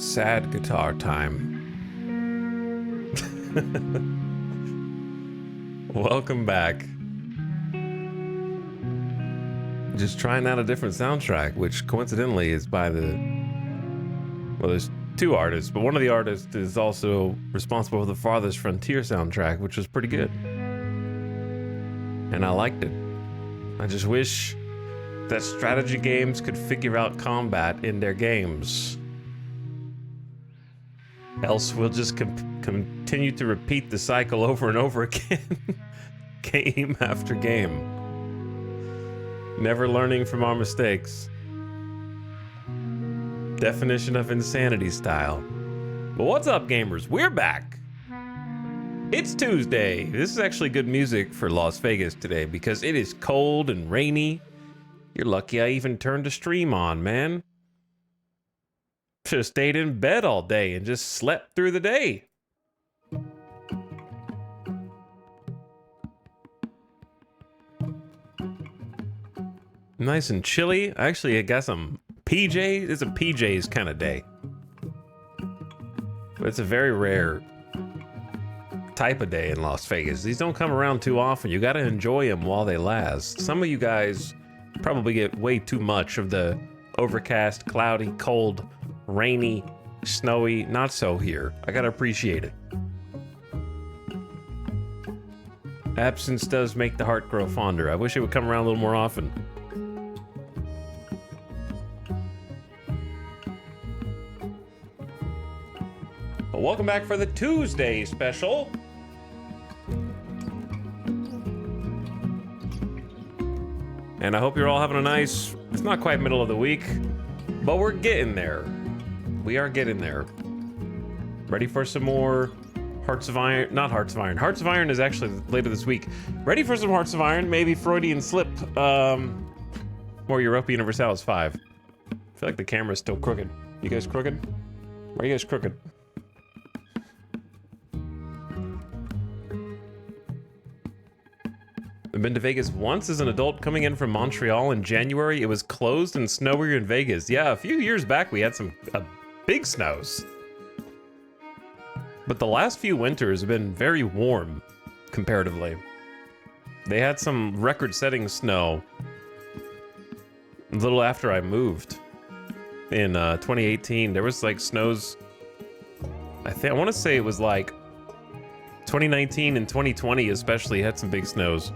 Sad guitar time. Welcome back. Just trying out a different soundtrack, which coincidentally is by well, there's two artists, but one of the artists is also responsible for the Farthest Frontier soundtrack, which was pretty good. And I liked it. I just wish that strategy games could figure out combat in their games. Else we'll just continue to repeat the cycle over and over again. Game after game. Never learning from our mistakes. Definition of insanity style. But what's up, gamers? We're back. It's Tuesday. This is actually good music for Las Vegas today because it is cold and rainy. You're lucky I even turned a stream on, man. Should have stayed in bed all day and just slept through the day. Nice and chilly. Actually, I got some PJs. It's a PJs kind of day. But it's a very rare type of day in Las Vegas. These don't come around too often. You got to enjoy them while they last. Some of you guys probably get way too much of the overcast, cloudy, cold, rainy, snowy. Not so here. I got to appreciate it. Absence does make the heart grow fonder. I wish it would come around a little more often. But welcome back for the Tuesday special. And I hope you're all having a nice, it's not quite middle of the week, but we're getting there. We are getting there. Ready for some more Hearts of Iron? Not Hearts of Iron. Hearts of Iron is actually later this week. Ready for some Hearts of Iron? Maybe Freudian slip. More Europa Universalis 5. I feel like the camera's still crooked. You guys crooked? Why are you guys crooked? I've been to Vegas once as an adult coming in from Montreal in January. It was closed and snowier in Vegas. Yeah, a few years back we had some big snows. But the last few winters have been very warm, comparatively. They had some record-setting snow a little after I moved in 2018. There was like snows, I want to say it was like 2019 and 2020 especially had some big snows.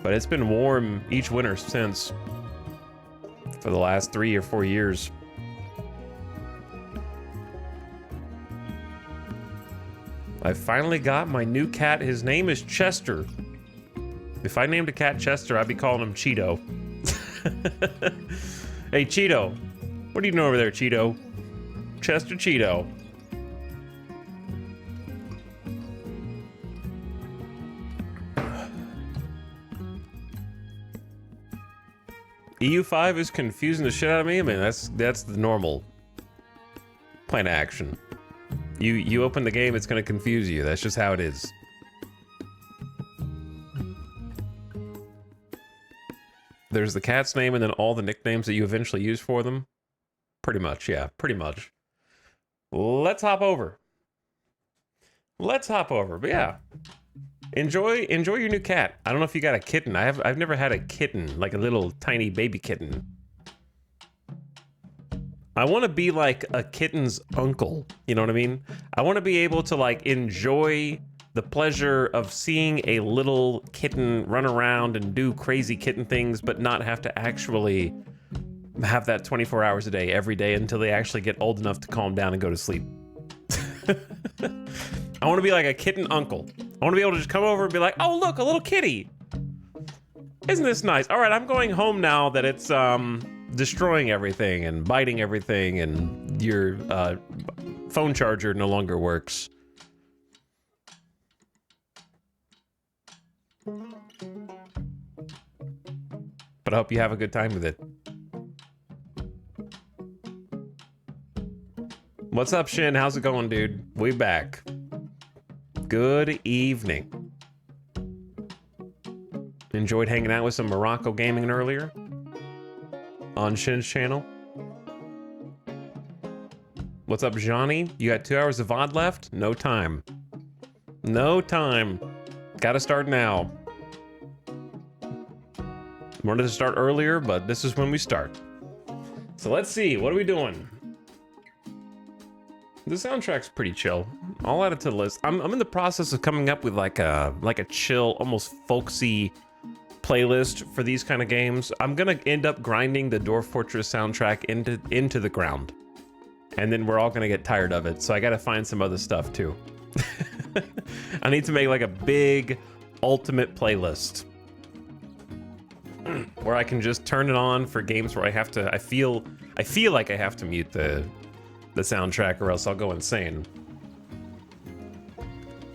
But it's been warm each winter since for the last 3 or 4 years. I finally got my new cat. His name is Chester. If I named a cat Chester, I'd be calling him Cheeto. Hey, Cheeto. What are you doing over there, Cheeto? Chester Cheeto. EU5 is confusing the shit out of me. I mean, that's the normal plan of action. You open the game, it's gonna confuse you. That's just how it is. There's the cat's name and then all the nicknames that you eventually use for them. Pretty much, yeah, pretty much. Let's hop over. But yeah. Enjoy your new cat. I don't know if you got a kitten. I've never had a kitten, like a little tiny baby kitten. I want to be like a kitten's uncle. You know what I mean? I want to be able to like enjoy the pleasure of seeing a little kitten run around and do crazy kitten things, but not have to actually have that 24 hours a day, every day until they actually get old enough to calm down and go to sleep. I want to be like a kitten uncle. I want to be able to just come over and be like, oh, look, a little kitty. Isn't this nice? All right, I'm going home now that it's destroying everything and biting everything and your phone charger no longer works. But I hope you have a good time with it. What's up, Shin? How's it going, dude? We back. Good evening. Enjoyed hanging out with some Morocco gaming earlier on Shin's channel. What's up, Johnny? You got 2 hours of VOD left? No time. No time. Gotta start now. Wanted to start earlier, but this is when we start. So let's see, what are we doing? The soundtrack's pretty chill. I'll add it to the list. I'm in the process of coming up with like a chill, almost folksy playlist for these kind of games. I'm gonna end up grinding the Dwarf Fortress soundtrack into the ground. and then we're all gonna get tired of it. So I gotta find some other stuff too. I need to make like a big ultimate playlist where I can just turn it on for games where I have to, I feel like I have to mute the soundtrack or else I'll go insane.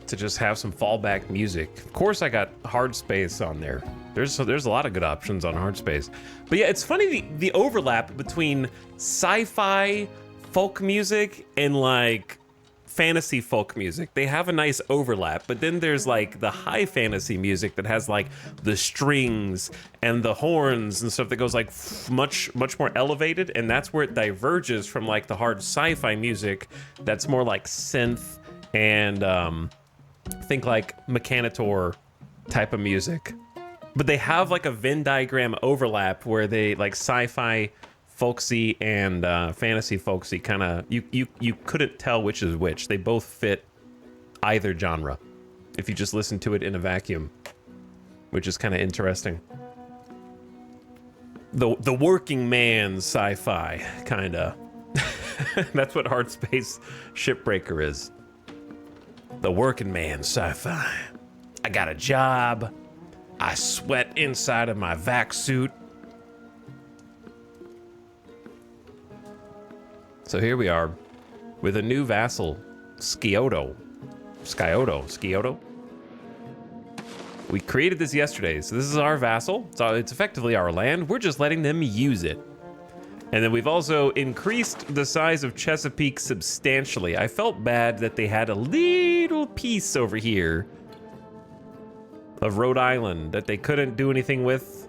To just have some fallback music. Of course I got Hard Space on there. There's a lot of good options on Hard Space. But yeah, it's funny the overlap between sci-fi folk music and like fantasy folk music. They have a nice overlap, but then there's like the high fantasy music that has like the strings and the horns and stuff that goes like much more elevated, and that's where it diverges from like the hard sci-fi music that's more like synth and think like Mechanitor type of music. But they have like a Venn diagram overlap where they like sci-fi folksy and fantasy folksy kind of, you couldn't tell which is which. They both fit either genre if you just listen to it in a vacuum, which is kind of interesting. The working man's sci-fi, kind of. That's what Hard Space Shipbreaker is. The working man's sci-fi. I got a job. I sweat inside of my vac suit. So here we are with a new vassal, Scioto. We created this yesterday, so this is our vassal. So it's effectively our land. We're just letting them use it. And then we've also increased the size of Chesapeake substantially. I felt bad that they had a little piece over here of Rhode Island that they couldn't do anything with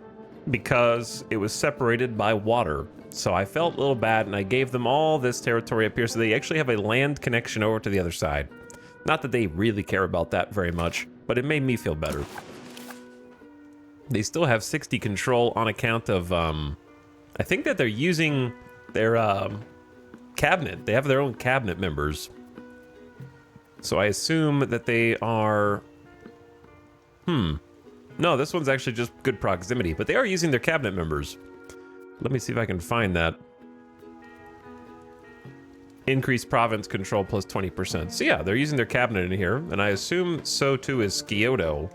because it was separated by water. So I felt a little bad, and I gave them all this territory up here so they actually have a land connection over to the other side. Not that they really care about that very much, but it made me feel better. They still have 60 control on account of, I think that they're using their cabinet. They have their own cabinet members. So I assume that they are... No, this one's actually just good proximity, but they are using their cabinet members. Let me see if I can find that. Increased province control plus 20%. So yeah, they're using their cabinet in here, and I assume so too is Scioto.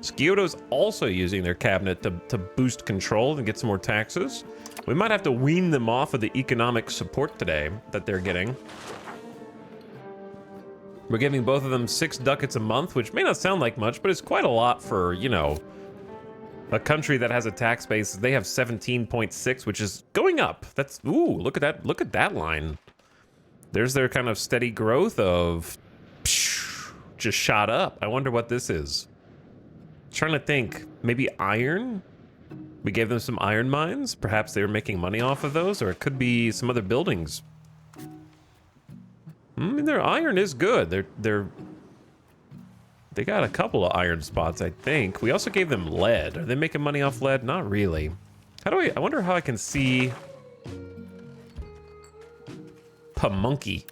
Scioto's also using their cabinet to boost control and get some more taxes. We might have to wean them off of the economic support today that they're getting. We're giving both of them 6 ducats a month, which may not sound like much, but it's quite a lot for, you know, a country that has a tax base. They have 17.6, which is going up. That's, ooh, look at that. Look at that line. There's their kind of steady growth of just shot up. I wonder what this is. Trying to think, maybe iron? We gave them some iron mines. Perhaps they were making money off of those, or it could be some other buildings. I mean, their iron is good. They got a couple of iron spots, I think. We also gave them lead. Are they making money off lead? Not really. How do I wonder how I can see Pamunkey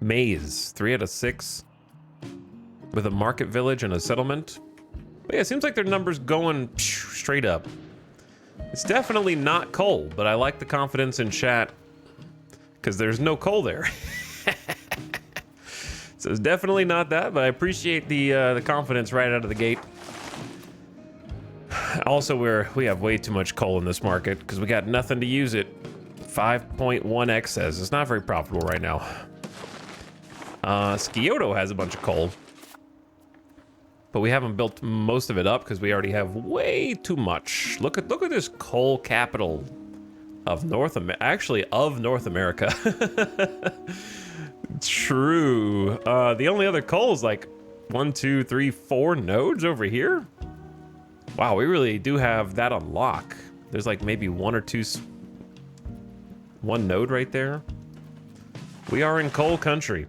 Maze, 3 out of 6 with a market village and a settlement. But yeah, it seems like their numbers going straight up. It's definitely not coal, but I like the confidence in chat because there's no coal there. So it's definitely not that, but I appreciate the confidence right out of the gate. Also, we have way too much coal in this market because we got nothing to use it. 5.1 excess. It's not very profitable right now. Scioto has a bunch of coal, but we haven't built most of it up because we already have way too much. Look at this coal capital of North America. True. The only other coal is like 1, 2, 3, 4 nodes over here. Wow, we really do have that on lock. There's like maybe 1 or 2, 1 node right there. We are in coal country.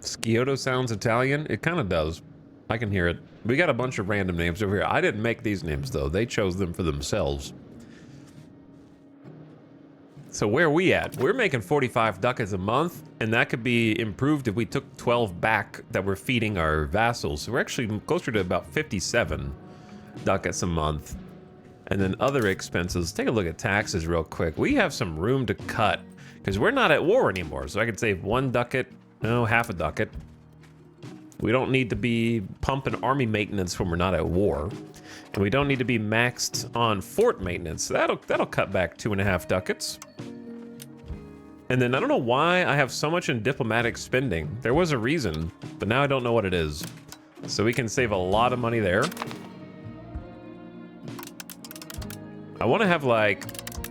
Scioto sounds Italian. It kind of does. I can hear it. We got a bunch of random names over here. I didn't make these names, though. They chose them for themselves. So where are we at? We're making 45 ducats a month, and that could be improved if we took 12 back that we're feeding our vassals. So we're actually closer to about 57 ducats a month. And then other expenses. Take a look at taxes real quick. We have some room to cut because we're not at war anymore. So I could save 1 ducat, no, half a ducat. We don't need to be pumping army maintenance when we're not at war. And we don't need to be maxed on fort maintenance. So that'll cut back 2.5 ducats. And then I don't know why I have so much in diplomatic spending. There was a reason, but now I don't know what it is. So we can save a lot of money there. I want to have like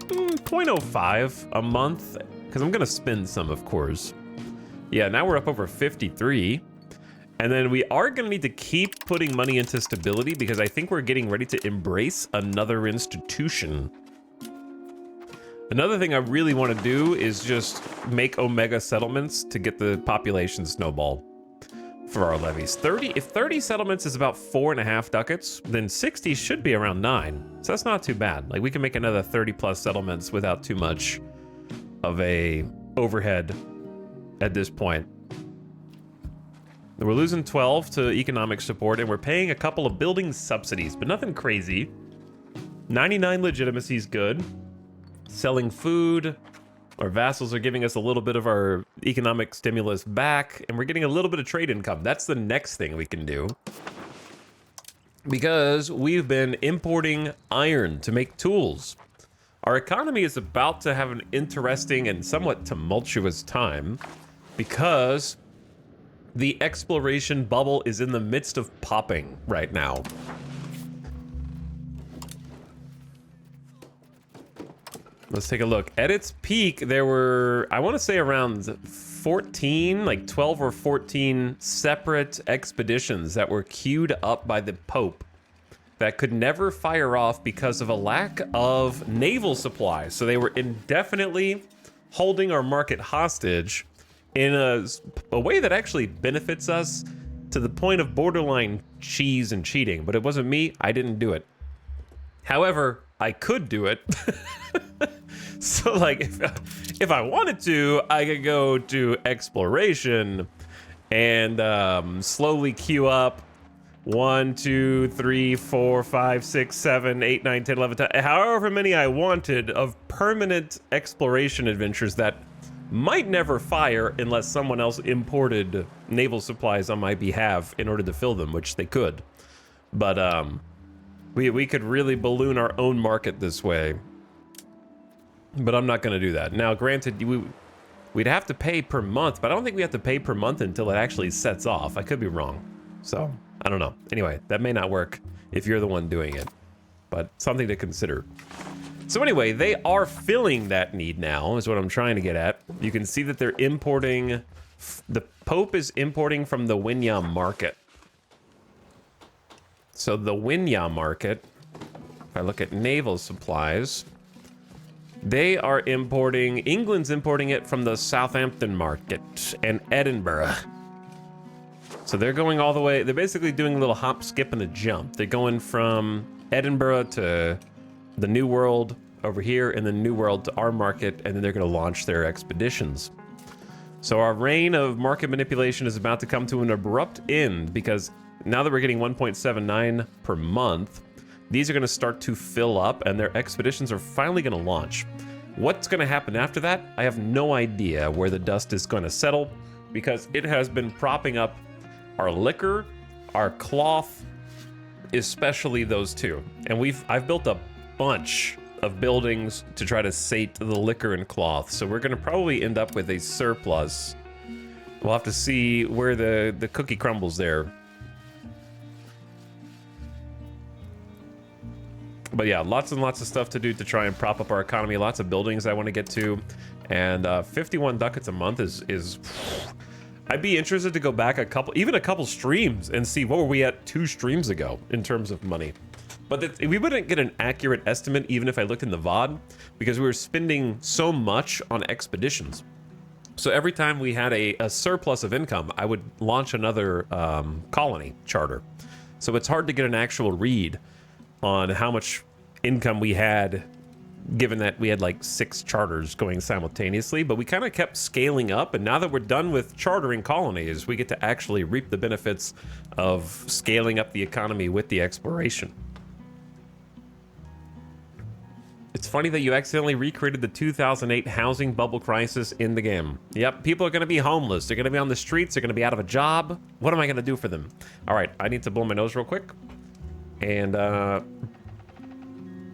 0.05 a month because I'm going to spend some, of course. Yeah, now we're up over 53. And then we are going to need to keep putting money into stability because I think we're getting ready to embrace another institution. Another thing I really want to do is just make Omega settlements to get the population snowball for our levies. If 30 settlements is about 4.5 ducats, then 60 should be around 9. So that's not too bad. Like we can make another 30 plus settlements without too much of a overhead at this point. We're losing 12 to economic support, and we're paying a couple of building subsidies, but nothing crazy. 99 legitimacy is good. Selling food. Our vassals are giving us a little bit of our economic stimulus back, and we're getting a little bit of trade income. That's the next thing we can do. Because we've been importing iron to make tools. Our economy is about to have an interesting and somewhat tumultuous time because the exploration bubble is in the midst of popping right now. Let's take a look. At its peak, there were, I want to say around 14, like 12 or 14 separate expeditions that were queued up by the Pope that could never fire off because of a lack of naval supplies. So they were indefinitely holding our market hostage in a way that actually benefits us to the point of borderline cheese and cheating. But it wasn't me. I didn't do it. However, I could do it. So like if I wanted to, I could go to exploration and slowly queue up 1, 2, 3, 4, 5, 6, 7, 8, 9, 10, 11, 10, however many I wanted of permanent exploration adventures that might never fire unless someone else imported naval supplies on my behalf in order to fill them, which they could. But we could really balloon our own market this way. But I'm not going to do that. Now, granted, we'd have to pay per month, but I don't think we have to pay per month until it actually sets off. I could be wrong. So, I don't know. Anyway, that may not work if you're the one doing it, but something to consider. So anyway, they are filling that need now, is what I'm trying to get at. You can see that they're importing, the Pope is importing from the Winya market. So the Winya market, if I look at naval supplies, they are importing, England's importing it from the Southampton market and Edinburgh. So they're going all the way, they're basically doing a little hop, skip, and a jump. They're going from Edinburgh to the New World over here, and the New World to our market, and then they're going to launch their expeditions. So our reign of market manipulation is about to come to an abrupt end because now that we're getting 1.79 per month, these are going to start to fill up and their expeditions are finally going to launch. What's going to happen after that? I have no idea where the dust is going to settle because it has been propping up our liquor, our cloth, especially those two. And I've built a bunch of buildings to try to sate the liquor and cloth. So we're going to probably end up with a surplus. We'll have to see where the cookie crumbles there. But yeah, lots and lots of stuff to do to try and prop up our economy. Lots of buildings I want to get to. And 51 ducats a month is I'd be interested to go back even a couple streams and see what were we at 2 streams ago in terms of money. But we wouldn't get an accurate estimate even if I looked in the VOD because we were spending so much on expeditions. So every time we had a surplus of income, I would launch another colony charter. So it's hard to get an actual read on how much income we had given that we had like 6 charters going simultaneously, but we kind of kept scaling up, and now that we're done with chartering colonies, we get to actually reap the benefits of scaling up the economy with the exploration. It's funny that you accidentally recreated the 2008 housing bubble crisis in the game. Yep, people are going to be homeless. They're going to be on the streets. They're going to be out of a job. What am I going to do for them? All right, I need to blow my nose real quick. And I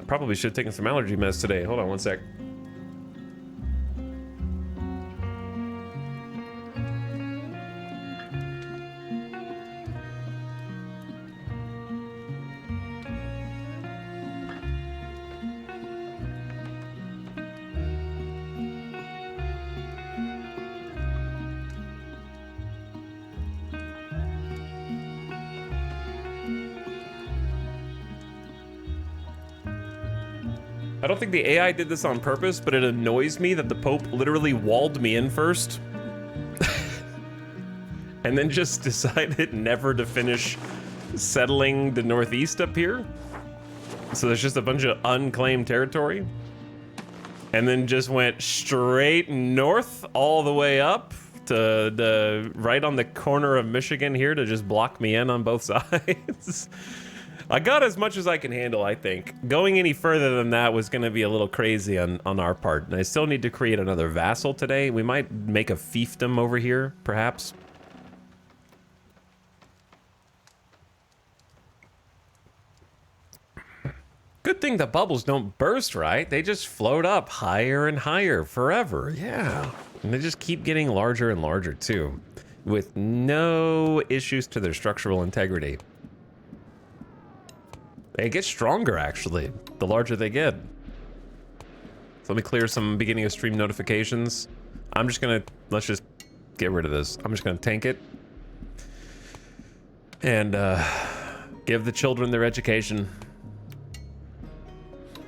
probably should have taken some allergy meds today. Hold on one sec. I don't think the AI did this on purpose, but it annoys me that the Pope literally walled me in first. And then just decided never to finish settling the Northeast up here. So there's just a bunch of unclaimed territory. And then just went straight north all the way up to the right on the corner of Michigan here to just block me in on both sides. I got as much as I can handle, I think. Going any further than that was going to be a little crazy on our part. And I still need to create another vassal today. We might make a fiefdom over here, perhaps. Good thing the bubbles don't burst, right? They just float up higher and higher forever. Yeah. And they just keep getting larger and larger, too, with no issues to their structural integrity. They get stronger, actually, the larger they get. So let me clear some beginning of stream notifications. I'm just gonna, let's just get rid of this. I'm just gonna tank it. And give the children their education.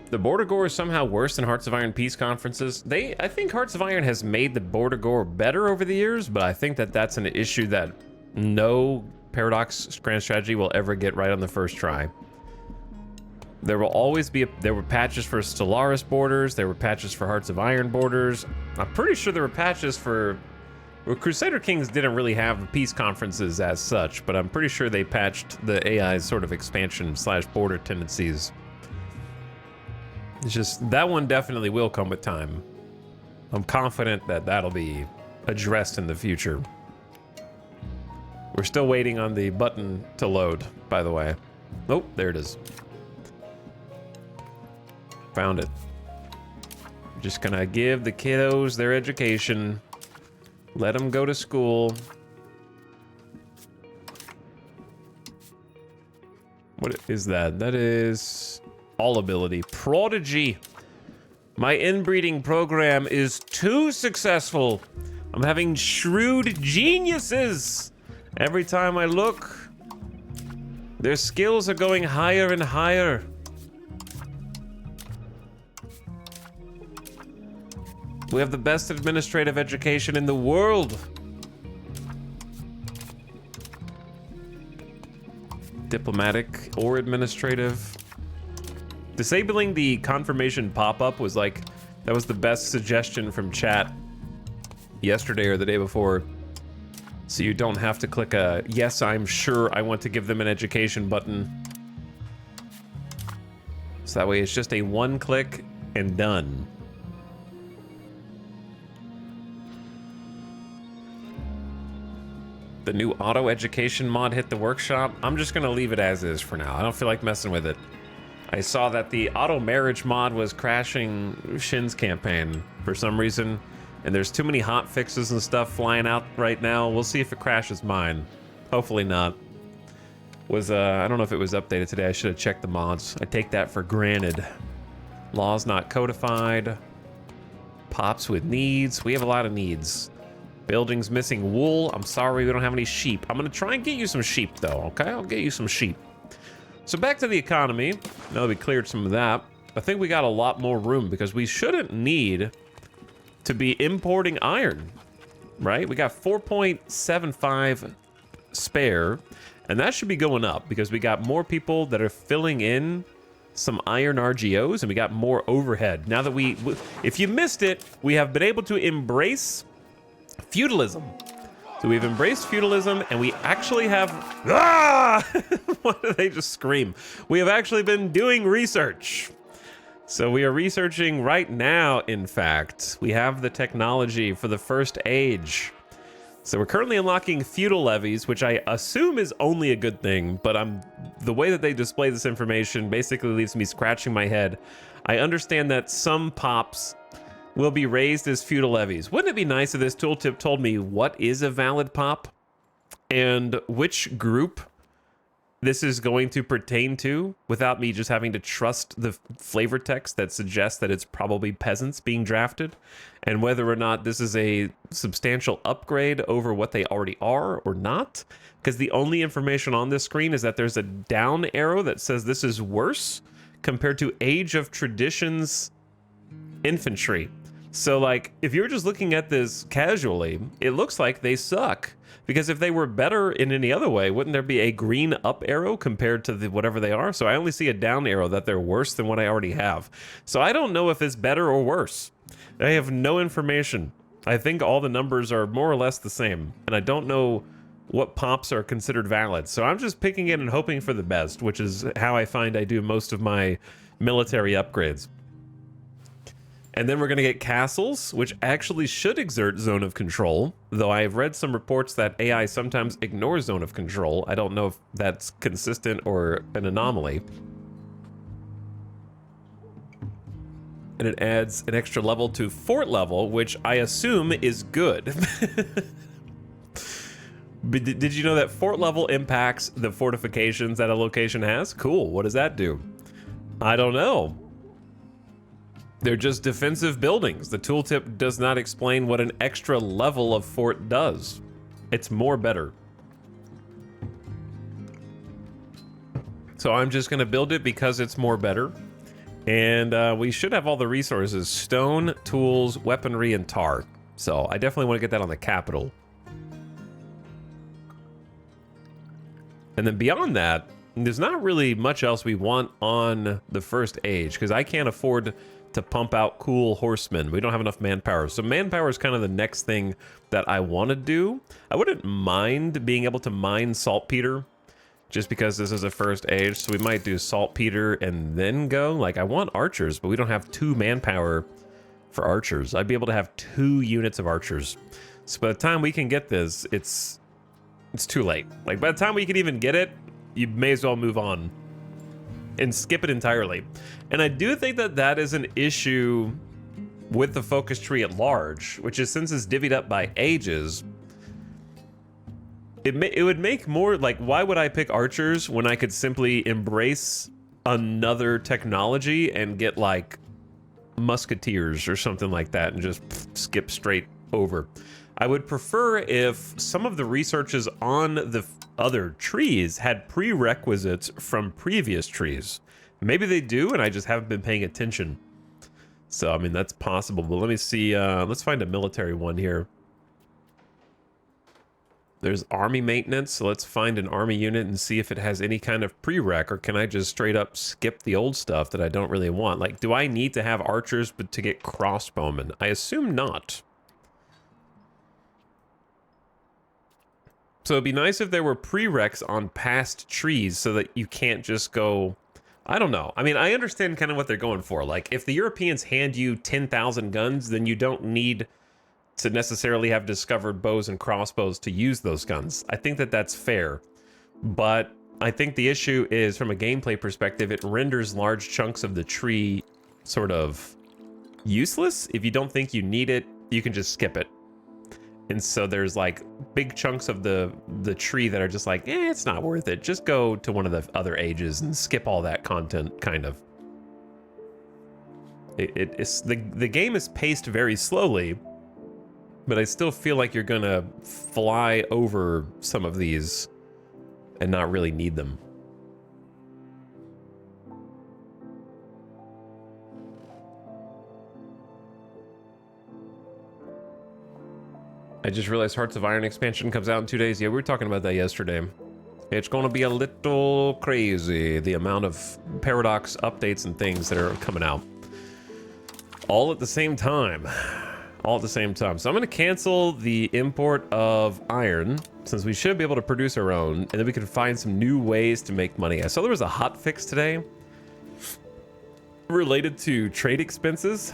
The Border Gore is somehow worse than Hearts of Iron peace conferences. I think Hearts of Iron has made the Border Gore better over the years, but I think that that's an issue that no Paradox grand strategy will ever get right on the first try. There will always be, there were patches for Stellaris borders, there were patches for Hearts of Iron borders. I'm pretty sure there were patches for, well, Crusader Kings didn't really have peace conferences as such, but I'm pretty sure they patched the AI's sort of expansion / border tendencies. It's just, that one definitely will come with time. I'm confident that that'll be addressed in the future. We're still waiting on the button to load, by the way. Oh, there it is. Found it. Just gonna give the kiddos their education. Let them go to school. What is that? That is all ability. Prodigy. My inbreeding program is too successful. I'm having shrewd geniuses. Every time I look, their skills are going higher and higher. We have the best administrative education in the world. Diplomatic or administrative. Disabling the confirmation pop-up was like, that was the best suggestion from chat yesterday or the day before. So you don't have to click a, yes, I'm sure I want to give them an education button. So that way it's just a one click and done. The new auto education mod hit the workshop. I'm just gonna leave it as is for now. I don't feel like messing with it. I saw that the auto marriage mod was crashing Shin's campaign for some reason, and there's too many hot fixes and stuff flying out right now. We'll see if it crashes mine. Hopefully not. I don't know if it was updated today. I should have checked the mods. I take that for granted. Laws not codified. Pops with needs. We have a lot of needs. Buildings missing wool. I'm sorry, we don't have any sheep. I'm gonna try and get you some sheep though, okay? I'll get you some sheep. So back to the economy. Now that we cleared some of that, I think we got a lot more room because we shouldn't need to be importing iron, right? We got 4.75 spare, and that should be going up because we got more people that are filling in some iron RGOs, and we got more overhead. Now that if you missed it, we have been able to embrace feudalism. So we've embraced feudalism, and we actually have, why do they just scream? We have actually been doing research. So we are researching right now, in fact. We have the technology for the first age. So we're currently unlocking feudal levies, which I assume is only a good thing, but the way that they display this information basically leaves me scratching my head. I understand that some pops will be raised as feudal levies. Wouldn't it be nice if this tooltip told me what is a valid pop and which group this is going to pertain to without me just having to trust the flavor text that suggests that it's probably peasants being drafted, and whether or not this is a substantial upgrade over what they already are or not, because the only information on this screen is that there's a down arrow that says this is worse compared to Age of Traditions infantry. So like, if you're just looking at this casually, it looks like they suck. Because if they were better in any other way, wouldn't there be a green up arrow compared to whatever they are? So I only see a down arrow that they're worse than what I already have. So I don't know if it's better or worse. I have no information. I think all the numbers are more or less the same. And I don't know what pops are considered valid. So I'm just picking it and hoping for the best, which is how I find I do most of my military upgrades. And then we're going to get castles, which actually should exert zone of control, though I've read some reports that AI sometimes ignores zone of control. I don't know if that's consistent or an anomaly. And it adds an extra level to fort level, which I assume is good. But did you know that fort level impacts the fortifications that a location has? Cool. What does that do? I don't know. They're just defensive buildings. The tooltip does not explain what an extra level of fort does. It's more better. So I'm just going to build it because it's more better. And we should have all the resources: stone, tools, weaponry, and tar. So I definitely want to get that on the capital. And then beyond that, there's not really much else we want on the first age, because I can't afford to pump out cool horsemen. We don't have enough manpower. So manpower is kind of the next thing that I want to do. I wouldn't mind being able to mine saltpeter, just because this is a first age. So we might do saltpeter and then go. Like, I want archers, but we don't have 2 manpower for archers. I'd be able to have 2 units of archers. So by the time we can get this, it's too late. Like, by the time we can even get it, you may as well move on and skip it entirely. And I do think that that is an issue with the focus tree at large, which is, since it's divvied up by ages, it would make more, like, why would I pick archers when I could simply embrace another technology and get like musketeers or something like that and just skip straight over? I would prefer if some of the researches on the other trees had prerequisites from previous trees. Maybe they do, and I just haven't been paying attention. So, I mean, that's possible. But let me see. Let's find a military one here. There's army maintenance. So let's find an army unit and see if it has any kind of prereq, or can I just straight up skip the old stuff that I don't really want? Like, do I need to have archers but to get crossbowmen? I assume not. So it'd be nice if there were prereqs on past trees so that you can't just go, I don't know. I mean, I understand kind of what they're going for. Like, if the Europeans hand you 10,000 guns, then you don't need to necessarily have discovered bows and crossbows to use those guns. I think that that's fair. But I think the issue is, from a gameplay perspective, it renders large chunks of the tree sort of useless. If you don't think you need it, you can just skip it. And so there's like big chunks of the tree that are just like, it's not worth it. Just go to one of the other ages and skip all that content, kind of. It's the game is paced very slowly, but I still feel like you're gonna fly over some of these and not really need them. I just realized Hearts of Iron expansion comes out in 2 days. Yeah, we were talking about that yesterday. It's going to be a little crazy, the amount of Paradox updates and things that are coming out. All at the same time. All at the same time. So I'm going to cancel the import of iron, since we should be able to produce our own, and then we can find some new ways to make money. I saw there was a hot fix today related to trade expenses.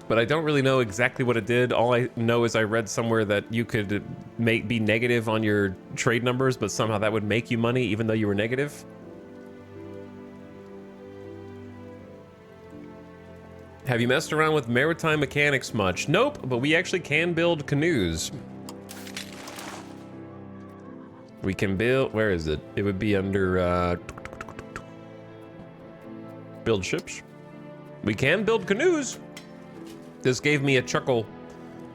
But I don't really know exactly what it did. All I know is I read somewhere that you could be negative on your trade numbers, but somehow that would make you money even though you were negative. Have you messed around with maritime mechanics much? Nope, but we actually can build canoes. We can build, where is it? It would be under build ships. We can build canoes. This gave me a chuckle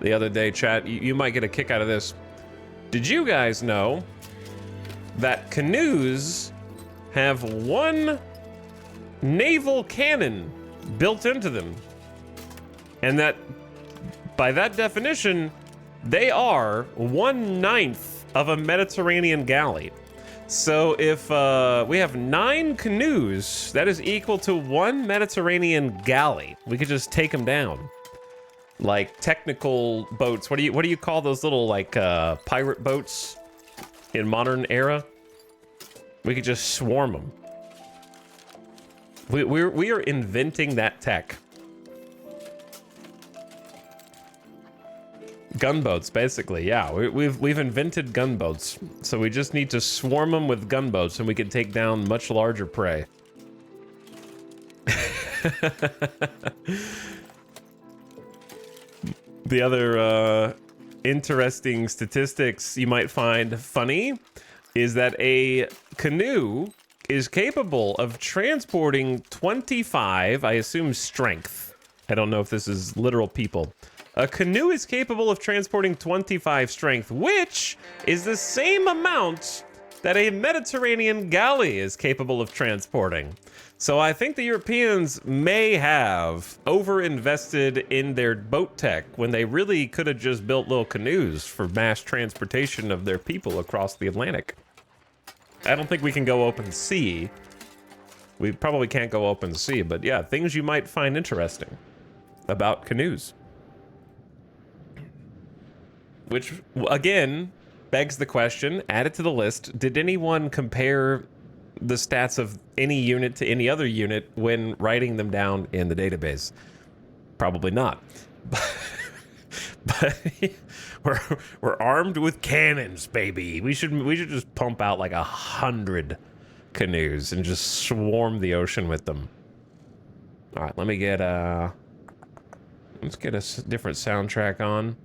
the other day, chat. You might get a kick out of this. Did you guys know that canoes have one naval cannon built into them? And that, by that definition, they are 1/9 of a Mediterranean galley. So if we have 9 canoes, that is equal to 1 Mediterranean galley. We could just take them down. Like technical boats. What do you call those little like pirate boats in modern era? We could just swarm them. We are inventing that tech. Gunboats, basically. Yeah, we've invented gunboats. So we just need to swarm them with gunboats, and we can take down much larger prey. The other interesting statistics you might find funny is that a canoe is capable of transporting 25, I assume, strength. I don't know if this is literal people. A canoe is capable of transporting 25 strength, which is the same amount that a Mediterranean galley is capable of transporting. So I think the Europeans may have over-invested in their boat tech when they really could have just built little canoes for mass transportation of their people across the Atlantic. I don't think we can go open sea. We probably can't go open sea, but yeah, things you might find interesting about canoes. Which, again, begs the question, add it to the list, did anyone compare the stats of any unit to any other unit when writing them down in the database? Probably not. But we're armed with cannons, baby. We should just pump out like 100 canoes and just swarm the ocean with them. All right, let's get a different soundtrack on.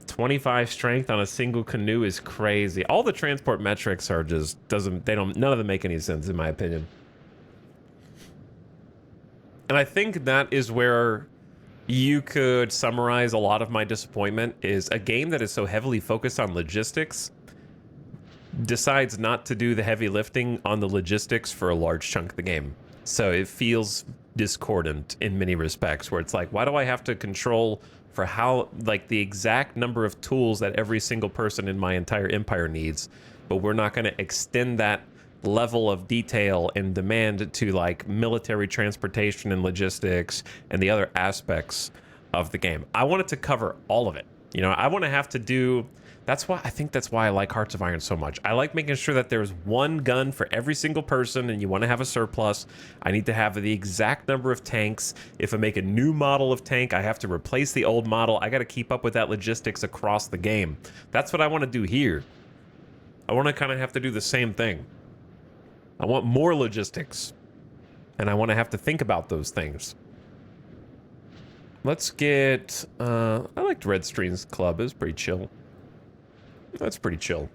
25 strength on a single canoe is crazy. All the transport metrics are just none of them make any sense in my opinion. And I think that is where you could summarize a lot of my disappointment, is a game that is so heavily focused on logistics decides not to do the heavy lifting on the logistics for a large chunk of the game. So it feels discordant in many respects, where it's like, why do I have to control for how, like, the exact number of tools that every single person in my entire empire needs, but we're not going to extend that level of detail and demand to like military transportation and logistics and the other aspects of the game. I want it to cover all of it. You know, I want to have to do, that's why I like Hearts of Iron so much. I like making sure that there's one gun for every single person, and you want to have a surplus. I need to have the exact number of tanks. If I make a new model of tank, I have to replace the old model. I got to keep up with that logistics across the game. That's what I want to do here. I want to kind of have to do the same thing. I want more logistics, and I want to have to think about those things. Let's get, I liked Red Streams Club. It was pretty chill. That's pretty chill.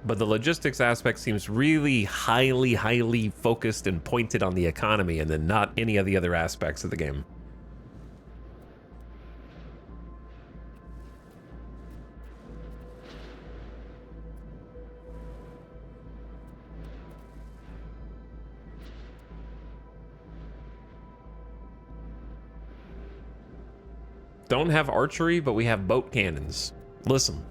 But the logistics aspect seems really highly focused and pointed on the economy, and then not any of the other aspects of the game. don't have archery, but we have boat cannons. Listen.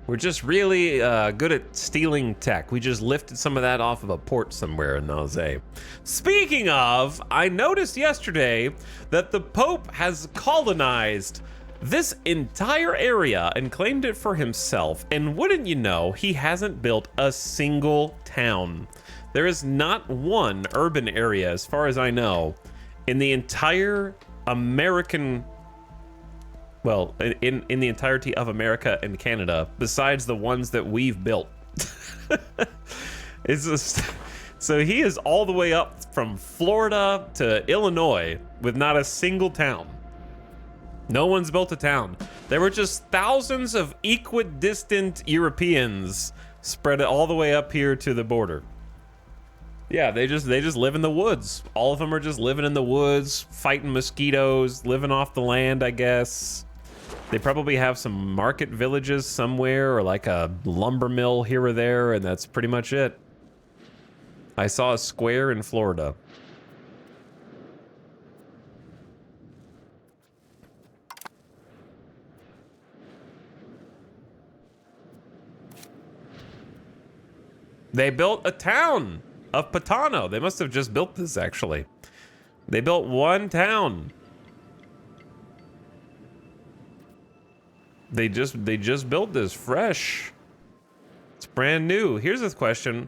We're just really good at stealing tech. We just lifted some of that off of a port somewhere in Naze. Speaking of, I noticed yesterday that the Pope has colonized this entire area and claimed it for himself. And wouldn't you know, he hasn't built a single town. There is not one urban area, as far as I know, in the entire American, well, in the entirety of America and Canada, besides the ones that we've built. It's just, so he is all the way up from Florida to Illinois with not a single town. No one's built a town. There were just thousands of equidistant Europeans spread all the way up here to the border. Yeah, they just live in the woods. All of them are just living in the woods, fighting mosquitoes, living off the land, I guess. They probably have some market villages somewhere or like a lumber mill here or there, and that's pretty much it. I saw a square in Florida. They built a town of Patano. They must have just built this, actually. They built one town. They just built this fresh. It's brand new. Here's this question.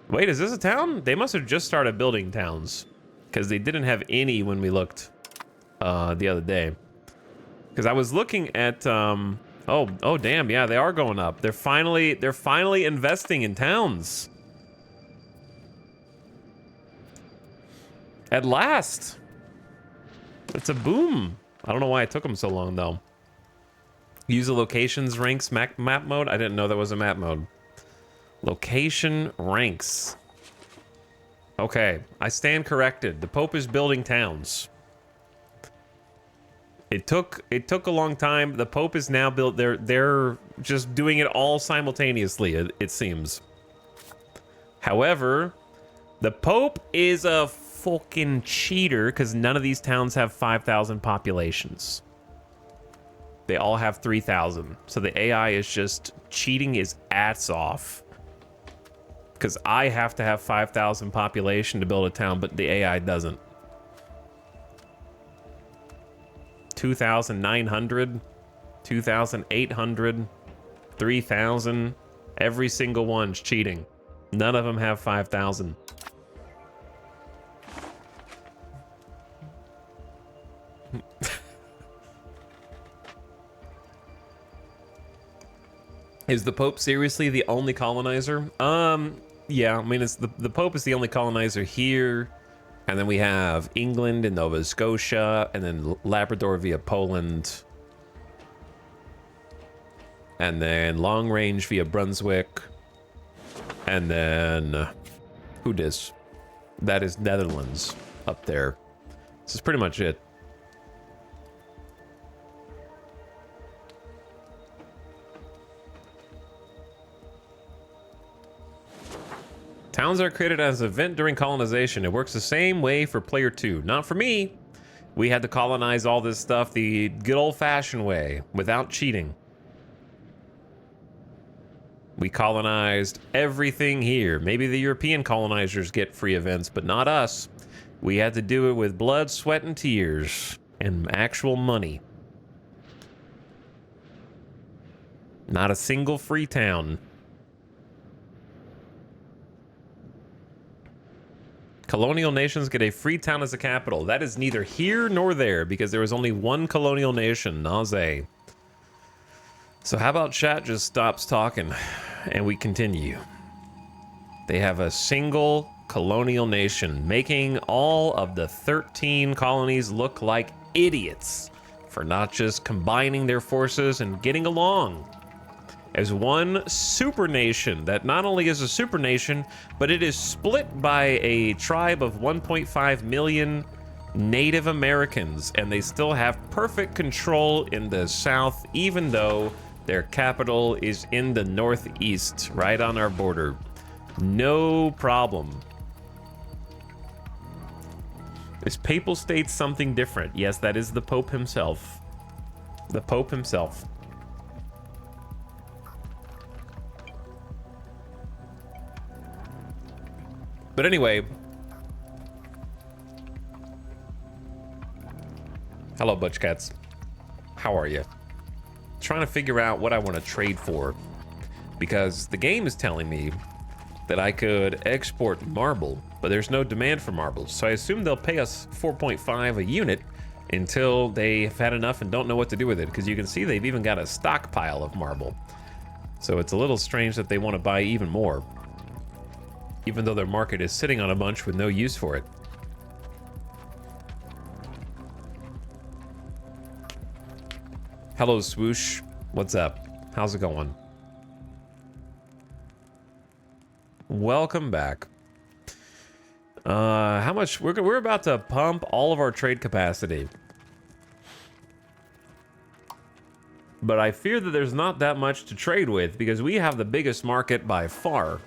Wait, is this a town? They must have just started building towns, because they didn't have any when we looked the other day. Because I was looking at oh damn, yeah, they are going up. They're finally investing in towns. At last. It's a boom. I don't know why it took them so long though. Use the locations ranks map mode. I didn't know that was a map mode. Location ranks. Okay, I stand corrected. The Pope is building towns. It took a long time. The Pope is now built. They're just doing it all simultaneously, it seems. However, the Pope is a fucking cheater because none of these towns have 5,000 populations. They all have 3,000. So the AI is just cheating his ass off. Because I have to have 5,000 population to build a town, but the AI doesn't. 2,900, 2,800, 3,000. Every single one's cheating. None of them have 5,000. Is the Pope seriously the only colonizer? Yeah, I mean, it's the Pope is the only colonizer here. And then we have England and Nova Scotia, and then Labrador via Poland. And then Long Range via Brunswick. And then, who dis? That is Netherlands up there. This is pretty much it. Towns are created as an event during colonization. It works the same way for player 2. Not for me. We had to colonize all this stuff the good old-fashioned way, without cheating. We colonized everything here. Maybe the European colonizers get free events, but not us. We had to do it with blood, sweat, and tears, and actual money. Not a single free town. Colonial nations get a free town as a capital. That is neither here nor there because there was only one colonial nation, Naze. So how about chat just stops talking and we continue? They have a single colonial nation, making all of the 13 colonies look like idiots for not just combining their forces and getting along as one super nation that not only is a super nation, but it is split by a tribe of 1.5 million Native Americans, and they still have perfect control in the south, even though their capital is in the northeast, right on our border. No problem. Is Papal State something different? Yes, that is the Pope himself. The Pope himself. But anyway. Hello, Butch Cats. How are you? Trying to figure out what I want to trade for. Because the game is telling me that I could export marble, but there's no demand for marbles. So I assume they'll pay us 4.5 a unit until they've had enough and don't know what to do with it. Because you can see they've even got a stockpile of marble. So it's a little strange that they want to buy even more, even though their market is sitting on a bunch with no use for it. Hello, Swoosh. What's up? How's it going? Welcome back. How much? We're about to pump all of our trade capacity. But I fear that there's not that much to trade with because we have the biggest market by far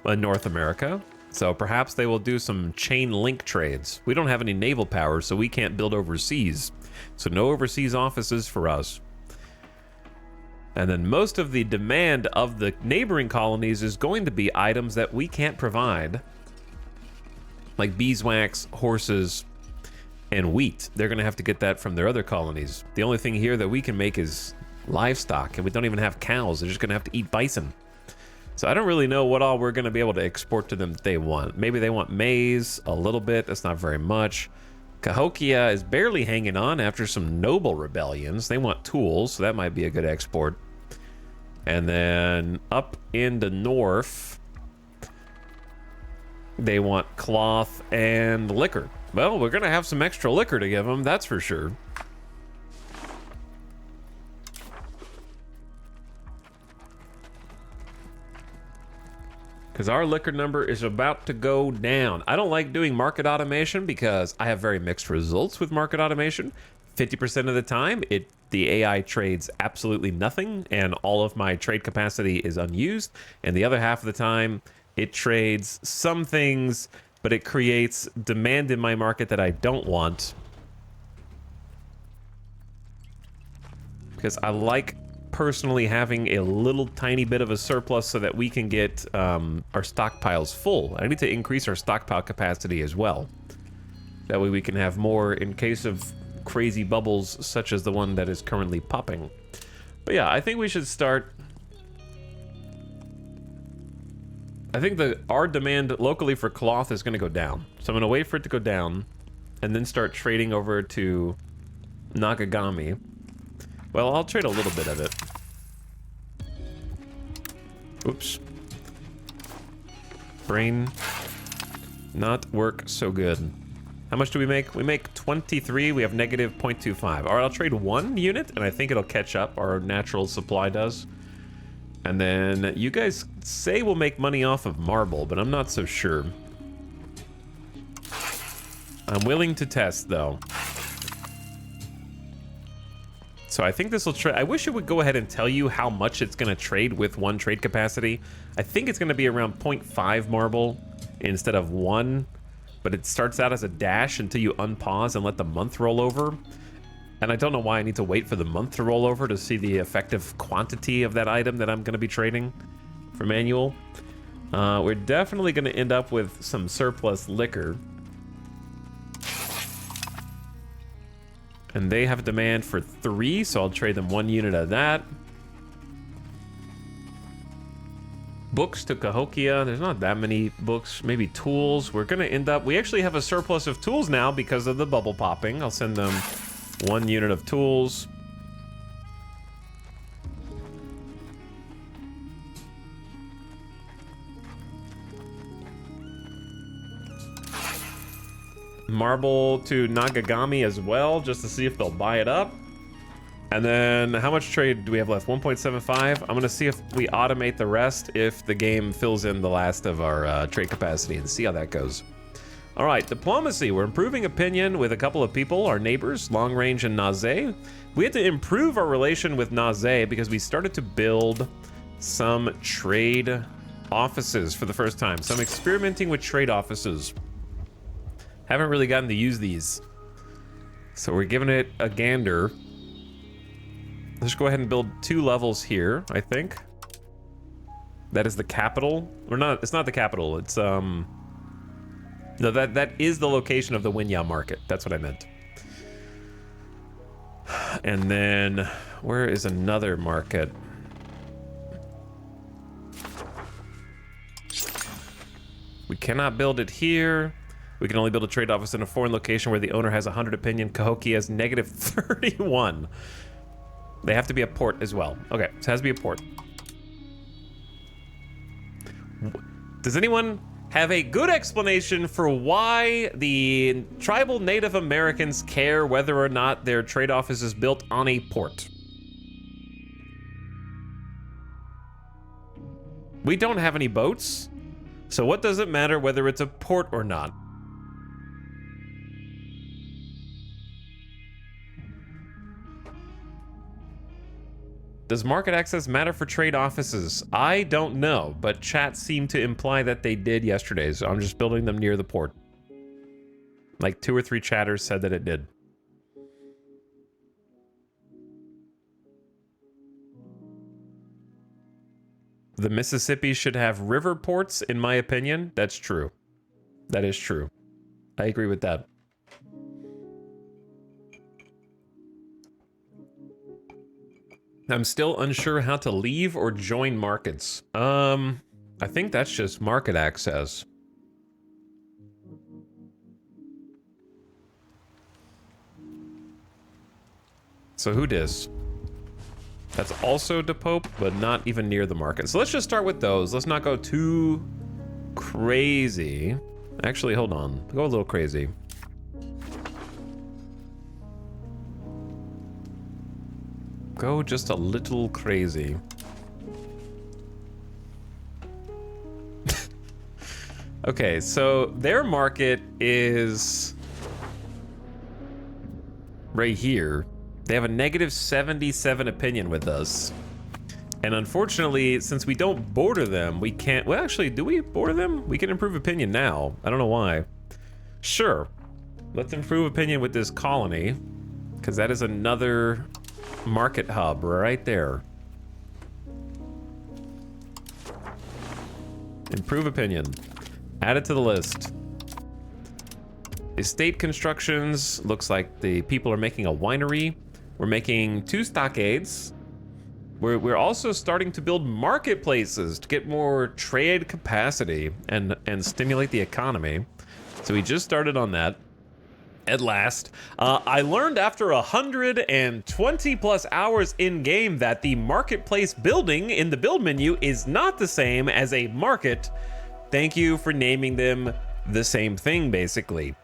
in North America. So perhaps they will do some chain link trades. We don't have any naval power, so we can't build overseas. So no overseas offices for us. And then most of the demand of the neighboring colonies is going to be items that we can't provide. Like beeswax, horses, and wheat. They're going to have to get that from their other colonies. The only thing here that we can make is livestock, and we don't even have cows. They're just going to have to eat bison. So I don't really know what all we're going to be able to export to them that they want. Maybe they want maize a little bit. That's not very much. Cahokia is barely hanging on after some noble rebellions. They want tools, so that might be a good export. And then up in the north, they want cloth and liquor. Well, we're going to have some extra liquor to give them, that's for sure. Because our liquor number is about to go down. I don't like doing market automation because I have very mixed results with market automation. 50% of the time, the AI trades absolutely nothing, and all of my trade capacity is unused. And the other half of the time, it trades some things, but it creates demand in my market that I don't want. Because I like personally having a little tiny bit of a surplus so that we can get our stockpiles full. I need to increase our stockpile capacity as well. That way we can have more in case of crazy bubbles such as the one that is currently popping. But yeah, I think we should start. I think our demand locally for cloth is going to go down. So I'm going to wait for it to go down and then start trading over to Nagagami. Well, I'll trade a little bit of it. Oops. Brain not work so good. How much do we make? We make 23. We have negative 0.25. All right, I'll trade 1 unit, and I think it'll catch up. Our natural supply does. And then you guys say we'll make money off of marble, but I'm not so sure. I'm willing to test, though. So I think this will trade. I wish it would go ahead and tell you how much it's going to trade with 1 trade capacity. I think it's going to be around 0.5 marble instead of 1. But it starts out as a dash until you unpause and let the month roll over. And I don't know why I need to wait for the month to roll over to see the effective quantity of that item that I'm going to be trading for manual. We're definitely going to end up with some surplus liquor. And they have a demand for 3, so I'll trade them 1 unit of that. Books to Cahokia. There's not that many books. Maybe tools. We're going to end up... We actually have a surplus of tools now because of the bubble popping. I'll send them 1 unit of tools. Marble to Nagagami as well, just to see if they'll buy it up. And then how much trade do we have left? 1.75. I'm gonna see if we automate the rest if the game fills in the last of our trade capacity and see how that goes. All right, diplomacy. We're improving opinion with a couple of people, our neighbors, Long Range and Naze. We had to improve our relation with Naze because we started to build some trade offices for the first time. So I'm experimenting with trade offices. Haven't really gotten to use these. So we're giving it a gander. Let's go ahead and build 2 levels here, I think. That is the capital. Or not, it's not the capital. It's, no, that is the location of the Winya market. That's what I meant. And then, where is another market? We cannot build it here. We can only build a trade office in a foreign location where the owner has 100 opinion. Cahokia has negative 31. They have to be a port as well. Okay, so it has to be a port. Does anyone have a good explanation for why the tribal Native Americans care whether or not their trade office is built on a port? We don't have any boats, so what does it matter whether it's a port or not? Does market access matter for trade offices? I don't know, but chat seemed to imply that they did yesterday, so I'm just building them near the port. Like 2 or 3 chatters said that it did. The Mississippi should have river ports, in my opinion. That's true. That is true. I agree with that. I'm still unsure how to leave or join markets. I think that's just market access. So who dis? That's also Depope, but not even near the market. So let's just start with those. Let's not go too crazy. Actually, hold on. Go a little crazy. Go just a little crazy. Okay, so their market is right here. They have a negative 77 opinion with us. And unfortunately, since we don't border them, we can't... Well, actually, do we border them? We can improve opinion now. I don't know why. Sure. Let's improve opinion with this colony, because that is another market hub right there. Improve opinion. Add it to the list. Estate constructions. Looks like the people are making a winery. We're making 2 stockades. We're also starting to build marketplaces to get more trade capacity and stimulate the economy. So we just started on that. At last. I learned after 120 plus hours in game that the marketplace building in the build menu is not the same as a market. Thank you for naming them the same thing, basically.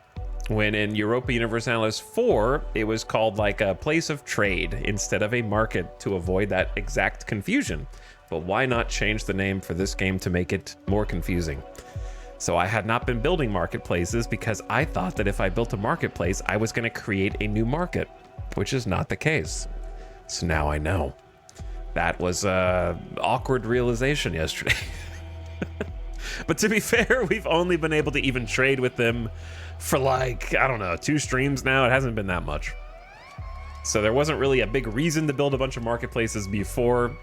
When in Europa Universalis 4, it was called like a place of trade instead of a market to avoid that exact confusion. But why not change the name for this game to make it more confusing? So I had not been building marketplaces because I thought that if I built a marketplace, I was going to create a new market, which is not the case. So now I know. That was an awkward realization yesterday. But to be fair, we've only been able to even trade with them for like, I don't know, 2 streams now. It hasn't been that much. So there wasn't really a big reason to build a bunch of marketplaces before,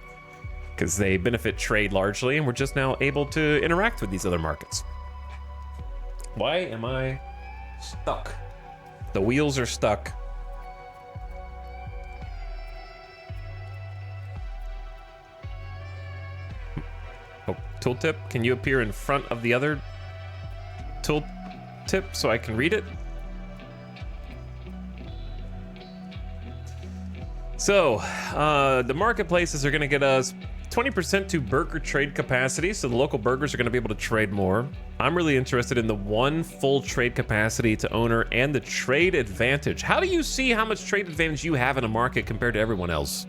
because they benefit trade largely, and we're just now able to interact with these other markets. Why am I stuck? The wheels are stuck. Oh, tooltip, can you appear in front of the other tooltip so I can read it? So, the marketplaces are going to get us 20% to burger trade capacity, so the local burgers are going to be able to trade more. I'm really interested in the 1 full trade capacity to owner and the trade advantage. How do you see how much trade advantage you have in a market compared to everyone else?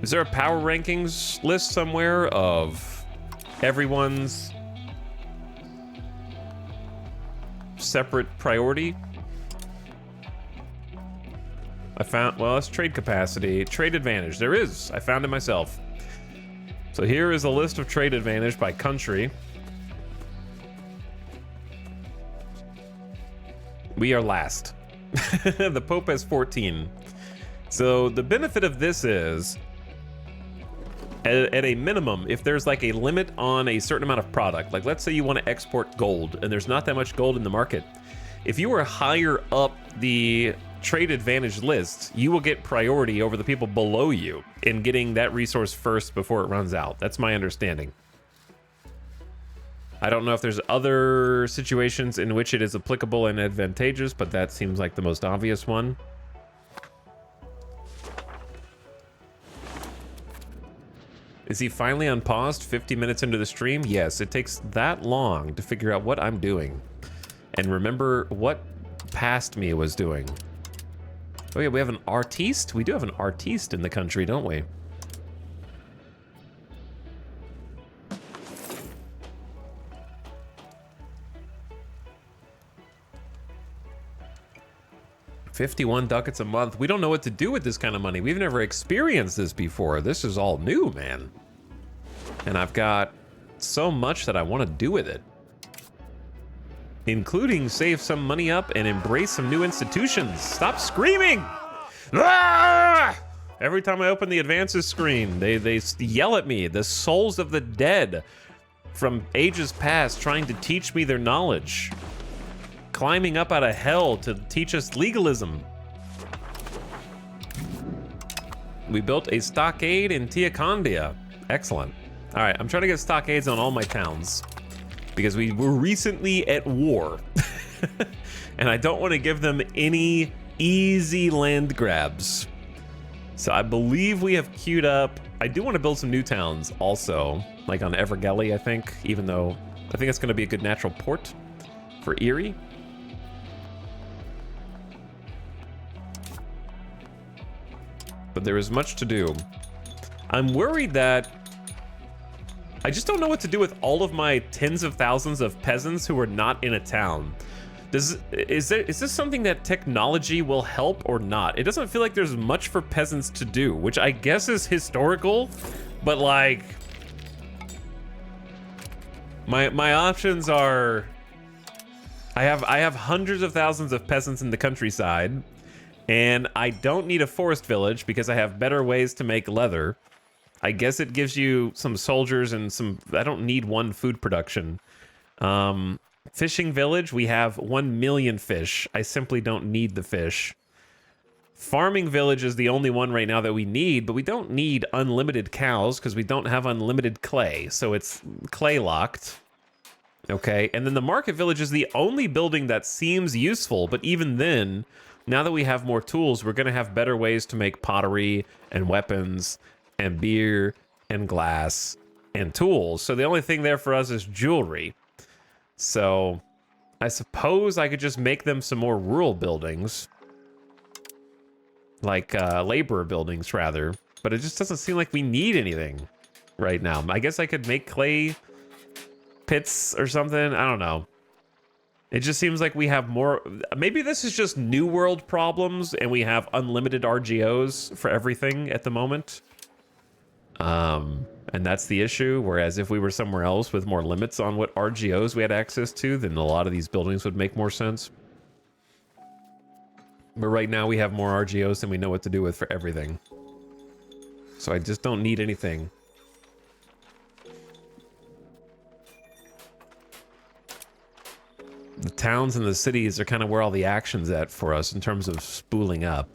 Is there a power rankings list somewhere of everyone's separate priority? I found, well, it's trade capacity, trade advantage. There is, I found it myself. So here is a list of trade advantage by country. We are last. The Pope has 14. So the benefit of this is, at a minimum, if there's like a limit on a certain amount of product, like let's say you want to export gold and there's not that much gold in the market, if you are higher up the trade advantage list, you will get priority over the people below you in getting that resource first before it runs out. That's my understanding. I don't know if there's other situations in which it is applicable and advantageous, but that seems like the most obvious one. Is he finally unpaused 50 minutes into the stream? Yes, it takes that long to figure out what I'm doing and remember what past me was doing. Oh yeah, we have an artiste? We do have an artiste in the country, don't we? $51 ducats a month. We don't know what to do with this kind of money. We've never experienced this before. This is all new, man. And I've got so much that I want to do with it, including save some money up and embrace some new institutions. Stop screaming! Ah! Every time I open the advances screen, they yell at me. The souls of the dead from ages past trying to teach me their knowledge. Climbing up out of hell to teach us legalism. We built a stockade in Tiakondia. Excellent. All right, I'm trying to get stockades on all my towns because we were recently at war. And I don't want to give them any easy land grabs. So I believe we have queued up. I do want to build some new towns also, like on Evergelly, I think, even though I think it's going to be a good natural port for Erie. But there is much to do. I'm worried that I just don't know what to do with all of my tens of thousands of peasants who are not in a town. Is this something that technology will help or not? It doesn't feel like there's much for peasants to do, which I guess is historical, but like my options are I have hundreds of thousands of peasants in the countryside. And I don't need a forest village because I have better ways to make leather. I guess it gives you some soldiers and some... I don't need one food production. Fishing village, we have 1 million fish. I simply don't need the fish. Farming village is the only one right now that we need, but we don't need unlimited cows because we don't have unlimited clay. So it's clay locked. Okay, and then the market village is the only building that seems useful, but even then... Now that we have more tools, we're going to have better ways to make pottery and weapons and beer and glass and tools. So the only thing there for us is jewelry. So I suppose I could just make them some more rural buildings. Like laborer buildings, rather. But it just doesn't seem like we need anything right now. I guess I could make clay pits or something. I don't know. It just seems like we have more... Maybe this is just New World problems and we have unlimited RGOs for everything at the moment. And that's the issue. Whereas if we were somewhere else with more limits on what RGOs we had access to, then a lot of these buildings would make more sense. But right now we have more RGOs than we know what to do with for everything. So I just don't need anything. The towns and the cities are kind of where all the action's at for us in terms of spooling up.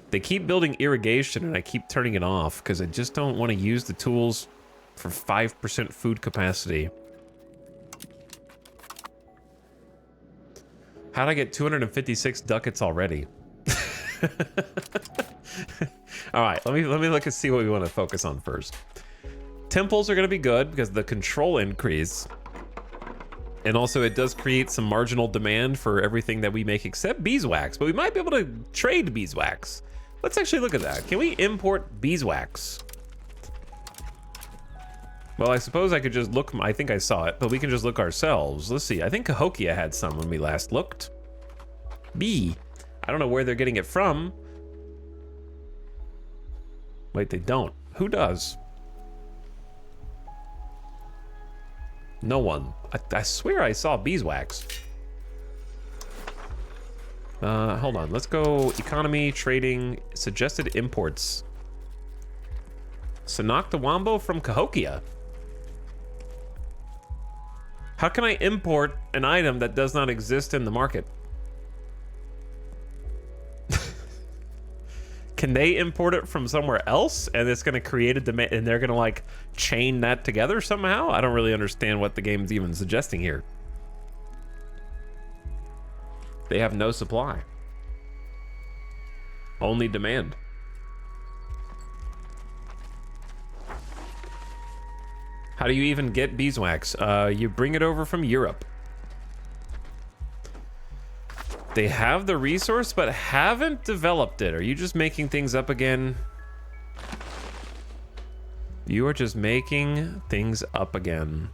They keep building irrigation and I keep turning it off because I just don't want to use the tools for 5% food capacity. How'd I get 256 ducats already? All right, let me look and see what we want to focus on first. Temples are going to be good because the control increase. And also it does create some marginal demand for everything that we make except beeswax, but we might be able to trade beeswax. Let's actually look at that. Can we import beeswax? Well, I suppose I could just look. I think I saw it, but we can just look ourselves. Let's see. I think Cahokia had some when we last looked. I don't know where they're getting it from. Wait, they don't. Who does? No one. I swear I saw beeswax. Hold on. Let's go economy, trading, suggested imports. Sanak the Wombo from Cahokia. How can I import an item that does not exist in the market? Can they import it from somewhere else and it's going to create a demand and they're going to like chain that together somehow? I don't really understand what the game's even suggesting here. They have no supply. Only demand. How do you even get beeswax? You bring it over from Europe. They have the resource, but haven't developed it. Are you just making things up again? You are just making things up again.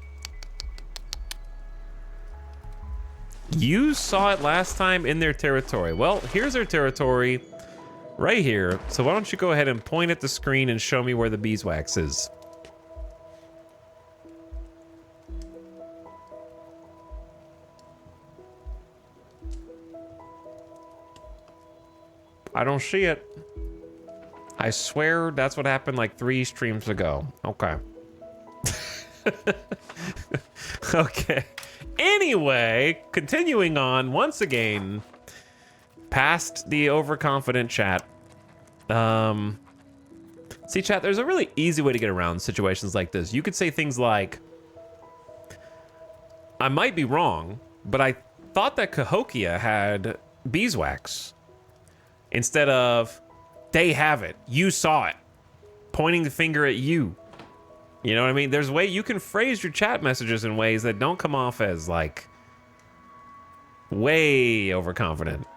You saw it last time in their territory. Well, here's their territory right here. So why don't you go ahead and point at the screen and show me where the beeswax is? I don't see it. I swear that's what happened like 3 streams ago. Okay. Okay. Anyway, continuing on once again, past the overconfident chat. See, chat, there's a really easy way to get around situations like this. You could say things like, I might be wrong, but I thought that Cahokia had beeswax. Instead of, they have it, you saw it, pointing the finger at you. You know what I mean? There's a way you can phrase your chat messages in ways that don't come off as like way overconfident.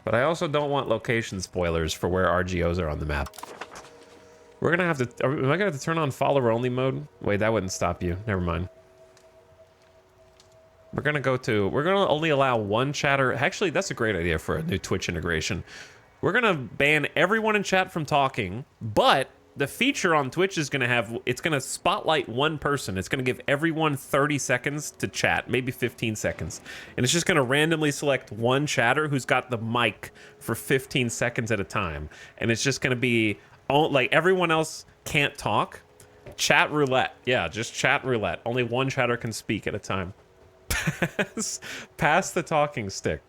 But I also don't want location spoilers for where RGOs are on the map. We're gonna have to, am I gonna have to turn on follower only mode? Wait, that wouldn't stop you, never mind. We're gonna only allow one chatter. Actually, that's a great idea for a new Twitch integration. We're gonna ban everyone in chat from talking, but the feature on Twitch is gonna have, it's gonna spotlight one person. It's gonna give everyone 30 seconds to chat, maybe 15 seconds. And it's just gonna randomly select one chatter who's got the mic for 15 seconds at a time. And it's just gonna be, like everyone else can't talk. Chat roulette, yeah, just chat roulette. Only one chatter can speak at a time. Pass the talking stick.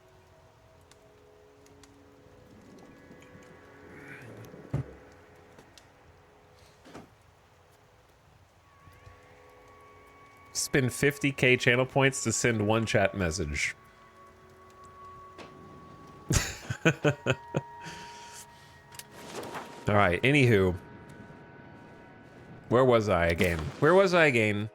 Spend 50k channel points to send one chat message. All right, anywho. Where was I again? Where was I again?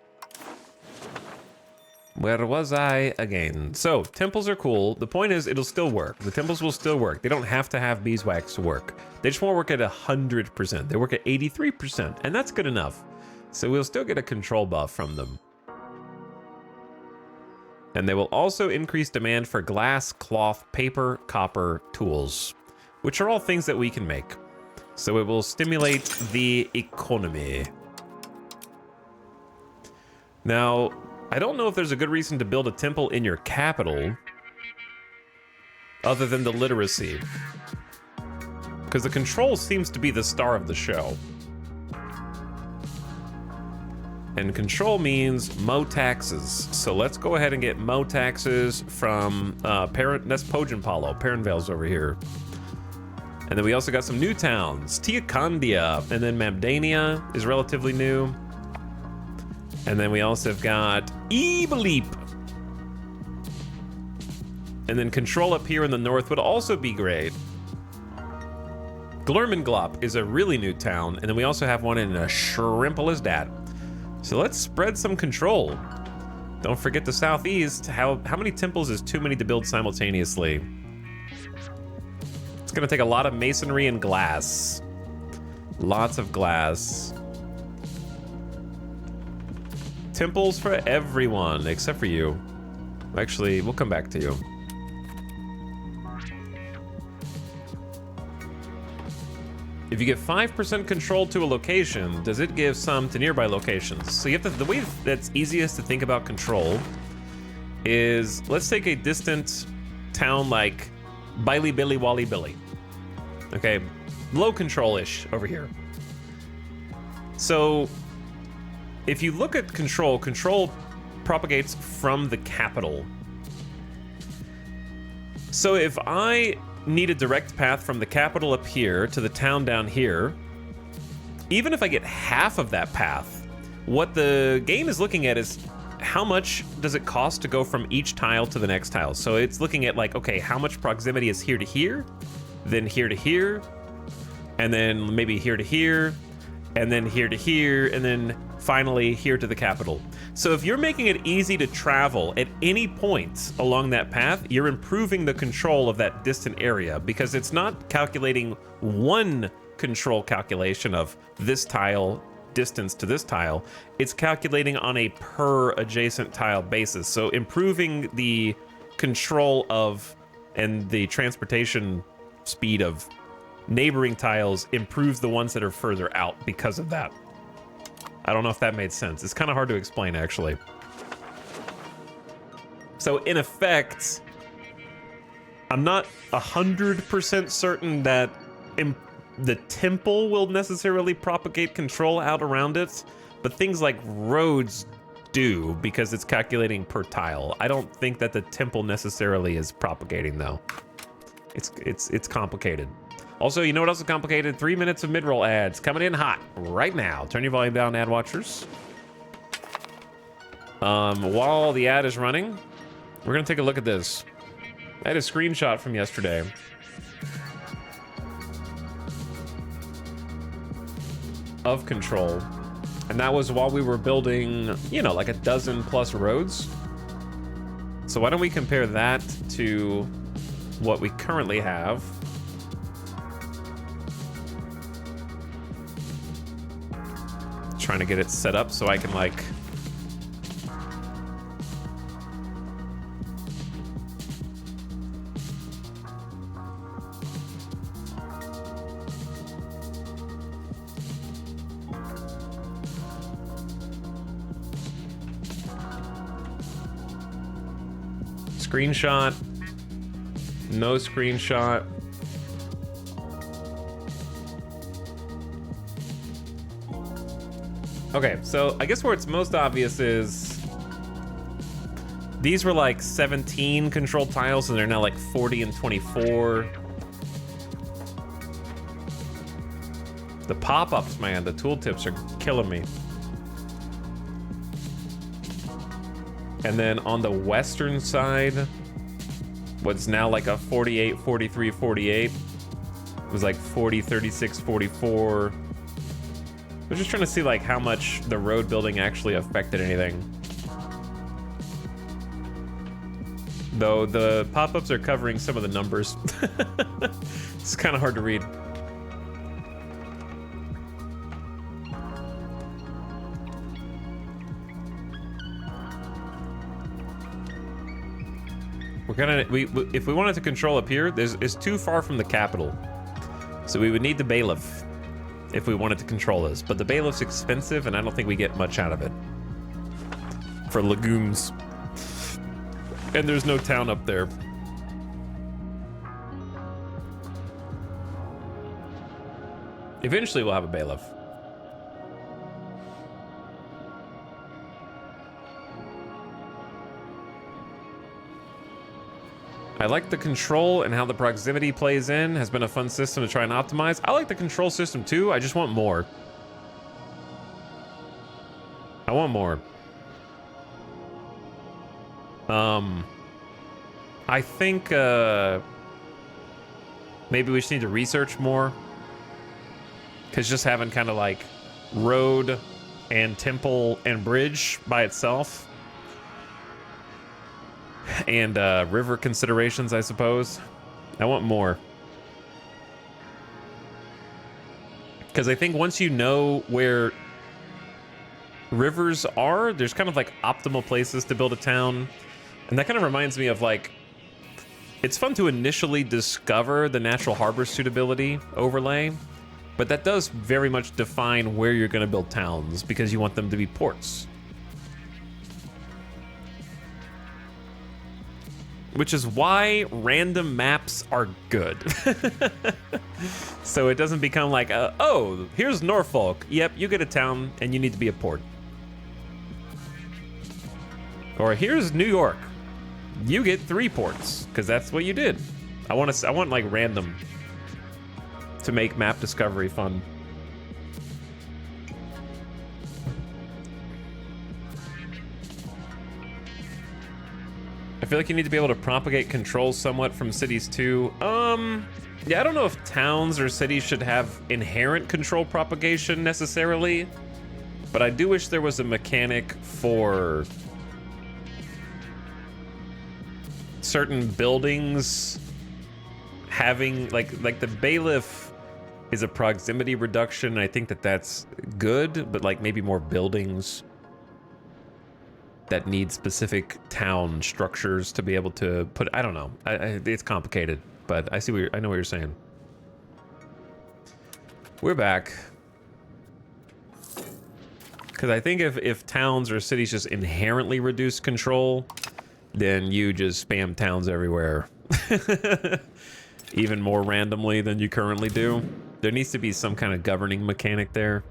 Where was I again? So, temples are cool. The point is, it'll still work. The temples will still work. They don't have to have beeswax to work. They just won't work at 100%. They work at 83%, and that's good enough. So we'll still get a control buff from them. And they will also increase demand for glass, cloth, paper, copper, tools, which are all things that we can make. So it will stimulate the economy. Now, I don't know if there's a good reason to build a temple in your capital other than the literacy. Because the control seems to be the star of the show. And control means mo taxes. So let's go ahead and get mo taxes from that's Pogenpalo. Perrinvale's over here. And then we also got some new towns. Teocondia, and then Mabdania is relatively new. And then we also have got Ebeleep. And then control up here in the north would also be great. Glurmenglop is a really new town. And then we also have one in Shrimpelesdat. So let's spread some control. Don't forget the southeast. How many temples is too many to build simultaneously? It's gonna take a lot of masonry and glass. Lots of glass. Temples for everyone, except for you. Actually, we'll come back to you. If you give 5% control to a location, does it give some to nearby locations? So you have to, the way that's easiest to think about control is, let's take a distant town like Biley Billy Wally Billy. Okay, low control-ish over here. So if you look at control, control propagates from the capital. So if I need a direct path from the capital up here to the town down here, even if I get half of that path, what the game is looking at is how much does it cost to go from each tile to the next tile. So it's looking at like, okay, how much proximity is here to here, then here to here, and then maybe here to here, and then here to here, and then finally here to the capital. So if you're making it easy to travel at any point along that path, you're improving the control of that distant area, because it's not calculating one control calculation of this tile distance to this tile. It's calculating on a per adjacent tile basis. So improving the control of and the transportation speed of neighboring tiles improves the ones that are further out because of that. I don't know if that made sense. It's kind of hard to explain, actually. So in effect, I'm not 100% certain that the temple will necessarily propagate control out around it, but things like roads do, because it's calculating per tile. I don't think that the temple necessarily is propagating, though. It's complicated. Also, you know what else is complicated? 3 minutes of mid-roll ads coming in hot right now. Turn your volume down, ad watchers. While the ad is running, we're gonna take a look at this. I had a screenshot from yesterday. Of control. And that was while we were building, you know, like a dozen plus roads. So why don't we compare that to what we currently have. Trying to get it set up so I can like screenshot, no screenshot. Okay, so I guess where it's most obvious is these were like 17 control tiles and they're now like 40 and 24. The pop-ups, man, the tooltips are killing me. And then on the western side, what's now like a 48, 43, 48. It was like 40, 36, 44. I was just trying to see like how much the road building actually affected anything. Though the pop-ups are covering some of the numbers. It's kind of hard to read. We're gonna, if we wanted to control up here, it's too far from the capital. So we would need the bailiff if we wanted to control this. But the bailiff's expensive and I don't think we get much out of it. For legumes. And there's no town up there. Eventually we'll have a bailiff. I like the control and how the proximity plays in. Has been a fun system to try and optimize. I like the control system too. I just want more. I want more. I think maybe we just need to research more. Because just having kind of like road and temple and bridge by itself. And river considerations, I suppose. I want more. Because I think once you know where rivers are, there's kind of like optimal places to build a town. And that kind of reminds me of like, it's fun to initially discover the natural harbor suitability overlay. But that does very much define where you're going to build towns because you want them to be ports. Which is why random maps are good. So it doesn't become like, oh, here's Norfolk. Yep, you get a town and you need to be a port. Or here's New York. You get 3 ports because that's what you did. I want like random to make map discovery fun. I feel like you need to be able to propagate controls somewhat from cities too. Yeah, I don't know if towns or cities should have inherent control propagation necessarily, but I do wish there was a mechanic for certain buildings having, like the bailiff is a proximity reduction. I think that's good, but like maybe more buildings that need specific town structures to be able to put, I don't know. It's complicated, but I know what you're saying. We're back. Because I think if towns or cities just inherently reduce control, then you just spam towns everywhere. Even more randomly than you currently do. There needs to be some kind of governing mechanic there.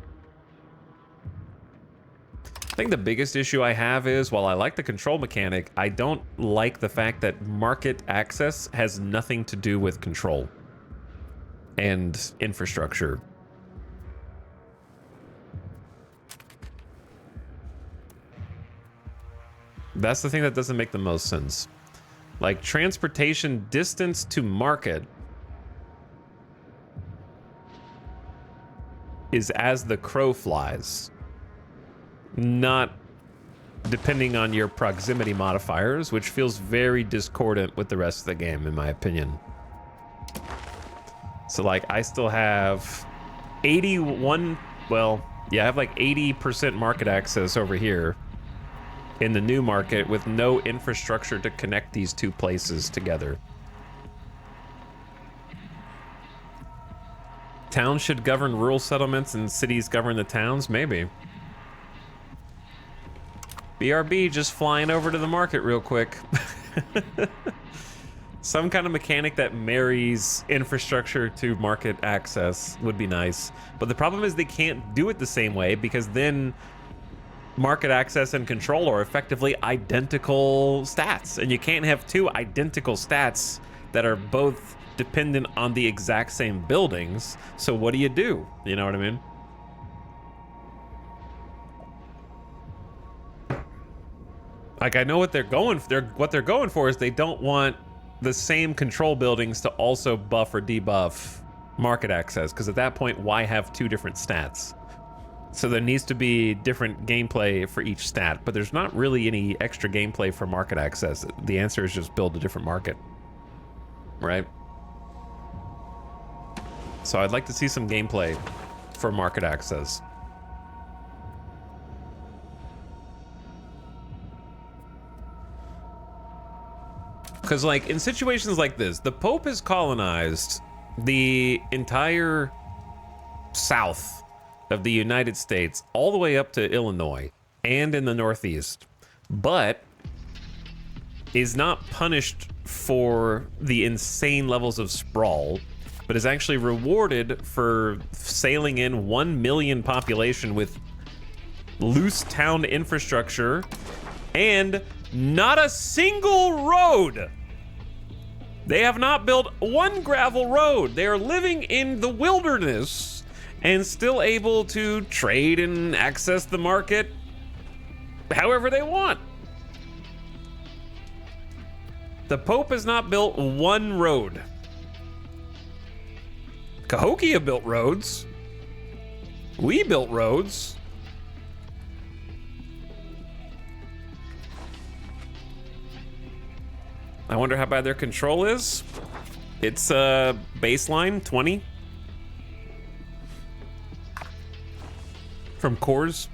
I think the biggest issue I have is, while I like the control mechanic, I don't like the fact that market access has nothing to do with control and infrastructure. That's the thing that doesn't make the most sense. Like, transportation distance to market is as the crow flies. Not depending on your proximity modifiers, which feels very discordant with the rest of the game, in my opinion. So, like, I still have 81, well, yeah, I have like 80% market access over here in the new market with no infrastructure to connect these two places together. Towns should govern rural settlements and cities govern the towns? Maybe. BRB just flying over to the market real quick. Some kind of mechanic that marries infrastructure to market access would be nice. But the problem is they can't do it the same way, because then market access and control are effectively identical stats. And you can't have two identical stats that are both dependent on the exact same buildings. So what do? You know what I mean? Like, I know what they're going for. What they're going for is they don't want the same control buildings to also buff or debuff market access, because at that point, why have two different stats? So there needs to be different gameplay for each stat, but there's not really any extra gameplay for market access. The answer is just build a different market, right? So I'd like to see some gameplay for market access. Because, like, in situations like this, the Pope has colonized the entire south of the United States all the way up to Illinois and in the Northeast, but is not punished for the insane levels of sprawl, but is actually rewarded for sailing in 1 million population with loose town infrastructure and not a single road. They have not built one gravel road. They are living in the wilderness and still able to trade and access the market however they want. The Pope has not built one road. Cahokia built roads. We built roads. I wonder how bad their control is. It's baseline 20 from cores.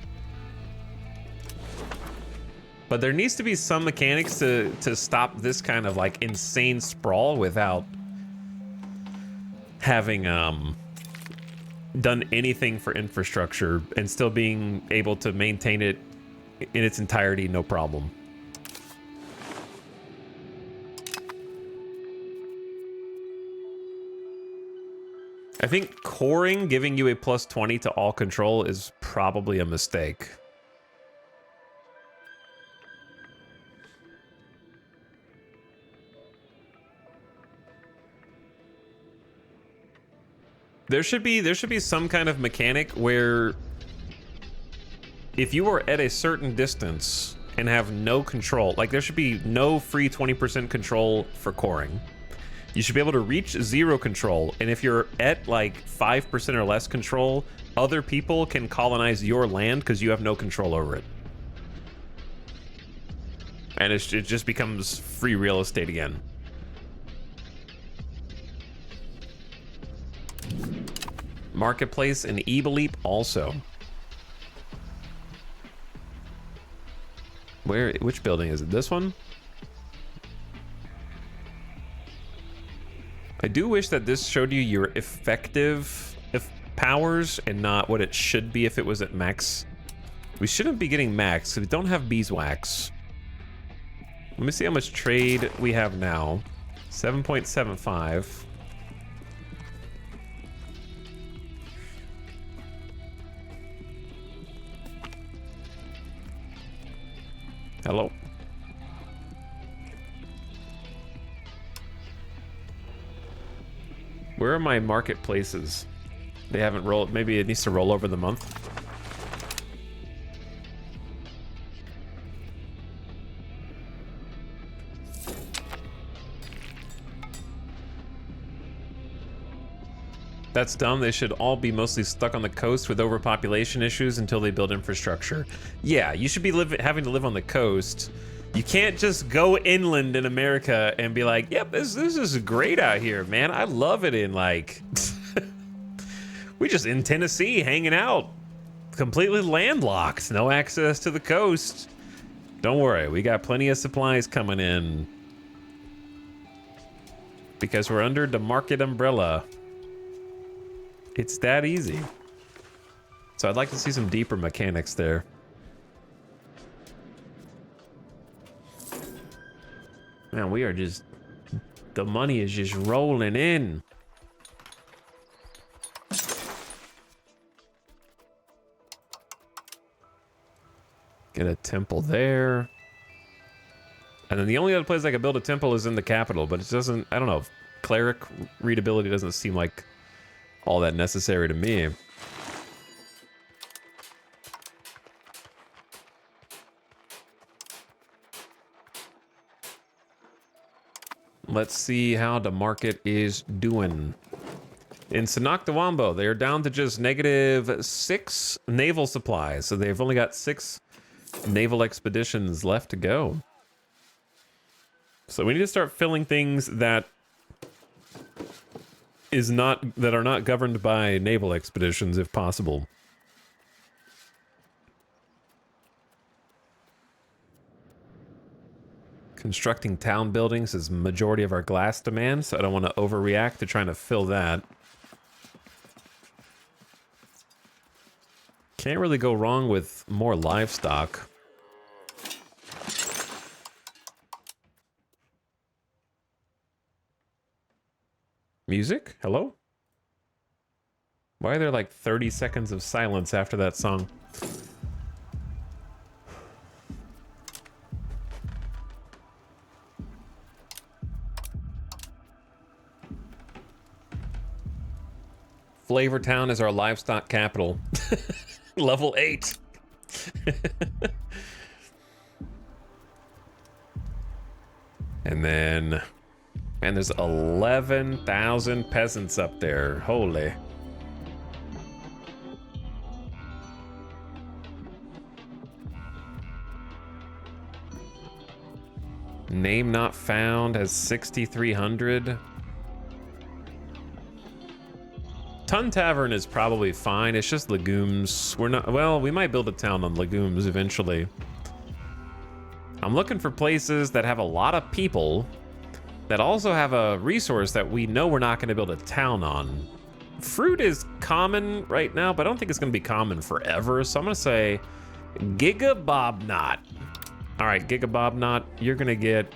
But there needs to be some mechanics to stop this kind of like insane sprawl without having done anything for infrastructure and still being able to maintain it in its entirety, no problem. I think coring giving you a plus 20 to all control is probably a mistake. There should be some kind of mechanic where if you are at a certain distance and have no control, like there should be no free 20% control for coring. You should be able to reach 0 control, and if you're at like 5% or less control, other people can colonize your land because you have no control over it. And it just becomes free real estate again. Marketplace and Ebeleep also. Which building is it? This one? I do wish that this showed you your effective powers and not what it should be if it was at max. We shouldn't be getting max because we don't have beeswax. Let me see how much trade we have now. 7.75. Hello. Where are my marketplaces? They haven't rolled. Maybe it needs to roll over the month. That's dumb. They should all be mostly stuck on the coast with overpopulation issues until they build infrastructure. Yeah, you should be having to live on the coast. You can't just go inland in America and be like, yep, this is great out here, man. I love it in like... We just in Tennessee hanging out. Completely landlocked. No access to the coast. Don't worry, we got plenty of supplies coming in. Because we're under the market umbrella. It's that easy. So I'd like to see some deeper mechanics there. Man, we are just... The money is just rolling in. Get a temple there. And then the only other place I could build a temple is in the capital, but it doesn't... I don't know. Cleric readability doesn't seem like all that necessary to me. Let's see how the market is doing. In Sanakdawambo, they are down to just -6 naval supplies, so they've only got 6 naval expeditions left to go. So we need to start filling things that are not governed by naval expeditions if possible. Constructing town buildings is majority of our glass demand, so I don't want to overreact to trying to fill that. Can't really go wrong with more livestock. Music? Hello? Why are there like 30 seconds of silence after that song? Flavortown is our livestock capital. Level 8. And then... And there's 11,000 peasants up there. Holy. Name not found has 6,300. Tun Tavern is probably fine. It's just legumes. We're not... Well, we might build a town on legumes eventually. I'm looking for places that have a lot of people that also have a resource that we know we're not going to build a town on. fruit is common right now, but I don't think it's going to be common forever. So I'm going to say Giga Bobnot. All right, Giga Bobnot, you're going to get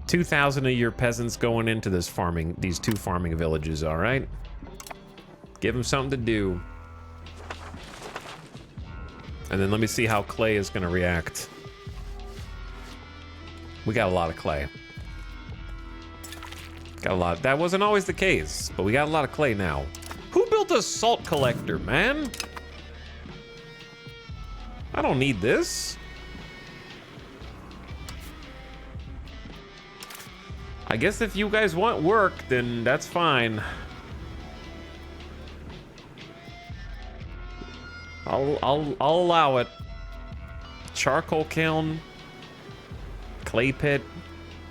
2,000 of your peasants going into this farming, these 2 farming villages, all right? Give them something to do. And then let me see how clay is going to react. We got a lot of clay. Got a lot. That wasn't always the case, but we got a lot of clay now. Who built a salt collector, man? I don't need this. I guess if you guys want work, then that's fine. I'll allow it. Charcoal kiln, clay pit,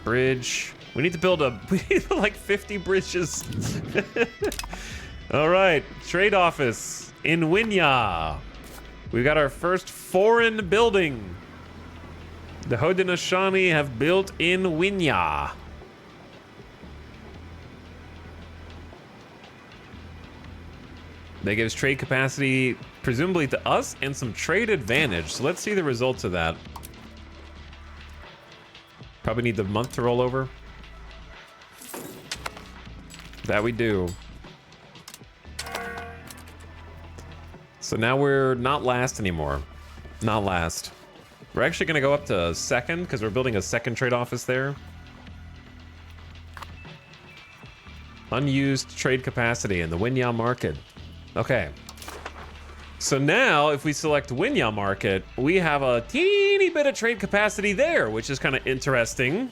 bridge. We need to build like 50 bridges. All right, trade office in Winya. We got our first foreign building. The Haudenosaunee have built in Winya. That gives trade capacity, presumably to us, and some trade advantage. So let's see the results of that. Probably need the month to roll over. That we do. So now we're not last anymore. Not last. We're actually going to go up to second because we're building a second trade office there. Unused trade capacity in the Winya market. Okay. So now if we select Winya market, we have a teeny bit of trade capacity there, which is kind of interesting.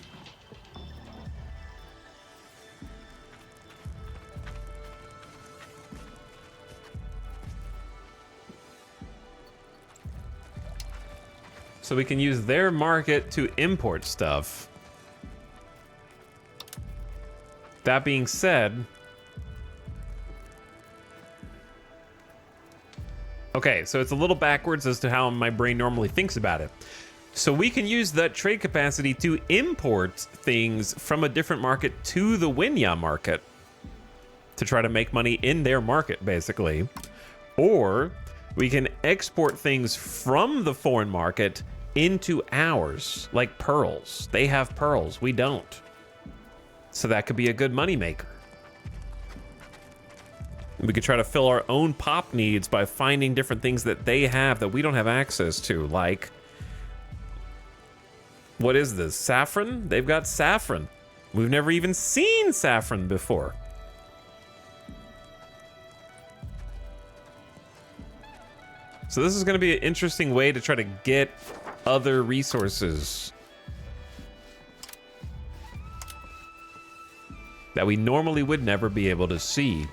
So we can use their market to import stuff. That being said, okay, so it's a little backwards as to how my brain normally thinks about it. So we can use that trade capacity to import things from a different market to the Winya market to try to make money in their market, basically. Or we can export things from the foreign market into ours, like pearls. They have pearls, we don't. So that could be a good money maker. We could try to fill our own pop needs by finding different things that they have that we don't have access to, like, what is this? Saffron? They've got saffron. We've never even seen saffron before. So this is going to be an interesting way to try to get other resources that we normally would never be able to see.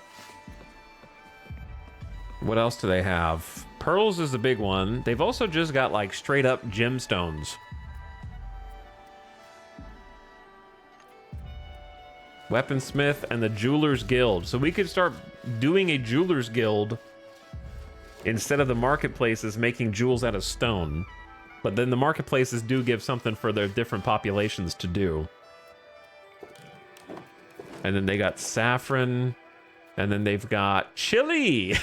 What else do they have? Pearls is the big one. They've also just got like straight up gemstones. Weaponsmith and the Jewelers Guild. So we could start doing a Jewelers Guild instead of the marketplaces making jewels out of stone. But then the marketplaces do give something for their different populations to do. And then they got saffron. And then they've got chili.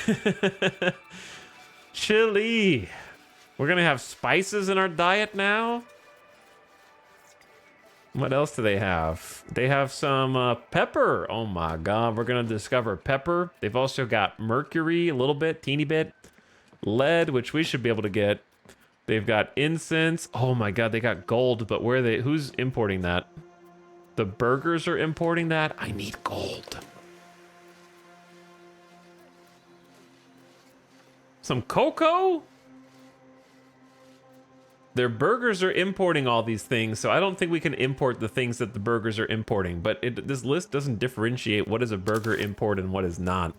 Chili. We're going to have spices in our diet now. What else do they have? They have some pepper. Oh my God. We're going to discover pepper. They've also got mercury, a little bit, teeny bit. Lead, which we should be able to get. They've got incense. Oh my God. They got gold, but where are they? Who's importing that? The burgers are importing that. I need gold. Some cocoa? Their burgers are importing all these things, so I don't think we can import the things that the burgers are importing. But this list doesn't differentiate what is a burger import and what is not.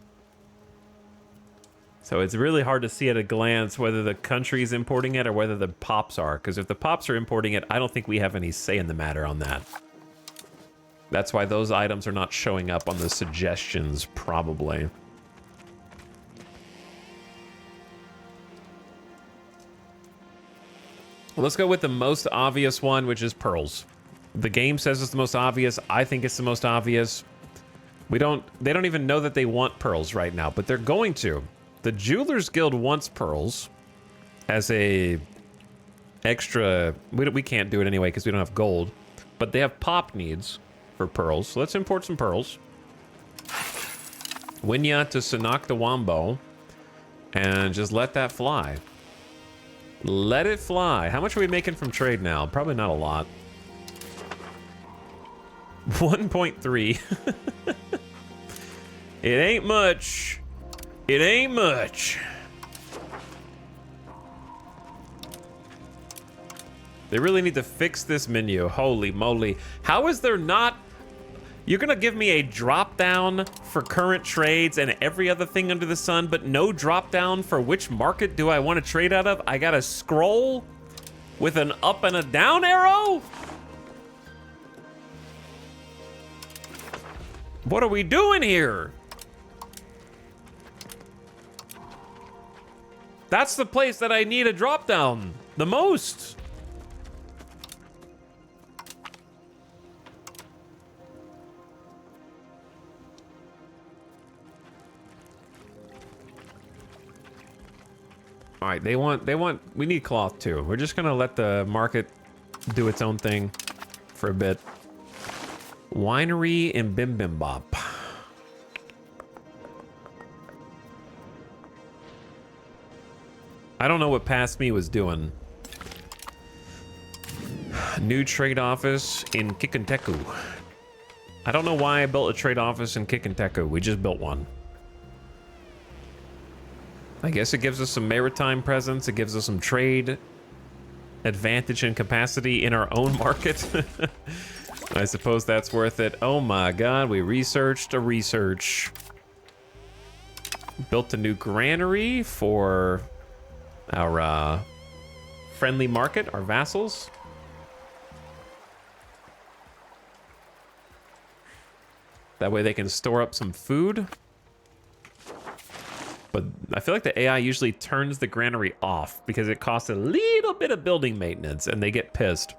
So it's really hard to see at a glance whether the country is importing it or whether the pops are. Because if the pops are importing it, I don't think we have any say in the matter on that. That's why those items are not showing up on the suggestions, probably. Let's go with the most obvious one, which is pearls. The game says it's the most obvious. I think it's the most obvious. They don't even know that they want pearls right now, but they're going to. The Jewelers Guild wants pearls as a extra. We can't do it anyway because we don't have gold, but they have pop needs for pearls. So let's import some pearls. Winya to Sanak the Wombo, and just let that fly. Let it fly. How much are we making from trade now? Probably not a lot. 1.3. It ain't much. It ain't much. They really need to fix this menu. Holy moly. How is there not... You're gonna give me a drop down for current trades and every other thing under the sun, but no drop down for which market do I want to trade out of? I gotta scroll with an up and a down arrow? What are we doing here? That's the place that I need a drop down the most. All right, we need cloth too. We're just gonna let the market do its own thing for a bit. Winery and Bim Bim Bop. I don't know what Past Me was doing. New trade office in Kikanteku. I don't know why I built a trade office in Kikanteku. We just built one. I guess it gives us some maritime presence. It gives us some trade advantage and capacity in our own market. I suppose that's worth it. Oh my god, we researched a research. Built a new granary for our friendly market, our vassals. That way they can store up some food. But I feel like the AI usually turns the granary off because it costs a little bit of building maintenance and they get pissed.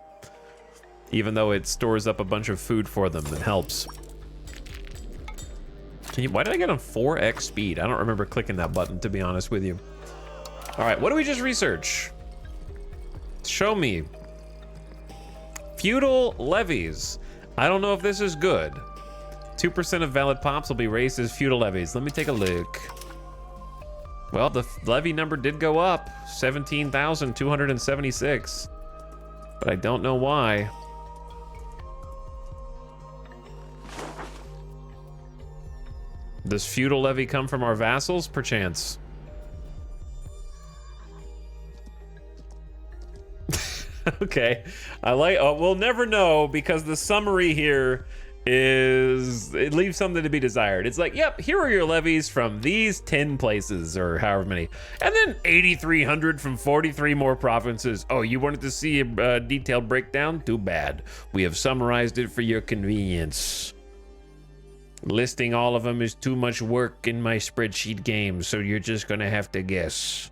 Even though it stores up a bunch of food for them, it helps. Why did I get on 4x speed? I don't remember clicking that button, to be honest with you. All right, what do we just research? Show me. Feudal levies. I don't know if this is good. 2% of valid pops will be raised as feudal levies. Let me take a look. Well, the levy number did go up. 17,276. But I don't know why. Does feudal levy come from our vassals, perchance? Okay, I like. Oh, we'll never know because the summary here it leaves something to be desired. It's like, yep, here are your levies from these 10 places or however many, and then 8,300 from 43 more provinces. Oh, you wanted to see a detailed breakdown? Too bad. We have summarized it for your convenience. Listing all of them is too much work in my spreadsheet game, so you're just gonna have to guess.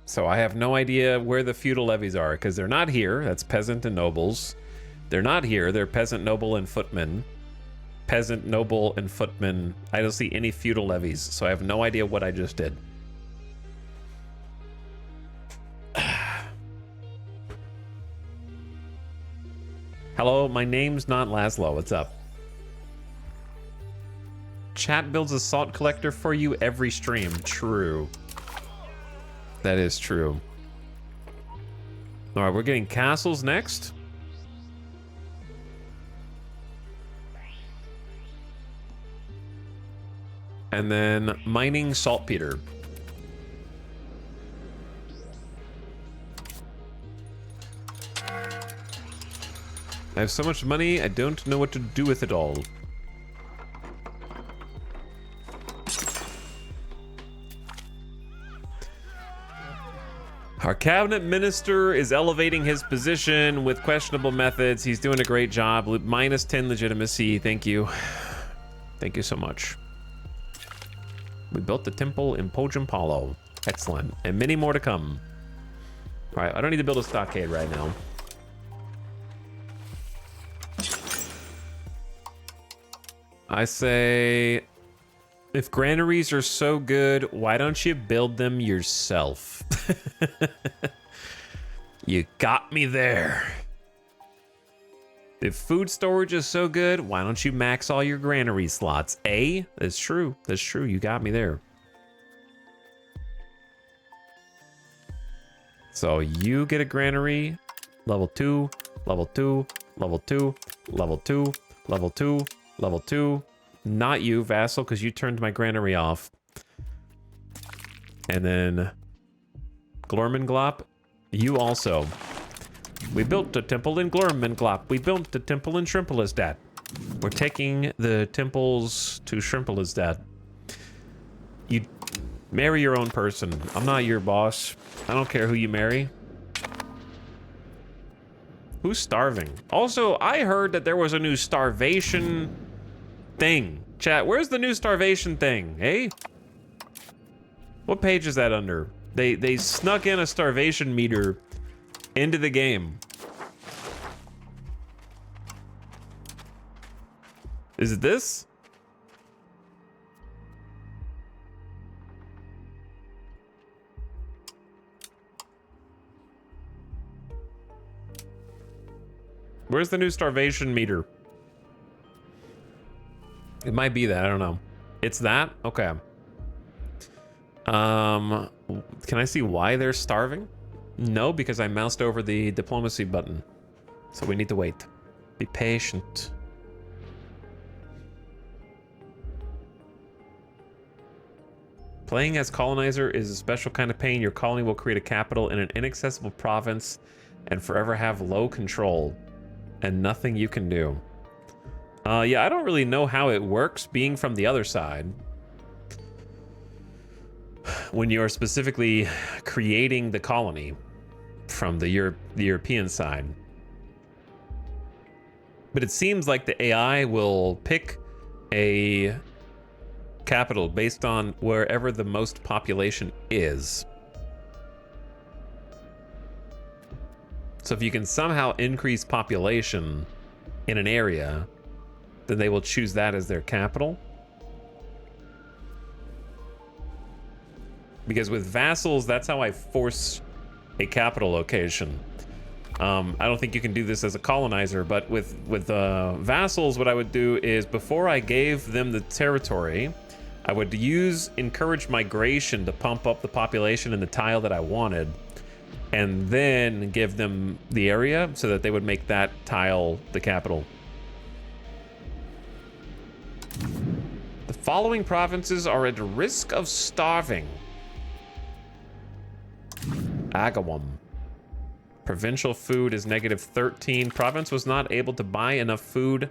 So I have no idea where the feudal levies are because they're not here. That's peasant and nobles. They're not here. They're peasant, noble, and footmen. Peasant, noble, and footmen. I don't see any feudal levies, so I have no idea what I just did. Hello, my name's not Laszlo. What's up? Chat builds a salt collector for you every stream. True. That is true. All right, we're getting castles next. And then mining saltpeter. I have so much money, I don't know what to do with it all. Our cabinet minister is elevating his position with questionable methods. He's doing a great job. Minus 10 legitimacy. Thank you. Thank you so much. We built the temple in Pojampalo. Excellent. And many more to come. All right, I don't need to build a stockade right now. I say, if granaries are so good, why don't you build them yourself? You got me there. If food storage is so good, why don't you max all your granary slots? That's true. That's true. You got me there. So you get a granary, level 2, level 2, level 2, level 2, level 2, level 2. Not you, Vassal, because you turned my granary off. And then Glormenglop, you also. We built a temple in Glormenglop. We built a temple in Shrimpelistad. We're taking the temples to Shrimpelistad. You marry your own person. I'm not your boss. I don't care who you marry. Who's starving? Also, I heard that there was a new starvation thing. Chat, where's the new starvation thing, eh? What page is that under? They snuck in a starvation meter into the game. Is it this? Where's the new starvation meter? It might be that, I don't know. It's that? Okay. Can I see why they're starving? No, because I moused over the diplomacy button. So we need to wait. Be patient. Playing as colonizer is a special kind of pain. Your colony will create a capital in an inaccessible province and forever have low control. And nothing you can do. Yeah, I don't really know how it works being from the other side. When you're specifically creating the colony from the European side. But it seems like the AI will pick a capital based on wherever the most population is. So if you can somehow increase population in an area, then they will choose that as their capital. Because with vassals, that's how I force a capital location. I don't think you can do this as a colonizer, but with vassals, what I would do is before I gave them the territory, I would encourage migration to pump up the population in the tile that I wanted, and then give them the area so that they would make that tile the capital. The following provinces are at risk of starving. Agawam. Provincial food is -13. Province was not able to buy enough food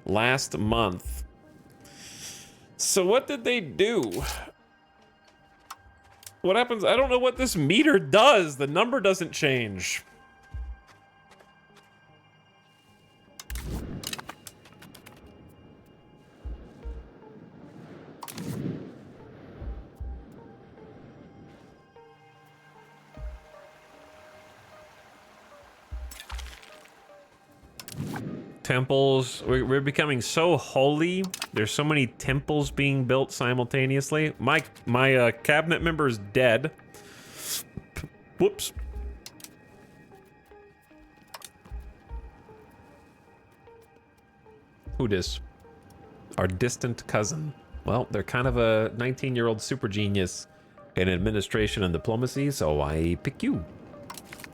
last month. So what did they do? What happens? I don't know what this meter does. The number doesn't change. Temples, we're becoming so holy. There's so many temples being built simultaneously. My cabinet member is dead. Whoops. Who dis? Our distant cousin. Well, they're kind of a 19-year-old super genius in administration and diplomacy, so I pick you.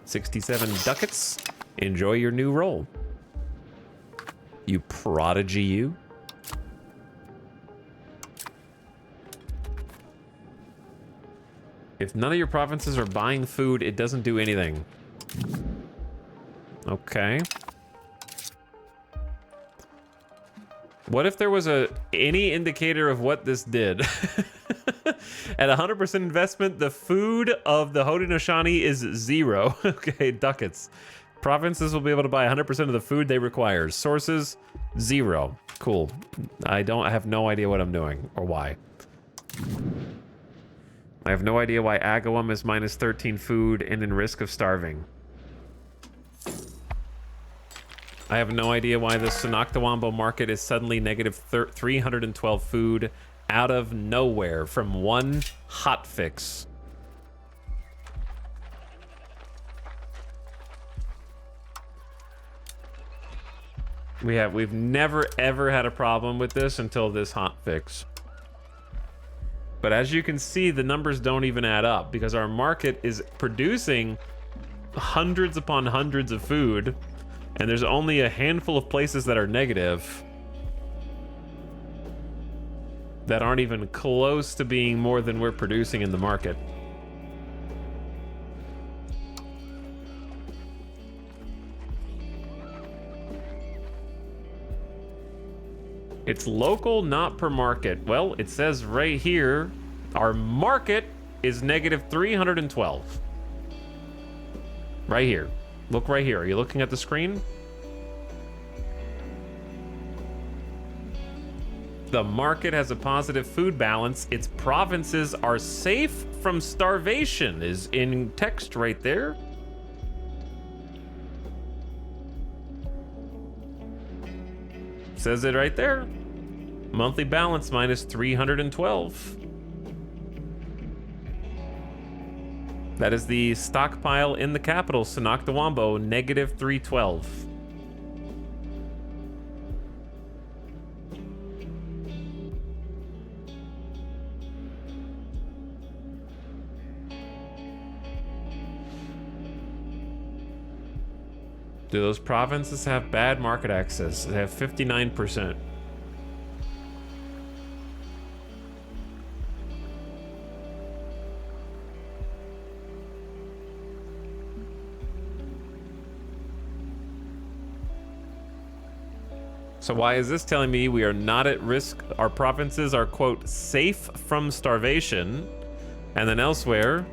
67 ducats. Enjoy your new role. You prodigy, you. If none of your provinces are buying food, it doesn't do anything. Okay. What if there was any indicator of what this did? At 100% investment, the food of the Haudenosaunee is 0. Okay, ducats. Provinces will be able to buy 100% of the food they require. Sources, 0. Cool. I have no idea what I'm doing or why. I have no idea why Agawam is -13 food and in risk of starving. I have no idea why the Sonoctawambo market is suddenly negative 312 food out of nowhere from one hotfix. We've never ever had a problem with this until this hotfix. But as you can see, the numbers don't even add up because our market is producing hundreds upon hundreds of food, and there's only a handful of places that are negative that aren't even close to being more than we're producing in the market. It's local, not per market. Well, it says right here, our market is negative 312. Right here. Look right here. Are you looking at the screen? The market has a positive food balance. Its provinces are safe from starvation is in text right there. Says it right there. Monthly balance minus 312. That is the stockpile in the capital, Sonoctawambo, negative 312. Do those provinces have bad market access? They have 59%. So why is this telling me we are not at risk? Our provinces are, quote, safe from starvation. And then elsewhere,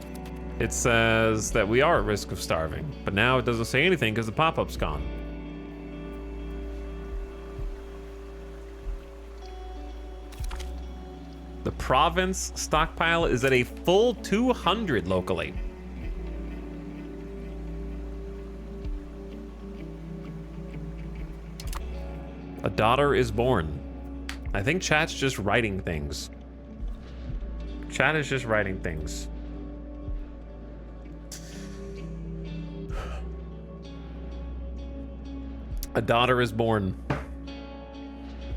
it says that we are at risk of starving. But now it doesn't say anything because the pop-up's gone. The province stockpile is at a full 200 locally. A daughter is born. I think chat's just writing things. Chat is just writing things. A daughter is born.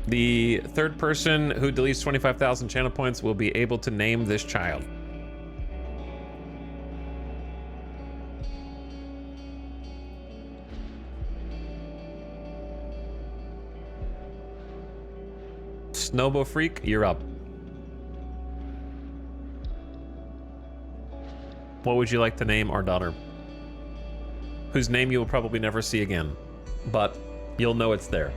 The third person who deletes 25,000 channel points will be able to name this child. Snowbo Freak, you're up. What would you like to name our daughter? Whose name you will probably never see again, but you'll know it's there.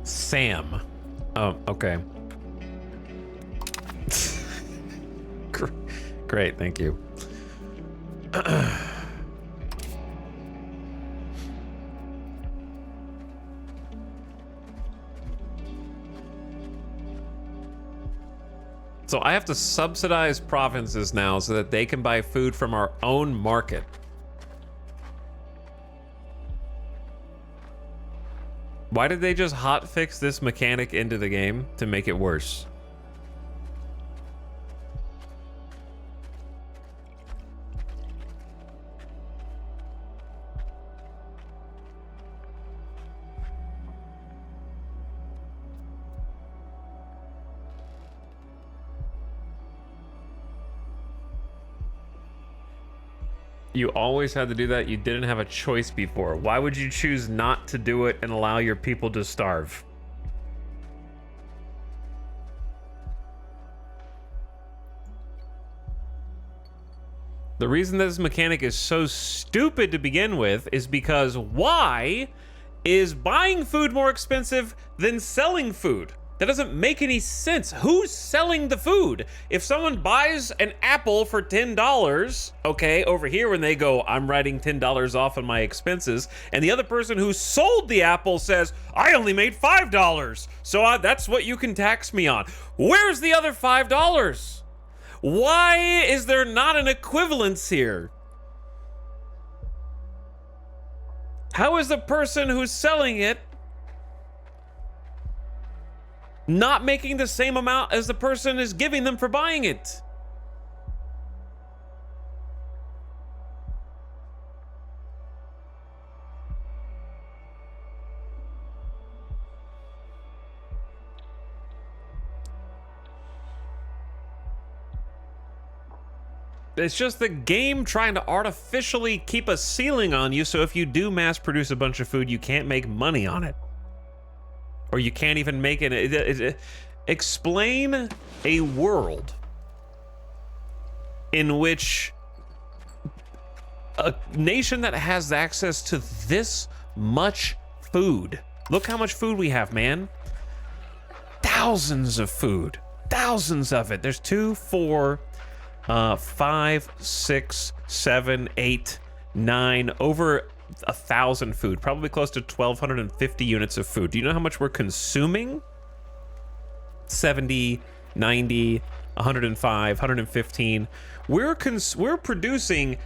Sam. Oh, okay. Great, thank you. So I have to subsidize provinces now so that they can buy food from our own market. Why did they just hotfix this mechanic into the game to make it worse? You always had to do that. You didn't have a choice before. Why would you choose not to do it and allow your people to starve? The reason that this mechanic is so stupid to begin with is because why is buying food more expensive than selling food? That doesn't make any sense. Who's selling the food? If someone buys an apple for $10, okay, over here when they go, I'm writing $10 off on my expenses, and the other person who sold the apple says, I only made $5, so that's what you can tax me on. Where's the other $5? Why is there not an equivalence here? How is the person who's selling it not making the same amount as the person is giving them for buying it? It's just the game trying to artificially keep a ceiling on you, so if you do mass produce a bunch of food, you can't make money on it. Or you can't even make it. Explain a world in which a nation that has access to this much food. Look how much food we have, man. Thousands of food. Thousands of it. There's 2, 4, 5, 6, 7, 8, 9, over 1,000 food, probably close to 1,250 units of food. Do you know how much we're consuming? 70, 90, 105, 115. We're producing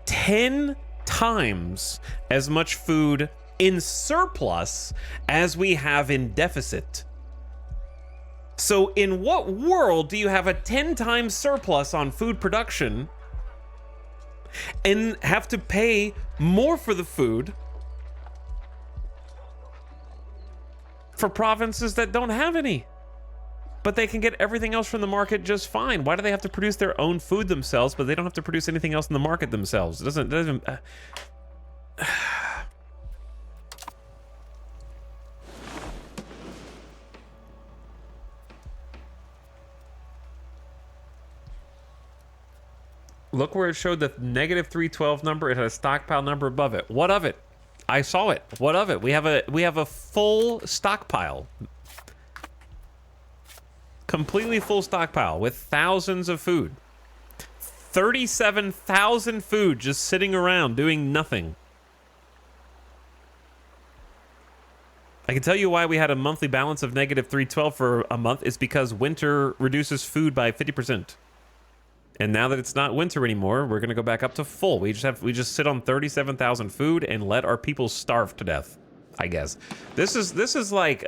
10 times as much food in surplus as we have in deficit. So in what world do you have a 10 times surplus on food production and have to pay more for the food for provinces that don't have any, but they can get everything else from the market just fine? Why do they have to produce their own food themselves, but they don't have to produce anything else in the market themselves? It doesn't Look where it showed the negative 312 number. It had a stockpile number above it. What of it? I saw it. What of it? We have a full stockpile. Completely full stockpile with thousands of food. 37,000 food just sitting around doing nothing. I can tell you why we had a monthly balance of negative 312 for a month. It's because winter reduces food by 50%. And now that it's not winter anymore, we're gonna go back up to full. We just sit on 37,000 food and let our people starve to death, I guess. This is like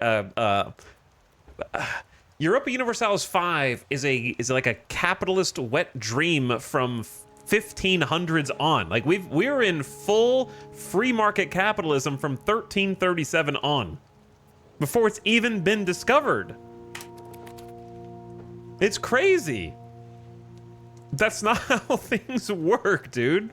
Europa Universalis 5 is like a capitalist wet dream from 1500s on. Like we're in full free market capitalism from 1337 on, before it's even been discovered. It's crazy. That's not how things work, dude.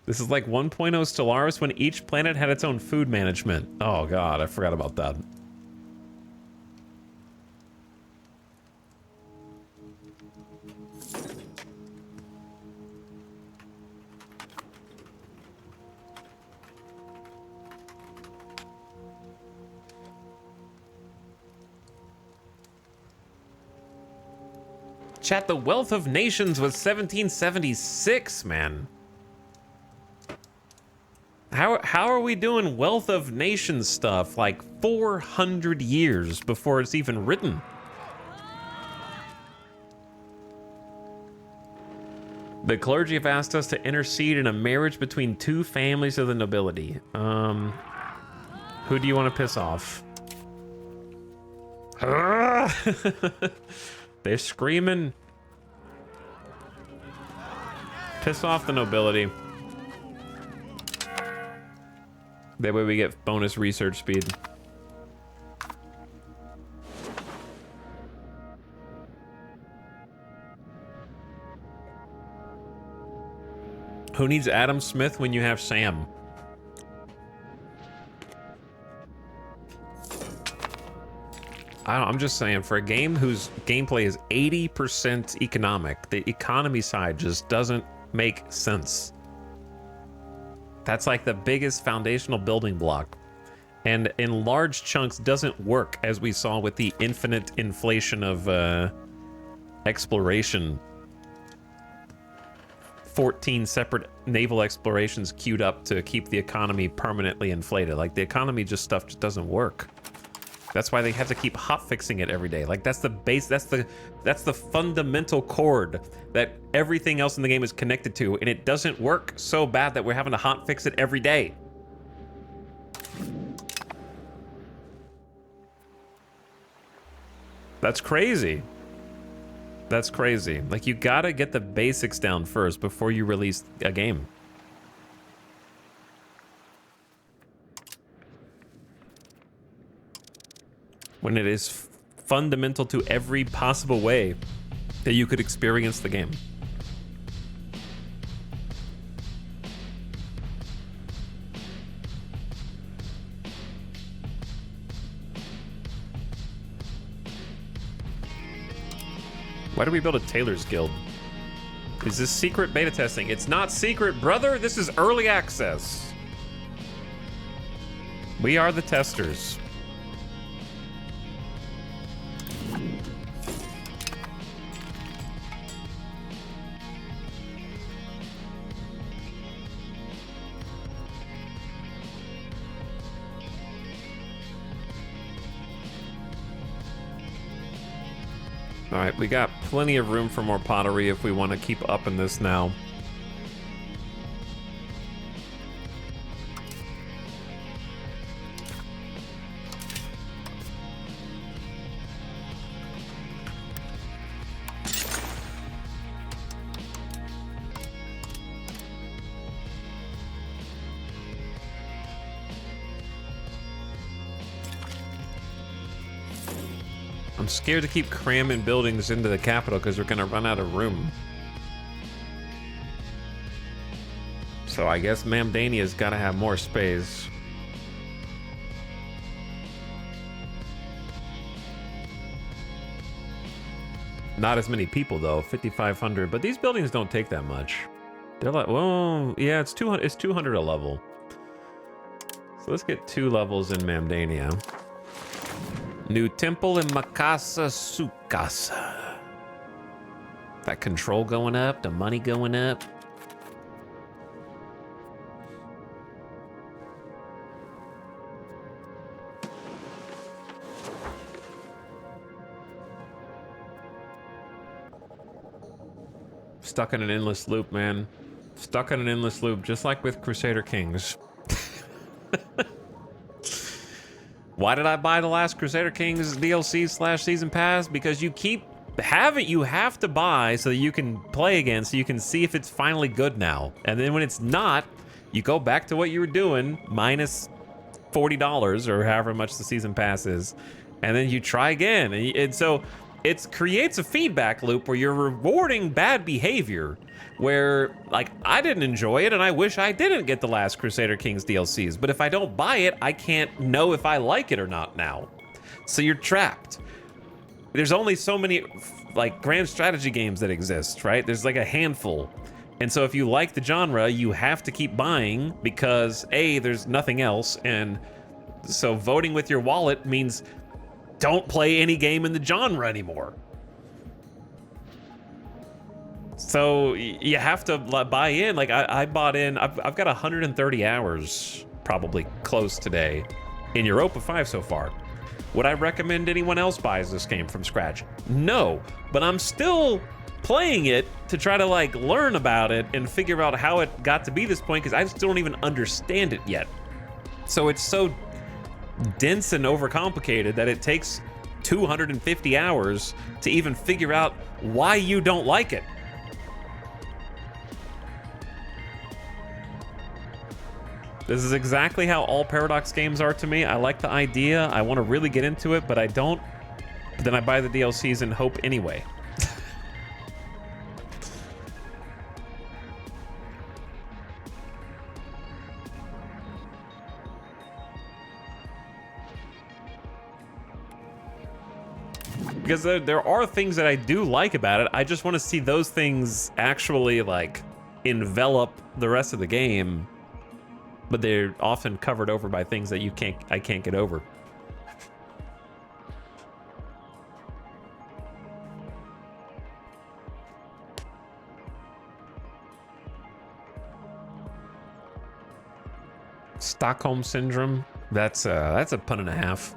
This is like 1.0 Stellaris when each planet had its own food management. Oh god, I forgot about that. Chat, the Wealth of Nations was 1776, man. How are we doing Wealth of Nations stuff like 400 years before it's even written? The clergy have asked us to intercede in a marriage between 2 families of the nobility. Who do you want to piss off? They're screaming. Piss off the nobility. That way we get bonus research speed. Who needs Adam Smith when you have Sam? I'm just saying, for a game whose gameplay is 80% economic, the economy side just doesn't make sense. That's like the biggest foundational building block. And in large chunks doesn't work, as we saw with the infinite inflation of exploration. 14 separate naval explorations queued up to keep the economy permanently inflated. Like, the economy just doesn't work. That's why they have to keep hotfixing it every day. Like, that's the base, that's the fundamental cord that everything else in the game is connected to, and it doesn't work so bad that we're having to hotfix it every day. That's crazy. That's crazy. Like, you gotta get the basics down first before you release a game. When it is fundamental to every possible way that you could experience the game. Why do we build a tailor's guild? Is this secret beta testing? It's not secret, brother. This is early access. We are the testers. All right, we got plenty of room for more pottery if we want to keep up in this now. I'm scared to keep cramming buildings into the capital because we're gonna run out of room. So I guess Mamdania's gotta have more space. Not as many people though, 5,500, but these buildings don't take that much. They're like, well, yeah, it's 200, it's 200 a level. So let's get 2 levels in Mamdania. New temple in Makasa Sukasa. That control going up, the money going up. Stuck in an endless loop, man. Stuck in an endless loop, just like with Crusader Kings. Why did I buy the last Crusader Kings DLC / season pass? Because you have to buy so that you can play again, so you can see if it's finally good now. And then when it's not, you go back to what you were doing, minus $40 or however much the season pass is, and then you try again. And so it creates a feedback loop where you're rewarding bad behavior, where, like, I didn't enjoy it and I wish I didn't get the last Crusader Kings DLCs, but if I don't buy it, I can't know if I like it or not now. So you're trapped. There's only so many, like, grand strategy games that exist, right? There's like a handful. And so if you like the genre, you have to keep buying because A, there's nothing else, and so voting with your wallet means don't play any game in the genre anymore. So you have to buy in. Like, I bought in, I've got 130 hours probably close today in Europa 5 so far. Would I recommend anyone else buys this game from scratch? No, but I'm still playing it to try to, like, learn about it and figure out how it got to be this point, because I still don't even understand it yet. So it's so dense and overcomplicated that it takes 250 hours to even figure out why you don't like it. This is exactly how all Paradox games are to me. I like the idea, I want to really get into it, but I don't. But then I buy the DLCs and hope anyway. Because there are things that I do like about it. I just want to see those things actually, like, envelop the rest of the game but they're often covered over by things that I can't get over. Stockholm syndrome. That's a pun and a half.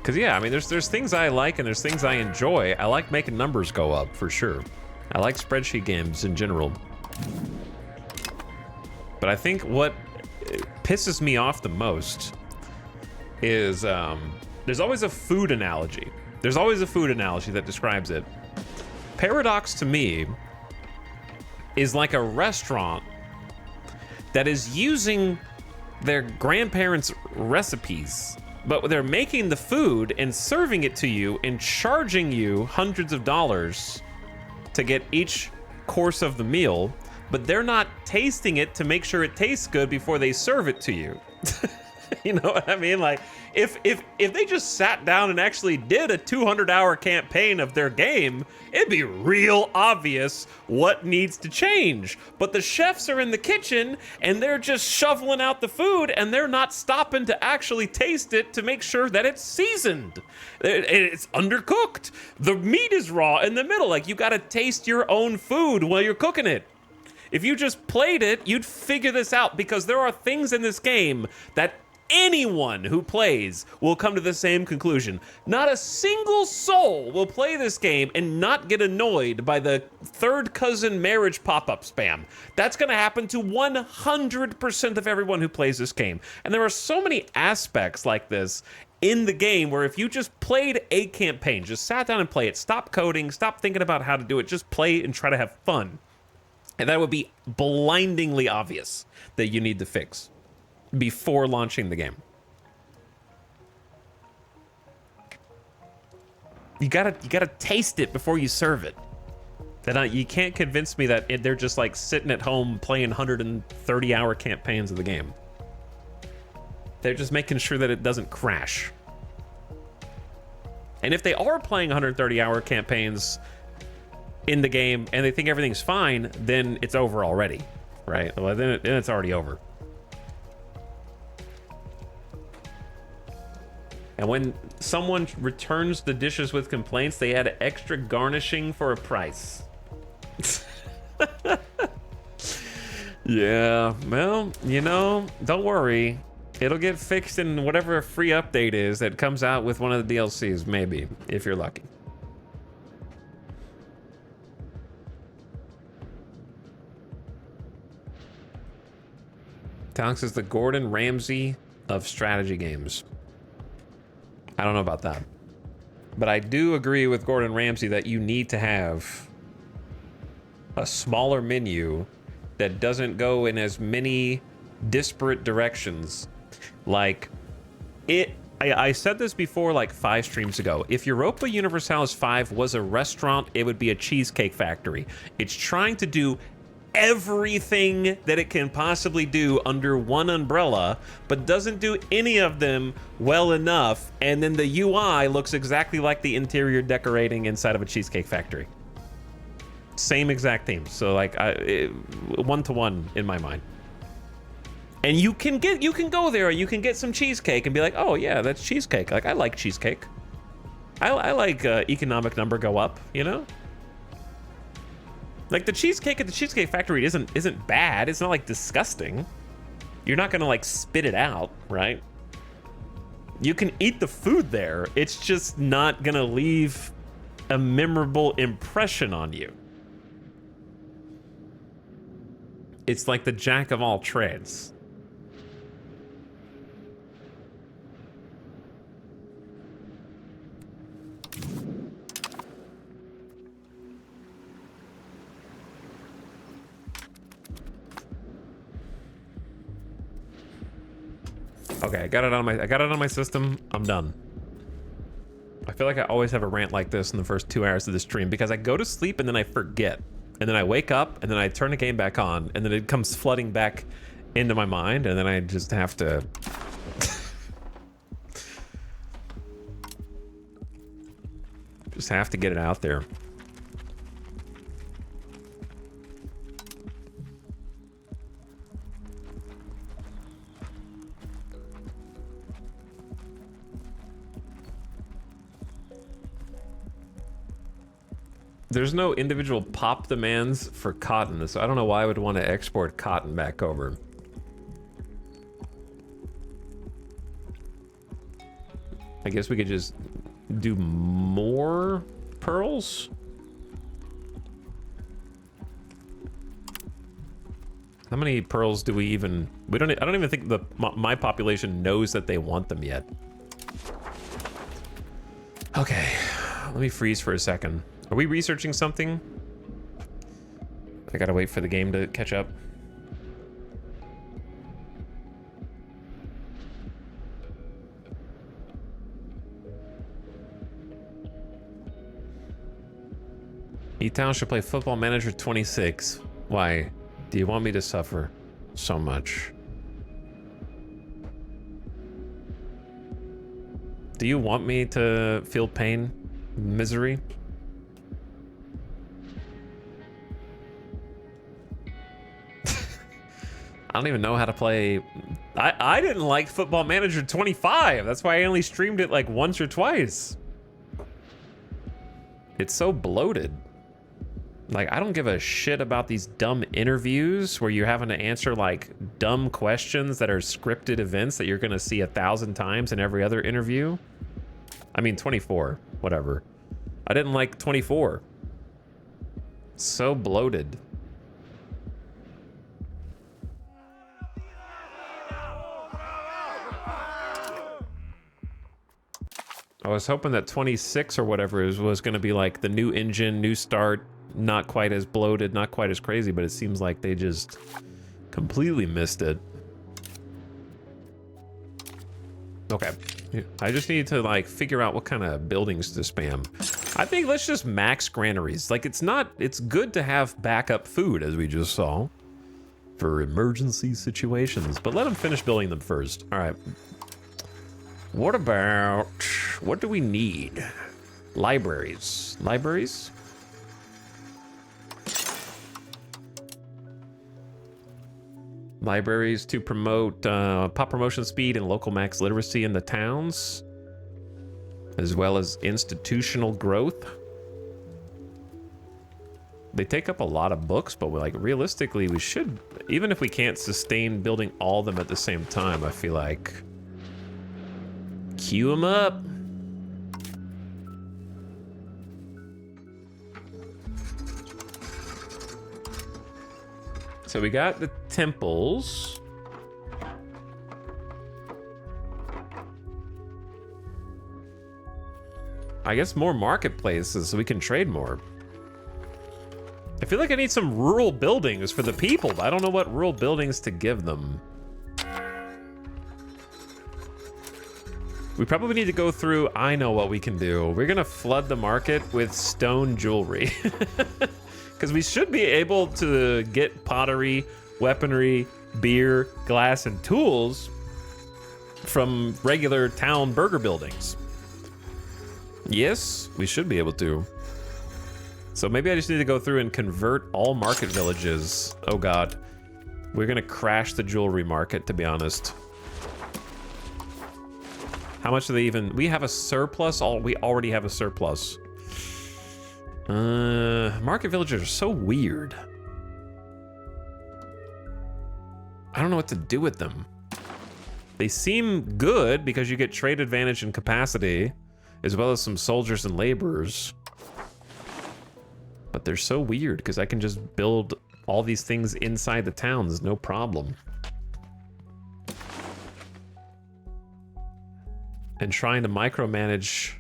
Cause yeah, I mean, there's things I like and there's things I enjoy. I like making numbers go up for sure. I like spreadsheet games in general. But I think what pisses me off the most is there's always a food analogy. There's always a food analogy that describes it. Paradox to me is like a restaurant that is using their grandparents' recipes, but they're making the food and serving it to you and charging you hundreds of dollars to get each course of the meal, but they're not tasting it to make sure it tastes good before they serve it to you. You know what I mean? Like, if they just sat down and actually did a 200-hour campaign of their game, it'd be real obvious what needs to change. But the chefs are in the kitchen and they're just shoveling out the food and they're not stopping to actually taste it to make sure that it's seasoned. It's undercooked. The meat is raw in the middle. Like, you gotta taste your own food while you're cooking it. If you just played it, you'd figure this out, because there are things in this game that anyone who plays will come to the same conclusion. Not a single soul will play this game and not get annoyed by the third cousin marriage pop-up spam. That's gonna happen to 100% of everyone who plays this game. And there are so many aspects like this in the game where if you just played a campaign, just sat down and play it, stop coding, stop thinking about how to do it, just play and try to have fun. And that would be blindingly obvious that you need to fix before launching the game. You gotta taste it before you serve it. You can't convince me that they're just like sitting at home playing 130-hour campaigns of the game. They're just making sure that it doesn't crash. And if they are playing 130-hour campaigns in the game and they think everything's fine, then it's over already, right? Well, then it's already over. And when someone returns the dishes with complaints, they add extra garnishing for a price. Yeah, well, you know, don't worry. It'll get fixed in whatever a free update is that comes out with one of the DLCs, maybe, if you're lucky. Tonks is the Gordon Ramsay of strategy games. I don't know about that. But I do agree with Gordon Ramsay that you need to have a smaller menu that doesn't go in as many disparate directions. Like, I said this before like 5 streams ago. If Europa Universalis 5 was a restaurant, it would be a cheesecake factory. It's trying to do everything that it can possibly do under one umbrella, but doesn't do any of them well enough, and then the UI looks exactly like the interior decorating inside of a cheesecake factory. Same exact theme. So like 1-to-1 in my mind. And you can go there, you can get some cheesecake and be like, oh yeah, that's cheesecake. Like, I like cheesecake. I like economic number go up, you know? Like, the cheesecake at the Cheesecake Factory isn't bad. It's not like disgusting. You're not gonna like spit it out, right? You can eat the food there. It's just not gonna leave a memorable impression on you. It's like the jack of all trades. Okay, I got it on my system. I'm done. I feel like I always have a rant like this in the first 2 hours of the stream because I go to sleep and then I forget. And then I wake up and then I turn the game back on and then it comes flooding back into my mind, and then I just have to get it out there. There's no individual pop demands for cotton, so I don't know why I would want to export cotton back over. I guess we could just do more pearls? How many pearls do we even... I don't even think my population knows that they want them yet. Okay, let me freeze for a second. Are we researching something? I gotta wait for the game to catch up. E-Town should play Football Manager 26. Why? Do you want me to suffer so much? Do you want me to feel pain? Misery? I don't even know how to play. I didn't like Football Manager 25. That's why I only streamed it like once or twice. It's so bloated. Like, I don't give a shit about these dumb interviews where you're having to answer like dumb questions that are scripted events that you're gonna see 1,000 times in every other interview. I mean, 24, whatever. I didn't like 24. So bloated. I was hoping that 26 or whatever was going to be like the new engine, new start, not quite as bloated, not quite as crazy, but it seems like they just completely missed it. Okay, I just need to like figure out what kind of buildings to spam. I think let's just max granaries. Like it's good to have backup food, as we just saw, for emergency situations, but let them finish building them first. All right. What do we need? Libraries. Libraries? Libraries to promote pop promotion speed and local max literacy in the towns, as well as institutional growth. They take up a lot of books, but like realistically, we should, even if we can't sustain building all of them at the same time, I feel like queue them up. So we got the temples. I guess more marketplaces so we can trade more. I feel like I need some rural buildings for the people, but I don't know what rural buildings to give them. We probably need to go through, I know what we can do. We're gonna flood the market with stone jewelry. Because we should be able to get pottery, weaponry, beer, glass, and tools from regular town burger buildings. Yes, we should be able to. So maybe I just need to go through and convert all market villages. Oh God, we're gonna crash the jewelry market, to be honest. How much do they even... We have a surplus? We already have a surplus. Market villages are so weird. I don't know what to do with them. They seem good because you get trade advantage and capacity, as well as some soldiers and laborers. But they're so weird because I can just build all these things inside the towns, no problem. And trying to micromanage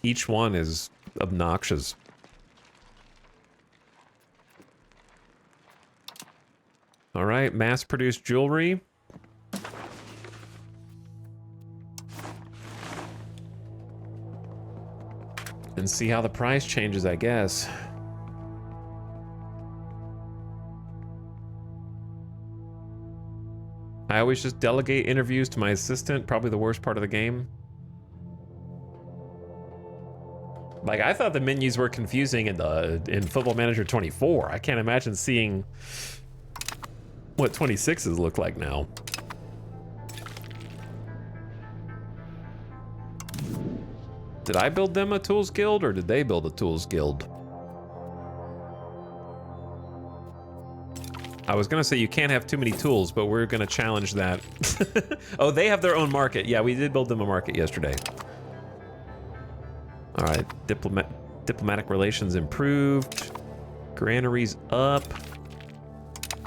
each one is obnoxious. All right, mass-produced jewelry. And see how the price changes, I guess. I always just delegate interviews to my assistant, probably the worst part of the game. Like, I thought the menus were confusing in Football Manager 24. I can't imagine seeing what 26s look like now. Did I build them a tools guild, or did they build a tools guild? I was gonna say you can't have too many tools, but we're gonna challenge that. Oh, they have their own market. Yeah, we did build them a market yesterday. All right, diplomatic relations improved. Granaries up.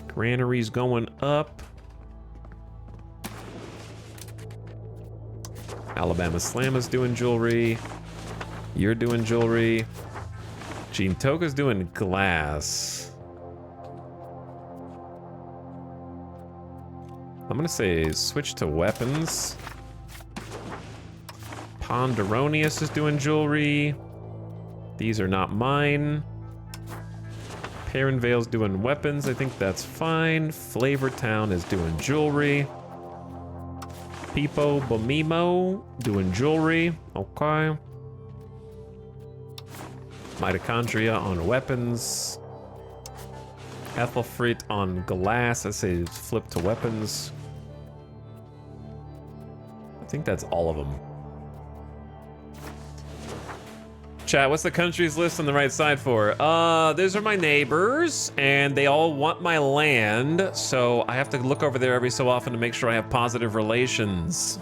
Granaries going up. Alabama Slam is doing jewelry. You're doing jewelry. Gene Toka's doing glass. I'm gonna say switch to weapons. Ponderonius is doing jewelry. These are not mine. Perrinvale's doing weapons. I think that's fine. Flavortown is doing jewelry. Pipo Bomimo doing jewelry. Okay. Mitochondria on weapons. Ethelfrit on glass. I say flip to weapons. I think that's all of them. Chat, what's the countries list on the right side for? Those are my neighbors, and they all want my land, so I have to look over there every so often to make sure I have positive relations.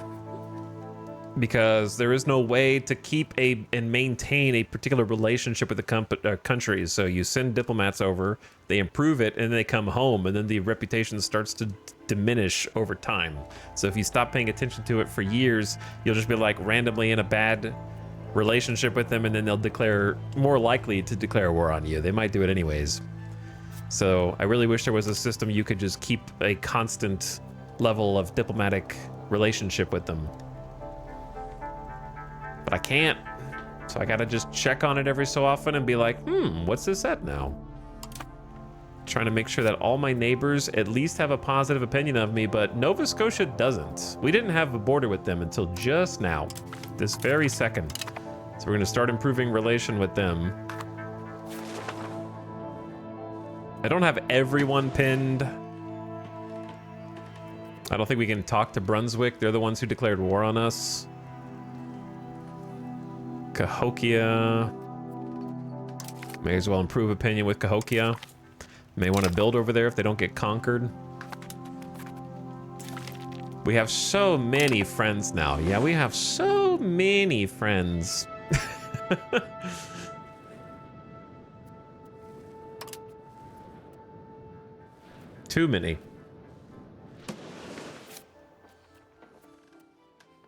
Because there is no way to keep and maintain a particular relationship with the countries. So you send diplomats over, they improve it, and they come home, and then the reputation starts to diminish over time. So if you stop paying attention to it for years, you'll just be like randomly in a bad relationship with them, and then they'll declare, more likely to declare war on you. They might do it anyways. So I really wish there was a system you could just keep a constant level of diplomatic relationship with them. But I can't. So I gotta just check on it every so often and be like, what's this at now? Trying to make sure that all my neighbors at least have a positive opinion of me, but Nova Scotia doesn't. We didn't have a border with them until just now, this very second. So we're gonna start improving relation with them. I don't have everyone pinned. I don't think we can talk to Brunswick. They're the ones who declared war on us. Cahokia. May as well improve opinion with Cahokia. May want to build over there if they don't get conquered. We have so many friends now. Yeah, we have so many friends. Too many.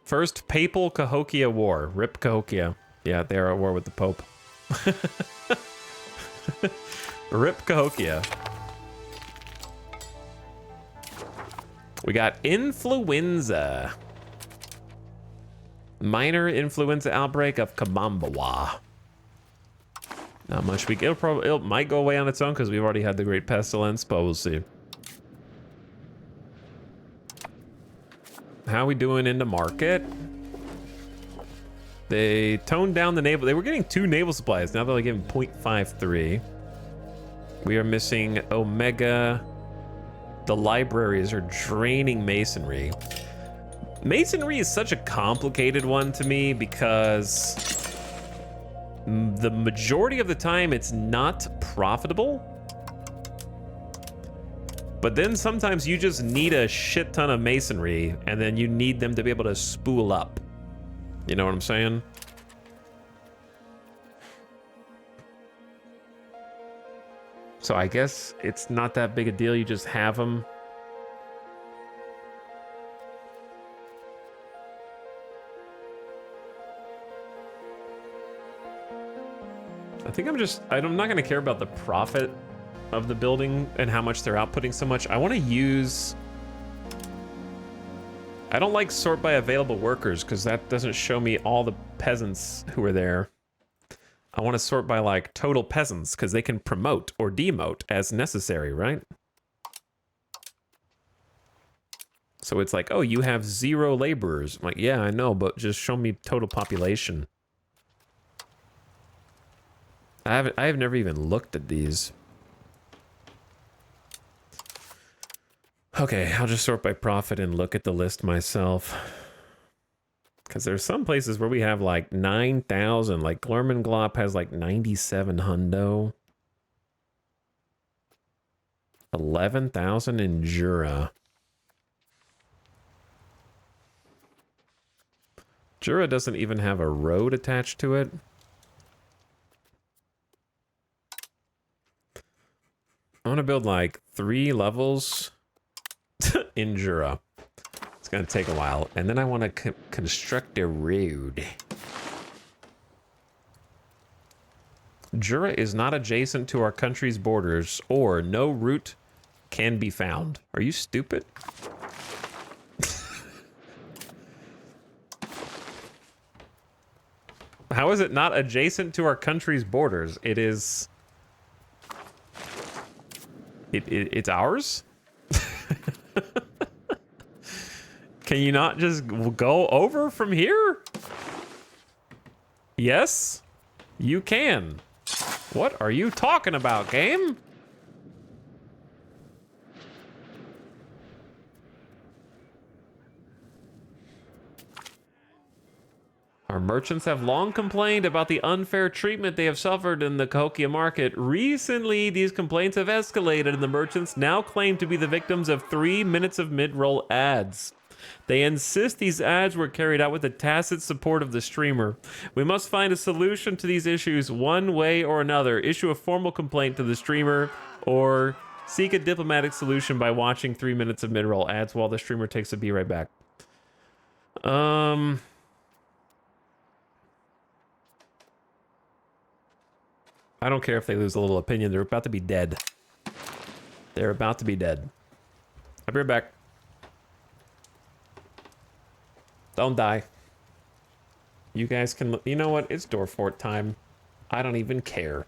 First Papal Cahokia War. Rip Cahokia. Yeah, they are at war with the Pope. Rip Cahokia. We got influenza. Minor influenza outbreak of Kabambawa. Not much. It might go away on its own because we've already had the Great Pestilence, but we'll see. How we doing into market? They toned down the naval. They were getting 2 naval supplies. Now they're like getting 0.53. We are missing Omega. The libraries are draining masonry. Masonry is such a complicated one to me because the majority of the time it's not profitable. But then sometimes you just need a shit ton of masonry, and then you need them to be able to spool up. You know what I'm saying? So I guess it's not that big a deal. You just have them. I think I'm not going to care about the profit of the building and how much they're outputting so much. I want to use... I don't like sort by available workers because that doesn't show me all the peasants who are there. I want to sort by like total peasants because they can promote or demote as necessary, right? So it's like, oh, you have 0 laborers. I'm like, yeah, I know, but just show me total population. I've never even looked at these. Okay, I'll just sort by profit and look at the list myself. Because there's some places where we have like 9,000. Like Glormenglop has like 97 hundo. 11,000 in Jura. Jura doesn't even have a road attached to it. I want to build like 3 levels in Jura. It's going to take a while. And then I want to construct a road. Jura is not adjacent to our country's borders, or no route can be found. Are you stupid? How is it not adjacent to our country's borders? It is... It's ours? Can you not just go over from here? Yes, you can. What are you talking about, game? Our merchants have long complained about the unfair treatment they have suffered in the Cahokia market. Recently, these complaints have escalated, and the merchants now claim to be the victims of 3 minutes of mid-roll ads. They insist these ads were carried out with the tacit support of the streamer. We must find a solution to these issues one way or another. Issue a formal complaint to the streamer, or seek a diplomatic solution by watching 3 minutes of mid-roll ads while the streamer takes a be right back. I don't care if they lose a little opinion. They're about to be dead. They're about to be dead. I'll be right back. Don't die. You guys can... You know what? It's Dorfort time. I don't even care.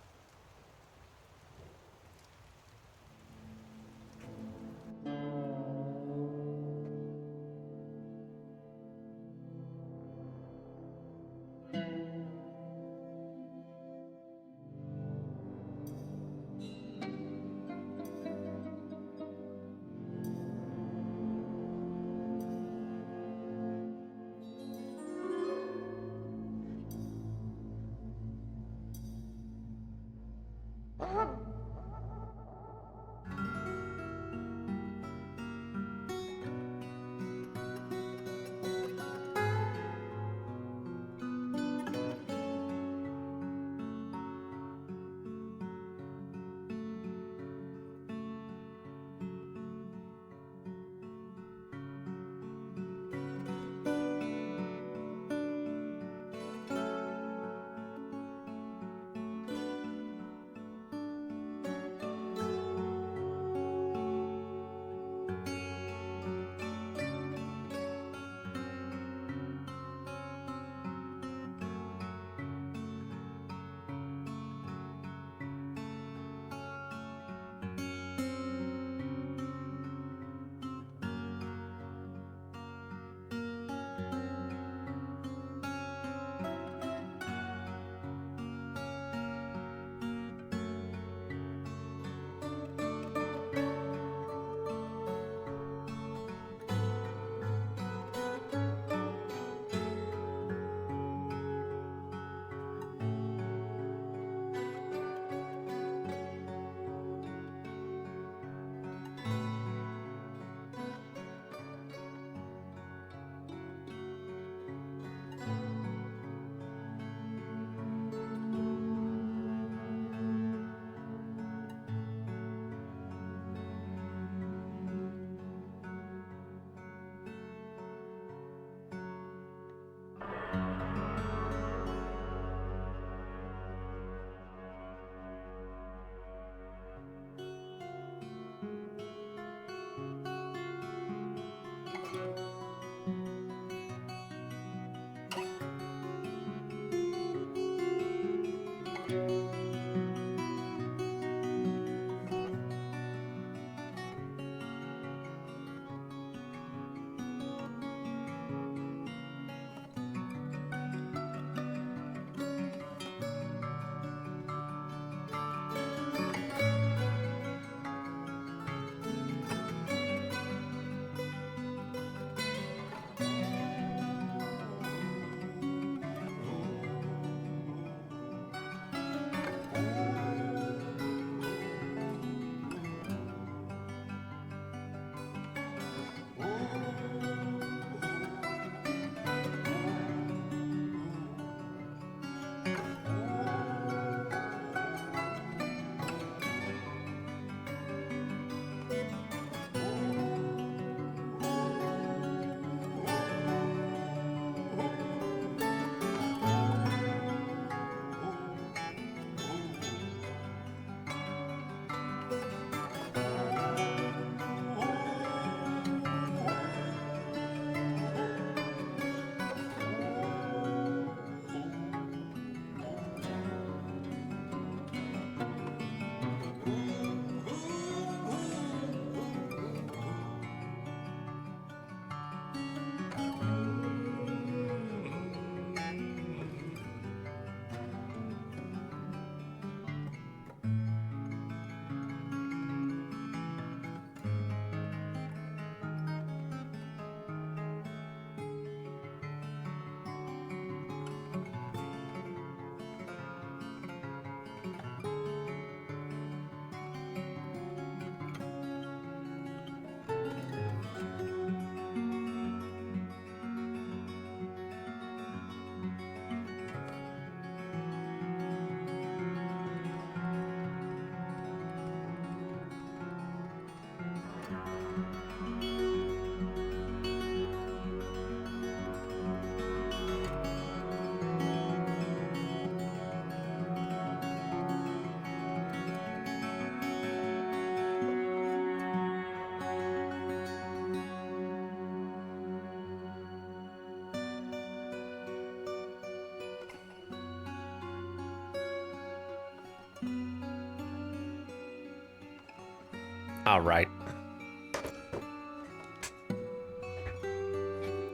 All right.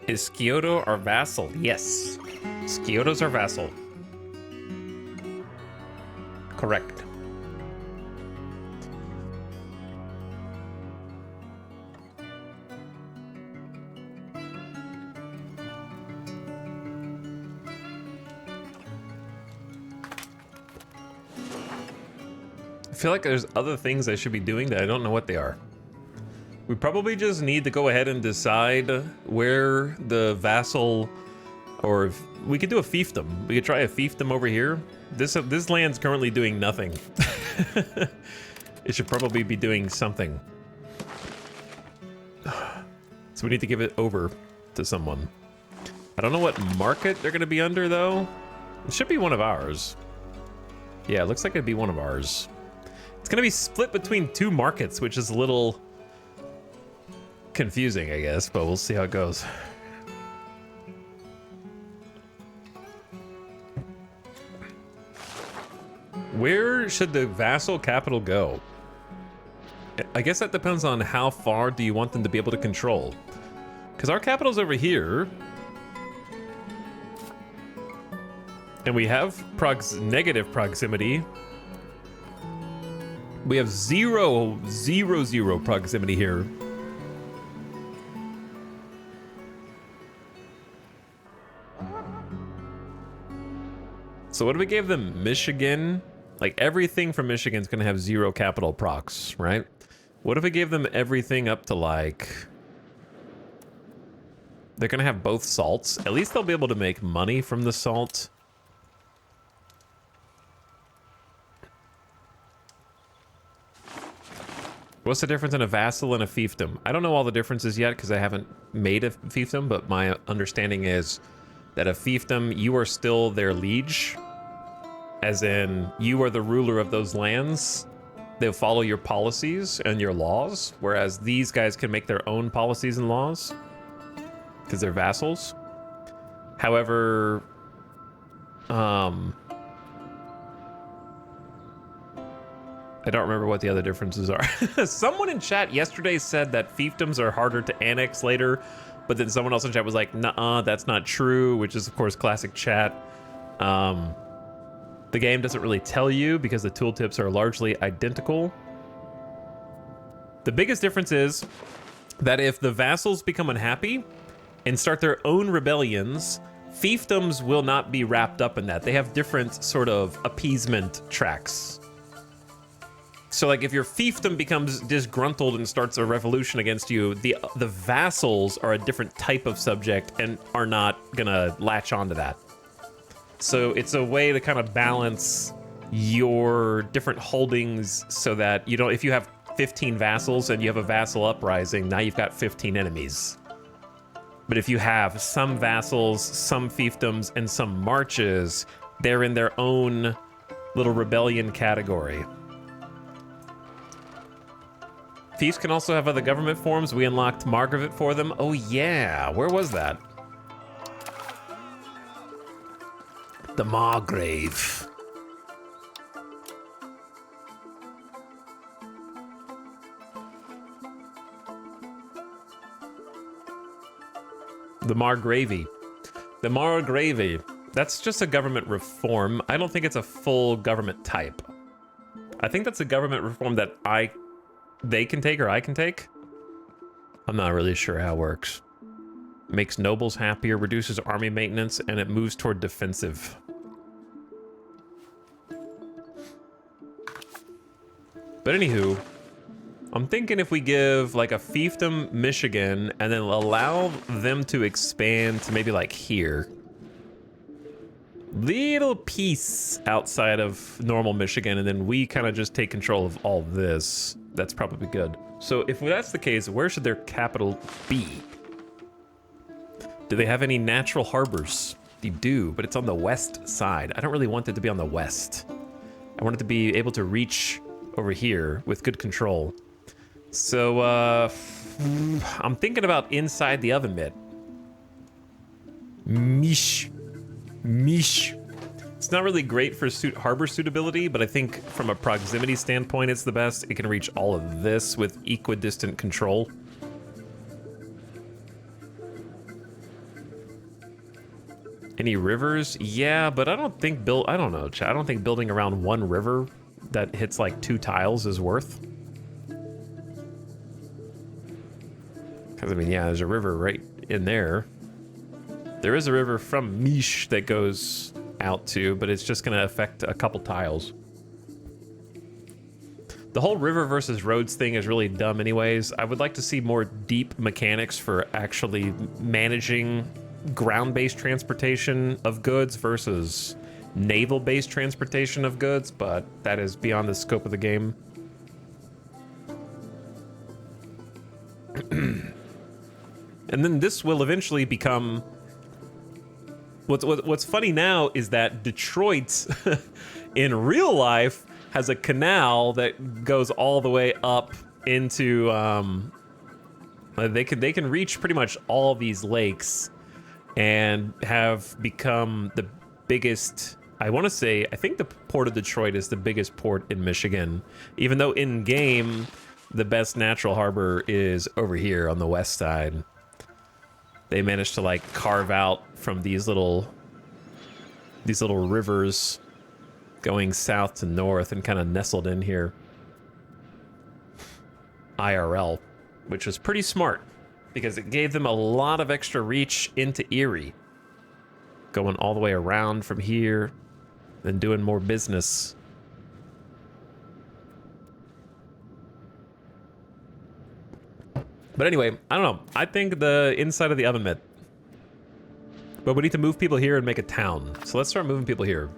Is Kyoto our vassal? Yes. Kyoto's our vassal. Correct. I feel like there's other things I should be doing that I don't know what they are. We probably just need to go ahead and decide where the vassal, or if we could do a fiefdom. We could try a fiefdom over here. This land's currently doing nothing. It should probably be doing something. So we need to give it over to someone. I don't know what market they're gonna be under though. It should be one of ours. Yeah, it looks like it'd be one of ours. It's gonna be split between two markets, which is a little confusing, I guess, but we'll see how it goes. Where should the vassal capital go? I guess that depends on how far do you want them to be able to control. Because our capital's over here. And we have negative proximity. We have 0, 0, 0 proximity here. So what if we gave them Michigan? Like everything from Michigan's gonna have 0 capital procs, right? What if we gave them everything up to like... They're gonna have both salts. At least they'll be able to make money from the salt. What's the difference in a vassal and a fiefdom? I don't know all the differences yet because I haven't made a fiefdom, but my understanding is that a fiefdom, you are still their liege. As in, you are the ruler of those lands. They'll follow your policies and your laws, whereas these guys can make their own policies and laws because they're vassals. However, I don't remember what the other differences are. Someone in chat yesterday said that fiefdoms are harder to annex later, but then someone else in chat was like, "Nuh-uh, that's not true," which is of course classic chat. The game doesn't really tell you because the tooltips are largely identical. The biggest difference is that if the vassals become unhappy and start their own rebellions, fiefdoms will not be wrapped up in that. They have different sort of appeasement tracks. So like if your fiefdom becomes disgruntled and starts a revolution against you, the vassals are a different type of subject and are not gonna latch onto that. So it's a way to kind of balance your different holdings so that you don't, if you have 15 vassals and you have a vassal uprising, now you've got 15 enemies. But if you have some vassals, some fiefdoms, and some marches, they're in their own little rebellion category. Fiefs can also have other government forms. We unlocked Margravate for them. Oh yeah, where was that? The Margrave. The Margravy. The Margravy. That's just a government reform. I don't think it's a full government type. I think that's a government reform that they can take or I can take. I'm not really sure how it works. Makes nobles happier, reduces army maintenance, and it moves toward defensive. But anywho, I'm thinking if we give like a fiefdom Michigan and then allow them to expand to maybe like here. Little piece outside of normal Michigan, and then we kind of just take control of all this. That's probably good. So if that's the case, where should their capital be? Do they have any natural harbors? They do, but it's on the west side. I don't really want it to be on the west. I want it to be able to reach over here with good control. So I'm thinking about inside the oven mitt. Mish. It's not really great for harbor suitability, but I think from a proximity standpoint, it's the best. It can reach all of this with equidistant control. Any rivers? Yeah, but I don't think I don't know, I don't think building around one river that hits like 2 tiles is worth. Because I mean, yeah, there's a river right in there. There is a river from Mish that goes out to, but it's just gonna affect a couple tiles. The whole river versus roads thing is really dumb anyways. I would like to see more deep mechanics for actually managing ground-based transportation of goods versus naval-based transportation of goods, but that is beyond the scope of the game. And then this will eventually become... What's funny now is that Detroit, in real life, has a canal that goes all the way up into... they can reach pretty much all these lakes and have become the biggest... I want to say, I think the port of Detroit is the biggest port in Michigan, even though in-game, the best natural harbor is over here on the west side. They managed to like carve out from these little rivers going south to north and kind of nestled in here. IRL, which was pretty smart because it gave them a lot of extra reach into Erie. Going all the way around from here and doing more business. But anyway, I don't know. I think the inside of the oven mitt. But we need to move people here and make a town. So let's start moving people here.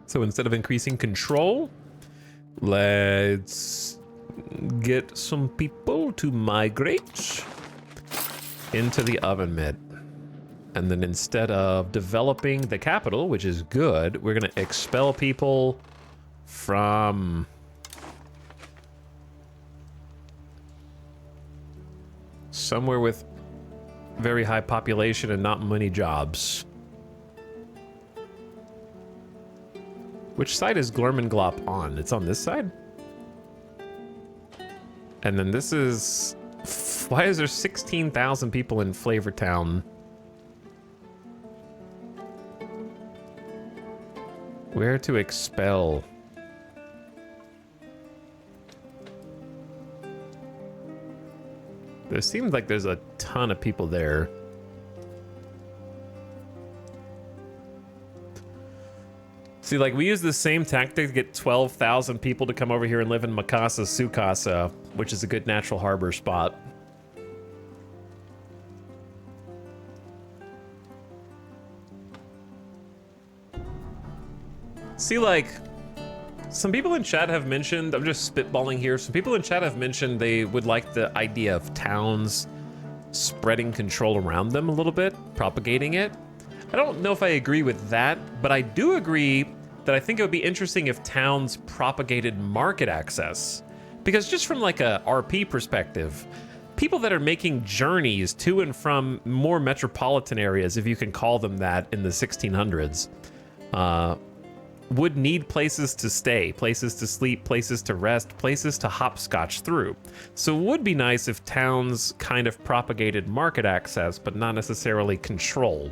So instead of increasing control, let's get some people to migrate into the oven mitt. And then instead of developing the capital, which is good, we're going to expel people from... somewhere with very high population and not many jobs. Which side is Glormenglop on? It's on this side? And then this is... Why is there 16,000 people in Flavortown? Where to expel? There seems like there's a ton of people there. See, like, we use the same tactic to get 12,000 people to come over here and live in Mikasa Sukasa, which is a good natural harbor spot. See, like, some people in chat have mentioned, I'm just spitballing here, some people in chat have mentioned they would like the idea of towns spreading control around them a little bit, propagating it. I don't know if I agree with that, but I do agree that I think it would be interesting if towns propagated market access. Because just from like a RP perspective, people that are making journeys to and from more metropolitan areas, if you can call them that in the 1600s, would need places to stay, places to sleep, places to rest, places to hopscotch through. So it would be nice if towns kind of propagated market access, but not necessarily control,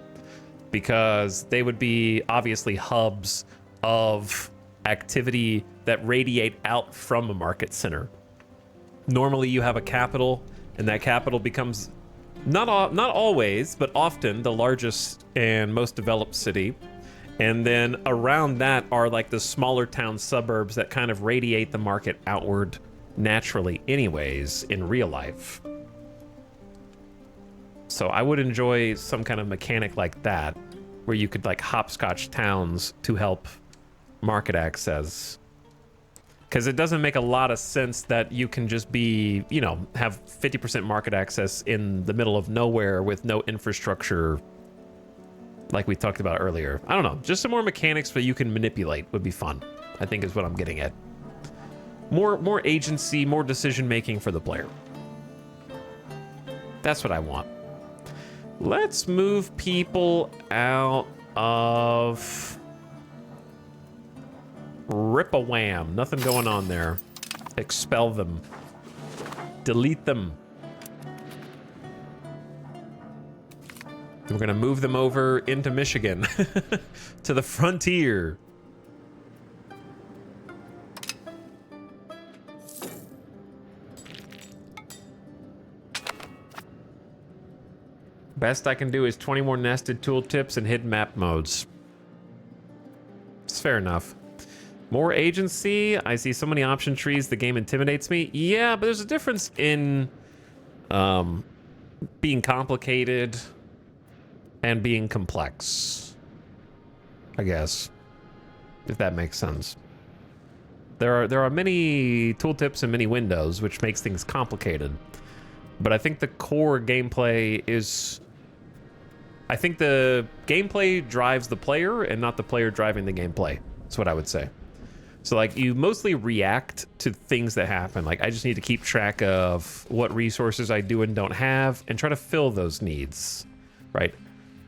because they would be obviously hubs of activity that radiate out from a market center. Normally you have a capital, and that capital becomes not always, but often the largest and most developed city. And then around that are like the smaller town suburbs that kind of radiate the market outward naturally anyways in real life. So I would enjoy some kind of mechanic like that, where you could like hopscotch towns to help market access. Because it doesn't make a lot of sense that you can just be, you know, have 50% market access in the middle of nowhere with no infrastructure, like we talked about earlier. I don't know, just some more mechanics that you can manipulate would be fun, I think is what I'm getting at. More agency, more decision making for the player. That's what I want. Let's move people out of Rip-a-wham. Nothing going on there. Expel them. Delete them. We're gonna move them over into Michigan. To the frontier. Best I can do is 20 more nested tooltips and hidden map modes. It's fair enough. More agency. I see so many option trees. The game intimidates me. Yeah, but there's a difference in being complicated and being complex, I guess, if that makes sense. There are many tooltips and many windows, which makes things complicated. But I think the core gameplay is... I think the gameplay drives the player and not the player driving the gameplay. That's what I would say. So, like, you mostly react to things that happen. Like, I just need to keep track of what resources I do and don't have and try to fill those needs, right?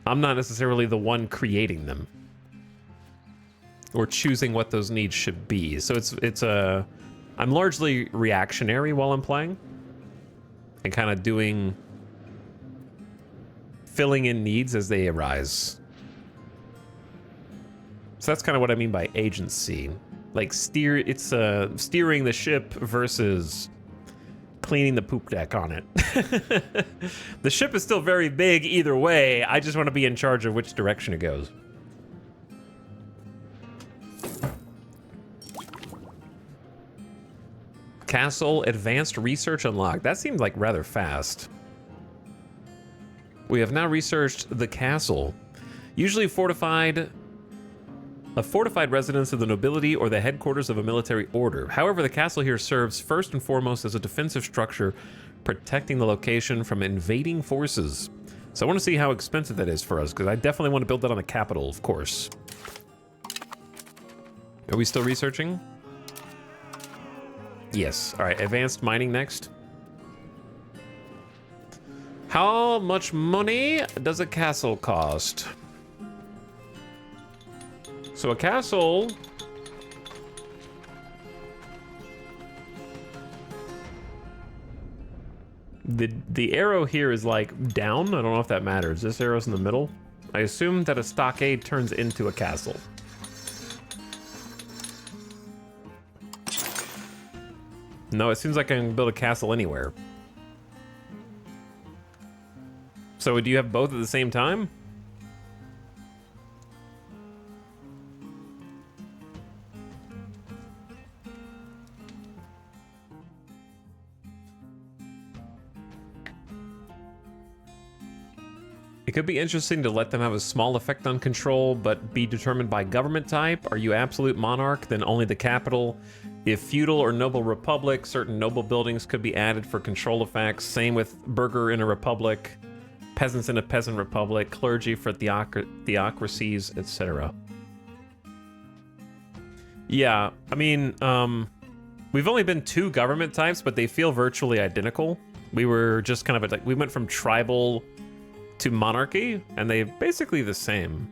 I'm not necessarily the one creating them or choosing what those needs should be. So I'm largely reactionary while I'm playing and kind of filling in needs as they arise. So that's kind of what I mean by agency. Like steering the ship versus cleaning the poop deck on it. The ship is still very big either way. I just want to be in charge of which direction it goes. Castle advanced research unlocked. That seems like rather fast. We have now researched the castle. Usually a fortified residence of the nobility or the headquarters of a military order. However, the castle here serves first and foremost as a defensive structure, protecting the location from invading forces. So I want to see how expensive that is for us, because I definitely want to build that on the capital, of course. Are we still researching? Yes. All right, advanced mining next. How much money does a castle cost? So a castle... The arrow here is like down. I don't know if that matters. This arrow's in the middle. I assume that a stockade turns into a castle. No, it seems like I can build a castle anywhere. So do you have both at the same time? It could be interesting to let them have a small effect on control, but be determined by government type. Are you absolute monarch? Then only the capital. If feudal or noble republic, certain noble buildings could be added for control effects. Same with burgher in a republic, peasants in a peasant republic, clergy for theocracies, etc. Yeah, I mean, we've only been 2 government types, but they feel virtually identical. We were just kind of like, we went from tribal to monarchy, and they're basically the same.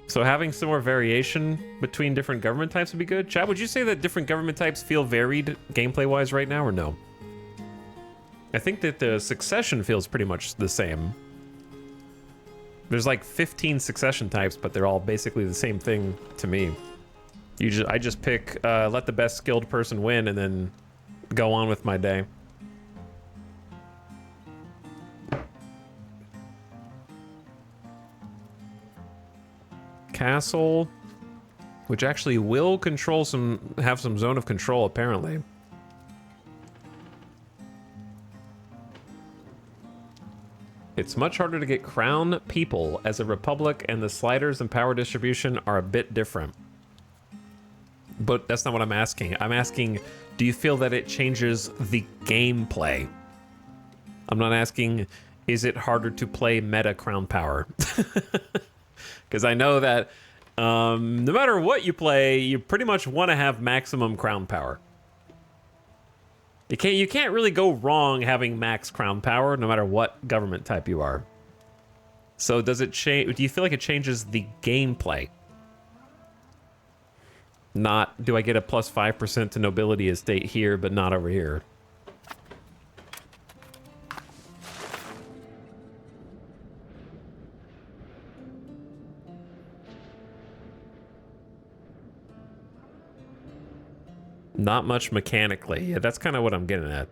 So having some more variation between different government types would be good. Chad, would you say that different government types feel varied gameplay-wise right now, or no? I think that the succession feels pretty much the same. There's like 15 succession types, but they're all basically the same thing to me. I just pick, let the best skilled person win, and then go on with my day. Castle, which actually will control have some zone of control, apparently. It's much harder to get crown people as a republic, and the sliders and power distribution are a bit different. But that's not what I'm asking. I'm asking, do you feel that it changes the gameplay? I'm not asking, is it harder to play meta crown power? Because I know that no matter what you play, you pretty much want to have maximum crown power. You can't really go wrong having max crown power, no matter what government type you are. So does it change? Do you feel like it changes the gameplay? Not, do I get a plus 5% to nobility estate here, but not over here? Not much mechanically. Yeah, that's kind of what I'm getting at.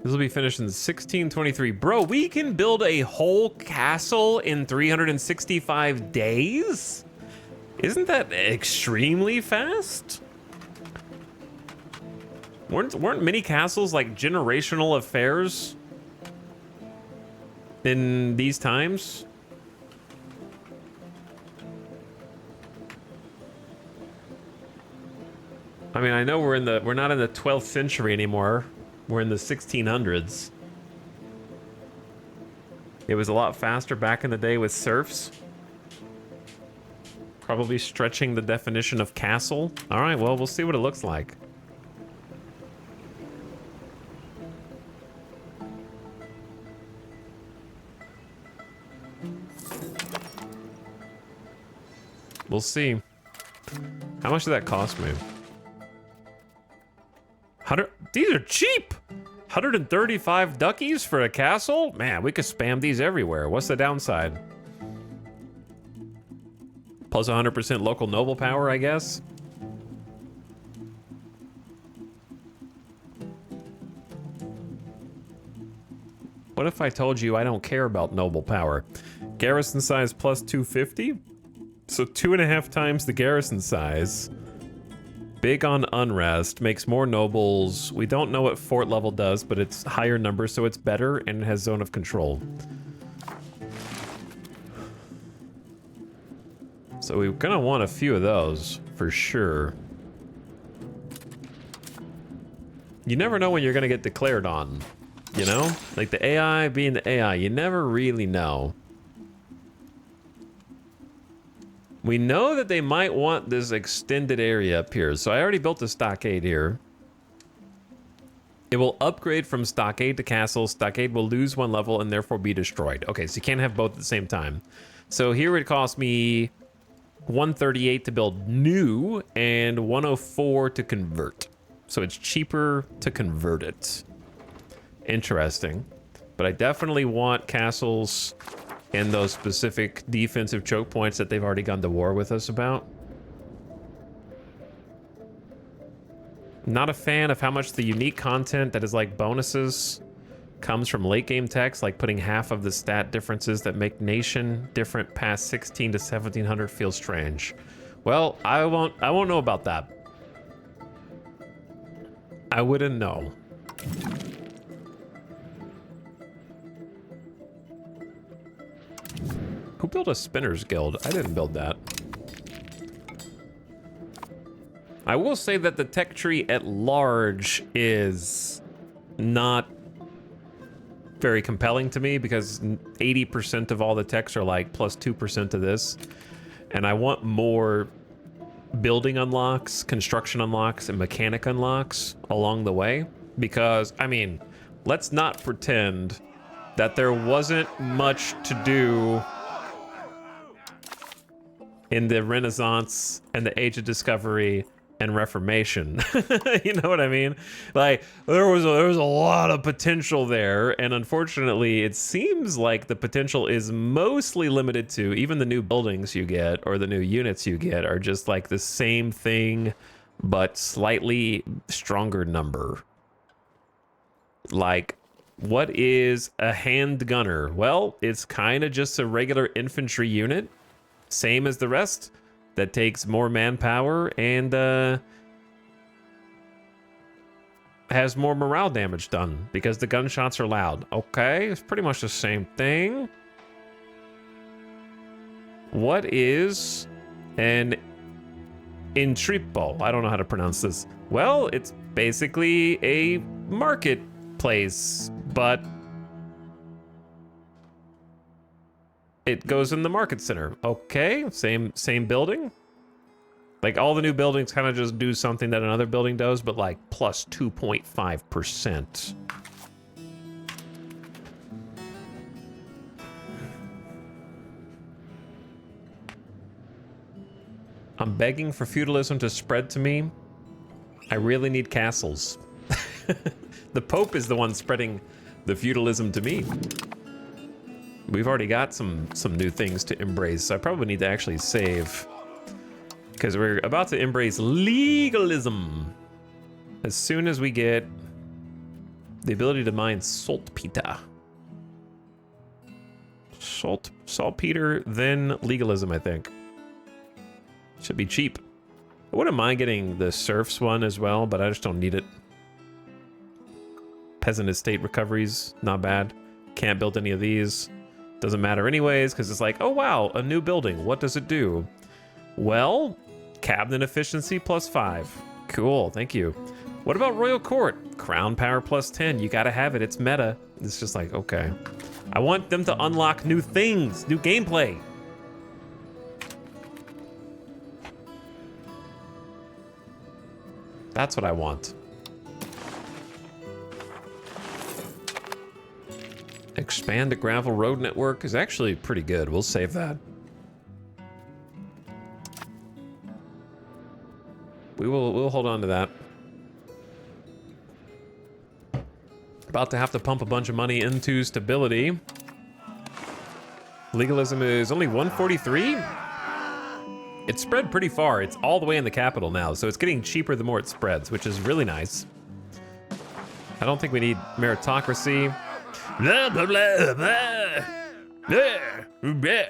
This will be finished in 1623. Bro, we can build a whole castle in 365 days? Isn't that extremely fast? Weren't many castles like generational affairs in these times? I mean, I know we're not in the 12th century anymore. We're in the 1600s. It was a lot faster back in the day with serfs. Probably stretching the definition of castle. All right, well, we'll see what it looks like. We'll see. How much did that cost me? These are cheap! 135 duckies for a castle? Man, we could spam these everywhere. What's the downside? Plus 100% local noble power, I guess? What if I told you I don't care about noble power? Garrison size plus 250? So 2.5 times the garrison size. Big on unrest, makes more nobles. We don't know what fort level does, but it's higher number, so it's better, and it has zone of control. So we're gonna want a few of those, for sure. You never know when you're gonna get declared on, you know? Like the AI being the AI, you never really know. We know that they might want this extended area up here, so I already built a stockade here. It will upgrade from stockade to castle. Stockade will lose 1 level and therefore be destroyed. Okay, so you can't have both at the same time. So here it cost me 138 to build new and 104 to convert. So it's cheaper to convert it. Interesting. But I definitely want castles and those specific defensive choke points that they've already gone to war with us about. Not a fan of how much the unique content that is like bonuses comes from late game text, like putting half of the stat differences that make nation different past 16 to 1700 feels strange. Well, I won't know about that. I wouldn't know. Who built a Spinners Guild? I didn't build that. I will say that the tech tree at large is not very compelling to me because 80% of all the techs are like plus 2% of this. And I want more building unlocks, construction unlocks, and mechanic unlocks along the way. Because, I mean, let's not pretend that there wasn't much to do in the Renaissance and the Age of Discovery and Reformation. You know what I mean? Like, there was a lot of potential there, and unfortunately, it seems like the potential is mostly limited to even the new buildings you get or the new units you get are just like the same thing, but slightly stronger number. Like, what is a hand gunner? Well, it's kind of just a regular infantry unit, same as the rest, that takes more manpower and has more morale damage done because the gunshots are loud. Okay, it's pretty much the same thing. What is an intripo? I don't know how to pronounce this. Well, it's basically a marketplace, but it goes in the market center. Okay, same building. Like, all the new buildings kind of just do something that another building does, but like plus 2.5%. I'm begging for feudalism to spread to me. I really need castles. The Pope is the one spreading the feudalism to me. We've already got some new things to embrace, so I probably need to actually save, because we're about to embrace legalism as soon as we get the ability to mine saltpeter. Saltpeter, then legalism, I think. Should be cheap. I wouldn't mind getting the serfs one as well, but I just don't need it. Peasant estate recoveries, not bad. Can't build any of these. Doesn't matter anyways, because it's like, oh wow, a new building. What does it do? Well, cabinet efficiency +5. Cool, thank you. What about royal court? Crown power +10. You gotta have it, it's meta. It's just like, okay. I want them to unlock new things, new gameplay. That's what I want. Expand the gravel road network is actually pretty good. We'll save that. We'll hold on to that. About to have to pump a bunch of money into stability. Legalism is only 143. It's spread pretty far. It's all the way in the capital now, so it's getting cheaper the more it spreads, which is really nice. I don't think we need meritocracy. Blah, blah, blah, blah. Blah, blah.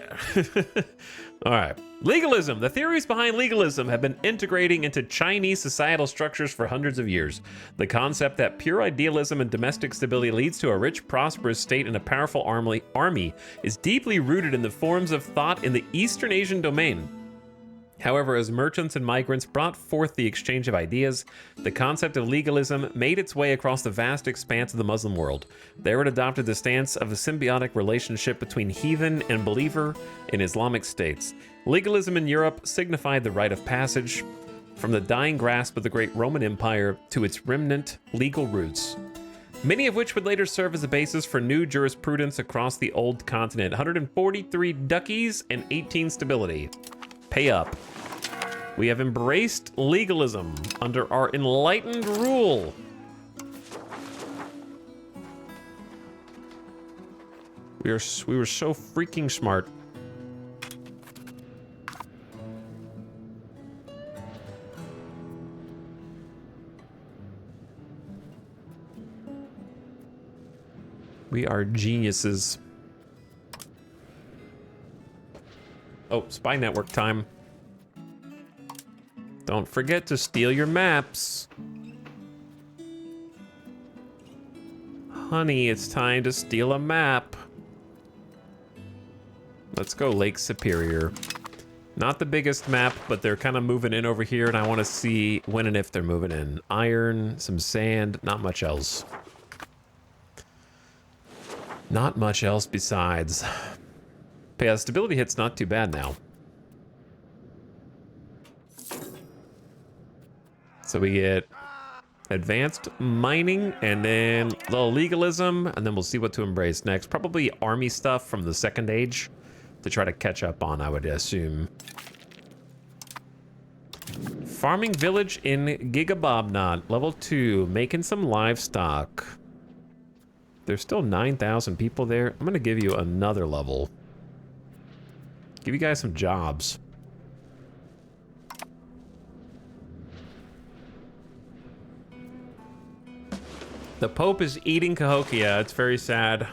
All right. Legalism. The theories behind legalism have been integrating into Chinese societal structures for hundreds of years. The concept that pure idealism and domestic stability leads to a rich, prosperous state and a powerful army is deeply rooted in the forms of thought in the Eastern Asian domain. However, as merchants and migrants brought forth the exchange of ideas, the concept of legalism made its way across the vast expanse of the Muslim world. There it adopted the stance of a symbiotic relationship between heathen and believer in Islamic states. Legalism in Europe signified the rite of passage from the dying grasp of the great Roman Empire to its remnant legal roots, many of which would later serve as a basis for new jurisprudence across the old continent. 143 duckies and 18 stability. Pay up. We have embraced legalism under our enlightened rule. We were so freaking smart. We are geniuses. Oh, spy network time. Don't forget to steal your maps. Honey, it's time to steal a map. Let's go Lake Superior. Not the biggest map, but they're kind of moving in over here, and I want to see when and if they're moving in. Iron, some sand, not much else. Not much else besides. But yeah, stability hit's not too bad now. So we get advanced mining and then a little legalism, and then we'll see what to embrace next. Probably army stuff from the Second Age to try to catch up on, I would assume. Farming village in Gigabobnot, level 2, making some livestock. There's still 9,000 people there. I'm gonna give you another level. Give you guys some jobs. The Pope is eating Cahokia. It's very sad.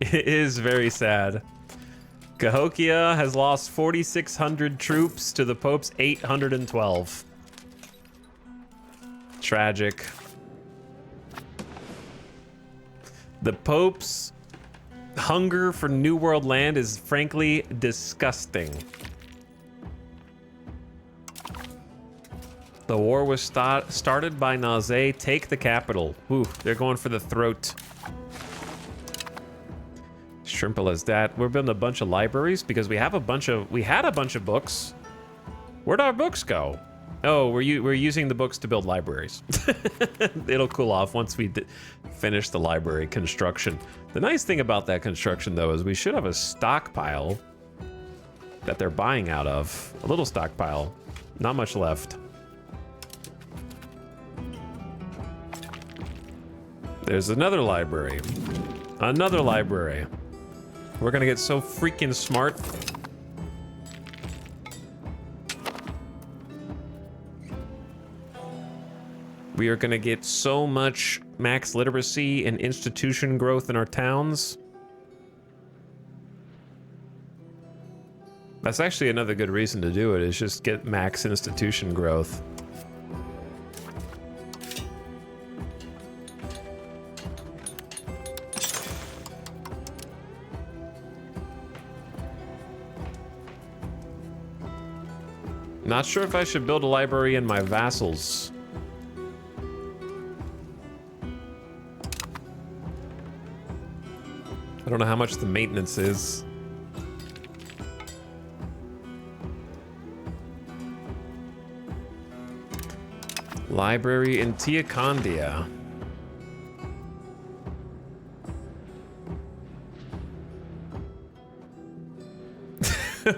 It is very sad. Cahokia has lost 4,600 troops to the Pope's 812. Tragic. The Pope's hunger for New World land is frankly disgusting. The war was started by Naze. Take the capital. Ooh, they're going for the throat. Simple as that. We're building a bunch of libraries because we had a bunch of books. Where'd our books go? Oh, we're using the books to build libraries. It'll cool off once we finish the library construction. The nice thing about that construction, though, is we should have a stockpile that they're buying out of. A little stockpile. Not much left. There's another library. Another library. We're gonna get so freaking smart. We are gonna get so much max literacy and institution growth in our towns. That's actually another good reason to do it, is just get max institution growth. Not sure if I should build a library in my vassals. I don't know how much the maintenance is. Library in Tiakondia.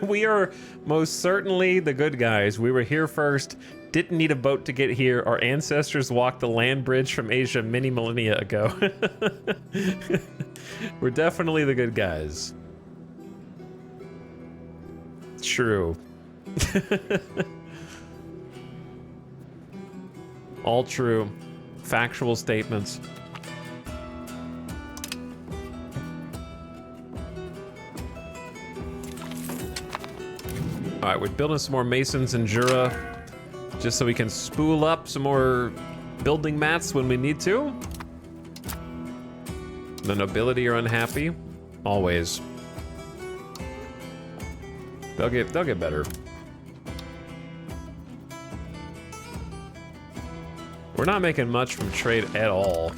We are most certainly the good guys. We were here first, didn't need a boat to get here. Our ancestors walked the land bridge from Asia many millennia ago. We're definitely the good guys. True. All true. Factual statements. All right, we're building some more masons in Jura, just so we can spool up some more building mats when we need to. The nobility are unhappy, always. They'll get better. We're not making much from trade at all.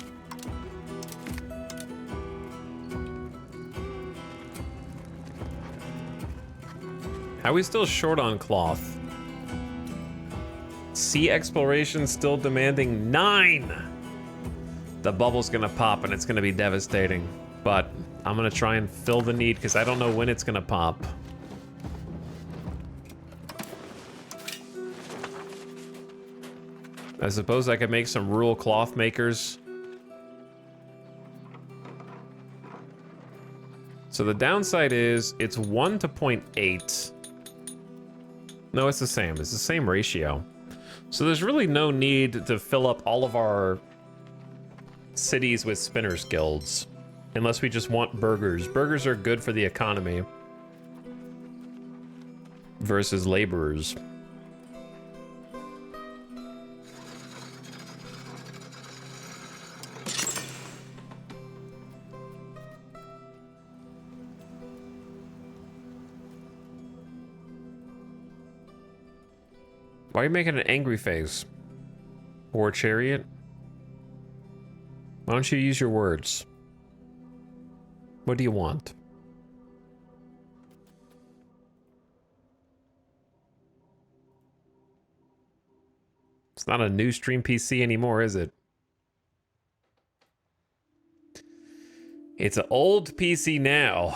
How are we still short on cloth? Sea exploration still demanding 9. The bubble's gonna pop and it's gonna be devastating. But I'm gonna try and fill the need because I don't know when it's gonna pop. I suppose I could make some rural cloth makers. So the downside is it's 1 to 0.8. No, it's the same. It's the same ratio. So there's really no need to fill up all of our cities with spinners guilds. Unless we just want burgers. Burgers are good for the economy. Versus laborers. Why are you making an angry face? War chariot? Why don't you use your words? What do you want? It's not a new stream PC anymore, is it? It's an old PC now.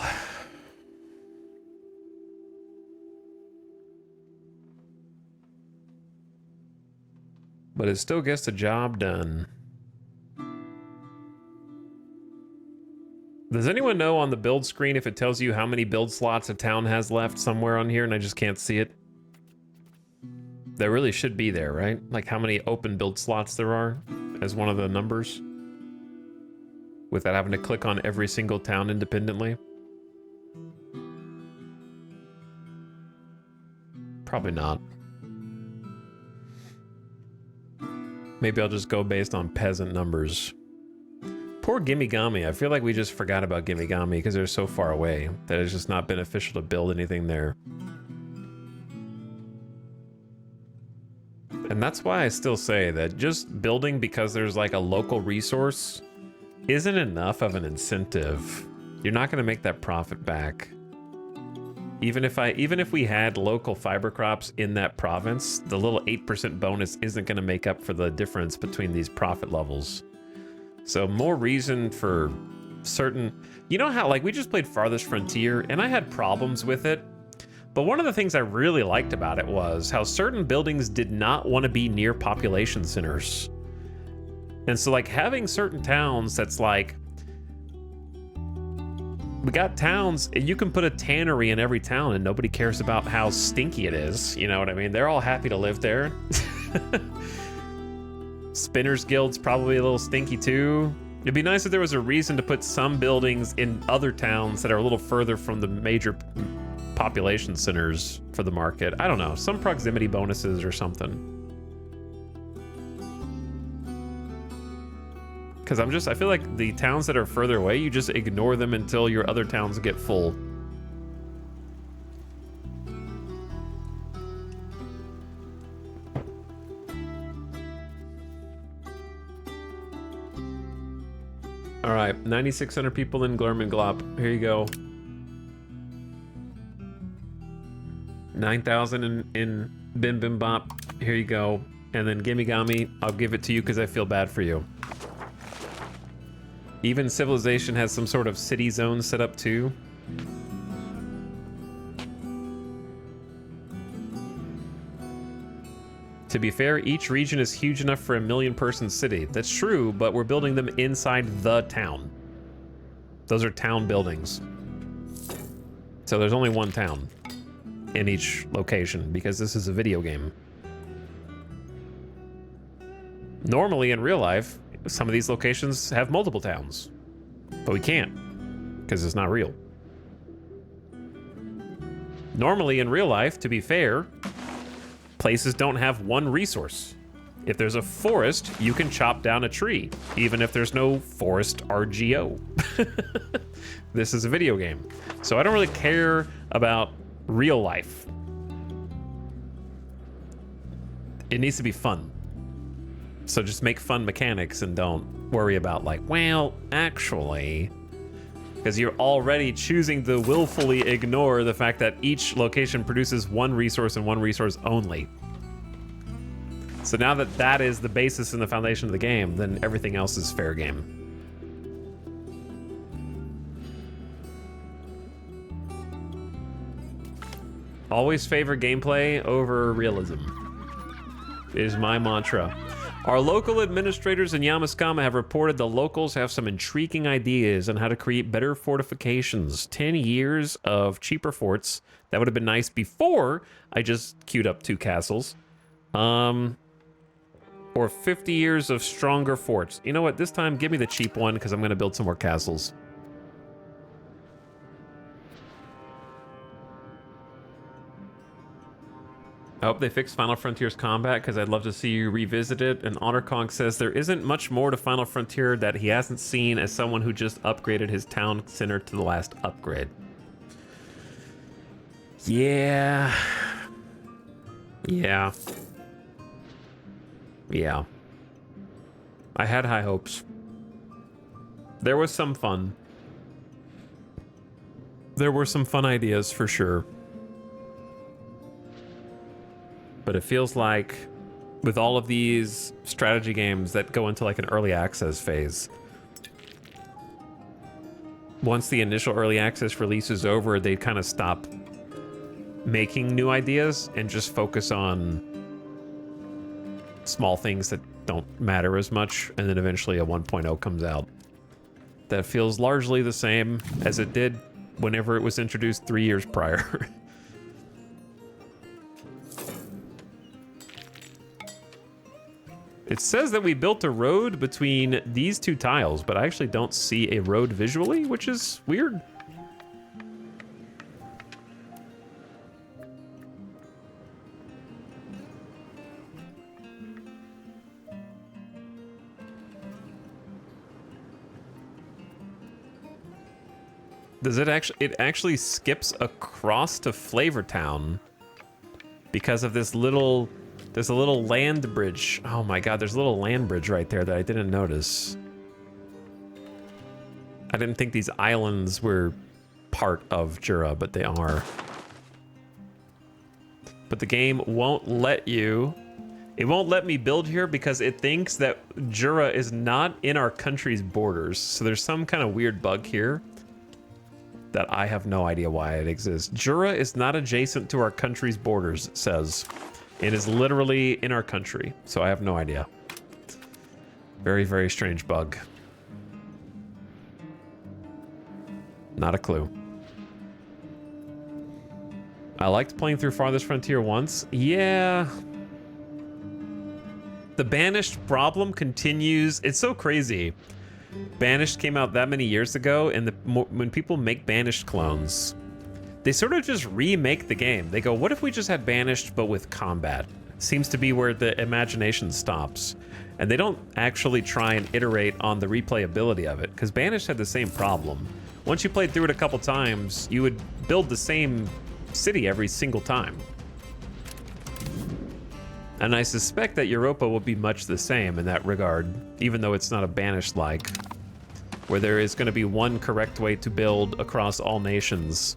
But it still gets the job done. Does anyone know on the build screen if it tells you how many build slots a town has left somewhere on here and I just can't see it? There really should be there, right? Like how many open build slots there are as one of the numbers? Without having to click on every single town independently? Probably not. Maybe I'll just go based on peasant numbers. Poor Gimmigami. I feel like we just forgot about Gimmigami because they're so far away that it's just not beneficial to build anything there. And that's why I still say that just building because there's like a local resource isn't enough of an incentive. You're not going to make that profit back. Even if we had local fiber crops in that province, the little 8% bonus isn't going to make up for the difference between these profit levels. So more reason for certain... You know how, like, we just played Farthest Frontier, and I had problems with it. But one of the things I really liked about it was how certain buildings did not want to be near population centers. And so, like, having certain towns that's like... We got towns, and you can put a tannery in every town and nobody cares about how stinky it is. You know what I mean? They're all happy to live there. Spinners Guild's probably a little stinky too. It'd be nice if there was a reason to put some buildings in other towns that are a little further from the major population centers for the market. I don't know, some proximity bonuses or something. Because I feel like the towns that are further away, you just ignore them until your other towns get full. All right, 9,600 people in Glurmenglop. Here you go. 9,000 in Bim Bim Bop. Here you go. And then Gimme Gami, I'll give it to you because I feel bad for you. Even Civilization has some sort of city zone set up too. To be fair, each region is huge enough for a 1 million person city. That's true, but we're building them inside the town. Those are town buildings. So there's only one town in each location because this is a video game. Normally in real life, some of these locations have multiple towns, but we can't because it's not real. Normally in real life, to be fair, places don't have one resource. If there's a forest, you can chop down a tree, even if there's no forest RGO. This is a video game, so I don't really care about real life. It needs to be fun. So just make fun mechanics and don't worry about like, well, actually, because you're already choosing to willfully ignore the fact that each location produces one resource and one resource only. So now that that is the basis and the foundation of the game, then everything else is fair game. Always favor gameplay over realism is my mantra. Our local administrators in Yamaskama have reported the locals have some intriguing ideas on how to create better fortifications. 10 years of cheaper forts. That would have been nice before I just queued up 2 castles. Or 50 years of stronger forts. You know what? This time, give me the cheap one because I'm going to build some more castles. I hope they fix Final Frontier's combat because I'd love to see you revisit it. And Honor Kong says there isn't much more to Final Frontier that he hasn't seen as someone who just upgraded his town center to the last upgrade. Yeah. Yeah. Yeah. I had high hopes. There was some fun. There were some fun ideas for sure. But it feels like with all of these strategy games that go into like an early access phase, once the initial early access release is over, they kind of stop making new ideas and just focus on small things that don't matter as much. And then eventually a 1.0 comes out that feels largely the same as it did whenever it was introduced 3 years prior. It says that we built a road between these 2 tiles, but I actually don't see a road visually, which is weird. Does it actually? It actually skips across to Flavortown because of this little. There's a little land bridge. Oh my god, there's a little land bridge right there that I didn't notice. I didn't think these islands were part of Jura, but they are. but the game won't let you. It won't let me build here because it thinks that Jura is not in our country's borders. So there's some kind of weird bug here that I have no idea why it exists. Jura is not adjacent to our country's borders, it says. It is literally in our country, so I have no idea. Very, very strange bug. Not a clue. I liked playing through Farthest Frontier once. Yeah. The Banished problem continues. It's so crazy. Banished came out that many years ago, and when people make Banished clones, they sort of just remake the game. They go, what if we just had Banished but with combat? Seems to be where the imagination stops. And they don't actually try and iterate on the replayability of it, because Banished had the same problem. Once you played through it a couple times, you would build the same city every single time. And I suspect that Europa will be much the same in that regard, even though it's not a Banished-like, where there is going to be one correct way to build across all nations.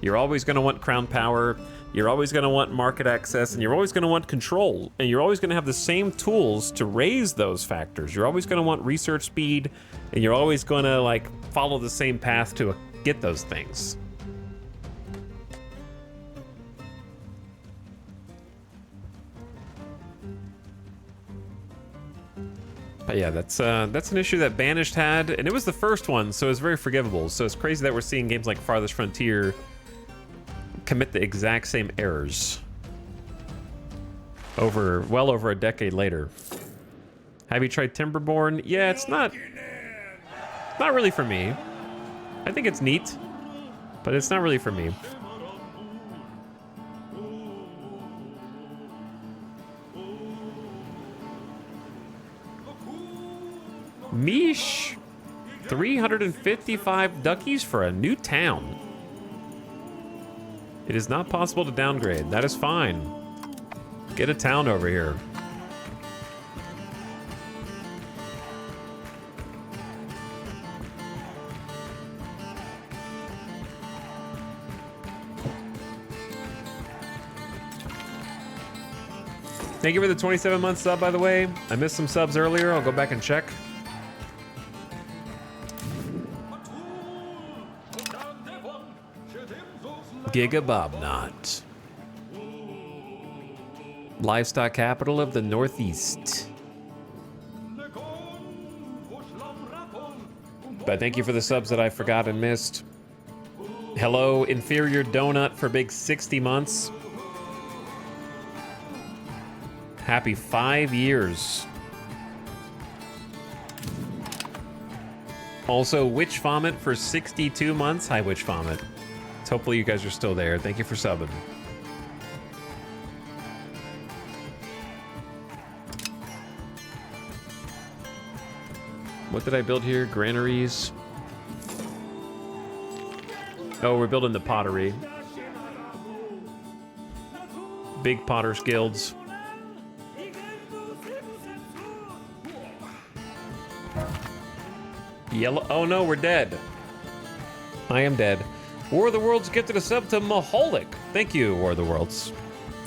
You're always going to want crown power, you're always going to want market access, and you're always going to want control, and you're always going to have the same tools to raise those factors. You're always going to want research speed, and you're always going to like follow the same path to get those things. But yeah, that's an issue that Banished had, and it was the first one, so it's very forgivable. So it's crazy that we're seeing games like Farthest Frontier commit the exact same errors well over a decade later. Have you tried Timberborn? Yeah, it's not really for me. I think it's neat, but it's not really for me. Meesh. 355 duckies for a new town. It is not possible to downgrade. That is fine. Get a town over here. Thank you for the 27-month sub, by the way. I missed some subs earlier. I'll go back and check. Gigabobnot. Livestock capital of the Northeast. But thank you for the subs that I forgot and missed. Hello, Inferior Donut for big 60 months. Happy 5 years. Also, Witch Vomit for 62 months. Hi, Witch Vomit. Hopefully you guys are still there. Thank you for subbing. What did I build here? Granaries. Oh, we're building the pottery. Big Potters Guilds. Yellow. Oh no, we're dead. I am dead. War of the Worlds gifted a sub to Maholic. Thank you, War of the Worlds,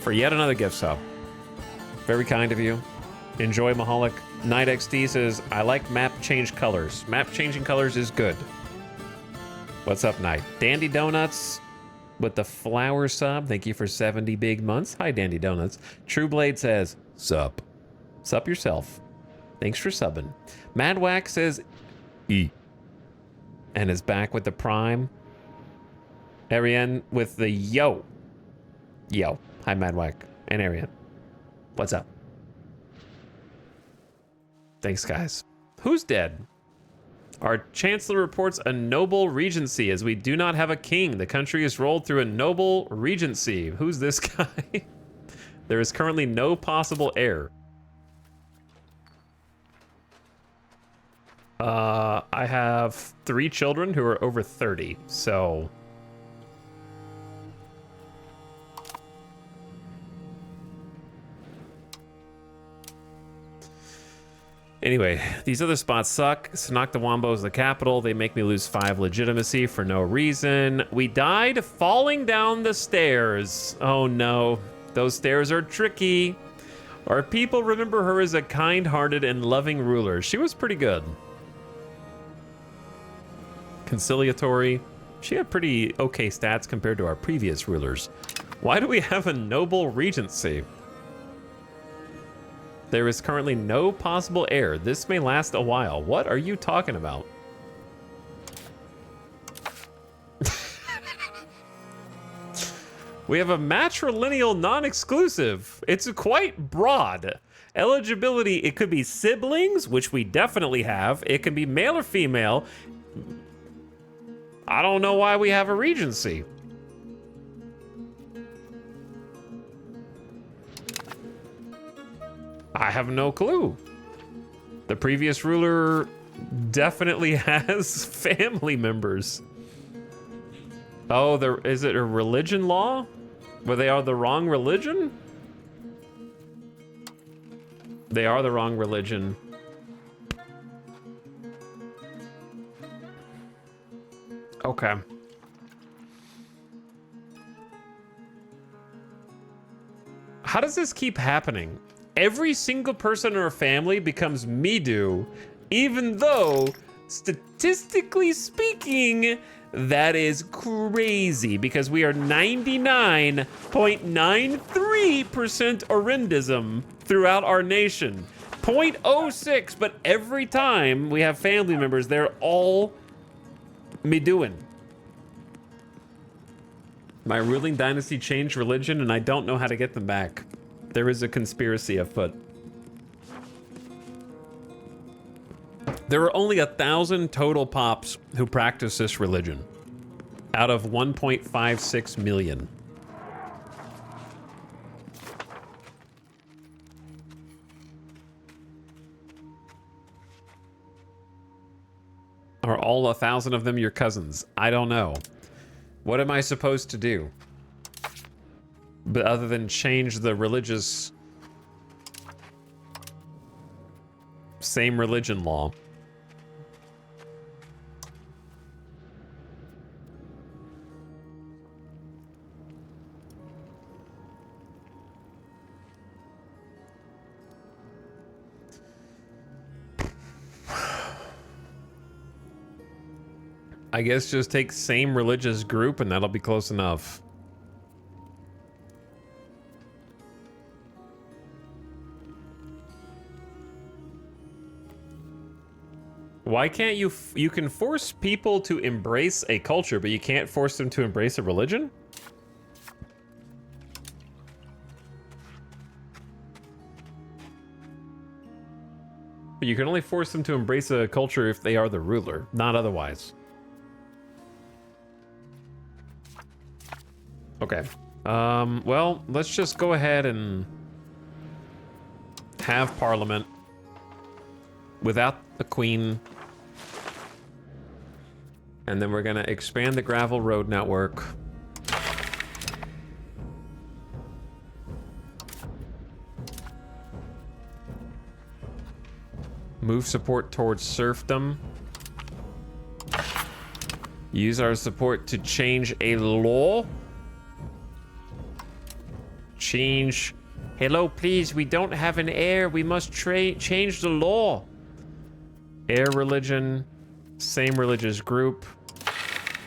for yet another gift sub. Very kind of you. Enjoy, Maholic. Night XD says, I like map change colors. Map changing colors is good. What's up, Night? Dandy Donuts with the flower sub. Thank you for 70 big months. Hi, Dandy Donuts. True Blade says, sup. Sup yourself. Thanks for subbing. Madwack says, E. And is back with the Prime. Ariane with the yo. Yo. Hi, Madwack. And Ariane. What's up? Thanks, guys. Who's dead? Our Chancellor reports a noble regency as we do not have a king. The country is rolled through a noble regency. Who's this guy? There is currently no possible heir. I have 3 children who are over 30, so... Anyway, these other spots suck. Sanakta-Wambo is the capital. They make me lose 5 legitimacy for no reason. We died falling down the stairs. Oh no. Those stairs are tricky. Our people remember her as a kind-hearted and loving ruler. She was pretty good. Conciliatory. She had pretty okay stats compared to our previous rulers. Why do we have a noble regency? There is currently no possible heir. This may last a while. What are you talking about? We have a matrilineal non-exclusive. It's quite broad. Eligibility, it could be siblings, which we definitely have. It can be male or female. I don't know why we have a regency. I have no clue. The previous ruler definitely has family members. Oh, is it a religion law? Where they are the wrong religion? They are the wrong religion. Okay. How does this keep happening? Every single person in our family becomes Midu, even though, statistically speaking, that is crazy because we are 99.93% Orindism throughout our nation. 0.06, but every time we have family members, they're all Miduan. My ruling dynasty changed religion and I don't know how to get them back. There is a conspiracy afoot. There are only 1,000 total pops who practice this religion out of 1.56 million. Are all 1,000 of them your cousins? I don't know. What am I supposed to do? But other than change the religious same religion law. I guess just take same religious group and that'll be close enough. Why can't you can force people to embrace a culture, but you can't force them to embrace a religion? But you can only force them to embrace a culture if they are the ruler, not otherwise. Okay. Well, let's just go ahead and have parliament without the queen. And then we're gonna expand the gravel road network. Move support towards serfdom. Use our support to change a law. Change. Hello, please, we don't have an heir. We must change the law. Heir religion, same religious group.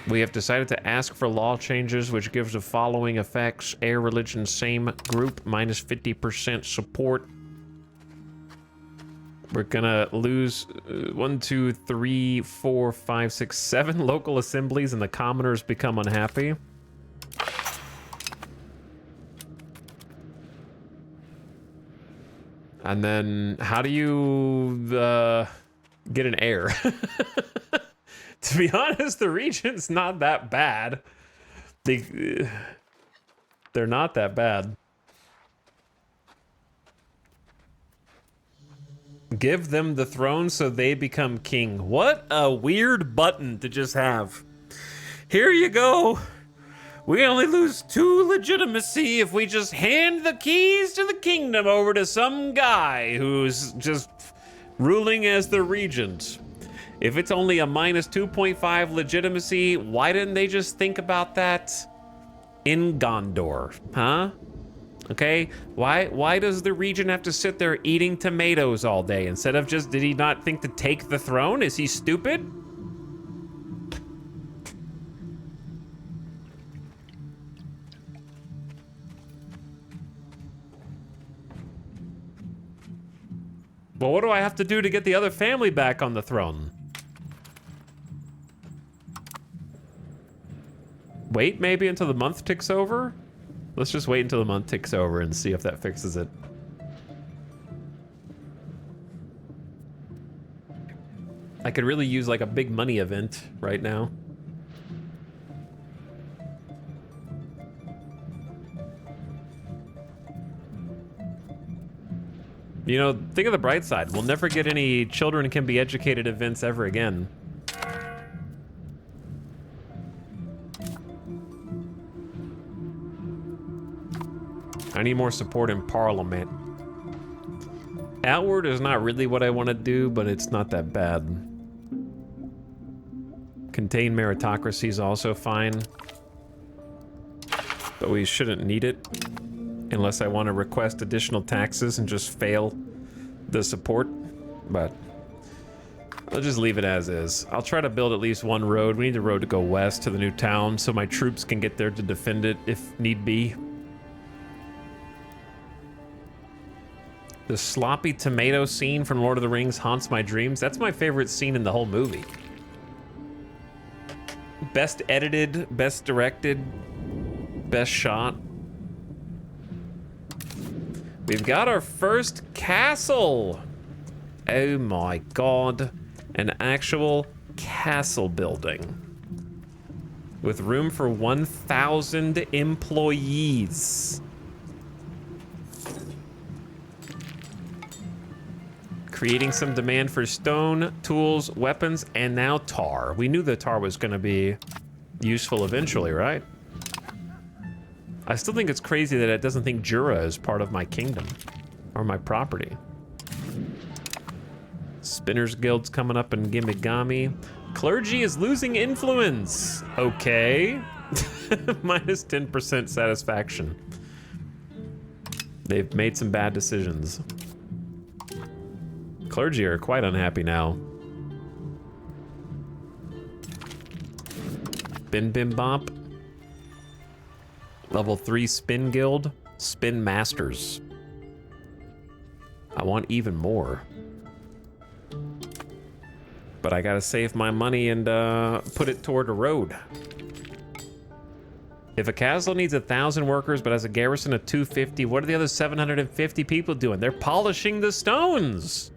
We have decided to ask for law changes, which gives the following effects. Heir religion, same group, minus 50% support. We're gonna lose 1, 2, 3, 4, 5, 6, 7 local assemblies and the commoners become unhappy. And then how do you get an heir? To be honest, the regent's not that bad. They're not that bad. Give them the throne so they become king. What a weird button to just have. Here you go. We only lose 2 legitimacy if we just hand the keys to the kingdom over to some guy who's just ruling as the regent. If it's only a minus 2.5 legitimacy, why didn't they just think about that in Gondor, huh? Okay, why does the regent have to sit there eating tomatoes all day instead of just, did he not think to take the throne? Is he stupid? Well, what do I have to do to get the other family back on the throne? Wait maybe until the month ticks over? Let's just wait until the month ticks over and see if that fixes it. I could really use like a big money event right now. You know, think of the bright side. We'll never get any children can be educated events ever again. I need more support in Parliament. Outward is not really what I want to do, but it's not that bad. Contain meritocracy is also fine. But we shouldn't need it. Unless I want to request additional taxes and just fail the support. But I'll just leave it as is. I'll try to build at least one road. We need the road to go west to the new town so my troops can get there to defend it if need be. The sloppy tomato scene from Lord of the Rings haunts my dreams. That's my favorite scene in the whole movie. Best edited, best directed, best shot. We've got our first castle. Oh my god. An actual castle building. With room for 1,000 employees. Creating some demand for stone, tools, weapons, and now tar. We knew the tar was gonna be useful eventually, right? I still think it's crazy that it doesn't think Jura is part of my kingdom or my property. Spinners Guild's coming up in Gimmigami. Clergy is losing influence. Okay. Minus 10% satisfaction. They've made some bad decisions. Clergy are quite unhappy now. Bim Bim Bop. Level 3 Spin Guild. Spin Masters. I want even more. But I gotta save my money and put it toward a road. If a castle needs 1,000 workers but has a garrison of 250, what are the other 750 people doing? They're polishing the stones.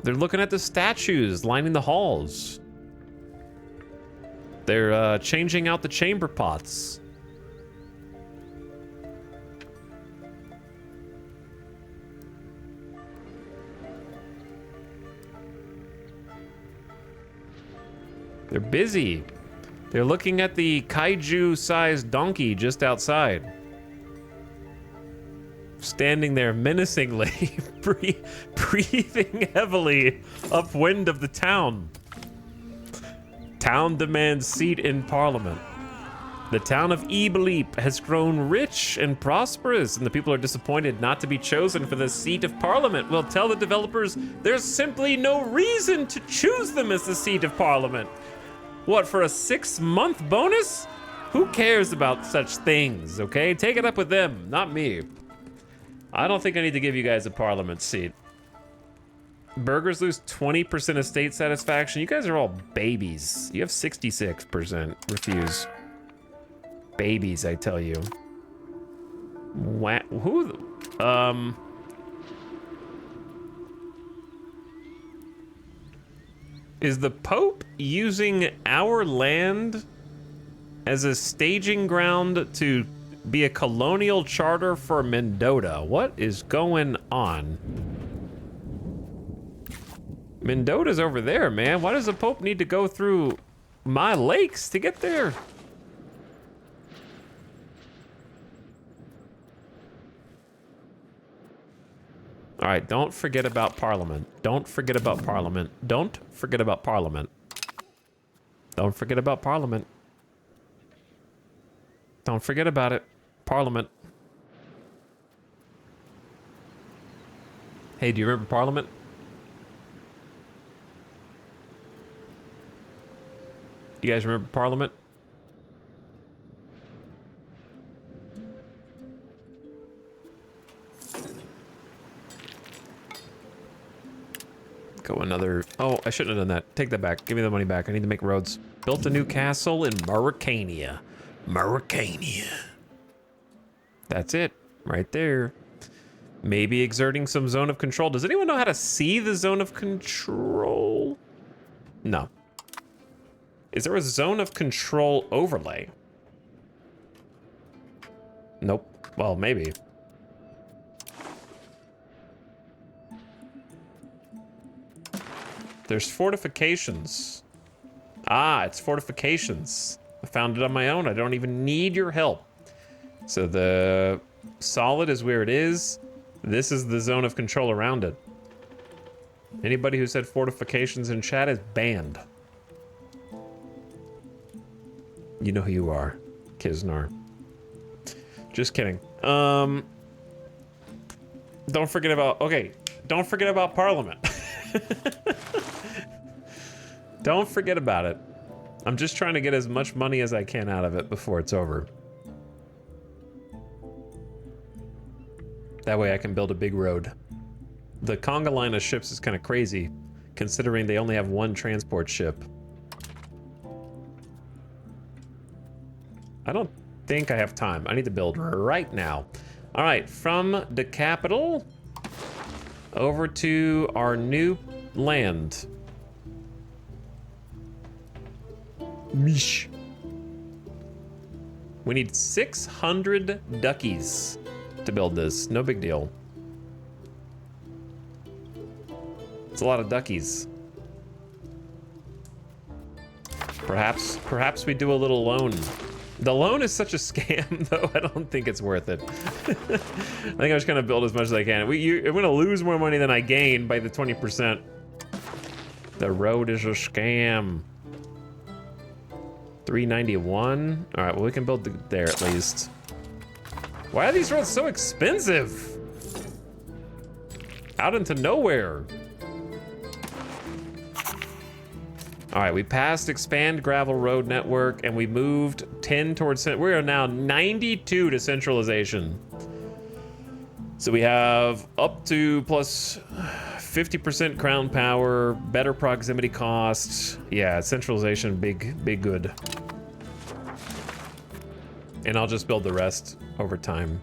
They're looking at the statues lining the halls. They're changing out the chamber pots. They're busy. They're looking at the kaiju-sized donkey just outside. Standing there menacingly, breathing heavily upwind of the town. Town demands seat in parliament. The town of Ibelip has grown rich and prosperous, and the people are disappointed not to be chosen for the seat of parliament. We'll tell the developers there's simply no reason to choose them as the seat of parliament. What, for a 6-month bonus? Who cares about such things, okay? Take it up with them, not me. I don't think I need to give you guys a parliament seat. Burgers lose 20% of state satisfaction. You guys are all babies. You have 66% refuse. Babies, I tell you. Is the Pope using our land as a staging ground to be a colonial charter for Mendota? What is going on? Mendota's over there, man. Why does the Pope need to go through my lakes to get there? All right, don't forget about Parliament. Don't forget about Parliament. Don't forget about Parliament. Don't forget about Parliament. Don't forget about it. Parliament. Hey, do you remember Parliament? You guys remember Parliament? Go another... Oh, I shouldn't have done that. Take that back. Give me the money back. I need to make roads. Built a new castle in Mauritania. Mauritania. That's it. Right there. Maybe exerting some zone of control. Does anyone know how to see the zone of control? No. Is there a zone of control overlay? Nope. Well, maybe. There's fortifications. Ah, it's fortifications. I found it on my own. I don't even need your help. So the solid is where it is. This is the zone of control around it. Anybody who said fortifications in chat is banned. You know who you are, Kisnar. Just kidding. Don't forget about... Okay, don't forget about Parliament. Don't forget about it. I'm just trying to get as much money as I can out of it before it's over. That way I can build a big road. The conga line of ships is kind of crazy, considering they only have one transport ship. I don't think I have time. I need to build right now. All right, from the capital over to our new land. Mish. We need 600 duckies to build this. No big deal. It's a lot of duckies. Perhaps we do a little loan. The loan is such a scam, though. I don't think it's worth it. I think I'm just gonna build as much as I can. I'm gonna lose more money than I gain by the 20%. The road is a scam. 391. All right, well, we can build there at least. Why are these roads so expensive? Out into nowhere. All right, we passed expand gravel road network and we moved 10 towards, we are now 92 to centralization. So we have up to plus 50% crown power, better proximity costs. Yeah, centralization, big good. And I'll just build the rest over time.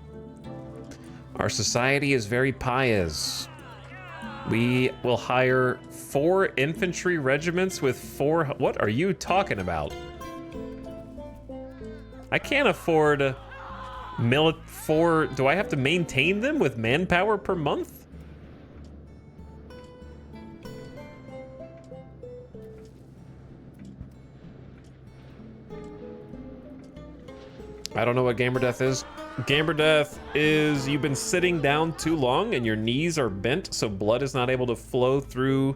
Our society is very pious. We will hire 4 infantry regiments with 4... What are you talking about? I can't afford 4... Do I have to maintain them with manpower per month? I don't know what gamer death is. Gamer death is you've been sitting down too long and your knees are bent, so blood is not able to flow through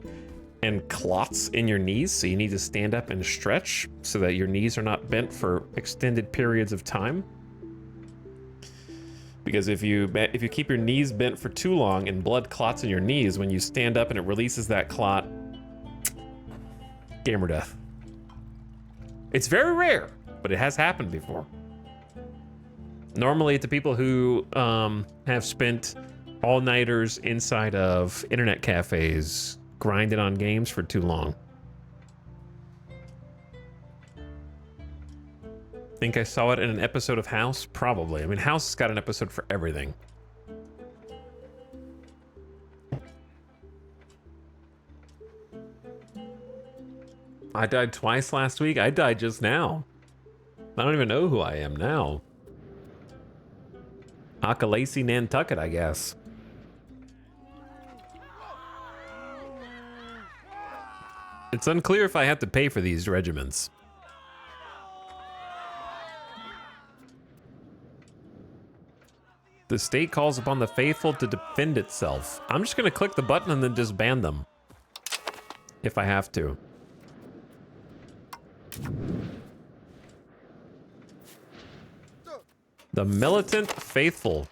and clots in your knees. So you need to stand up and stretch so that your knees are not bent for extended periods of time. Because if you keep your knees bent for too long and blood clots in your knees, when you stand up and it releases that clot, gamer death. It's very rare, but it has happened before. Normally to people who have spent all-nighters inside of internet cafes grinding on games for too long. Think I saw it in an episode of House? Probably. I mean, House has got an episode for everything. I died twice last week. I died just now. I don't even know who I am now. Akalasi Nantucket, I guess. It's unclear if I have to pay for these regiments. The state calls upon the faithful to defend itself. I'm just gonna click the button and then just ban them. If I have to. The militant faithful.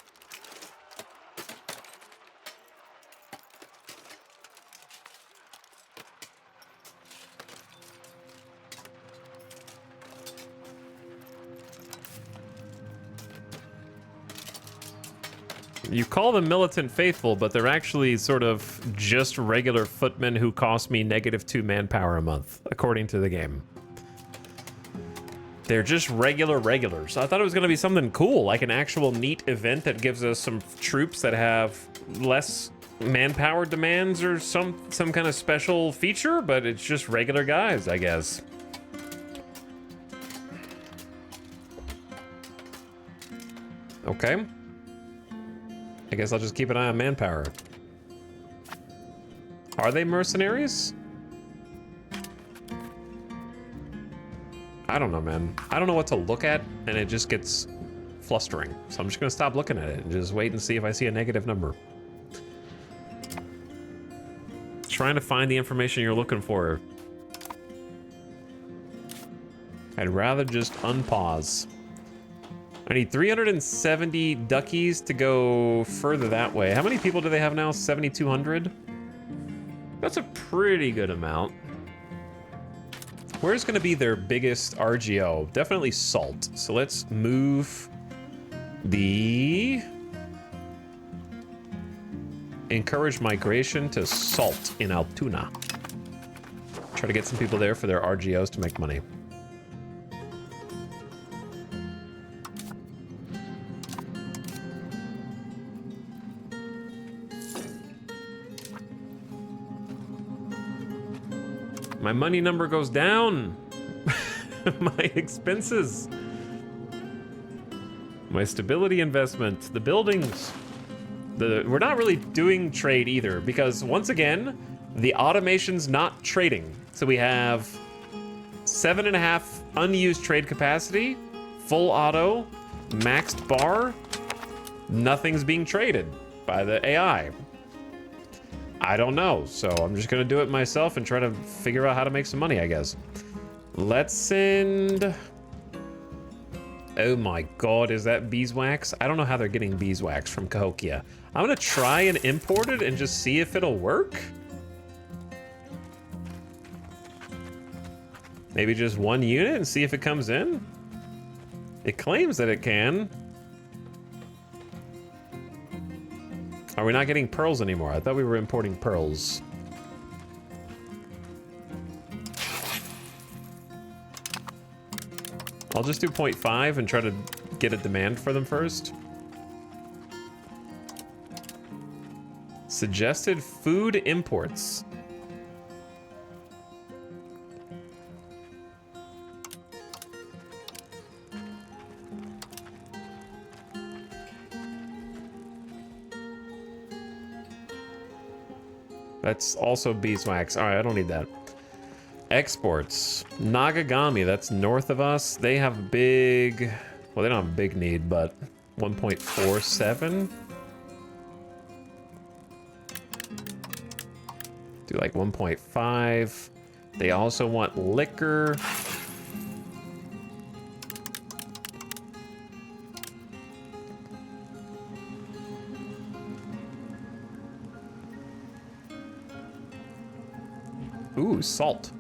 You call them militant faithful, but they're actually sort of just regular footmen who cost me -2 manpower a month, according to the game. They're just regulars. I thought it was going to be something cool, like an actual neat event that gives us some troops that have less manpower demands or some kind of special feature, but it's just regular guys, I guess. Okay. I guess I'll just keep an eye on manpower. Are they mercenaries? I don't know, man. I don't know what to look at, and it just gets flustering. So I'm just gonna stop looking at it and just wait and see if I see a negative number. Trying to find the information you're looking for. I'd rather just unpause. I need 370 duckies to go further that way. How many people do they have now? 7,200? That's a pretty good amount. Where's gonna be their biggest RGO? Definitely salt. So let's move the encourage migration to salt in Altoona. Try to get some people there for their RGOs to make money. My money number goes down. My expenses. My stability investment. The buildings. We're not really doing trade either because once again, the automation's not trading. So we have 7.5 unused trade capacity, full auto, maxed bar. Nothing's being traded by the AI. I don't know, so I'm just gonna do it myself and try to figure out how to make some money, I guess. Let's send... Oh my god, is that beeswax? I don't know how they're getting beeswax from Cahokia. I'm gonna try and import it and just see if it'll work. Maybe just 1 unit and see if it comes in? It claims that it can. Are we not getting pearls anymore? I thought we were importing pearls. I'll just do 0.5 and try to get a demand for them first. Suggested food imports. That's also beeswax. All right, I don't need that. Exports. Nagagami, that's north of us. They have a big... Well, they don't have a big need, but 1.47. Do like 1.5. They also want liquor. Ooh, salt.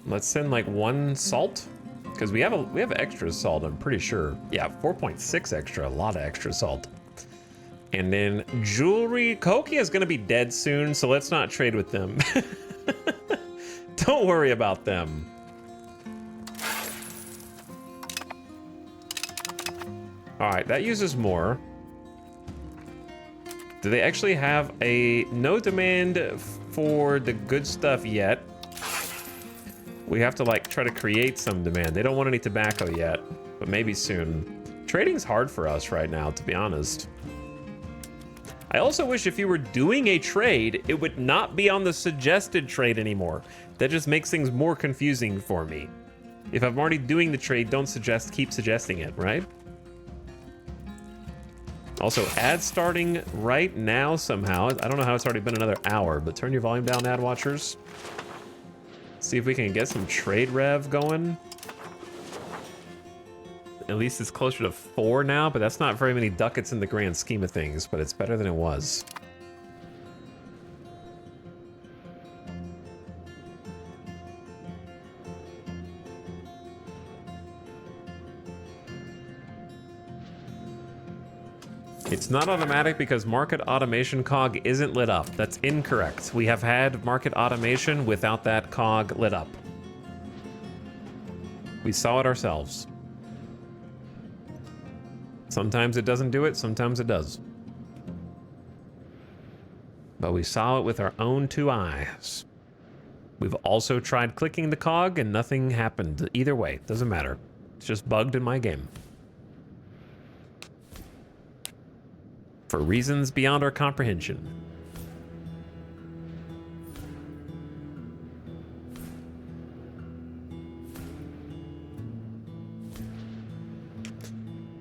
Let's send like 1 salt, because we have extra salt. I'm pretty sure. Yeah, 4.6 extra. A lot of extra salt. And then jewelry. Cahokia is gonna be dead soon, so let's not trade with them. Don't worry about them. All right, that uses more. Do they actually have a no demand for the good stuff yet? We have to like try to create some demand. They don't want any tobacco yet, but maybe soon. Trading's hard for us right now, to be honest. I also wish if you were doing a trade, it would not be on the suggested trade anymore. That just makes things more confusing for me. If I'm already doing the trade, don't keep suggesting it, right? Also, ad starting right now somehow. I don't know how it's already been another hour, but turn your volume down, ad watchers. See if we can get some trade rev going. At least it's closer to 4 now, but that's not very many ducats in the grand scheme of things, but it's better than it was. It's not automatic because market automation cog isn't lit up. That's incorrect. We have had market automation without that cog lit up. We saw it ourselves. Sometimes it doesn't do it, sometimes it does. But we saw it with our own 2 eyes. We've also tried clicking the cog and nothing happened. Either way, doesn't matter. It's just bugged in my game. For reasons beyond our comprehension.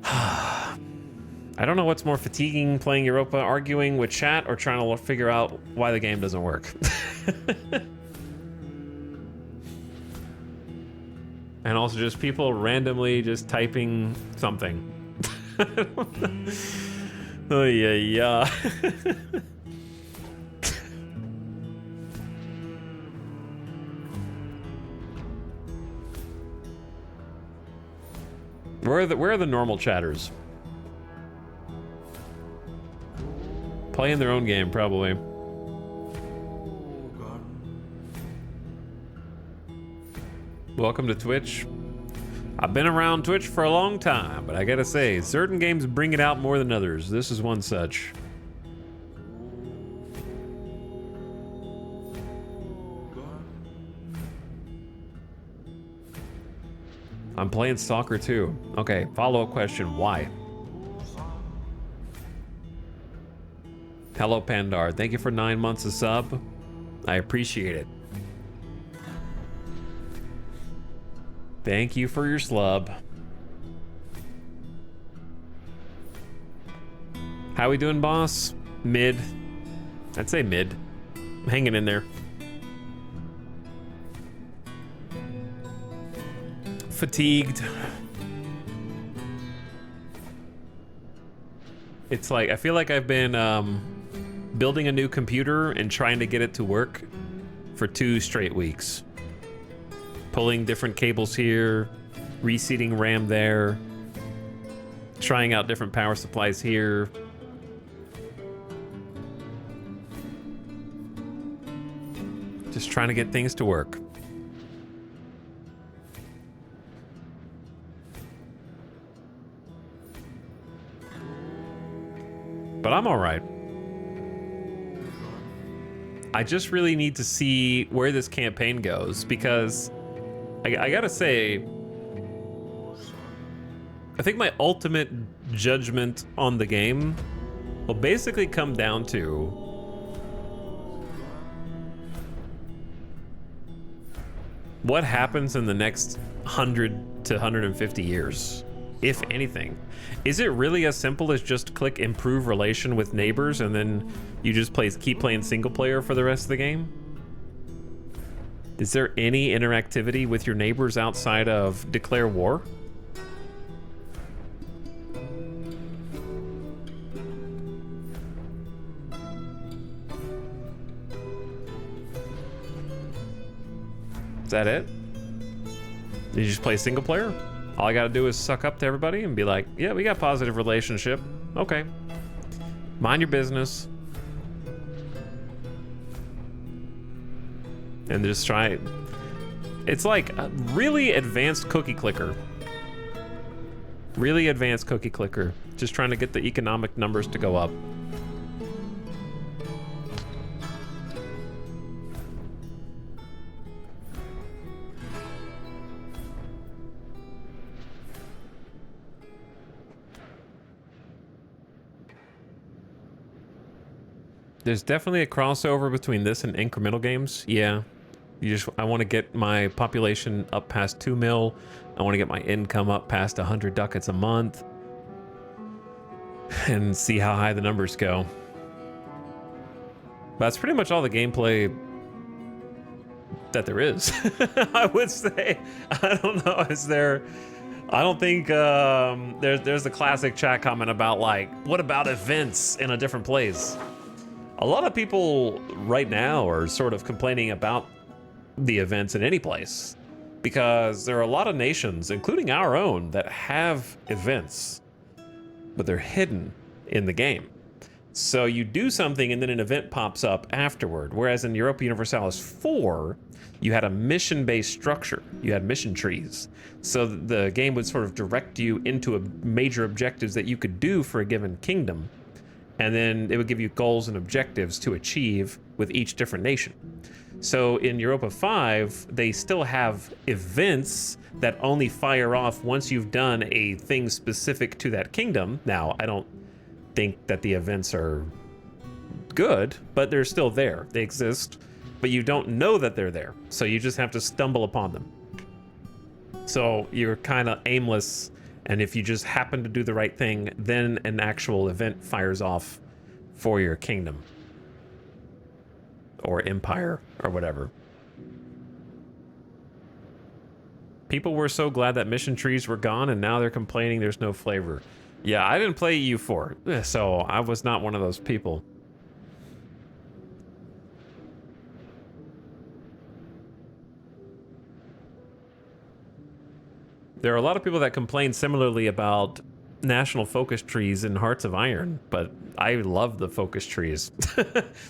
I don't know what's more fatiguing, playing Europa, arguing with chat, or trying to figure out why the game doesn't work. And also just people randomly just typing something. Oh, yeah. Where are the normal chatters? Playing their own game, probably. Welcome to Twitch. I've been around Twitch for a long time, but I gotta say, certain games bring it out more than others. This is one such. I'm playing soccer too. Okay, follow-up question, why? Hello, Pandar. Thank you for 9 months of sub. I appreciate it. Thank you for your slub. How we doing, boss? Mid. I'd say mid. I'm hanging in there. Fatigued. It's like, I feel like I've been building a new computer and trying to get it to work for 2 straight weeks. Pulling different cables here, reseating RAM there, trying out different power supplies here. Just trying to get things to work. But I'm all right. I just really need to see where this campaign goes, because I gotta say, I think my ultimate judgment on the game will basically come down to what happens in the next 100 to 150 years, if anything. Is it really as simple as just click improve relation with neighbors and then you just keep playing single player for the rest of the game? Is there any interactivity with your neighbors outside of declare war? Is that it? You just play single player? All I gotta do is suck up to everybody and be like, yeah, we got positive relationship. Okay. Mind your business. And just try it. It's like a really advanced cookie clicker. Really advanced cookie clicker. Just trying to get the economic numbers to go up. There's definitely a crossover between this and incremental games. Yeah. I want to get my population up past 2 mil. I want to get my income up past 100 ducats a month. And see how high the numbers go. But that's pretty much all the gameplay that there is. I would say. I don't know. Is there... I don't think there's the classic chat comment about like, what about events in a different place? A lot of people right now are sort of complaining about the events in any place because there are a lot of nations, including our own, that have events, but they're hidden. in the game. So you do something and then an event pops up afterward. Whereas in Europa Universalis 4, you had a mission-based structure. You had mission trees. So the game would sort of direct you into major objectives that you could do for a given kingdom. And then it would give you goals and objectives to achieve with each different nation. So in Europa 5, they still have events that only fire off once you've done a thing specific to that kingdom. Now, I don't think that the events are good, but they're still there. They exist, but you don't know that they're there. So you just have to stumble upon them. So you're kind of aimless, and if you just happen to do the right thing, then an actual event fires off for your kingdom or empire or whatever. People were so glad that mission trees were gone, and now they're complaining there's no flavor. Yeah, I didn't play EU4, so I was not one of those people. There are a lot of people that complain similarly about national focus trees in Hearts of Iron, but I love the focus trees.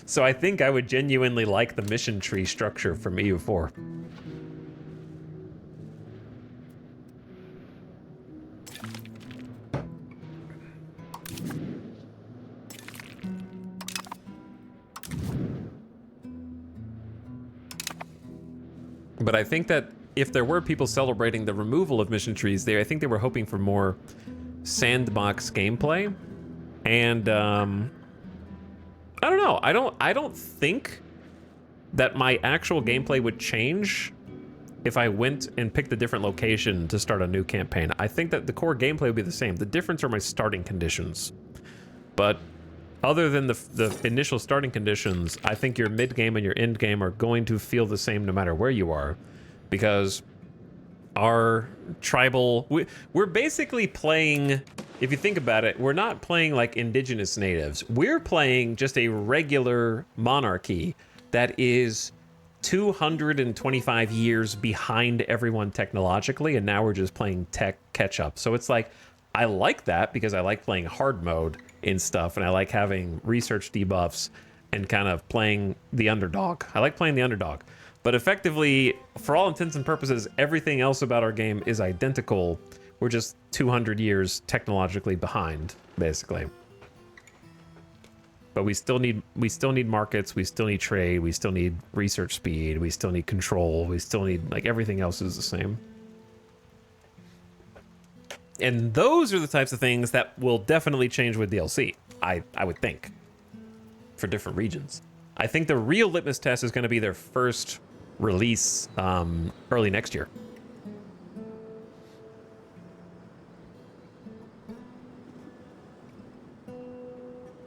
So I think I would genuinely like the mission tree structure from EU4. But I think that if there were people celebrating the removal of mission trees, I think they were hoping for more sandbox gameplay. And I don't know. I don't think that my actual gameplay would change if I went and picked a different location to start a new campaign. I think that the core gameplay would be the same. The difference are my starting conditions. But other than the initial starting conditions, I think your mid-game and your end-game are going to feel the same no matter where you are. Because our tribal... We're basically playing... If you think about it, we're not playing like indigenous natives. We're playing just a regular monarchy that is 225 years behind everyone technologically, and now we're just playing tech catch-up. So it's like, I like that because I like playing hard mode in stuff, and I like having research debuffs and kind of playing the underdog. I like playing the underdog. But effectively, for all intents and purposes, everything else about our game is identical. We're just 200 years technologically behind, basically. But we still need markets, we still need trade, we still need research speed, we still need control, we still need, like, everything else is the same. And those are the types of things that will definitely change with DLC, I would think, for different regions. I think the real litmus test is going to be their first release early next year.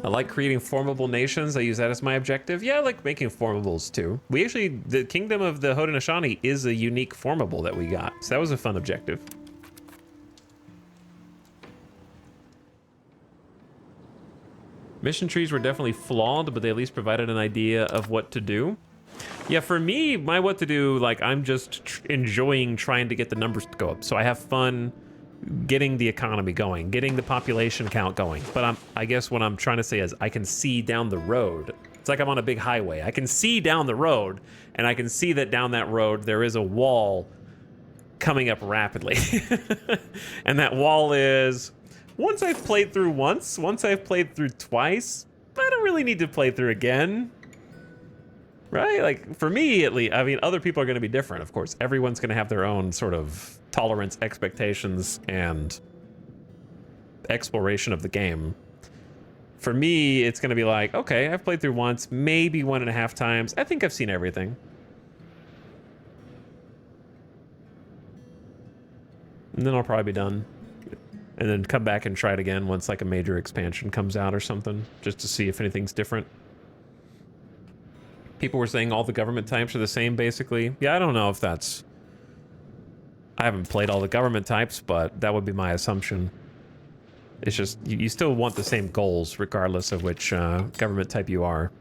I like creating formable nations. I use that as my objective. Yeah, I like making formables too. We actually, the Kingdom of the Haudenosaunee is a unique formable that we got. So that was a fun objective. Mission trees were definitely flawed, but they at least provided an idea of what to do. Yeah, for me, my what to do, like, I'm just enjoying trying to get the numbers to go up. So I have fun getting the economy going, getting the population count going. But I guess what I'm trying to say is I can see down the road. It's like I'm on a big highway. I can see down the road, and I can see that down that road there is a wall coming up rapidly. And that wall is... Once I've played through once I've played through twice, I don't really need to play through again. Right? Like, for me, at least, I mean, other people are going to be different, of course. Everyone's going to have their own sort of tolerance, expectations, and exploration of the game. For me, it's going to be like, okay, I've played through once, maybe 1.5 times. I think I've seen everything. And then I'll probably be done. And then come back and try it again once like a major expansion comes out or something, just to see if anything's different. People were saying all the government types are the same, basically. Yeah, I don't know if that's... I haven't played all the government types, but that would be my assumption. It's just, you still want the same goals, regardless of which government type you are.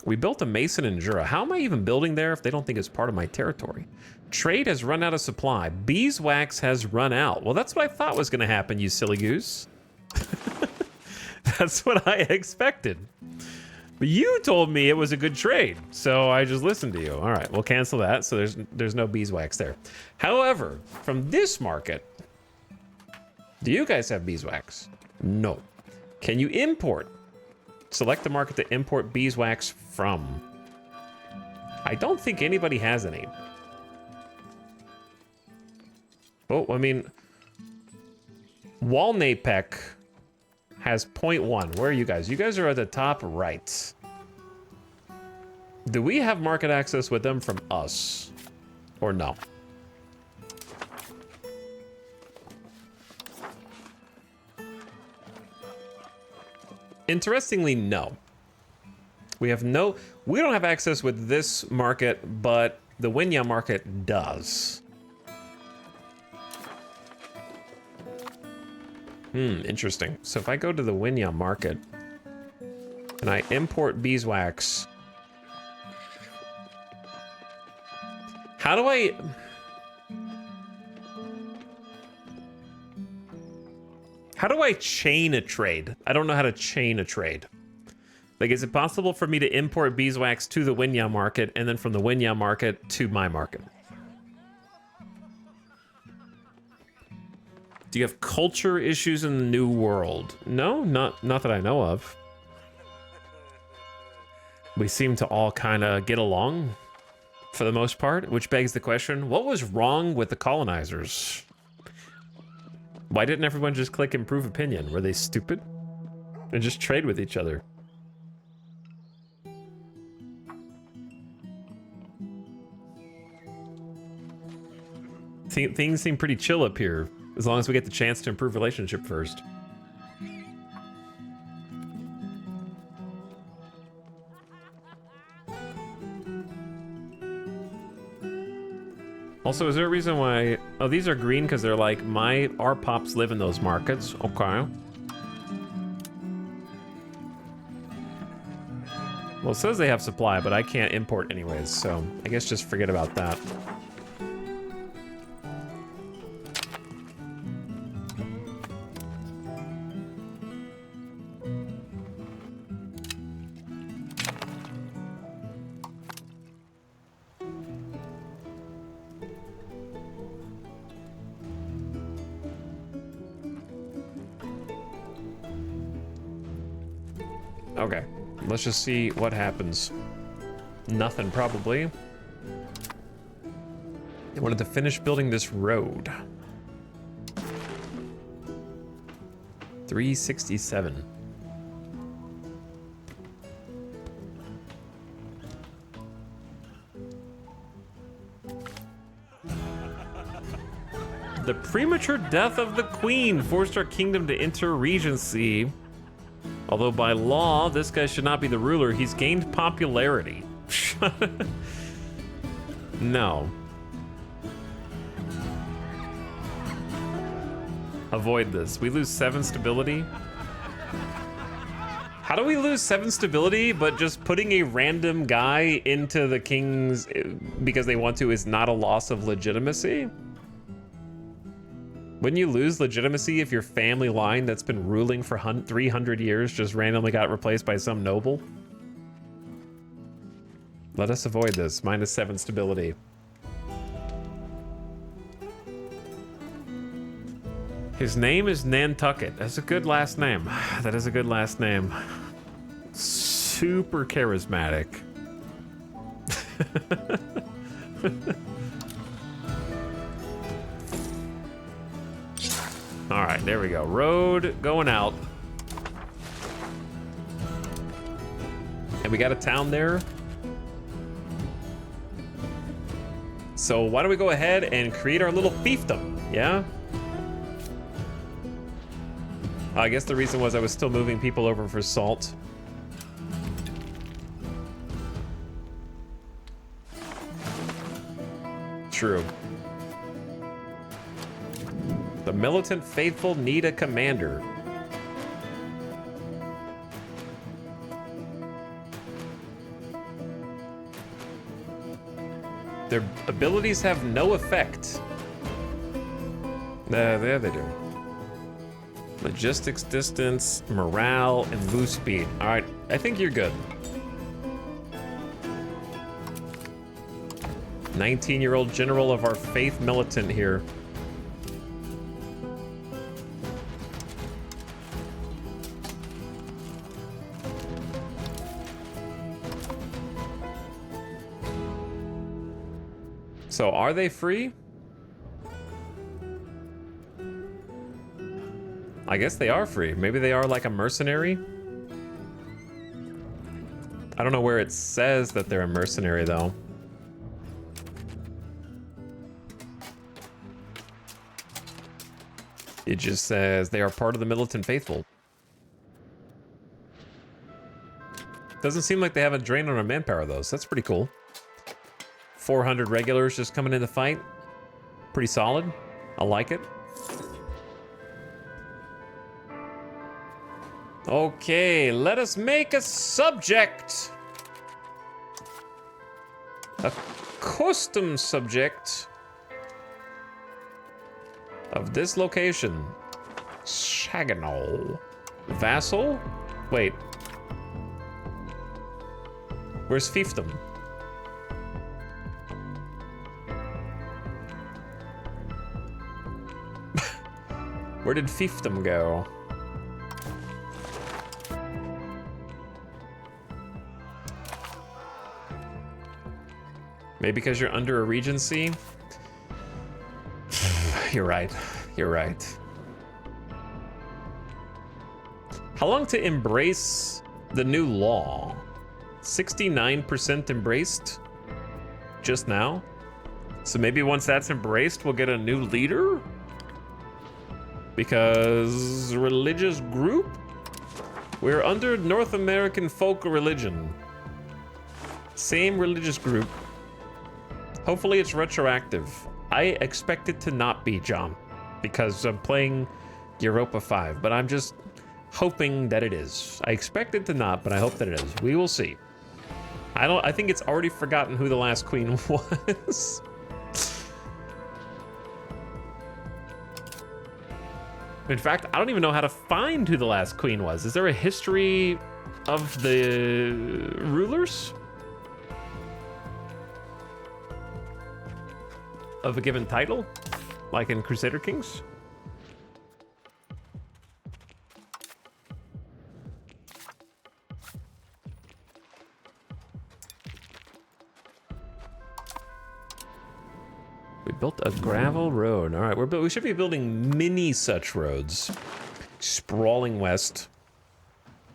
We built a mason in Jura. How am I even building there if they don't think it's part of my territory? Trade has run out of supply. Beeswax has run out. Well, that's what I thought was going to happen, you silly goose. That's what I expected. But you told me it was a good trade, so I just listened to you. All right, we'll cancel that. So there's no beeswax there. However, from this market, do you guys have beeswax? No. Can you import? Select the market to import beeswax from. I don't think anybody has any. Oh, I mean, Walnapec has 0.1. Where are you guys? You guys are at the top right. Do we have market access with them from us? Or no? Interestingly, no. We don't have access with this market, but the Winya market does. Interesting. So if I go to the Winya market and I import beeswax, how do I chain a trade? I don't know how to chain a trade. Like, is it possible for me to import beeswax to the Winya market and then from the Winya market to my market? Do you have culture issues in the New World? No, not that I know of. We seem to all kind of get along for the most part, which begs the question, what was wrong with the colonizers? Why didn't everyone just click improve opinion? Were they stupid? And just trade with each other? Things seem pretty chill up here, as long as we get the chance to improve relationship first. Also, is there a reason why... Oh, these are green because they're like, our pops live in those markets. Okay. Well, it says they have supply, but I can't import anyways, so I guess just forget about that. Okay, let's just see what happens. Nothing, probably. I wanted to finish building this road. 367. The premature death of the queen forced our kingdom to enter regency. Although by law, this guy should not be the ruler. He's gained popularity. No. Avoid this. We lose 7 stability. How do we lose 7 stability, but just putting a random guy into the king's because they want to is not a loss of legitimacy? Wouldn't you lose legitimacy if your family line that's been ruling for 300 years just randomly got replaced by some noble? Let us avoid this. -7 stability. His name is Nantucket. That's a good last name. That is a good last name. Super charismatic. All right, there we go. Road going out. And we got a town there. So why don't we go ahead and create our little fiefdom, yeah? I guess the reason was I was still moving people over for salt. True. The militant faithful need a commander. Their abilities have no effect. There they do. Logistics, distance, morale, and move speed. All right, I think you're good. 19-year-old general of our faith militant here. So are they free? I guess they are free. Maybe they are like a mercenary. I don't know where it says that they're a mercenary though. It just says they are part of the militant faithful. Doesn't seem like they have a drain on our manpower though, so that's pretty cool. 400 regulars just coming in to fight. Pretty solid. I like it. Okay, let us make a subject. A custom subject of this location. Saginaw. Vassal? Wait. Where's fiefdom? Where did fiefdom go? Maybe because you're under a regency? You're right. You're right. How long to embrace the new law? 69% embraced just now? So maybe once that's embraced, we'll get a new leader? Because religious group? We're under North American folk religion. Same religious group. Hopefully it's retroactive. I expect it to not be, John, because I'm playing Europa 5, but I'm just hoping that it is. I expect it to not, but I hope that it is. We will see. I think it's already forgotten who the last queen was. In fact, I don't even know how to find who the last queen was. Is there a history of the rulers? Of a given title? Like in Crusader Kings? We built a gravel road. All right, we should be building many such roads. Sprawling west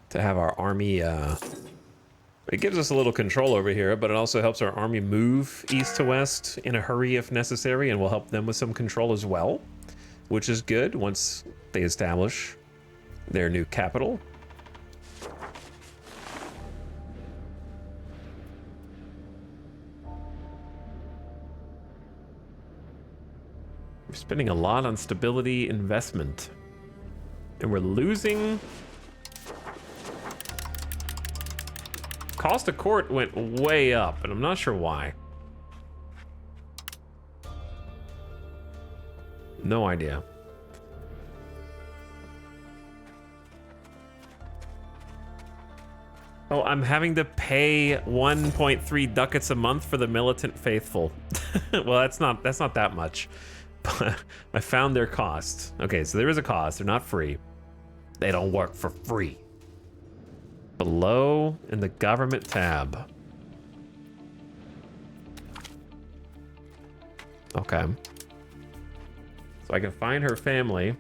to have our army, it gives us a little control over here, but it also helps our army move east to west in a hurry if necessary, and will help them with some control as well, which is good once they establish their new capital. We're spending a lot on stability investment, and we're losing. Cost of court went way up, and I'm not sure why. No idea. Oh, I'm having to pay 1.3 ducats a month for the militant faithful. Well, that's not that much. But I found their cost. Okay, so there is a cost. They're not free. They don't work for free. Below in the government tab. Okay. So I can find her family.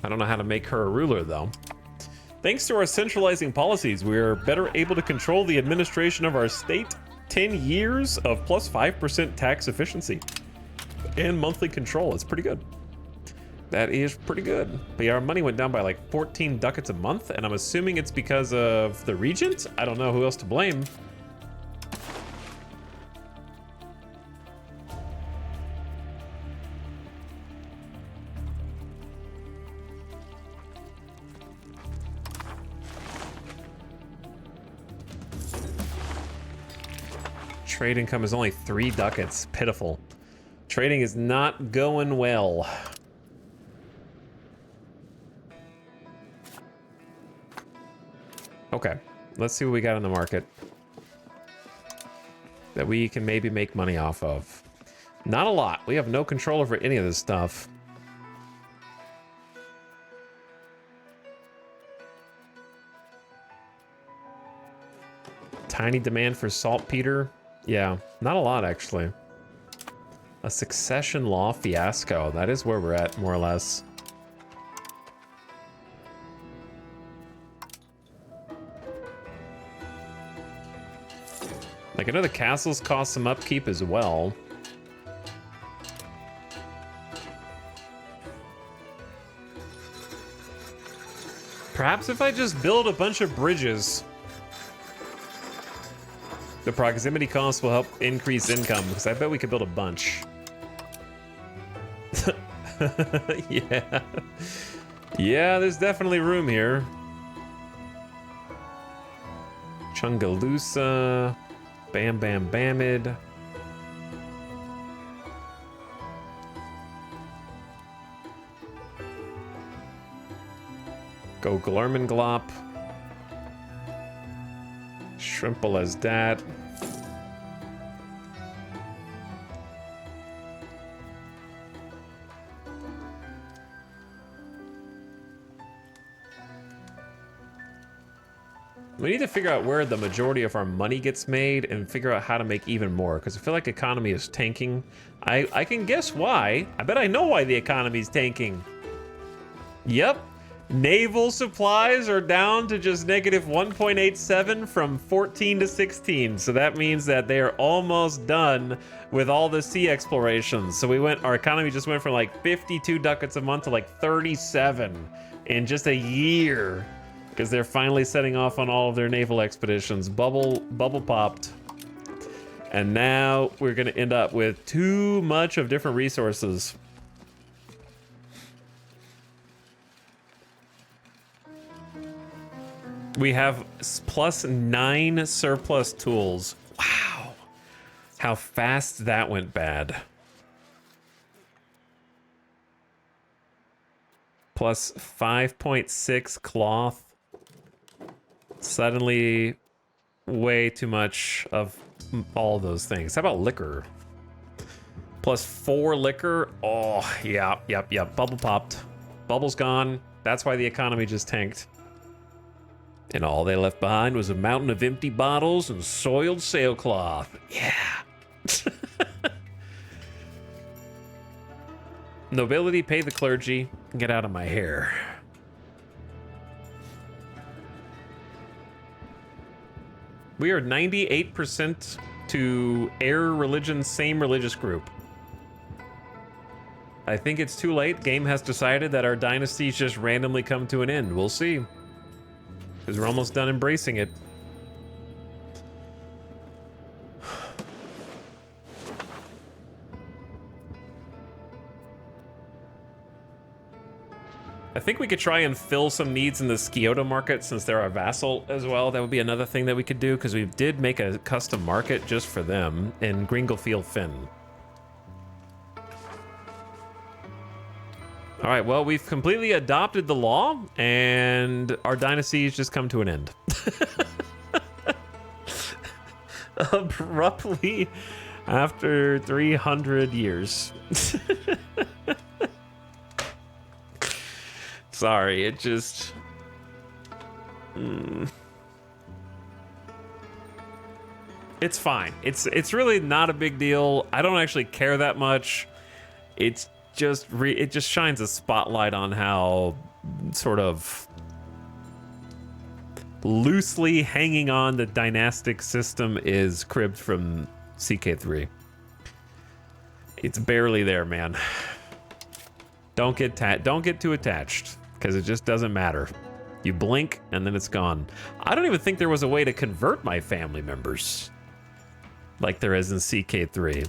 I don't know how to make her a ruler though. Thanks to our centralizing policies, we are better able to control the administration of our state. 10 years of plus 5% tax efficiency and monthly control. It's pretty good. That is pretty good. But yeah, our money went down by like 14 ducats a month, and I'm assuming it's because of the regent. I don't know who else to blame. Trade income is only 3 ducats. Pitiful. Trading is not going well. Okay, let's see what we got in the market that we can maybe make money off of. Not a lot. We have no control over any of this stuff. Tiny demand for saltpeter. Yeah, not a lot actually. A succession law fiasco. That is where we're at, more or less. Like, I know the castles cost some upkeep as well. Perhaps if I just build a bunch of bridges, the proximity cost will help increase income, because I bet we could build a bunch. Yeah. Yeah, there's definitely room here. Chungalusa. Bam Bam Bamid. Go Glarmanglop. Shrimple as dat. We need to figure out where the majority of our money gets made and figure out how to make even more, because I feel like economy is tanking. I can guess why. I bet I know why the economy is tanking. Yep. Naval supplies are down to just negative 1.87 from 14 to 16. So that means that they are almost done with all the sea explorations. So our economy just went from like 52 ducats a month to like 37 in just a year. Because they're finally setting off on all of their naval expeditions. Bubble popped. And now we're going to end up with too much of different resources. We have +9 surplus tools. Wow. How fast that went bad. Plus 5.6 cloth. Suddenly way too much of all those things. How about liquor? Plus 4 liquor. Oh, yeah, yep. Bubble popped. Bubble's gone. That's why the economy just tanked. And all they left behind was a mountain of empty bottles and soiled sailcloth. Yeah. Nobility, pay the clergy. Get out of my hair. We are 98% to heir religion, same religious group. I think it's too late. Game has decided that our dynasties just randomly come to an end. We'll see. Because we're almost done embracing it. I think we could try and fill some needs in the Scioto market since they're our vassal as well. That would be another thing that we could do, because we did make a custom market just for them in Gringlefield Finn. All right, well, we've completely adopted the law, and our dynasties just come to an end. Abruptly after 300 years. Sorry, it just... It's fine. It's really not a big deal. I don't actually care that much. It's just it just shines a spotlight on how sort of loosely hanging on the dynastic system is cribbed from CK3. It's barely there, man. Don't get too attached, because it just doesn't matter. You blink and then it's gone. I don't even think there was a way to convert my family members like there is in CK3.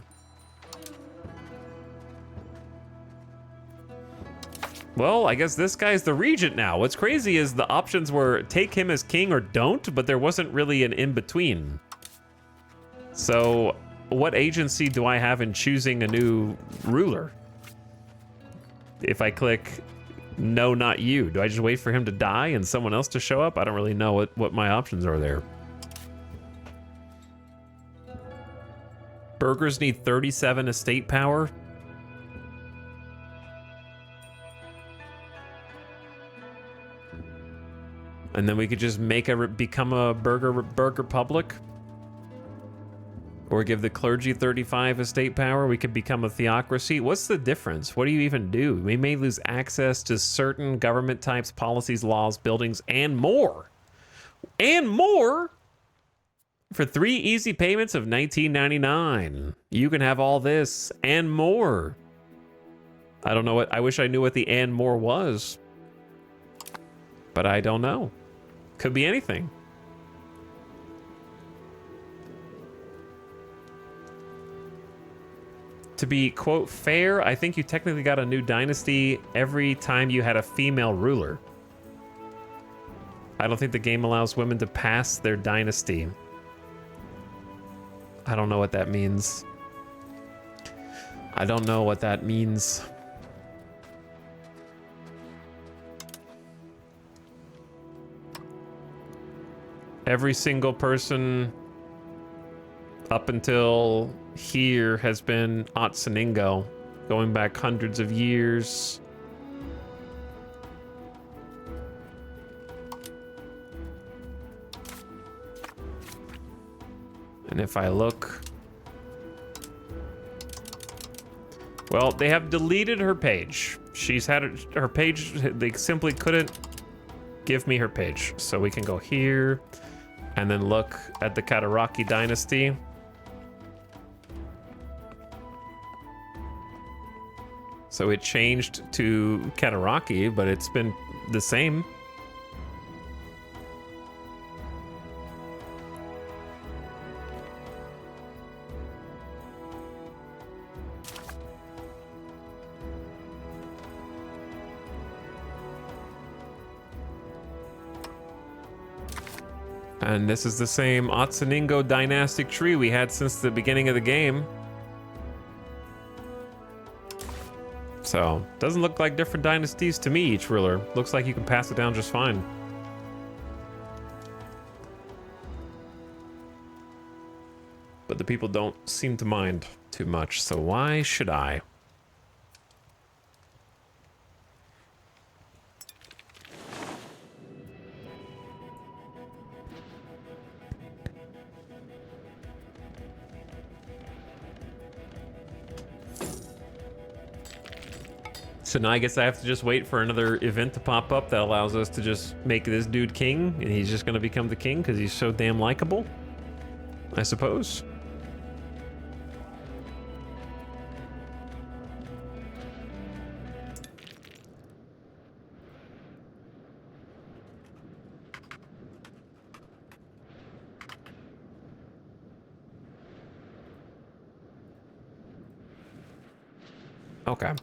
Well, I guess this guy's the regent now. What's crazy is the options were take him as king or don't, but there wasn't really an in-between. So, what agency do I have in choosing a new ruler? If I click no, not you, do I just wait for him to die and someone else to show up? I don't really know what my options are there. Burgers need 37 estate power. And then we could just become a burger republic. Or give the clergy 35 estate power. We could become a theocracy. What's the difference? What do you even do? We may lose access to certain government types, policies, laws, buildings, and more. And more for 3 easy payments of $19.99. You can have all this and more. I don't know what, I wish I knew what the and more was. But I don't know. Could be anything. To be, quote, fair, I think you technically got a new dynasty every time you had a female ruler. I don't think the game allows women to pass their dynasty. I don't know what that means. I don't know what that means. Every single person up until here has been Otsoningo, going back hundreds of years. And if I look... Well, they have deleted her page. She's had her page, they simply couldn't give me her page. So we can go here and then look at the Kataraki dynasty. So it changed to Kataraki, but it's been the same. And this is the same Otsoningo dynastic tree we had since the beginning of the game. So, doesn't look like different dynasties to me, each ruler. Looks like you can pass it down just fine. But the people don't seem to mind too much, so why should I? So now I guess I have to just wait for another event to pop up that allows us to just make this dude king, and he's just gonna become the king because he's so damn likable, I suppose. Okay.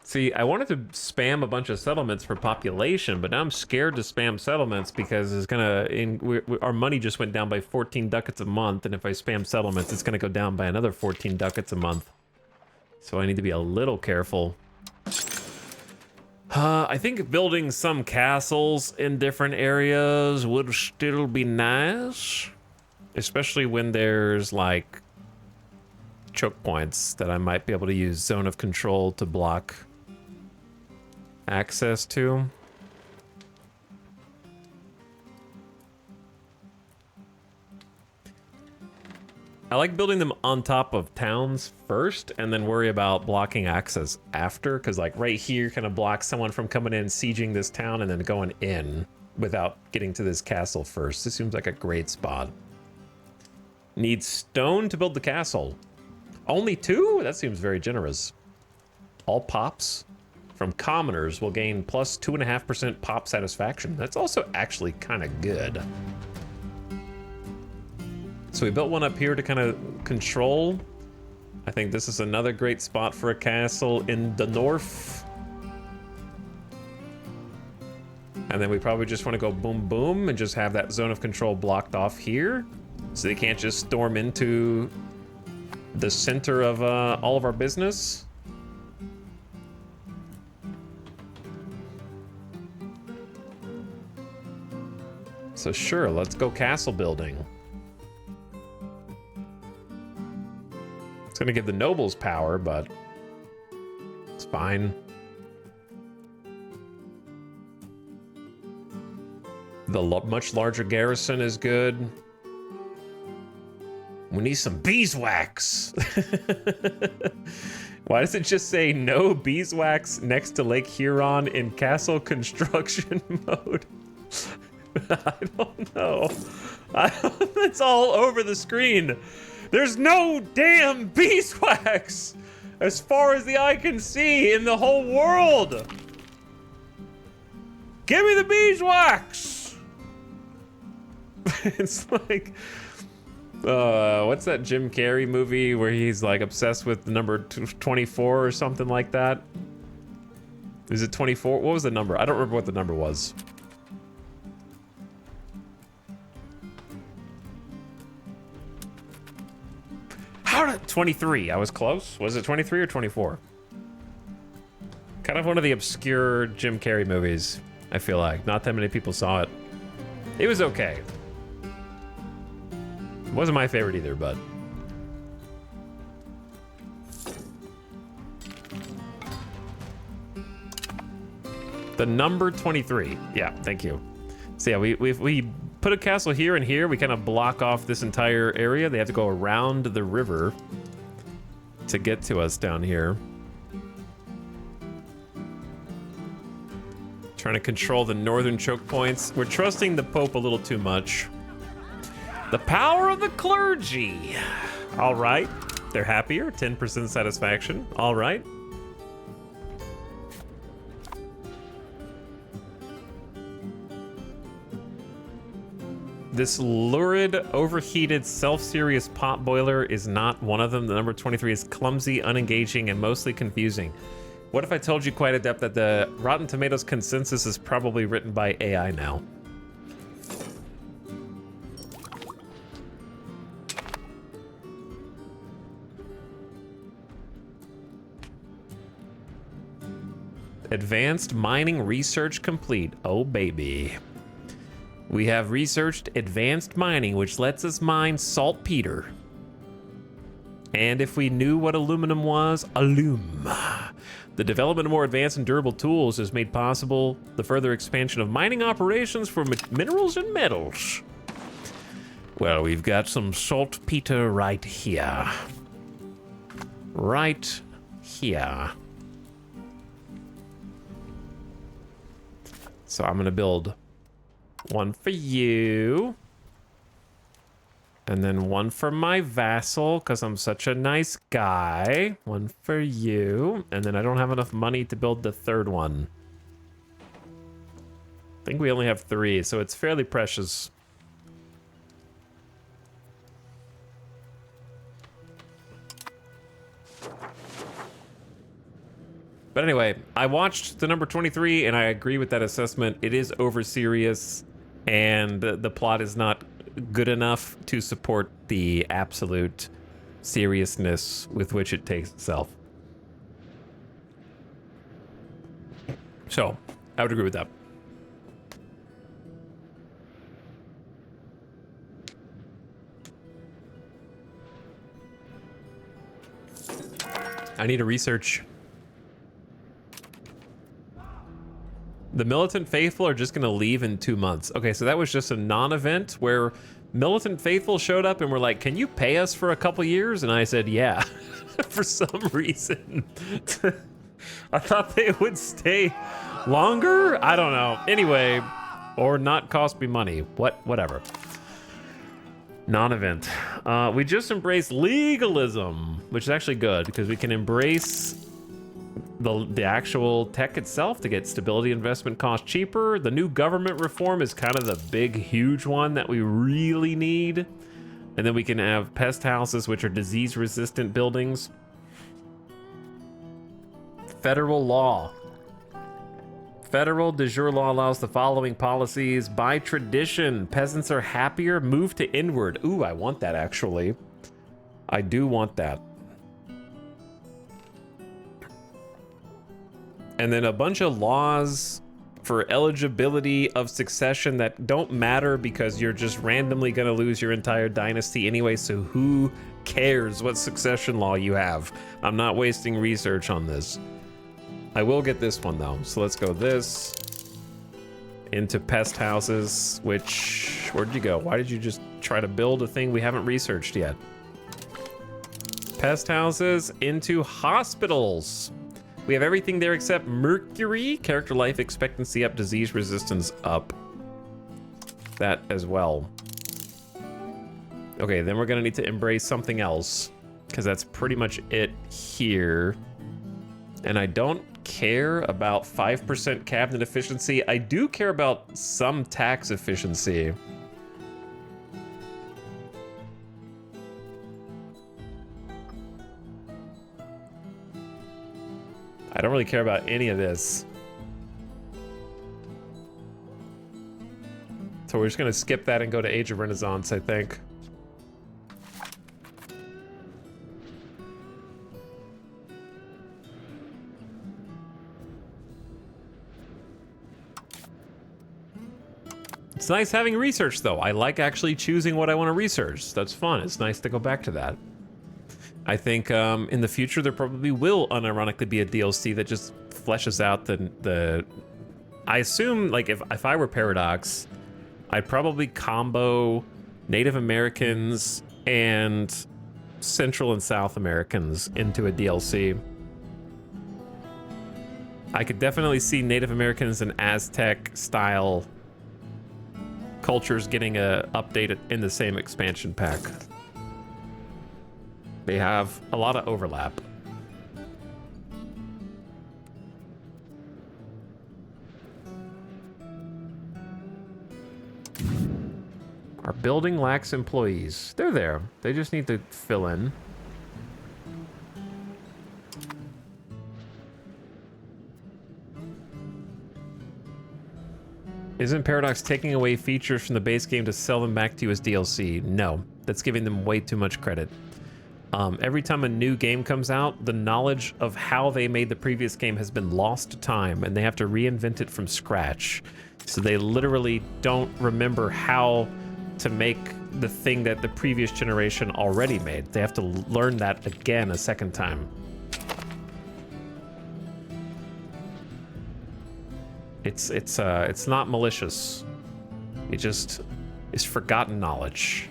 See, I wanted to spam a bunch of settlements for population, but now I'm scared to spam settlements because it's gonna, our money just went down by 14 ducats a month, and if I spam settlements, it's gonna go down by another 14 ducats a month. So I need to be a little careful. I think building some castles in different areas would still be nice, especially when there's like choke points that I might be able to use zone of control to block access to. I like building them on top of towns first and then worry about blocking access after, because like right here kind of blocks someone from coming in, sieging this town, and then going in without getting to this castle first. This seems like a great spot. Need stone to build the castle. Only 2? That seems very generous. All pops from commoners will gain plus 2.5% pop satisfaction. That's also actually kind of good. So we built one up here to kind of control. I think this is another great spot for a castle in the north. And And then we probably just want to go boom, boom, and just have that zone of control blocked off here. So they can't just storm into the center of all of our business. So sure, let's go castle building. It's gonna give the nobles power, but it's fine. The much larger garrison is good. We need some beeswax. Why does it just say no beeswax next to Lake Huron in castle construction mode? I don't know. It's all over the screen. There's no damn beeswax as far as the eye can see in the whole world. Give me the beeswax. It's like, what's that Jim Carrey movie where he's like obsessed with the number 24 or something like that? Is it 24? What was the number? I don't remember what the number was. How did 23? I was close. Was it 23 or 24? Kind of one of the obscure Jim Carrey movies, I feel like. Not that many people saw it. It was okay. It wasn't my favorite either, but... The number 23. Yeah, thank you. So yeah, we put a castle here and here. We kind of block off this entire area. They have to go around the river to get to us down here. Trying to control the northern choke points. We're trusting the Pope a little too much. The power of the clergy. All right. They're happier. 10% satisfaction. All right. This lurid, overheated, self-serious pot boiler is not one of them. The number 23 is clumsy, unengaging, and mostly confusing. What if I told you quite adept that the Rotten Tomatoes consensus is probably written by AI now? Advanced mining research complete. Oh, baby. We have researched advanced mining, which lets us mine saltpeter. And if we knew what aluminum was, the development of more advanced and durable tools has made possible the further expansion of mining operations for minerals and metals. Well, we've got some saltpeter right here. Right here. So I'm gonna build one for you. And then one for my vassal, because I'm such a nice guy. One for you. And then I don't have enough money to build the third one. I think we only have 3, so it's fairly precious. But anyway, I watched the number 23, and I agree with that assessment. It is over serious, and the plot is not good enough to support the absolute seriousness with which it takes itself. So, I would agree with that. I need to research. The militant faithful are just gonna leave in 2 months. Okay, so that was just a non-event where militant faithful showed up and were like, can you pay us for a couple years? And I said, yeah, for some reason. I thought they would stay longer? I don't know. Anyway, or not cost me money. Whatever. Non-event. We just embraced legalism, which is actually good because we can embrace the actual tech itself to get stability investment cost cheaper. The new government reform is kind of the big, huge one that we really need. And then we can have pest houses, which are disease-resistant buildings. Federal law. Federal de jure law allows the following policies. By tradition, peasants are happier. Move to inward. Ooh, I want that, actually. I do want that. And then a bunch of laws for eligibility of succession that don't matter because you're just randomly going to lose your entire dynasty anyway, so who cares what succession law you have? I'm not wasting research on this. I will get this one, though. So let's go this into pest houses, which... Where'd you go? Why did you just try to build a thing we haven't researched yet? Pest houses into hospitals. We have everything there except mercury. Character life expectancy up, disease resistance up. That as well. Okay, then we're gonna need to embrace something else, because that's pretty much it here. And I don't care about 5% cabinet efficiency. I do care about some tax efficiency. I don't really care about any of this. So we're just gonna skip that and go to Age of Renaissance, I think. It's nice having research, though. I like actually choosing what I want to research. That's fun. It's nice to go back to that. I think in the future there probably will unironically be a DLC that just fleshes out the I assume, like, if I were Paradox, I'd probably combo Native Americans and Central and South Americans into a DLC. I could definitely see Native Americans and Aztec style cultures getting a update in the same expansion pack. They have a lot of overlap. Our building lacks employees. They're there. They just need to fill in. Isn't Paradox taking away features from the base game to sell them back to you as DLC? No, that's giving them way too much credit. Every time a new game comes out, the knowledge of how they made the previous game has been lost to time, and they have to reinvent it from scratch. So they literally don't remember how to make the thing that the previous generation already made. They have to learn that again a second time. It's not malicious. It just is forgotten knowledge.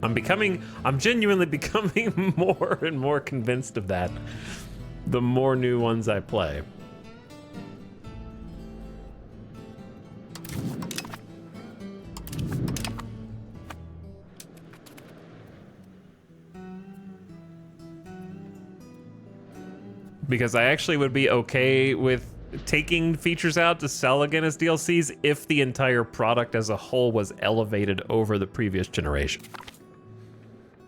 I'm genuinely becoming more and more convinced of that the more new ones I play. Because I actually would be okay with taking features out to sell again as DLCs if the entire product as a whole was elevated over the previous generation.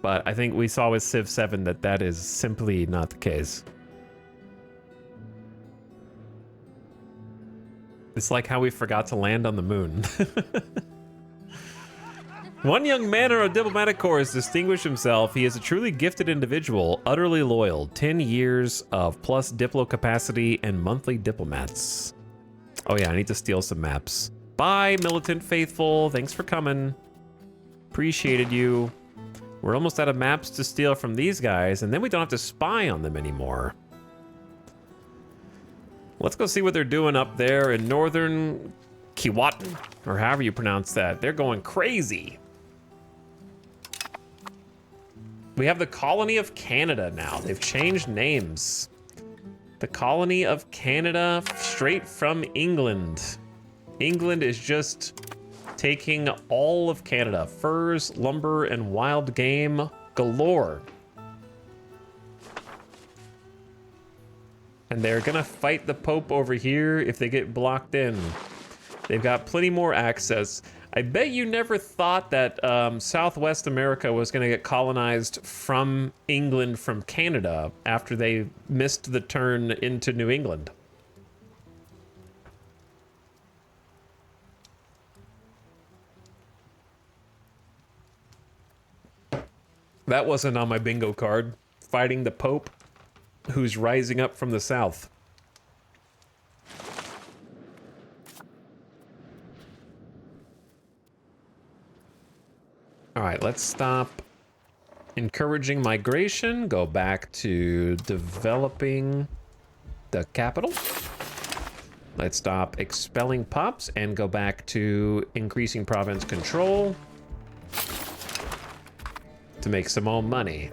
But I think we saw with Civ 7 that that is simply not the case. It's like how we forgot to land on the moon. One young man on a diplomatic corps has distinguished himself. He is a truly gifted individual, utterly loyal. 10 years of plus diplo capacity and monthly diplomats. Oh yeah, I need to steal some maps. Bye, militant faithful. Thanks for coming. Appreciated you. We're almost out of maps to steal from these guys, and then we don't have to spy on them anymore. Let's go see what they're doing up there in northern Keewatin, or however you pronounce that. They're going crazy. We have the Colony of Canada now. They've changed names. The Colony of Canada, straight from England. England is just taking all of Canada. Furs, lumber, and wild game galore. And they're gonna fight the Pope over here if they get blocked in. They've got plenty more access. I bet you never thought that Southwest America was gonna get colonized from England from Canada after they missed the turn into New England. That wasn't on my bingo card. Fighting the Pope, who's rising up from the south. All right, let's stop encouraging migration. Go back to developing the capital. Let's stop expelling pups and go back to increasing province control to make some more money.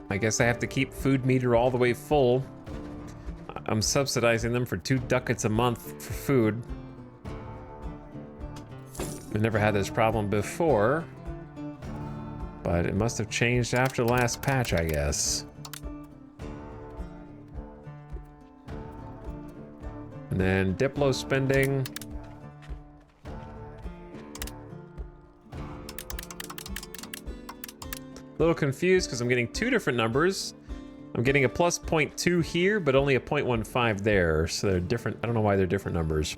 I guess I have to keep food meter all the way full. I'm subsidizing them for 2 ducats a month for food. We never had this problem before, but it must have changed after the last patch, I guess. And then Diplo spending. A little confused because I'm getting 2 different numbers. I'm getting a plus 0.2 here, but only a 0.15 there. So they're different. I don't know why they're different numbers.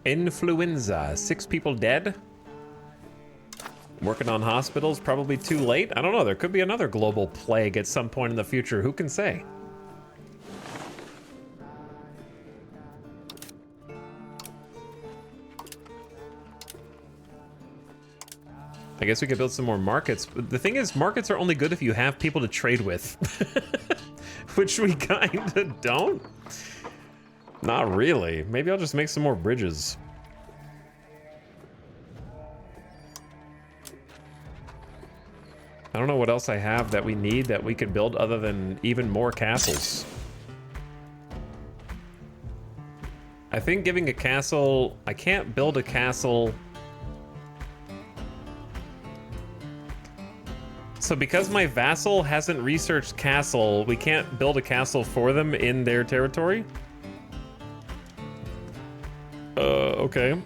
Influenza. 6 people dead. Working on hospitals, probably too late. I don't know. There could be another global plague at some point in the future. Who can say? I guess we could build some more markets. But the thing is, markets are only good if you have people to trade with. Which we kinda don't. Not really. Maybe I'll just make some more bridges. I don't know what else I have that we need that we could build other than even more castles. I think giving a castle... I can't build a castle... So because my vassal hasn't researched castle, we can't build a castle for them in their territory? Okay.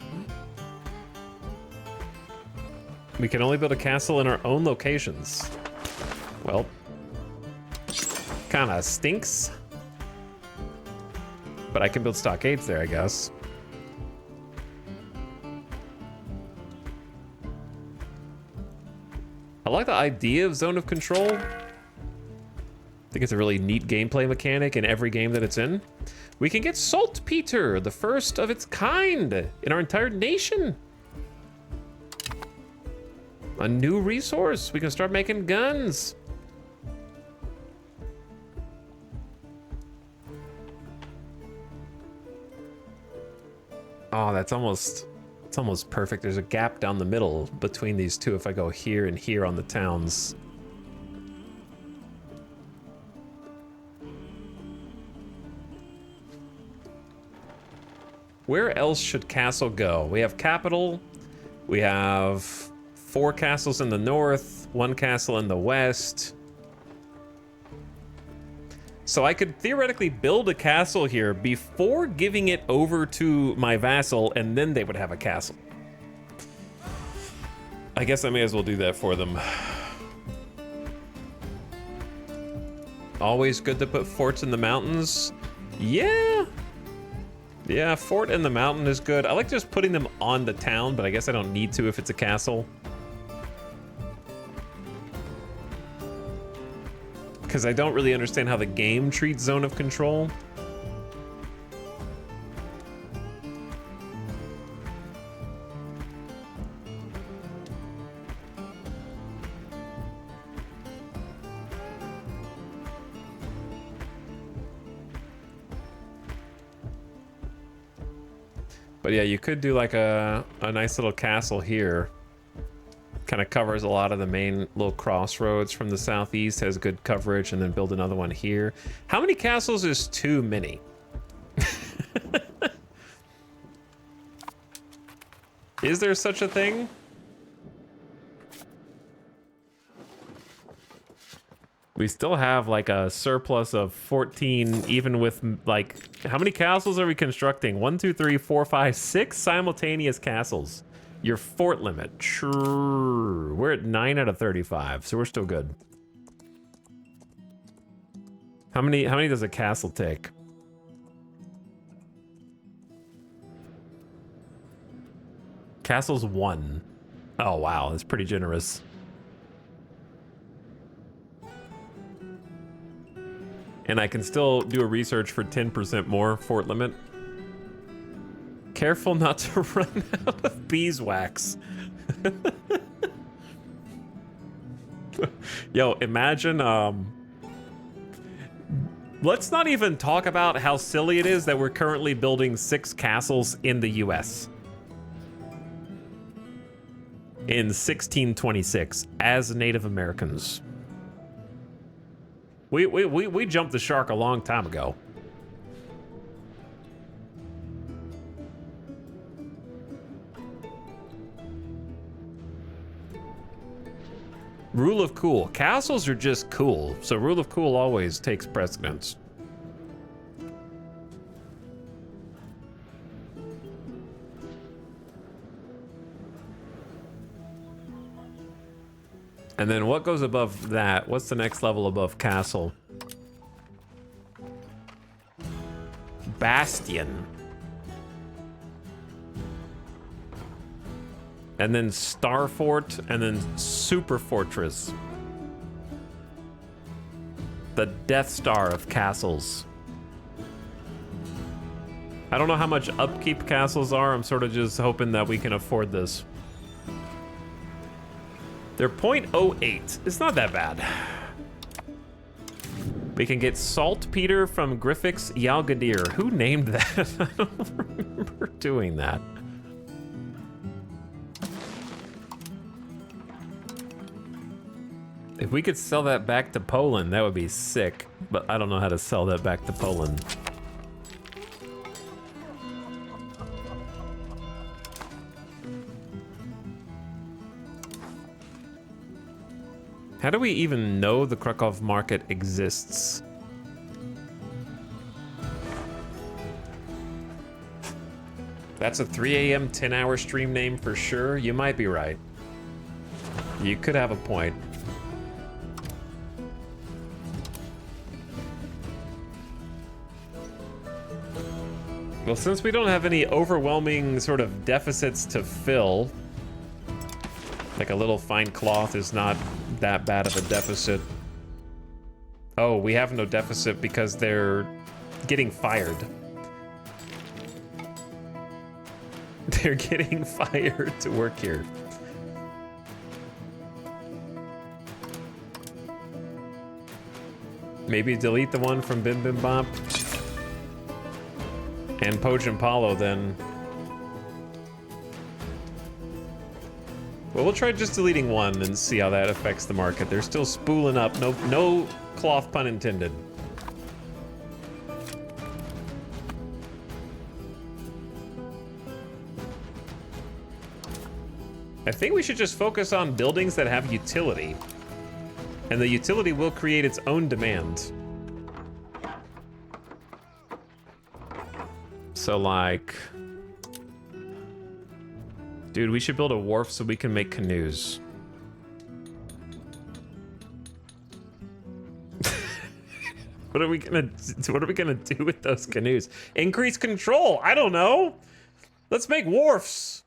We can only build a castle in our own locations. Well, kinda stinks. But I can build stockades there, I guess. I like the idea of zone of control. I think it's a really neat gameplay mechanic in every game that it's in. We can get saltpeter, the first of its kind in our entire nation. A new resource. We can start making guns. Oh, it's almost perfect. There's a gap down the middle between these two if I go here and here on the towns. Where else should castle go? We have capital. We have 4 castles in the north, 1 castle in the west. So I could theoretically build a castle here before giving it over to my vassal, and then they would have a castle. I guess I may as well do that for them. Always good to put forts in the mountains. Yeah. Yeah, fort in the mountain is good. I like just putting them on the town, but I guess I don't need to if it's a castle. Because I don't really understand how the game treats zone of control. But yeah, you could do like a nice little castle here. Kind of covers a lot of the main little crossroads from the southeast, has good coverage, and then build another one here. How many castles is too many? Is there such a thing? We still have like a surplus of 14, even with like, how many castles are we constructing? 1, 2, 3, 4, 5, 6 simultaneous castles. Your fort limit. Sure. We're at 9 out of 35, so we're still good. How many does a castle take? Castle's 1. Oh wow, that's pretty generous. And I can still do a research for 10% more fort limit. Careful not to run out of beeswax. Yo, imagine, let's not even talk about how silly it is that we're currently building 6 castles in the US. In 1626, as Native Americans. We jumped the shark a long time ago. Rule of cool. Castles are just cool, so rule of cool always takes precedence. And then what goes above that? What's the next level above castle? Bastion. And then Star Fort, and then Super Fortress. The Death Star of castles. I don't know how much upkeep castles are. I'm sort of just hoping that we can afford this. They're 0.08. It's not that bad. We can get Saltpeter from Griffix Yalgadir. Who named that? I don't remember doing that. If we could sell that back to Poland, that would be sick. But I don't know how to sell that back to Poland. How do we even know the Krakow market exists? That's a 3 a.m. 10-hour stream name for sure. You might be right. You could have a point. Well, since we don't have any overwhelming sort of deficits to fill, like a little fine cloth is not that bad of a deficit. Oh, we have no deficit because they're getting fired. They're getting fired to work here. Maybe delete the one from Bim Bim Bop. And Poach and Paulo, then. Well, we'll try just deleting one and see how that affects the market. They're still spooling up. No cloth pun intended. I think we should just focus on buildings that have utility. And the utility will create its own demand. So like, dude, we should build a wharf so we can make canoes. What are we gonna do with those canoes? Increase control. I don't know. Let's make wharfs.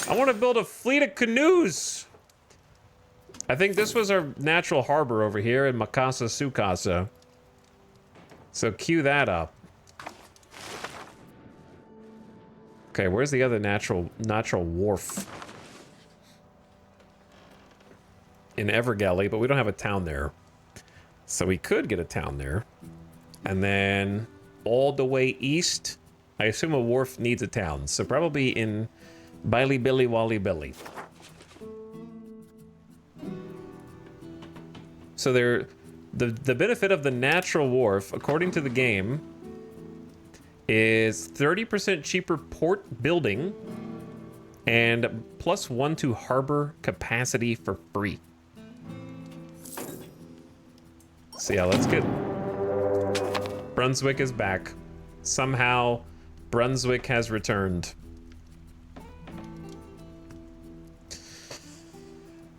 I want to build a fleet of canoes. I think this was our natural harbor over here in Makasa Sukasa. So cue that up. Okay, where's the other natural wharf? In Evergelly, but we don't have a town there. So we could get a town there. And then all the way east, I assume a wharf needs a town. So probably in Billy Billy Wally Billy. So the benefit of the natural wharf, according to the game, is 30% cheaper port building and +1 to harbor capacity for free. So yeah, let's get... Brunswick is back. Somehow, Brunswick has returned.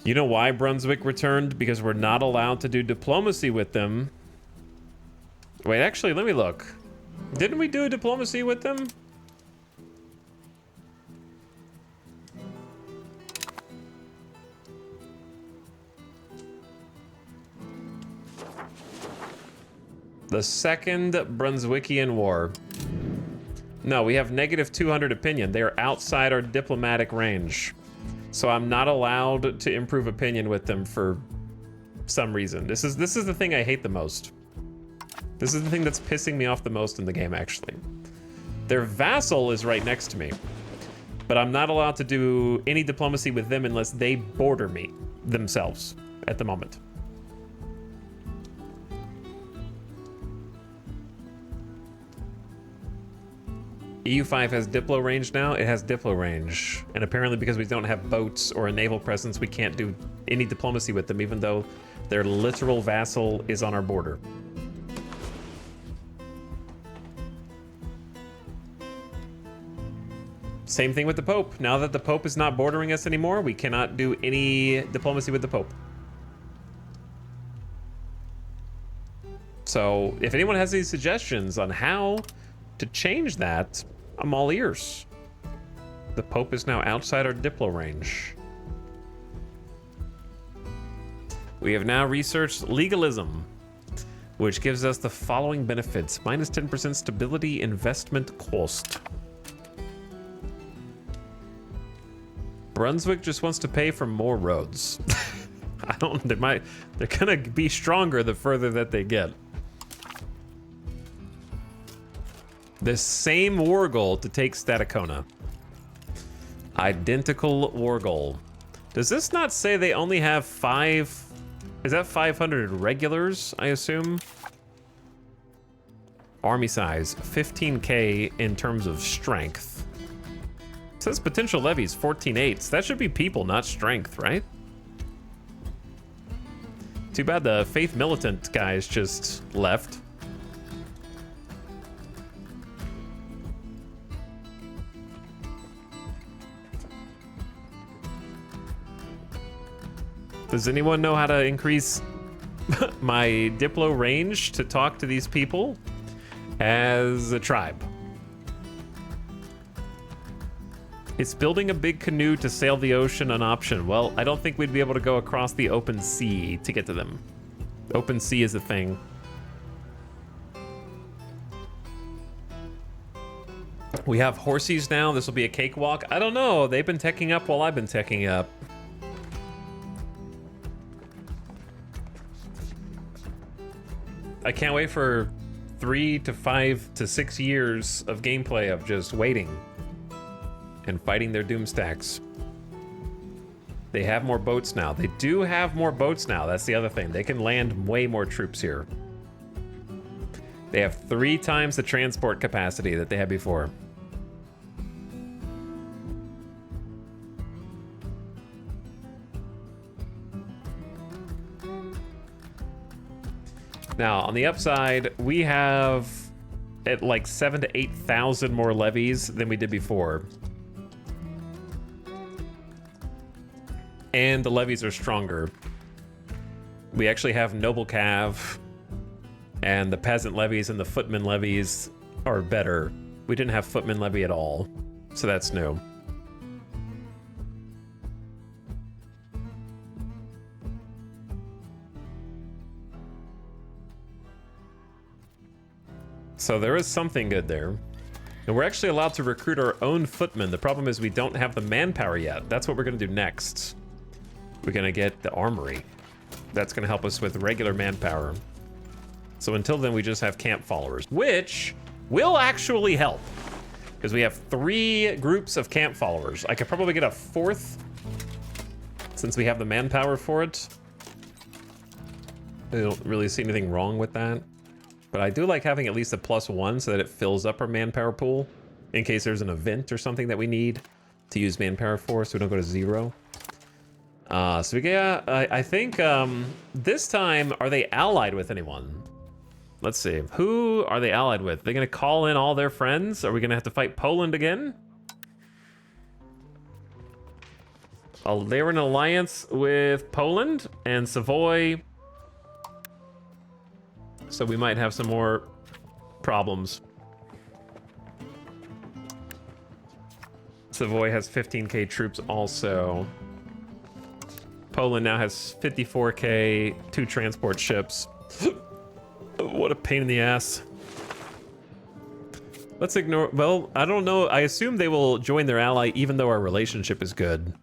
You know why Brunswick returned? Because we're not allowed to do diplomacy with them. Wait, actually, let me look. Didn't we do a diplomacy with them? The Second Brunswickian War. No, we have negative 200 opinion. They are outside our diplomatic range. So I'm not allowed to improve opinion with them for some reason. This is the thing I hate the most. This is the thing that's pissing me off the most in the game, actually. Their vassal is right next to me, but I'm not allowed to do any diplomacy with them unless they border me themselves at the moment. EU5 has Diplo range now. It has Diplo range. And apparently because we don't have boats or a naval presence, we can't do any diplomacy with them, even though their literal vassal is on our border. Same thing with the Pope. Now that the Pope is not bordering us anymore, we cannot do any diplomacy with the Pope. So if anyone has any suggestions on how to change that, I'm all ears. The Pope is now outside our Diplo range. We have now researched legalism, which gives us the following benefits. Minus 10% stability investment cost. Brunswick just wants to pay for more roads. They're gonna be stronger the further that they get. The same war goal to take Statacona. Identical war goal. Does this not say they only have 5? Is that 500 regulars, I assume? Army size, 15k in terms of strength. It says potential levies, 14/8. That should be people, not strength, right? Too bad the Faith Militant guys just left. Does anyone know how to increase my Diplo range to talk to these people as a tribe? Is building a big canoe to sail the ocean an option? Well, I don't think we'd be able to go across the open sea to get to them. Open sea is a thing. We have horses now. This will be a cakewalk. I don't know. They've been teching up while I've been teching up. I can't wait for 3 to 5 to 6 years of gameplay of just waiting and fighting their doom stacks. They have more boats now. They do have more boats now. That's the other thing. They can land way more troops here. They have 3 times the transport capacity that they had before. Now, on the upside, we have at like 7,000 to 8,000 more levies than we did before. And the levies are stronger. We actually have noble cav, and the peasant levies and the footman levies are better. We didn't have footman levy at all, so that's new. So there is something good there. And we're actually allowed to recruit our own footmen. The problem is we don't have the manpower yet. That's what we're gonna do next. We're gonna get the armory. That's gonna help us with regular manpower. So until then, we just have camp followers, which will actually help. Because we have 3 groups of camp followers. I could probably get a 4th since we have the manpower for it. I don't really see anything wrong with that. But I do like having at least a +1 so that it fills up our manpower pool in case there's an event or something that we need to use manpower for, so we don't go to 0. So we got, I think this time, are they allied with anyone? Let's see. Who are they allied with? They're gonna call in all their friends? Are we gonna have to fight Poland again? Oh, they were in alliance with Poland and Savoy. So we might have some more problems. Savoy has 15k troops also. Poland now has 54k, 2 transport ships. What a pain in the ass. Let's ignore, well, I don't know. I assume they will join their ally even though our relationship is good.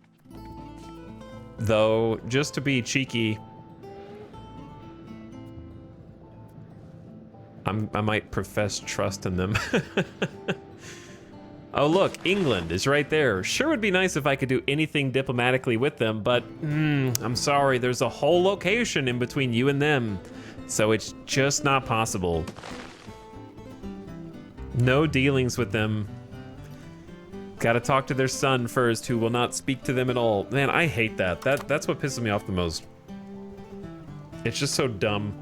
Though, just to be cheeky, I might profess trust in them. Oh look, England is right there. Sure would be nice if I could do anything diplomatically with them, but I'm sorry, there's a whole location in between you and them. So it's just not possible. No dealings with them. Gotta talk to their son first, who will not speak to them at all. Man, I hate that. That's what pisses me off the most. It's just so dumb.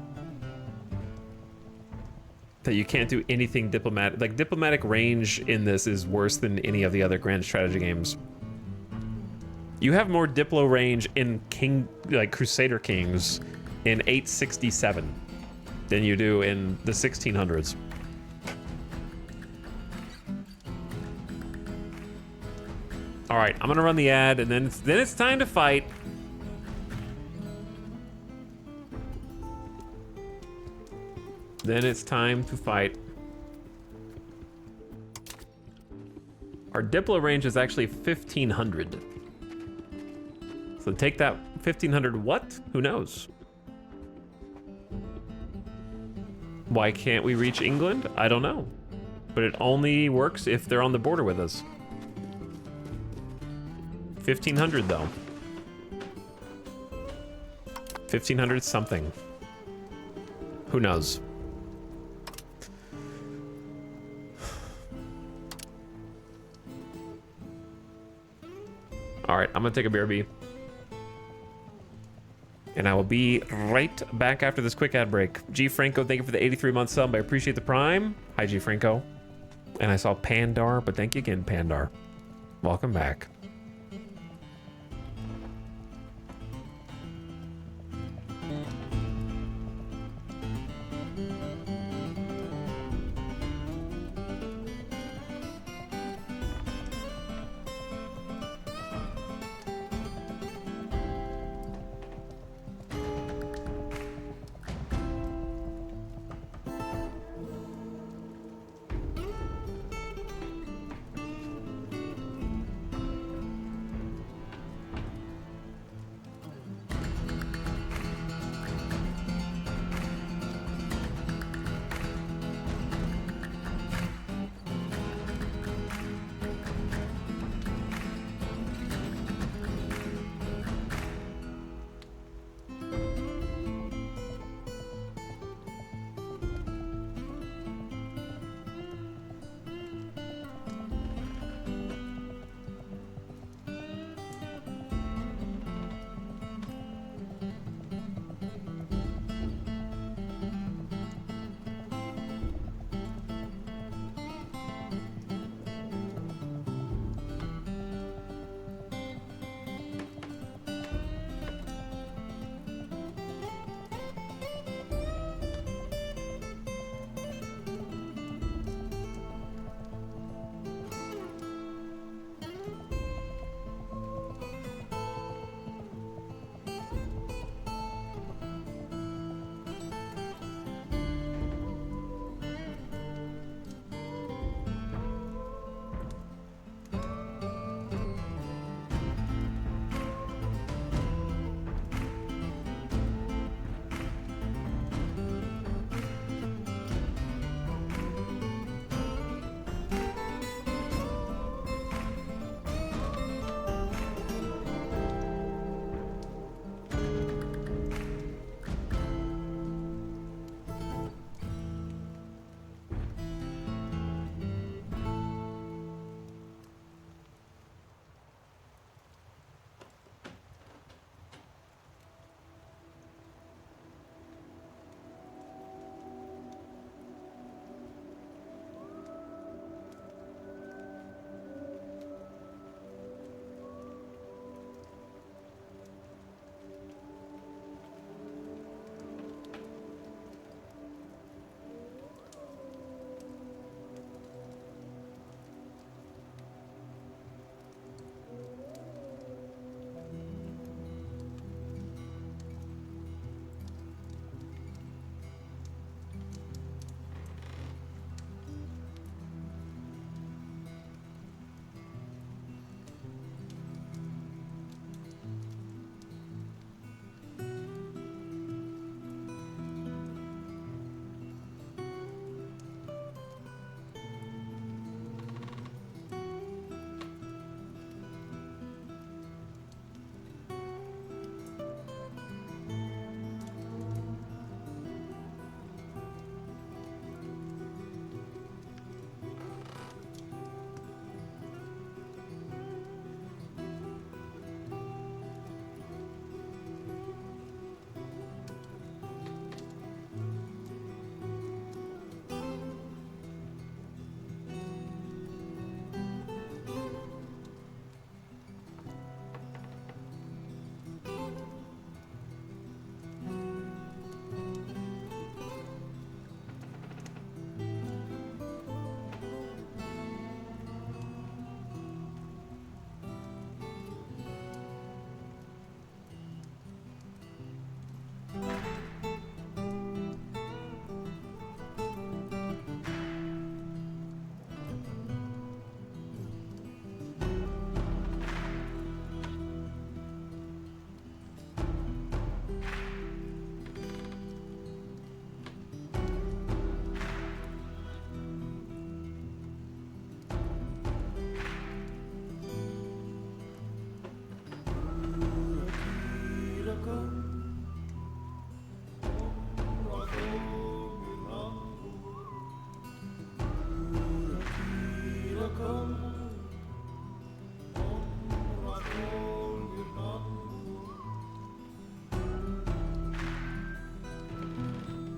That you can't do anything diplomatic. Like, diplomatic range in this is worse than any of the other grand strategy games. You have more diplo range in Crusader Kings in 867 than you do in the 1600s. All right, I'm gonna run the ad, and then it's time to fight. Then it's time to fight. Our diplo range is actually 1500. So take that 1500 what? Who knows? Why can't we reach England? I don't know. But it only works if they're on the border with us. 1500 though. 1500 something. Who knows? All right, I'm gonna take a BRB. And I will be right back after this quick ad break. G Franco, thank you for the 83-month sub. I appreciate the prime. Hi, G Franco. And I saw Pandar, but thank you again, Pandar. Welcome back.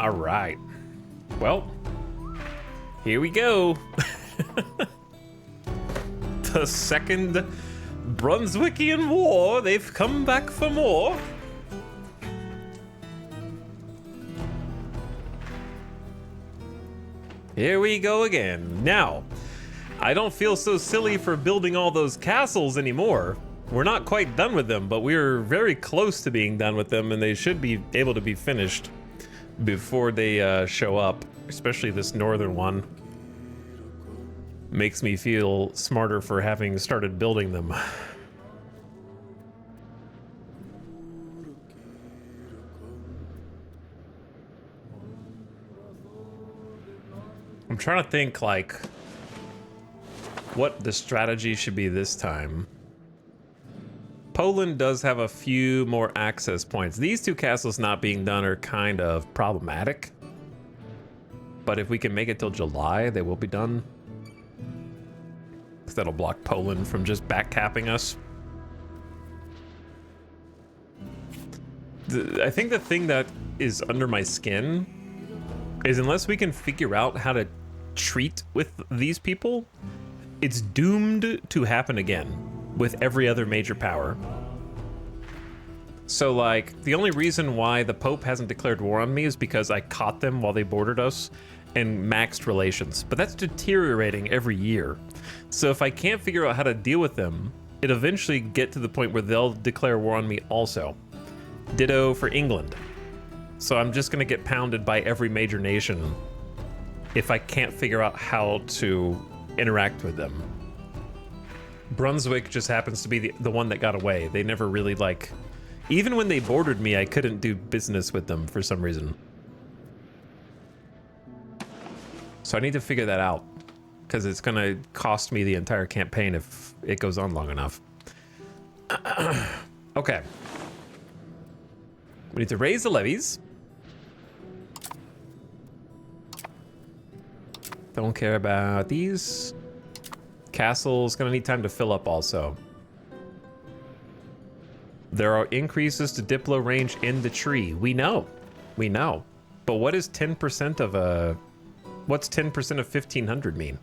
All right. Well, here we go. The Second Brunswickian War. They've come back for more. Here we go again. Now, I don't feel so silly for building all those castles anymore. We're not quite done with them, but we're very close to being done with them, and they should be able to be finished before they show up, especially this northern one. Makes me feel smarter for having started building them. I'm trying to think, like, what the strategy should be this time. Poland does have a few more access points. These two castles not being done are kind of problematic. But if we can make it till July, they will be done. Because that'll block Poland from just backcapping us. I think the thing that is under my skin is unless we can figure out how to treat with these people, it's doomed to happen again with every other major power. So, like, the only reason why the Pope hasn't declared war on me is because I caught them while they bordered us and maxed relations. But that's deteriorating every year. So if I can't figure out how to deal with them, it'll eventually get to the point where they'll declare war on me also. Ditto for England. So I'm just gonna get pounded by every major nation if I can't figure out how to interact with them. Brunswick just happens to be the one that got away. They never really, like, even when they bordered me, I couldn't do business with them for some reason. So I need to figure that out, because it's gonna cost me the entire campaign if it goes on long enough. Okay. We need to raise the levies. Don't care about these. Castle's gonna need time to fill up also. There are increases to Diplo range in the tree. We know. We know. But what is 10% of a... What's 10% of 1500 mean?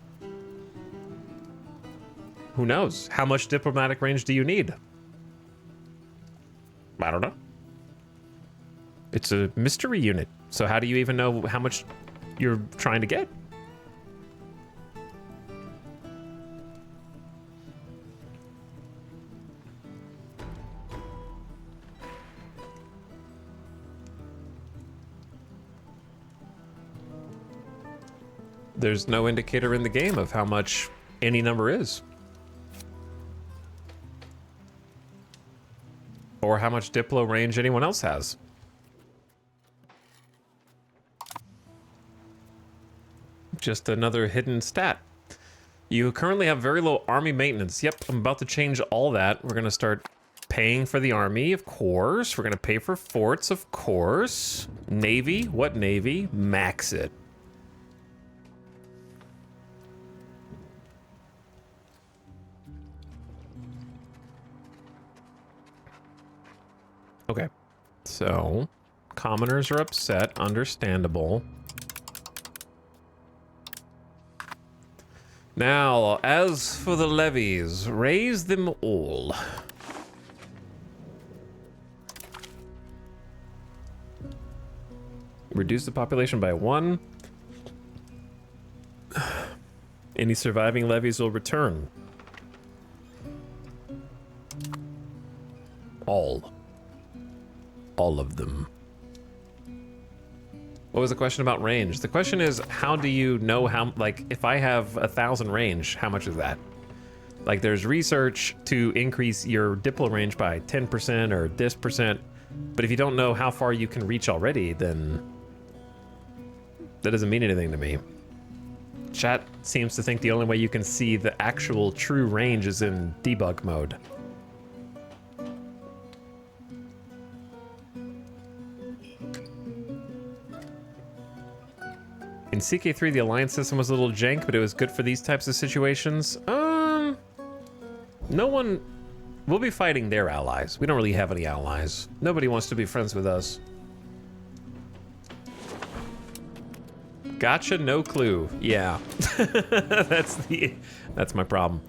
Who knows? How much diplomatic range do you need? I don't know. It's a mystery unit. So how do you even know how much you're trying to get? There's no indicator in the game of how much any number is. Or how much Diplo range anyone else has. Just another hidden stat. You currently have very low army maintenance. Yep, I'm about to change all that. We're gonna start paying for the army, of course. We're gonna pay for forts, of course. Navy, what navy? Max it. Okay, so commoners are upset, understandable. Now, as for the levies, raise them all. Reduce the population by 1. Any surviving levies will return. All of them. What was the question about range? The question is, how do you know how, like, if I have 1,000 range, how much is that? Like, there's research to increase your Diplo range by 10% or this percent, but if you don't know how far you can reach already, then that doesn't mean anything to me. Chat seems to think the only way you can see the actual true range is in debug mode. In CK3, the alliance system was a little jank, but it was good for these types of situations. No one... We'll be fighting their allies. We don't really have any allies. Nobody wants to be friends with us. Gotcha, no clue. Yeah, that's my problem.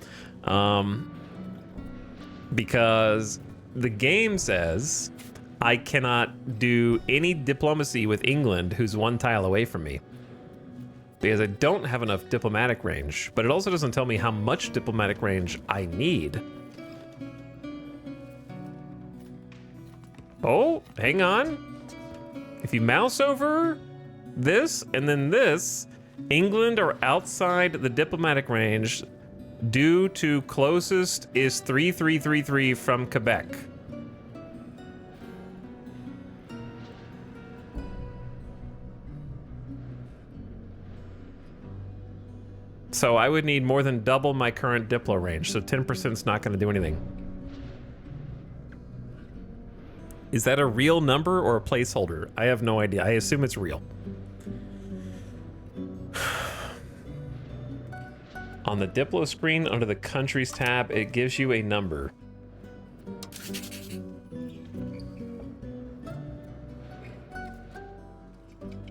Because the game says I cannot do any diplomacy with England, who's 1 tile away from me, because I don't have enough diplomatic range. But it also doesn't tell me how much diplomatic range I need. Oh, hang on. If you mouse over this and then this, England are outside the diplomatic range due to closest is 3333 from Quebec. So I would need more than double my current diplo range, so 10% is not going to do anything. Is that a real number or a placeholder? I have no idea. I assume it's real. On the Diplo screen, under the Countries tab, it gives you a number.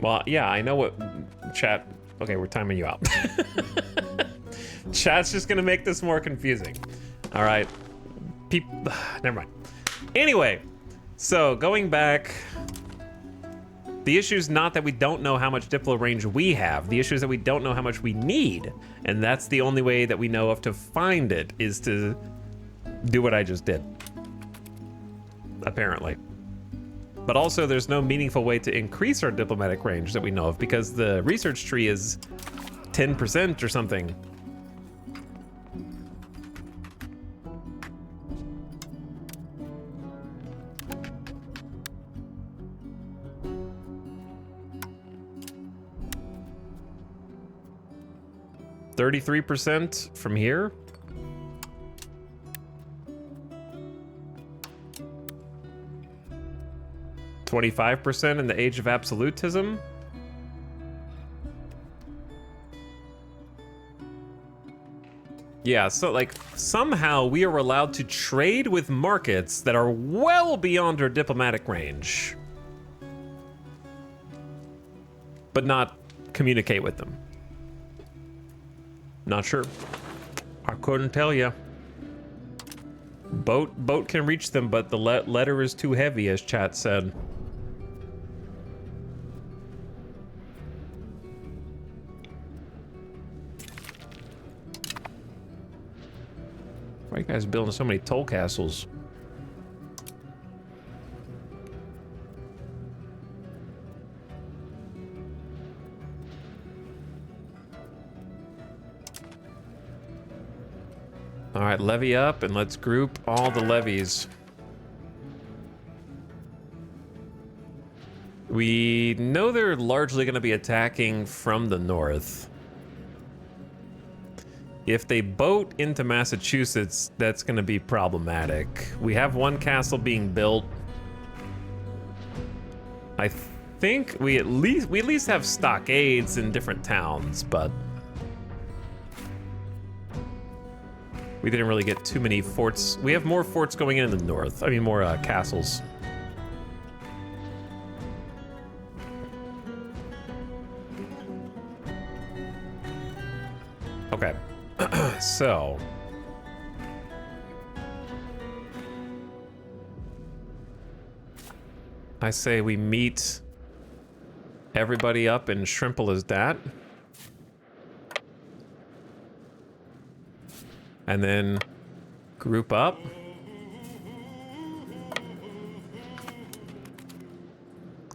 Well, yeah, I know what chat... Okay, we're timing you out. Chat's just gonna make this more confusing. All right. Never mind. Anyway, so going back... The issue is not that we don't know how much Diplo range we have. The issue is that we don't know how much we need. And that's the only way that we know of to find it, is to do what I just did. Apparently. But also there's no meaningful way to increase our diplomatic range that we know of, because the research tree is 10% or something. %33 from here. %25% in the age of absolutism. Yeah, so like somehow we are allowed to trade with markets that are well beyond our diplomatic range, but not communicate with them. Not sure. I couldn't tell you. Boat can reach them, but the letter is too heavy, as chat said. Why are you guys building so many toll castles? All right, levy up, and let's group all the levies. We know they're largely going to be attacking from the north. If they boat into Massachusetts, that's going to be problematic. We have one castle being built. I think we at least have stockades in different towns, but we didn't really get too many forts. We have more forts going in the north. I mean, more castles. Okay. So. I say we meet everybody up in Shrimple as dat. And then group up.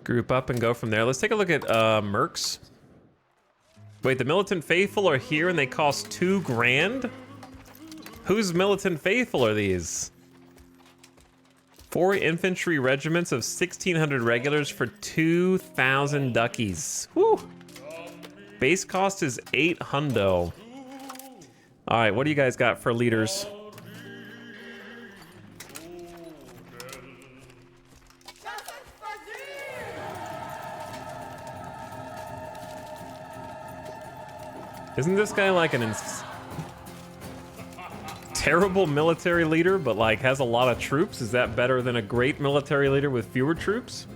Group up and go from there. Let's take a look at mercs. Wait, the Militant Faithful are here and they cost 2 grand? Whose Militant Faithful are these? 4 infantry regiments of 1,600 regulars for 2,000 duckies. Whew. Base cost is 8 hundo. All right, what do you guys got for leaders? Isn't this guy like an terrible military leader, but like has a lot of troops? Is that better than a great military leader with fewer troops?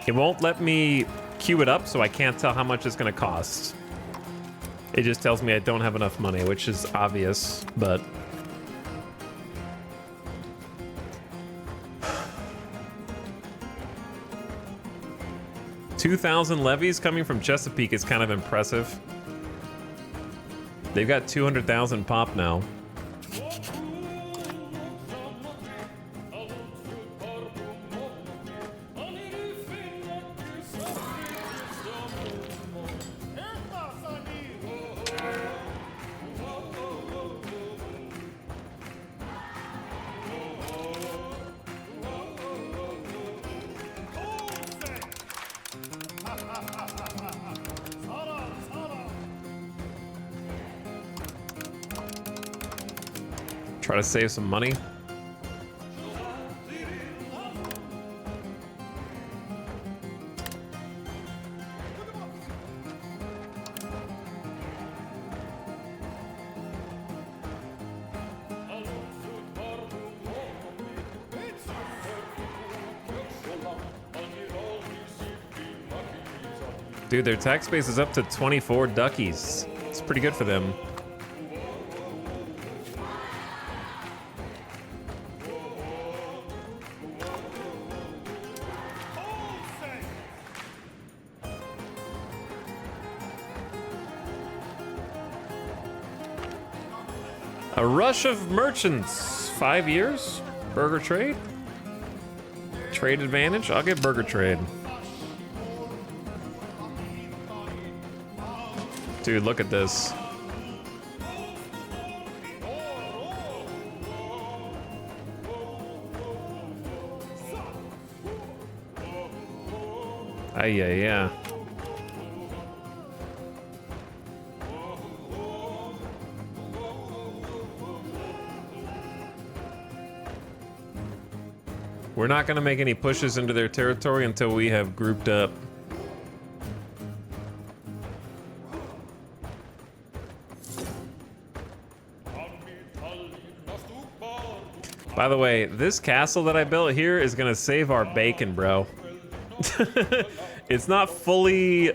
It won't let me queue it up, so I can't tell how much it's gonna cost. It just tells me I don't have enough money, which is obvious, but... $2,000 levies coming from Chesapeake is kind of impressive. They've got 200,000 pop now. Try to save some money. Dude, their tax base is up to 24 duckies. It's pretty good for them. A rush of merchants. 5 years? Burger trade? Trade advantage? I'll get burger trade. Dude, look at this. Yeah. We're not going to make any pushes into their territory until we have grouped up. By the way, this castle that I built here is going to save our bacon, bro. It's not fully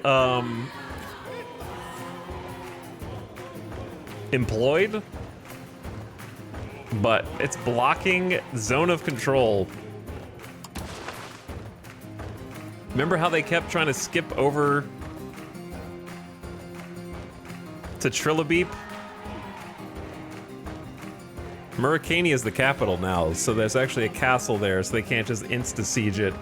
employed, but it's blocking zone of control. Remember how they kept trying to skip over to Trilobeep? Murricania is the capital now, so there's actually a castle there, so they can't just insta-siege it.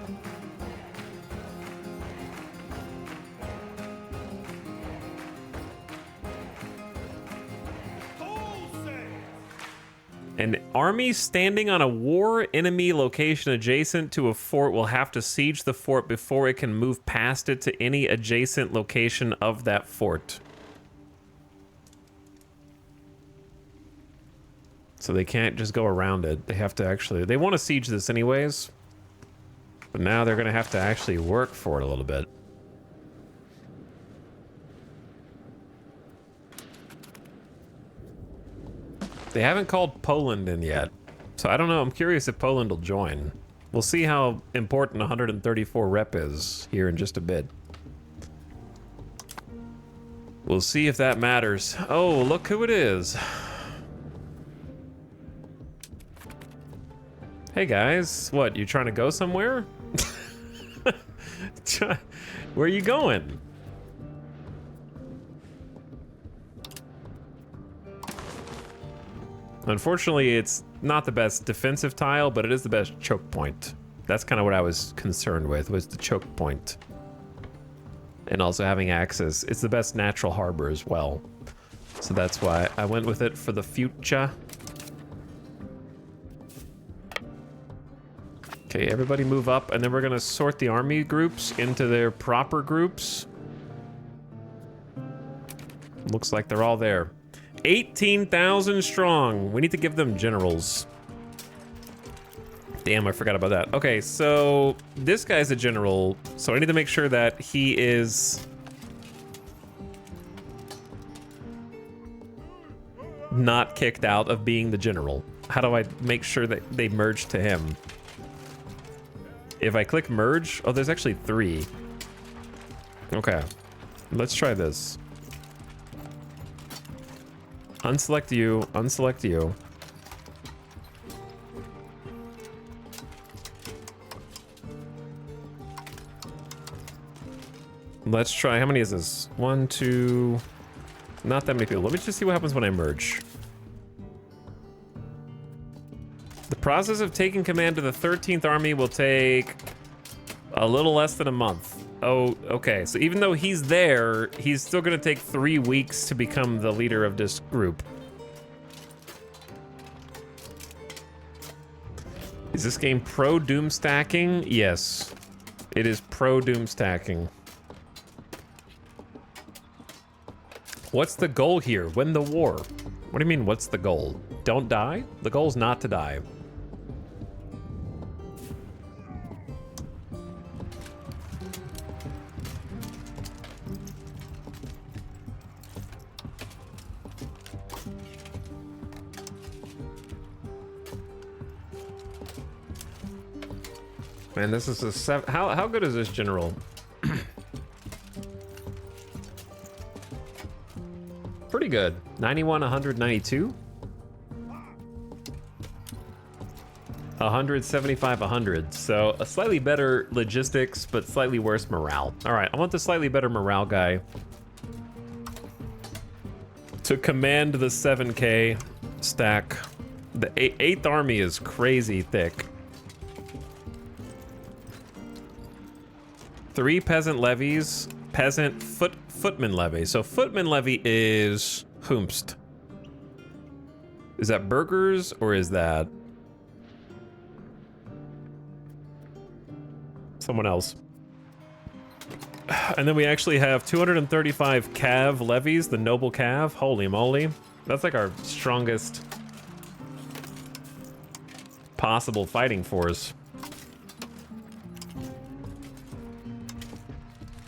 An army standing on a war enemy location adjacent to a fort will have to siege the fort before it can move past it to any adjacent location of that fort. So they can't just go around it. They have to actually... They want to siege this anyways. But now they're going to have to actually work for it a little bit. They haven't called Poland in yet. So I don't know. I'm curious if Poland will join. We'll see how important 134 rep is here in just a bit. We'll see if that matters. Oh, look who it is. Hey guys, what, you trying to go somewhere? Where are you going? Unfortunately, it's not the best defensive tile, but it is the best choke point. That's kind of what I was concerned with, was the choke point. And also having access. It's the best natural harbor as well. So that's why I went with it for the future. Okay, everybody move up, and then we're gonna sort the army groups into their proper groups. Looks like they're all there. 18,000 strong. We need to give them generals. Damn, I forgot about that. Okay, so this guy's a general, so I need to make sure that he is not kicked out of being the general. How do I make sure that they merge to him? If I click merge, oh, there's actually 3. Okay, let's try this. Unselect you, unselect you. Let's try, how many is this? 1, 2, not that many people. Let me just see what happens when I merge. The process of taking command of the 13th Army will take a little less than a month. Oh, okay. So even though he's there, he's still gonna take 3 weeks to become the leader of this group. Is this game pro doom stacking? Yes, it is pro doom stacking. What's the goal here? Win the war. What do you mean, what's the goal? Don't die? The goal's not to die. Man, this is a 7. How good is this general? Pretty good. 91, 192. 175, 100. So a slightly better logistics, but slightly worse morale. All right, I want the slightly better morale guy to command the 7K stack. The 8th army is crazy thick. 3 peasant levies, peasant footman levy. So footman levy is whomst. Is that burgers or is that someone else? And then we actually have 235 cav levies, the noble cav. Holy moly. That's like our strongest possible fighting force.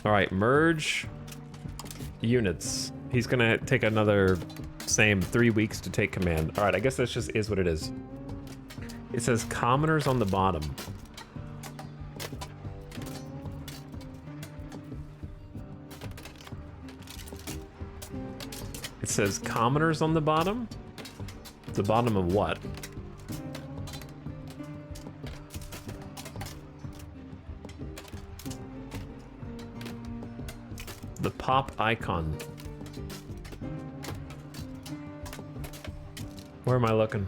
All right, merge units. He's gonna take another same 3 weeks to take command. All right, I guess that just is what it is. It says commoners on the bottom. It says commoners on the bottom? The bottom of what? The pop icon. Where am I looking?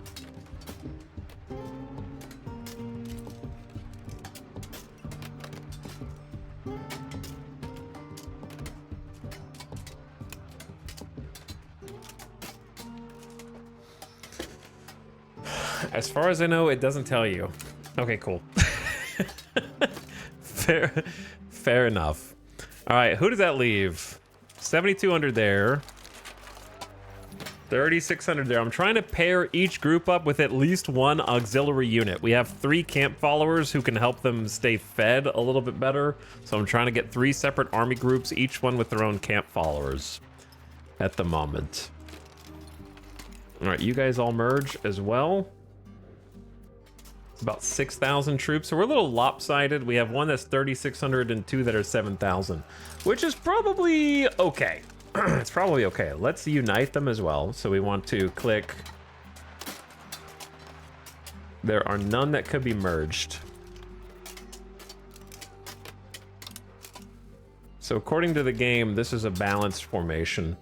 As far as I know, it doesn't tell you. Okay, cool. Fair enough. All right, who does that leave? 7,200 there. 3,600 there. I'm trying to pair each group up with at least one auxiliary unit. We have 3 camp followers who can help them stay fed a little bit better. So I'm trying to get 3 separate army groups, each one with their own camp followers at the moment. All right, you guys all merge as well. It's about 6,000 troops, so we're a little lopsided. We have one that's 3,600 and 2 that are 7,000, which is probably okay. It's probably okay. Let's unite them as well. So we want to click. There are none that could be merged. So according to the game, this is a balanced formation.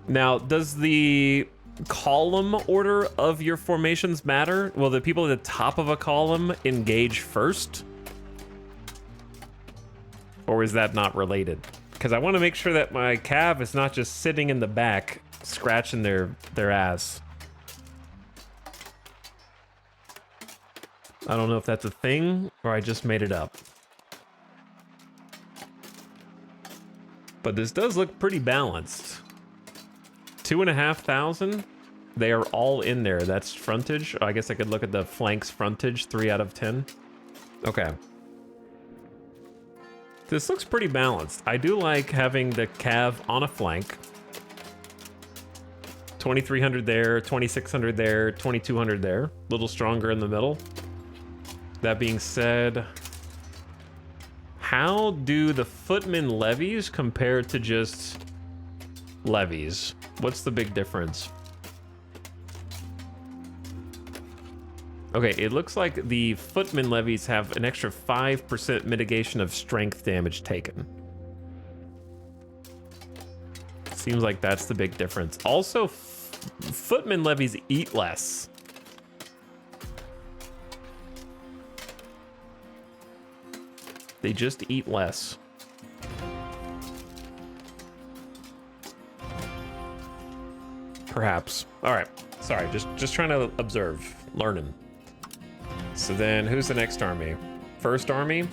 Now, does the column order of your formations matter? Will the people at the top of a column engage first? Or is that not related? Because I want to make sure that my cav is not just sitting in the back, scratching their ass. I don't know if that's a thing, or I just made it up. But this does look pretty balanced. 2,500. They are all in there. That's frontage. I guess I could look at the flanks frontage. 3 out of 10. Okay. This looks pretty balanced. I do like having the cav on a flank 2,300 there, 2,600 there, 2,200 there. A little stronger in the middle. That being said, how do the footman levies compare to just levies? What's the big difference? Okay, it looks like the footman levies have an extra 5% mitigation of strength damage taken. Seems like that's the big difference. Also, footman levies eat less. They just eat less. Perhaps. All right. Sorry, just trying to observe, learning. So then, who's the next army? First army?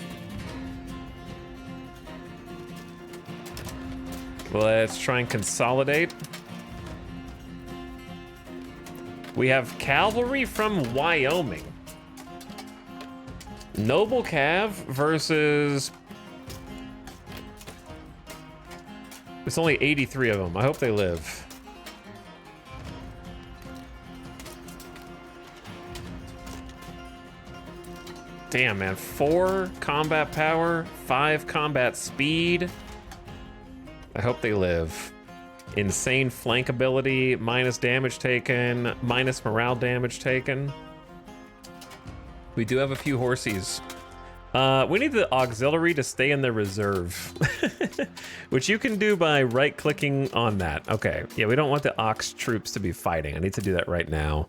Let's try and consolidate. We have cavalry from Wyoming. Noble Cav versus... It's only 83 of them. I hope they live. Damn, man. 4 combat power, 5 combat speed. I hope they live. Insane flank ability, minus damage taken, minus morale damage taken. We do have a few horsies. We need the auxiliary to stay in the reserve, which you can do by right-clicking on that. Okay, yeah, we don't want the ox troops to be fighting. I need to do that right now.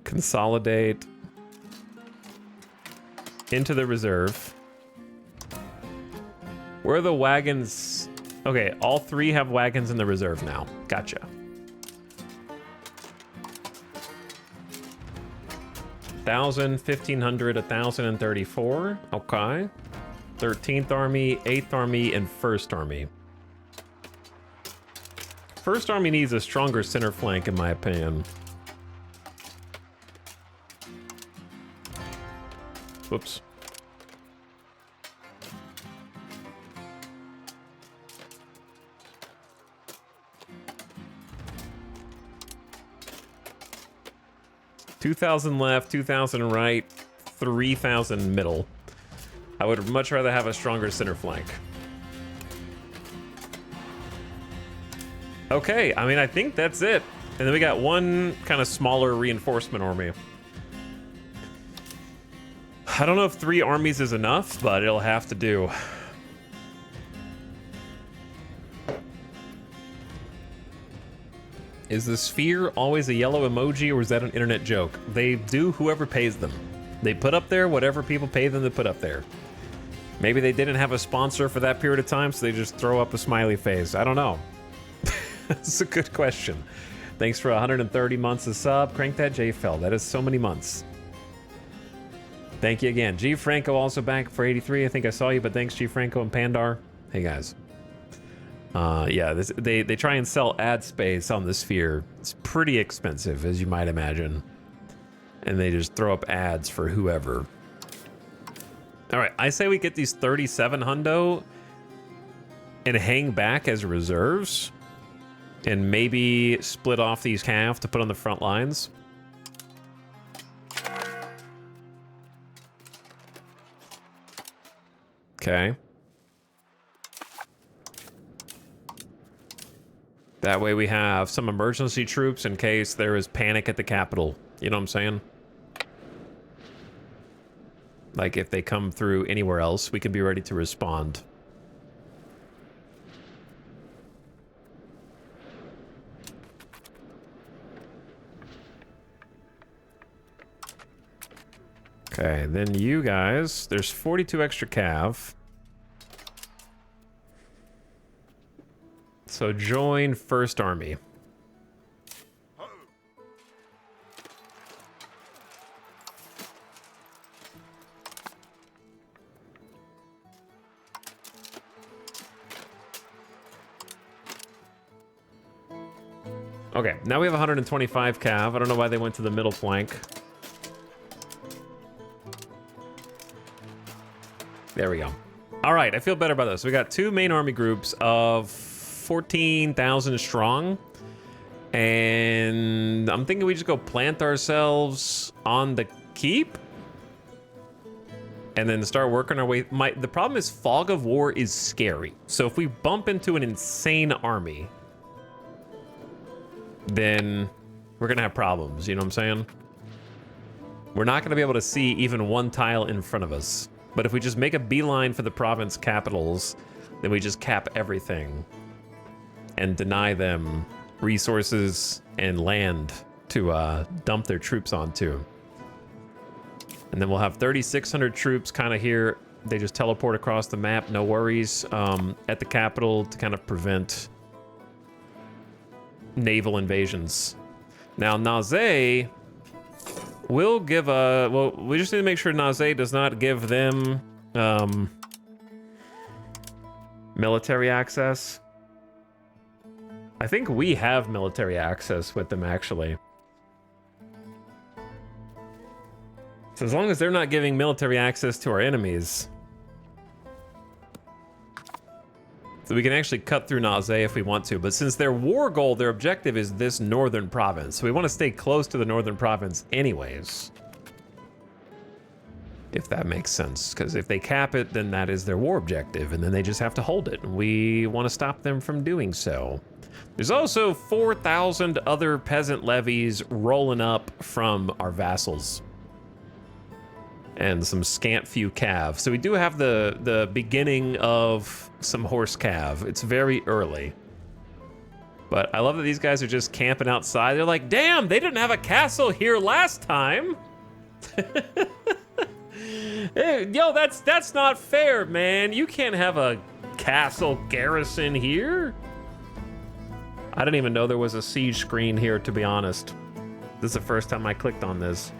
Consolidate into the reserve. Where are the wagons? Okay, all 3 have wagons in the reserve now. Gotcha. 1,000, 1,500, 1,034. Okay. 13th Army, 8th Army, and 1st Army. 1st Army needs a stronger center flank, in my opinion. Whoops. $2,000 left, 2,000 right, 3,000 middle. I would much rather have a stronger center flank. Okay, I mean, I think that's it. And then we got one kind of smaller reinforcement army. I don't know if 3 armies is enough, but it'll have to do. Is the sphere always a yellow emoji, or is that an internet joke? They do whoever pays them. They put up there whatever people pay them to put up there. Maybe they didn't have a sponsor for that period of time, so they just throw up a smiley face. I don't know. That's a good question. Thanks for 130 months of sub. Crank that JFL. That is so many months. Thank you again. G Franco also back for 83. I think I saw you, but thanks G Franco and Pandar. Hey guys. Yeah, they try and sell ad space on the sphere. It's pretty expensive, as you might imagine. And they just throw up ads for whoever. All right, I say we get these 37 hundo and hang back as reserves and maybe split off these cav to put on the front lines. Okay. That way we have some emergency troops in case there is panic at the capital. You know what I'm saying? Like if they come through anywhere else, we can be ready to respond. Okay, then you guys, there's 42 extra cav. So join First Army. Okay, now we have 125 cav. I don't know why they went to the middle flank. There we go. All right, I feel better about this. We got 2 main army groups of 14,000 strong. And I'm thinking we just go plant ourselves on the keep and then start working our way. The problem is fog of war is scary. So if we bump into an insane army, then we're gonna have problems, you know what I'm saying? We're not gonna be able to see even one tile in front of us. But if we just make a beeline for the province capitals, then we just cap everything and deny them resources and land to dump their troops onto. And then we'll have 3,600 troops kind of here. They just teleport across the map, no worries, at the capital to kind of prevent naval invasions. Now, Naze will give a... Well, we just need to make sure Naze does not give them military access. I think we have military access with them, actually. So as long as they're not giving military access to our enemies, so we can actually cut through Naze if we want to. But since their war goal, their objective is this northern province, so we want to stay close to the northern province anyways. If that makes sense, because if they cap it, then that is their war objective, and then they just have to hold it. And we want to stop them from doing so. There's also 4,000 other peasant levies rolling up from our vassals. And some scant few cav. So we do have the beginning of some horse cav. It's very early. But I love that these guys are just camping outside. They're like, damn, they didn't have a castle here last time. Hey, yo, that's not fair, man. You can't have a castle garrison here. I didn't even know there was a siege screen here, to be honest. This is the first time I clicked on this.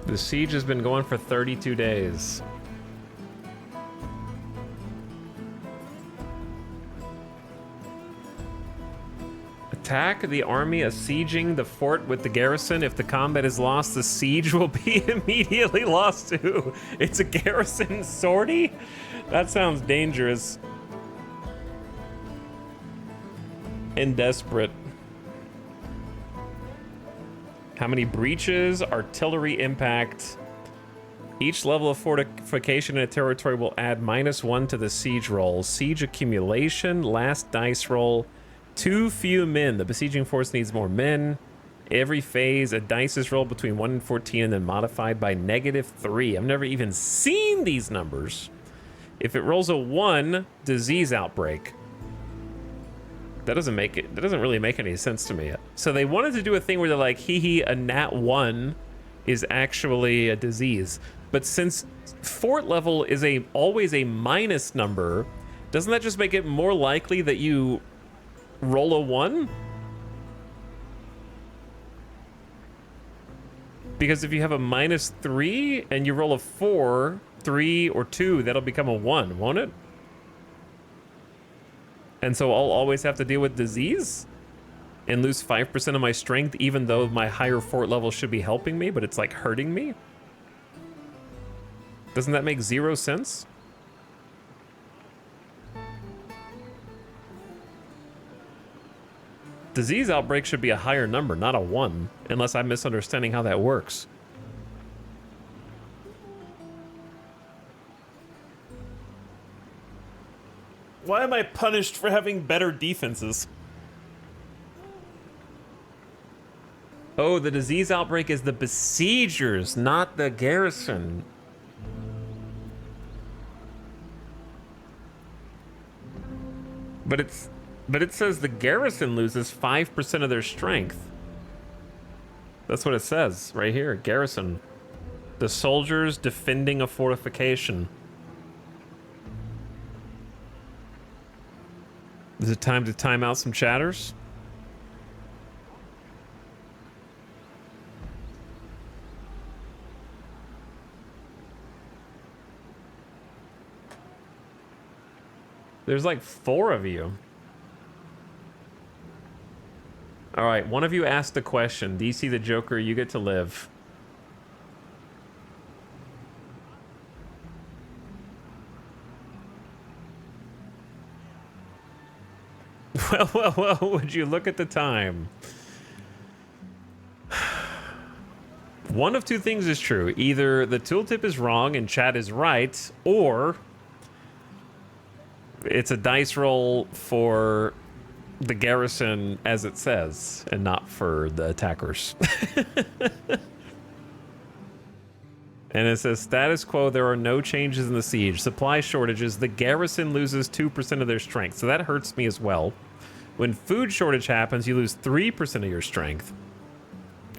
The siege has been going for 32 days. Attack the army besieging the fort with the garrison. If the combat is lost, the siege will be immediately lost too. It's a garrison sortie? That sounds dangerous. And desperate. How many breaches? Artillery impact. Each level of fortification in a territory will add -1 to the siege roll. Siege accumulation, last dice roll. Too few men. The besieging force needs more men. Every phase, a dice is rolled between 1 and 14 and then modified by -3. I've never even seen these numbers. If it rolls a 1, disease outbreak. That doesn't really make any sense to me. So they wanted to do a thing where they're like, hee, a nat 1 is actually a disease. But since fort level is always a minus number, doesn't that just make it more likely that you roll a 1? Because if you have a -3 and you roll a 4, 3, or 2, that'll become a 1, won't it? And so I'll always have to deal with disease and lose 5% of my strength, even though my higher fort level should be helping me, but it's like hurting me. Doesn't that make 0 sense? Disease outbreak should be a higher number, not a 1, unless I'm misunderstanding how that works. Why am I punished for having better defenses? Oh, the disease outbreak is the besiegers, not the garrison. But it says the garrison loses 5% of their strength. That's what it says right here, garrison. The soldiers defending a fortification. Is it time to time out some chatters? There's like 4 of you. All right, one of you asked the question. DC the Joker, you get to live. Well, would you look at the time? One of two things is true. Either the tooltip is wrong and chat is right, or it's a dice roll for the garrison as it says, and not for the attackers. And it says, status quo, there are no changes in the siege. Supply shortages, the garrison loses 2% of their strength. So that hurts me as well. When food shortage happens, you lose 3% of your strength.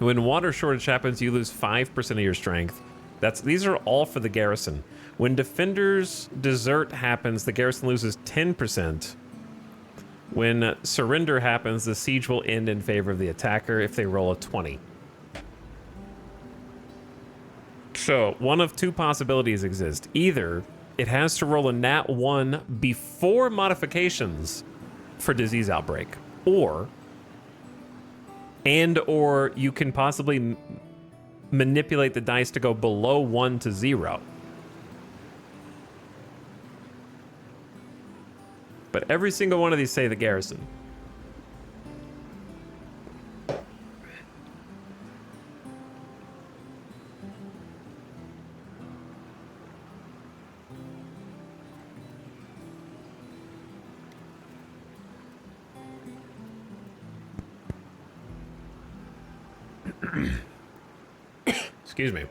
When water shortage happens, you lose 5% of your strength. These are all for the garrison. When defenders desert happens, the garrison loses 10%. When surrender happens, the siege will end in favor of the attacker if they roll a 20. So, one of two possibilities exist. Either it has to roll a nat 1 before modifications for disease outbreak, or you can possibly manipulate the dice to go below 1 to 0. But every single one of these say the garrison. Excuse me.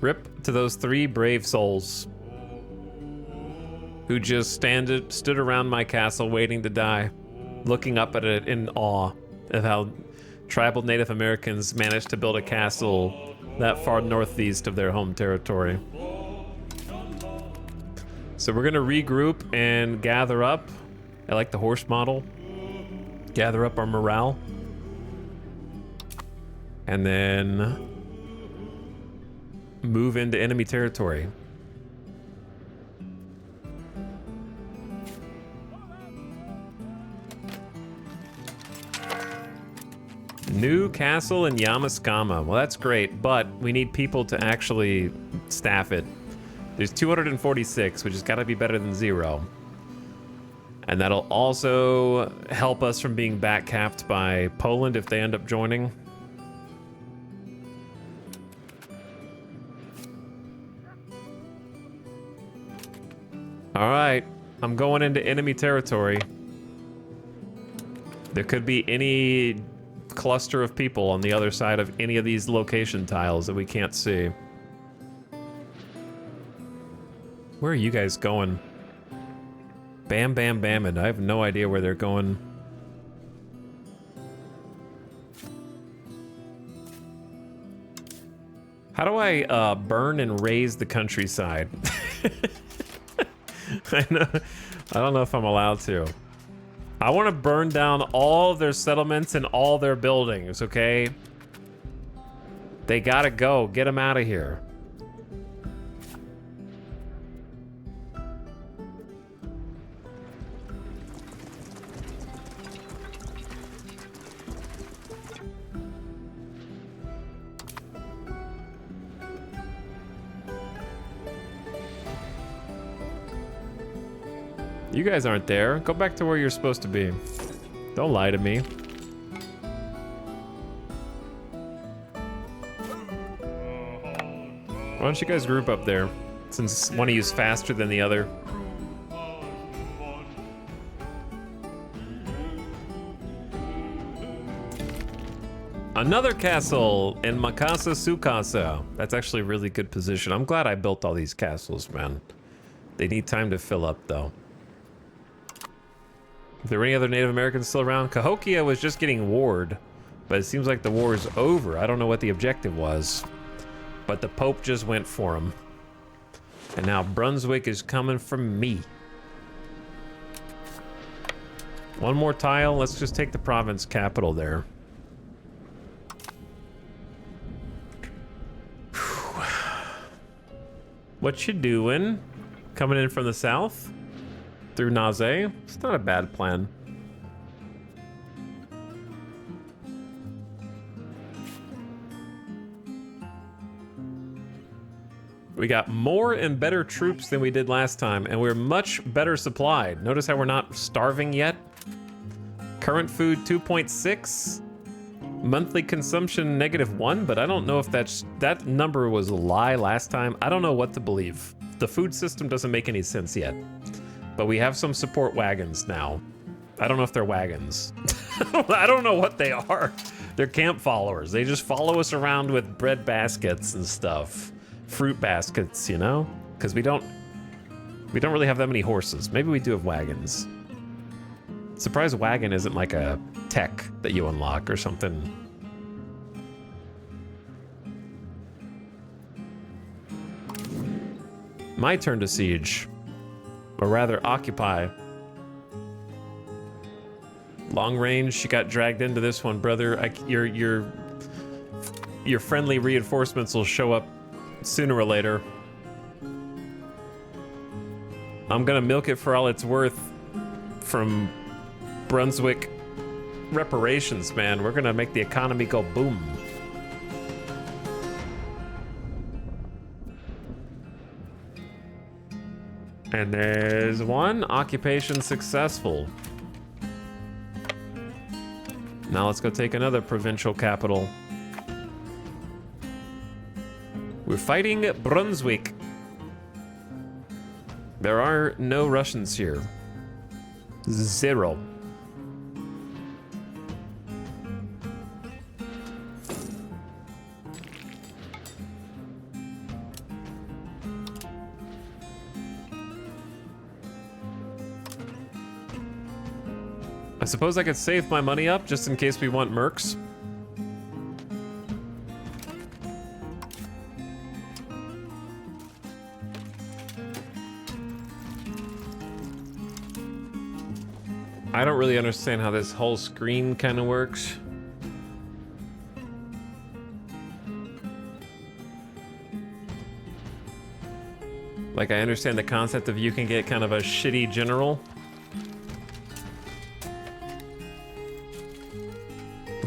Rip to those 3 brave souls who just stood around my castle waiting to die, looking up at it in awe of how tribal Native Americans managed to build a castle that far northeast of their home territory. So we're gonna regroup and gather up. I like the horse model. Gather up our morale. And then move into enemy territory. New castle in Yamaskama. Well, that's great, but we need people to actually staff it. There's 246, which has got to be better than 0. And that'll also help us from being back capped by Poland if they end up joining. All right, I'm going into enemy territory. There could be any cluster of people on the other side of any of these location tiles that we can't see. Where are you guys going? Bam, bam, bam, and I have no idea where they're going. How do I burn and raise the countryside? I don't know if I'm allowed to. I want to burn down all of their settlements and all their buildings, okay? They gotta go. Get them out of here. You guys aren't there. Go back to where you're supposed to be. Don't lie to me. Why don't you guys group up there, since one of you's faster than the other? Another castle in Makasa Sukasa. That's actually a really good position. I'm glad I built all these castles, man. They need time to fill up, though. If there were any other Native Americans still around, Cahokia was just getting warred, but it seems like the war is over. I don't know what the objective was, but the Pope just went for him. And now Brunswick is coming for me. One more tile. Let's just take the province capital there. What you doing? coming in from the south through Naze. It's not a bad plan. We got more and better troops than we did last time, and we're much better supplied. Notice how we're not starving yet? Current food 2.6. Monthly consumption -1, but I don't know if that number was a lie last time. I don't know what to believe. The food system doesn't make any sense yet. But we have some support wagons now. I don't know if they're wagons. I don't know what they are. They're camp followers. They just follow us around with bread baskets and stuff. Fruit baskets, you know? Because we don't really have that many horses. Maybe we do have wagons. Surprised wagon isn't like a tech that you unlock or something. My turn to siege. Or rather, occupy. Long range, you got dragged into this one, brother. Your friendly reinforcements will show up sooner or later. I'm gonna milk it for all it's worth from Brunswick reparations, man. We're gonna make the economy go boom. And there's one occupation successful. Now let's go take another provincial capital. We're fighting Brunswick. There are no Russians here. 0. I suppose I could save my money up just in case we want mercs. I don't really understand how this whole screen kind of works. Like, I understand the concept of you can get kind of a shitty general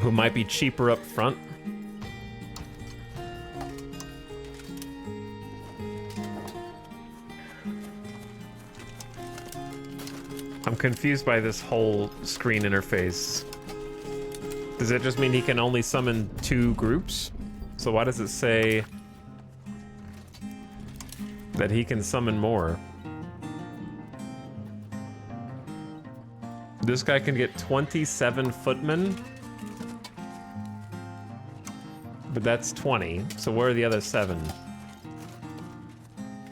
who might be cheaper up front. I'm confused by this whole screen interface. Does that just mean he can only summon 2 groups? So why does it say that he can summon more? This guy can get 27 footmen. But that's 20. So where are the other 7?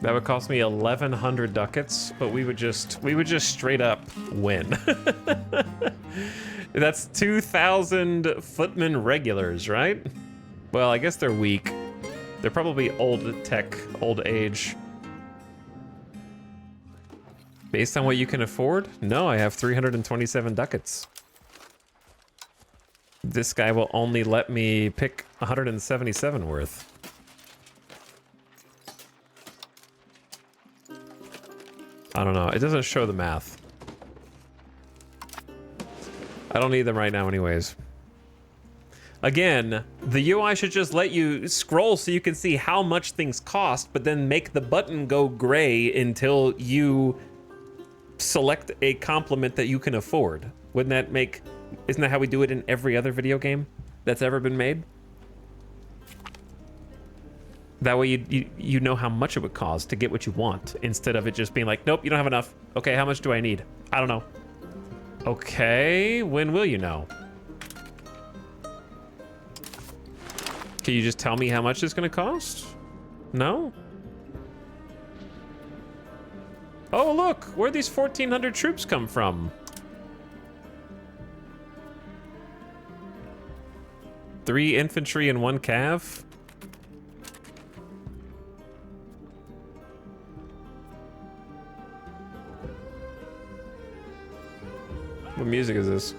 That would cost me 1,100 ducats, but we would just straight up win. That's 2,000 footmen regulars, right? Well, I guess they're weak. They're probably old tech, old age. Based on what you can afford? No, I have 327 ducats. This guy will only let me pick 177 worth. I don't know. It doesn't show the math. I don't need them right now anyways. Again, the UI should just let you scroll so you can see how much things cost, but then make the button go gray until you select a complement that you can afford. Wouldn't that make... Isn't that how we do it in every other video game that's ever been made? That way you know how much it would cost to get what you want, instead of it just being like, nope, you don't have enough. Okay, how much do I need? I don't know. Okay, when will you know? Can you just tell me how much it's gonna cost? No? Oh, look, where'd these 1,400 troops come from? 3 infantry and 1 cav? What music is this?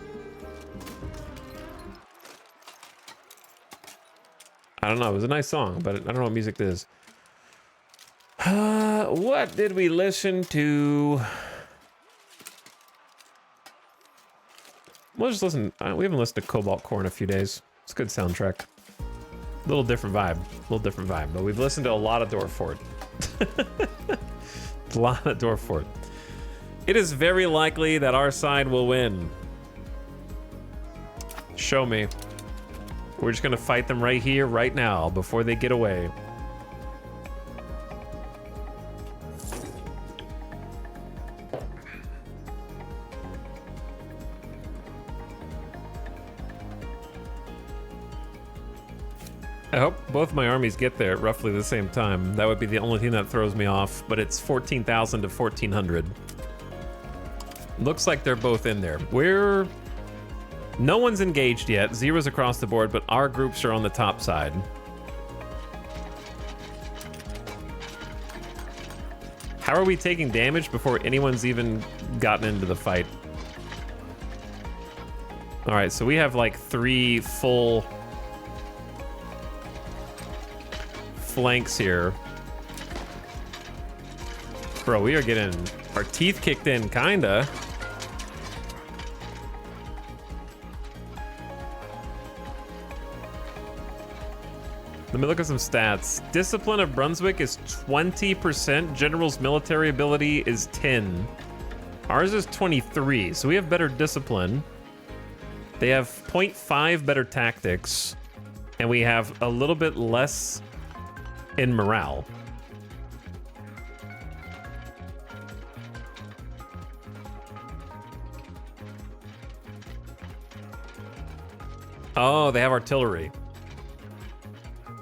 I don't know, it was a nice song, but I don't know what music this is. What did we listen to? We'll just listen. We haven't listened to Cobalt Core in a few days. It's a good soundtrack. A little different vibe. But we've listened to a lot of Dorfort. A lot of Dorfort. It is very likely that our side will win. Show me. We're just gonna fight them right here, right now, before they get away. I hope both my armies get there at roughly the same time. That would be the only thing that throws me off, but it's 14,000 to 1,400. Looks like they're both in there. No one's engaged yet. Zeros across the board, but our groups are on the top side. How are we taking damage before anyone's even gotten into the fight? All right, so we have like 3 full flanks here. Bro, we are getting our teeth kicked in, kinda. Let me look at some stats. Discipline of Brunswick is 20%. General's military ability is 10. Ours is 23, so we have better discipline. They have 0.5 better tactics, and we have a little bit less in morale. Oh, they have artillery.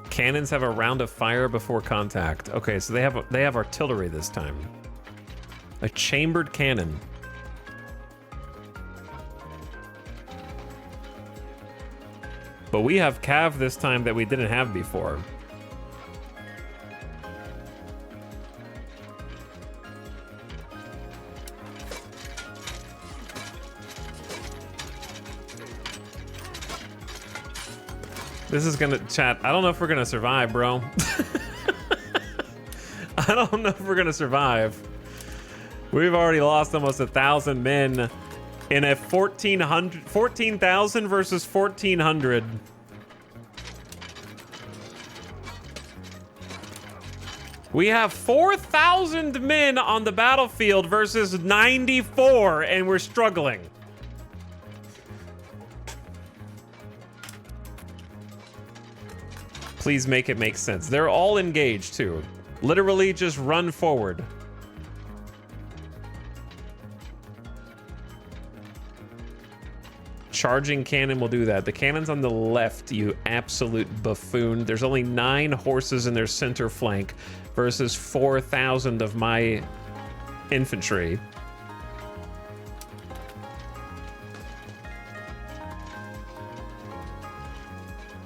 Cannons have a round of fire before contact. Okay, so they have artillery this time. A chambered cannon. But we have cav this time that we didn't have before. This is gonna, chat, I don't know if we're gonna survive, bro. I don't know if we're gonna survive. We've already lost almost 1,000 men in a 14,000 versus 1,400. We have 4,000 men on the battlefield versus 94, and we're struggling. Please make it make sense. They're all engaged too. Literally just run forward. Charging cannon will do that. The cannon's on the left, you absolute buffoon. There's only 9 horses in their center flank versus 4,000 of my infantry.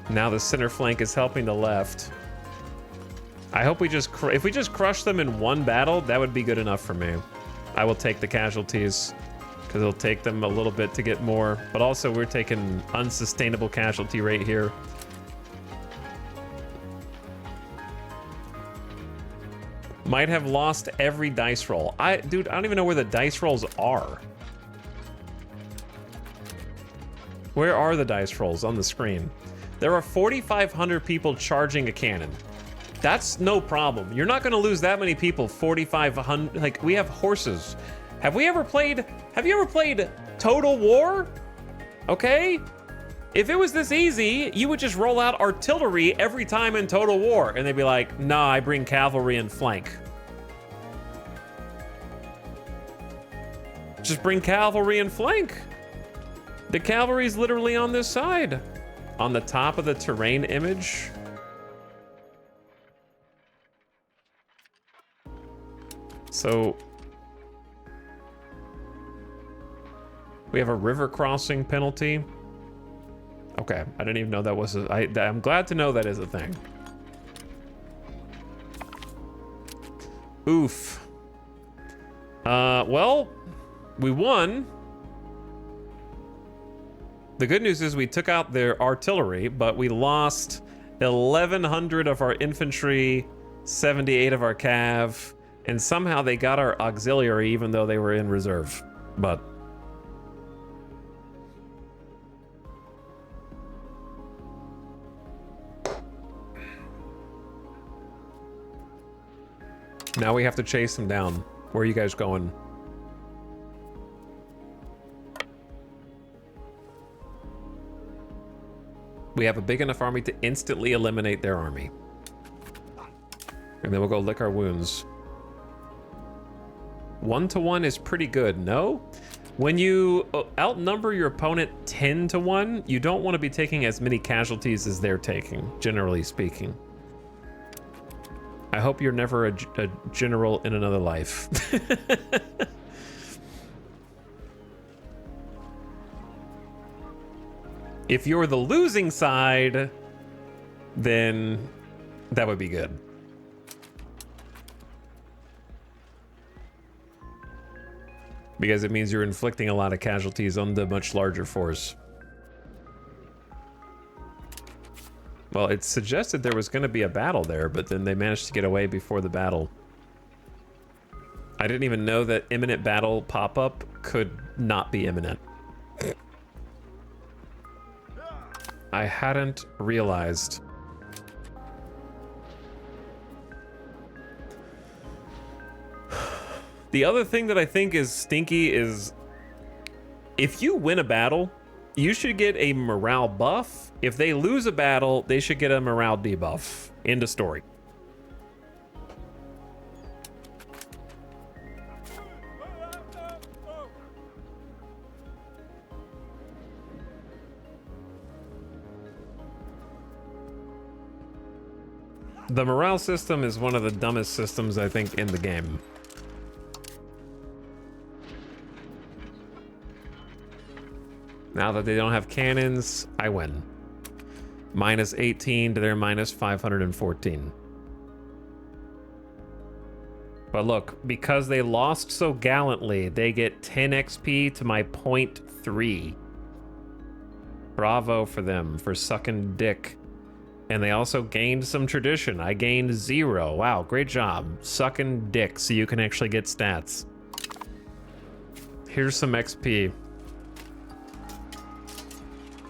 Now the center flank is helping the left. I hope we just, if we just crush them in one battle, that would be good enough for me. I will take the casualties, because it'll take them a little bit to get more. But also, we're taking unsustainable casualty rate here. Might have lost every dice roll. Dude, I don't even know where the dice rolls are. Where are the dice rolls on the screen? There are 4,500 people charging a cannon. That's no problem. You're not gonna lose that many people, 4,500, like, we have horses. Have you ever played Total War? Okay? If it was this easy, you would just roll out artillery every time in Total War, and they'd be like, nah, I bring cavalry and flank. Just bring cavalry and flank. The cavalry's literally on this side. On the top of the terrain image. So we have a river crossing penalty. Okay, I didn't even know that was I'm glad to know that is a thing. Oof. Well, we won. The good news is we took out their artillery, but we lost 1,100 of our infantry, 78 of our cav, and somehow they got our auxiliary even though they were in reserve. But now we have to chase them down. Where are you guys going? We have a big enough army to instantly eliminate their army. And then we'll go lick our wounds. 1-to-1 is pretty good, no? When you outnumber your opponent 10-to-1, you don't want to be taking as many casualties as they're taking, generally speaking. I hope you're never a general in another life. If you're the losing side, then that would be good. Because it means you're inflicting a lot of casualties on the much larger force. Well, it suggested there was going to be a battle there, but then they managed to get away before the battle. I didn't even know that imminent battle pop-up could not be imminent. I hadn't realized. The other thing that I think is stinky is if you win a battle, you should get a morale buff. If they lose a battle, they should get a morale debuff. End of story. The morale system is one of the dumbest systems, I think, in the game. Now that they don't have cannons, I win. Minus 18 to their minus 514. But look, because they lost so gallantly, they get 10 XP to my 0.3. Bravo for them, for sucking dick. And they also gained some tradition. I gained 0. Wow, great job. Sucking dick so you can actually get stats. Here's some XP.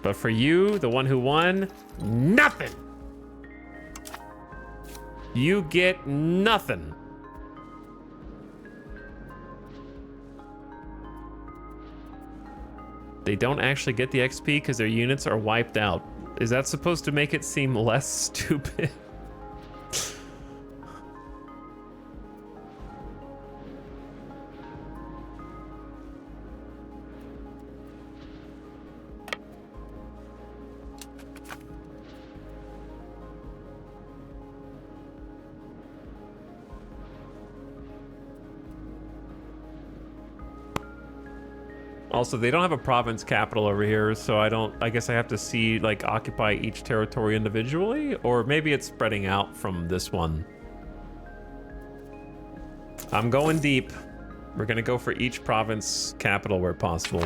But for you, the one who won, nothing. You get nothing. They don't actually get the XP because their units are wiped out. Is that supposed to make it seem less stupid? Also, they don't have a province capital over here, so I guess I have to see, like, occupy each territory individually, or maybe it's spreading out from this one. I'm going deep. We're gonna go for each province capital where possible.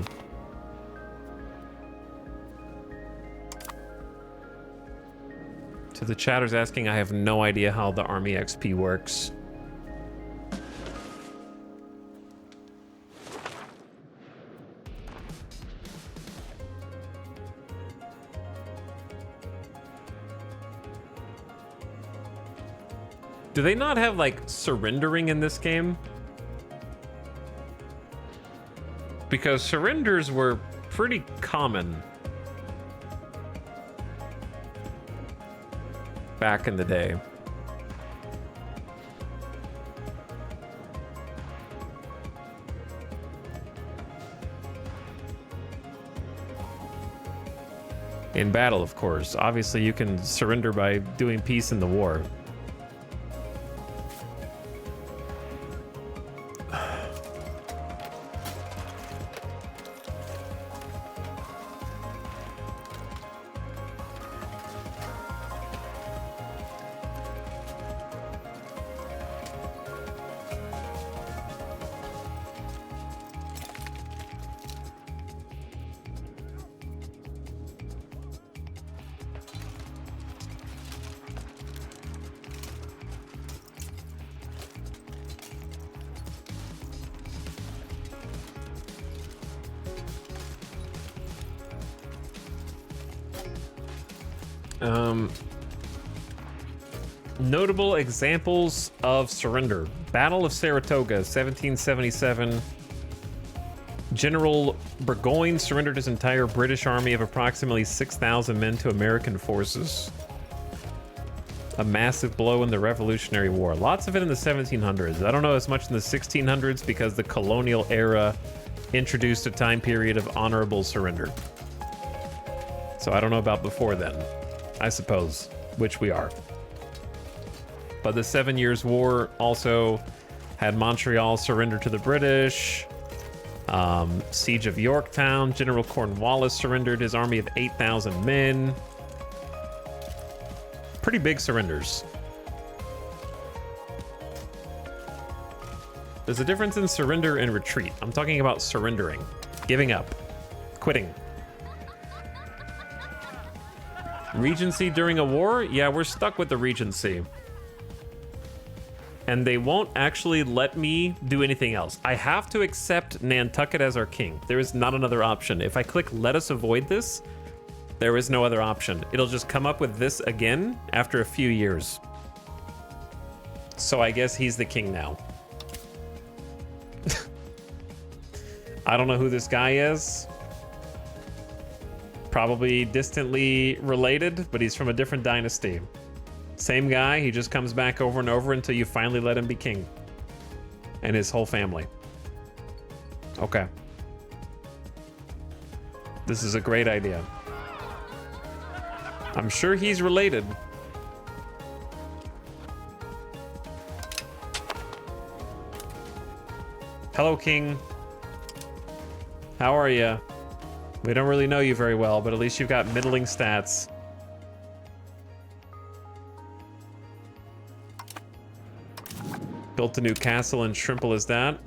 To the chatters asking, I have no idea how the army XP works. Do they not have, like, surrendering in this game? Because surrenders were pretty common back in the day. In battle, of course. Obviously, you can surrender by doing peace in the war. Notable examples of surrender. Battle of Saratoga, 1777. General Burgoyne surrendered his entire British army of approximately 6,000 men to American forces. A massive blow in the Revolutionary War. Lots of it in the 1700s. I don't know as much in the 1600s because the colonial era introduced a time period of honorable surrender. So I don't know about before then, I suppose, which we are. But the 7 Years' War also had Montreal surrender to the British. Siege of Yorktown, General Cornwallis surrendered his army of 8,000 men. Pretty big surrenders. There's a difference in surrender and retreat. I'm talking about surrendering, giving up, quitting. Regency during a war? Yeah, we're stuck with the Regency. And they won't actually let me do anything else. I have to accept Nantucket as our king. There is not another option. If I click let us avoid this, there is no other option. It'll just come up with this again after a few years. So I guess he's the king now. I don't know who this guy is. Probably distantly related, but he's from a different dynasty. Same guy, he just comes back over and over until you finally let him be king. And his whole family. Okay. This is a great idea. I'm sure he's related. Hello, King. How are you? We don't really know you very well, but at least you've got middling stats. Built a new castle and shrimple as that.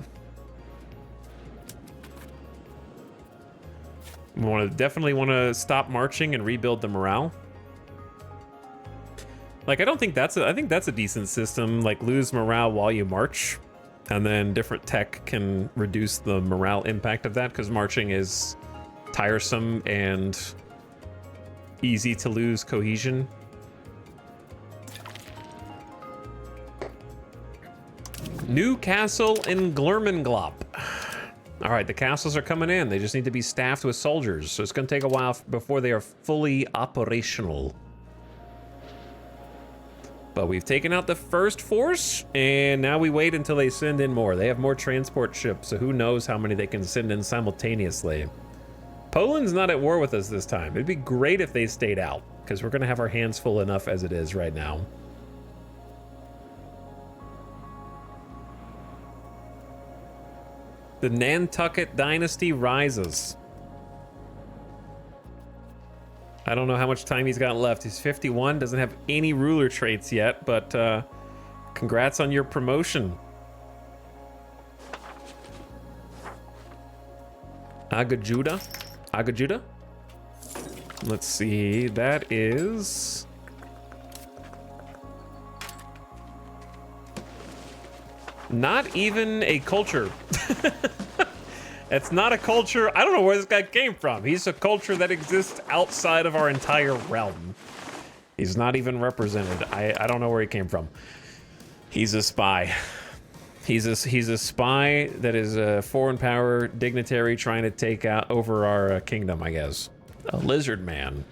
We definitely want to stop marching and rebuild the morale. Like, I think that's a decent system. Like, lose morale while you march, and then different tech can reduce the morale impact of that, because marching is tiresome and easy to lose cohesion. New castle in Glermenglop. All right, the castles are coming in. They just need to be staffed with soldiers, so it's going to take a while before they are fully operational. But we've taken out the first force, and now we wait until they send in more. They have more transport ships, so who knows how many they can send in simultaneously. Poland's not at war with us this time. It'd be great if they stayed out, because we're going to have our hands full enough as it is right now. The Nantucket dynasty rises. I don't know how much time he's got left. He's 51, doesn't have any ruler traits yet, but congrats on your promotion. Agajuda? Agajuda? Let's see, that is... not even a culture. It's not a culture. I don't know where this guy came from. He's a culture that exists outside of our entire realm. He's not even represented. I don't know where he came from. He's a spy. He's a spy that is a foreign power dignitary trying to take over our kingdom, I guess. A lizard man.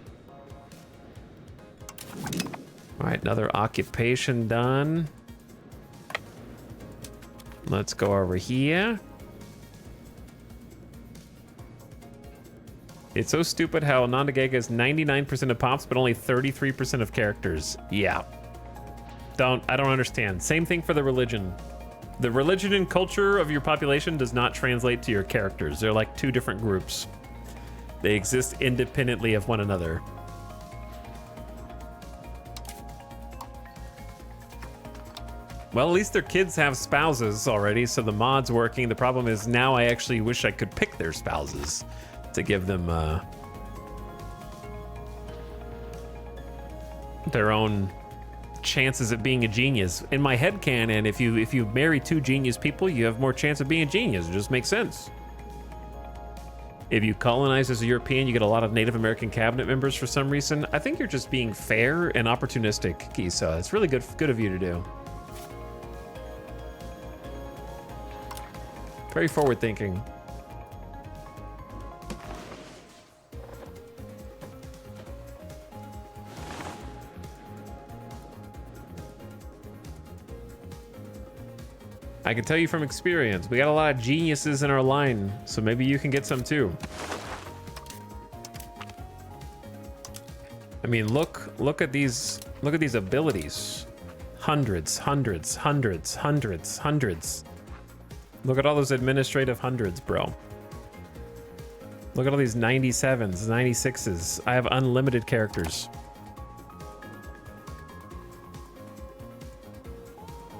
All right, another occupation done. Let's go over here. It's so stupid how Nandagega is 99% of pops, but only 33% of characters. Yeah. I don't understand. Same thing for the religion. The religion and culture of your population does not translate to your characters. They're like two different groups. They exist independently of one another. Well, at least their kids have spouses already, so the mod's working. The problem is now I actually wish I could pick their spouses to give them their own chances at being a genius. In my headcanon, if you marry two genius people, you have more chance of being a genius. It just makes sense. If you colonize as a European, you get a lot of Native American cabinet members for some reason. I think you're just being fair and opportunistic, Kisa. It's really good of you to do. Very forward thinking. I can tell you from experience, we got a lot of geniuses in our line, so maybe you can get some too. I mean, look at these abilities. Hundreds. Look at all those administrative hundreds, bro. Look at all these 97s, 96s. I have unlimited characters.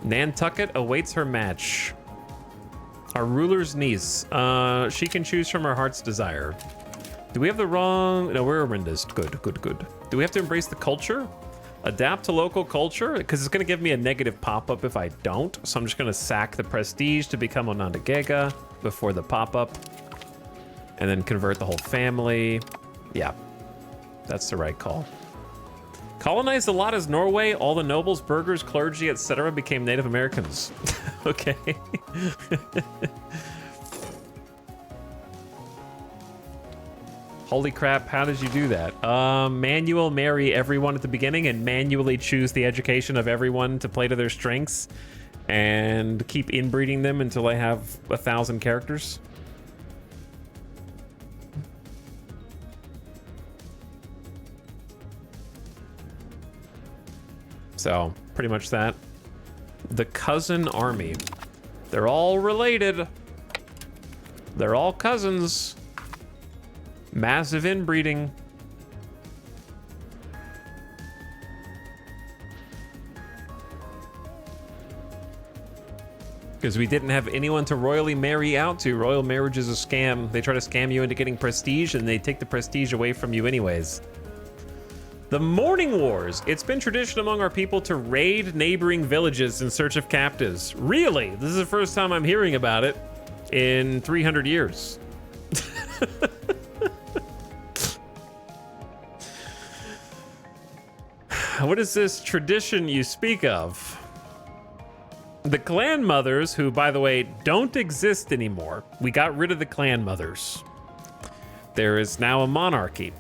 Nantucket awaits her match. Our ruler's niece. She can choose from her heart's desire. Do we have the wrong... No, we're horrendous. Good. Do we have to embrace the culture? Adapt to local culture? Because it's going to give me a negative pop-up if I don't. So I'm just going to sack the prestige to become Onondaga before the pop-up. And then convert the whole family. Yeah, that's the right call. Colonized a lot as Norway. All the nobles, burghers, clergy, etc. became Native Americans. Okay. Holy crap, how did you do that? Manual marry everyone at the beginning and manually choose the education of everyone to play to their strengths and keep inbreeding them until I have 1,000 characters. So, pretty much that. The cousin army. They're all related. They're all cousins. Massive inbreeding. Because we didn't have anyone to royally marry out to. Royal marriage is a scam. They try to scam you into getting prestige, and they take the prestige away from you anyways. The Morning Wars. It's been tradition among our people to raid neighboring villages in search of captives. Really? This is the first time I'm hearing about it in 300 years. What is this tradition you speak of? The clan mothers, who, by the way, don't exist anymore. We got rid of the clan mothers. There is now a monarchy.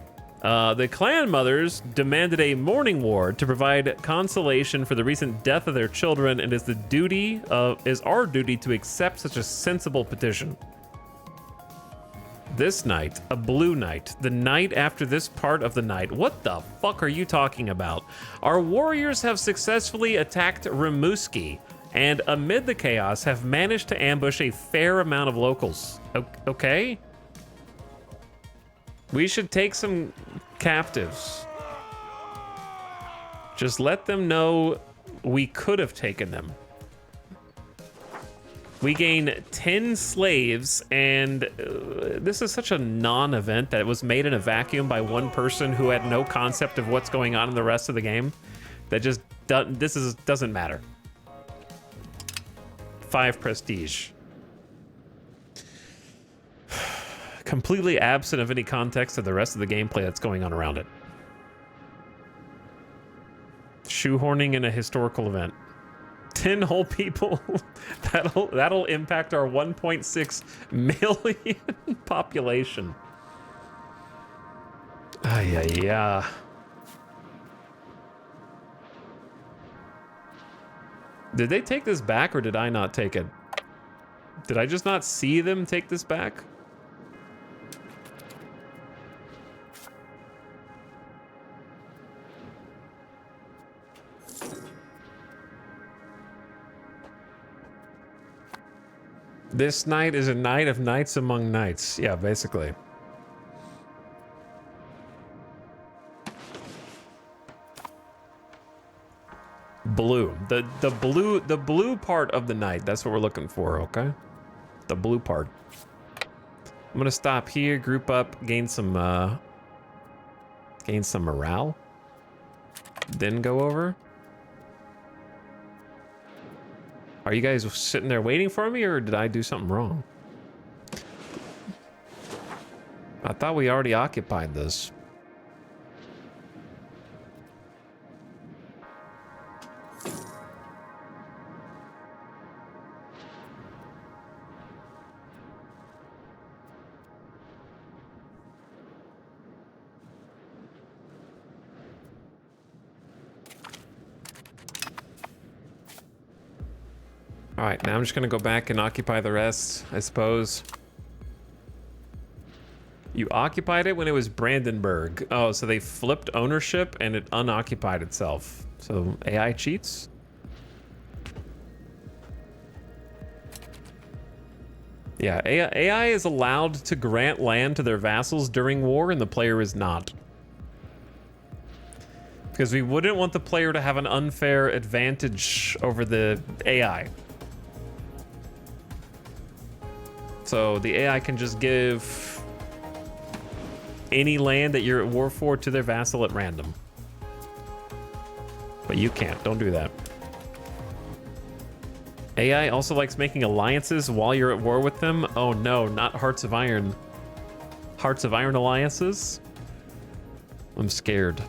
The clan mothers demanded a mourning war to provide consolation for the recent death of their children, and is our duty to accept such a sensible petition. This night, a blue night, the night after this part of the night. What the fuck are you talking about? Our warriors have successfully attacked Rimouski, and amid the chaos have managed to ambush a fair amount of locals. Okay? We should take some captives. Just let them know we could have taken them. We gain 10 slaves, and this is such a non-event that it was made in a vacuum by one person who had no concept of what's going on in the rest of the game. That just doesn't matter. 5 prestige. Completely absent of any context of the rest of the gameplay that's going on around it. Shoehorning in a historical event. 10 whole people. that'll impact our 1.6 million population. Yeah. Did they take this back, or did I not take it? Did I just not see them take this back? This night is a night of nights among nights. Yeah, basically. Blue. The blue part of the night. That's what we're looking for, okay? The blue part. I'm gonna stop here, group up, gain some morale. Then go over. Are you guys sitting there waiting for me, or did I do something wrong? I thought we already occupied this. All right, now I'm just gonna go back and occupy the rest, I suppose. You occupied it when it was Brandenburg. Oh, so they flipped ownership and it unoccupied itself. So AI cheats? Yeah, AI is allowed to grant land to their vassals during war and the player is not. Because we wouldn't want the player to have an unfair advantage over the AI. So the AI can just give any land that you're at war for to their vassal at random. But you can't. Don't do that. AI also likes making alliances while you're at war with them. Oh no, not Hearts of Iron. Hearts of Iron alliances? I'm scared.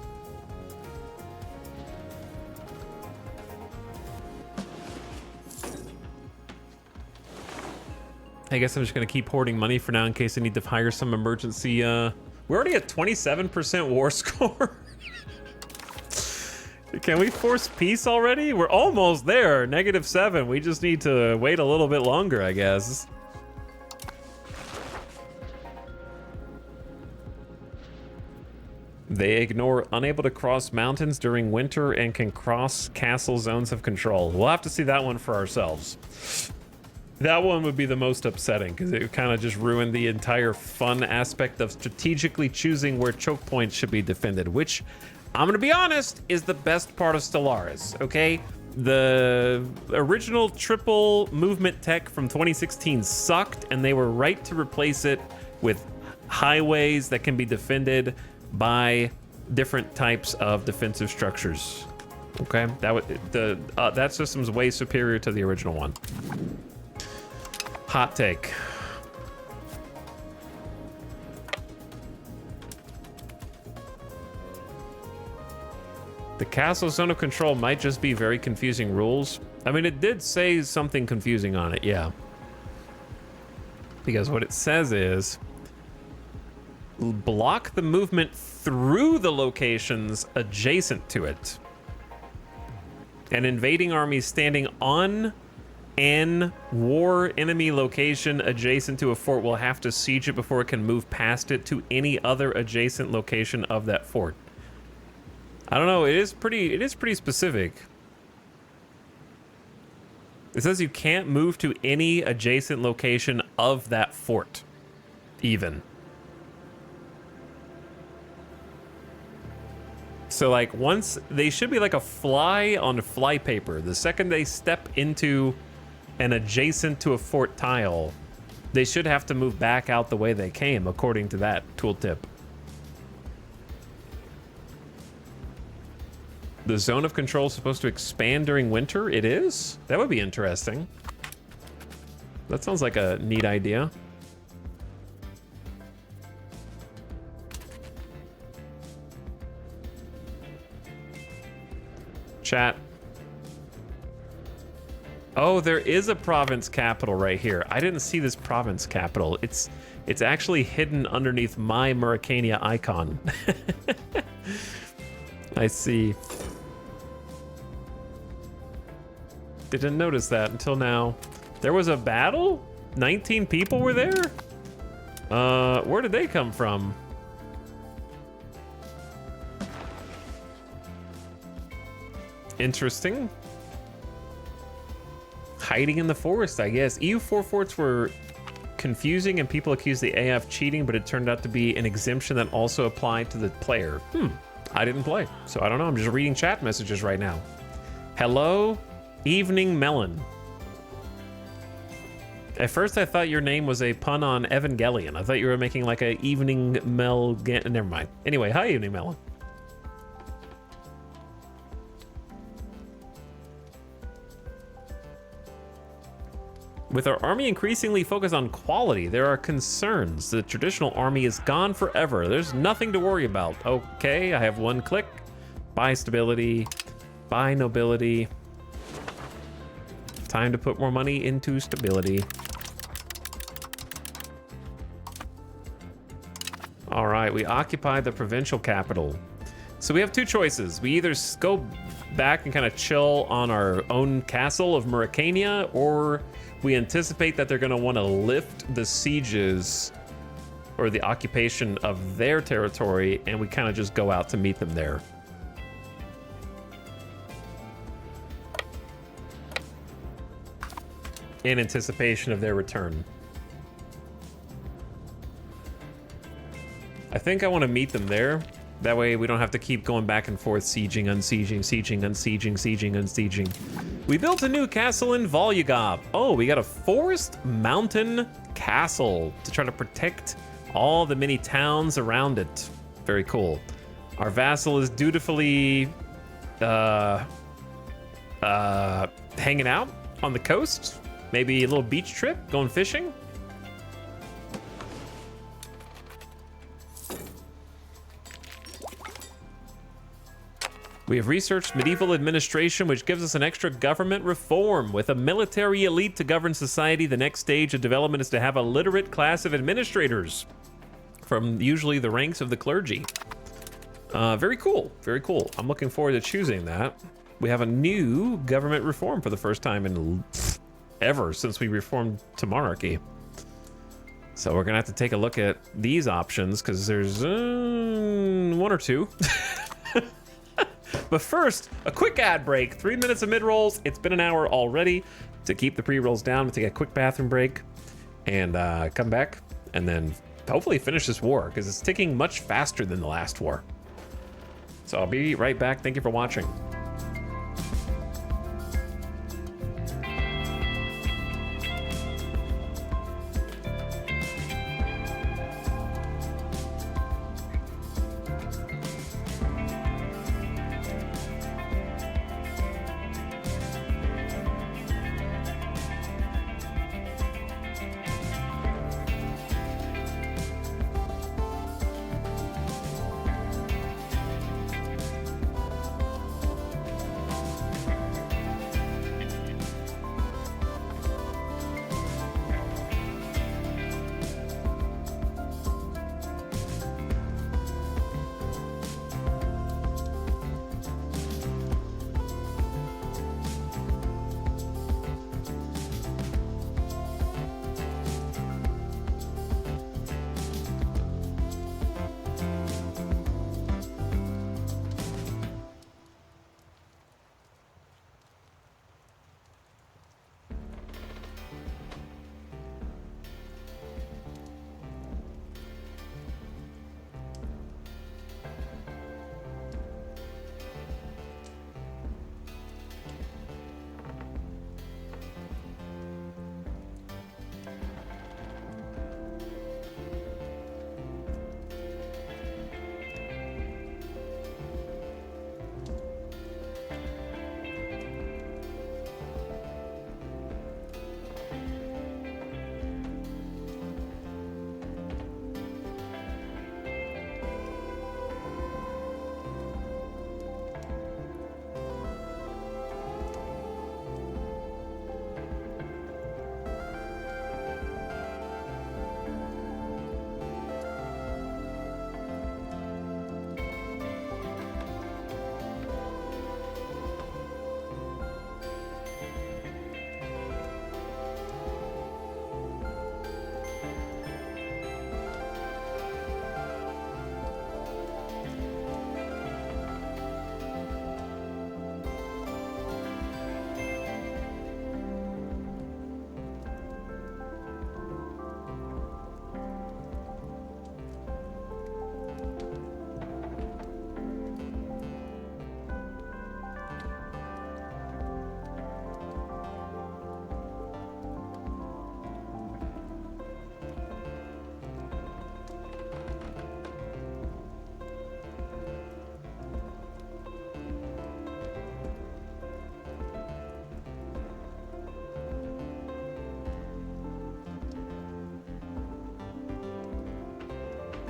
I guess I'm just gonna keep hoarding money for now in case I need to hire some emergency. We're already at 27% war score. Can we force peace already? We're almost there. -7. We just need to wait a little bit longer, I guess. They ignore unable to cross mountains during winter and can cross castle zones of control. We'll have to see that one for ourselves. That one would be the most upsetting because it kind of just ruined the entire fun aspect of strategically choosing where choke points should be defended, which, I'm gonna be honest, is the best part of Stellaris, okay? The original triple movement tech from 2016 sucked, and they were right to replace it with highways that can be defended by different types of defensive structures. Okay, that system's way superior to the original one. Hot take. The castle zone of control might just be very confusing rules. I mean, it did say something confusing on it, yeah. Because what it says is, block the movement through the locations adjacent to it. An invading army standing on an war enemy location adjacent to a fort will have to siege it before it can move past it to any other adjacent location of that fort. I don't know, it is pretty specific. It says you can't move to any adjacent location of that fort, even. So like once, they should be like a fly on flypaper. The second they step into an adjacent to a fort tile, they should have to move back out the way they came, according to that tooltip. The zone of control is supposed to expand during winter? It is? That would be interesting. That sounds like a neat idea. Chat. Oh, there is a province capital right here. I didn't see this province capital. It's actually hidden underneath my Mauritania icon. I see. Didn't notice that until now. There was a battle? 19 people were there? Where did they come from? Interesting. Hiding in the forest, I guess. EU4 forts were confusing and people accused the AI of cheating, but it turned out to be an exemption that also applied to the player. I didn't play, so I don't know. I'm just reading chat messages right now. Hello, Evening Melon. At first, I thought your name was a pun on Evangelion. I thought you were making like a Evening Mel... Never mind. Anyway, hi, Evening Melon. With our army increasingly focused on quality, there are concerns. The traditional army is gone forever. There's nothing to worry about. Okay, I have one click. Buy stability, buy nobility. Time to put more money into stability. All right, we occupy the provincial capital. So we have two choices. We either go back and kind of chill on our own castle of Mauritania, or we anticipate that they're going to want to lift the sieges or the occupation of their territory, and we kind of just go out to meet them there. In anticipation of their return. I think I want to meet them there. That way we don't have to keep going back and forth, sieging, unsieging, sieging, unsieging, sieging, unsieging. We built a new castle in Volugab. Oh, we got a forest mountain castle to try to protect all the many towns around it. Very cool. Our vassal is dutifully hanging out on the coast. Maybe a little beach trip, going fishing. We have researched medieval administration, which gives us an extra government reform. With a military elite to govern society, the next stage of development is to have a literate class of administrators from usually the ranks of the clergy. Very cool, very cool. I'm looking forward to choosing that. We have a new government reform for the first time in ever since we reformed to monarchy. So we're gonna have to take a look at these options because there's one or two. But first, a quick ad break. 3 minutes of mid-rolls. It's been an hour already. To keep the pre-rolls down, we'll take a quick bathroom break and come back and then hopefully finish this war because it's ticking much faster than the last war. So I'll be right back. Thank you for watching.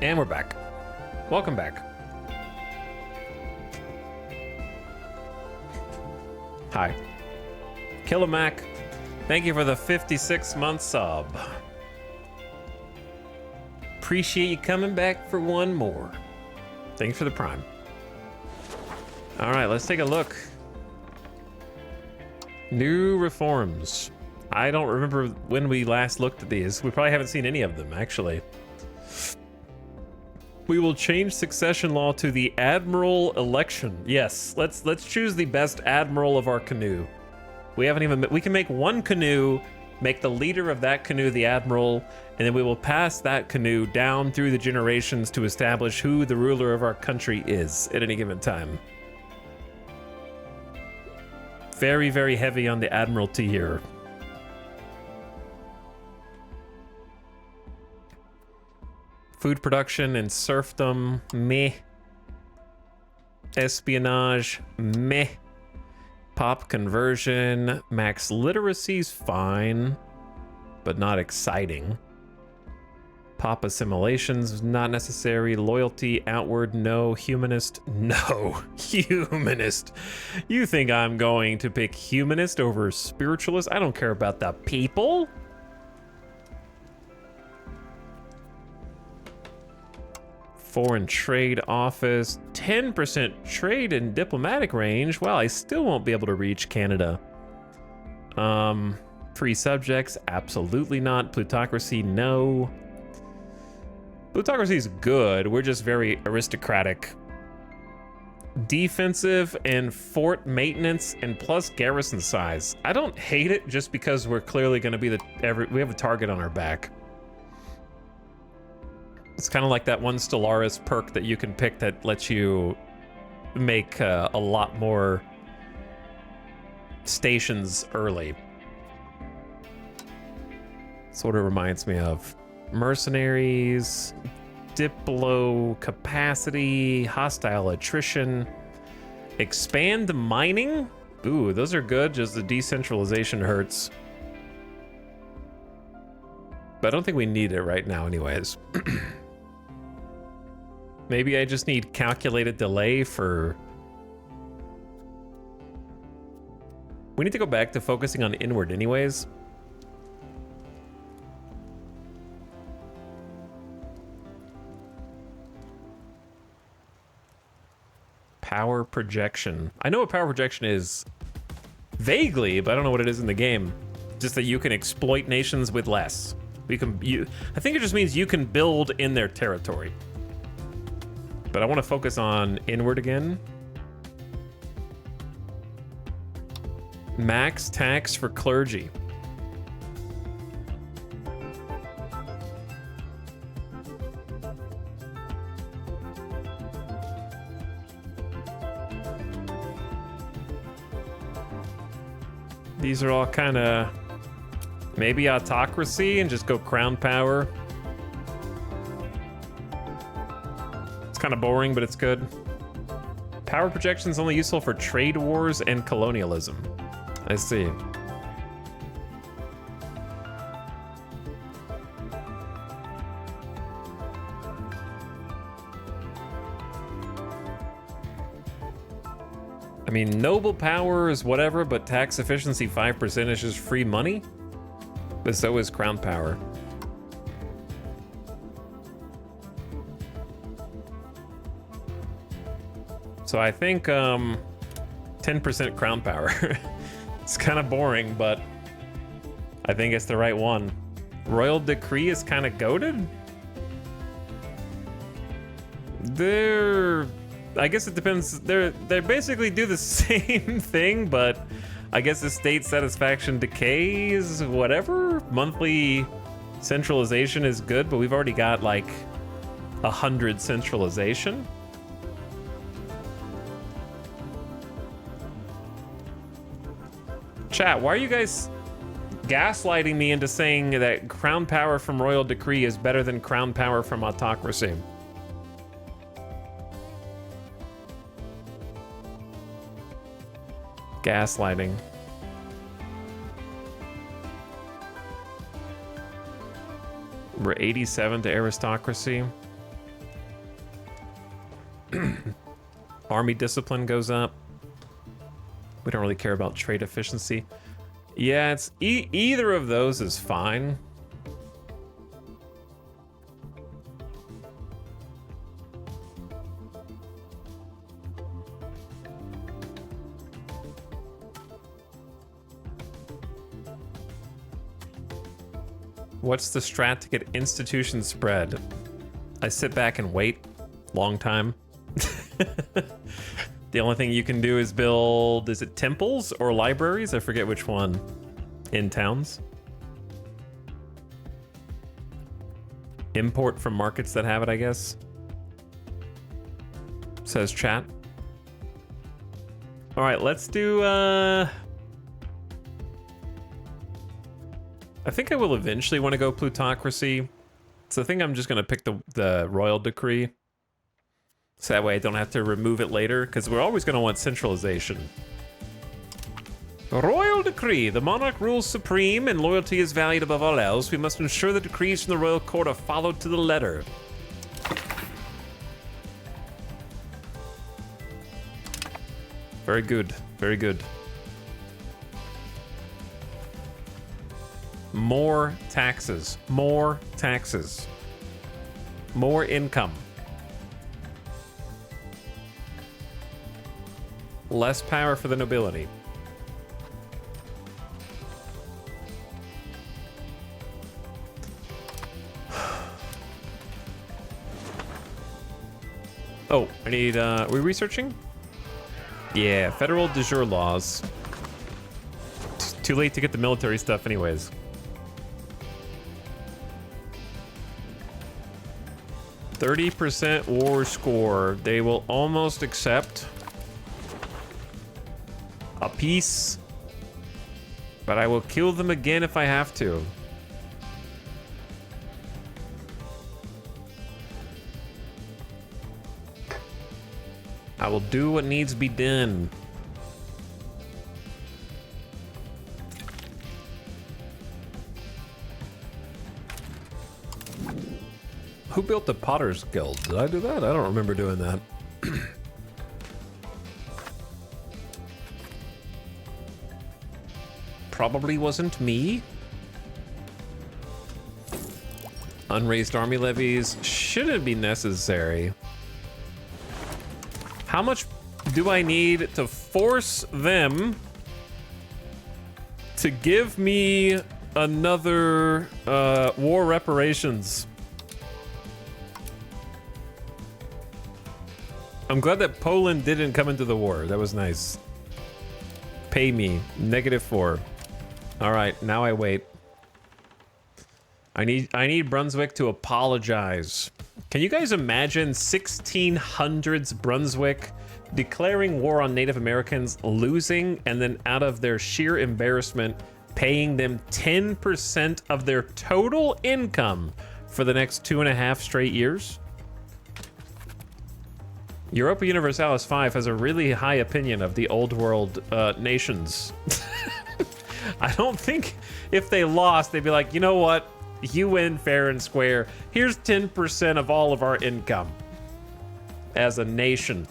And we're back. Welcome back. Hi. Killimac, thank you for the 56-month sub. Appreciate you coming back for one more. Thanks for the prime. All right, let's take a look. New reforms. I don't remember when we last looked at these. We probably haven't seen any of them, actually. We will change succession law to the admiral election. Yes, let's choose the best admiral of our canoe. We can make one canoe, make the leader of that canoe the admiral, and then we will pass that canoe down through the generations to establish who the ruler of our country is at any given time. Very, very heavy on the admiralty here. Food production and serfdom, meh. Espionage, meh. Pop conversion, max literacy's fine, but not exciting. Pop assimilation's not necessary. Loyalty, outward, no. Humanist, no. Humanist. You think I'm going to pick humanist over spiritualist? I don't care about the people. Foreign trade office, 10% trade and diplomatic range. Well, I still won't be able to reach Canada. Free subjects, absolutely not. Plutocracy, no. Plutocracy is good. We're just very aristocratic. Defensive and fort maintenance and plus garrison size. I don't hate it just because we're clearly going to be we have a target on our back. It's kind of like that one Stellaris perk that you can pick that lets you make a lot more stations early. Sort of reminds me of mercenaries, diplo capacity, hostile attrition, expand mining. Ooh, those are good, just the decentralization hurts. But I don't think we need it right now anyways. Maybe I just need calculated delay for... We need to go back to focusing on inward anyways. Power projection. I know what power projection is vaguely, but I don't know what it is in the game. Just that you can exploit nations with less. I think it just means you can build in their territory. But I want to focus on inward again. Max tax for clergy. These are all kind of maybe autocracy and just go crown power. It's kind of boring, but it's good. Power projection is only useful for trade wars and colonialism. I see. I mean, noble power is whatever, but tax efficiency 5% is just free money. But so is crown power. So I think 10% crown power. It's kind of boring, but I think it's the right one. Royal decree is kind of goated. I guess it depends. They basically do the same thing, but I guess the state satisfaction decays, whatever. Monthly centralization is good, but we've already got like 100 centralization. Chat, why are you guys gaslighting me into saying that crown power from royal decree is better than crown power from autocracy? Gaslighting. We're 87 to aristocracy. Army discipline goes up. We don't really care about trade efficiency. Yeah, it's either of those is fine. What's the strat to get institution spread? I sit back and wait. Long time. The only thing you can do is build, is it temples or libraries? I forget which one. In towns. Import from markets that have it, I guess. Says chat. All right, let's do, I think I will eventually want to go plutocracy. So I think I'm just going to pick the royal decree. So that way I don't have to remove it later, because we're always going to want centralization. Royal decree. The monarch rules supreme and loyalty is valued above all else. We must ensure the decrees from the royal court are followed to the letter. Very good. Very good. More taxes. More taxes. More income. Less power for the nobility. Oh, I need, are we researching? Yeah, federal de jure laws. It's too late to get the military stuff anyways. %30 war score. They will almost accept a peace, but I will kill them again if I have to. I will do what needs to be done. Who built the Potter's Guild? Did I do that? I don't remember doing that. Probably wasn't me. Unraised army levies shouldn't be necessary. How much do I need to force them to give me another war reparations? I'm glad that Poland didn't come into the war. That was nice. Pay me. -4. All right, now I wait. I need Brunswick to apologize. Can you guys imagine 1600s Brunswick declaring war on Native Americans, losing, and then out of their sheer embarrassment, paying them 10% of their total income for the next 2.5 straight years? Europa Universalis 5 has a really high opinion of the old world nations. I don't think if they lost, they'd be like, you know what? You win fair and square. Here's 10% of all of our income as a nation.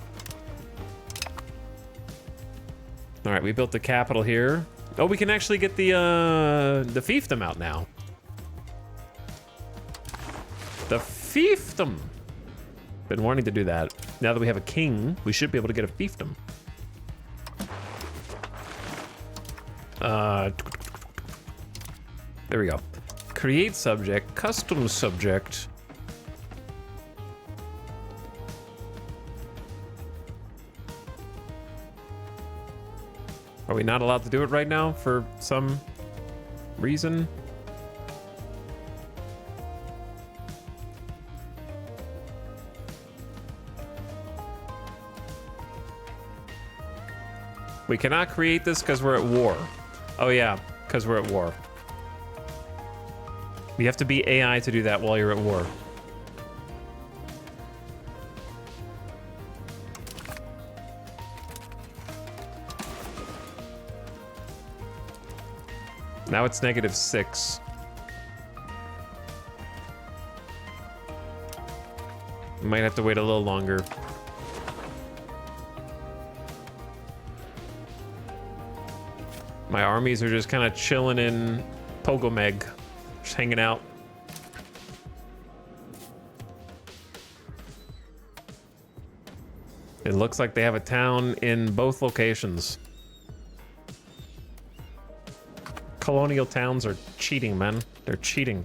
All right, we built the capital here. Oh, we can actually get the fiefdom out now. The fiefdom. Been wanting to do that. Now that we have a king, we should be able to get a fiefdom. There we go. Create subject, custom subject. Are we not allowed to do it right now for some reason? We cannot create this because we're at war. Oh yeah, because we're at war. You have to be AI to do that while you're at war. Now it's -6. Might have to wait a little longer. My armies are just kind of chilling in Pogomeg, just hanging out. It looks like they have a town in both locations. Colonial towns are cheating, man. They're cheating.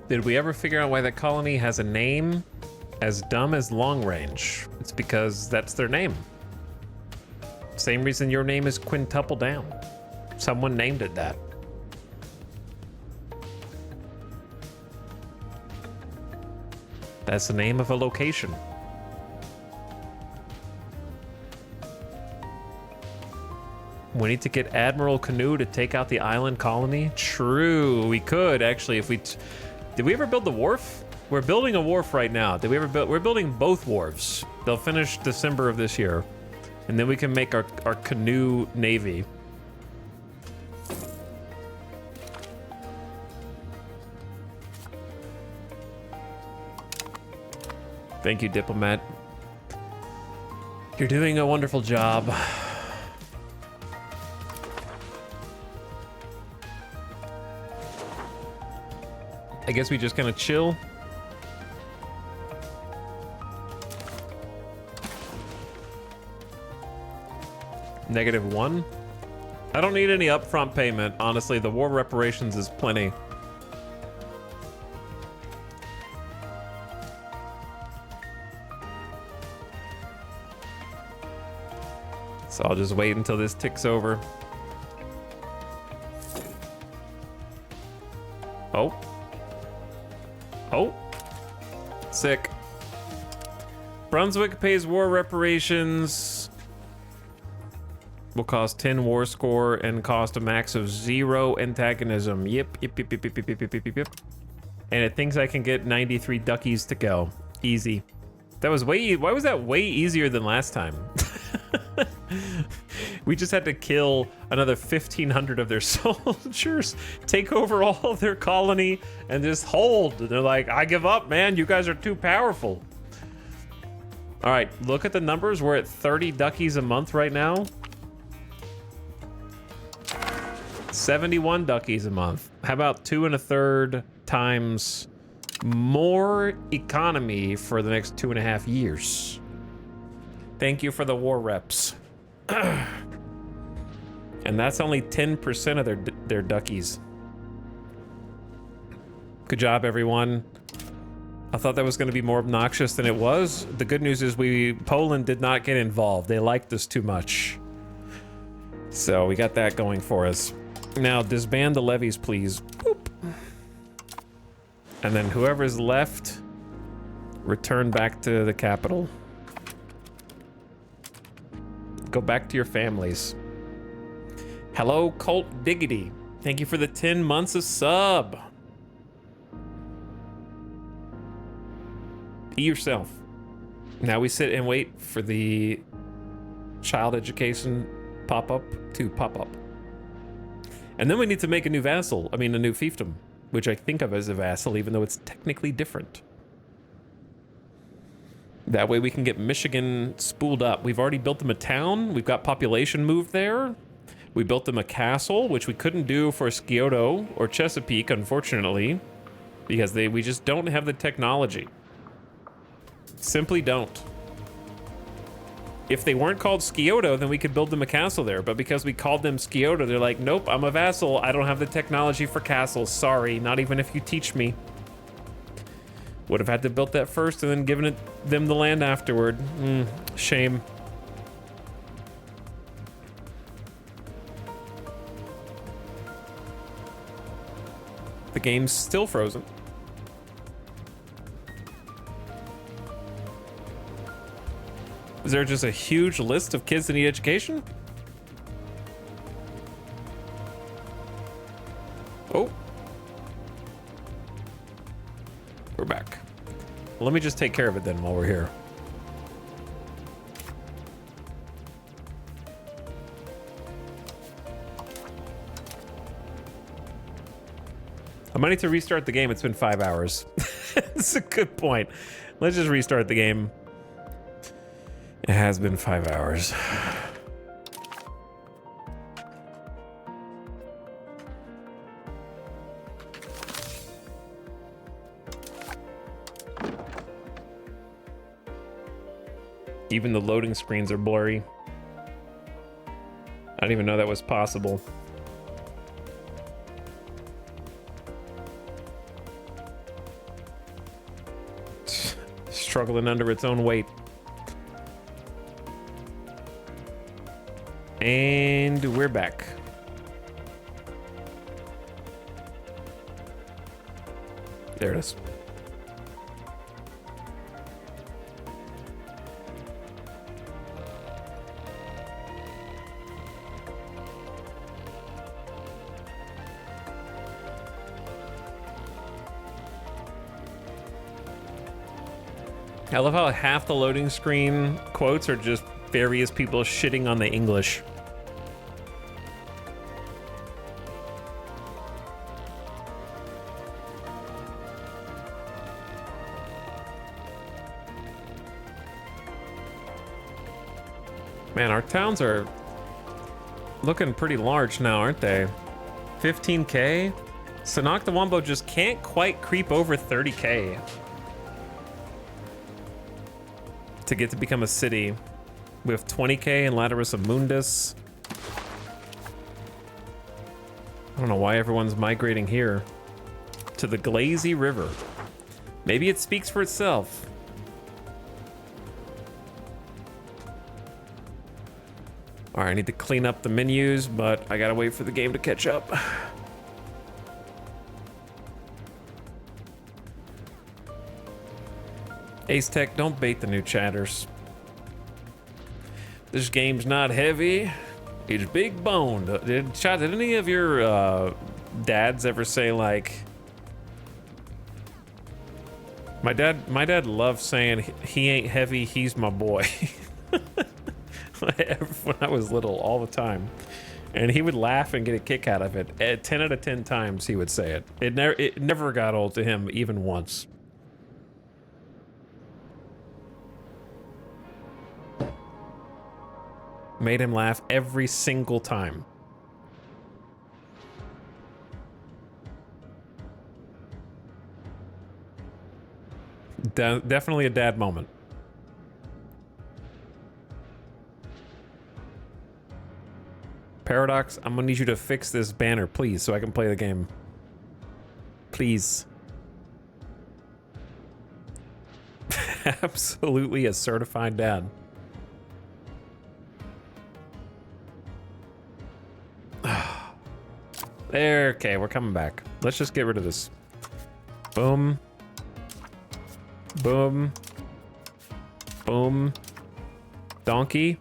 Did we ever figure out why that colony has a name as dumb as Long Range? It's because that's their name. Same reason your name is Quintuple Down. Someone named it that. That's the name of a location. We need to get Admiral Canoe to take out the island colony. True, we could actually if we... Did we ever build the wharf? We're building a wharf right now. Did we ever build? We're building both wharves. They'll finish December of this year. And then we can make our canoe navy. Thank you, Diplomat. You're doing a wonderful job. I guess we just kind of chill. -1. I don't need any upfront payment. Honestly, the war reparations is plenty. So I'll just wait until this ticks over. Oh. Oh. Sick. Brunswick pays war reparations. Will cost 10 war score and cost a max of 0 antagonism. Yep. And it thinks I can get 93 duckies to go. Easy. That was way... Why was that way easier than last time? We just had to kill another 1,500 of their soldiers, take over all of their colony, and just hold. They're like, I give up, man. You guys are too powerful. All right, look at the numbers. We're at 30 duckies a month right now. 71 duckies a month. How about 2 1/3 times more economy for the next 2.5 years? Thank you for the war reps. And that's only 10% of their duckies. Good job, everyone. I thought that was going to be more obnoxious than it was. The good news is Poland did not get involved. They liked us too much. So we got that going for us. Now disband the levies, please. Boop. And then whoever's left, return back to the capital. Go back to your families. Hello, Colt Diggity. Thank you for the 10 months of sub. Be yourself. Now we sit and wait for the child education pop-up to pop up. And then we need to make a new vassal. I mean, a new fiefdom, which I think of as a vassal, even though it's technically different. That way we can get Michigan spooled up. We've already built them a town. We've got population moved there. We built them a castle, which we couldn't do for Scioto or Chesapeake, unfortunately, because we just don't have the technology. Simply don't. If they weren't called Scioto, then we could build them a castle there. But because we called them Scioto, they're like, nope, I'm a vassal. I don't have the technology for castles. Sorry, not even if you teach me. Would have had to build that first and then given them the land afterward. Shame. The game's still frozen. Is there just a huge list of kids that need education? Oh. We're back. Well, let me just take care of it then while we're here. might need to restart the game. It's been 5 hours. That's a good point. Let's just restart the game. It has been 5 hours. Even the loading screens are blurry. I didn't even know that was possible. Struggling under its own weight. And we're back. There it is. I love how half the loading screen quotes are just various people shitting on the English. Man, our towns are looking pretty large now, aren't they? 15K? Sanok the Wombo just can't quite creep over 30K. To get to become a city. We have 20K in Laterus of Mundus. I don't know why everyone's migrating here. To the Glazy River. Maybe it speaks for itself. All right, I need to clean up the menus, but I gotta wait for the game to catch up. Ace Tech, don't bait the new chatters. This game's not heavy. It's big boned. Did any of your dads ever say like? My dad loves saying he ain't heavy, he's my boy. When I was little, all the time, and he would laugh and get a kick out of it. 10 out of 10 times he would say it. It never got old to him even once. Made him laugh every single time. Definitely a dad moment. Paradox, I'm gonna need you to fix this banner, please, so I can play the game. Please. Absolutely a certified dad. There, okay, we're coming back. Let's just get rid of this. Boom. Boom. Boom. Donkey.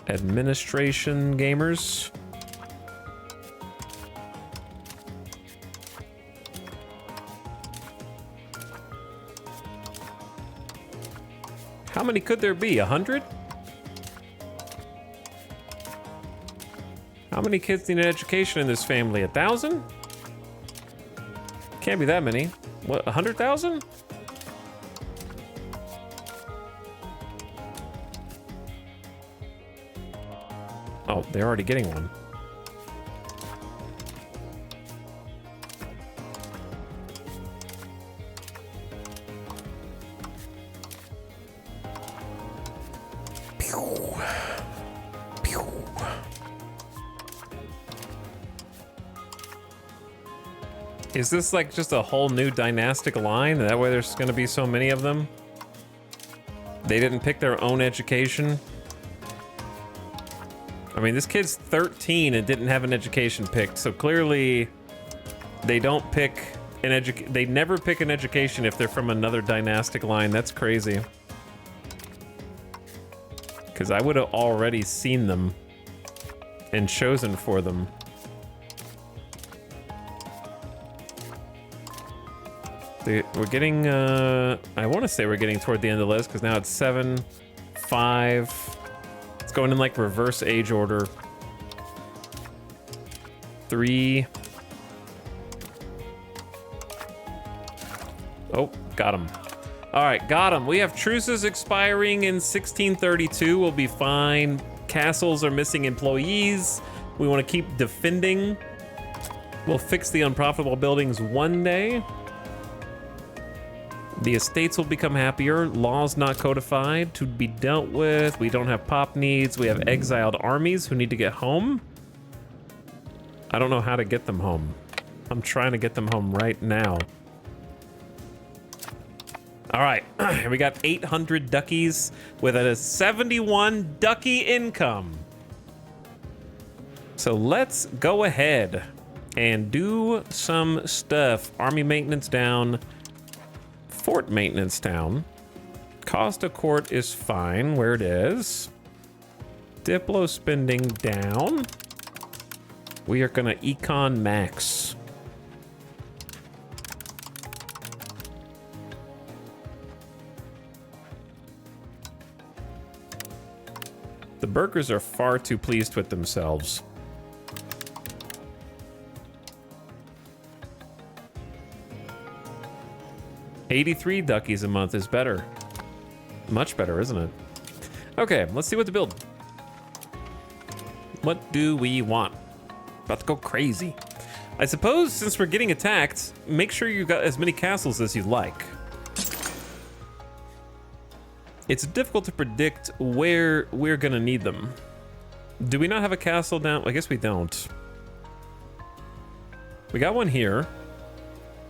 Administration gamers. How many could there be? 100? How many kids need an education in this family? 1,000? Can't be that many. What, 100,000? Oh, they're already getting one. Pew. Pew. Is this like just a whole new dynastic line? That way there's gonna be so many of them? They didn't pick their own education? I mean, this kid's 13 and didn't have an education picked, so clearly they don't pick an they never pick an education if they're from another dynastic line. That's crazy. Because I would have already seen them and chosen for them. We're getting, I want to say we're getting toward the end of the list, because now it's 7, 5. It's going in like reverse age order. 3. Oh, got him. All right, got him. We have truces expiring in 1632. We'll be fine. Castles are missing employees. We want to keep defending. We'll fix the unprofitable buildings one day. The estates will become happier. Laws not codified to be dealt with. We don't have pop needs. We have exiled armies who need to get home. I don't know how to get them home. I'm trying to get them home right now. All right, we got 800 duckies with a 71 ducky income. So let's go ahead and do some stuff. Army maintenance down, fort maintenance down. Cost of court is fine where it is. Diplo spending down. We are gonna econ max. The burgers are far too pleased with themselves. $83 duckies a month is better. Much better, isn't it? Okay, let's see what to build. What do we want? About to go crazy. I suppose since we're getting attacked, make sure you got as many castles as you like. It's difficult to predict where we're gonna need them. Do we not have a castle down? I guess we don't. We got one here.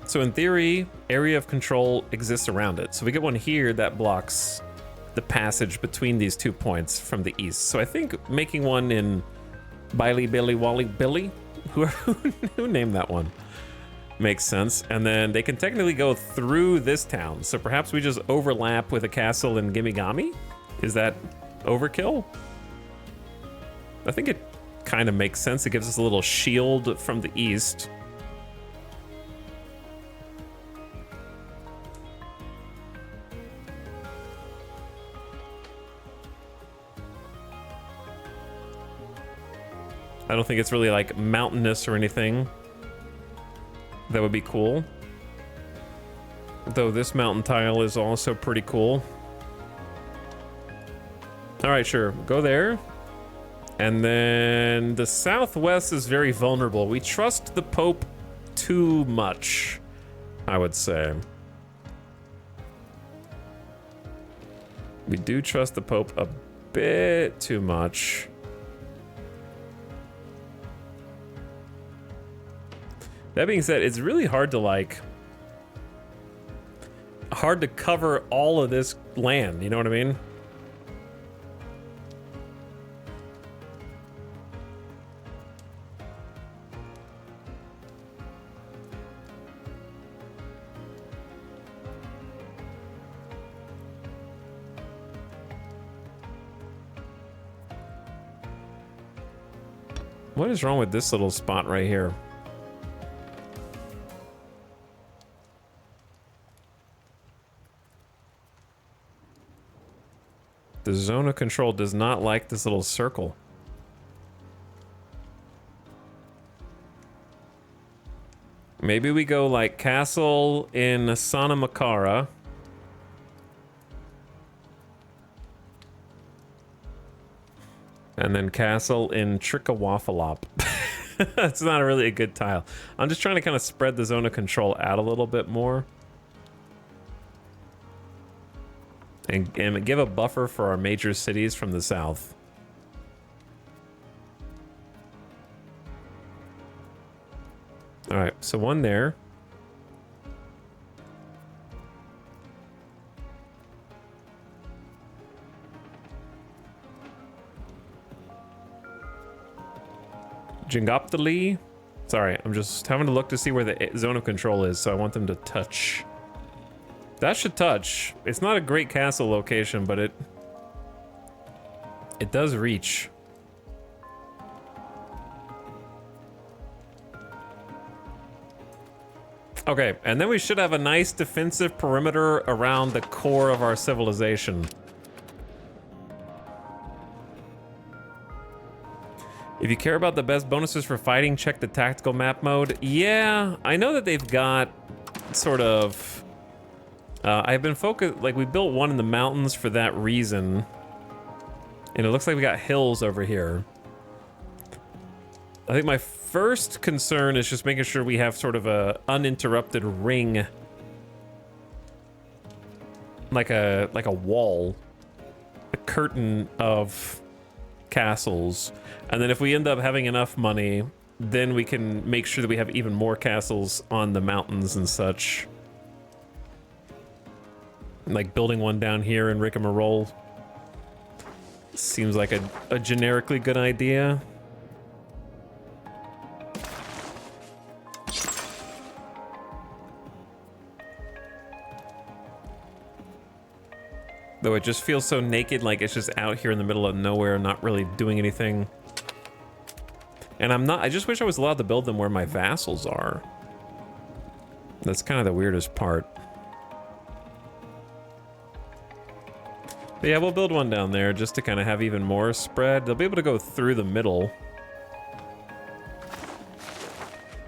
So in theory, area of control exists around it. So we get one here that blocks the passage between these 2 points from the east. So I think making one in Biley, Billy, Wally, Billy, who named that one, makes sense. And then they can technically go through this town. So perhaps we just overlap with a castle in Gimigami? Is that overkill? I think it kind of makes sense. It gives us a little shield from the east. I don't think it's really like mountainous or anything. That would be cool. Though this mountain tile is also pretty cool. All right, sure, go there. And then the southwest is very vulnerable. We trust the Pope too much, I would say. We do trust the Pope a bit too much. That being said, it's really hard to cover all of this land, you know what I mean? What is wrong with this little spot right here? The zone of control does not like this little circle. Maybe we go like castle in Santa Makara. And then castle in Trickawafalop. That's not really a good tile. I'm just trying to kind of spread the zone of control out a little bit more. And give a buffer for our major cities from the south. All right, so one there. Jingoptali. Sorry, I'm just having to look to see where the zone of control is, so I want them to touch. That should touch. It's not a great castle location, but it does reach. Okay, and then we should have a nice defensive perimeter around the core of our civilization. If you care about the best bonuses for fighting, check the tactical map mode. Yeah, I know that they've got sort of... I've been focused... Like, we built one in the mountains for that reason. And it looks like we got hills over here. I think my first concern is just making sure we have sort of a uninterrupted ring. Like a wall. A curtain of castles. And then if we end up having enough money, then we can make sure that we have even more castles on the mountains and such. Like building one down here in Rigmarole. Seems like a generically good idea. Though it just feels so naked, like it's just out here in the middle of nowhere, not really doing anything. And I just wish I was allowed to build them where my vassals are. That's kind of the weirdest part. But yeah, we'll build one down there just to kind of have even more spread. They'll be able to go through the middle.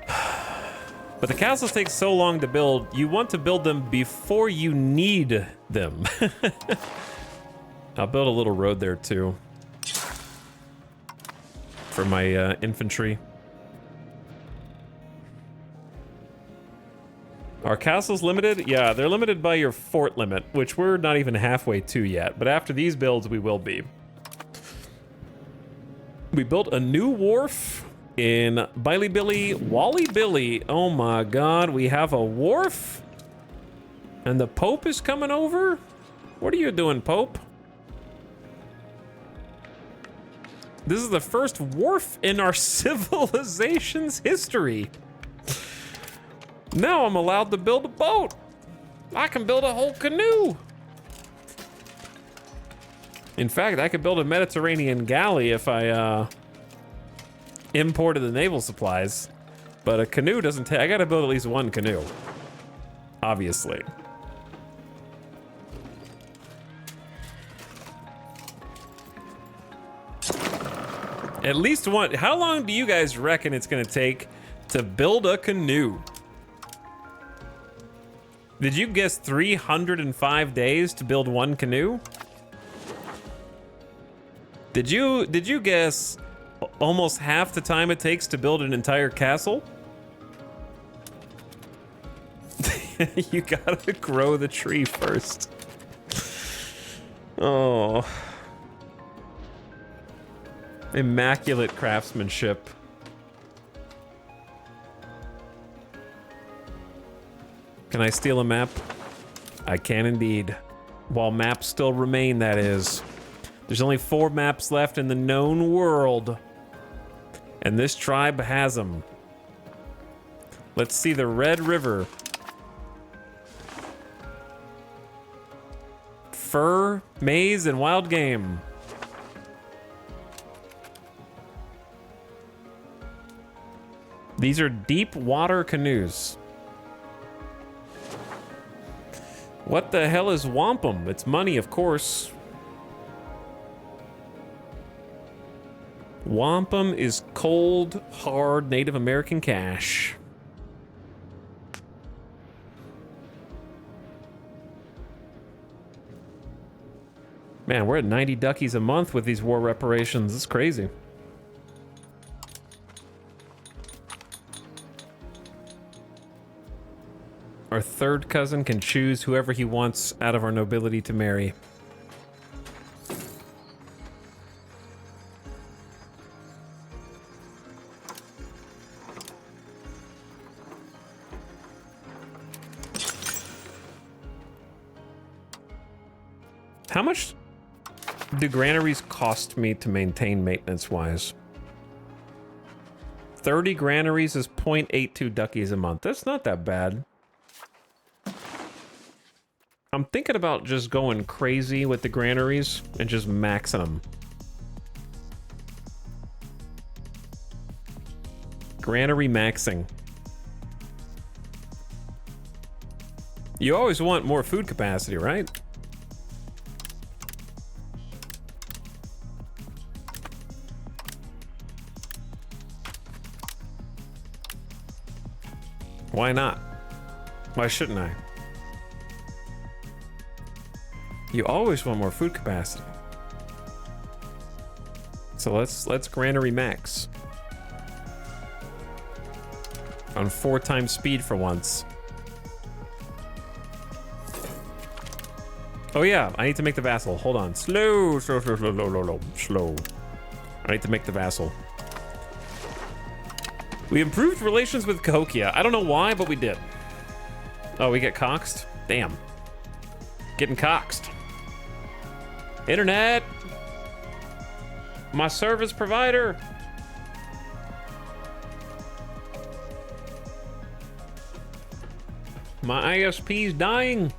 But the castles take so long to build, you want to build them before you need them. I'll build a little road there too. For my infantry. Are castles limited? Yeah, they're limited by your fort limit, which we're not even halfway to yet. But after these builds, we will be. We built a new wharf in Billy Wally Billy. Oh my god, we have a wharf? And the Pope is coming over? What are you doing, Pope? This is the first wharf in our civilization's history. Now I'm allowed to build a boat. I can build a whole canoe. In fact, I could build a Mediterranean galley if I imported the naval supplies. But a canoe doesn't take... I gotta build at least one canoe. Obviously. At least one. How long do you guys reckon it's gonna take to build a canoe? Did you guess 305 days to build one canoe? Did you guess almost half the time it takes to build an entire castle? You gotta grow the tree first. Oh. Immaculate craftsmanship. Can I steal a map? I can indeed. While maps still remain, that is. There's only 4 maps left in the known world. And this tribe has them. Let's see the Red River. Fur, maize, and wild game. These are deep water canoes. What the hell is wampum? It's money, of course. Wampum is cold, hard Native American cash. Man, we're at 90 duckies a month with these war reparations. It's crazy. Our third cousin can choose whoever he wants out of our nobility to marry. How much do granaries cost me to maintain maintenance-wise? 30 granaries is 0.82 duckies a month. That's not that bad. I'm thinking about just going crazy with the granaries and just maxing them. Granary maxing. You always want more food capacity, right? Why not? Why shouldn't I? You always want more food capacity. So let's granary max. On 4 times speed for once. Oh yeah, I need to make the vassal. Hold on. Slow. I need to make the vassal. We improved relations with Cahokia. I don't know why, but we did. Oh, we get coxed? Damn. Getting coxed. Internet! My service provider! My ISP's dying.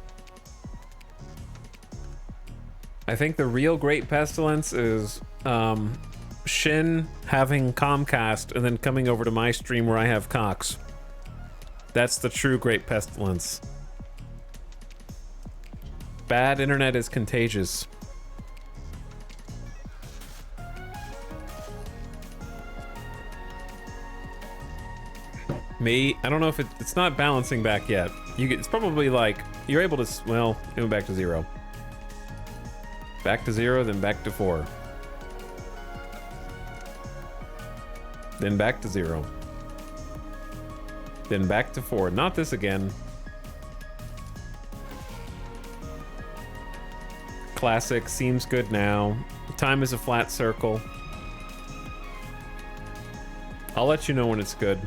I think the real Great Pestilence is Shin having Comcast and then coming over to my stream where I have Cox. That's the true Great Pestilence. Bad internet is contagious. Me, I don't know if it's not balancing back yet. It's probably like, you're able to, well, it went back to 0. Back to 0, then back to 4. Then back to 0. Then back to 4. Not this again. Classic, seems good now. Time is a flat circle. I'll let you know when it's good.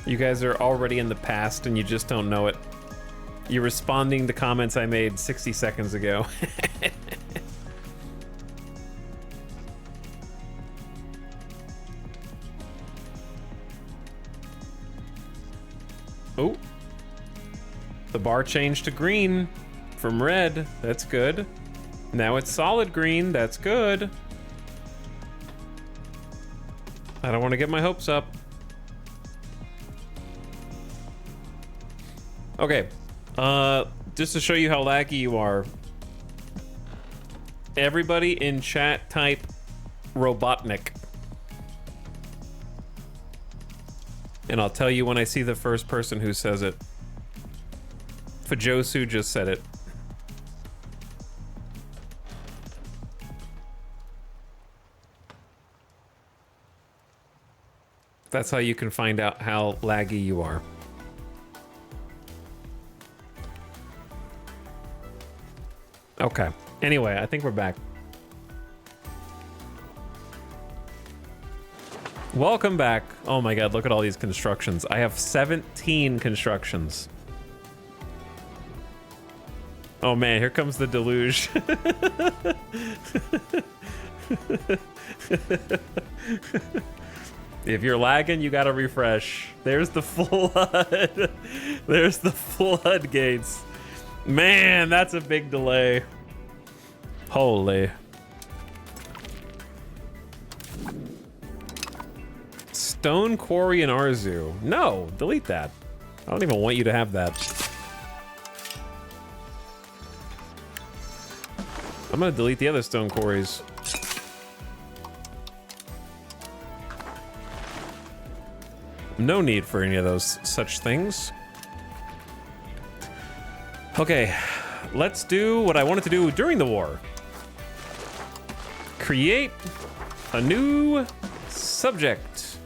You guys are already in the past and you just don't know it. You're responding to comments I made 60 seconds ago. Oh. The bar changed to green from red. That's good. Now it's solid green. That's good. I don't want to get my hopes up. Okay, just to show you how laggy you are, everybody in chat type Robotnik. And I'll tell you when I see the first person who says it. Fujosu just said it. That's how you can find out how laggy you are. Okay. Anyway, I think we're back. Welcome back. Oh my god, look at all these constructions. I have 17 constructions. Oh man, here comes the deluge. If you're lagging, you gotta refresh. There's the flood. There's the floodgates. Man, that's a big delay. Holy. Stone Quarry and Arzu. No, delete that. I don't even want you to have that. I'm gonna delete the other stone quarries. No need for any of those such things. Okay, let's do what I wanted to do during the war. Create a new subject.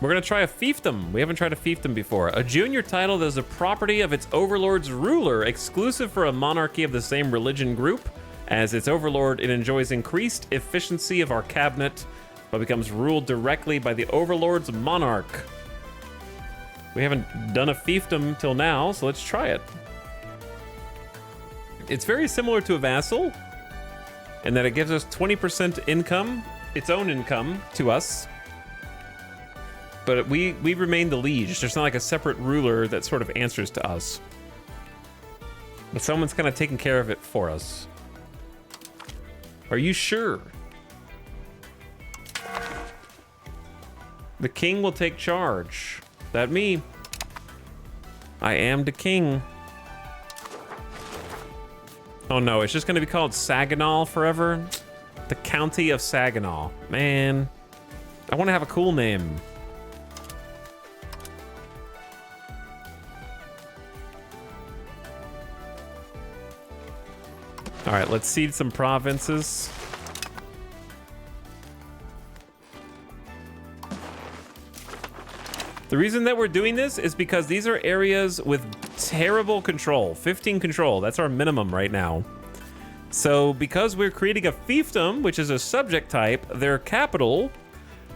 We're gonna try a fiefdom. We haven't tried a fiefdom before. A junior title that is a property of its overlord's ruler, exclusive for a monarchy of the same religion group. As its overlord, it enjoys increased efficiency of our cabinet, but becomes ruled directly by the overlord's monarch. We haven't done a fiefdom till now, so let's try it. It's very similar to a vassal, in that it gives us 20% income, its own income, to us. But we remain the liege. There's not like a separate ruler that sort of answers to us. But someone's kind of taking care of it for us. Are you sure? The king will take charge. That me. I am the king. Oh no, it's just gonna be called Saginaw forever? The County of Saginaw. Man, I wanna have a cool name. All right, let's seed some provinces. The reason that we're doing this is because these are areas with terrible control. 15 control, that's our minimum right now. So because we're creating a fiefdom, which is a subject type, their capital,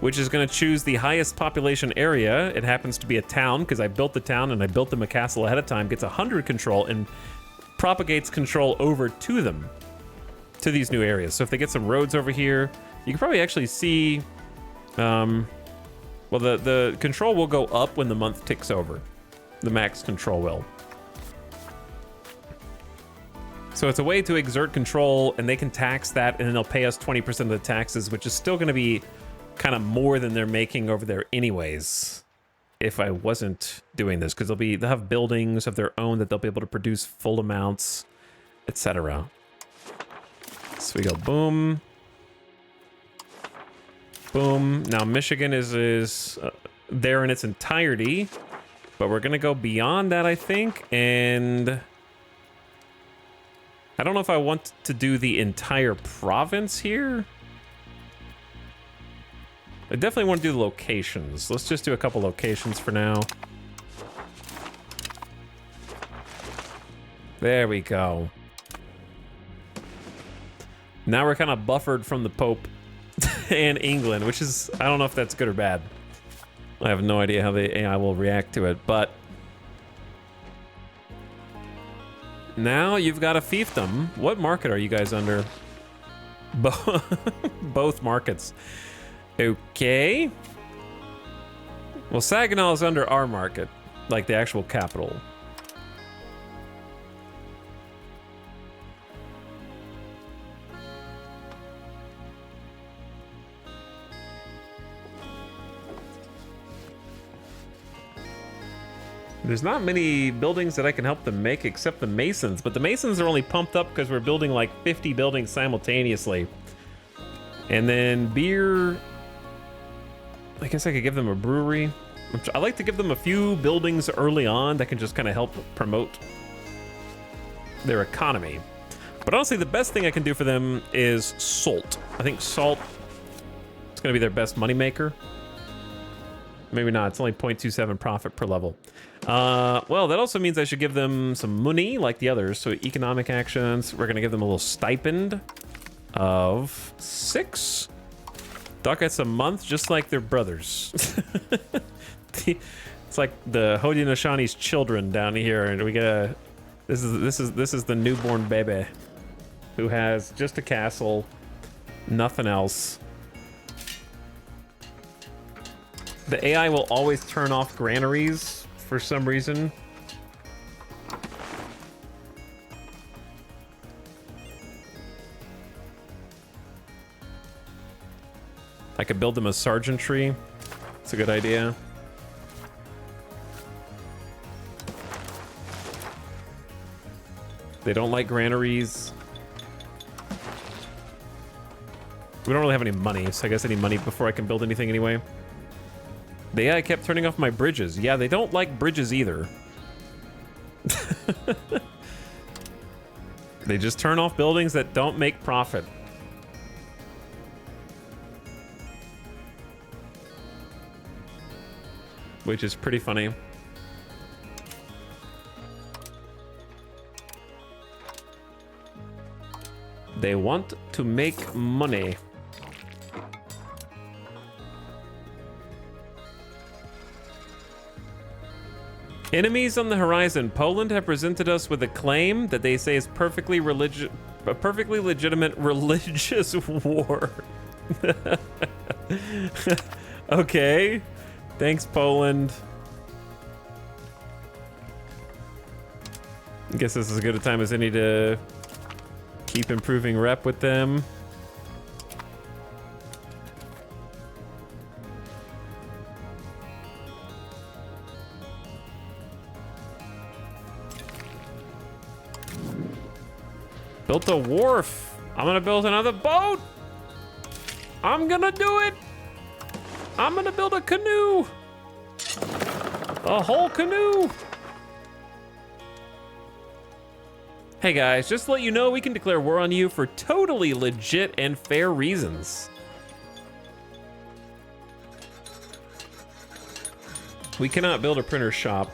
which is gonna choose the highest population area, it happens to be a town, because I built the town and I built them a castle ahead of time, gets 100 control and propagates control over to them, to these new areas. So if they get some roads over here, you can probably actually see, well, the control will go up when the month ticks over. The max control will. So it's a way to exert control, and they can tax that, and then they'll pay us 20% of the taxes, which is still going to be kind of more than they're making over there anyways, if I wasn't doing this, because they'll have buildings of their own that they'll be able to produce full amounts, etc. So we go boom. Boom. Now Michigan is there in its entirety, but we're gonna go beyond that, I think, and I don't know if I want to do the entire province here. I definitely want to do the locations. Let's just do a couple locations for now. There we go. Now we're kind of buffered from the Pope and England, which is, I don't know if that's good or bad. I have no idea how the AI will react to it, but now you've got a fiefdom. What market are you guys under? Both markets. Okay. Well, Saginaw is under our market, like the actual capital. There's not many buildings that I can help them make except the Masons, but the Masons are only pumped up because we're building like 50 buildings simultaneously. And then beer, I guess I could give them a brewery. I like to give them a few buildings early on that can just kind of help promote their economy. But honestly, the best thing I can do for them is salt. I think salt is going to be their best moneymaker. Maybe not, it's only 0.27 profit per level. Well, that also means I should give them some money like the others. So economic actions, we're gonna give them a little stipend of 6 ducats a month, just like their brothers. It's like the Haudenosaunee children down here, and we gotta. This is the newborn baby who has just a castle, nothing else. The AI will always turn off granaries for some reason. I could build them a sergeantry. It's a good idea. They don't like granaries. We don't really have any money, so I guess I need money before I can build anything anyway. The AI kept turning off my bridges. Yeah, they don't like bridges either. They just turn off buildings that don't make profit. Which is pretty funny. They want to make money. Enemies on the horizon. Poland have presented us with a claim that they say is a perfectly legitimate religious war. Okay. Thanks, Poland. I guess this is as good a time as any to keep improving rep with them. Built a wharf. I'm gonna build another boat. I'm gonna do it. I'm gonna build a canoe. A whole canoe. Hey guys, just to let you know, we can declare war on you for totally legit and fair reasons. We cannot build a printer shop.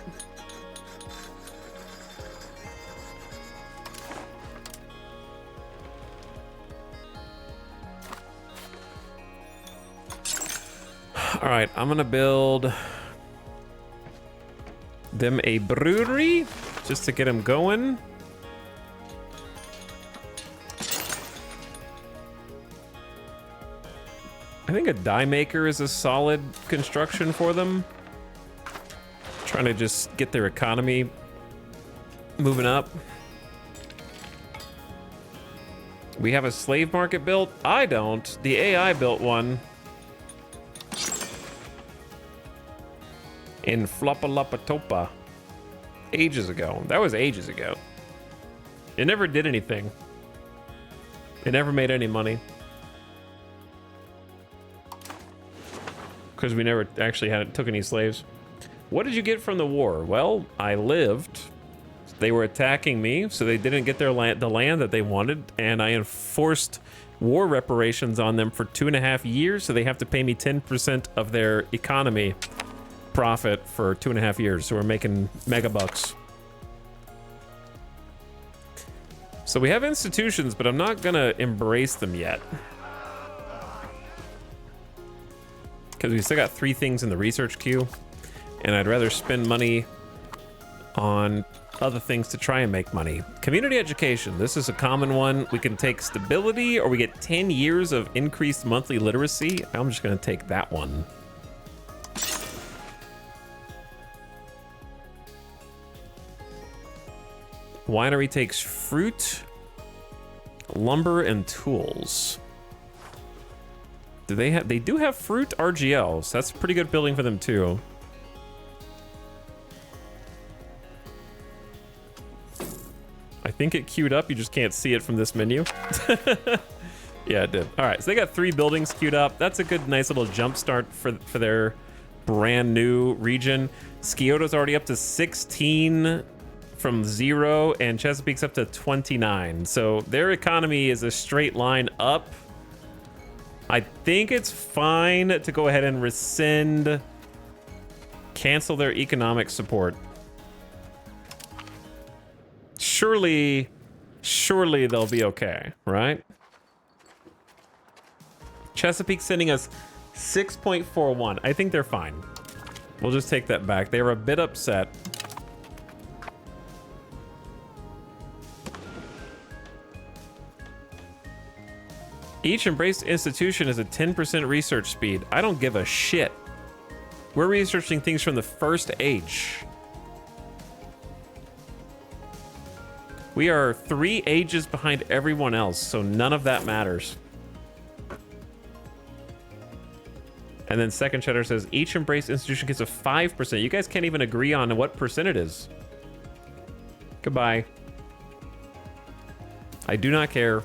All right, I'm gonna build them a brewery just to get them going. I think a die maker is a solid construction for them. Trying to just get their economy moving up. We have a slave market built. I don't. The AI built one. In Flopalapatopa. Ages ago. That was ages ago. It never did anything. It never made any money. Because we never actually took any slaves. What did you get from the war? Well, I lived. They were attacking me, so they didn't get their land, the land that they wanted, and I enforced war reparations on them for 2.5 years, so they have to pay me 10% of their economy profit for 2.5 years. So we're making mega bucks. So we have institutions, but I'm not gonna embrace them yet. Because we still got 3 things in the research queue, and I'd rather spend money on other things to try and make money. Community education, this is a common one. We can take stability, or we get 10 years of increased monthly literacy. I'm just gonna take that one. Winery takes fruit, lumber, and tools. Do they have? They do have fruit RGLs. So that's a pretty good building for them too. I think it queued up. You just can't see it from this menu. Yeah, it did. All right, so they got 3 buildings queued up. That's a good, nice little jump start for their brand new region. Scioto's already up to 16 from 0, and Chesapeake's up to 29. So their economy is a straight line up. I think it's fine to go ahead and rescind, cancel their economic support. Surely they'll be okay, right? Chesapeake sending us 6.41. I think they're fine. We'll just take that back. They were a bit upset. Each embraced institution is a 10% research speed. I don't give a shit. We're researching things from the first age. We are 3 ages behind everyone else, so none of that matters. And then Second Cheddar says, each embraced institution gets a 5%. You guys can't even agree on what percent it is. Goodbye. I do not care.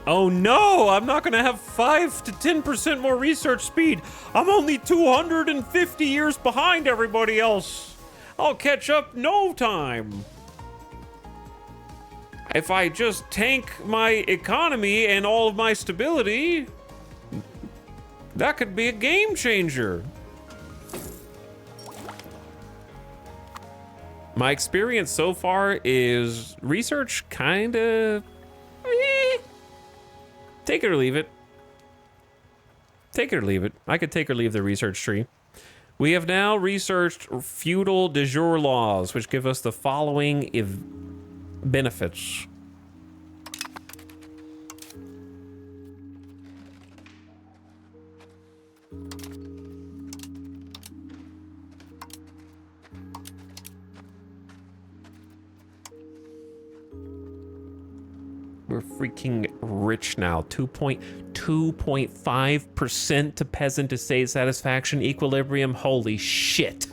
Oh no, I'm not gonna have 5 to 10% more research speed. I'm only 250 years behind everybody else. I'll catch up no time. If I just tank my economy and all of my stability, that could be a game changer. My experience so far is research kinda take it or leave it. Take it or leave it. I could take or leave the research tree. We have now researched feudal de jure laws, which give us the following benefits. We're freaking rich now. 2.5% to peasant estate satisfaction equilibrium. Holy shit.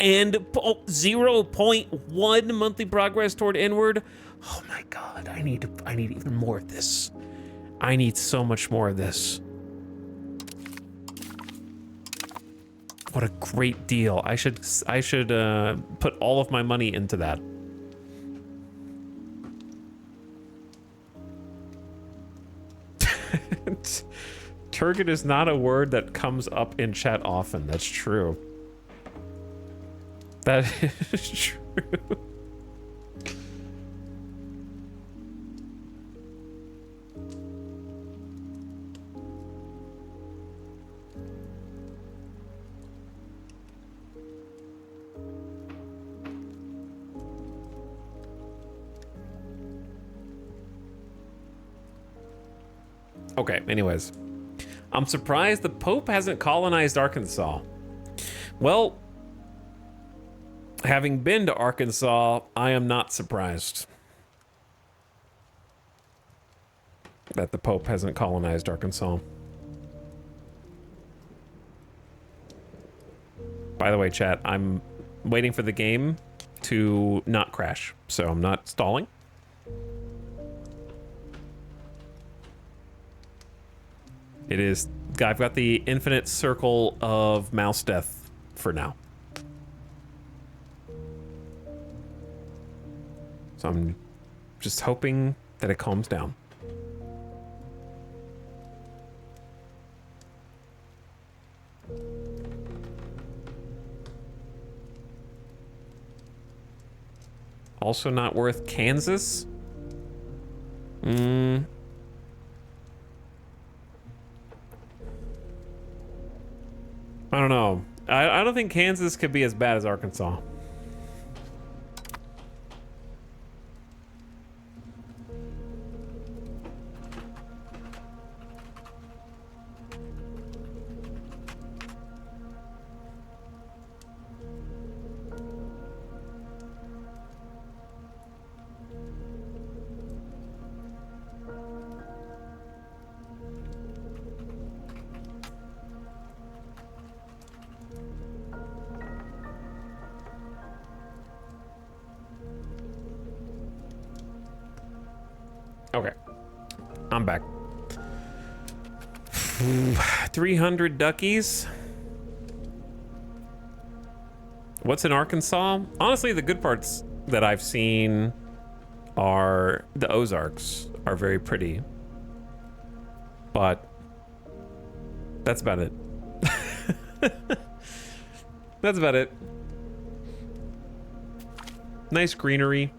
And 0.1 monthly progress toward inward. Oh my god, I need even more of this. I need so much more of this. What a great deal. I should put all of my money into that. Turgid is not a word that comes up in chat often. That's true. That is true. Okay, anyways. I'm surprised the Pope hasn't colonized Arkansas. Well, having been to Arkansas, I am not surprised that the Pope hasn't colonized Arkansas. By the way, chat, I'm waiting for the game to not crash, so I'm not stalling. It is, I've got the infinite circle of mouse death for now. So I'm just hoping that it calms down. Also not worth Kansas? I don't know. I don't think Kansas could be as bad as Arkansas. Okay, I'm back. 300 duckies. What's in Arkansas? Honestly, the good parts that I've seen are the Ozarks are very pretty, but that's about it. That's about it. Nice greenery.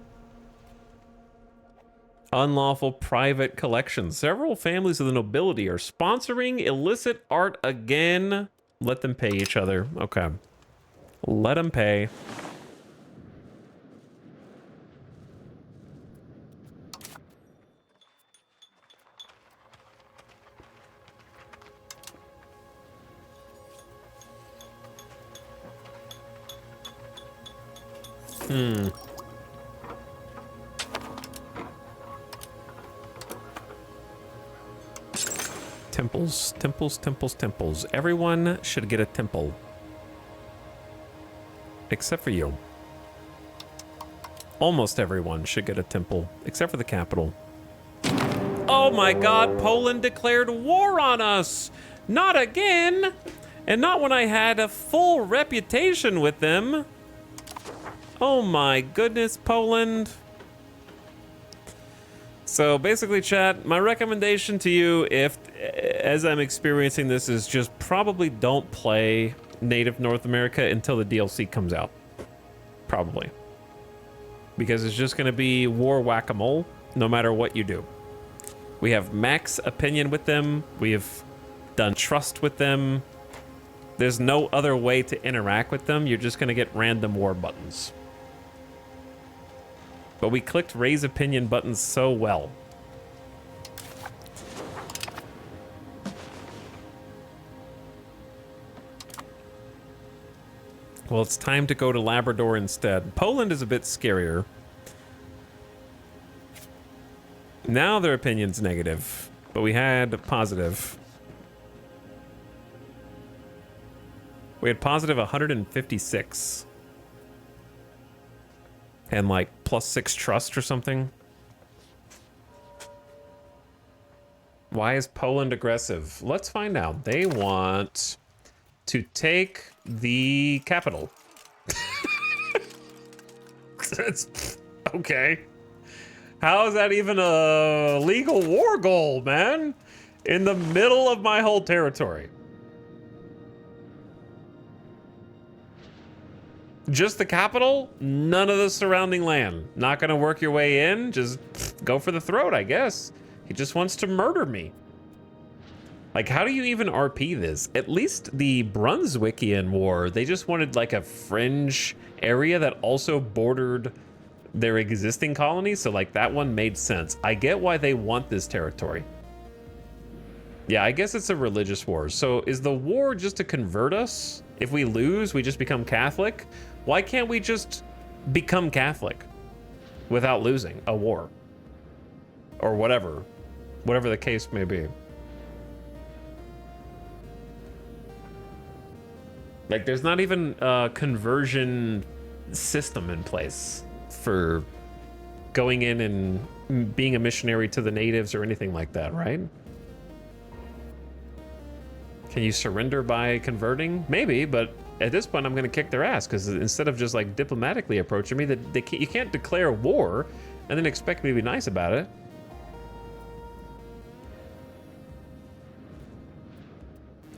Unlawful private collections. Several families of the nobility are sponsoring illicit art again. Let them pay each other. Okay. Let them pay. Temples, temples, temples, temples. Everyone should get a temple. Except for you. Almost everyone should get a temple, except for the capital. Oh my god, Poland declared war on us! Not again! And not when I had a full reputation with them. Oh my goodness, Poland. So basically, chat, my recommendation to you, if as I'm experiencing this, is just probably don't play Native North America until the DLC comes out. Probably. Because it's just going to be war whack-a-mole, no matter what you do. We have max opinion with them. We have done trust with them. There's no other way to interact with them. You're just going to get random war buttons. But we clicked raise opinion buttons so well. Well, it's time to go to Labrador instead. Poland is a bit scarier. Now their opinion's negative, but we had positive. We had positive 156. And like +6 trust or something. Why is Poland aggressive? Let's find out. They want to take the capital. That's okay. How is that even a legal war goal, man? In the middle of my whole territory. Just the capital? None of the surrounding land. Not gonna work your way in? Just go for the throat, I guess. He just wants to murder me. Like, how do you even RP this? At least the Brunswickian War, they just wanted like a fringe area that also bordered their existing colonies, so like that one made sense. I get why they want this territory. Yeah, I guess it's a religious war. So is the war just to convert us? If we lose, we just become Catholic? Why can't we just become Catholic without losing a war? Or whatever the case may be. Like, there's not even a conversion system in place for going in and being a missionary to the natives or anything like that, right? Can you surrender by converting? Maybe, but at this point I'm gonna kick their ass, because instead of just like diplomatically approaching me, you can't declare war and then expect me to be nice about it.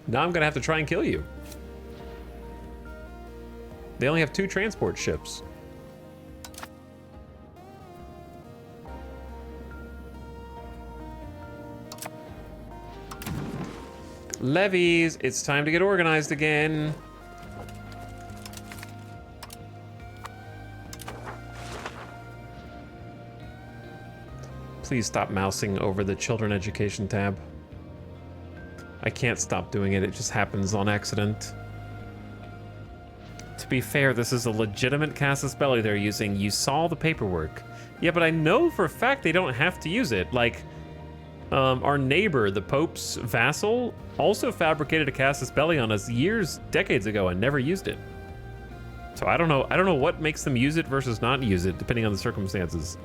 Now I'm gonna have to try and kill you. They only have 2 transport ships. Levies, it's time to get organized again. Please stop mousing over the children education tab. I can't stop doing it, it just happens on accident. To be fair, this is a legitimate casus belli they're using. You saw the paperwork. Yeah, but I know for a fact they don't have to use it. Like, our neighbor, the Pope's vassal, also fabricated a casus belli on us decades ago, and never used it. So I don't know what makes them use it versus not use it, depending on the circumstances.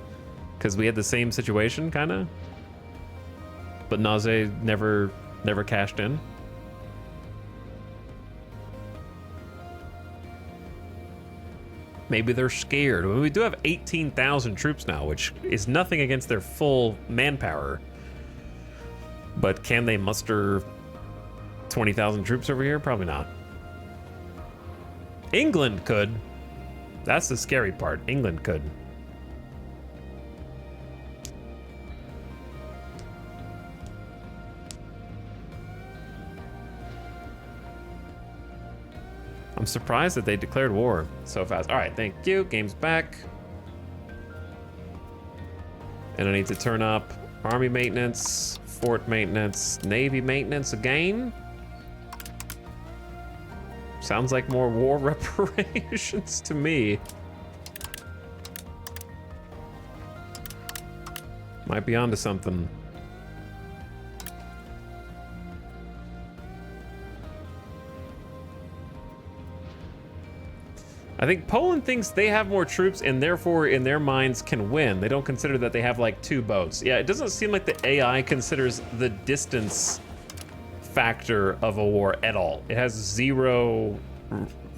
Because we had the same situation, kind of. But Naze never cashed in. Maybe they're scared. I mean, we do have 18,000 troops now, which is nothing against their full manpower. But can they muster 20,000 troops over here? Probably not. England could. That's the scary part. England could. I'm surprised that they declared war so fast. All right, thank you. Game's back. And I need to turn up army maintenance, fort maintenance, navy maintenance again. Sounds like more war reparations to me. Might be onto something. I think Poland thinks they have more troops and therefore in their minds can win. They don't consider that they have like 2 boats. Yeah, it doesn't seem like the AI considers the distance factor of a war at all. It has 0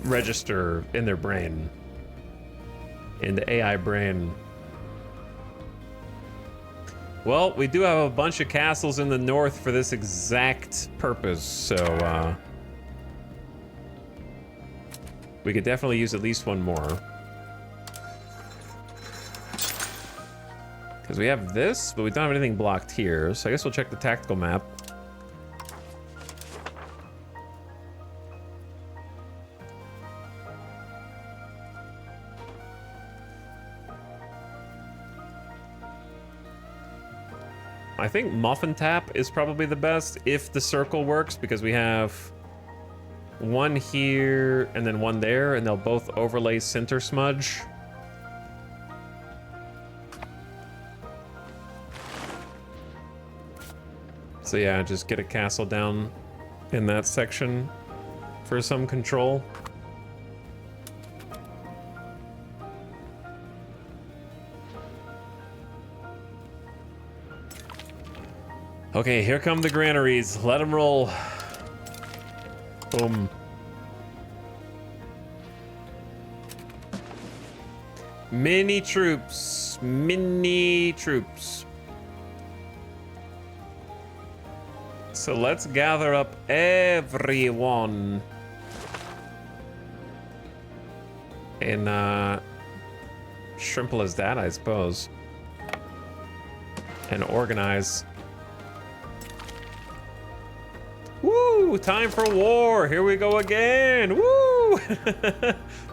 register in their brain. In the AI brain. Well, we do have a bunch of castles in the north for this exact purpose, so we could definitely use at least one more. Because we have this, but we don't have anything blocked here, so I guess we'll check the tactical map. I think Muffin Tap is probably the best if the circle works, because we have one here and then one there, and they'll both overlay center smudge. So yeah, just get a castle down in that section for some control. Okay, here come the granaries. Let them roll. Boom. Mini troops. Mini troops. So let's gather up everyone. In, simple as that, I suppose. And organize. Woo! Time for war! Here we go again! Woo!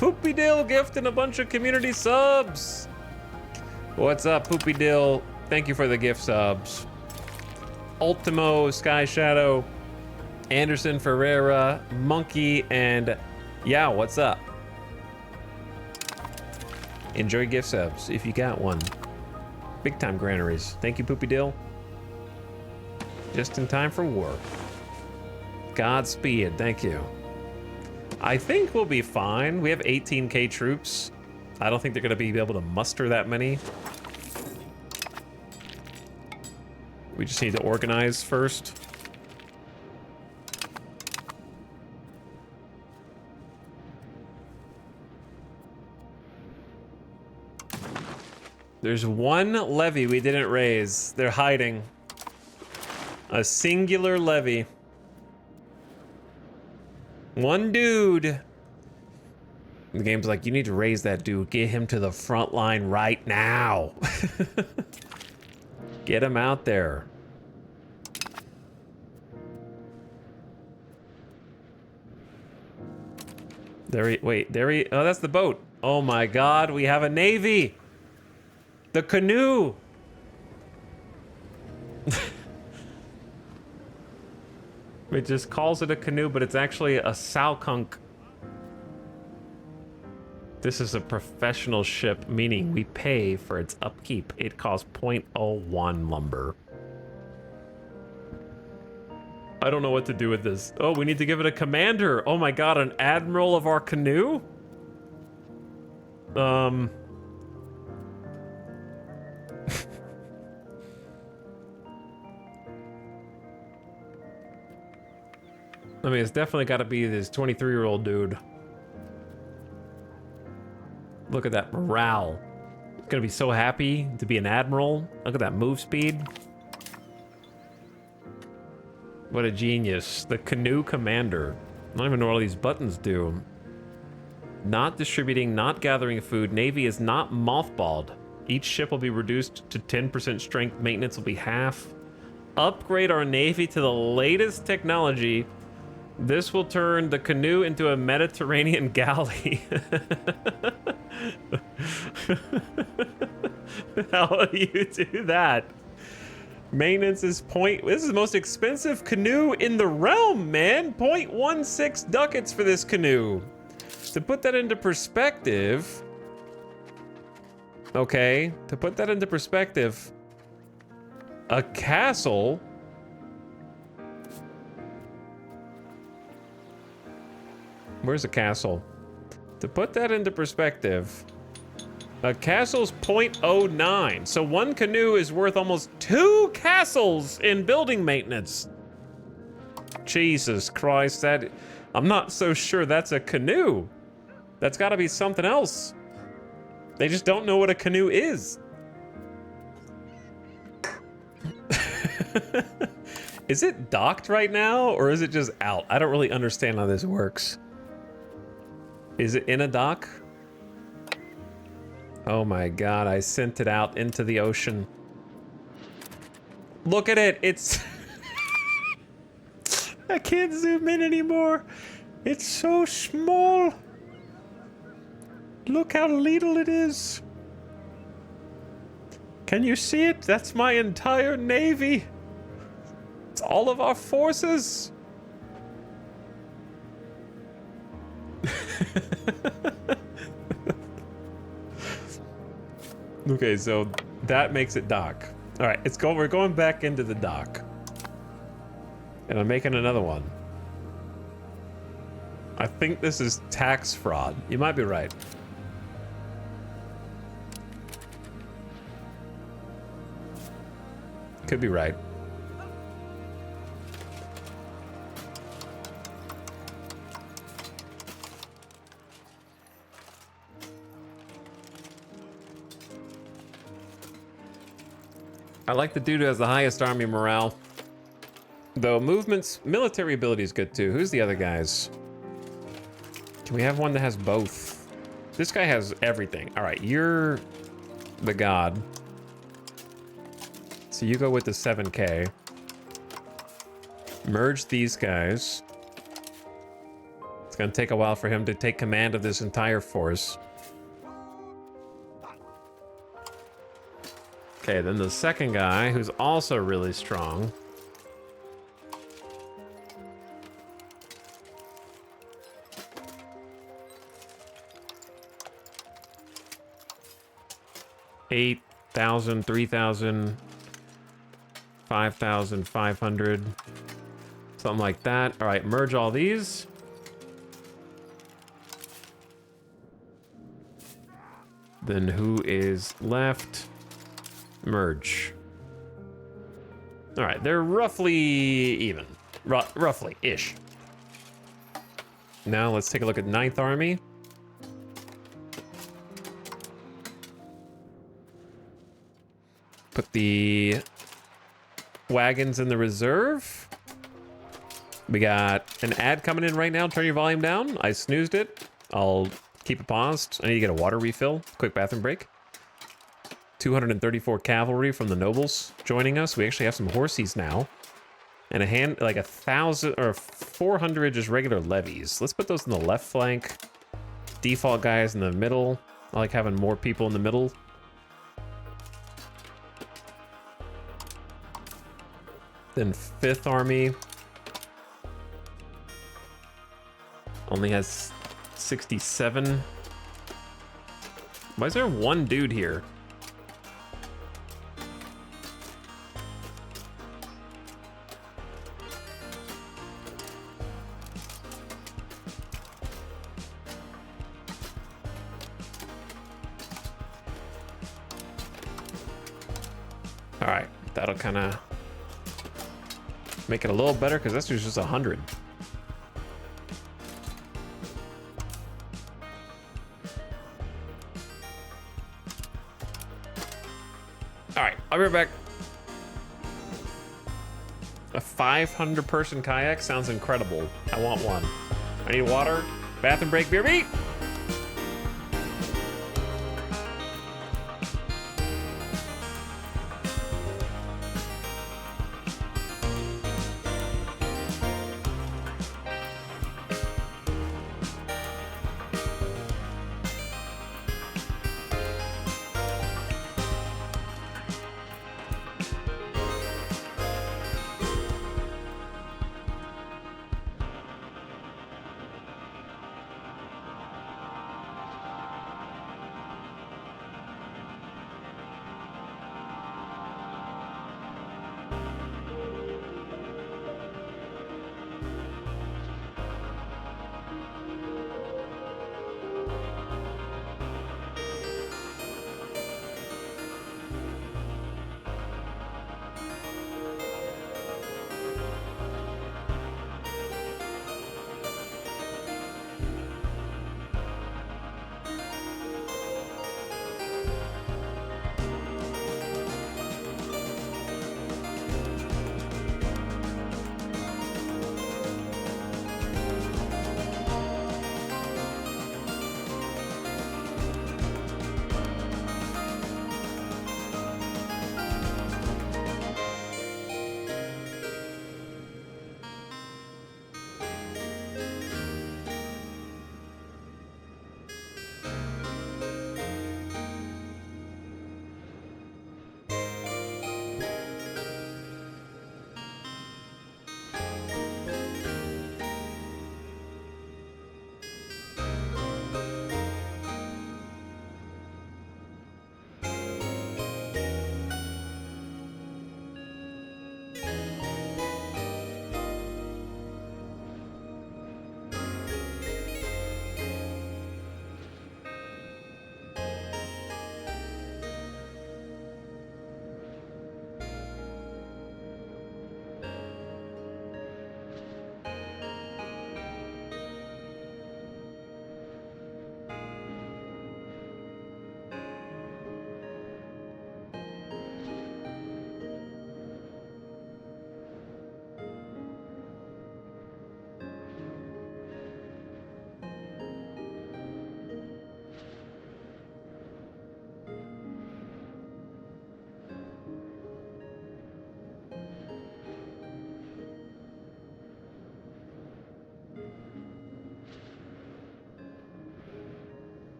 Poopy Dill gifting a bunch of community subs! What's up, Poopy Dill? Thank you for the gift subs. Ultimo, Sky Shadow, Anderson Ferreira, Monkey, and yeah, what's up? Enjoy gift subs if you got one. Big time granaries. Thank you, Poopy Dill. Just in time for war. Godspeed, thank you. I think we'll be fine. We have 18k troops. I don't think they're gonna be able to muster that many. We just need to organize first. There's one levy we didn't raise. They're hiding. A singular levy. One dude. The game's like, you need to raise that dude. Get him to the front line right now. Get him out there. Oh, that's the boat. Oh my God, we have a navy. The canoe. It just calls it a canoe, but it's actually a salkunk. This is a professional ship, meaning we pay for its upkeep. It costs 0.01 lumber. I don't know what to do with this. Oh, we need to give it a commander. Oh my God, an admiral of our canoe? I mean, it's definitely got to be this 23-year-old dude. Look at that morale. He's gonna be so happy to be an admiral. Look at that move speed. What a genius. The canoe commander. I don't even know what all these buttons do. Not distributing, not gathering food. Navy is not mothballed. Each ship will be reduced to 10% strength. Maintenance will be half. Upgrade our navy to the latest technology. This will turn the canoe into a Mediterranean galley. How do you do that? Maintenance is this is the most expensive canoe in the realm, man. 0.16 ducats for this canoe. To put that into perspective, okay, to put that into perspective, a castle. Where's a castle? To put that into perspective, a castle's 0.09. So one canoe is worth almost 2 castles in building maintenance. Jesus Christ, I'm not so sure that's a canoe. That's gotta be something else. They just don't know what a canoe is. Is it docked right now, or is it just out? I don't really understand how this works. Is it in a dock? Oh my God, I sent it out into the ocean. Look at it, it's... I can't zoom in anymore. It's so small. Look how little it is. Can you see it? That's my entire navy. It's all of our forces. Okay, so that makes it dock. All right, we're going back into the dock. And I'm making another one. I think this is tax fraud. You might be right. Could be right. I like the dude who has the highest army morale. Though movements, military ability is good too. Who's the other guys? Can we have one that has both? This guy has everything. All right, you're the god. So you go with the 7K. Merge these guys. It's gonna take a while for him to take command of this entire force. Okay, then the second guy, who's also really strong. $8,000, $3,000, $5,500, something like that. All right, merge all these. Then who is left? Merge. All right, they're roughly even. Roughly-ish. Now let's take a look at 9th Army. Put the wagons in the reserve. We got an ad coming in right now. Turn your volume down. I snoozed it. I'll keep it paused. I need to get a water refill. Quick bathroom break. 234 cavalry from the nobles joining us. We actually have some horsies now. And like 1,000 or 400 just regular levies. Let's put those in the left flank. Default guys in the middle. I like having more people in the middle. Then 5th Army only has 67. Why is there one dude here? All right, that'll kind of make it a little better because this was just 100. All right, I'll be right back. A 500-person kayak sounds incredible. I want one. I need water, bathroom break, beer meat.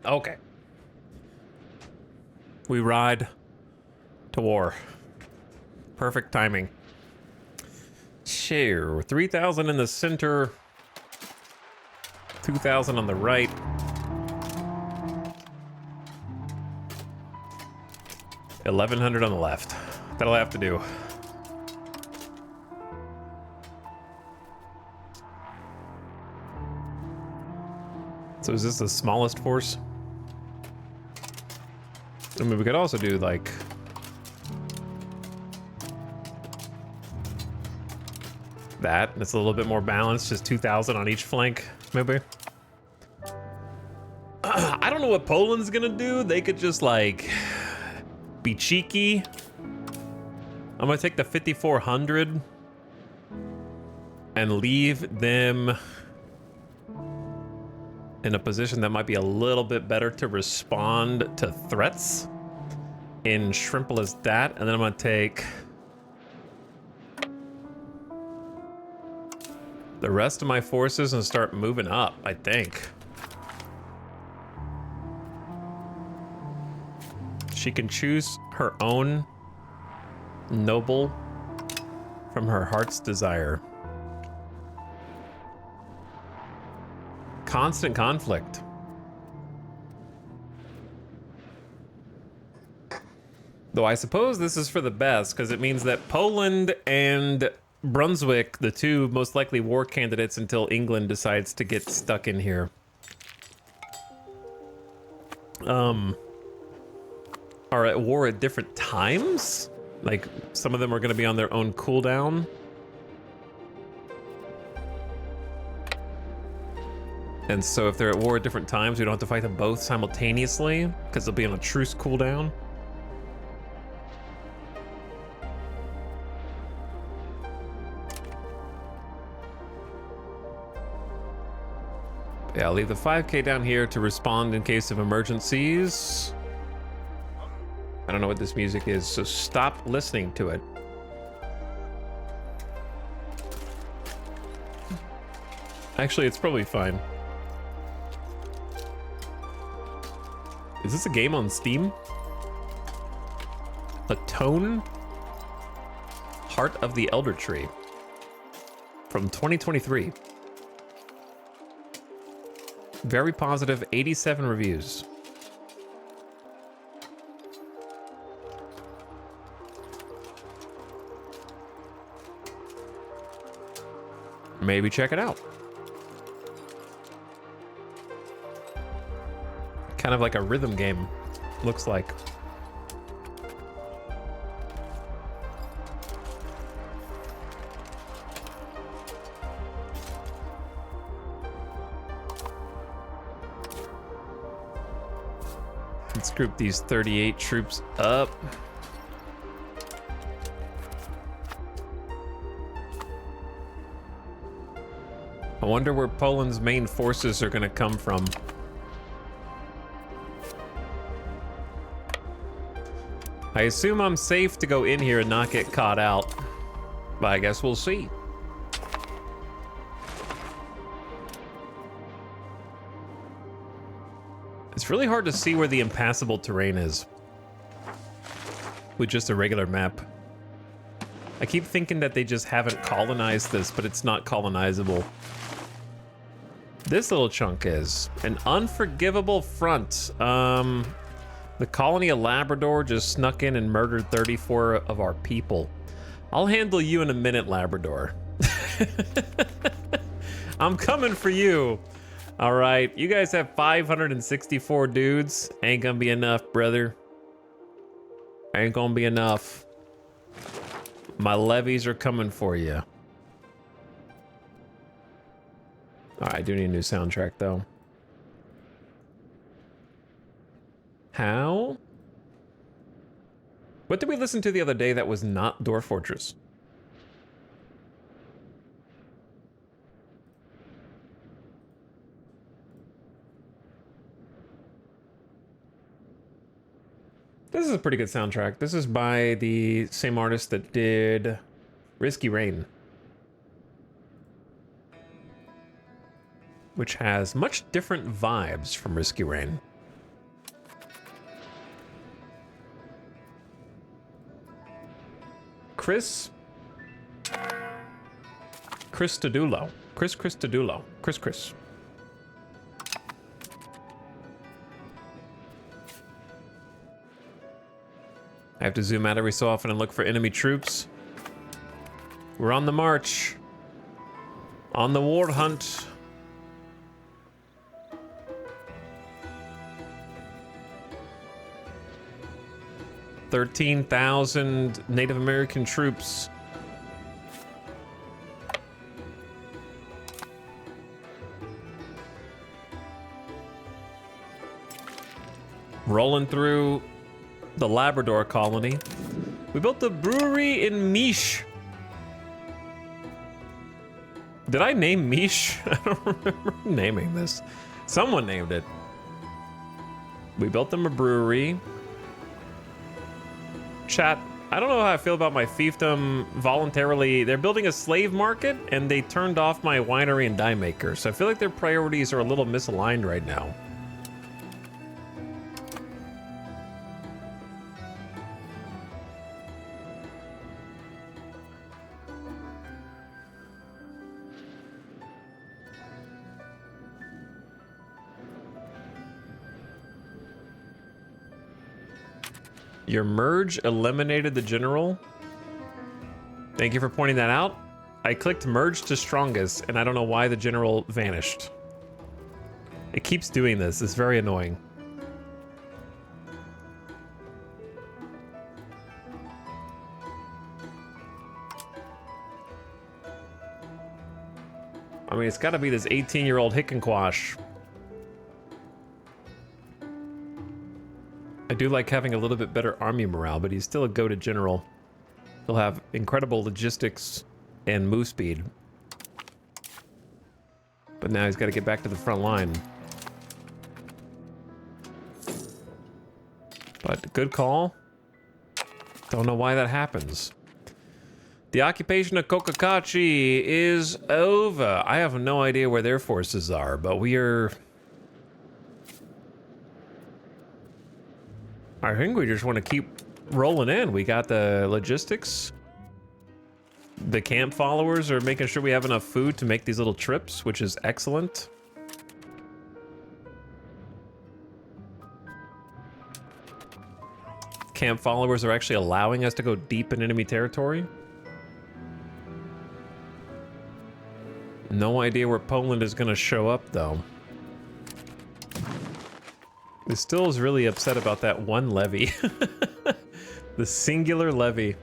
Okay. We ride to war. Perfect timing. Share 3,000 in the center, 2,000 on the right. $1,100 on the left. That'll have to do. So is this the smallest force? I mean, we could also do like that. It's a little bit more balanced, just 2,000 on each flank, maybe. I don't know what Poland's gonna do. They could just like be cheeky. I'm gonna take the 5,400 and leave them in a position that might be a little bit better to respond to threats in Shrimple as that. And then I'm gonna take the rest of my forces and start moving up, I think. She can choose her own noble from her heart's desire. Constant conflict. Though I suppose this is for the best, because it means that Poland and Brunswick, the two most likely war candidates until England decides to get stuck in here, are at war at different times. Like, some of them are going to be on their own cooldown. And so if they're at war at different times, we don't have to fight them both simultaneously, because they'll be on a truce cooldown. Yeah, I'll leave the 5K down here to respond in case of emergencies. I don't know what this music is, so stop listening to it. Actually, it's probably fine. Is this a game on Steam? Atone? Heart of the Elder Tree. From 2023. Very positive, 87 reviews. Maybe check it out. Kind of like a rhythm game, looks like. Let's group these 38 troops up. I wonder where Poland's main forces are going to come from. I assume I'm safe to go in here and not get caught out, but I guess we'll see. It's really hard to see where the impassable terrain is with just a regular map. I keep thinking that they just haven't colonized this, but it's not colonizable. This little chunk is an unforgivable front. The colony of Labrador just snuck in and murdered 34 of our people. I'll handle you in a minute, Labrador. I'm coming for you. All right, you guys have 564 dudes. Ain't gonna be enough, brother. Ain't gonna be enough. My levies are coming for you. All right, I do need a new soundtrack, though. How? What did we listen to the other day that was not Dwarf Fortress? This is a pretty good soundtrack. This is by the same artist that did Risky Rain, which has much different vibes from Risky Rain. Chris Tadulo. Chris Tadulo. Chris. I have to zoom out every so often and look for enemy troops. We're on the march. On the war hunt. $13,000 Native American troops. Rolling through the Labrador colony. We built the brewery in Miche. Did I name Miche? I don't remember naming this. Someone named it. We built them a brewery. Chat, I don't know how I feel about my fiefdom voluntarily. They're building a slave market and they turned off my winery and dye maker. So I feel like their priorities are a little misaligned right now. Your merge eliminated the general. Thank you for pointing that out. I clicked merge to strongest and I don't know why the general vanished. It keeps doing this. It's very annoying. I mean, it's got to be this 18-year-old Hickenquash. I do like having a little bit better army morale, but he's still a goated general. He'll have incredible logistics and move speed. But now he's got to get back to the front line. But good call. Don't know why that happens. The occupation of Kokakachi is over. I have no idea where their forces are, but we are... I think we just want to keep rolling in. We got the logistics. The camp followers are making sure we have enough food to make these little trips, which is excellent. Camp followers are actually allowing us to go deep in enemy territory. No idea where Poland is going to show up, though. This still is really upset about that one levy. The singular levy.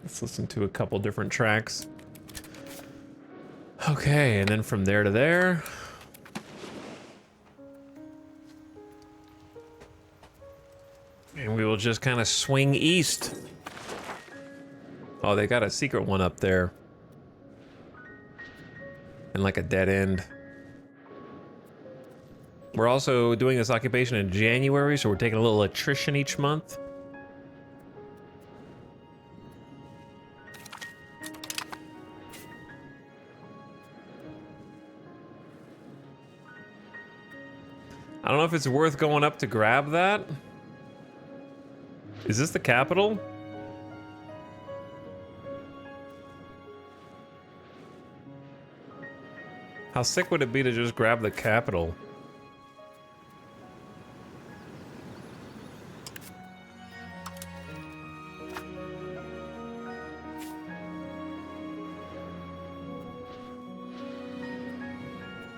Let's listen to a couple different tracks. Okay, and then from there to there. And we will just kind of swing east. Oh, they got a secret one up there. And like a dead end. We're also doing this occupation in January, so we're taking a little attrition each month. I don't know if it's worth going up to grab that. Is this the capital? How sick would it be to just grab the capital?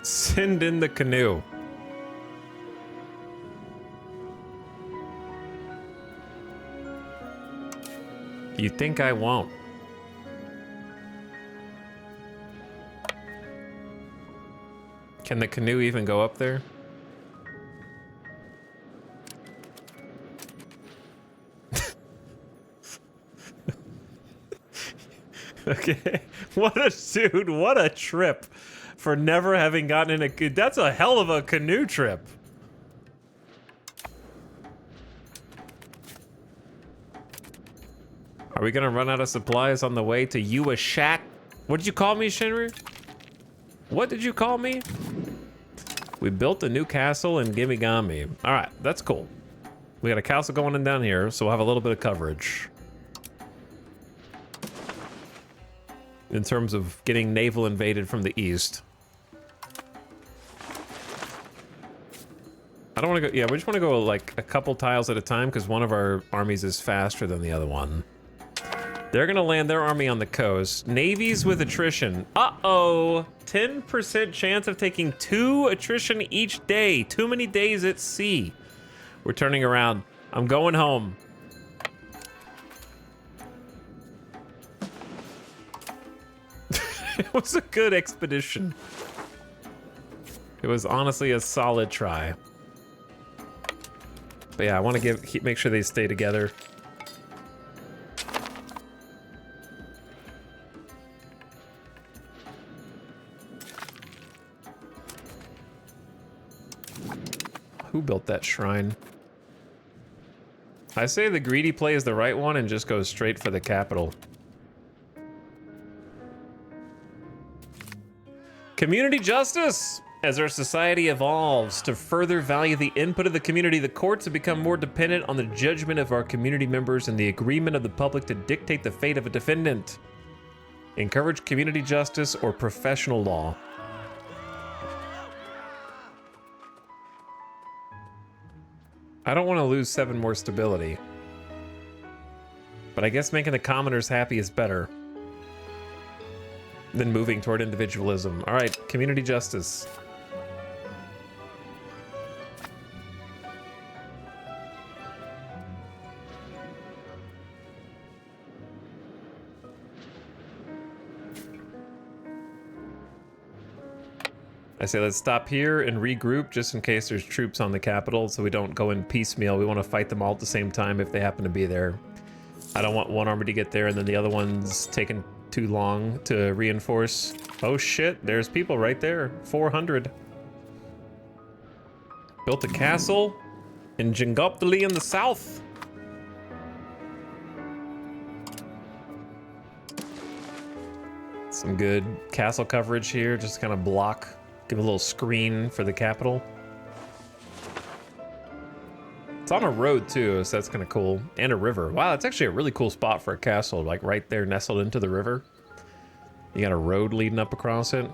Send in the canoe. You think I won't? Can the canoe even go up there? Okay. What a dude, what a trip for never having gotten in a... That's a hell of a canoe trip. Are we gonna run out of supplies on the way to Uashat? What did you call me, Shinru? What did you call me? We built a new castle in Gimigami. All right, that's cool. We got a castle going in down here, so we'll have a little bit of coverage. In terms of getting naval invaded from the east. I don't want to go, yeah, we just want to go like a couple tiles at a time because one of our armies is faster than the other one. They're gonna land their army on the coast. Navies with attrition. Uh-oh, 10% chance of taking 2 attrition each day. Too many days at sea. We're turning around. I'm going home. It was a good expedition. It was honestly a solid try. But yeah, I want to make sure they stay together. Who built that shrine? I say the greedy play is the right one and just goes straight for the capital. Community justice! As our society evolves to further value the input of the community, the courts have become more dependent on the judgment of our community members and the agreement of the public to dictate the fate of a defendant. Encourage community justice or professional law. I don't want to lose 7 more stability. But I guess making the commoners happy is better than moving toward individualism. All right, community justice. I say let's stop here and regroup just in case there's troops on the capital so we don't go in piecemeal. We want to fight them all at the same time if they happen to be there. I don't want one army to get there and then the other one's taking too long to reinforce. Oh shit, there's people right there. 400. Built a castle in Jingopdali in the south. Some good castle coverage here, just kind of block. Give a little screen for the capital. It's on a road too, so that's kind of cool. And a river. Wow, that's actually a really cool spot for a castle, like right there nestled into the river. You got a road leading up across it.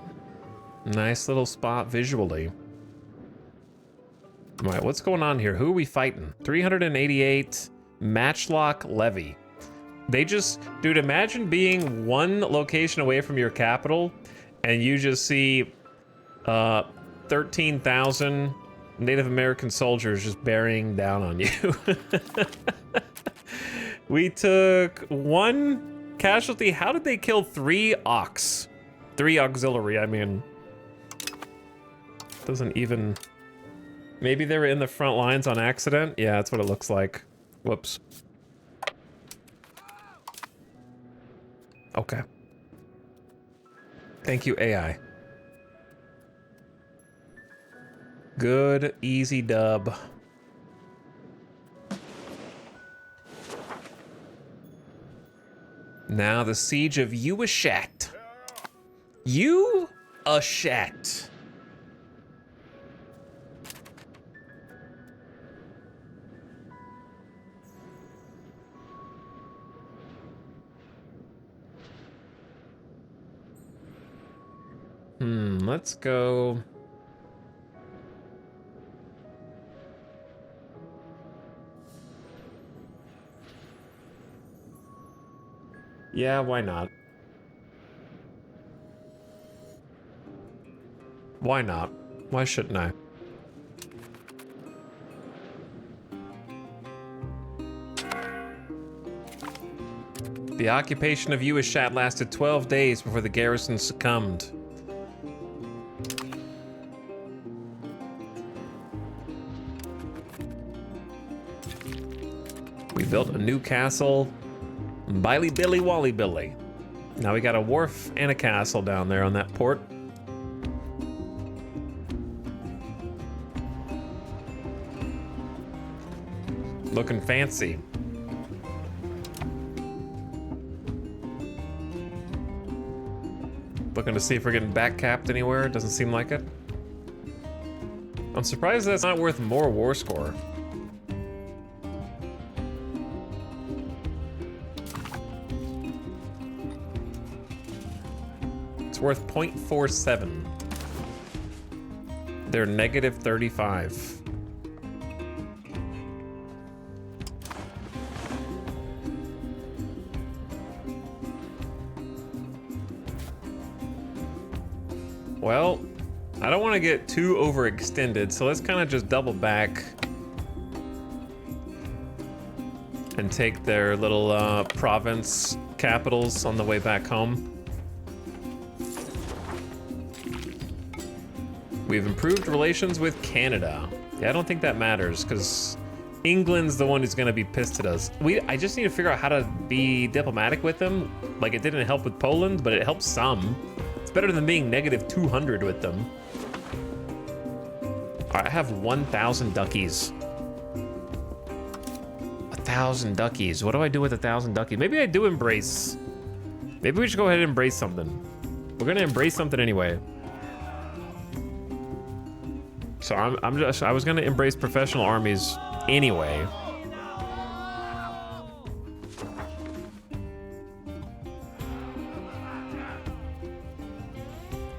Nice little spot visually. All right, what's going on here? Who are we fighting? 388 Matchlock Levy. They just, dude, imagine being one location away from your capital and you just see 13,000 Native American soldiers just bearing down on you. We took 1 casualty. How did they kill 3 ox? 3 auxiliary, I mean. Doesn't even... Maybe they were in the front lines on accident? Yeah, that's what it looks like. Whoops. Okay. Thank you, AI. Good, easy dub. Now the siege of Uashat. Uashat. Let's go. Yeah, why not? Why not? Why shouldn't I? The occupation of Uashat lasted 12 days before the garrison succumbed. We built a new castle. Billy Billy Wally Billy. Now we got a wharf and a castle down there on that port. Looking fancy. Looking to see if we're getting back capped anywhere. Doesn't seem like it. I'm surprised that's not worth more war score. It's worth 0.47. They're negative 35. Well, I don't want to get too overextended, so let's kind of just double back and take their little province capitals on the way back home. We've improved relations with Canada. Yeah, I don't think that matters because England's the one who's going to be pissed at us. I just need to figure out how to be diplomatic with them. Like, it didn't help with Poland, but it helped some. It's better than being negative 200 with them. All right, I have 1,000 duckies. 1,000 duckies. What do I do with 1,000 duckies? Maybe I do embrace. Maybe we should go ahead and embrace something. We're going to embrace something anyway. So I was gonna embrace professional armies anyway.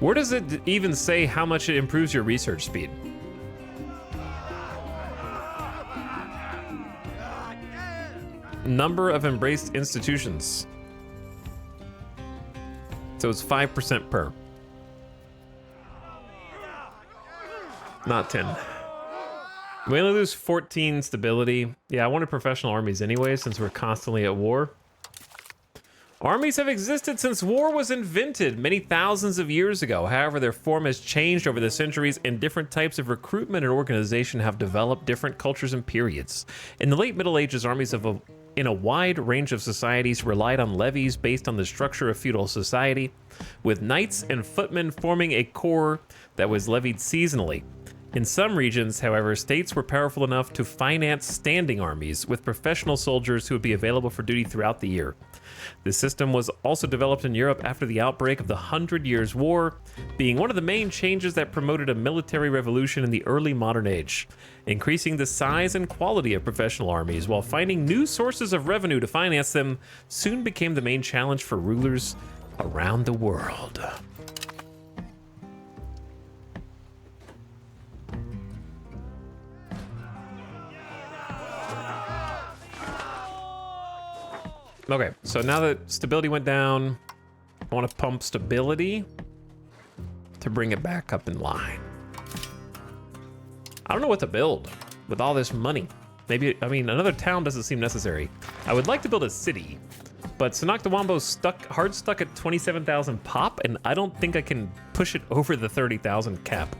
Where does it even say how much it improves your research speed? Number of embraced institutions. So it's 5% per. Not 10. We only lose 14 stability. Yeah, I wanted professional armies anyway, since we're constantly at war. Armies have existed since war was invented many thousands of years ago. However, their form has changed over the centuries, and different types of recruitment and organization have developed different cultures and periods. In the late Middle Ages, armies in a wide range of societies relied on levies based on the structure of feudal society, with knights and footmen forming a corps that was levied seasonally. In some regions, however, states were powerful enough to finance standing armies with professional soldiers who would be available for duty throughout the year. This system was also developed in Europe after the outbreak of the 100 Years' War, being one of the main changes that promoted a military revolution in the early modern age, increasing the size and quality of professional armies while finding new sources of revenue to finance them soon became the main challenge for rulers around the world. Okay, so now that stability went down, I want to pump stability to bring it back up in line. I don't know what to build with all this money. Maybe, I mean, another town doesn't seem necessary. I would like to build a city, but Sonoctawambo's hard stuck at 27,000 pop, and I don't think I can push it over the 30,000 cap.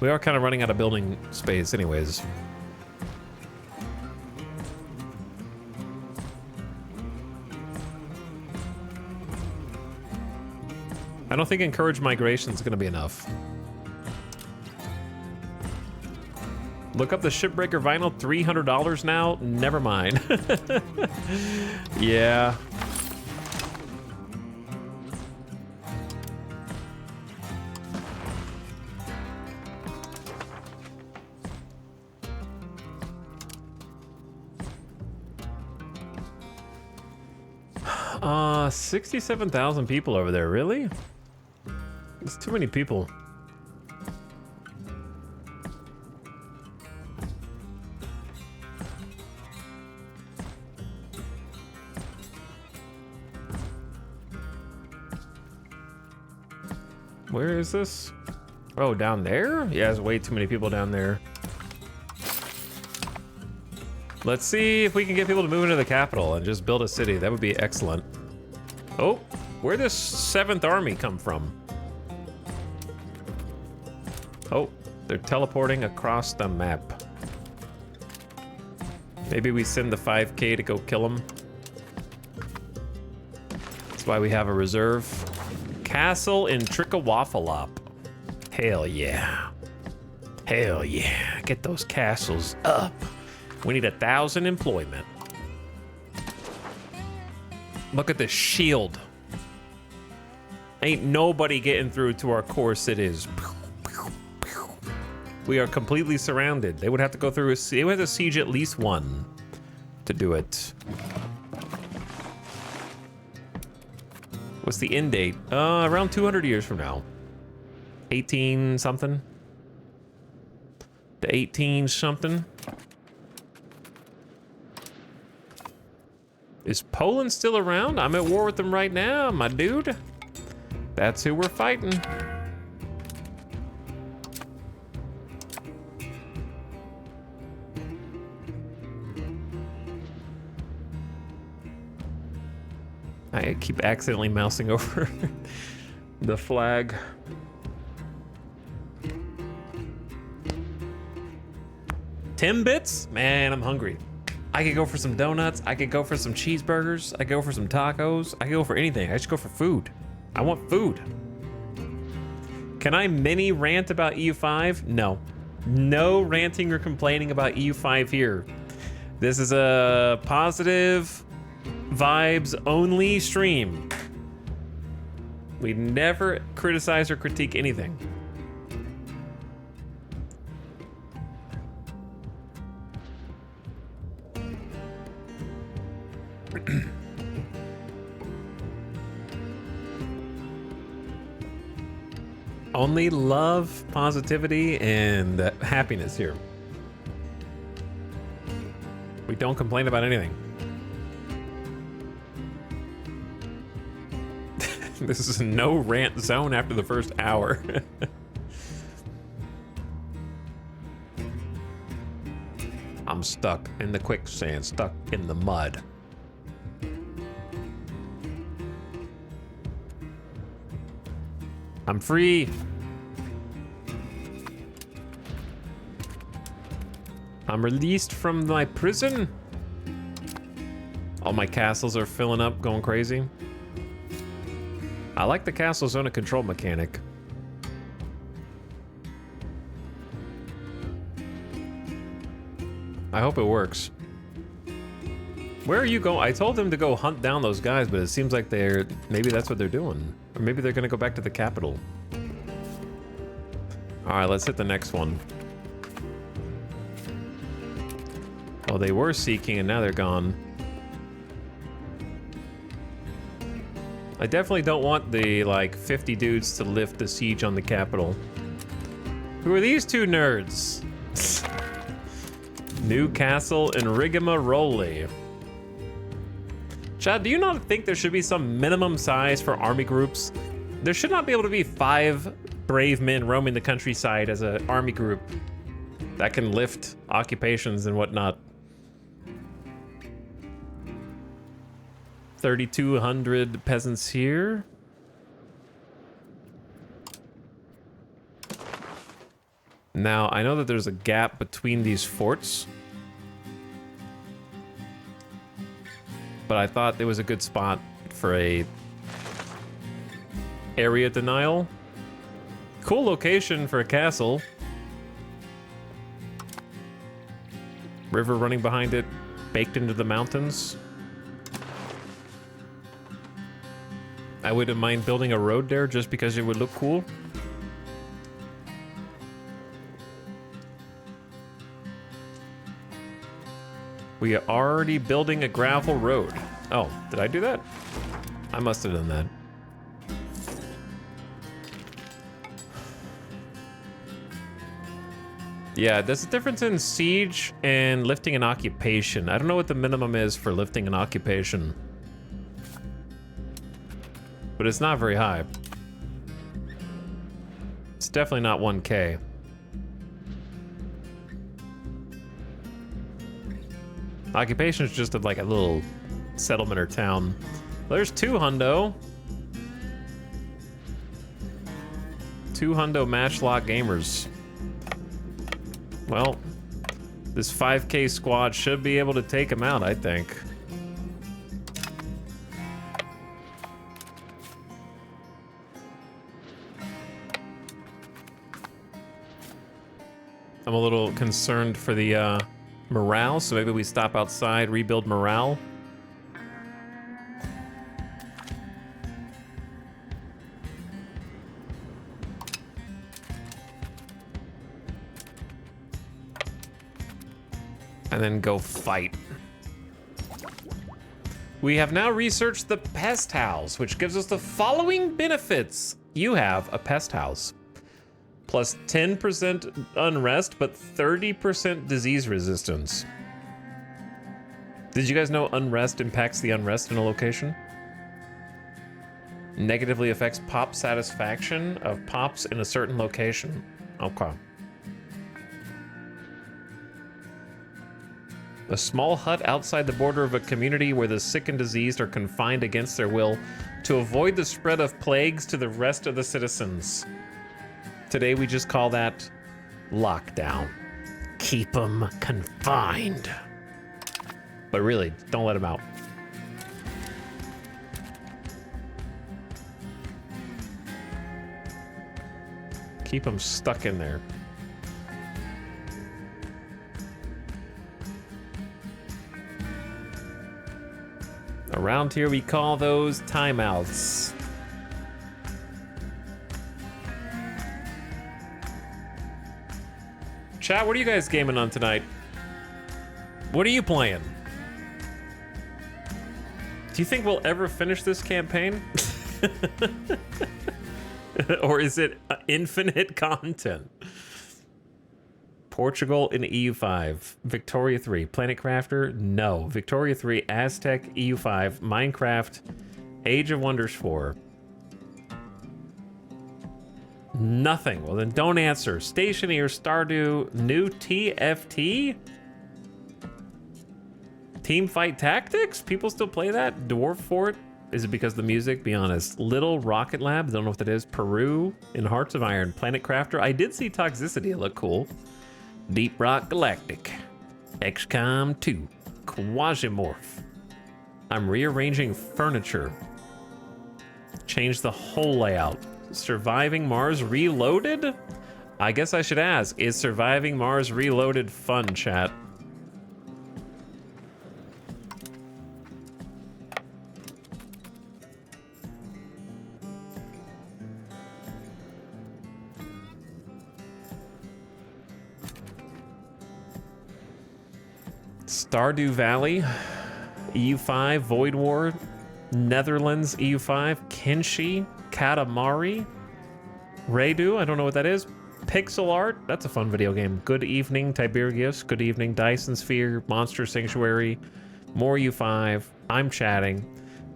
We are kind of running out of building space anyways. I don't think encourage migration is going to be enough. Look up the Shipbreaker vinyl, $300 now? Never mind. Yeah. Uh, 67,000 people over there, really? It's too many people. Where is this? Oh, down there? Yeah, there's way too many people down there. Let's see if we can get people to move into the capital and just build a city. That would be excellent. Oh, where'd this 7th Army come from? Oh, they're teleporting across the map. Maybe we send the 5K to go kill them. That's why we have a reserve. Castle in Trickawafalop. Hell yeah. Hell yeah. Get those castles up. We need 1,000 employment. Look at this shield. Ain't nobody getting through to our core cities. We are completely surrounded. They would have to go through they would have to siege at least one to do it. What's the end date? Around 200 years from now. 18 something to 18 something. Is Poland still around? I'm at war with them right now, my dude. That's who we're fighting. I keep accidentally mousing over the flag. Timbits? Man, I'm hungry. I could go for some donuts. I could go for some cheeseburgers. I could go for some tacos. I could go for anything. I just go for food. I want food. Can I mini rant about EU5? No. No ranting or complaining about EU5 here. This is a positive vibes only stream. We never criticize or critique anything. Only love, positivity, and happiness here. We don't complain about anything. This is a no rant zone after the first hour. I'm stuck in the quicksand, stuck in the mud. I'm free. I'm released from my prison. All my castles are filling up, going crazy. I like the castle zone of control mechanic. I hope it works. Where are you going? I told them to go hunt down those guys, but it seems like maybe that's what they're doing. Or maybe they're gonna go back to the capital. All right, let's hit the next one. Oh, they were seeking and now they're gone. I definitely don't want the, like, 50 dudes to lift the siege on the capital. Who are these two nerds? Newcastle and Rigmarole. Chad, do you not think there should be some minimum size for army groups? There should not be able to be 5 brave men roaming the countryside as an army group that can lift occupations and whatnot. 3,200 peasants here. Now, I know that there's a gap between these forts, but I thought it was a good spot for a area denial. Cool location for a castle. River running behind it, baked into the mountains. I wouldn't mind building a road there just because it would look cool. We are already building a gravel road. Oh, did I do that? I must have done that. Yeah, there's a difference in siege and lifting an occupation. I don't know what the minimum is for lifting an occupation, but it's not very high. It's definitely not 1K. Occupation is just like a little settlement or town. There's 2 hundo. 2 hundo matchlock gamers. Well, this 5K squad should be able to take him out, I think. I'm a little concerned for the morale, so maybe we stop outside, rebuild morale. and then go fight. We have now researched the pest house, which gives us the following benefits. You have a pest house. Plus 10% unrest, but 30% disease resistance. Did you guys know unrest impacts the unrest in a location? Negatively affects pop satisfaction of pops in a certain location. Okay. A small hut outside the border of a community where the sick and diseased are confined against their will to avoid the spread of plagues to the rest of the citizens. Today we just call that lockdown. Keep them confined. But really, don't let them out. Keep them stuck in there. Around here, we call those timeouts. Chat, what are you guys gaming on tonight? What are you playing? Do you think we'll ever finish this campaign? Or is it infinite content? Portugal in EU5. Victoria 3. Planet Crafter? No. Victoria 3. Aztec EU5. Minecraft. Age of Wonders 4. Nothing. Well, then don't answer. Stationeer, Stardew, new TFT? Teamfight Tactics? People still play that? Dwarf Fort? Is it because of the music? Be honest. Little Rocket Lab? Don't know what that is. Peru in Hearts of Iron. Planet Crafter? I did see Toxicity. It looked cool. Deep Rock Galactic. XCOM 2. Quasimorph. I'm rearranging furniture. Change the whole layout. Surviving Mars Reloaded? I guess I should ask, is Surviving Mars Reloaded fun, chat? Stardew Valley, EU5, Void War, Netherlands, EU5, Kenshi, Katamari, Raydu, I don't know what that is, Pixel Art, that's a fun video game. Good Evening, Tiberius, Good Evening, Dyson Sphere, Monster Sanctuary, more EU5, I'm chatting.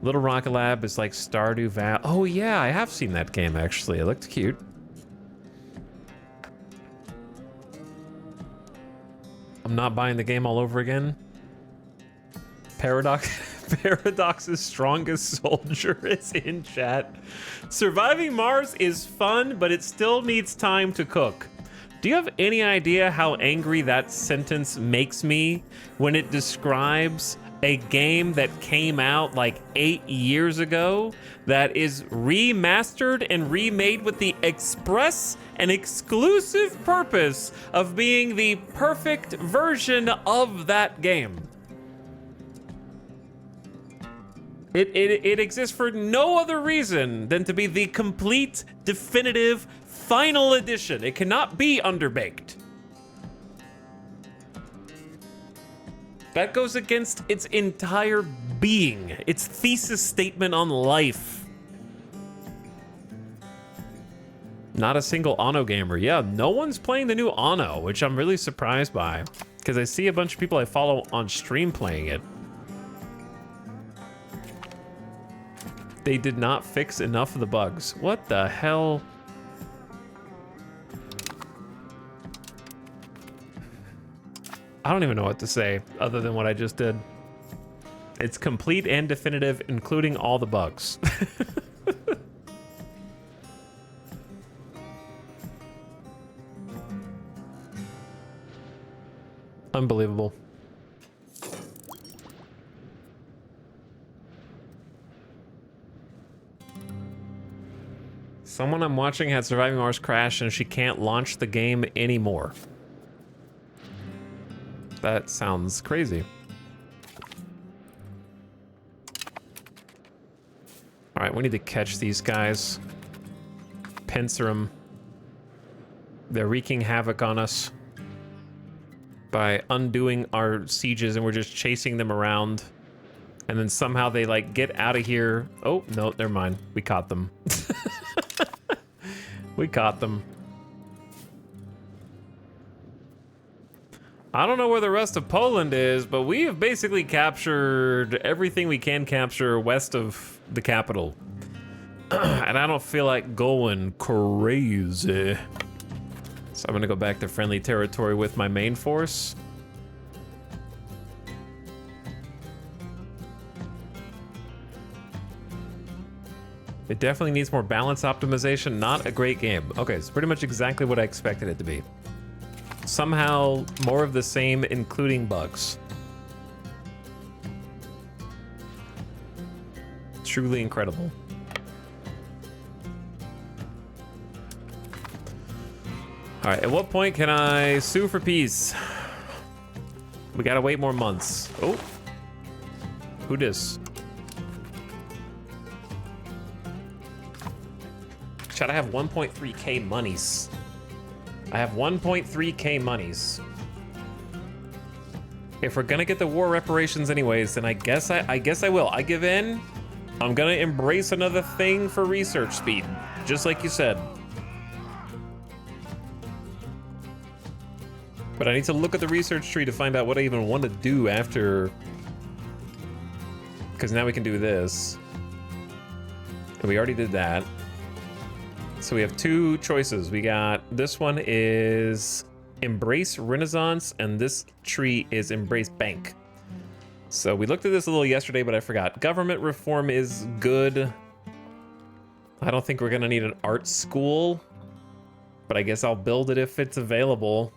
Little Rocket Lab is like Stardew Valley. Oh yeah, I have seen that game actually, it looked cute. I'm not buying the game all over again. Paradox's strongest soldier is in chat. Surviving Mars is fun, but it still needs time to cook. Do you have any idea how angry that sentence makes me when it describes a game that came out like 8 years ago that is remastered and remade with the express and exclusive purpose of being the perfect version of that game? It exists for no other reason than to be the complete, definitive, final edition. It cannot be underbaked. That goes against its entire being, its thesis statement on life. Not a single Anno gamer. Yeah, no one's playing the new Anno, which I'm really surprised by, because I see a bunch of people I follow on stream playing it. They did not fix enough of the bugs. What the hell? I don't even know what to say other than what I just did. It's complete and definitive, including all the bugs. Unbelievable. Someone I'm watching had Surviving Mars crash and she can't launch the game anymore. That sounds crazy. All right, we need to catch these guys. Pincer them. They're wreaking havoc on us. by undoing our sieges and we're just chasing them around. And then somehow they like get out of here. Oh, no, never mind. We caught them. We caught them. I don't know where the rest of Poland is, but we have basically captured everything we can capture west of the capital. And I don't feel like going crazy. So I'm gonna go back to friendly territory with my main force. It definitely needs more balance optimization. Not a great game. Okay, it's pretty much exactly what I expected it to be. Somehow more of the same, including bugs. Truly incredible. All right, at what point can I sue for peace? We gotta wait more months. Oh, who dis? Should I have 1.3k monies? I have 1.3k monies. If we're gonna get the war reparations anyways, then I guess I will. I give in. I'm gonna embrace another thing for research speed, just like you said. But I need to look at the research tree to find out what I even want to do after. Because now we can do this. And we already did that. So we have two choices. We got, this one is Embrace Renaissance, and this tree is Embrace Bank. So we looked at this a little yesterday, but I forgot. Government reform is good. I don't think we're gonna need an art school, but I guess I'll build it if it's available.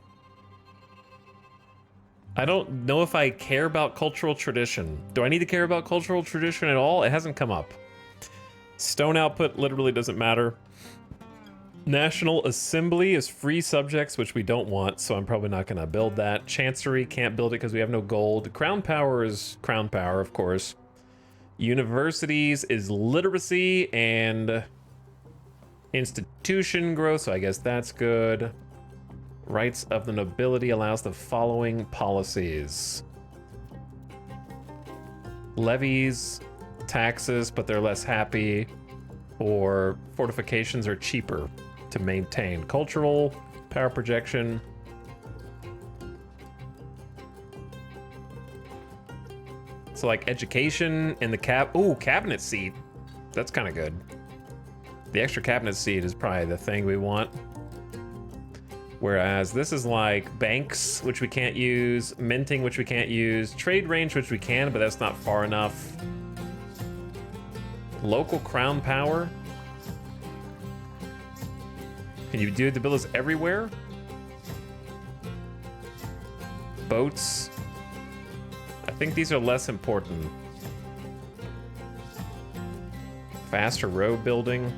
I don't know if I care about cultural tradition. Do I need to care about cultural tradition at all? It hasn't come up. Stone output literally doesn't matter. National Assembly is free subjects, which we don't want, so I'm probably not gonna build that. Chancery, can't build it because we have no gold. Crown Power is Crown Power, of course. Universities is literacy and institution growth, so I guess that's good. Rights of the nobility allows the following policies. Levies, taxes, but they're less happy, or fortifications are cheaper to maintain. Cultural, power projection. So like education and the cabinet seat. That's kind of good. The extra cabinet seat is probably the thing we want. Whereas this is like banks, which we can't use, minting, which we can't use, trade range, which we can, but that's not far enough. Local crown power. Can you do the villas everywhere? Boats. I think these are less important. Faster road building.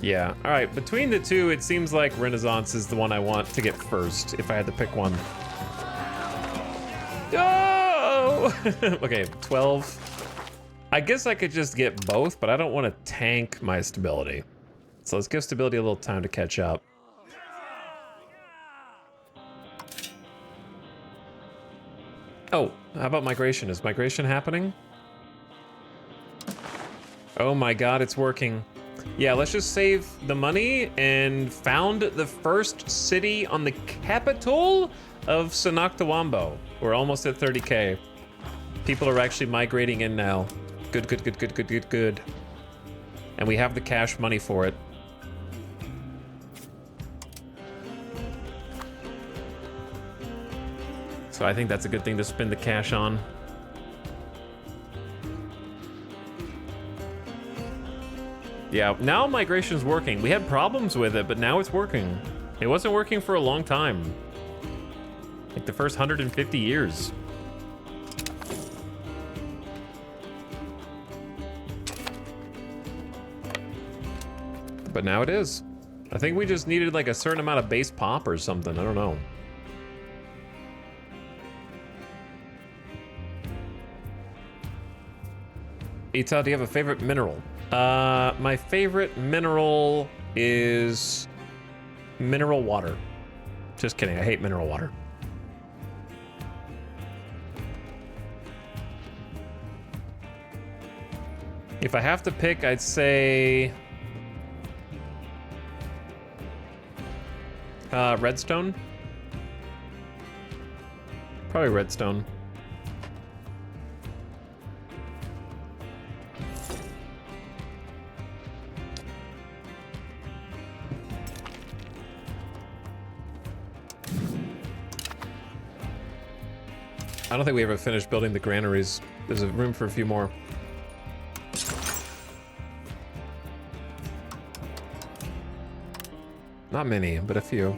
Yeah, all right, between the two, it seems like Renaissance is the one I want to get first, if I had to pick one. Oh! Okay, 12. I guess I could just get both, but I don't want to tank my stability. So let's give stability a little time to catch up. Oh, how about migration? Is migration happening? Oh my god, it's working. Yeah, let's just save the money and found the first city on the capital of Sanoctawambo. We're almost at 30k. People are actually migrating in now. Good, good, good, good, good, good, good. And we have the cash money for it. So I think that's a good thing to spend the cash on. Yeah, now migration's working. We had problems with it, but now it's working. It wasn't working for a long time. Like the first 150 years. But now it is. I think we just needed like a certain amount of base pop or something. I don't know. Ita, do you have a favorite mineral? My favorite mineral is mineral water. Just kidding, I hate mineral water. If I have to pick, I'd say... redstone? Probably redstone. I don't think we ever finished building the granaries. There's a room for a few more. Not many, but a few.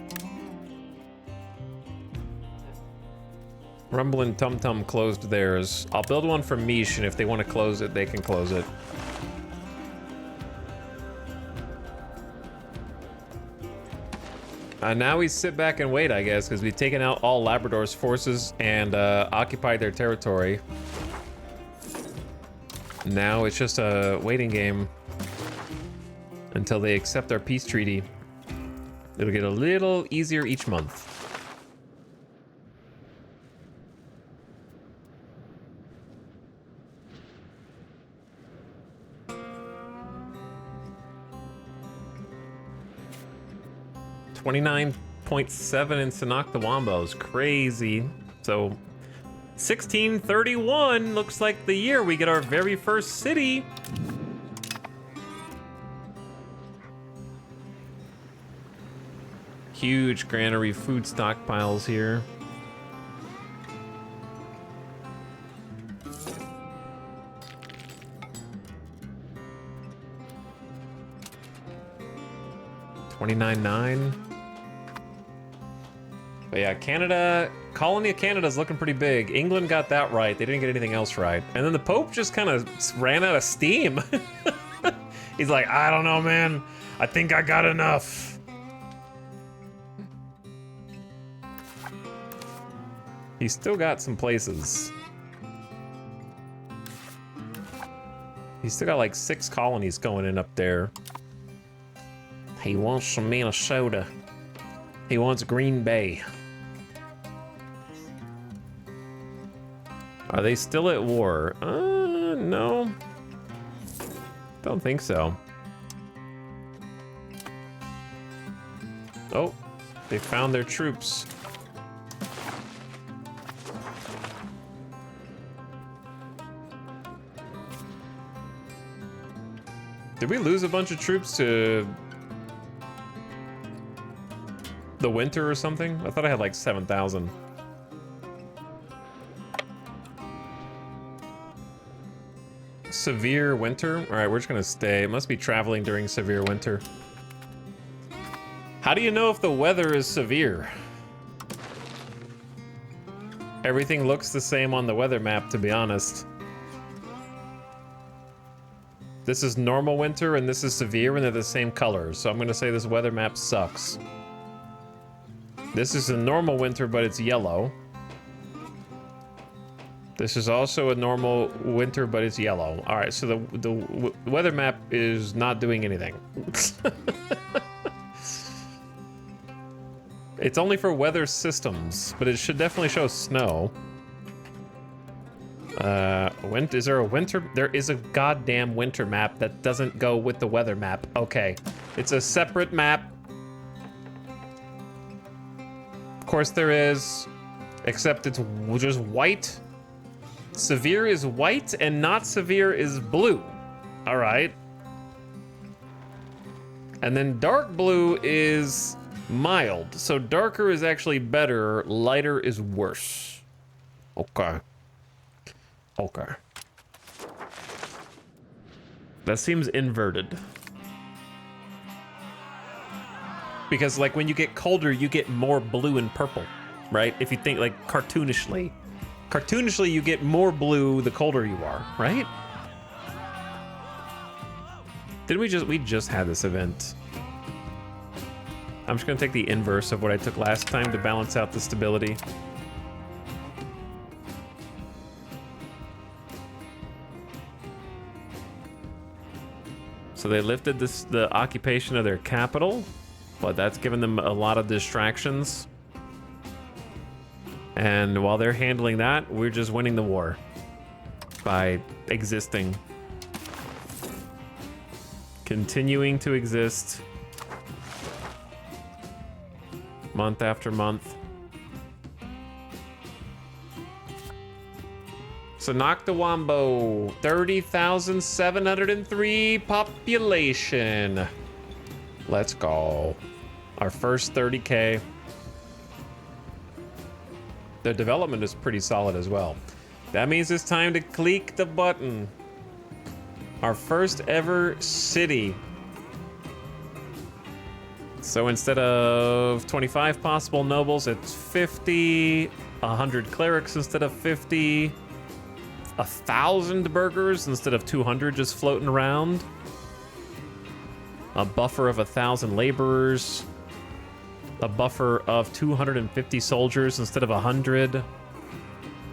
Rumble and Tum Tum closed theirs. I'll build one for Mish, and if they want to close it, they can close it. Now we sit back and wait, I guess, because we've taken out all Labrador's forces and occupied their territory. Now it's just a waiting game until they accept our peace treaty. It'll get a little easier each month. $29.7 in Sanok the Wombos. Crazy. So 1631 looks like the year we get our very first city. Huge granary food stockpiles here. $29.9. But yeah, Canada, colony of Canada is looking pretty big. England got that right. They didn't get anything else right. And then the Pope just kind of ran out of steam. He's like, I don't know, man. I think I got enough. He's still got some places. He's still got like 6 colonies going in up there. He wants some Minnesota. He wants Green Bay. Are they still at war? No. Don't think so. Oh, they found their troops. Did we lose a bunch of troops to the winter or something? I thought I had like 7,000. Severe winter? All right, we're just gonna stay. It must be traveling during severe winter. How do you know if the weather is severe? Everything looks the same on the weather map, to be honest. This is normal winter and this is severe and they're the same colors. So I'm gonna say this weather map sucks. This is a normal winter, but it's yellow. This is also a normal winter, but it's yellow. All right, so the weather map is not doing anything. It's only for weather systems, but it should definitely show snow. Is there a winter? There is a goddamn winter map that doesn't go with the weather map. Okay, it's a separate map. Of course there is, except it's just white. Severe is white and not severe is blue. All right. And then dark blue is mild. So darker is actually better, lighter is worse. Okay. Okay. That seems inverted. Because like when you get colder, you get more blue and purple, right? If you think like cartoonishly. Cartoonishly, you get more blue the colder you are, right? We just had this event. I'm just gonna take the inverse of what I took last time to balance out the stability. So they lifted the occupation of their capital, but that's given them a lot of distractions. And while they're handling that, we're just winning the war by existing. Continuing to exist month after month. So knock the wombo. 30,703 population. Let's go. Our first 30K. The development is pretty solid as well. That means it's time to click the button. Our first ever city. So instead of 25 possible nobles, it's 50, 100 clerics instead of 50, 1,000 burghers instead of 200 just floating around, a buffer of 1,000 laborers, a buffer of 250 soldiers instead of 100,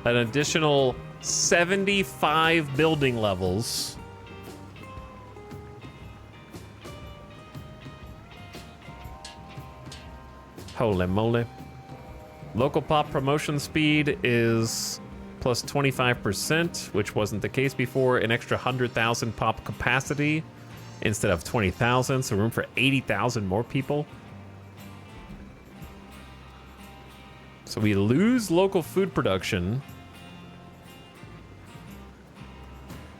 an additional 75 building levels. Holy moly. Local pop promotion speed is plus 25%, which wasn't the case before. An extra 100,000 pop capacity instead of 20,000, so room for 80,000 more people. So we lose local food production,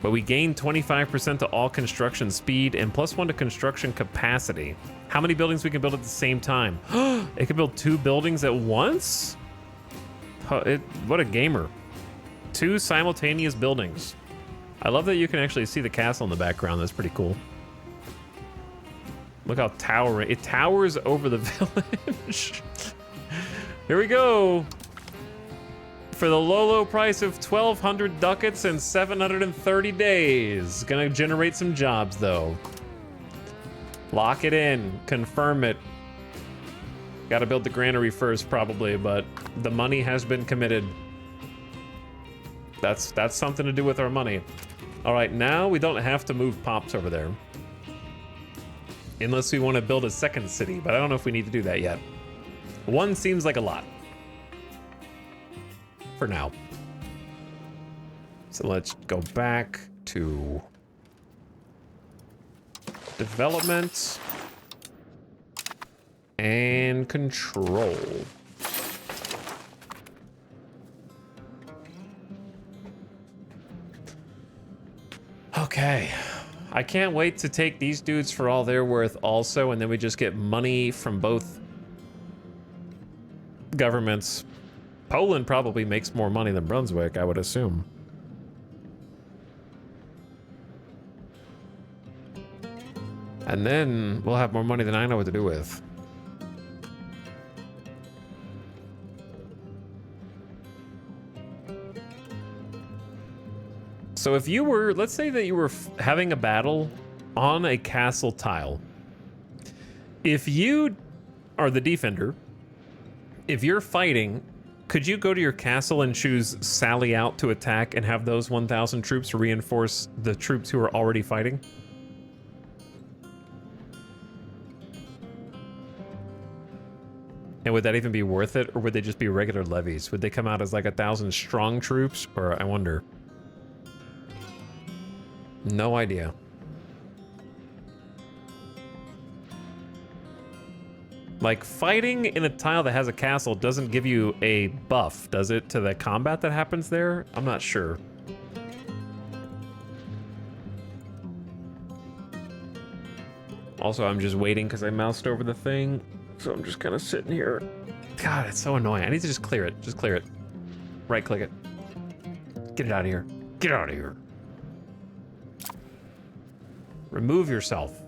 but we gain 25% to all construction speed and plus 1 to construction capacity. How many buildings we can build at the same time? It can build 2 buildings at once? What a gamer. 2 simultaneous buildings. I love that you can actually see the castle in the background. That's pretty cool. Look how towering. It towers over the village. Here we go. For the low price of 1,200 ducats and 730 days. Gonna generate some jobs though. Lock it in, confirm it. Gotta build the granary first probably, but the money has been committed. That's something to do with our money. All right, now we don't have to move pops over there. Unless we want to build a second city, but I don't know if we need to do that yet. 1 seems like a lot. For now. So let's go back to development and control. Okay. I can't wait to take these dudes for all they're worth also, and then we just get money from both governments. Poland probably makes more money than Brunswick, I would assume. And then we'll have more money than I know what to do with. So if you were, let's say that you were having a battle on a castle tile. If you are the defender, if you're fighting, could you go to your castle and choose sally out to attack and have those 1,000 troops reinforce the troops who are already fighting? And would that even be worth it, or would they just be regular levies? Would they come out as like 1,000 strong troops, or I wonder? No idea. Like, fighting in a tile that has a castle doesn't give you a buff, does it, to the combat that happens there? I'm not sure. Also, I'm just waiting because I moused over the thing, so I'm just kind of sitting here. God, it's so annoying. I need to just clear it. Just clear it. Right-click it. Get it out of here. Get out of here. Remove yourself.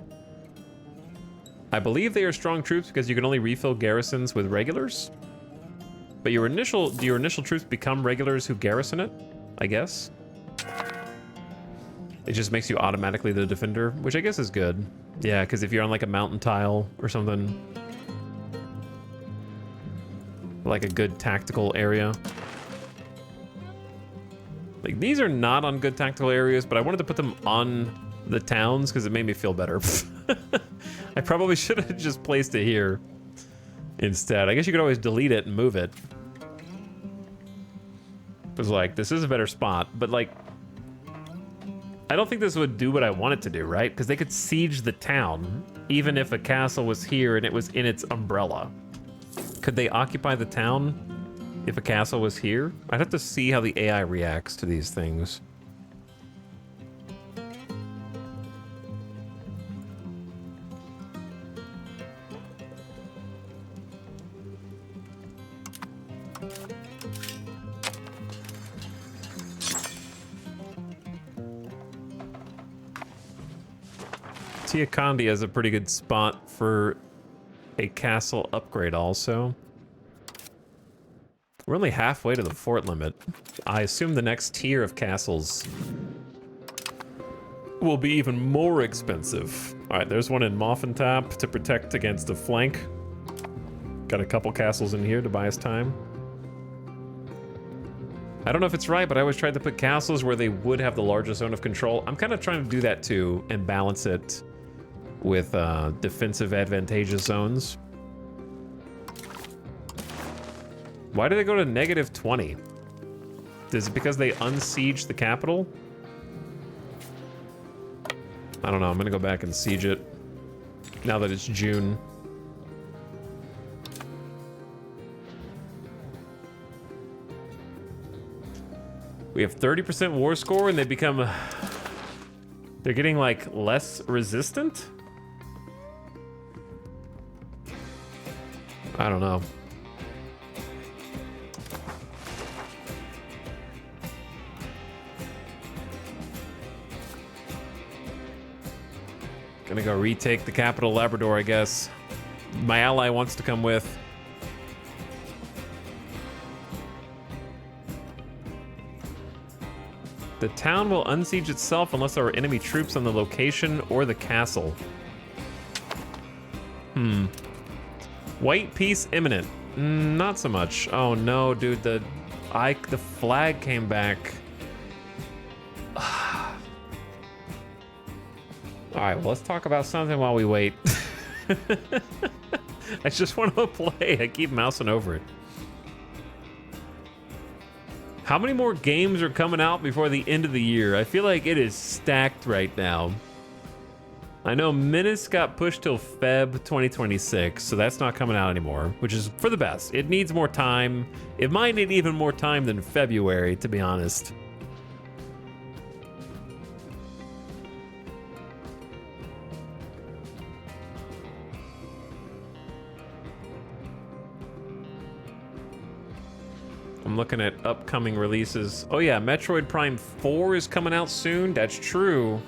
I believe they are strong troops because you can only refill garrisons with regulars. But do your initial troops become regulars who garrison it? I guess. It just makes you automatically the defender, which I guess is good. Yeah, because if you're on like a mountain tile or something, like a good tactical area. Like, these are not on good tactical areas, but I wanted to put them on the towns because it made me feel better. I probably should have just placed it here instead. I guess you could always delete it and move it. was like, this is a better spot, but like, I don't think this would do what I want it to do, right? Because they could siege the town, even if a castle was here and it was in its umbrella. Could they occupy the town if a castle was here? I'd have to see how the AI reacts to these things. Tia Kondi has a pretty good spot for a castle upgrade also. We're only halfway to the fort limit. I assume the next tier of castles will be even more expensive. All right, there's one in Moffentap to protect against a flank. Got a couple castles in here to buy us time. I don't know if it's right, but I always tried to put castles where they would have the largest zone of control. I'm kind of trying to do that too and balance it with defensive advantageous zones. Why do they go to -20? Is it because they unsiege the capital? I don't know. I'm gonna go back and siege it now that it's June. We have 30% war score and they become... They're getting like less resistant? I don't know. Gonna go retake the capital Labrador, I guess. My ally wants to come with. The town will unsiege itself unless there are enemy troops on the location or the castle. White peace imminent. Not so much. Oh no, dude, the flag came back. All right, well, let's talk about something while we wait. I just want to play. I keep mousing over it. How many more games are coming out before the end of the year? I feel like it is stacked right now. I know Menace got pushed till Feb 2026, so that's not coming out anymore, which is for the best. It needs more time. It might need even more time than February, to be honest. I'm looking at upcoming releases. Oh yeah, Metroid Prime 4 is coming out soon. That's true.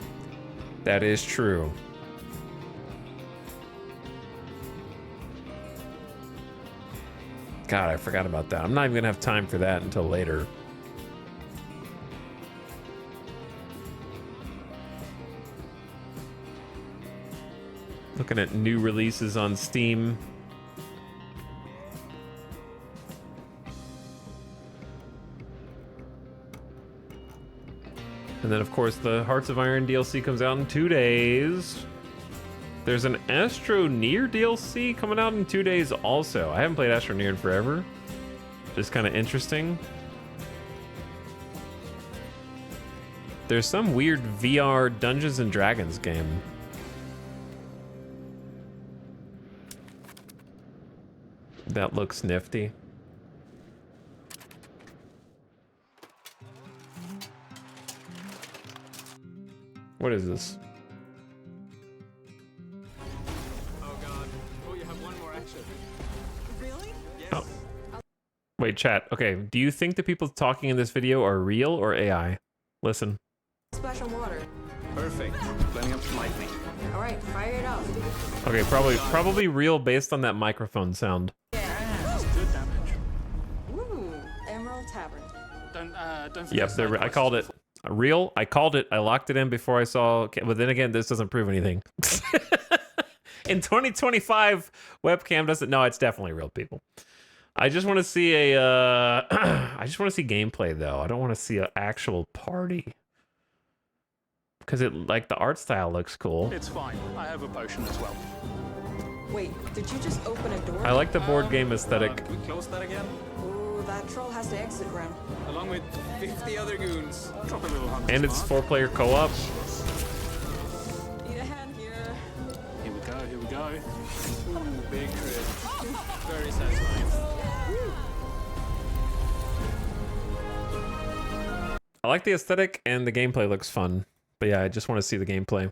That is true. God, I forgot about that. I'm not even gonna have time for that until later. Looking at new releases on Steam. And then, of course, the Hearts of Iron DLC comes out in 2 days. There's an Astro Near DLC coming out in 2 days also. I haven't played Astro Near in forever. Just kind of interesting. There's some weird VR Dungeons and Dragons game. That looks nifty. What is this? Oh god. Oh, you have one more action. Really? Yes. Oh. Wait, chat. Okay, do you think the people talking in this video are real or AI? Listen. Splash on water. Perfect. Plenty of lightning. All right, fire it up. Okay, probably real based on that microphone sound. That's good damage. Ooh, Emerald Tavern. Don't forget. Yep, side I quests. called it. Real? I called it. I locked it in before I saw. But then again, this doesn't prove anything. In 2025, webcam doesn't. No, it's definitely real, people. I just want to see a. I just want to see gameplay though. I don't want to see an actual party. Because it like the art style looks cool. It's fine. I have a potion as well. Wait, did you just open a door? I like the board game aesthetic. Can we close that again? Ooh, that troll has to exit room. Along with 50 other goons. Drop a little hunter's And it's mark. 4-player co-op. Need a hand here. Here we go, here we go. Ooh, big crit. Very satisfying. I like the aesthetic and the gameplay looks fun. But yeah, I just want to see the gameplay.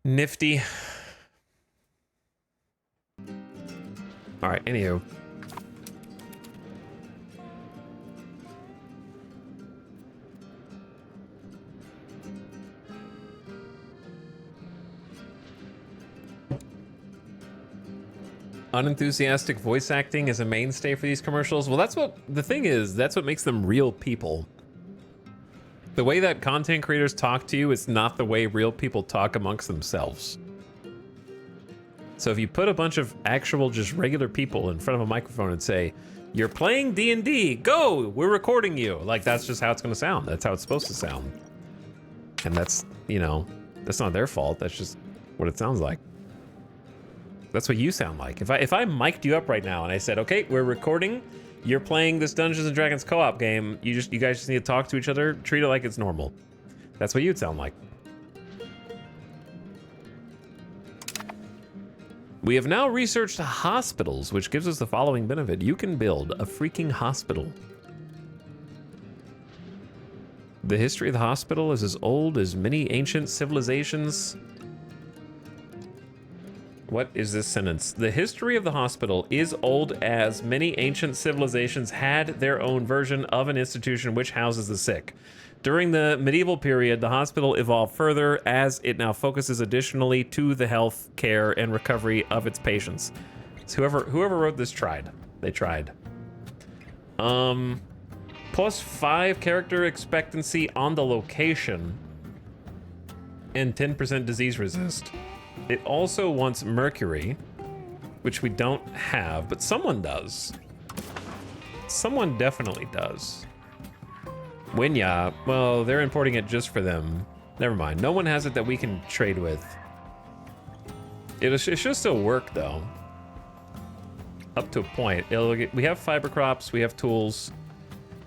Nifty. All right, anywho. Unenthusiastic voice acting is a mainstay for these commercials. Well, that's what the thing is. That's what makes them real people. The way that content creators talk to you is not the way real people talk amongst themselves. So if you put a bunch of actual just regular people in front of a microphone and say, "You're playing D&D, go, we're recording you." Like, that's just how it's gonna sound. That's how it's supposed to sound. And that's, you know, that's not their fault. That's just what it sounds like. That's what you sound like. If I mic'd you up right now and I said, "Okay, we're recording. You're playing this Dungeons and Dragons co-op game. You guys just need to talk to each other. Treat it like it's normal." That's what you'd sound like. We have now researched hospitals, which gives us the following benefit. You can build a freaking hospital. The history of the hospital is as old as many ancient civilizations. What is this sentence? The history of the hospital is old as many ancient civilizations had their own version of an institution which houses the sick. During the medieval period, the hospital evolved further as it now focuses additionally to the health, care, and recovery of its patients. So whoever wrote this tried. They tried. Plus 5 character expectancy on the location and 10% disease resist. It also wants mercury, which we don't have, but someone does. Someone definitely does. Winya, well, they're importing it just for them. Never mind. No one has it that we can trade with. It should still work, though. Up to a point. We have fiber crops, we have tools,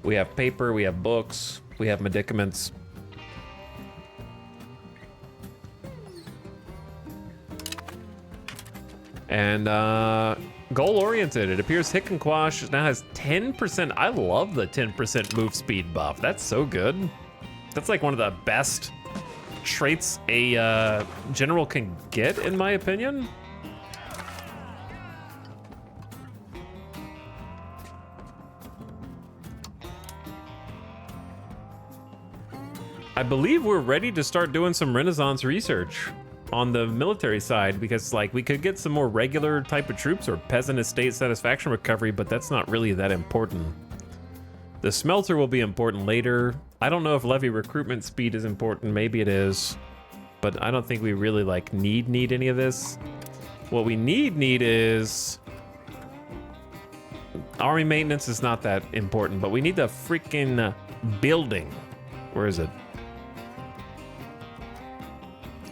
we have paper, we have books, we have medicaments. And goal-oriented. It appears Hit and Quash now has 10%. I love the 10% move speed buff. That's so good. That's like one of the best traits a general can get, in my opinion. I believe we're ready to start doing some Renaissance research on the military side, because like we could get some more regular type of troops or peasant estate satisfaction recovery, but that's not really that important. The smelter will be important later. I don't know if levy recruitment speed is important. Maybe it is, but I don't think we really like need any of this. What we need is army maintenance is not that important, but we need the freaking building. Where is it?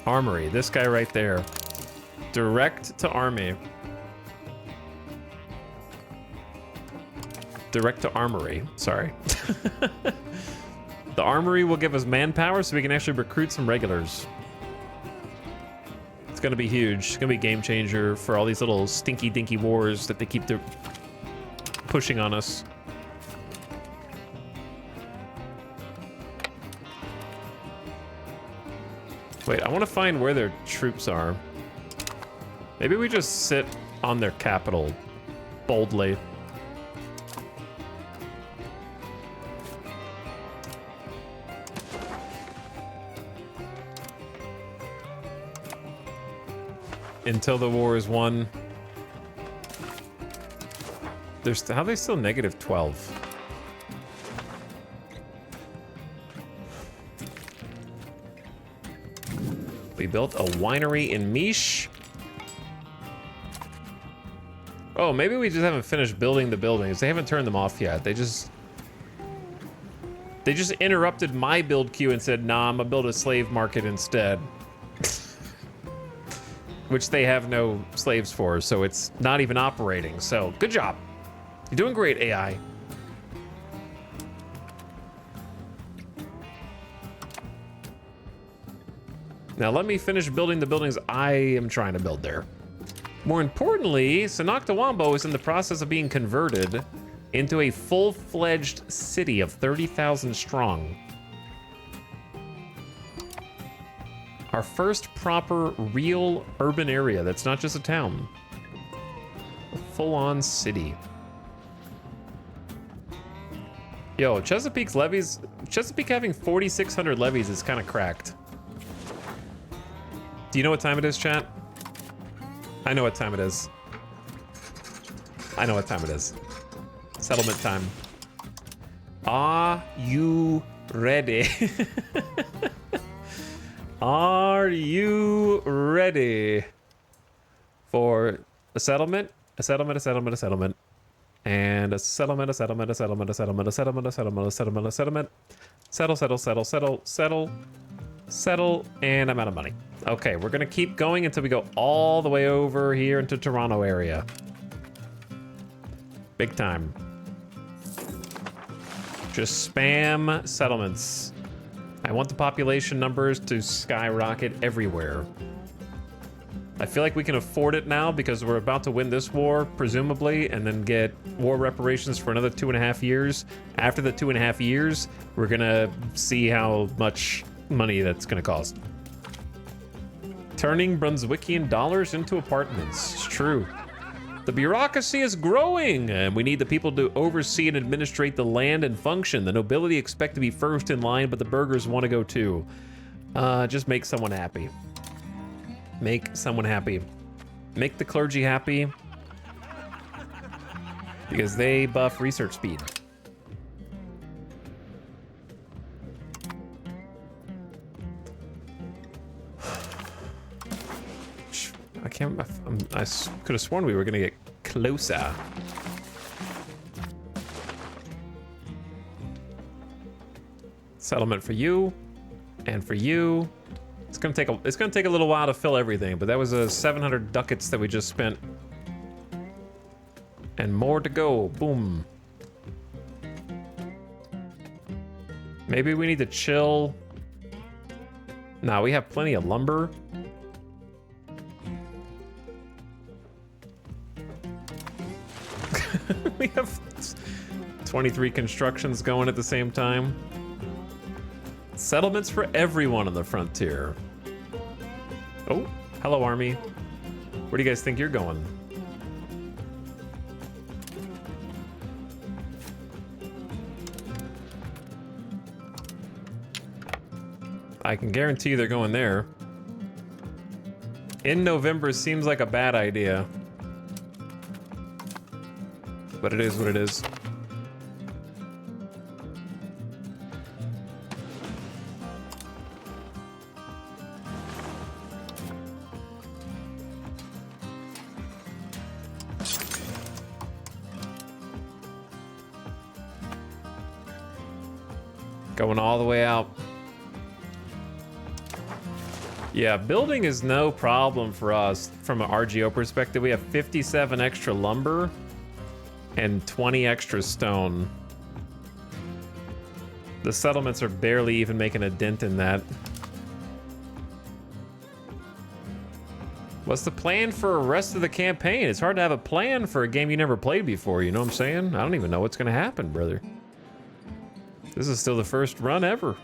Armory, this guy right there. Direct to army. Direct to armory, sorry. The armory will give us manpower so we can actually recruit some regulars. It's gonna be huge. It's gonna be a game changer for all these little stinky dinky wars that they keep pushing on us. Wait, I want to find where their troops are. Maybe we just sit on their capital boldly. Until the war is won. How are they still negative 12? We built a winery in Mish. Oh, maybe we just haven't finished building the buildings. They haven't turned them off yet. They just interrupted my build queue and said, nah, I'm gonna build a slave market instead. Which they have no slaves for, so it's not even operating. So, good job. You're doing great, AI. Now let me finish building the buildings I am trying to build there. More importantly, Sanoctawambo is in the process of being converted into a full-fledged city of 30,000 strong. Our first proper, real urban area that's not just a town. A full-on city. Yo, Chesapeake's levies, Chesapeake having 4,600 levies is kind of cracked. Do you know what time it is, chat? I know what time it is. I know what time it is. Settlement time. Are you ready? Are you ready for a settlement? A settlement, a settlement, a settlement. And a settlement, a settlement, a settlement, a settlement, a settlement, a settlement, a settlement, a settlement. Settle, settle, settle, settle, settle, settle, and I'm out of money. Okay, we're gonna keep going until we go all the way over here into Toronto area. Big time. Just spam settlements. I want the population numbers to skyrocket everywhere. I feel like we can afford it now because we're about to win this war, presumably, and then get war reparations for another 2.5 years. After the 2.5 years, we're gonna see how much money that's gonna cost. Turning Brunswickian dollars into apartments. It's true. The bureaucracy is growing, and we need the people to oversee and administrate the land and function. The nobility expect to be first in line, but the burghers want to go too. Just make someone happy. Make someone happy. Make the clergy happy, because they buff research speed. I can't. I could have sworn we were gonna get closer. Settlement for you, and for you. It's gonna take a little while to fill everything, but that was a 700 ducats that we just spent, and more to go. Boom. Maybe we need to chill. Nah, we have plenty of lumber. We have 23 constructions going at the same time. Settlements for everyone on the frontier. Oh, hello, army. Where do you guys think you're going? I can guarantee you they're going there. In November seems like a bad idea. But it is what it is. Going all the way out. Yeah, building is no problem for us from an RGO perspective. We have 57 extra lumber and 20 extra stone. The settlements are barely even making a dent in that. What's the plan for the rest of the campaign? It's hard to have a plan for a game you never played before, you know what I'm saying? I don't even know what's gonna happen, brother. This is still the first run ever.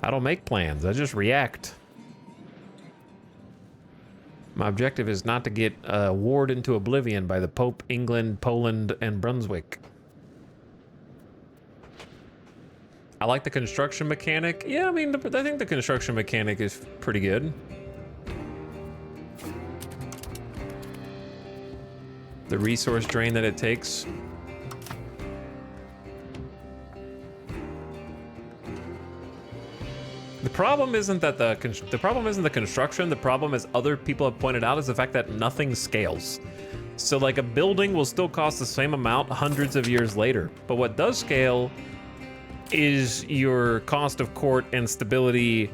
I don't make plans, I just react. My objective is not to get warred into oblivion by the Pope, England, Poland, and Brunswick. I like the construction mechanic. Yeah, I mean, I think the construction mechanic is pretty good. The resource drain that it takes. The problem isn't that the problem isn't the construction. The problem, as other people have pointed out, is the fact that nothing scales. So like a building will still cost the same amount hundreds of years later. But what does scale is your cost of court and stability,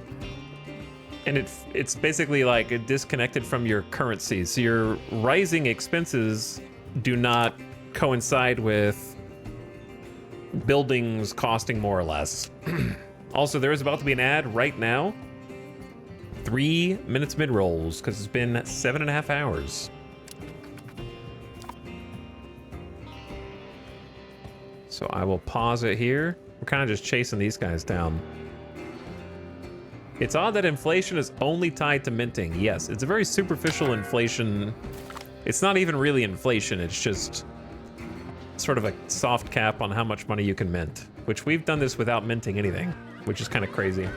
and it's basically like disconnected from your currency. So your rising expenses do not coincide with buildings costing more or less. Also, there is about to be an ad right now. 3 minutes mid-rolls, because it's been 7.5 hours. So I will pause it here. We're kind of just chasing these guys down. It's odd that inflation is only tied to minting. Yes, it's a very superficial inflation. It's not even really inflation, it's just sort of a soft cap on how much money you can mint, which we've done this without minting anything, which is kind of crazy.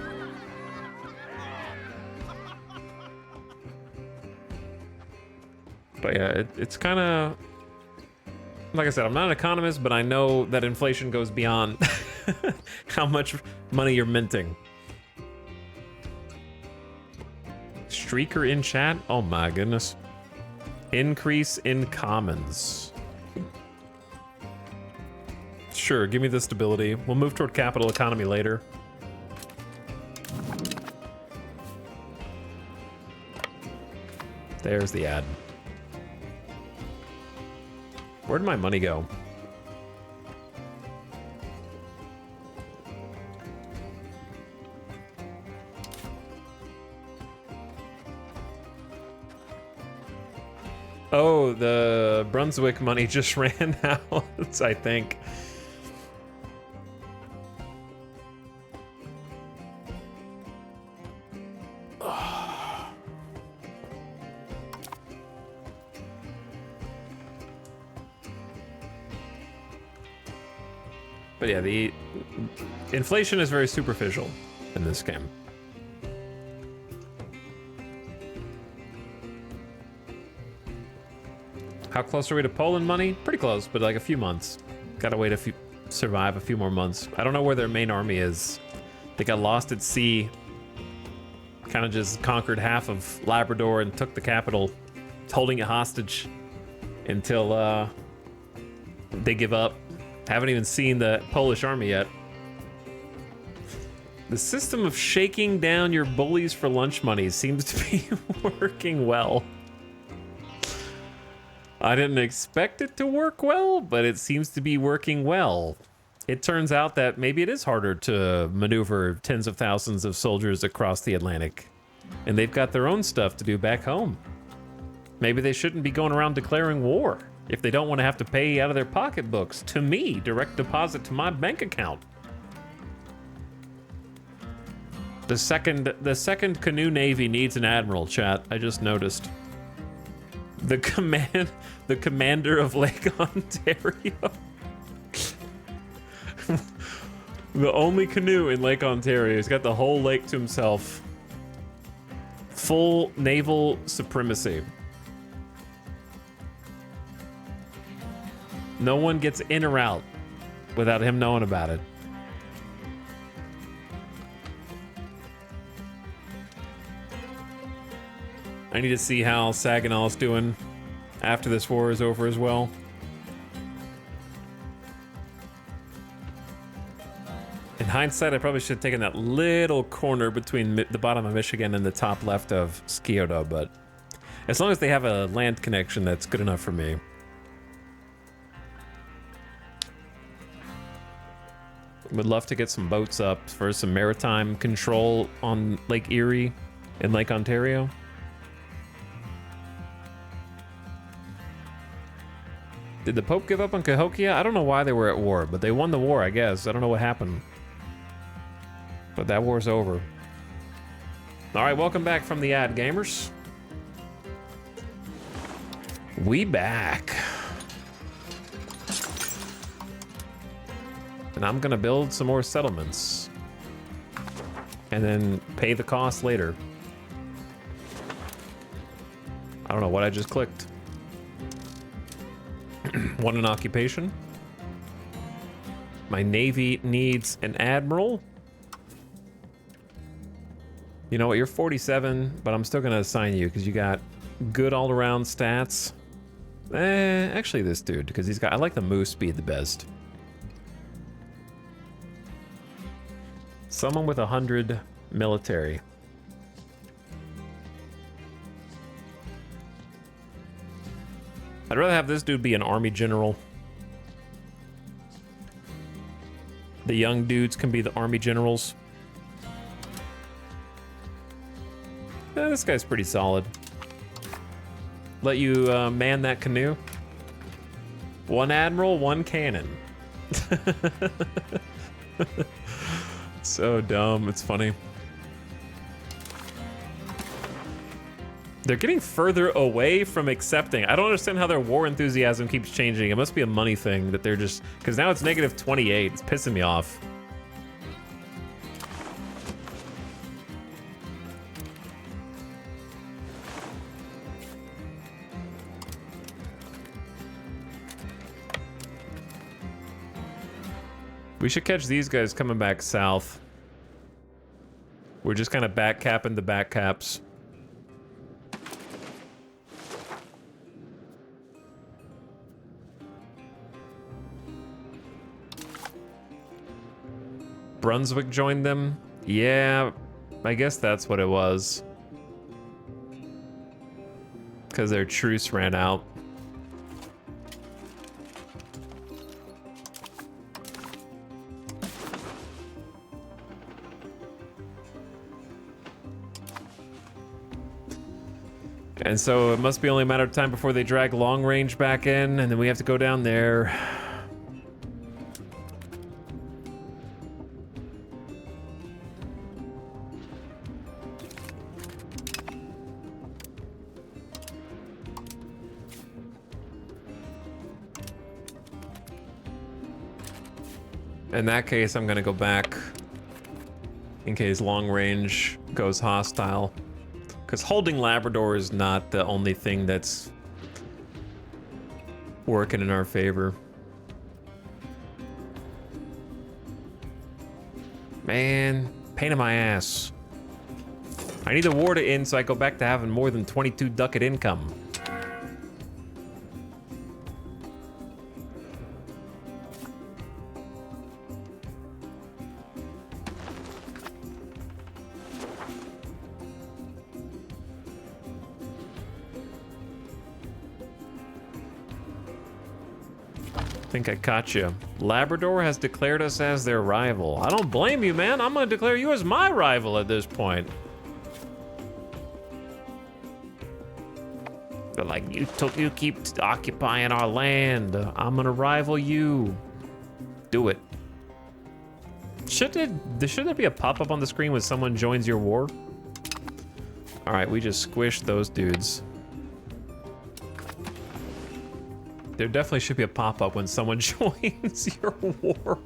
But yeah, it's kind of, like I said, I'm not an economist, but I know that inflation goes beyond how much money you're minting. Streaker in chat? Oh my goodness. Increase in commons. Sure, give me the stability. We'll move toward capital economy later. There's the ad. Where'd my money go? Oh, the Brunswick money just ran out, I think. But yeah, the inflation is very superficial in this game. How close are we to Poland money? Pretty close, but like a few months. Gotta wait survive a few more months. I don't know where their main army is. They got lost at sea. Kind of just conquered half of Labrador and took the capital, holding it hostage until they give up. Haven't even seen the Polish army yet. The system of shaking down your bullies for lunch money seems to be working well. I didn't expect it to work well, but it seems to be working well. It turns out that maybe it is harder to maneuver tens of thousands of soldiers across the Atlantic, and they've got their own stuff to do back home. Maybe they shouldn't be going around declaring war if they don't want to have to pay out of their pocketbooks to me, direct deposit to my bank account. The second canoe navy needs an admiral, chat. I just noticed. The commander of Lake Ontario. The only canoe in Lake Ontario. He's got the whole lake to himself. Full naval supremacy. No one gets in or out without him knowing about it. I need to see how Saginaw's doing after this war is over as well. In hindsight, I probably should have taken that little corner between the bottom of Michigan and the top left of Scioto, but as long as they have a land connection, that's good enough for me. Would love to get some boats up for some maritime control on Lake Erie and Lake Ontario. Did the Pope give up on Cahokia? I don't know why they were at war, but they won the war, I guess. I don't know what happened. But that war's over. All right, welcome back from the ad, gamers. We back. And I'm gonna build some more settlements. And then pay the cost later. I don't know what I just clicked. Want an occupation? My navy needs an admiral. You know what, you're 47, but I'm still gonna assign you because you got good all-around stats. Actually this dude, because he's got, I like the move speed the best. Someone with 100 military. I'd rather have this dude be an army general The young dudes can be the army generals. This guy's pretty solid. Let you man that canoe. One admiral, one cannon. So dumb, it's funny. They're getting further away from accepting. I don't understand how their war enthusiasm keeps changing. It must be a money thing that they're just... Because now it's negative 28. It's pissing me off. We should catch these guys coming back south. We're just kind of back capping the back caps. Brunswick joined them? Yeah, I guess that's what it was. Because their truce ran out. And so it must be only a matter of time before they drag long range back in, and then we have to go down there. In that case, I'm gonna go back in case long range goes hostile. Because holding Labrador is not the only thing that's working in our favor. Man, pain in my ass. I need the war to end so I go back to having more than 22 ducat income. I think I caught you. Labrador has declared us as their rival. I don't blame you, man. I'm gonna declare you as my rival at this point. They're like, you keep occupying our land. I'm gonna rival you. Do it. Should there be a pop-up on the screen when someone joins your war? All right, we just squished those dudes. There definitely should be a pop-up when someone joins your war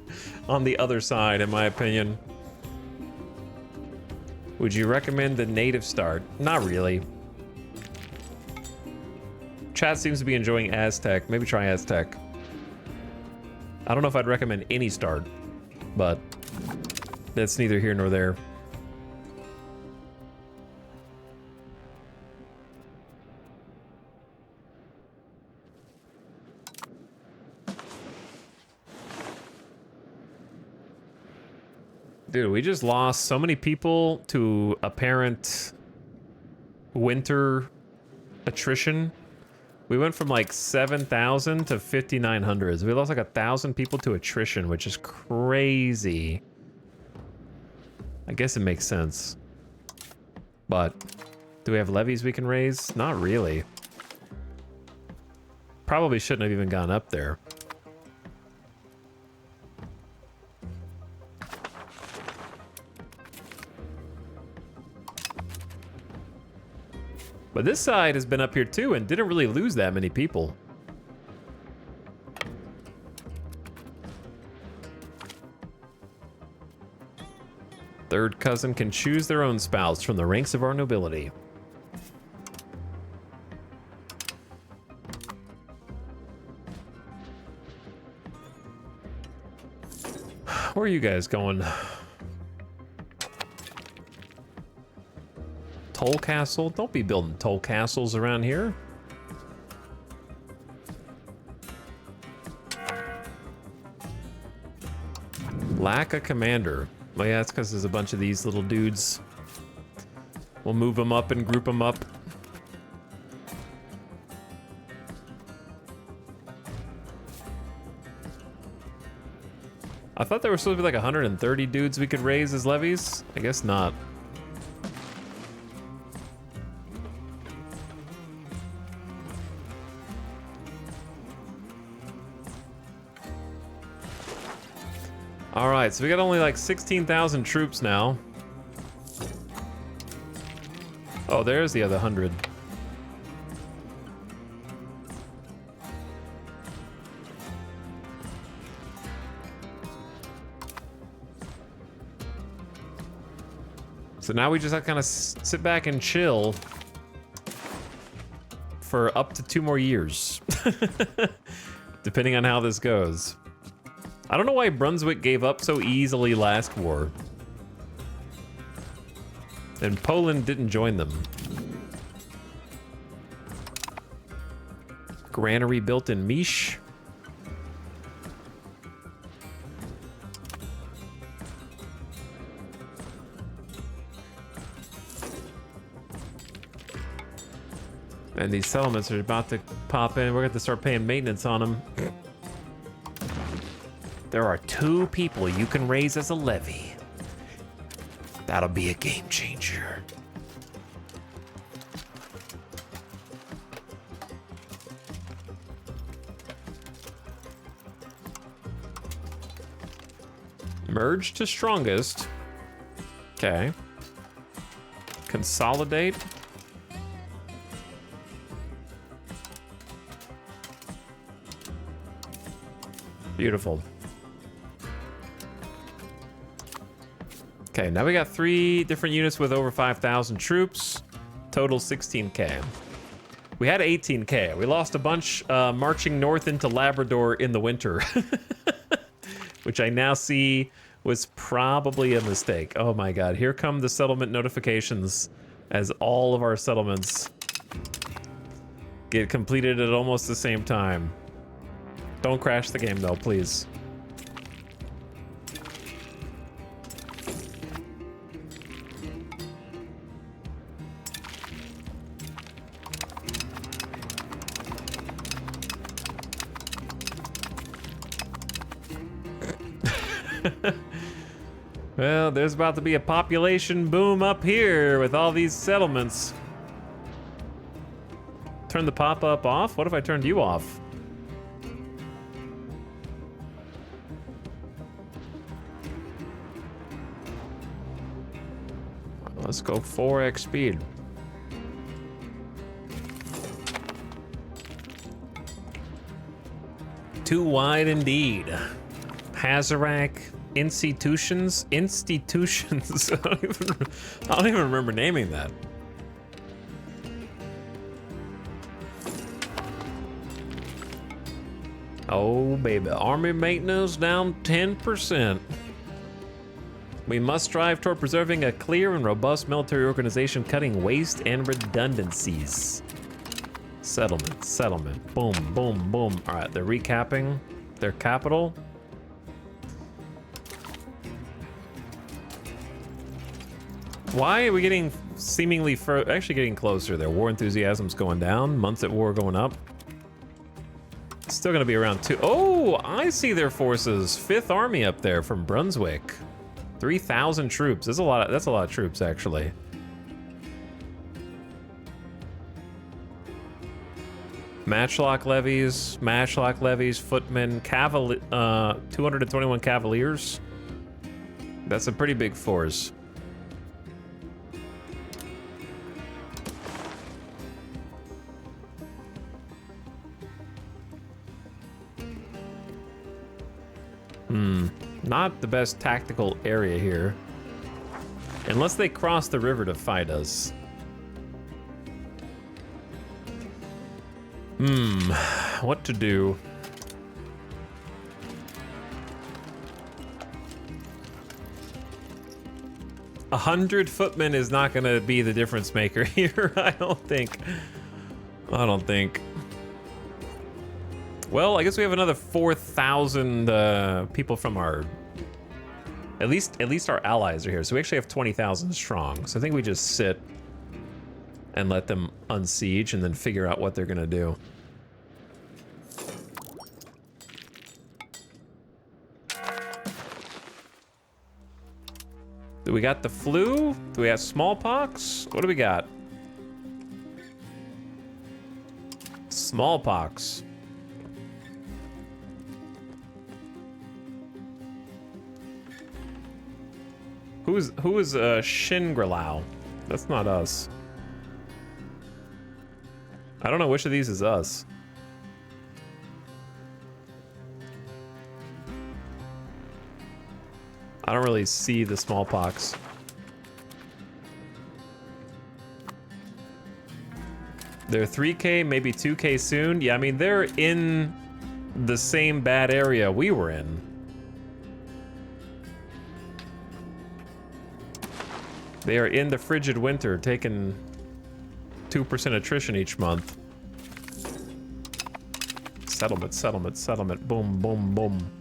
on the other side, in my opinion. Would you recommend the native start? Not really. Chat seems to be enjoying Aztec. Maybe try Aztec. I don't know if I'd recommend any start, but that's neither here nor there. Dude, we just lost so many people to apparent winter attrition. We went from like 7,000 to 5,900. We lost like 1,000 people to attrition, which is crazy. I guess it makes sense. But do we have levies we can raise? Not really. Probably shouldn't have even gone up there. But this side has been up here too and didn't really lose that many people. Third cousin can choose their own spouse from the ranks of our nobility. Where are you guys going? Toll castle? Don't be building toll castles around here. Lack a commander. Well, yeah, that's because there's a bunch of these little dudes. We'll move them up and group them up. I thought there were supposed to be like 130 dudes we could raise as levies. I guess not. All right, so we got only like 16,000 troops now. Oh, there's the other 100. So now we just have to kind of sit back and chill for up to 2 more years, depending on how this goes. I don't know why Brunswick gave up so easily last war. And Poland didn't join them. Granary built in Mish. And these settlements are about to pop in. We're going to have to start paying maintenance on them. There are 2 people you can raise as a levy. That'll be a game changer. Merge to strongest. Okay. Consolidate. Beautiful. Okay, now we got 3 different units with over 5,000 troops. Total 16K. We had 18K. We lost a bunch marching north into Labrador in the winter. Which I now see was probably a mistake. Oh my god, here come the settlement notifications as all of our settlements get completed at almost the same time. Don't crash the game though, please. Well, there's about to be a population boom up here with all these settlements. Turn the pop-up off? What if I turned you off? Let's go 4x speed. Too wide indeed. Hazarak. Institutions? I don't even remember naming that. Oh, baby. Army maintenance down 10%. We must strive toward preserving a clear and robust military organization, cutting waste and redundancies. Settlement, settlement. Boom, boom, boom. All right, they're recapping their capital. Why are we getting seemingly actually getting closer? Their war enthusiasm's going down. Months at war going up. It's still gonna be around 2. Oh, I see their forces. 5th Army up there from Brunswick. 3,000 troops. That's a lot. That's a lot of troops, actually. Matchlock levies, footmen, 221 cavaliers. That's a pretty big force. Not the best tactical area here. Unless they cross the river to fight us. What to do? A 100 footmen is not gonna be the difference maker here, I don't think. Well, I guess we have another 4,000 people from our... At least our allies are here, so we actually have 20,000 strong. So I think we just sit and let them unsiege and then figure out what they're gonna do. Do we got the flu? Do we have smallpox? What do we got? Smallpox. Who is Shingrilau? That's not us. I don't know which of these is us. I don't really see the smallpox. They're 3K, maybe 2K soon. Yeah, I mean, they're in the same bad area we were in. They are in the frigid winter, taking 2% attrition each month. Settlement, settlement, settlement. Boom, boom, boom.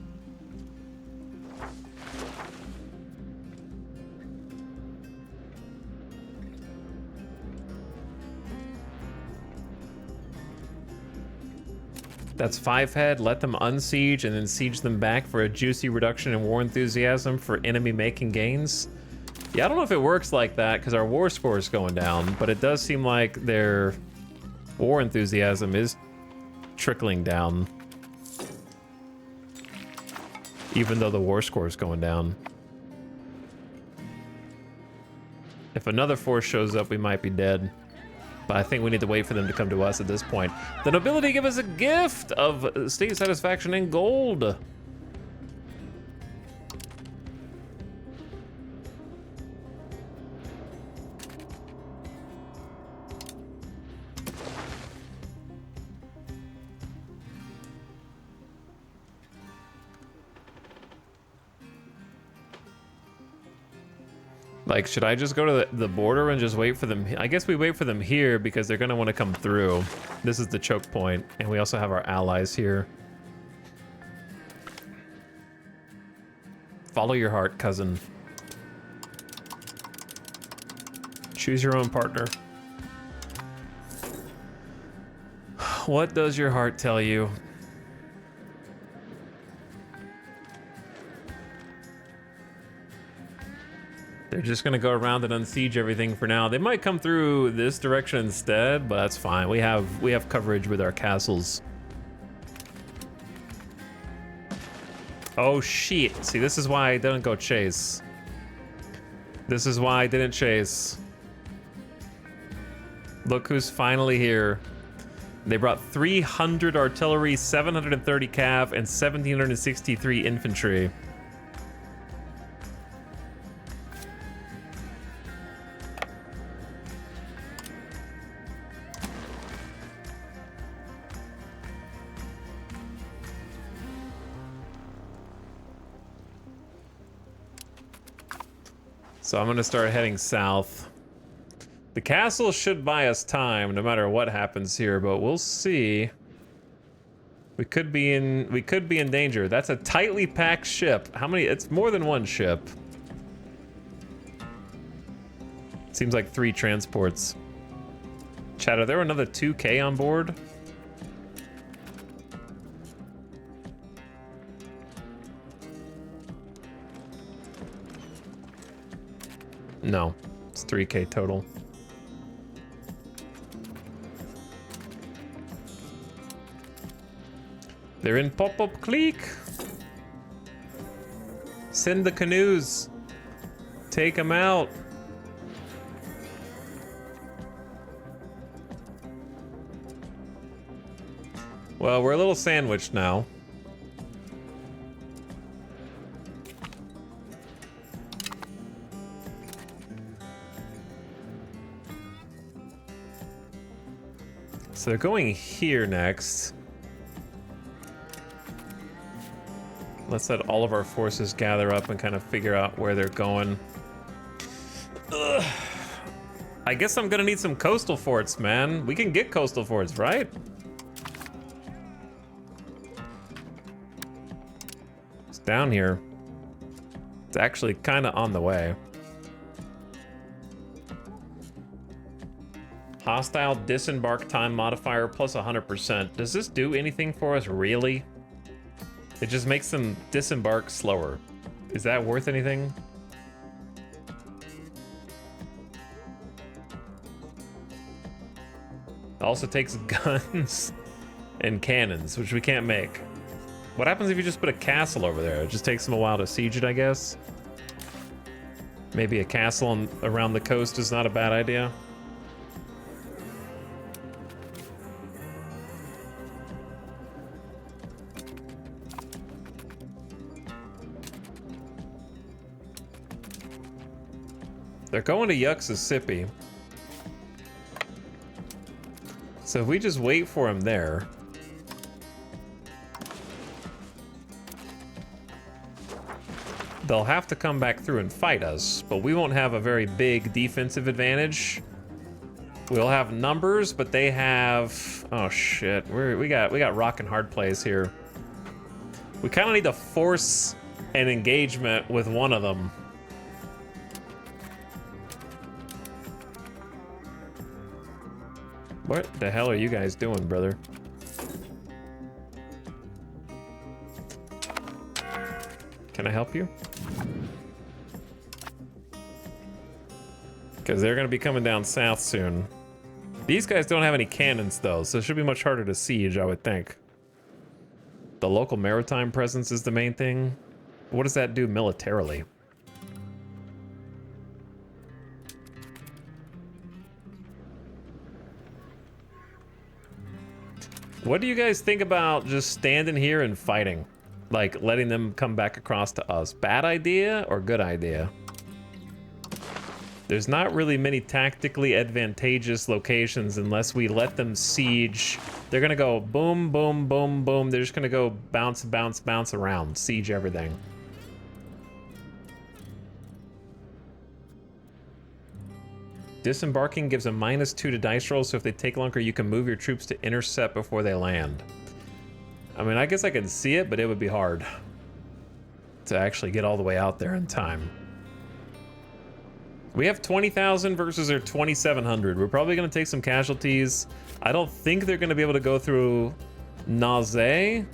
That's 5 head. Let them unsiege and then siege them back for a juicy reduction in war enthusiasm for enemy making gains. Yeah, I don't know if it works like that because our war score is going down, but it does seem like their war enthusiasm is trickling down, even though the war score is going down. If another force shows up, we might be dead. But I think we need to wait for them to come to us at this point. The nobility give us a gift of state satisfaction and gold. Like, should I just go to the border and just wait for them? I guess we wait for them here because they're gonna want to come through. This is the choke point, and we also have our allies here. Follow your heart, cousin. Choose your own partner. What does your heart tell you? They're just gonna go around and unsiege everything for now. They might come through this direction instead, but that's fine. We have coverage with our castles. Oh shit. See, this is why I didn't go chase. This is why I didn't chase. Look who's finally here. They brought 300 artillery, 730 cav, and 1,763 infantry. So I'm gonna start heading south. The castle should buy us time no matter what happens here, but we'll see. We could be in danger. That's a tightly packed ship. How many? It's more than one ship. Seems like 3 transports. Chat, are there another 2K on board? No, it's 3K total. They're in Pop-Up Creek. Send the canoes. Take them out. Well, we're a little sandwiched now. So they're going here next. Let's let all of our forces gather up and kind of figure out where they're going. Ugh. I guess I'm gonna need some coastal forts, man. We can get coastal forts, right? It's down here. It's actually kind of on the way. Hostile disembark time modifier plus 100%. Does this do anything for us, really? It just makes them disembark slower. Is that worth anything? It also takes guns and cannons, which we can't make. What happens if you just put a castle over there? It just takes them a while to siege it, I guess. Maybe a castle around the coast is not a bad idea. They're going to Yuxasippi. So if we just wait for him there. They'll have to come back through and fight us, but we won't have a very big defensive advantage. We'll have numbers, but they have... Oh shit, we got rockin' hard plays here. We kind of need to force an engagement with one of them. What the hell are you guys doing, brother? Can I help you? Because they're going to be coming down south soon. These guys don't have any cannons, though, so it should be much harder to siege, I would think. The local maritime presence is the main thing. What does that do militarily? What do you guys think about just standing here and fighting? Like, letting them come back across to us. Bad idea or good idea? There's not really many tactically advantageous locations unless we let them siege. They're gonna go boom, boom, boom, boom. They're just gonna go bounce, bounce, bounce around. Siege everything. Disembarking gives a -2 to dice rolls, so if they take longer, you can move your troops to intercept before they land. I mean, I guess I can see it, but it would be hard to actually get all the way out there in time. We have 20,000 versus their 2,700. We're probably going to take some casualties. I don't think they're going to be able to go through Naze,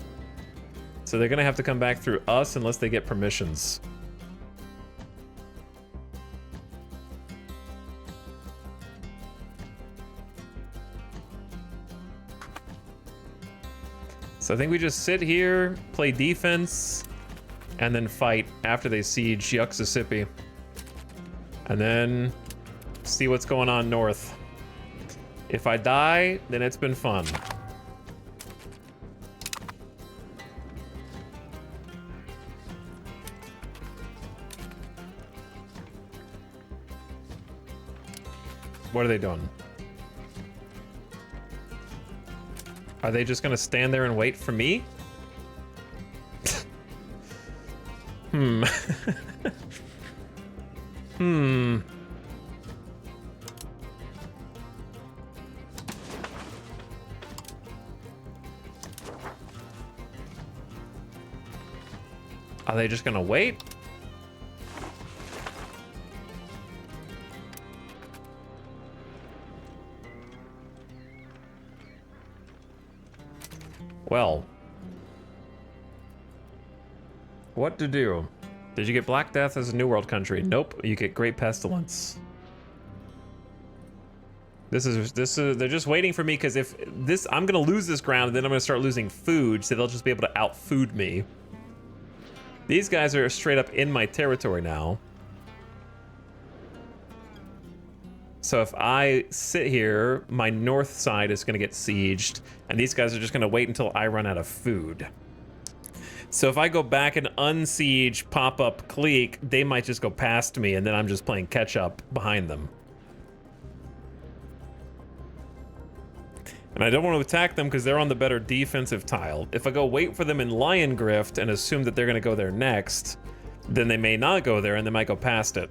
so they're going to have to come back through us unless they get permissions. So I think we just sit here, play defense, and then fight after they siege Yuxasippi. And then see what's going on north. If I die, then it's been fun. What are they doing? Are they just gonna stand there and wait for me? Hmm. Hmm. Are they just gonna wait? Well, what to do? Did you get Black Death as a New World country? Nope, you get Great Pestilence. This is they're just waiting for me because if this, I'm gonna lose this ground and then I'm gonna start losing food, so they'll just be able to outfood me. These guys are straight up in my territory now. So if I sit here, my north side is gonna get sieged, and these guys are just gonna wait until I run out of food. So if I go back and unsiege pop-up clique, they might just go past me, and then I'm just playing catch-up behind them. And I don't want to attack them because they're on the better defensive tile. If I go wait for them in Lion Grift and assume that they're gonna go there next, then they may not go there and they might go past it.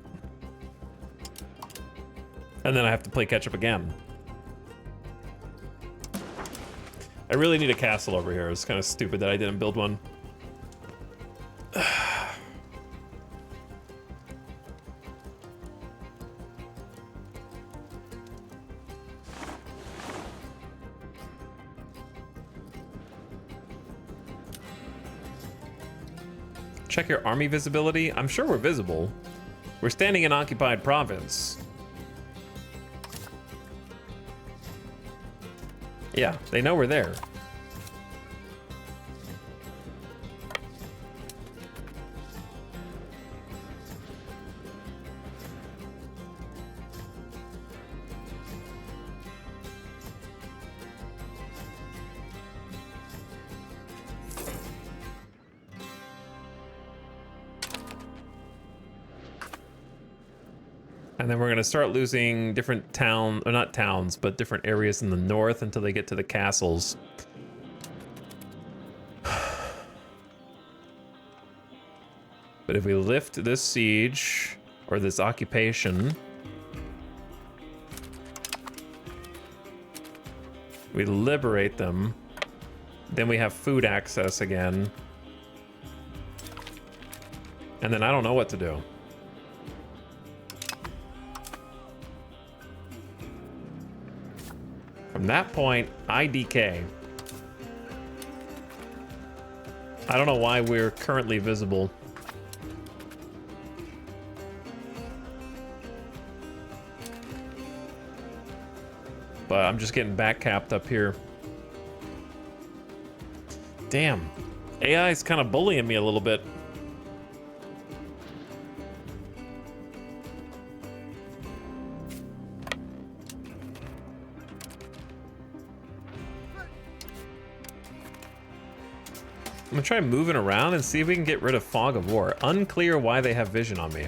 And then I have to play catch up again. I really need a castle over here. It's kind of stupid that I didn't build one. Check your army visibility. I'm sure we're visible. We're standing in occupied province. Yeah, they know we're there. And then we're going to start losing different town, or not towns, but different areas in the north until they get to the castles. But if we lift this siege, or this occupation, we liberate them, then we have food access again. And then I don't know what to do. From that point, IDK. I don't know why we're currently visible. But I'm just getting back capped up here. Damn. AI is kind of bullying me a little bit. I'm gonna try moving around and see if we can get rid of Fog of War. Unclear why they have vision on me.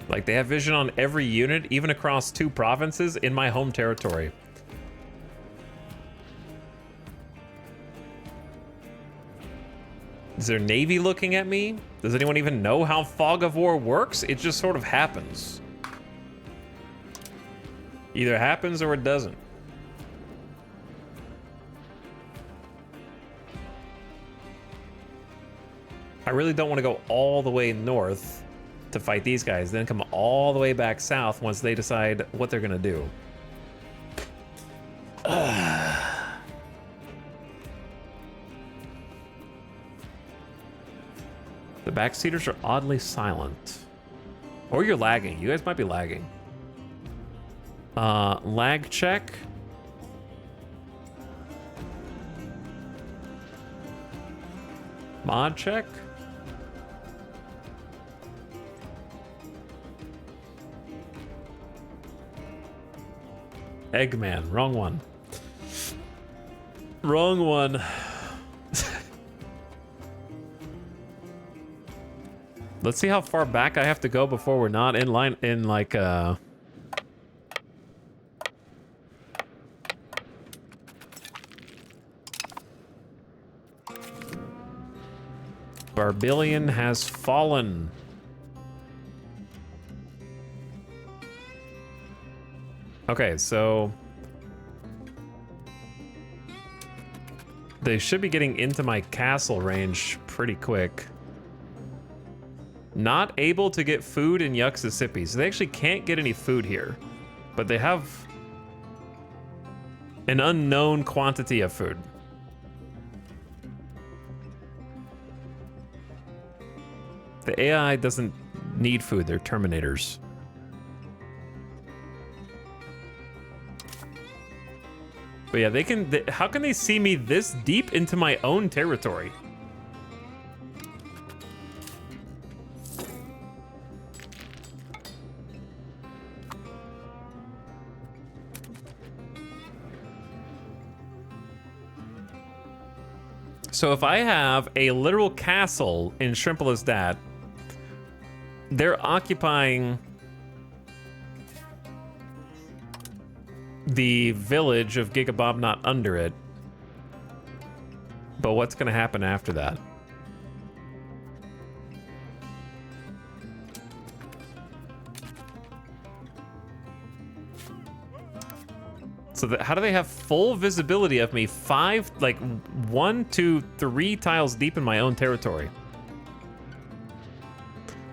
Like, they have vision on every unit, even across 2 provinces in my home territory. Is their navy looking at me? Does anyone even know how Fog of War works? It just sort of happens. Either happens or it doesn't. I really don't want to go all the way north to fight these guys, then come all the way back south once they decide what they're gonna do. The backseaters are oddly silent. Or you're lagging. You guys might be lagging. Lag check. Mod check. Eggman, wrong one. Wrong one. Let's see how far back I have to go before we're not in line in like Barbillion has fallen. Okay, so they should be getting into my castle range pretty quick. Not able to get food in Yuxissippi, so they actually can't get any food here. But they have an unknown quantity of food. The AI doesn't need food, they're Terminators. But yeah, how can they see me this deep into my own territory? So if I have a literal castle in Shrimple as that, they're occupying the village of Gigabob, not under it. But what's going to happen after that? So how do they have full visibility of me 1, 2, 3 tiles deep in my own territory?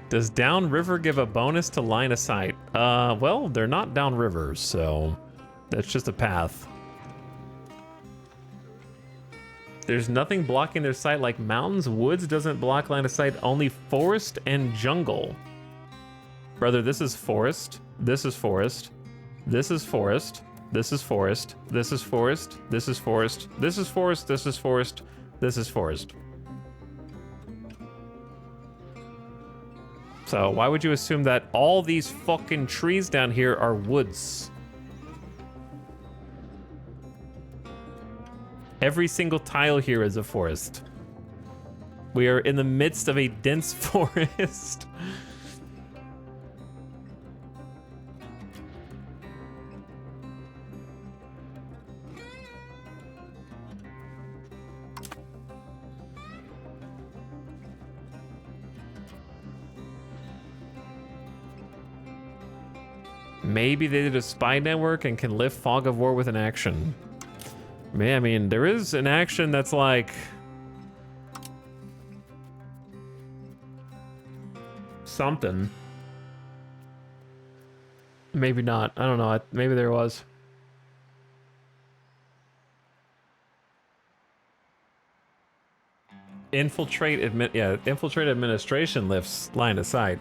Does downriver give a bonus to line of sight? Well, they're not downriver, so that's just a path. There's nothing blocking their sight like mountains. Woods doesn't block line of sight, only forest and jungle. Brother, this is forest. This is forest. This is forest. This is forest. This is forest. This is forest. This is forest. This is forest. This is forest. So why would you assume that all these fucking trees down here are woods? Every single tile here is a forest. We are in the midst of a dense forest. Maybe they did a spy network and can lift fog of war with an action. Man, I mean, there is an action that's like... something. Maybe not. I don't know. Maybe there was. Infiltrate administration lifts line of sight.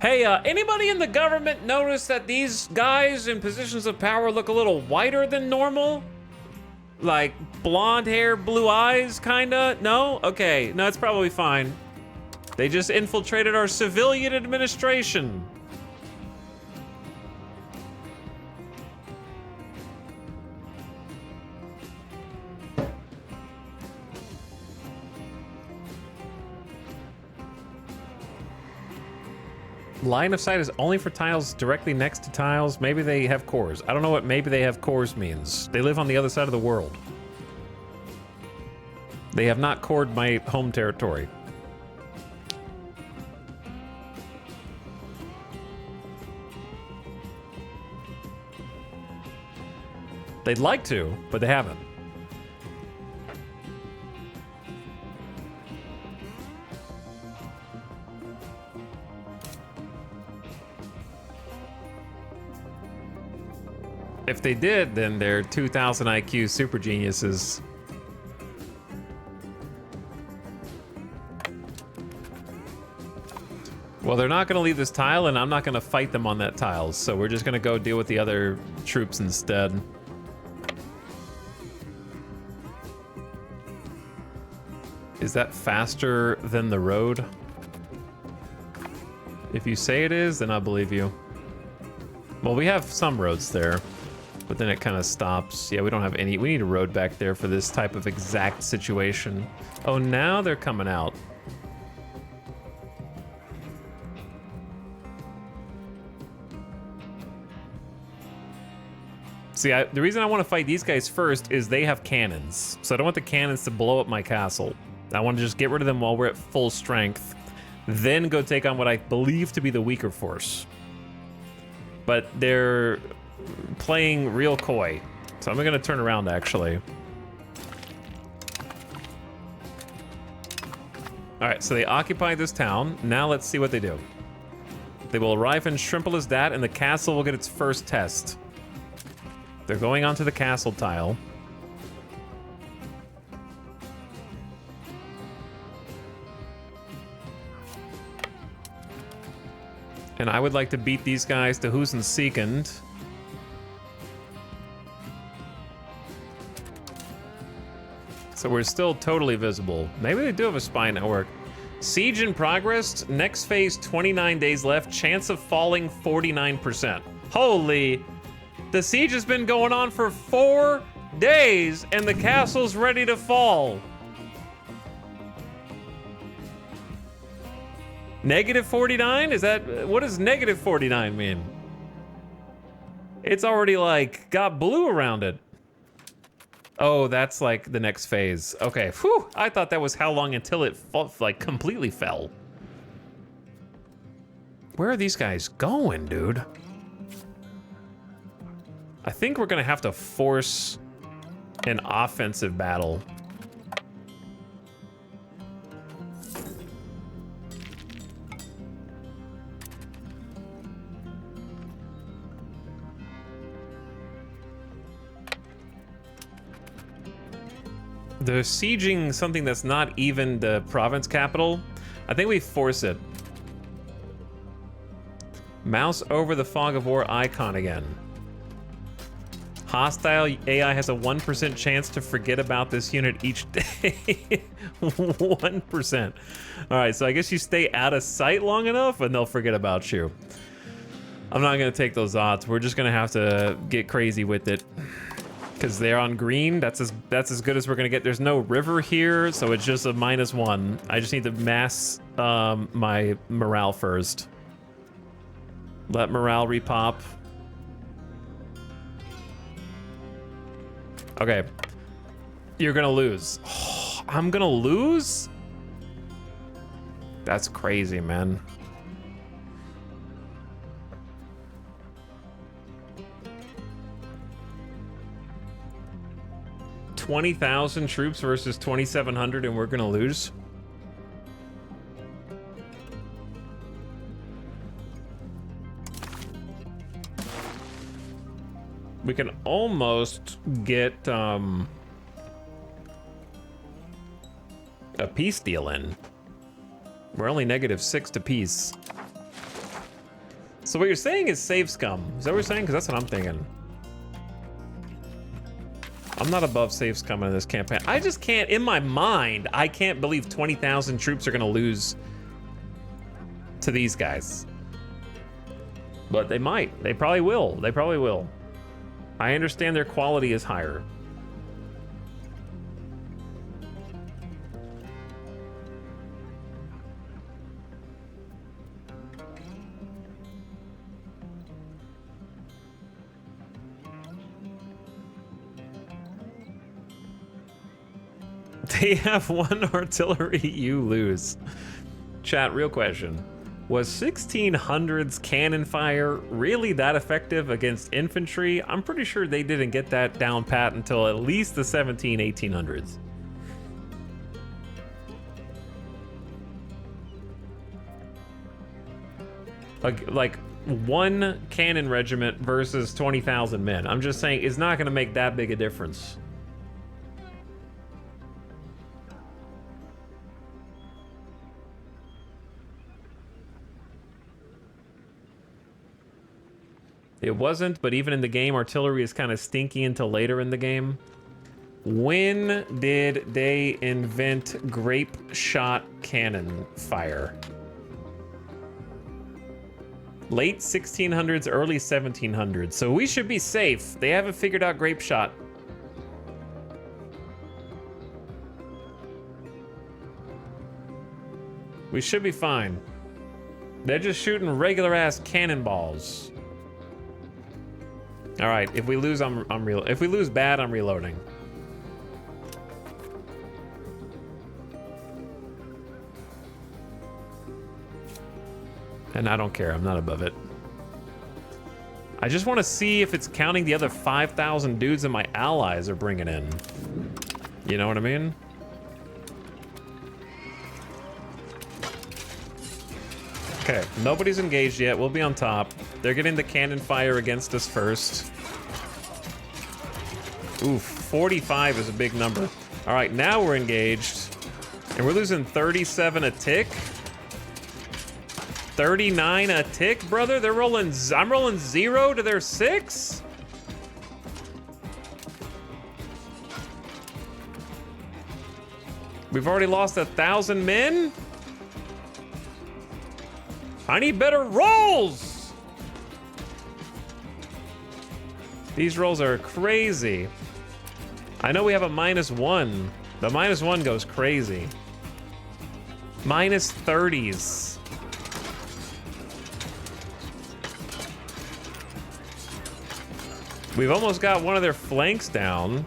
Hey, anybody in the government notice that these guys in positions of power look a little whiter than normal? Like blonde hair, blue eyes, kinda? No? Okay, no, it's probably fine. They just infiltrated our civilian administration. Line of sight is only for tiles directly next to tiles. Maybe they have cores. I don't know what maybe they have cores means. They live on the other side of the world. They have not cored my home territory. They'd like to, but they haven't. If they did, then they're 2,000 IQ super geniuses. Well, they're not going to leave this tile, and I'm not going to fight them on that tile, so we're just going to go deal with the other troops instead. Is that faster than the road? If you say it is, then I believe you. Well, we have some roads there. But then it kind of stops. Yeah, we don't have any. We need a road back there for this type of exact situation. Oh, now they're coming out. See, the reason I want to fight these guys first is they have cannons. So I don't want the cannons to blow up my castle. I want to just get rid of them while we're at full strength. Then go take on what I believe to be the weaker force. But they're playing real coy. So I'm gonna turn around actually. All right, so they occupy this town. Now let's see what they do. They will arrive in Shrimple as that, and the castle will get its first test. They're going onto the castle tile. And I would like to beat these guys to who's in second. So we're still totally visible. Maybe they do have a spy network. Siege in progress. Next phase, 29 days left. Chance of falling, 49%. Holy! The siege has been going on for 4 days, and the castle's ready to fall. Negative 49? Is that, what does negative 49 mean? It's already like got blue around it. Oh, that's like the next phase. Okay, whew. I thought that was how long until it like completely fell. Where are these guys going, dude? I think we're gonna have to force an offensive battle. They're sieging something that's not even the province capital, I think we force it. Mouse over the fog of war icon again. Hostile AI has a 1% chance to forget about this unit each day. 1%. All right, so I guess you stay out of sight long enough and they'll forget about you. I'm not gonna take those odds. We're just gonna have to get crazy with it. Because they're on green, that's as good as we're gonna get. There's no river here, so it's just a -1. I just need to mass my morale first. Let morale repop. Okay. You're gonna lose. Oh, I'm gonna lose? That's crazy, man. $20,000 troops versus 2,700 and we're gonna lose? We can almost get a peace deal in. We're only -6 to peace. So what you're saying is save scum. Is that what you're saying? Because that's what I'm thinking. I'm not above save scum in this campaign. I just can't, in my mind, I can't believe 20,000 troops are gonna lose to these guys. But they might. They probably will. They probably will. I understand their quality is higher. They have 1 artillery, you lose. Chat, real question. Was 1600s cannon fire really that effective against infantry? I'm pretty sure they didn't get that down pat until at least the 1800s. Like 1 cannon regiment versus 20,000 men. I'm just saying it's not gonna make that big a difference. It wasn't, but even in the game, artillery is kind of stinky until later in the game. When did they invent grape shot cannon fire? Late 1600s, early 1700s. So we should be safe. They haven't figured out grape shot. We should be fine. They're just shooting regular ass cannonballs. All right, if we lose, if we lose bad, I'm reloading. And I don't care, I'm not above it. I just want to see if it's counting the other 5,000 dudes that my allies are bringing in. You know what I mean? Okay, nobody's engaged yet. We'll be on top. They're getting the cannon fire against us first. Ooh, 45 is a big number. All right, now we're engaged. And we're losing 37 a tick. 39 a tick, brother? They're rolling, I'm rolling 0 to their 6? We've already lost 1,000 men? I need better rolls! These rolls are crazy. I know we have a -1. The -1 goes crazy. -30s. We've almost got one of their flanks down.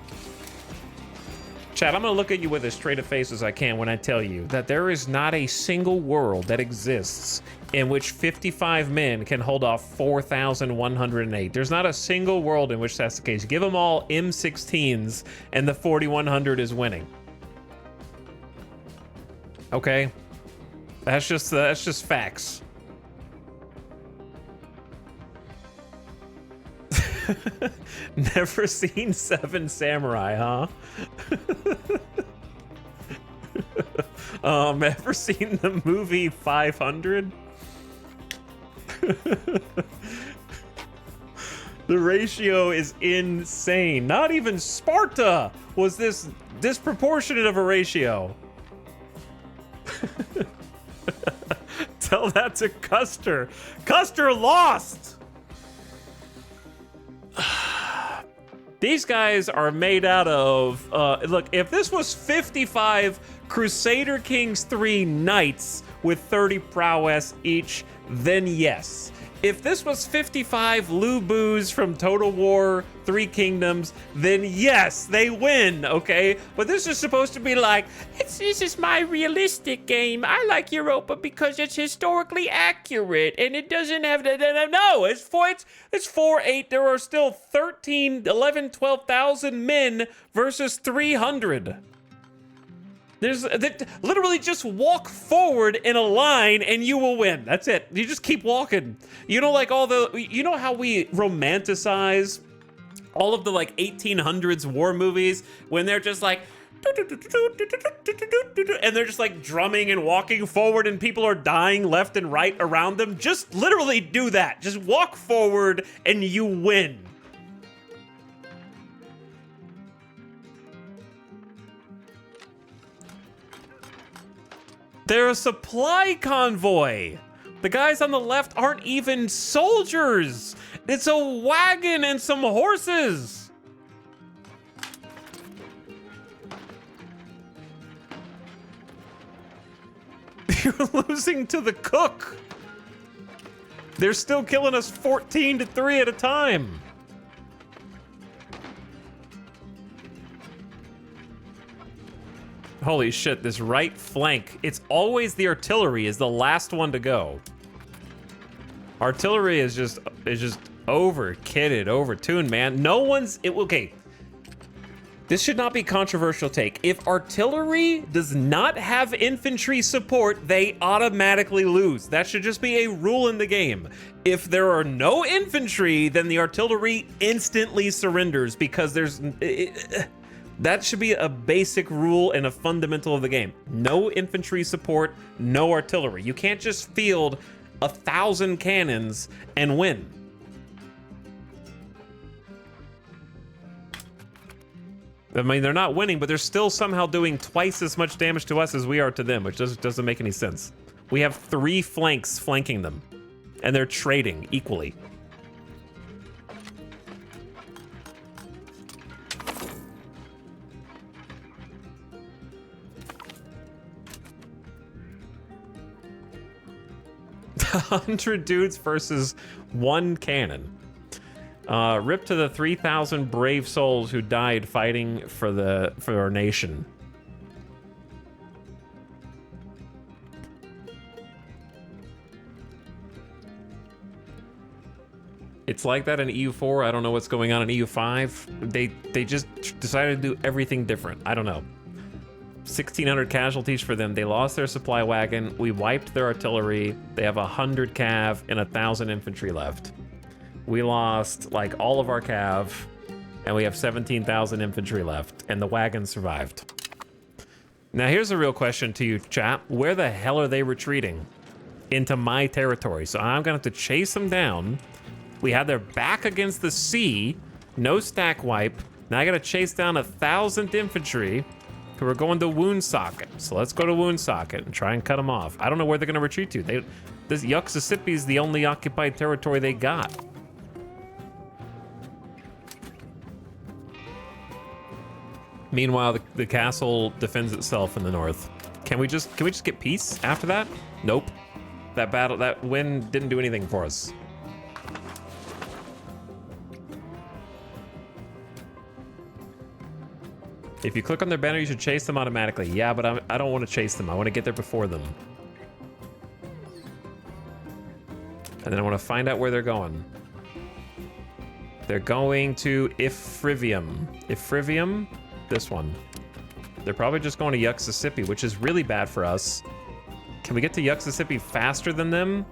Chad, I'm gonna look at you with as straight a face as I can when I tell you that there is not a single world that exists in which 55 men can hold off 4,108. There's not a single world in which that's the case. Give them all M16s and the 4,100 is winning. Okay? That's just facts. Never seen 7 Samurai, huh? Ever seen the movie 500? The ratio is insane. Not even Sparta was this disproportionate of a ratio. Tell that to Custer. Custer lost. These guys are made out of, look, if this was 55 Crusader Kings 3 knights with 30 prowess each, then yes. If this was 55 Lubus from Total War 3 Kingdoms, then yes, they win, okay? But this is supposed to be like, this is my realistic game. I like Europa because it's historically accurate and it doesn't have no, it's 4-8. There are still 13, 11, 12,000 men versus 300. Literally just walk forward in a line and you will win. That's it. You just keep walking. You know, like you know how we romanticize all of the like 1800s war movies when they're just like, and they're just like drumming and walking forward and people are dying left and right around them. Just literally do that. Just walk forward and you win. They're a supply convoy. The guys on the left aren't even soldiers. It's a wagon and some horses. You're losing to the cook. They're still killing us 14-3 at a time. Holy shit, this right flank. It's always the artillery is the last one to go. Artillery is just over-kitted, over-tuned, man. No one's, okay. This should not be controversial take. If artillery does not have infantry support, they automatically lose. That should just be a rule in the game. If there are no infantry, then the artillery instantly surrenders because there's... that should be a basic rule and a fundamental of the game. No infantry support, no artillery. You can't just field 1,000 cannons and win. I mean, they're not winning, but they're still somehow doing twice as much damage to us as we are to them, which doesn't make any sense. We have 3 flanks flanking them, and they're trading equally. $100 dudes versus 1 cannon. Rip to the 3,000 brave souls who died fighting for our nation. It's like that in EU4. I don't know what's going on in EU5. They just decided to do everything different. I don't know. 1,600 casualties for them. They lost their supply wagon. We wiped their artillery. They have 100 cav and 1,000 infantry left. We lost like all of our cav, and we have 17,000 infantry left, and the wagon survived. Now here's a real question to you, chat. Where the hell are they retreating? Into my territory. So I'm gonna have to chase them down. We had their back against the sea, no stack wipe. Now I gotta chase down 1,000 infantry who are going to Woonsocket. So let's go to Woonsocket and try and cut them off. I don't know where they're gonna retreat to. This Yuxissippi is the only occupied territory they got. Meanwhile, the castle defends itself in the north. Can we just get peace after that? Nope. That win didn't do anything for us. If you click on their banner, you should chase them automatically. Yeah, but I don't want to chase them. I want to get there before them. And then I want to find out where they're going. They're going to Ifrivium. Ifrivium? This one. They're probably just going to Yuxissippi, which is really bad for us. Can we get to Yuxissippi faster than them?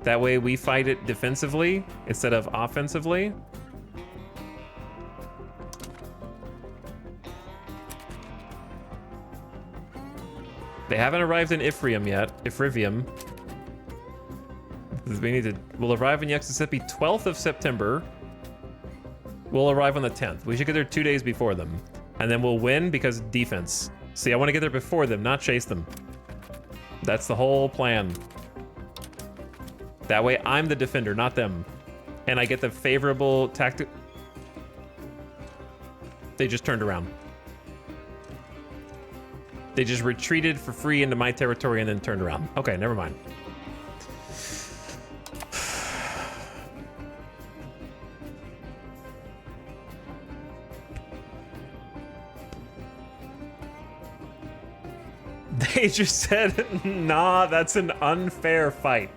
That way we fight it defensively instead of offensively. They haven't arrived in Ifrium yet. Ifrivium. We'll arrive in Mississippi 12th of September. We'll arrive on the 10th. We should get there 2 days before them. And then we'll win because defense. See, I want to get there before them, not chase them. That's the whole plan. That way I'm the defender, not them. And I get the favorable tactic. They just turned around. They just retreated for free into my territory and then turned around. Okay, never mind. They just said, nah, that's an unfair fight.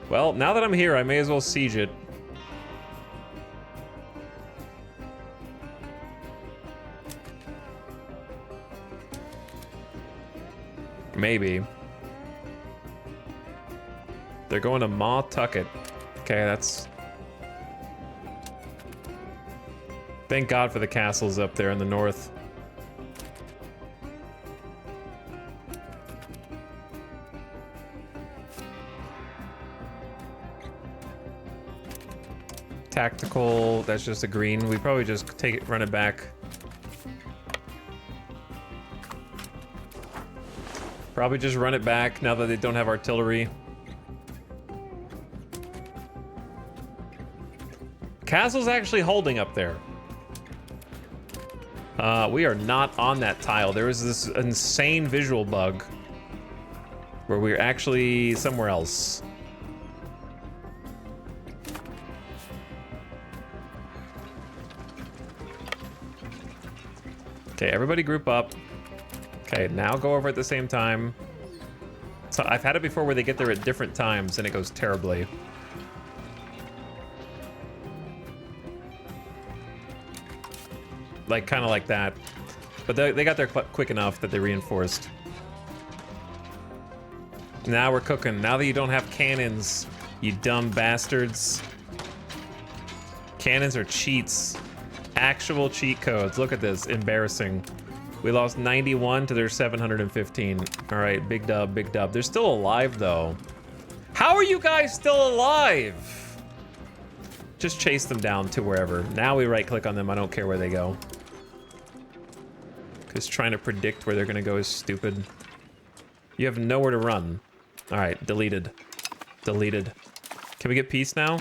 Well, now that I'm here, I may as well siege it. Maybe. They're going to Mawtucket. Okay, that's... Thank God for the castles up there in the north. Tactical, that's just a green. We probably just take it, run it back. Probably just run it back now that they don't have artillery. Castle's actually holding up there. We are not on that tile. There was this insane visual bug where we're actually somewhere else. Okay, everybody group up. Okay, now go over at the same time. So I've had it before where they get there at different times and it goes terribly. Like, kind of like that. But they got there quick enough that they reinforced. Now we're cooking. Now that you don't have cannons, you dumb bastards. Cannons are cheats. Actual cheat codes. Look at this. Embarrassing. We lost 91 to their 715. All right, big dub, big dub. They're still alive, though. How are you guys still alive? Just chase them down to wherever. Now we right-click on them. I don't care where they go. Because trying to predict where they're going to go is stupid. You have nowhere to run. All right, deleted. Deleted. Can we get peace now?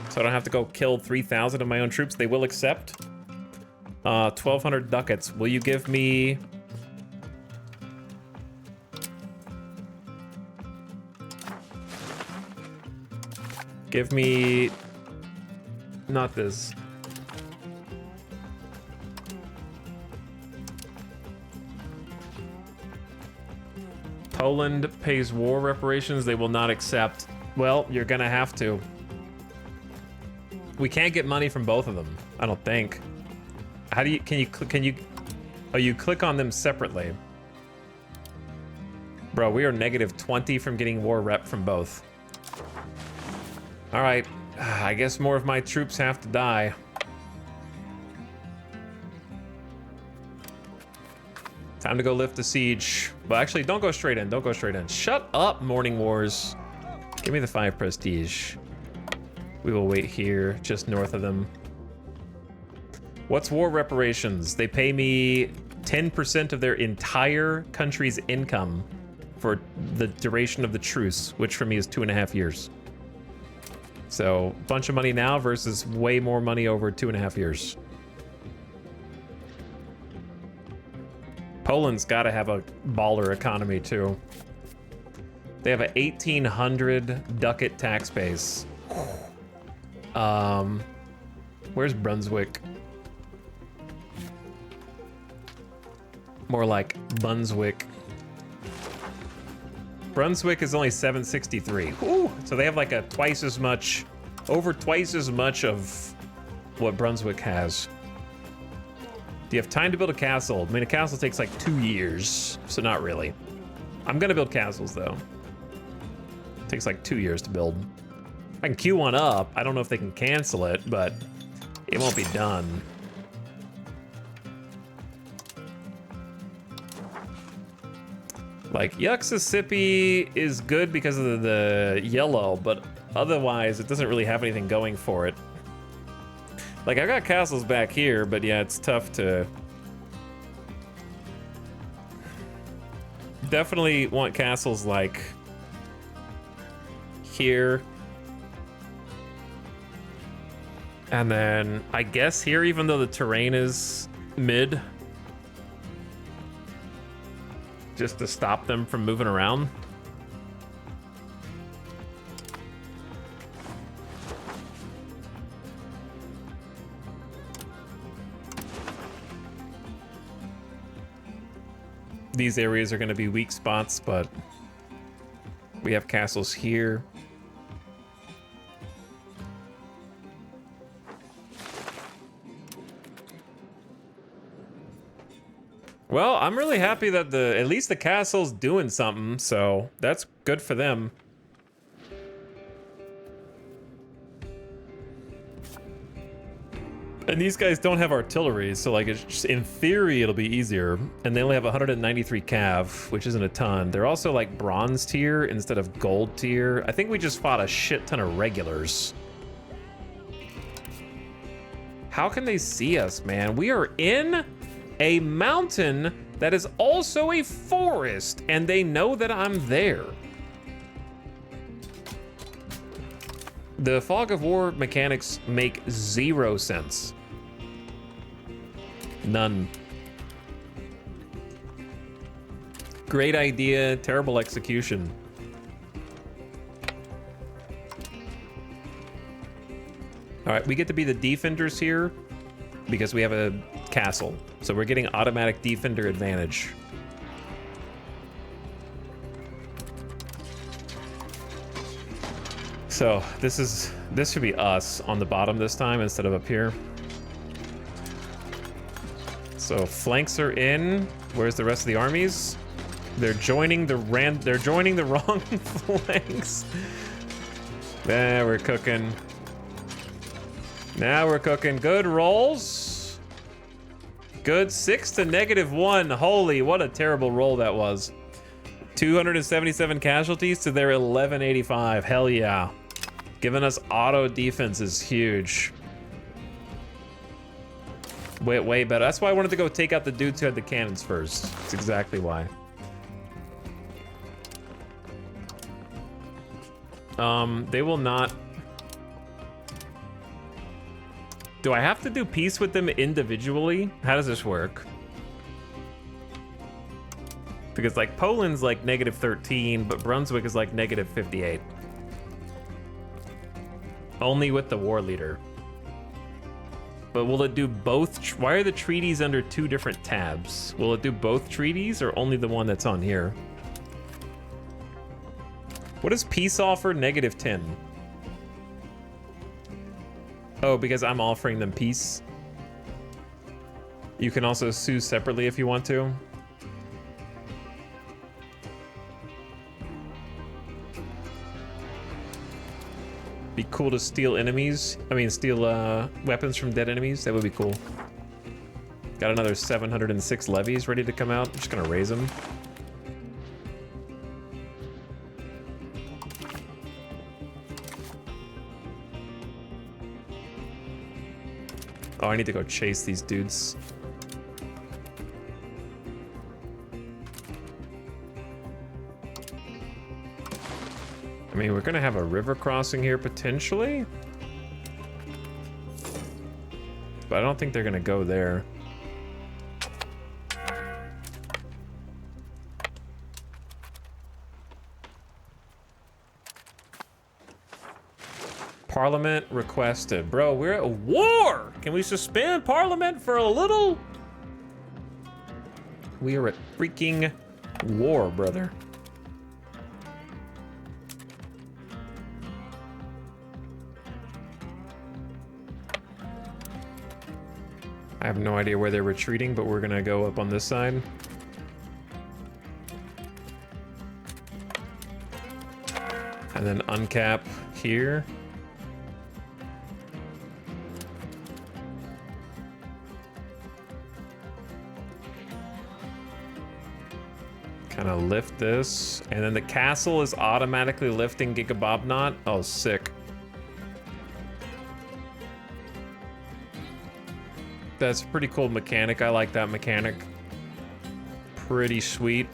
So I don't have to go kill 3,000 of my own troops. They will accept. 1,200 ducats. Will you give me... Give me... Not this. Poland pays war reparations. They will not accept. Well, you're gonna have to. We can't get money from both of them. I don't think. How do you? Can you? Oh, you click on them separately. Bro, we are -20 from getting war rep from both. All right. I guess more of my troops have to die. Time to go lift the siege. Well, actually, don't go straight in. Don't go straight in. Shut up, Morning Wars. Give me the 5 prestige. We will wait here, just north of them. What's war reparations? They pay me 10% of their entire country's income for the duration of the truce, which for me is 2.5 years. So, bunch of money now versus way more money over 2.5 years. Poland's got to have a baller economy too. They have a 1,800 ducat tax base. Where's Brunswick? More like Bunswick. Brunswick is only 763. Ooh, so they have like a twice as much, over twice as much of what Brunswick has. Do you have time to build a castle? I mean, a castle takes like 2 years, so not really. I'm gonna build castles though. It takes like 2 years to build. I can queue one up. I don't know if they can cancel it, but It won't be done. Like, Yuxissippi is good because of the yellow, but otherwise it doesn't really have anything going for it. Like, I've got castles back here, but yeah, it's tough to... Definitely want castles like here. And then I guess here, even though the terrain is mid, just to stop them from moving around. These areas are going to be weak spots, but we have castles here. Well, I'm really happy that at least the castle's doing something, so that's good for them. And these guys don't have artillery, so like it's just, in theory it'll be easier. And they only have 193 cav, which isn't a ton. They're also like bronze tier instead of gold tier. I think we just fought a shit ton of regulars. How can they see us, man? We are in a mountain that is also a forest, and they know that I'm there. The fog of war mechanics make 0 sense. None. Great idea, terrible execution. All right, we get to be the defenders here because we have a castle. So we're getting automatic defender advantage. So this should be us on the bottom this time instead of up here. So flanks are in. Where's the rest of the armies? They're joining the wrong flanks. There, we're cooking. Now we're cooking. Good rolls. Good. 6 to -1. Holy, what a terrible roll that was. 277 casualties to their 1185. Hell yeah. Giving us auto defense is huge. Way better. That's why I wanted to go take out the dudes who had the cannons first. That's exactly why. They will not... Do I have to do peace with them individually? How does this work? Because like Poland's like -13, but Brunswick is like -58. Only with the war leader. But will it do both? Why are the treaties under 2 different tabs? Will it do both treaties or only the one that's on here? What does peace offer? -10. Oh, because I'm offering them peace. You can also sue separately if you want to. Be cool to steal enemies. I mean, steal weapons from dead enemies. That would be cool. Got another 706 levies ready to come out. I'm just gonna raise them. Oh, I need to go chase these dudes. I mean, we're gonna have a river crossing here potentially. But I don't think they're gonna go there. Parliament requested. Bro, we're at war! Can we suspend Parliament for a little? We are at freaking war, brother. I have no idea where they're retreating, but we're gonna go up on this side. And then uncap here. gonna lift this, and then the castle is automatically lifting Gigabobnot. Oh, sick. That's a pretty cool mechanic. I like that mechanic. Pretty sweet.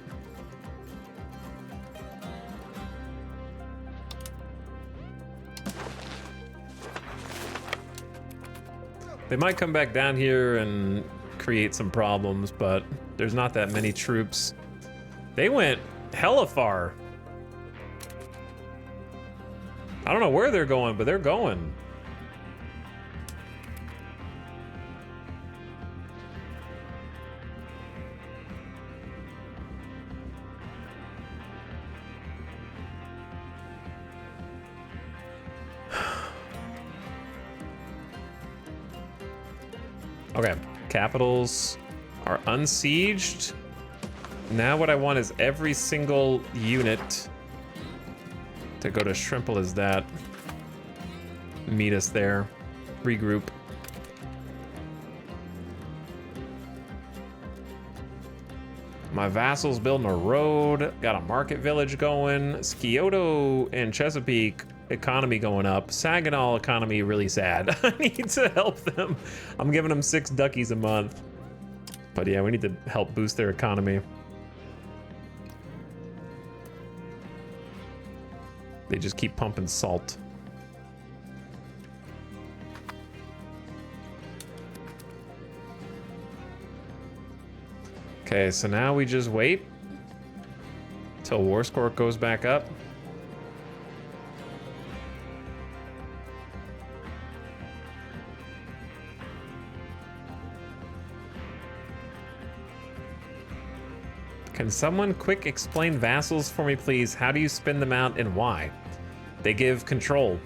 They might come back down here and create some problems, but there's not that many troops. They went hella far. I don't know where they're going, but they're going. Okay, capitals are unsieged. Now what I want is every single unit to go to Shrimple as that. Meet us there. Regroup. My vassal's building a road. Got a market village going. Scioto and Chesapeake economy going up. Saginaw economy really sad. I need to help them. I'm giving them 6 duckies a month. But yeah, we need to help boost their economy. They just keep pumping salt. Okay, so now we just wait till war score goes back up. Can someone quick explain vassals for me, please? How do you spin them out and why? They give control.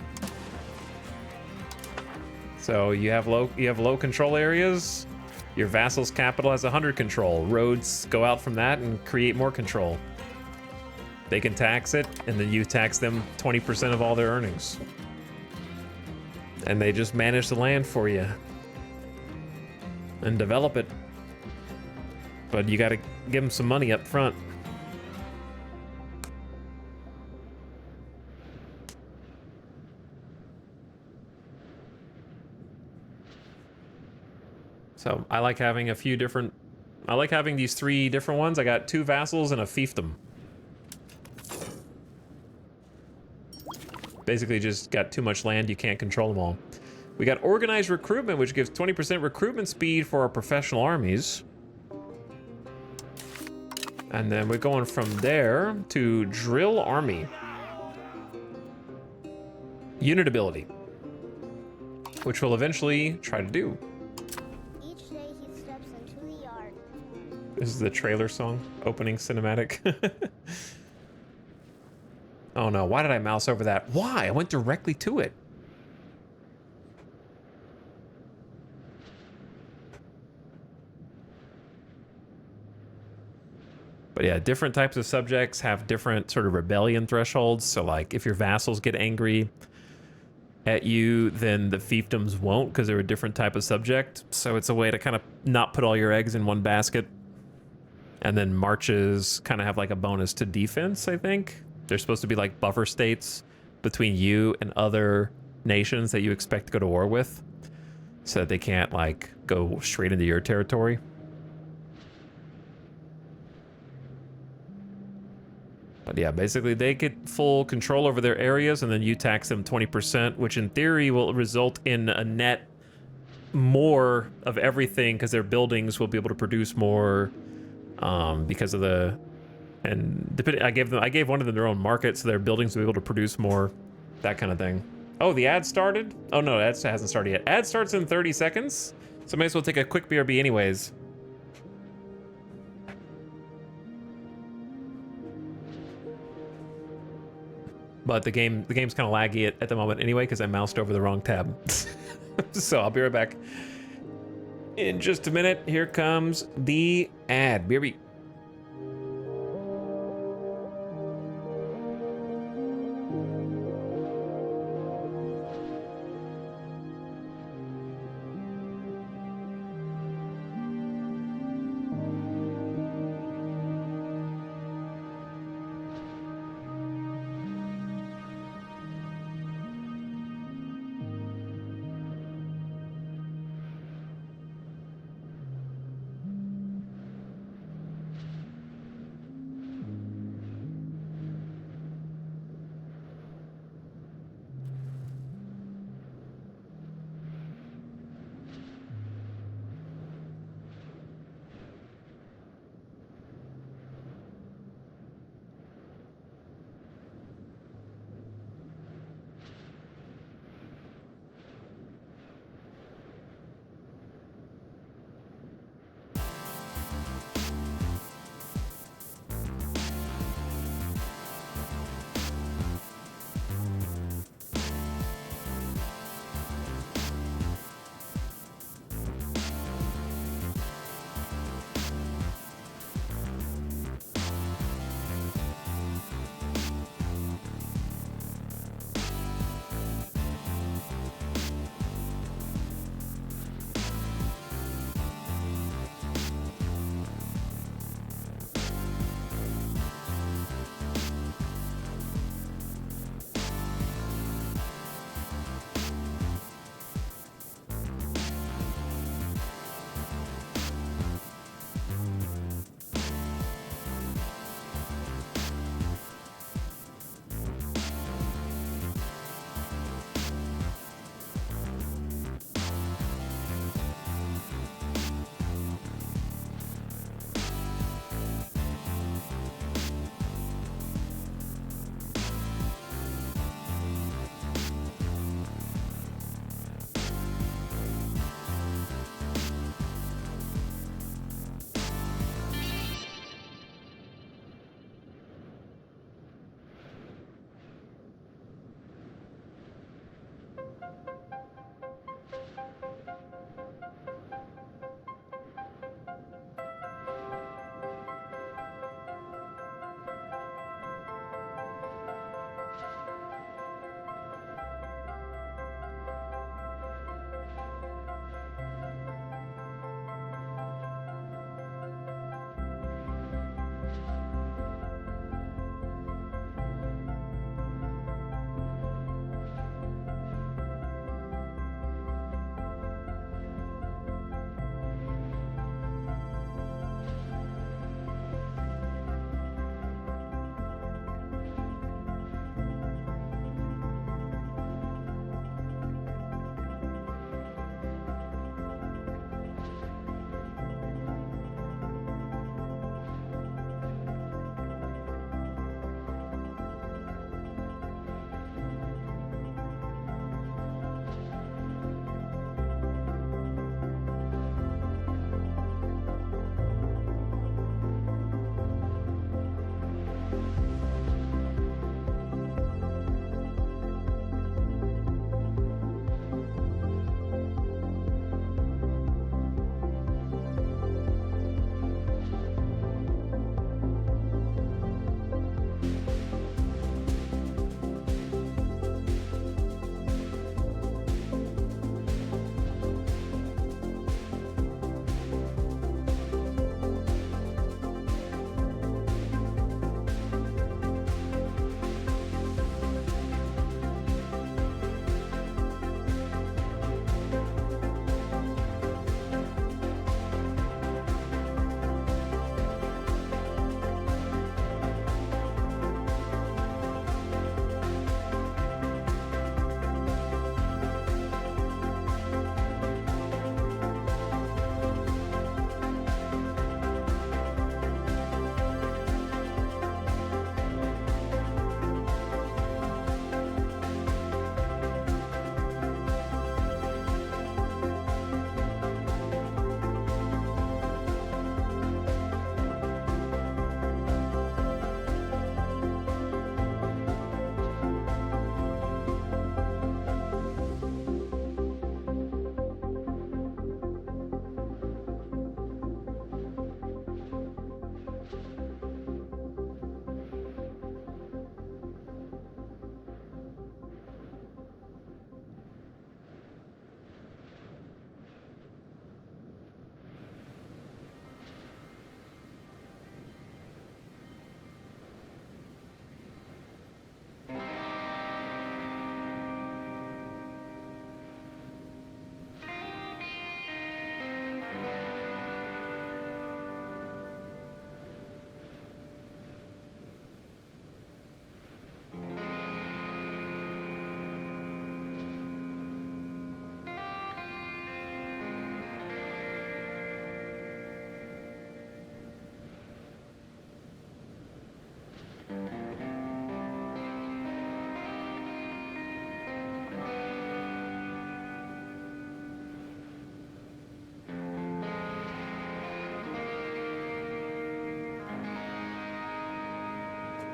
So you have low control areas. Your vassal's capital has 100 control. Roads go out from that and create more control. They can tax it, and then you tax them 20% of all their earnings. And they just manage the land for you and develop it. But you gotta give them some money up front. So I like having I like having these 3 different ones. I got 2 vassals and a fiefdom. Basically just got too much land, you can't control them all. We got organized recruitment, which gives 20% recruitment speed for our professional armies. And then we're going from there to drill army. Unit ability, which we'll eventually try to do. Each day he steps into the yard. This is the trailer song, opening cinematic. Oh no, why did I mouse over that? Why? I went directly to it. But yeah, different types of subjects have different sort of rebellion thresholds. So like if your vassals get angry at you, then the fiefdoms won't because they're a different type of subject. So it's a way to kind of not put all your eggs in one basket. And then marches kind of have like a bonus to defense, I think. They're supposed to be like buffer states between you and other nations that you expect to go to war with. So that they can't like go straight into your territory. But yeah, basically they get full control over their areas and then you tax them 20%, which in theory will result in a net more of everything because their buildings will be able to produce more because of the, and depending, I gave one of them their own market so their buildings will be able to produce more, that kind of thing. Oh, the ad started? Oh no, ad hasn't started yet. Ad starts in 30 seconds. So may as well take a quick BRB anyways. But the game's kind of laggy at the moment anyway because I moused over the wrong tab. So I'll be right back in just a minute. Here comes the ad. BRB.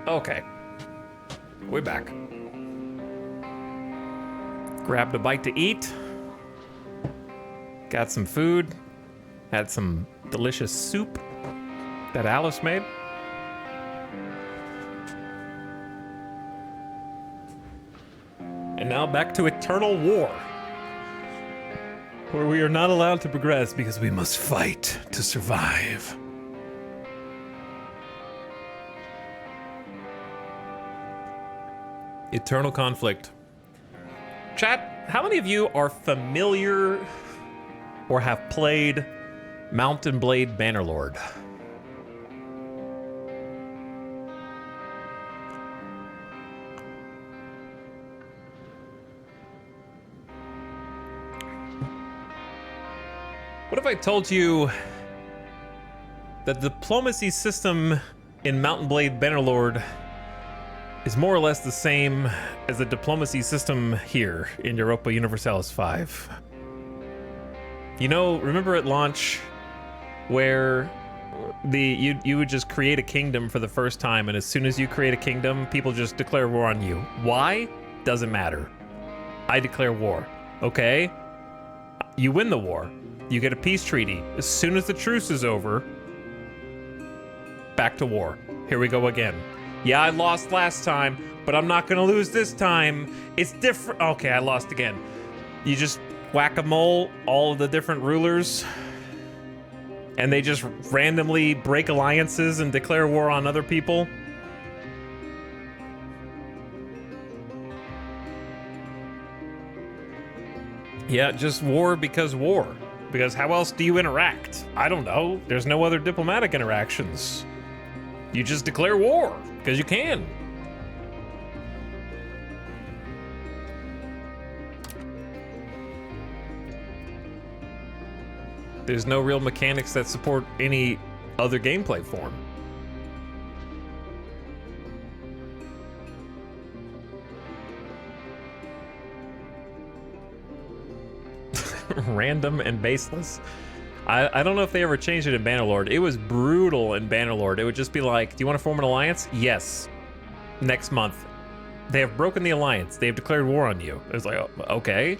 Okay. We're back. Grabbed a bite to eat. Got some food. Had some delicious soup that Alice made. And now back to Eternal War, where we are not allowed to progress because we must fight to survive. Eternal conflict. Chat, how many of you are familiar or have played Mount and Blade Bannerlord? What if I told you that the diplomacy system in Mount and Blade Bannerlord is more or less the same as the diplomacy system here in Europa Universalis 5? You know, remember at launch where you would just create a kingdom for the first time, and as soon as you create a kingdom, people just declare war on you. Why? Doesn't matter. I declare war. Okay? You win the war. You get a peace treaty. As soon as the truce is over, back to war. Here we go again. Yeah, I lost last time, but I'm not gonna lose this time. It's different. Okay, I lost again. You just whack-a-mole all of the different rulers, and they just randomly break alliances and declare war on other people. Yeah, just war because war. Because how else do you interact? I don't know. There's no other diplomatic interactions. You just declare war, because you can. There's no real mechanics that support any other gameplay form. Random and baseless. I don't know if they ever changed it in Bannerlord. It was brutal in Bannerlord. It would just be like, do you want to form an alliance? Yes. Next month. They have broken the alliance. They have declared war on you. It was like, okay.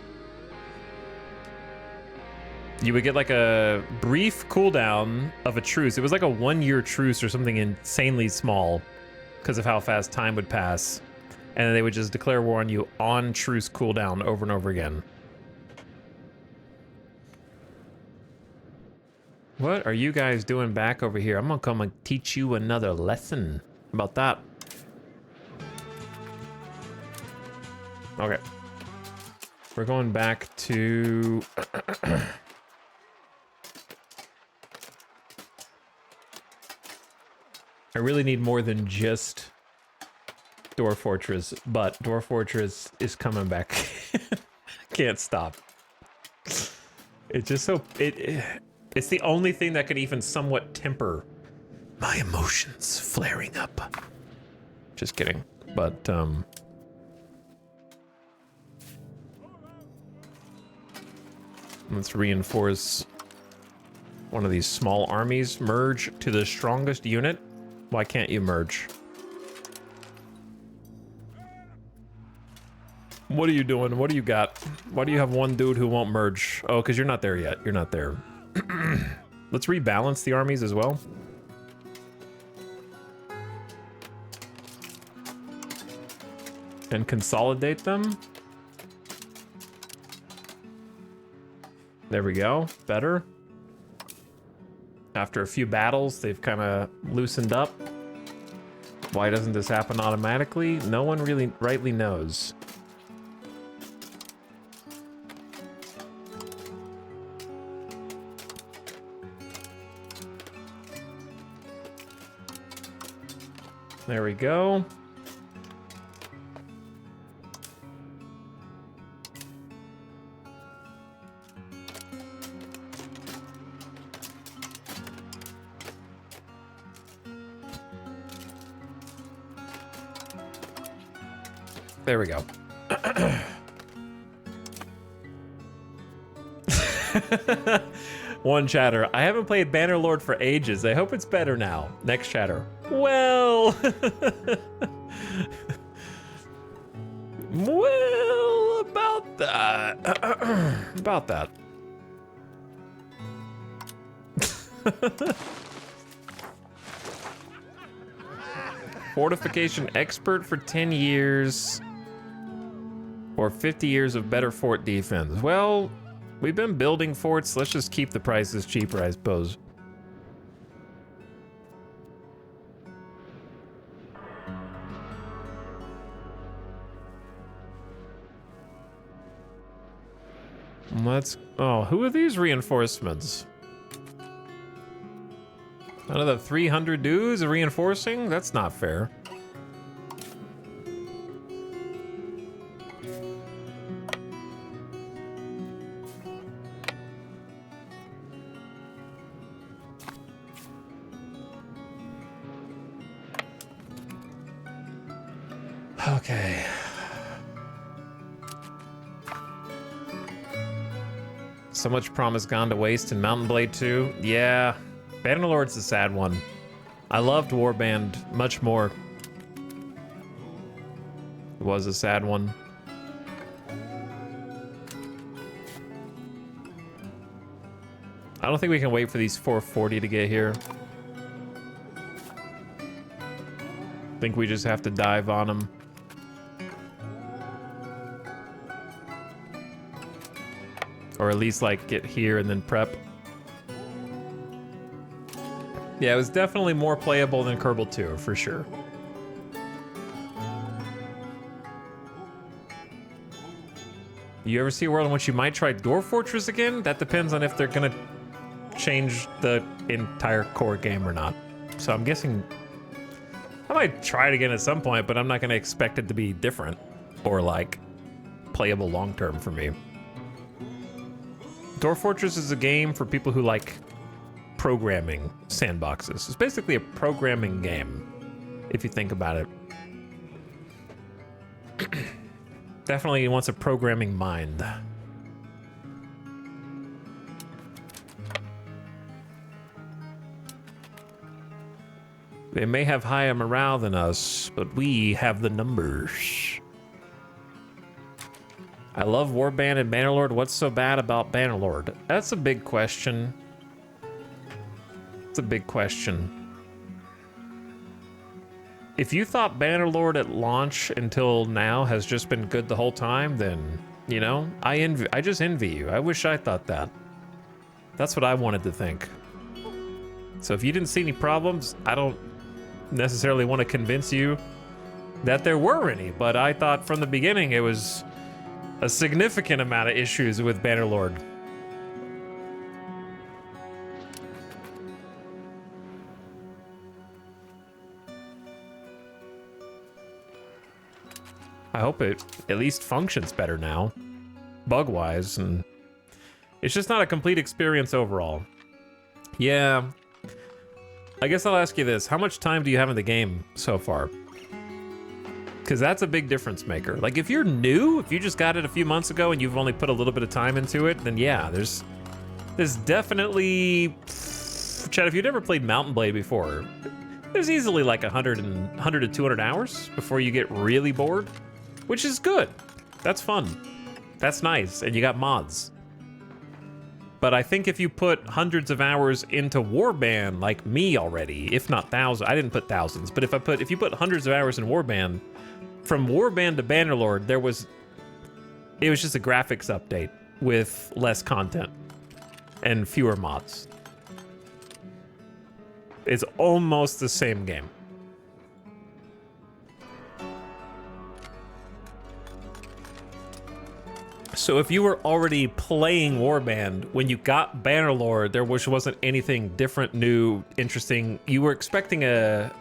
You would get like a brief cooldown of a truce. It was like a 1-year truce or something insanely small because of how fast time would pass. And then they would just declare war on you on truce cooldown over and over again. What are you guys doing back over here? I'm gonna come and teach you another lesson about that. Okay. We're going back to... I really need more than just Dwarf Fortress, but Dwarf Fortress is coming back. Can't stop. It's just so... It's the only thing that could even somewhat temper my emotions flaring up. Just kidding. But, let's reinforce one of these small armies. Merge to the strongest unit. Why can't you merge? What are you doing? What do you got? Why do you have one dude who won't merge? Oh, because you're not there yet. You're not there. Let's rebalance the armies as well. And consolidate them. There we go. Better. After a few battles, they've kind of loosened up. Why doesn't this happen automatically? No one really rightly knows. There we go. There we go. One chatter. I haven't played Bannerlord for ages. I hope it's better now. Next chatter. Well. Well, about that. About that. Fortification expert for 10 years. Or 50 years of better fort defense. Well, we've been building forts. Let's just keep the prices cheaper, I suppose. Let's... Oh, who are these reinforcements? Another 300 dudes reinforcing? That's not fair. Okay. So much promise gone to waste in Mountain Blade 2. Yeah. Bannerlord's a sad one. I loved Warband much more. It was a sad one. I don't think we can wait for these 440 to get here. I think we just have to dive on them. Or at least like get here and then prep. Yeah, it was definitely more playable than Kerbal 2 for sure. You ever see a world in which you might try Dwarf Fortress again? That depends on if they're gonna change the entire core game or not. So I'm guessing I might try it again at some point, but I'm not gonna expect it to be different or like playable long term for me. Dwarf Fortress is a game for people who like programming sandboxes. It's basically a programming game, if you think about it. Definitely wants a programming mind. They may have higher morale than us, but we have the numbers. I love Warband and Bannerlord. What's so bad about Bannerlord? That's a big question. It's a big question. If you thought Bannerlord at launch until now has just been good the whole time, then, you know, I just envy you. I wish I thought that. That's what I wanted to think. So if you didn't see any problems, I don't necessarily want to convince you that there were any, but I thought from the beginning it was a significant amount of issues with Bannerlord. I hope it at least functions better now, bug-wise, and it's just not a complete experience overall. Yeah, I guess I'll ask you this. How much time do you have in the game so far? Because that's a big difference maker. Like, if you're new, if you just got it a few months ago and you've only put a little bit of time into it, then yeah, there's definitely... Chad, if you've never played Mountain Blade before, there's easily like 100 to 200 hours before you get really bored, which is good. That's fun. That's nice, and you got mods. But I think if you put hundreds of hours into Warband, like me already, if not thousands, I didn't put thousands, but if you put hundreds of hours in Warband, from Warband to Bannerlord, it was just a graphics update with less content and fewer mods. It's almost the same game. So if you were already playing Warband when you got Bannerlord, there wasn't anything different, new, interesting. You were expecting a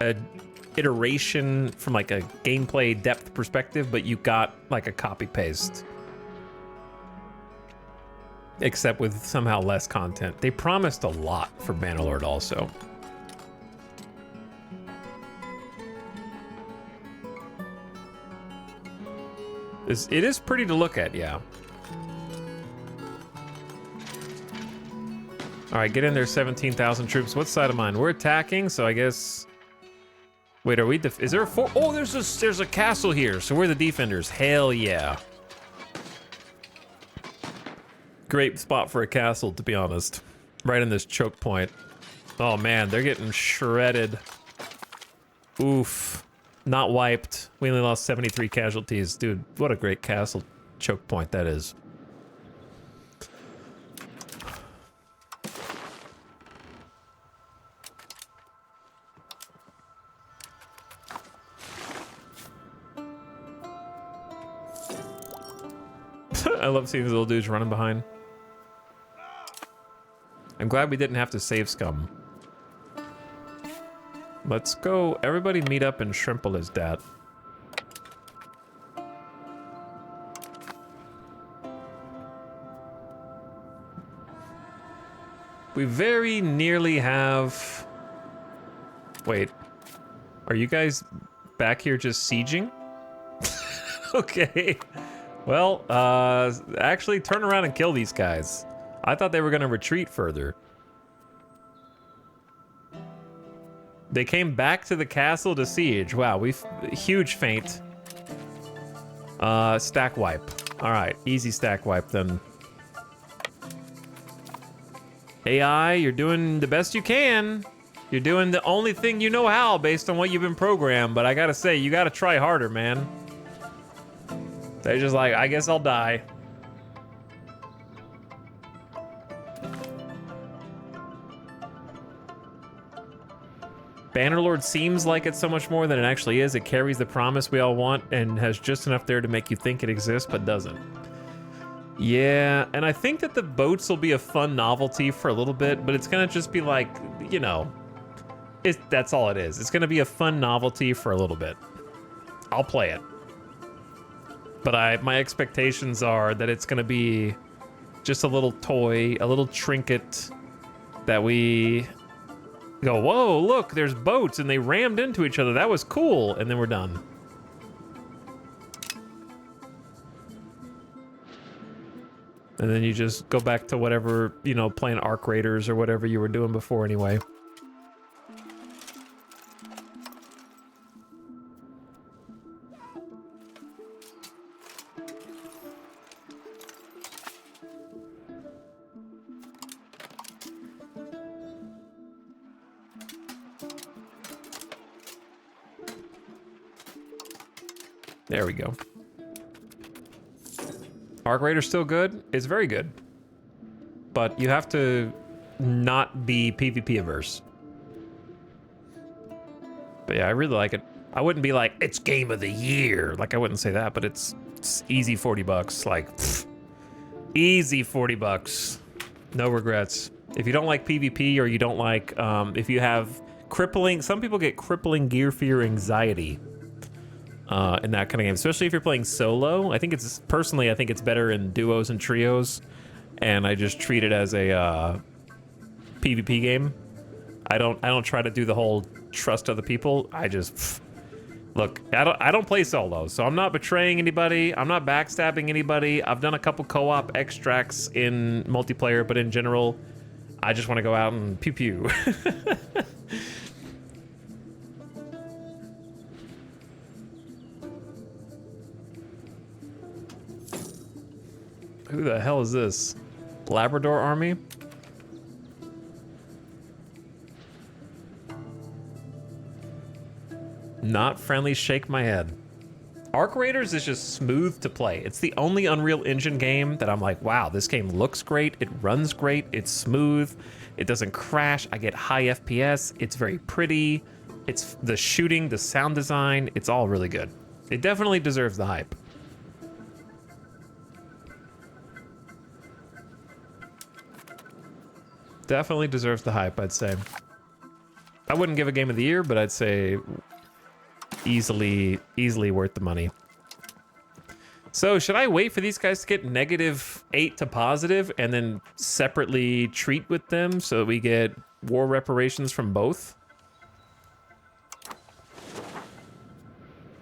iteration from like a gameplay depth perspective, but you got like a copy paste, except with somehow less content. They promised a lot for Bannerlord also. It is pretty to look at, yeah. All right, get in there, 17,000 troops. What side of mine? We're attacking, so I guess... Wait, are we... Is there a fort? Oh, there's a castle here, so we're the defenders. Hell yeah. Great spot for a castle, to be honest. Right in this choke point. Oh, man, they're getting shredded. Oof. Not wiped. We only lost 73 casualties. Dude, what a great castle choke point that is. I love seeing these little dudes running behind. I'm glad we didn't have to save scum. Let's go. Everybody meet up in Shrimple's We very nearly have... Wait. Are you guys back here just sieging? Okay. Well, actually turn around and kill these guys. I thought they were gonna retreat further. They came back to the castle to siege. Wow, huge feint. Stack wipe. All right, easy stack wipe then. AI, you're doing the best you can. You're doing the only thing you know how based on what you've been programmed, but I gotta say, you gotta try harder, man. They're just like, I guess I'll die. Bannerlord seems like it's so much more than it actually is. It carries the promise we all want and has just enough there to make you think it exists, but doesn't. Yeah, and I think that the boats will be a fun novelty for a little bit, but it's gonna just be like, you know, that's all it is. It's gonna be a fun novelty for a little bit. I'll play it. But my expectations are that it's gonna be just a little toy, a little trinket that we go, whoa, look, there's boats and they rammed into each other. That was cool. And then we're done. And then you just go back to whatever, you know, playing Arc Raiders or whatever you were doing before anyway. There we go. Arc Raider's still good. It's very good. But you have to not be PvP averse. But yeah, I really like it. I wouldn't be like, it's game of the year. Like, I wouldn't say that, but it's easy 40 bucks. Like, pfft, easy 40 bucks. No regrets. If you don't like PvP or you don't like, if you have some people get crippling gear fear anxiety. In that kind of game, especially if you're playing solo. I think it's better in duos and trios, and I just treat it as a PvP game. I don't try to do the whole trust other people. I just look. I don't play solo, so I'm not betraying anybody. I'm not backstabbing anybody. I've done a couple co-op extracts in multiplayer, but in general, I just want to go out and pew pew. Who the hell is this? Labrador Army? Not friendly, shake my head. Arc Raiders is just smooth to play. It's the only Unreal Engine game that I'm like, wow, this game looks great, it runs great, it's smooth, it doesn't crash, I get high FPS, it's very pretty, it's the shooting, the sound design, it's all really good. It definitely deserves the hype. Definitely deserves the hype, I'd say. I wouldn't give a game of the year, but I'd say easily worth the money. So should I wait for these guys to get -8 to positive and then separately treat with them so that we get war reparations from both?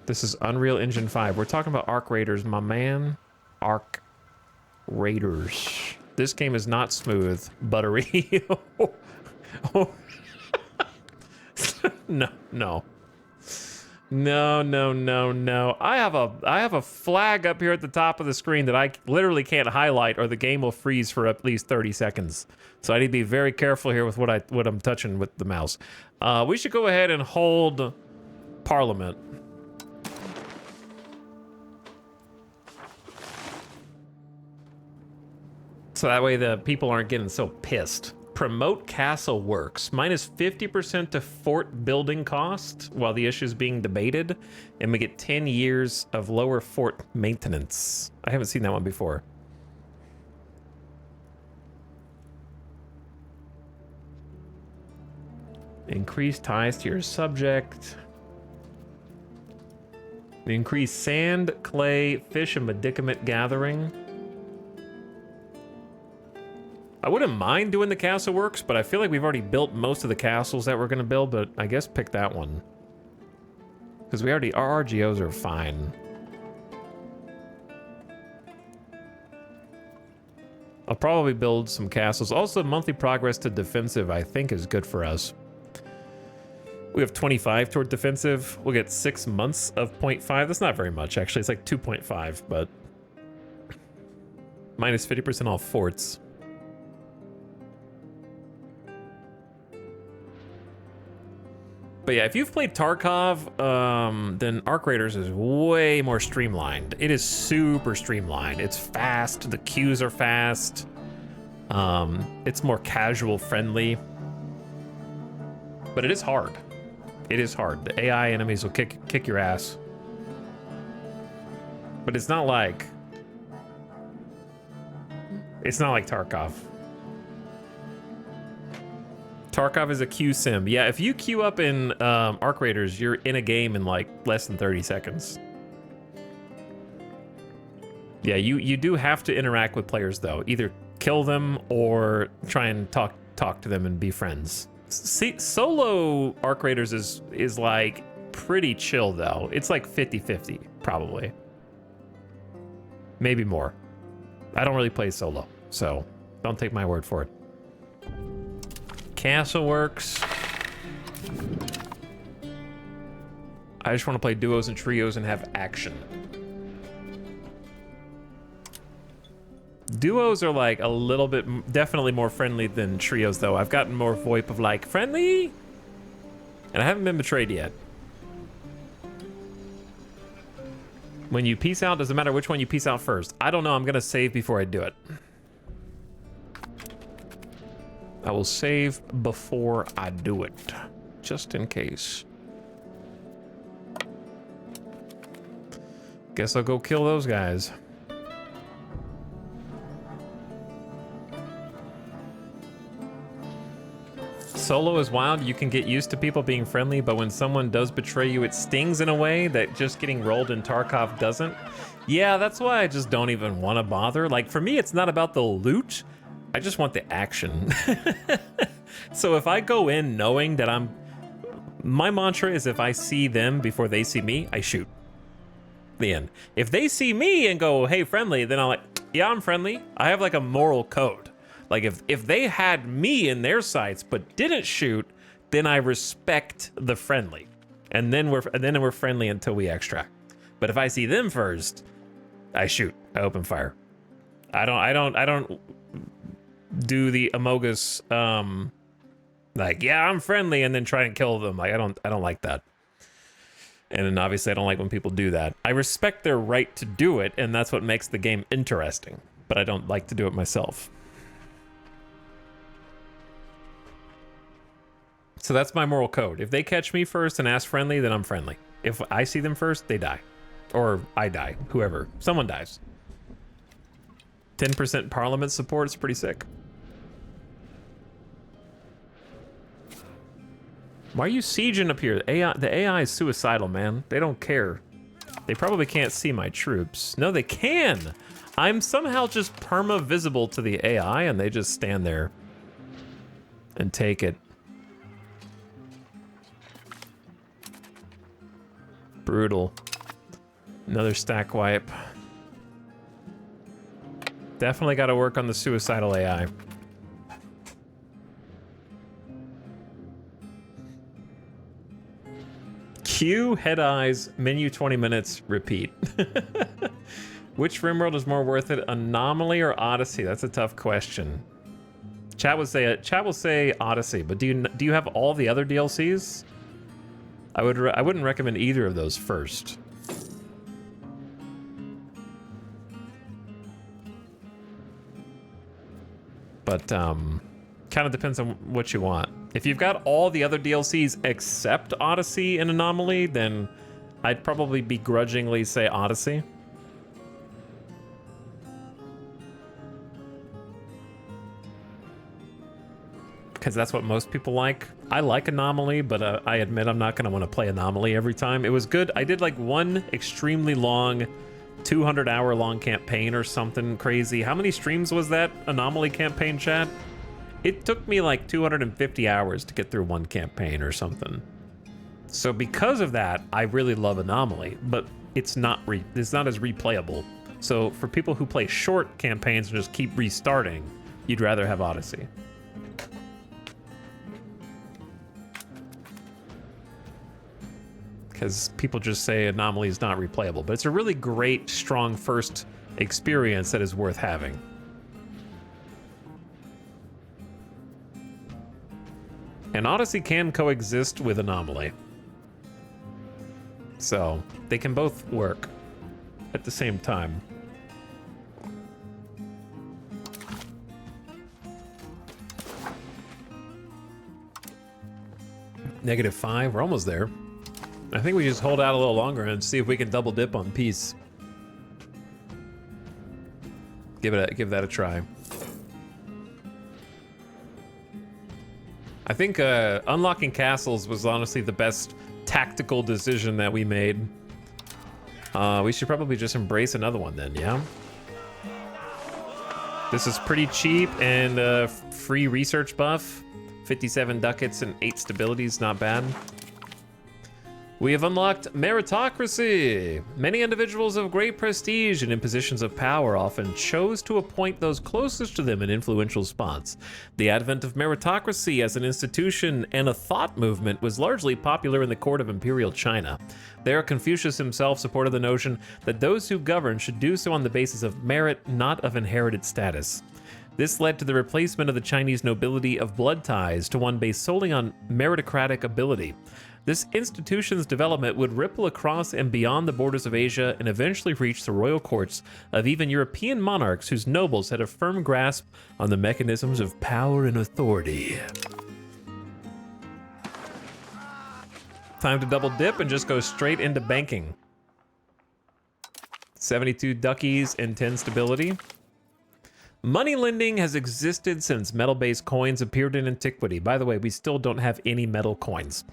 This is Unreal Engine 5. We're talking about Arc Raiders, my man. Arc Raiders. This game is not smooth, buttery. No. I have a flag up here at the top of the screen that I literally can't highlight, or the game will freeze for at least 30 seconds. So I need to be very careful here with what I'm touching with the mouse. We should go ahead and hold Parliament. So that way the people aren't getting so pissed. Promote castle works. -50% to fort building cost while the issue is being debated. And we get 10 years of lower fort maintenance. I haven't seen that one before. Increase ties to your subject. Increase sand, clay, fish, and medicament gathering. I wouldn't mind doing the castle works, but I feel like we've already built most of the castles that we're going to build, but I guess pick that one. Because our RGOs are fine. I'll probably build some castles. Also, monthly progress to defensive, I think, is good for us. We have 25 toward defensive. We'll get 6 months of 0.5. That's not very much, actually. It's like 2.5, but -50% off forts. But yeah, if you've played Tarkov, then Arc Raiders is way more streamlined. It is super streamlined. It's fast. The queues are fast. It's more casual friendly. But it is hard. It is hard. The AI enemies will kick your ass. But it's not like Tarkov. Tarkov is a queue sim. Yeah, if you queue up in Arc Raiders, you're in a game in like less than 30 seconds. Yeah, you do have to interact with players though. Either kill them or try and talk to them and be friends. See, solo Arc Raiders is like pretty chill though. It's like 50-50 probably. Maybe more. I don't really play solo, so don't take my word for it. Castle works. I just want to play duos and trios and have action. Duos are like a little bit, definitely more friendly than trios though. I've gotten more VoIP of like, friendly? And I haven't been betrayed yet. When you peace out, doesn't matter which one you peace out first. I don't know, I'm gonna save before I do it. I will save before I do it, just in case. Guess I'll go kill those guys. Solo is wild. You can get used to people being friendly, but when someone does betray you, it stings in a way that just getting rolled in Tarkov doesn't. Yeah, that's why I just don't even want to bother. Like, for me, it's not about the loot. I just want the action. So if I go in knowing that my mantra is if I see them before they see me, I shoot. The end. If they see me and go, hey, friendly, then I'm like, yeah, I'm friendly. I have like a moral code. Like if they had me in their sights but didn't shoot, then I respect the friendly. And then we're friendly until we extract. But if I see them first, I shoot. I open fire. I don't do the Amogus like, yeah, I'm friendly, and then try and kill them. Like I don't like that. And then obviously I don't like when people do that. I respect their right to do it, and that's what makes the game interesting. But I don't like to do it myself. So that's my moral code. If they catch me first and ask friendly, then I'm friendly. If I see them first, they die. Or I die. Whoever. Someone dies. 10% parliament support is pretty sick. Why are you sieging up here? The AI is suicidal, man. They don't care. They probably can't see my troops. No, they can! I'm somehow just perma-visible to the AI, and they just stand there and take it. Brutal. Another stack wipe. Definitely got to work on the suicidal AI. Q, head eyes, menu 20 minutes, repeat. Which RimWorld is more worth it, Anomaly or Odyssey? That's a tough question. Chat will say Odyssey, but do you have all the other DLCs? I wouldn't recommend either of those first. But kind of depends on what you want. If you've got all the other DLCs except Odyssey and Anomaly, then I'd probably begrudgingly say Odyssey. Because that's what most people like. I like Anomaly, but I admit I'm not going to want to play Anomaly every time. It was good. I did like one extremely long, 200-hour long campaign or something crazy. How many streams was that Anomaly campaign, chat? It took me like 250 hours to get through one campaign or something. So because of that, I really love Anomaly, but it's not as replayable. So for people who play short campaigns and just keep restarting, you'd rather have Odyssey. Because people just say Anomaly is not replayable, but it's a really great, strong first experience that is worth having. And Odyssey can coexist with Anomaly. So, they can both work at the same time. -5, we're almost there. I think we just hold out a little longer and see if we can double dip on peace. Give that a try. I think unlocking castles was honestly the best tactical decision that we made. We should probably just embrace another one then, yeah? This is pretty cheap and free research buff. 57 ducats and 8 stabilities, not bad. We have unlocked meritocracy. Many individuals of great prestige and in positions of power often chose to appoint those closest to them in influential spots. The advent of meritocracy as an institution and a thought movement was largely popular in the court of imperial China. There, Confucius himself supported the notion that those who govern should do so on the basis of merit, not of inherited status. This led to the replacement of the Chinese nobility of blood ties to one based solely on meritocratic ability. This institution's development would ripple across and beyond the borders of Asia and eventually reach the royal courts of even European monarchs whose nobles had a firm grasp on the mechanisms of power and authority. Time to double dip and just go straight into banking. 72 duckies and 10 stability. Money lending has existed since metal-based coins appeared in antiquity. By the way, we still don't have any metal coins.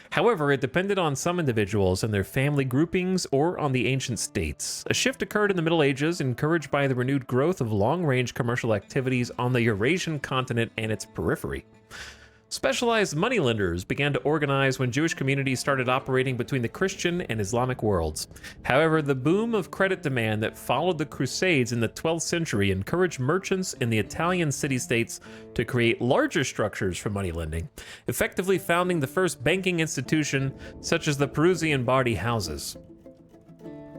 However, it depended on some individuals and their family groupings or on the ancient states. A shift occurred in the Middle Ages, encouraged by the renewed growth of long-range commercial activities on the Eurasian continent and its periphery. Specialized moneylenders began to organize when Jewish communities started operating between the Christian and Islamic worlds. However, the boom of credit demand that followed the Crusades in the 12th century encouraged merchants in the Italian city-states to create larger structures for money lending, effectively founding the first banking institution such as the Perusian Bardi houses.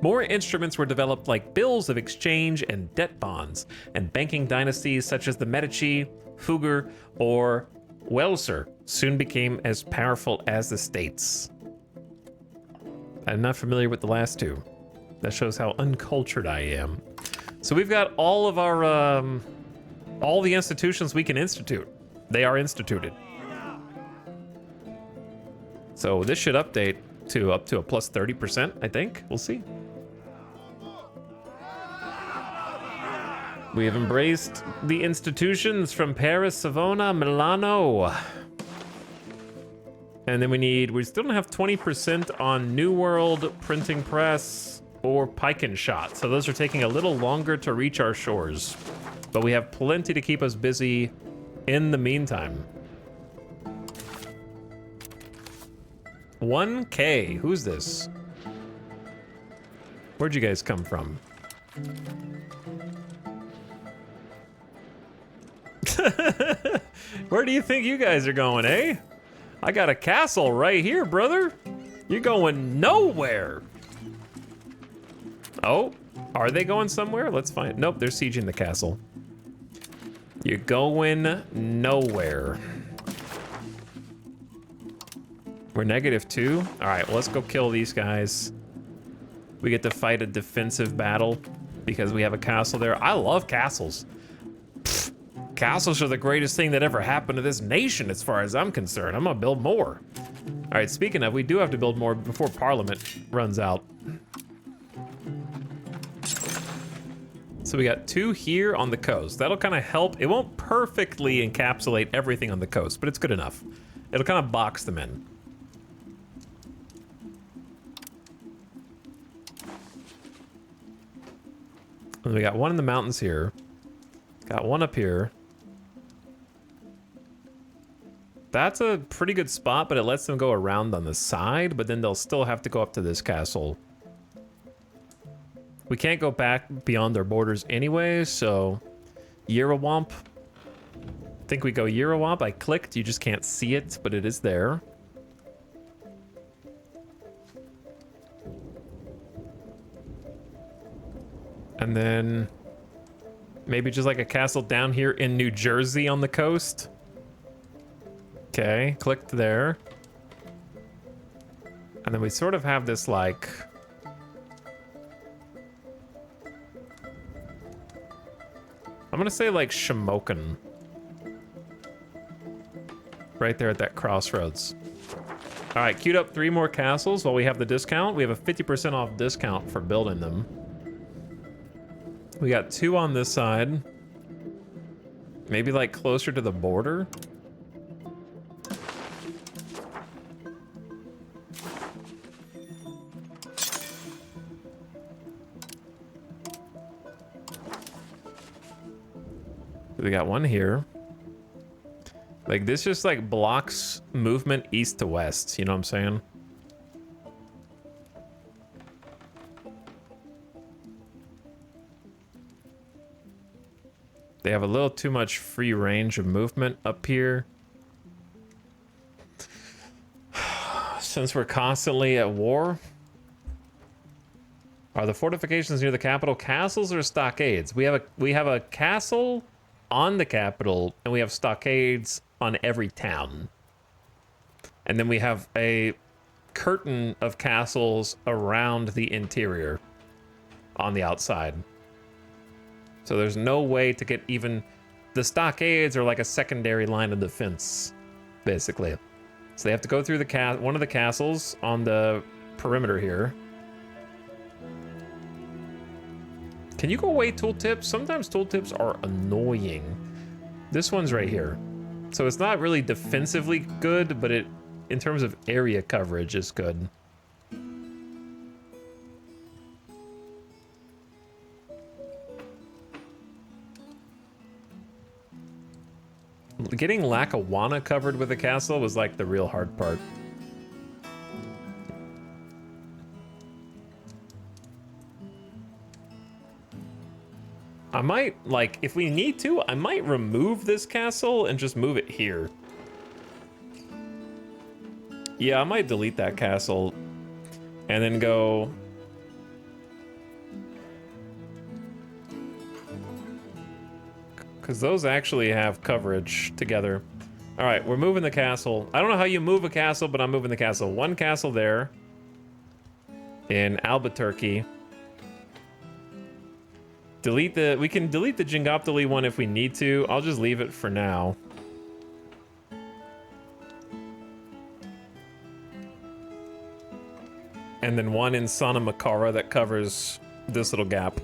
More instruments were developed like bills of exchange and debt bonds, and banking dynasties such as the Medici, Fugger, or Welser soon became as powerful as the states. I'm not familiar with the last two. That shows how uncultured I am. So we've got all of our, all the institutions we can institute. They are instituted. So this should update to up to a plus 30%, I think. We'll see. We have embraced the institutions from Paris, Savona, Milano. And then we still don't have 20% on New World, Printing Press, or Pike and Shot. So those are taking a little longer to reach our shores. But we have plenty to keep us busy in the meantime. 1K, who's this? Where'd you guys come from? Where do you think you guys are going, eh? I got a castle right here, brother. You're going nowhere. Oh, are they going somewhere? Let's find. Nope, they're sieging the castle. You're going nowhere. We're -2. All right, well, let's go kill these guys. We get to fight a defensive battle because we have a castle there. I love castles. Castles are the greatest thing that ever happened to this nation as far as I'm concerned. I'm gonna build more. All right, speaking of, we do have to build more before Parliament runs out. So we got 2 here on the coast. That'll kind of help. It won't perfectly encapsulate everything on the coast, but it's good enough. It'll kind of box them in. And we got 1 in the mountains here. Got 1 up here. That's a pretty good spot, but it lets them go around on the side, but then they'll still have to go up to this castle. We can't go back beyond their borders anyway, so Yerawamp. I think we go Yerawamp. I clicked, you just can't see it, but it is there. And then maybe just like a castle down here in New Jersey on the coast. Okay, clicked there. And then we sort of have this like... I'm gonna say like Shamokin. Right there at that crossroads. All right, queued up 3 more castles while we have the discount. We have a 50% off discount for building them. We got 2 on this side. Maybe like closer to the border. We got 1 here. Like, this just, like, blocks movement east to west. You know what I'm saying? They have a little too much free range of movement up here. Since we're constantly at war. Are the fortifications near the capital castles or stockades? We have a castle on the capital, and we have stockades on every town. And then we have a curtain of castles around the interior on the outside. So there's no way to get even... The stockades are like a secondary line of defense, basically. So they have to go through the one of the castles on the perimeter here. Can you go away, tooltips? Sometimes tooltips are annoying. This one's right here. So it's not really defensively good, but it, in terms of area coverage, is good. Getting Lackawanna covered with a castle was like the real hard part. I might, like, if we need to, I might remove this castle and just move it here. Yeah, I might delete that castle and then go... Because those actually have coverage together. All right, we're moving the castle. I don't know how you move a castle, but I'm moving the castle. 1 castle there in Albuquerque. Delete the... We can delete the Jingoptali one if we need to. I'll just leave it for now. And then 1 in Santa Macara that covers this little gap.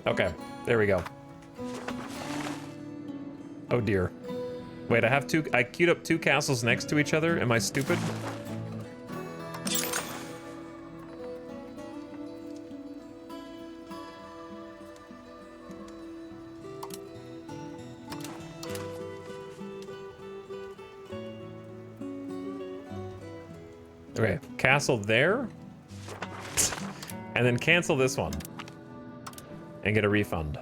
Okay, there we go. Oh dear. Wait, I queued up 2 castles next to each other. Am I stupid? Okay, castle there. And then cancel this one. And get a refund.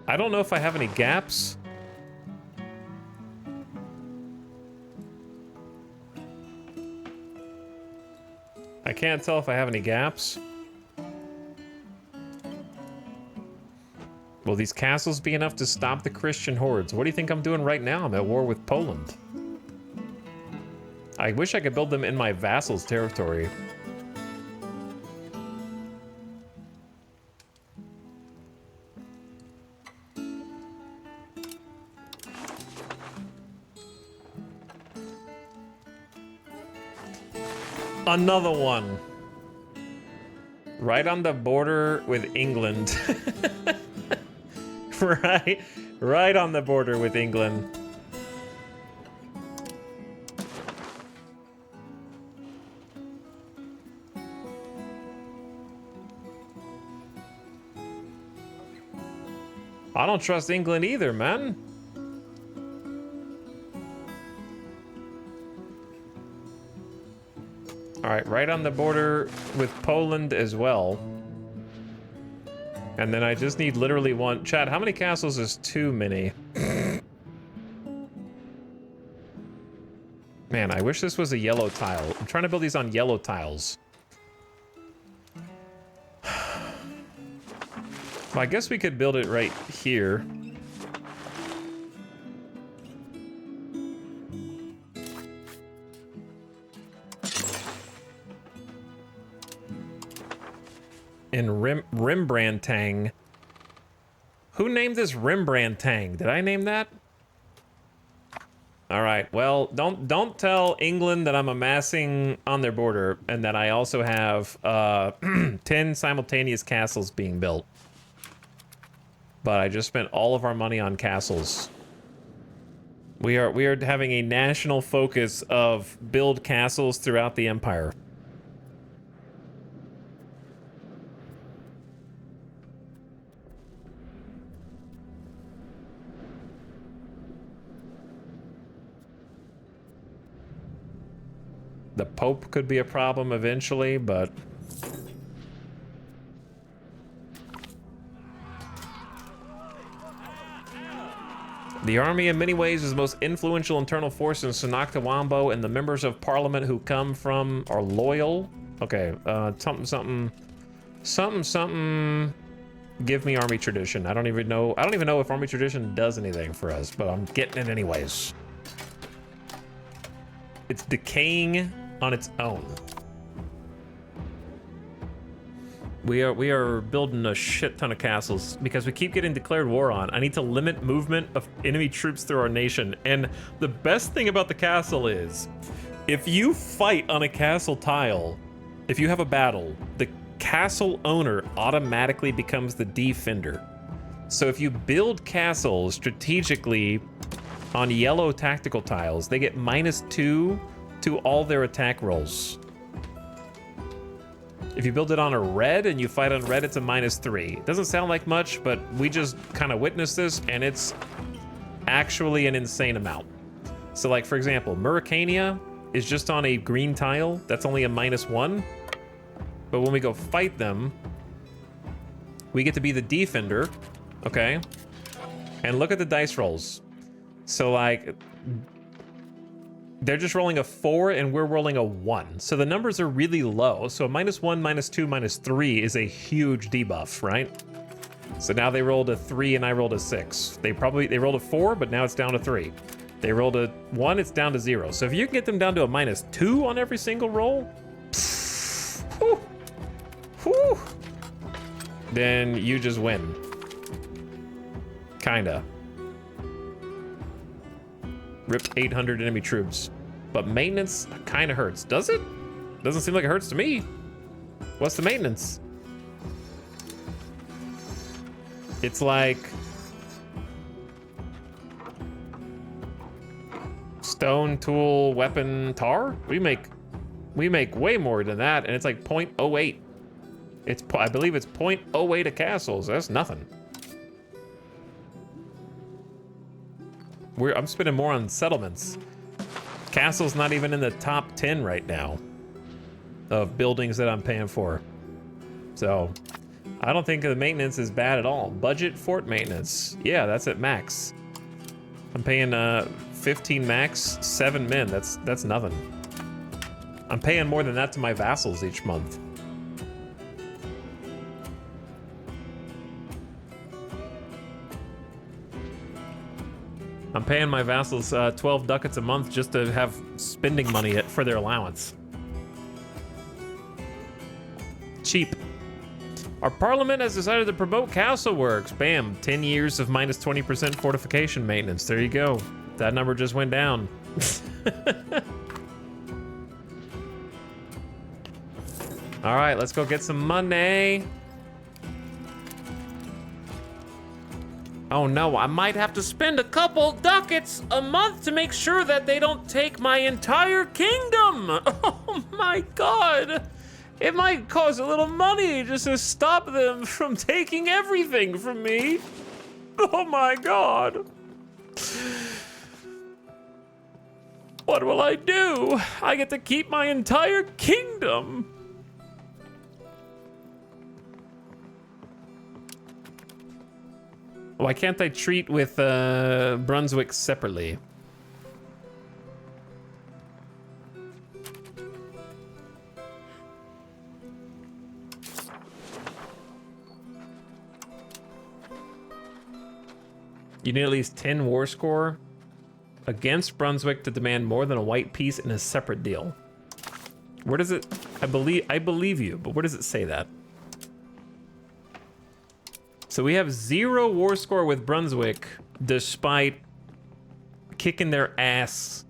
I don't know if I have any gaps. I can't tell if I have any gaps. Will these castles be enough to stop the Christian hordes? What do you think I'm doing right now? I'm at war with Poland. I wish I could build them in my vassal's territory. Another one. Right on the border with England. Right on the border with England. I don't trust England either, man. All right, right on the border with Poland as well. And then I just need literally 1. Chad, how many castles is too many? Man, I wish this was a yellow tile. I'm trying to build these on yellow tiles. Well, I guess we could build it right here. In Rembrandtang. Who named this Rembrandtang? Did I name that? All right. Well, don't tell England that I'm amassing on their border and that I also have 10 simultaneous castles being built. But I just spent all of our money on castles. We are having a national focus of build castles throughout the empire. The Pope could be a problem eventually, but... The army in many ways is the most influential internal force in Sanakta Wambo, and the members of parliament who come from are loyal. Okay, something. Give me army tradition. I don't even know if army tradition does anything for us, but I'm getting it anyways. It's decaying on its own. We are building a shit ton of castles because we keep getting declared war on. I need to limit movement of enemy troops through our nation. And the best thing about the castle is, if you fight on a castle tile, if you have a battle, the castle owner automatically becomes the defender. So if you build castles strategically on yellow tactical tiles, they get -2 to all their attack rolls. If you build it on a red and you fight on red, it's a -3. It doesn't sound like much, but we just kind of witnessed this, and it's actually an insane amount. So like, for example, Murricania is just on a green tile. That's only a -1. But when we go fight them, we get to be the defender, okay? And look at the dice rolls. So like, they're just rolling a 4 and we're rolling a 1. So the numbers are really low. So a -1, -2, -3 is a huge debuff, right? So now they rolled a 3 and I rolled a 6. They rolled a 4, but now it's down to 3. They rolled a 1, it's down to 0. So if you can get them down to a -2 on every single roll, whew, whew, then you just win. Kinda. Rip 800 enemy troops. But maintenance kind of hurts. Does it? Doesn't seem like it hurts to me. What's the maintenance? It's like... stone, tool, weapon, tar? We make way more than that, and it's like 0.08. I believe it's 0.08 a castle, so that's nothing. I'm spending more on settlements. Castle's not even in the top 10 right now of buildings that I'm paying for. So I don't think the maintenance is bad at all. Budget fort maintenance. Yeah, that's at max. I'm paying 15 max, 7 min. That's nothing. I'm paying more than that to my vassals each month. I'm paying my vassals 12 ducats a month just to have spending money for their allowance. Cheap. Our parliament has decided to promote castle works. Bam, 10 years of -20% fortification maintenance. There you go. That number just went down. All right, let's go get some money. Oh no, I might have to spend a couple ducats a month to make sure that they don't take my entire kingdom. Oh my God. It might cost a little money just to stop them from taking everything from me. Oh my God. What will I do? I get to keep my entire kingdom. Why can't I treat with Brunswick separately? You need at least 10 war score against Brunswick to demand more than a white piece in a separate deal. Where does it? I believe you, but where does it say that? So we have 0 war score with Brunswick, despite kicking their ass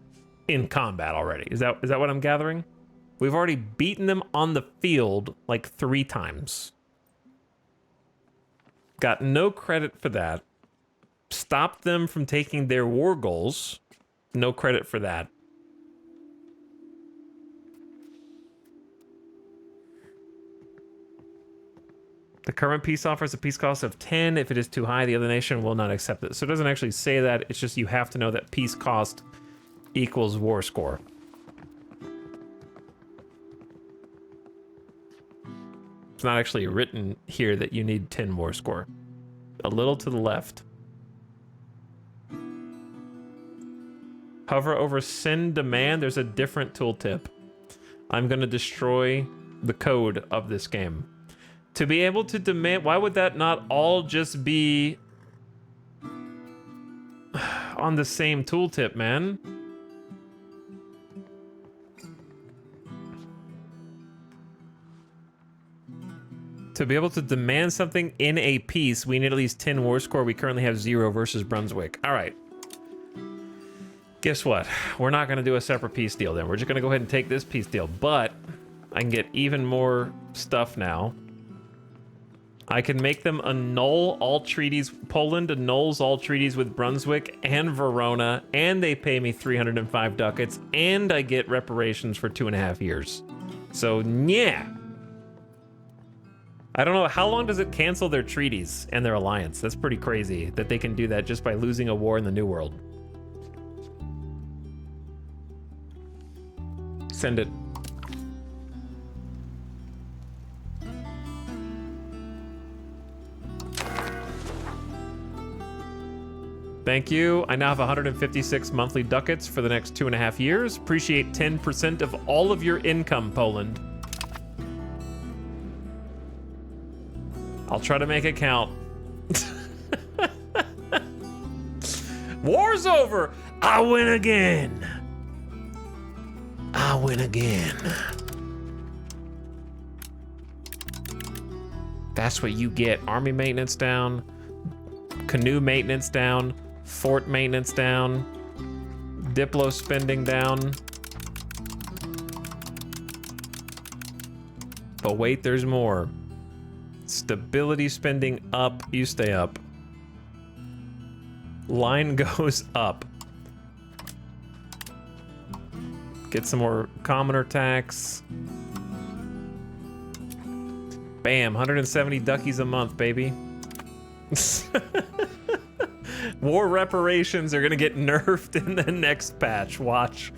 in combat already. Is that what I'm gathering? We've already beaten them on the field like 3 times. Got no credit for that. Stopped them from taking their war goals. No credit for that. The current peace offers a peace cost of 10. If it is too high, the other nation will not accept it. So it doesn't actually say that. It's just you have to know that peace cost equals war score. It's not actually written here that you need 10 war score. A little to the left. Hover over send demand. There's a different tooltip. I'm going to destroy the code of this game. To be able to demand, why would that not all just be on the same tooltip, man? To be able to demand something in a piece, we need at least 10 war score. We currently have 0 versus Brunswick. All right. Guess what? We're not going to do a separate peace deal then. We're just going to go ahead and take this peace deal. But I can get even more stuff now. I can make them annul all treaties. Poland annuls all treaties with Brunswick and Verona, and they pay me 305 ducats, and I get reparations for 2.5 years. So, yeah. I don't know, how long does it cancel their treaties and their alliance? That's pretty crazy that they can do that just by losing a war in the New World. Send it. Thank you. I now have 156 monthly ducats for the next 2.5 years. Appreciate 10% of all of your income, Poland. I'll try to make it count. War's over. I win again. I win again. That's what you get. Army maintenance down. Canoe maintenance down. Fort maintenance down. Diplo spending down. But wait, there's more. Stability spending up. You stay up. Line goes up. Get some more commoner tax. Bam, 170 duckies a month, baby. War reparations are gonna get nerfed in the next patch. Watch.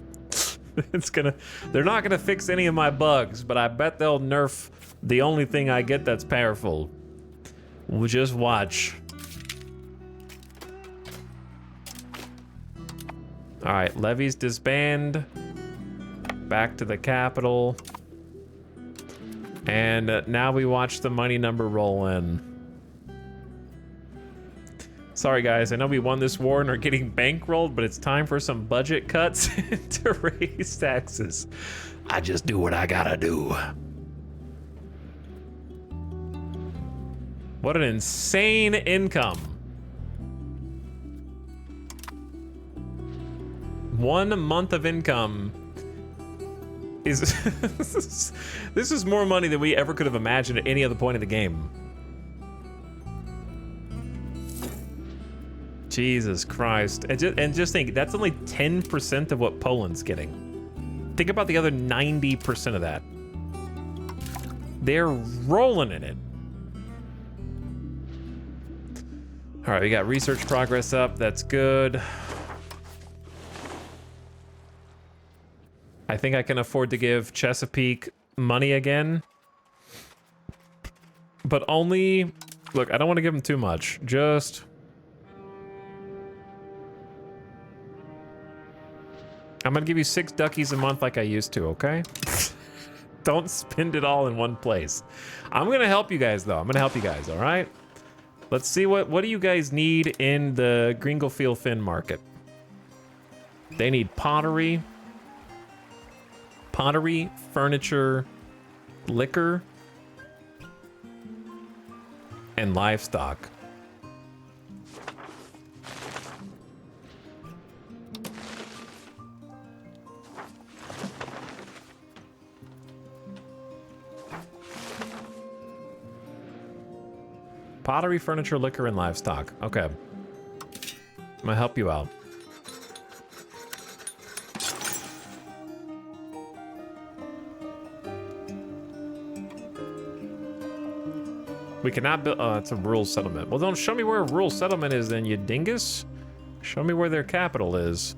They're not gonna fix any of my bugs, but I bet they'll nerf the only thing I get that's powerful. We'll just watch. All right, levies disband. Back to the capital. And now we watch the money number roll in. Sorry guys, I know we won this war and are getting bankrolled, but it's time for some budget cuts to raise taxes. I just do what I gotta do. What an insane income. 1 month of income is this is more money than we ever could have imagined at any other point in the game. Jesus Christ. And just think, that's only 10% of what Poland's getting. Think about the other 90% of that. They're rolling in it. All right, we got research progress up. That's good. I think I can afford to give Chesapeake money again. But only... Look, I don't want to give them too much. Just... I'm gonna give you 6 duckies a month like I used to, okay? Don't spend it all in one place. I'm gonna help you guys, though. I'm gonna help you guys, all right? Let's see what do you guys need in the Gringlefield Finn market? They need pottery, furniture, liquor, and livestock. Pottery, furniture, liquor, and livestock. Okay. I'm gonna help you out. We cannot build... Oh, it's a rural settlement. Well, don't show me where a rural settlement is then, you dingus. Show me where their capital is.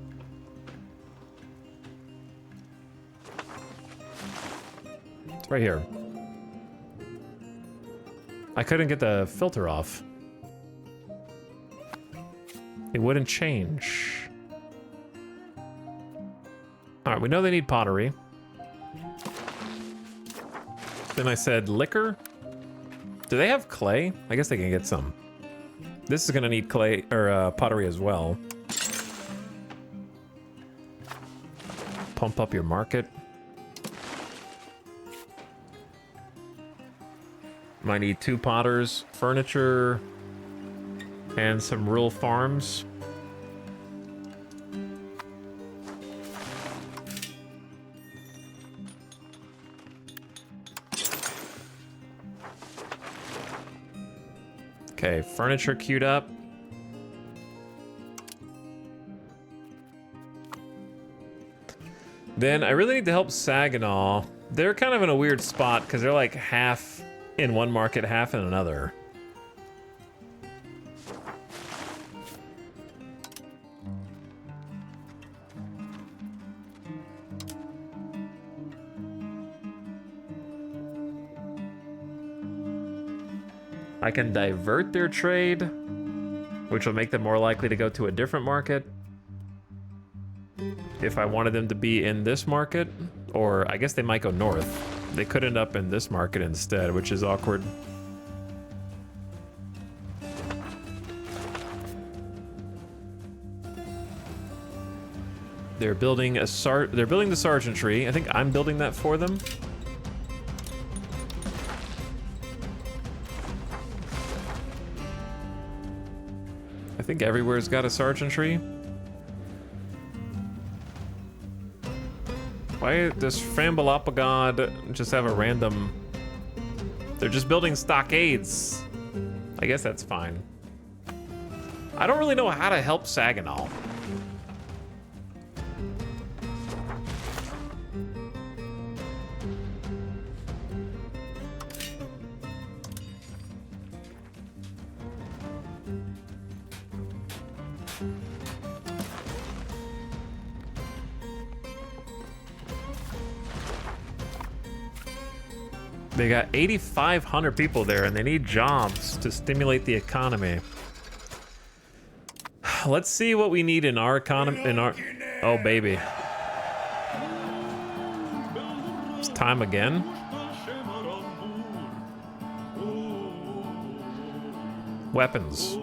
It's right here. I couldn't get the filter off. It wouldn't change. All right, we know they need pottery. Then I said liquor. Do they have clay? I guess they can get some. This is gonna need clay or pottery as well. Pump up your market. Might need 2 potters, furniture, and some rural farms. Okay, furniture queued up. Then I really need to help Saginaw. They're kind of in a weird spot because they're like half in one market, half in another. I can divert their trade, which will make them more likely to go to a different market. If I wanted them to be in this market, or I guess they might go north. They could end up in this market instead, which is awkward. They're building the sergeantry. I think I'm building that for them. I think everywhere's got a sergeantry. Why does Frambalopagod just have a random... They're just building stockades. I guess that's fine. I don't really know how to help Saginaw. They got 8,500 people there, and they need jobs to stimulate the economy. Let's see what we need in our economy. Oh baby, it's time again. Weapons.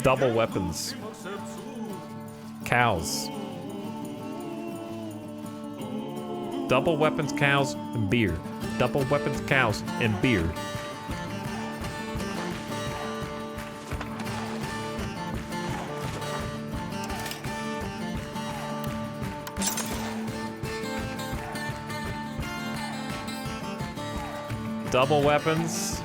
Double weapons. Cows. Double weapons, cows, and beer. Double weapons, cows, and beer. Double weapons.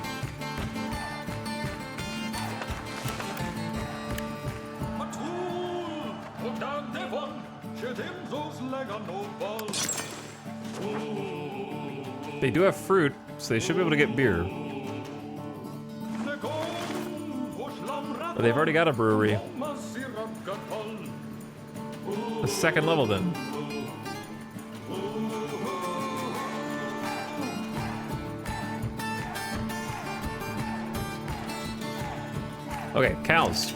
They do have fruit, so they should be able to get beer. But they've already got a brewery. The second level then. Okay, cows.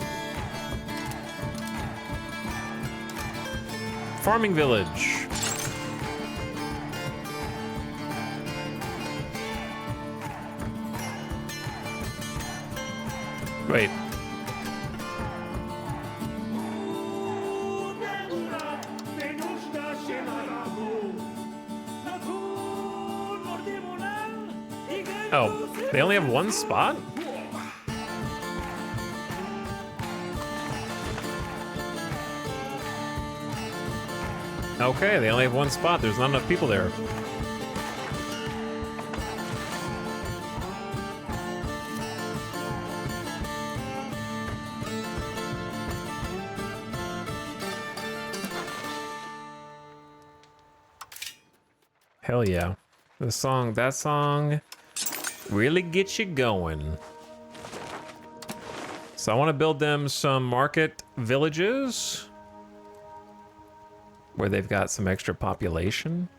Farming village. Wait. Oh, they only have one spot? Okay, they only have one spot. There's not enough people there. Hell yeah. That song really gets you going. So I want to build them some market villages where they've got some extra population.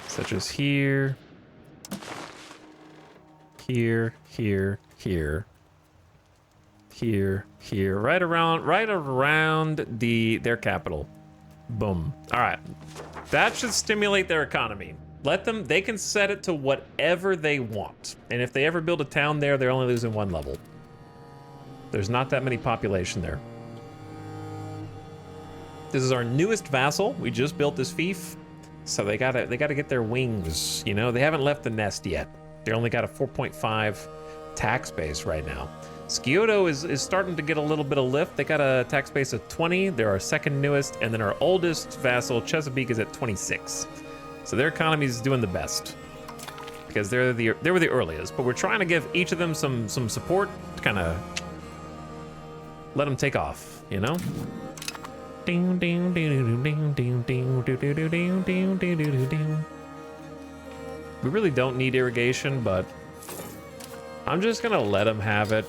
Such as here, here, here, here, here, right around their capital. Boom. All right. That should stimulate their economy. They can set it to whatever they want. And if they ever build a town there, they're only losing one level. There's not that many population there. This is our newest vassal. We just built this fief. So they gotta get their wings. You know, they haven't left the nest yet. They only got a 4.5 tax base right now. Scioto is starting to get a little bit of lift. They got a tax base of 20. They're our second newest, and then our oldest vassal, Chesapeake, is at 26. So their economy is doing the best because they were the earliest. But we're trying to give each of them some support to kind of let them take off, you know? We really don't need irrigation, but I'm just gonna let them have it.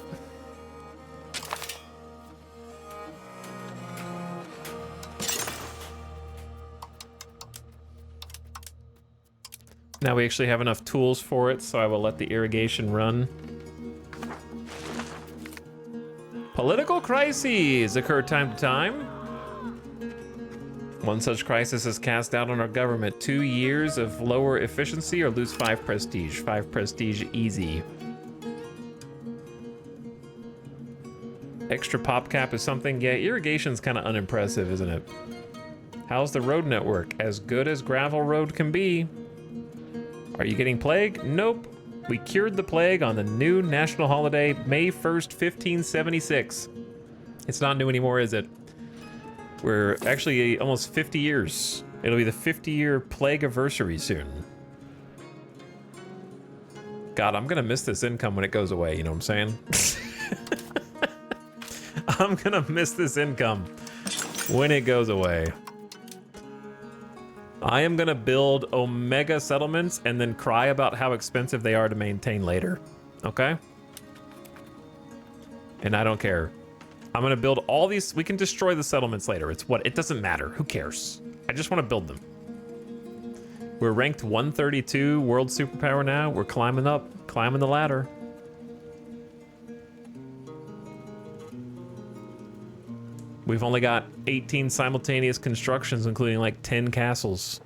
Now we actually have enough tools for it, so I will let the irrigation run. Political crises occur time to time. One such crisis is cast out on our government. 2 years of lower efficiency or lose 5 prestige. 5 prestige easy. Extra pop cap is something. Yeah, irrigation's kind of unimpressive, isn't it? How's the road network? As good as gravel road can be. Are you getting plague? Nope. We cured the plague on the new national holiday, May 1st, 1576. It's not new anymore, is it? We're actually almost 50 years. It'll be the 50-year plague anniversary soon. God, I'm gonna miss this income when it goes away, you know what I'm saying? I'm gonna miss this income when it goes away. I am gonna build Omega settlements and then cry about how expensive they are to maintain later, okay? And I don't care. I'm gonna build all these. We can destroy the settlements later. It doesn't matter. Who cares? I just want to build them. We're ranked 132 world superpower now. We're climbing up, climbing the ladder. We've only got 18 simultaneous constructions, including like 10 castles.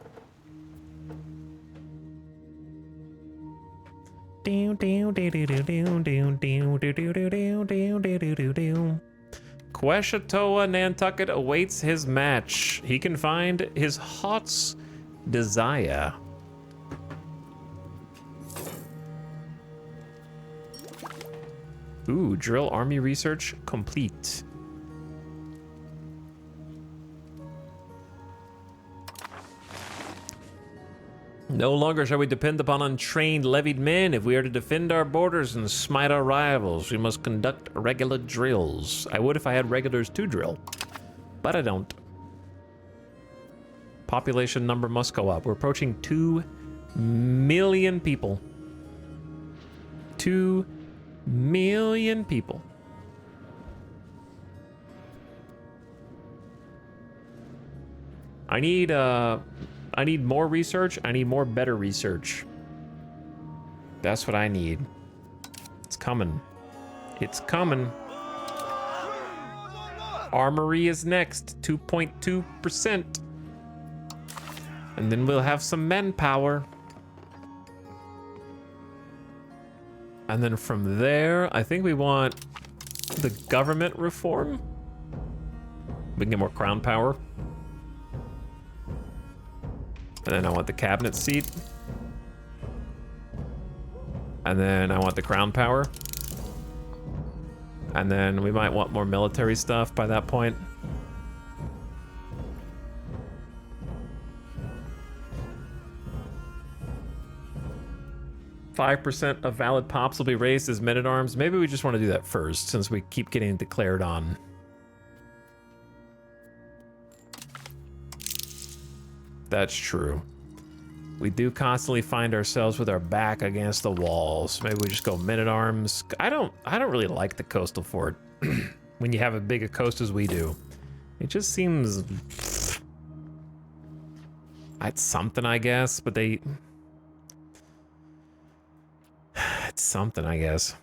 Queshatoa Nantucket awaits his match. He can find his heart's desire. Ooh, drill army research complete. No longer shall we depend upon untrained levied men. If we are to defend our borders and smite our rivals, we must conduct regular drills. I would if I had regulars to drill, but I don't. Population number must go up. We're approaching 2 million people. 2 million people. I need more research. I need more better research. That's what I need. It's coming. It's coming. Armory is next, 2.2%. And then we'll have some manpower. And then from there, I think we want the government reform. We can get more crown power. And then I want the cabinet seat. And then I want the crown power. And then we might want more military stuff by that point. %5 of valid pops will be raised as men-at-arms. Maybe we just want to do that first, since we keep getting declared on. That's true. We do constantly find ourselves with our back against the walls. Maybe we just go men-at-arms. I don't really like the coastal fort when you have as big a coast as we do. It just seems... It's something, I guess, but they... It's something, I guess.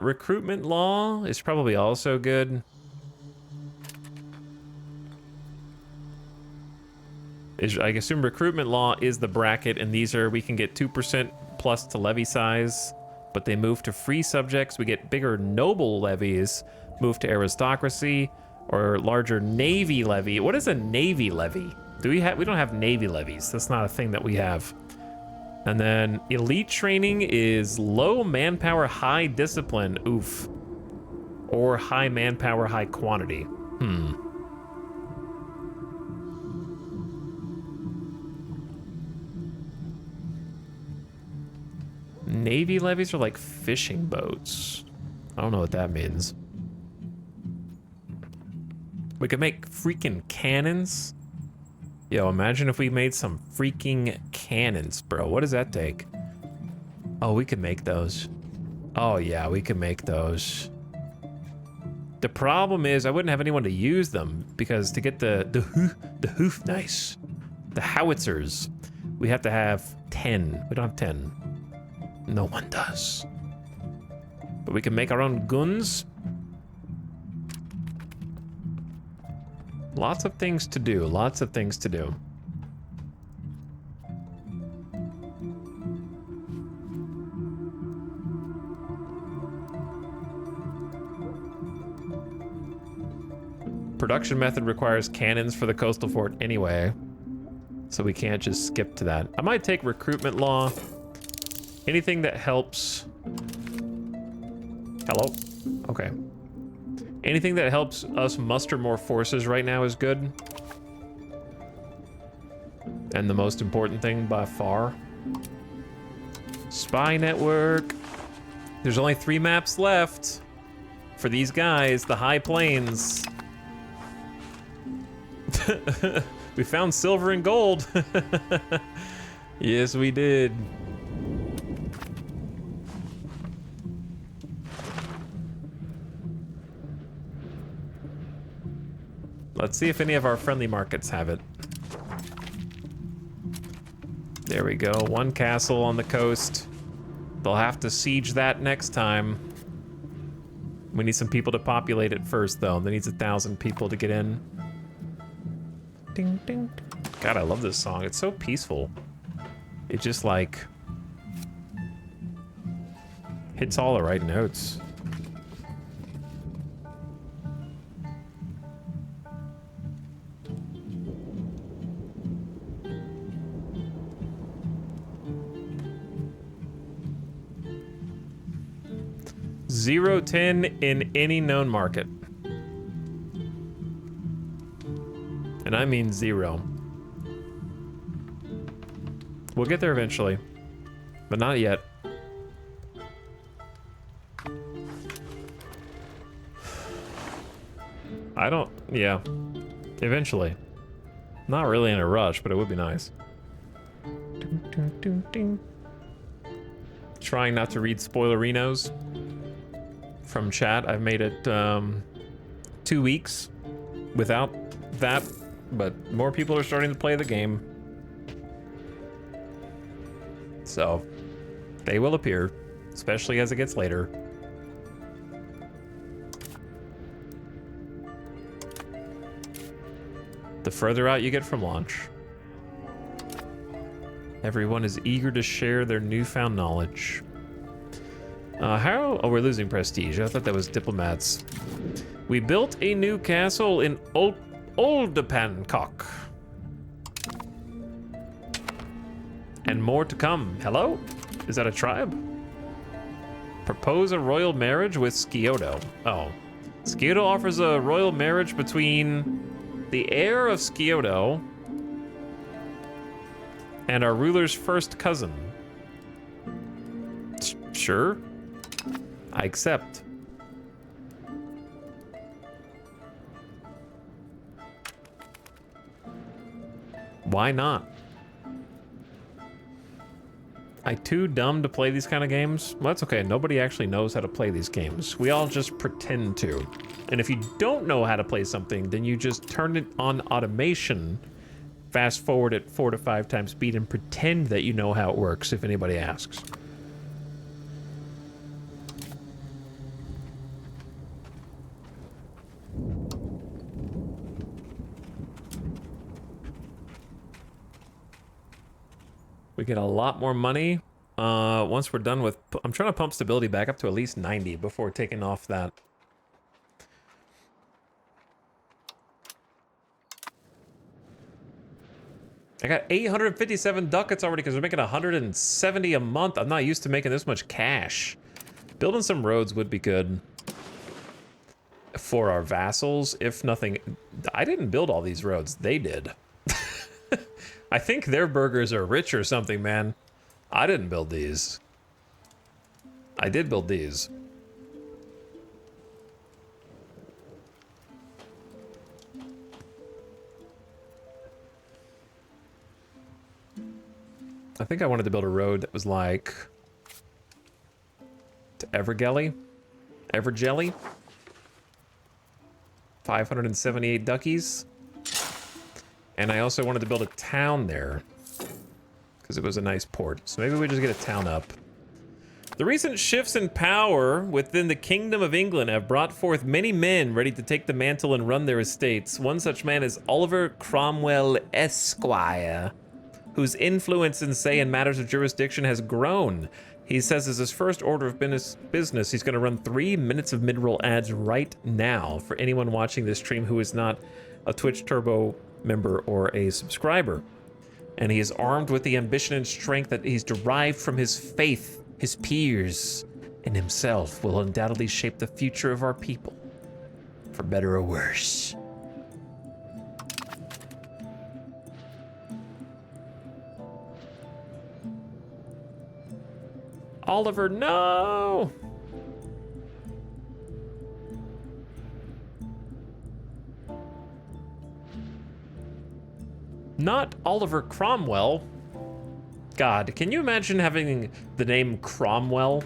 Recruitment law is probably also good. I assume recruitment law is the bracket, and these are, we can get 2% plus to levy size, but they move to free subjects. We get bigger noble levies, move to aristocracy, or larger navy levy. What is a navy levy? We don't have navy levies. That's not a thing that we have. And then elite training is low manpower, high discipline. Oof. Or high manpower, high quantity. Navy levies are like fishing boats. I don't know what that means. We could make freaking cannons. Yo, imagine if we made some freaking cannons, bro. What does that take? Oh, we could make those. Oh, yeah, we could make those. The problem is I wouldn't have anyone to use them, because to get the hoof nice, the howitzers, we have to have 10. We don't have 10. No one does. But we can make our own guns. Lots of things to do, lots of things to do. Production method requires cannons for the coastal fort anyway, so we can't just skip to that. I might take recruitment law. Anything that helps... Hello? Okay. Anything that helps us muster more forces right now is good. And the most important thing by far. Spy network. There's only 3 maps left for these guys, the high plains. We found silver and gold. Yes, we did. Let's see if any of our friendly markets have it. There we go, 1 castle on the coast. They'll have to siege that next time. We need some people to populate it first, though. That needs 1,000 people to get in. Ding, ding. God, I love this song. It's so peaceful. It just, like, hits all the right notes. $0.10 in any known market. And I mean 0. We'll get there eventually, but not yet. Yeah, eventually. Not really in a rush, but it would be nice. Trying not to read spoilerinos from chat. I've made it 2 weeks without that, but more people are starting to play the game. So they will appear, especially as it gets later. the further out you get from launch. Everyone is eager to share their newfound knowledge. How? Oh, we're losing prestige. I thought that was diplomats. We built a new castle in Oldepancock. And more to come. Hello? Is that a tribe? Propose a royal marriage with Scioto. Oh. Scioto offers a royal marriage between the heir of Scioto and our ruler's first cousin. Sure. I accept. Why not? I too dumb to play these kind of games? Well, that's okay. Nobody actually knows how to play these games. We all just pretend to. And if you don't know how to play something, then you just turn it on automation, fast forward at 4 to 5 times speed, and pretend that you know how it works if anybody asks. We get a lot more money once we're done with... I'm trying to pump stability back up to at least 90 before taking off that. I got 857 ducats already because we're making 170 a month. I'm not used to making this much cash. Building some roads would be good for our vassals, if nothing... I didn't build all these roads. They did. I think their burgers are rich or something, man. I didn't build these. I did build these. I think I wanted to build a road that was like to Evergelly. 578 duckies. And I also wanted to build a town there because it was a nice port. So maybe we just get a town up. The recent shifts in power within the Kingdom of England have brought forth many men ready to take the mantle and run their estates. One such man is Oliver Cromwell Esquire, whose influence and say in matters of jurisdiction has grown. He says as his first order of business, he's going to run 3 minutes of mid-roll ads right now for anyone watching this stream who is not a Twitch Turbo member or a subscriber. And he is armed with the ambition and strength that he's derived from his faith, his peers, and himself will undoubtedly shape the future of our people, for better or worse. Oliver, no! Not Oliver Cromwell. God, can you imagine having the name Cromwell?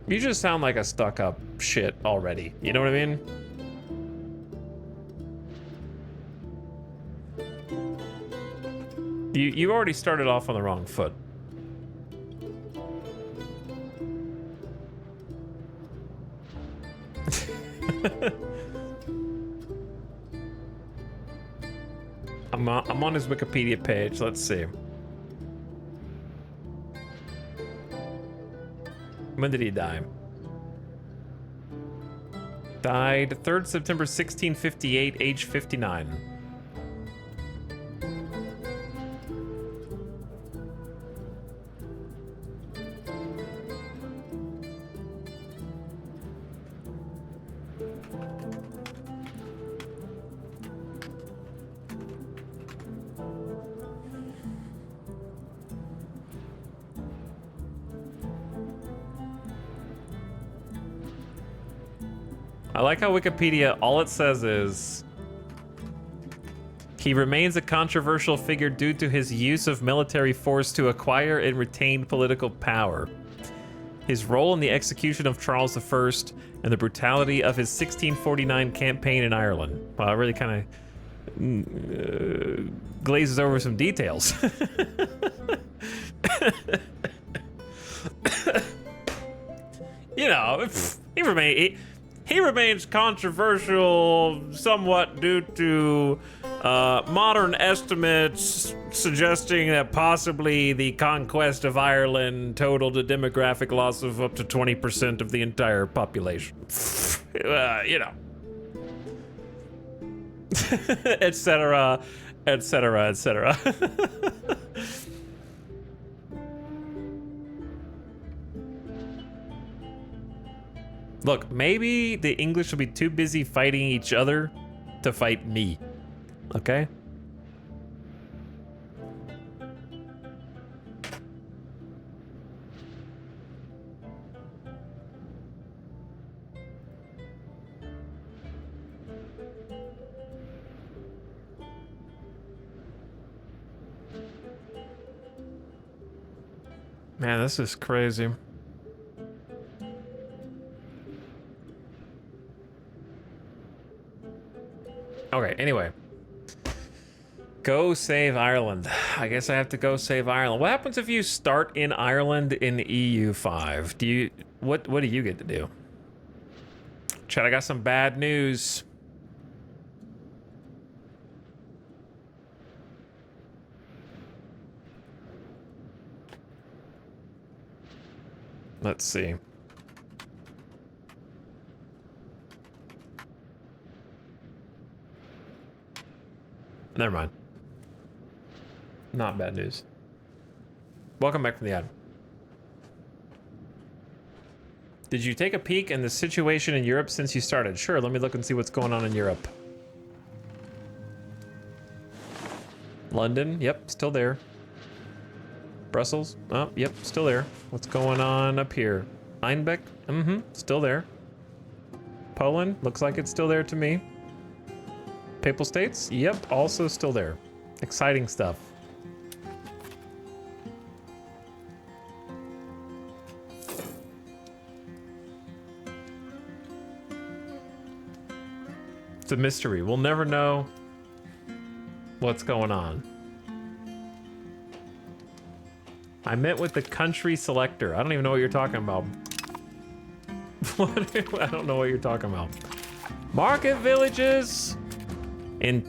You just sound like a stuck-up shit already. You know what I mean? You already started off on the wrong foot. I'm on his Wikipedia page. Let's see. When did he die? Died 3rd September 1658, age 59. I like how Wikipedia, all it says is, he remains a controversial figure due to his use of military force to acquire and retain political power. His role in the execution of Charles I and the brutality of his 1649 campaign in Ireland. Well, it really kind of glazes over some details. you know, he remains controversial somewhat due to modern estimates suggesting that possibly the conquest of Ireland totaled a demographic loss of up to 20% of the entire population. You know. Etc., etc., etc. Look, maybe the English will be too busy fighting each other to fight me. Okay? Man, this is crazy. Okay, anyway. Go save Ireland. I guess I have to go save Ireland. What happens if you start in Ireland in EU5? Do you what do you get to do? Chat, I got some bad news. Let's see. Never mind. Not bad news. Welcome back from the ad. Did you take a peek in the situation in Europe since you started? Sure, let me look and see what's going on in Europe. London, yep, still there. Brussels, oh, yep, still there. What's going on up here? Einbeck, still there. Poland, looks like it's still there to me. Papal States, yep, also still there. Exciting stuff. It's a mystery. We'll never know what's going on. I met with the country selector. I don't even know what you're talking about. I don't know what you're talking about. Market villages in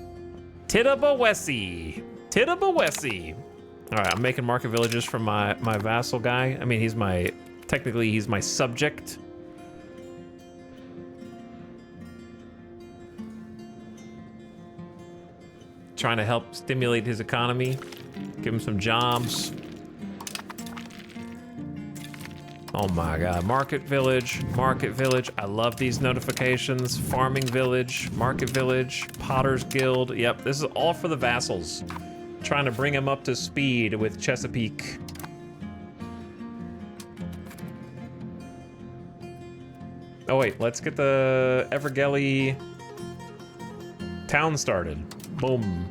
Tittawawessie. Tittawawessie. All right, I'm making market villages from my vassal guy. I mean, technically he's my subject. Trying to help stimulate his economy, give him some jobs. Oh my God, market village. I love these notifications. Farming village, market village, Potter's Guild. Yep, this is all for the vassals. Trying to bring them up to speed with Chesapeake. Oh wait, let's get the Evergelly town started. Boom.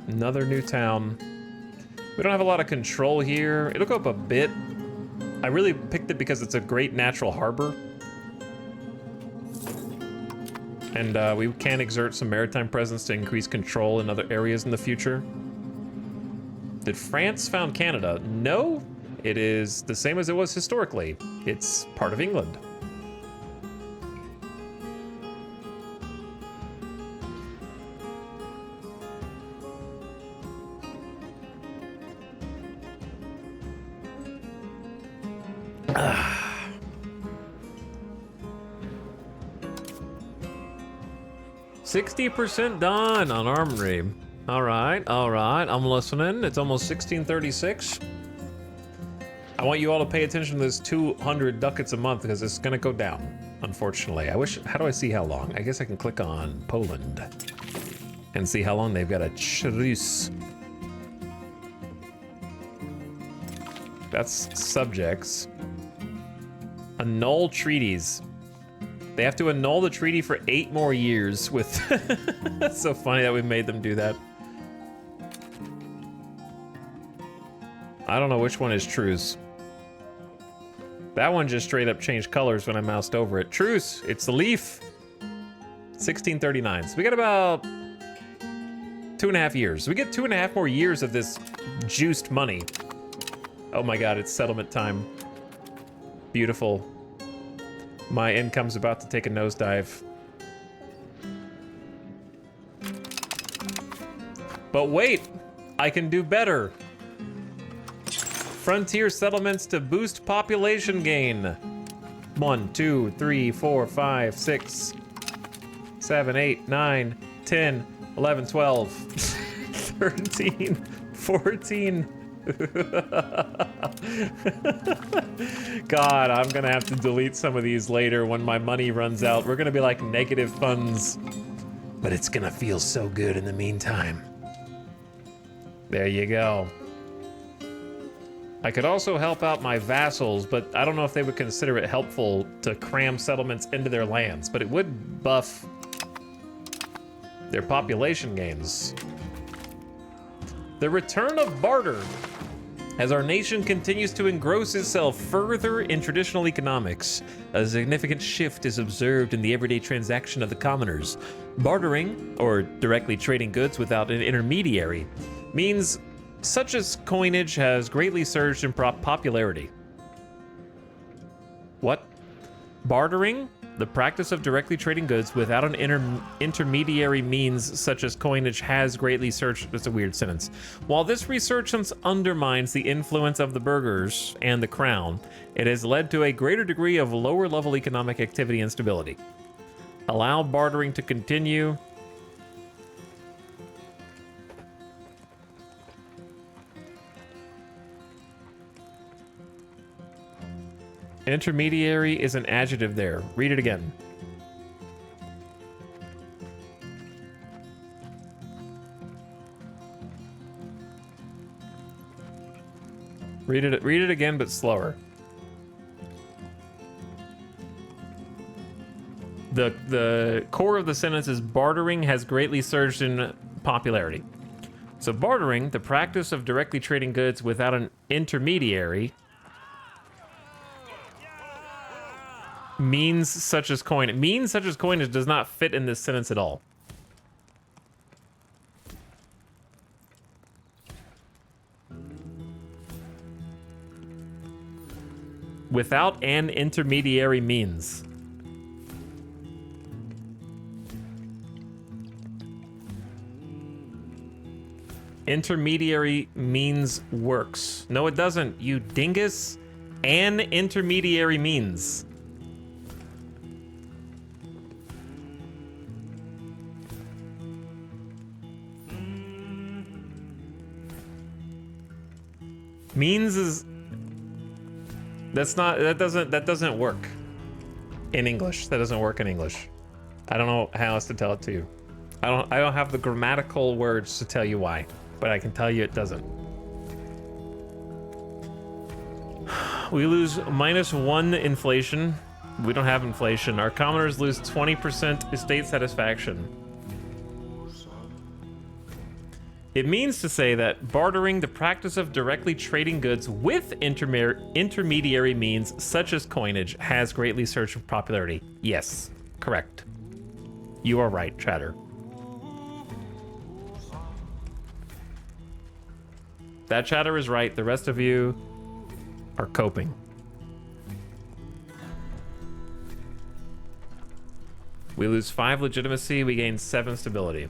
Another new town. We don't have a lot of control here. It'll go up a bit. I really picked it because it's a great natural harbor. And we can exert some maritime presence to increase control in other areas in the future. Did France found Canada? No, it is the same as it was historically. It's part of England. Ah. 60% done on armory. All right, I'm listening. It's almost 1636. I want you all to pay attention to this 200 ducats a month because it's gonna go down, unfortunately. How do I see how long? I guess I can click on Poland and see how long they've got a truce. That's subjects. Annul treaties. They have to annul the treaty for 8 more years with... That's so funny that we made them do that. I don't know which one is truce. That one just straight up changed colors when I moused over it. Truce, it's the leaf. 1639. So we got about 2.5 years. We get 2.5 more years of this juiced money. Oh my God, it's settlement time. Beautiful. My income's about to take a nosedive. But wait, I can do better. Frontier settlements to boost population gain. 1, 2, 3, 4, 5, 6, 7, 8, 9, 10, 11, 12, 13, 14. God, I'm gonna have to delete some of these later when my money runs out. We're gonna be like negative funds. But it's gonna feel so good in the meantime. There you go. I could also help out my vassals, but I don't know if they would consider it helpful to cram settlements into their lands, but it would buff their population gains. The return of barter. As our nation continues to engross itself further in traditional economics, a significant shift is observed in the everyday transaction of the commoners. Bartering, or directly trading goods without an intermediary, means such as coinage has greatly surged in popularity. What? Bartering, the practice of directly trading goods without an intermediary means such as coinage has greatly surged. That's a weird sentence. While this resurgence undermines the influence of the burghers and the crown, it has led to a greater degree of lower level economic activity and stability. Allow bartering to continue. Intermediary is an adjective there. Read it again. Read it again, but slower. The core of the sentence is bartering has greatly surged in popularity. So bartering, the practice of directly trading goods without an intermediary, means such as coinage. Means such as coinage does not fit in this sentence at all. Without an intermediary means. Intermediary means works. No, it doesn't, you dingus. An intermediary means. Means is that doesn't work in English. That doesn't work in English. I don't know how else to tell it to you. I don't have the grammatical words to tell you why, but I can tell you it doesn't. We lose -1 inflation. We don't have inflation. Our commoners lose 20% estate satisfaction. It means to say that bartering, the practice of directly trading goods with intermediary means such as coinage, has greatly surged in popularity. Yes, correct. You are right, chatter. That chatter is right. The rest of you are coping. We lose 5 legitimacy. We gain 7 stability.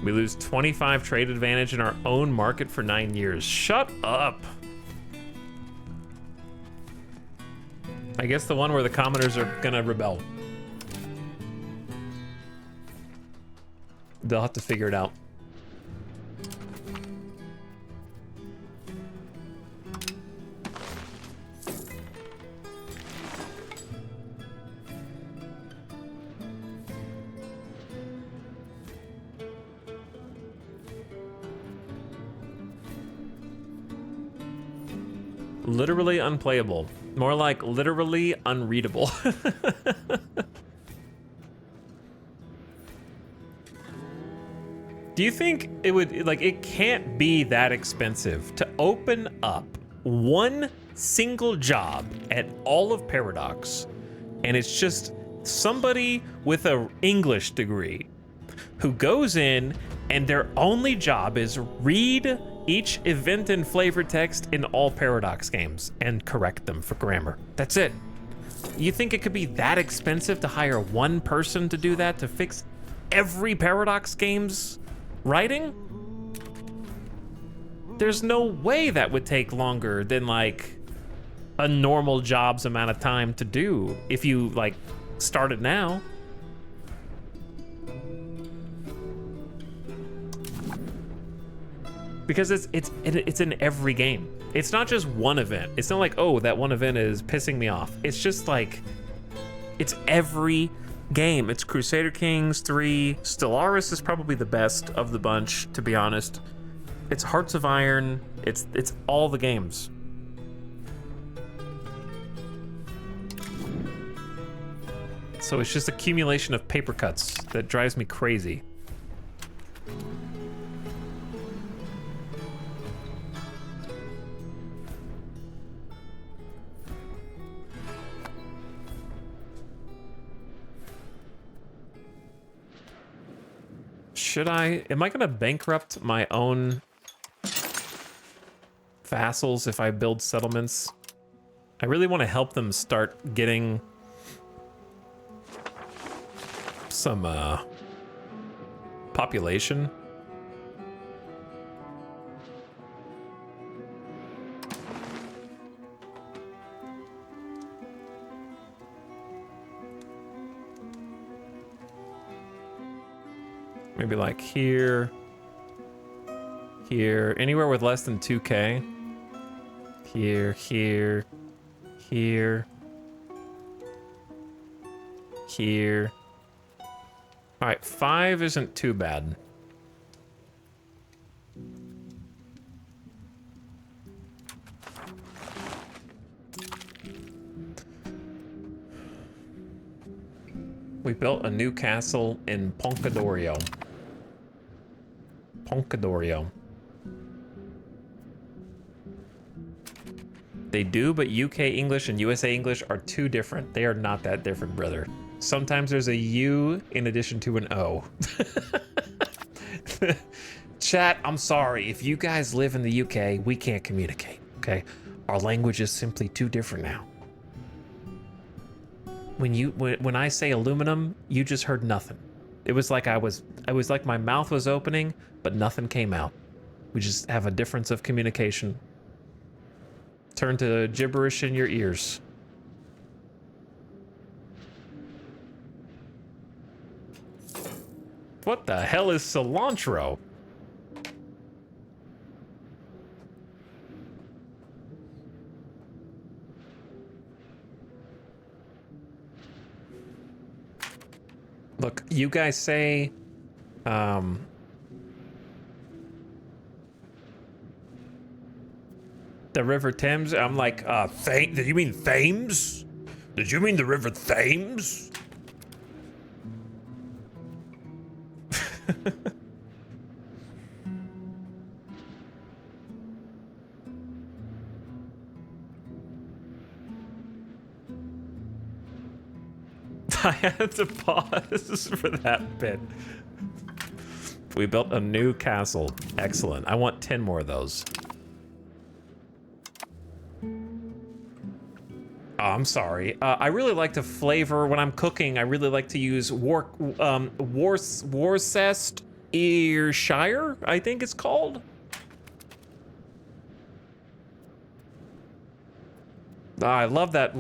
We lose 25 trade advantage in our own market for 9 years. Shut up. I guess the one where the commoners are gonna rebel. They'll have to figure it out. Literally unplayable. More like literally unreadable. Do you think it would, like, it can't be that expensive to open up one single job at all of Paradox, and it's just somebody with an English degree who goes in and their only job is read each event and flavor text in all Paradox games and correct them for grammar. That's it. You think it could be that expensive to hire one person to do that, to fix every Paradox game's writing? There's no way that would take longer than like a normal job's amount of time to do if you like started now. Because it's in every game. It's not just one event. It's not like, oh, that one event is pissing me off. It's just like, it's every game. It's Crusader Kings 3. Stellaris is probably the best of the bunch, to be honest. It's Hearts of Iron. It's all the games. So it's just accumulation of paper cuts that drives me crazy. Am I gonna bankrupt my own vassals if I build settlements? I really want to help them start getting some population. Maybe like here, here, anywhere with less than 2K. Here, here, here, here. All right, 5 isn't too bad. We built a new castle in Poncadorio. Poncadorio. They do, but UK English and USA English are too different. They are not that different, brother. Sometimes there's a U in addition to an O. Chat, I'm sorry. If you guys live in the UK, we can't communicate, okay? Our language is simply too different now. When I say aluminum, you just heard nothing. It was like I was like my mouth was opening, but nothing came out. We just have a difference of communication. Turn to gibberish in your ears. What the hell is cilantro? Look, you guys say, the River Thames. I'm like, did you mean Thames? Did you mean the River Thames? I had to pause for that bit. We built a new castle. Excellent. I want 10 more of those. Oh, I'm sorry. I really like to flavor when I'm cooking. I really like to use Worcestershire, I think it's called. I love that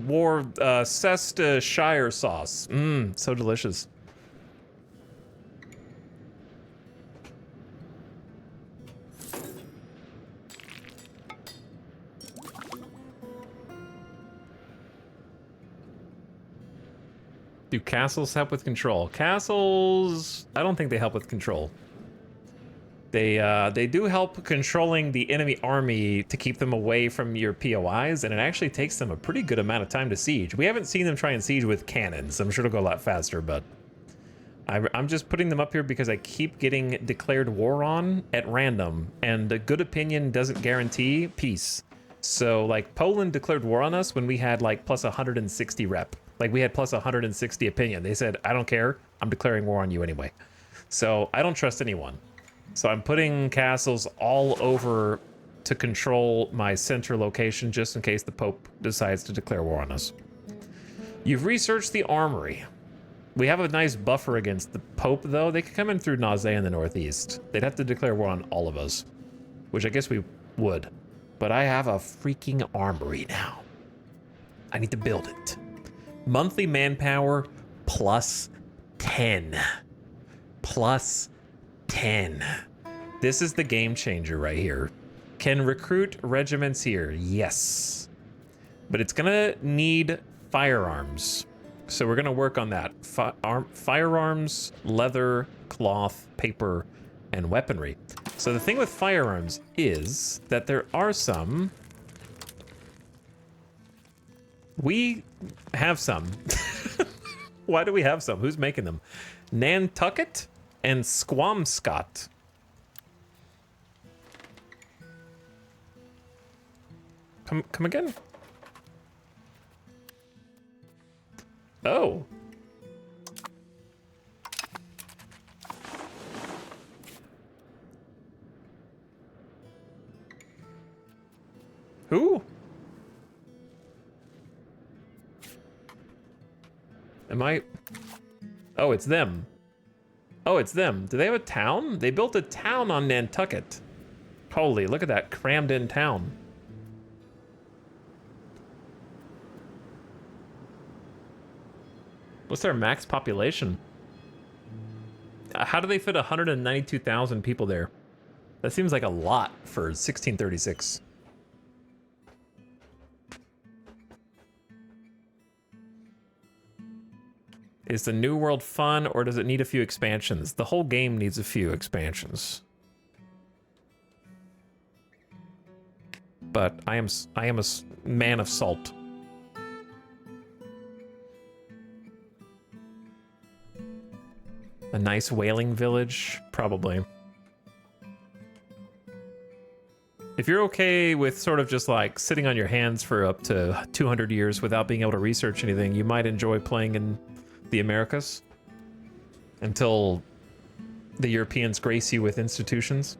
Worcestershire sauce. Mmm, so delicious. Do castles help with control? Castles, I don't think they help with control. They do help controlling the enemy army to keep them away from your POIs, and it actually takes them a pretty good amount of time to siege. We haven't seen them try and siege with cannons. I'm sure it'll go a lot faster, but I'm just putting them up here because I keep getting declared war on at random, and a good opinion doesn't guarantee peace. So like Poland declared war on us when we had like plus 160 rep. Like we had plus 160 opinion. They said, I don't care, I'm declaring war on you anyway. So I don't trust anyone. So I'm putting castles all over to control my center location just in case the Pope decides to declare war on us. You've researched the armory. We have a nice buffer against the Pope, though. They could come in through Nausea in the northeast. They'd have to declare war on all of us, which I guess we would. But I have a freaking armory now. I need to build it. Monthly manpower plus 10. Plus 10. This is the game changer right here. Can recruit regiments here? Yes. But it's gonna need firearms. So we're gonna work on that. Firearms, leather, cloth, paper, and weaponry. So the thing with firearms is that there are some. We have some. Why do we have some? Who's making them? Nantucket and Squamscott. Come again? Oh. Who? Am I? Oh, it's them. Oh, it's them. Do they have a town? They built a town on Nantucket. Holy, look at that crammed in town. What's their max population? How do they fit 192,000 people there? That seems like a lot for 1636. Is the New World fun, or does it need a few expansions? The whole game needs a few expansions. But I am a man of salt. A nice whaling village? Probably. If you're okay with sort of just like sitting on your hands for up to 200 years without being able to research anything, you might enjoy playing in the Americas until the Europeans grace you with institutions.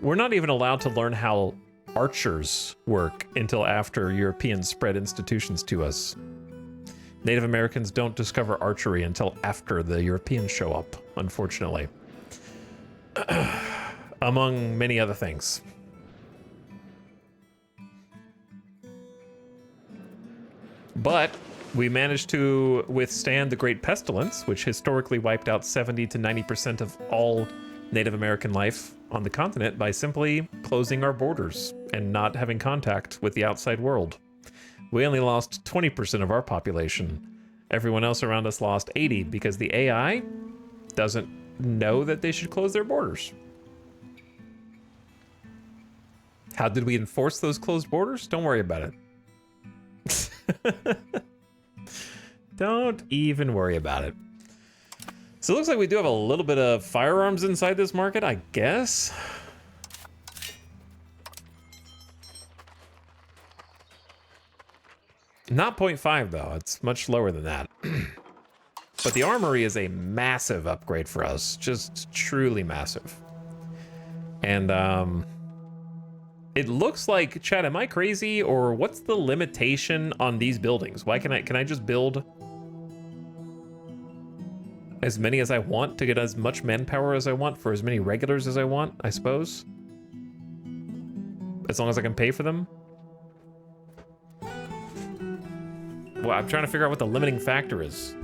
We're not even allowed to learn how archers work until after Europeans spread institutions to us. Native Americans don't discover archery until after the Europeans show up, unfortunately. Among many other things. But we managed to withstand the Great Pestilence, which historically wiped out 70 to 90% of all Native American life on the continent by simply closing our borders and not having contact with the outside world. We only lost 20% of our population. Everyone else around us lost 80 because the AI doesn't know that they should close their borders. How did we enforce those closed borders? Don't worry about it. Don't even worry about it. So it looks like we do have a little bit of firearms inside this market, I guess. Not 0.5 though, it's much lower than that. But the armory is a massive upgrade for us, just truly massive. And it looks like, Chad, am I crazy, or what's the limitation on these buildings? Why can I just build as many as I want to get as much manpower as I want for as many regulars as I want, I suppose? As long as I can pay for them? Well, I'm trying to figure out what the limiting factor is.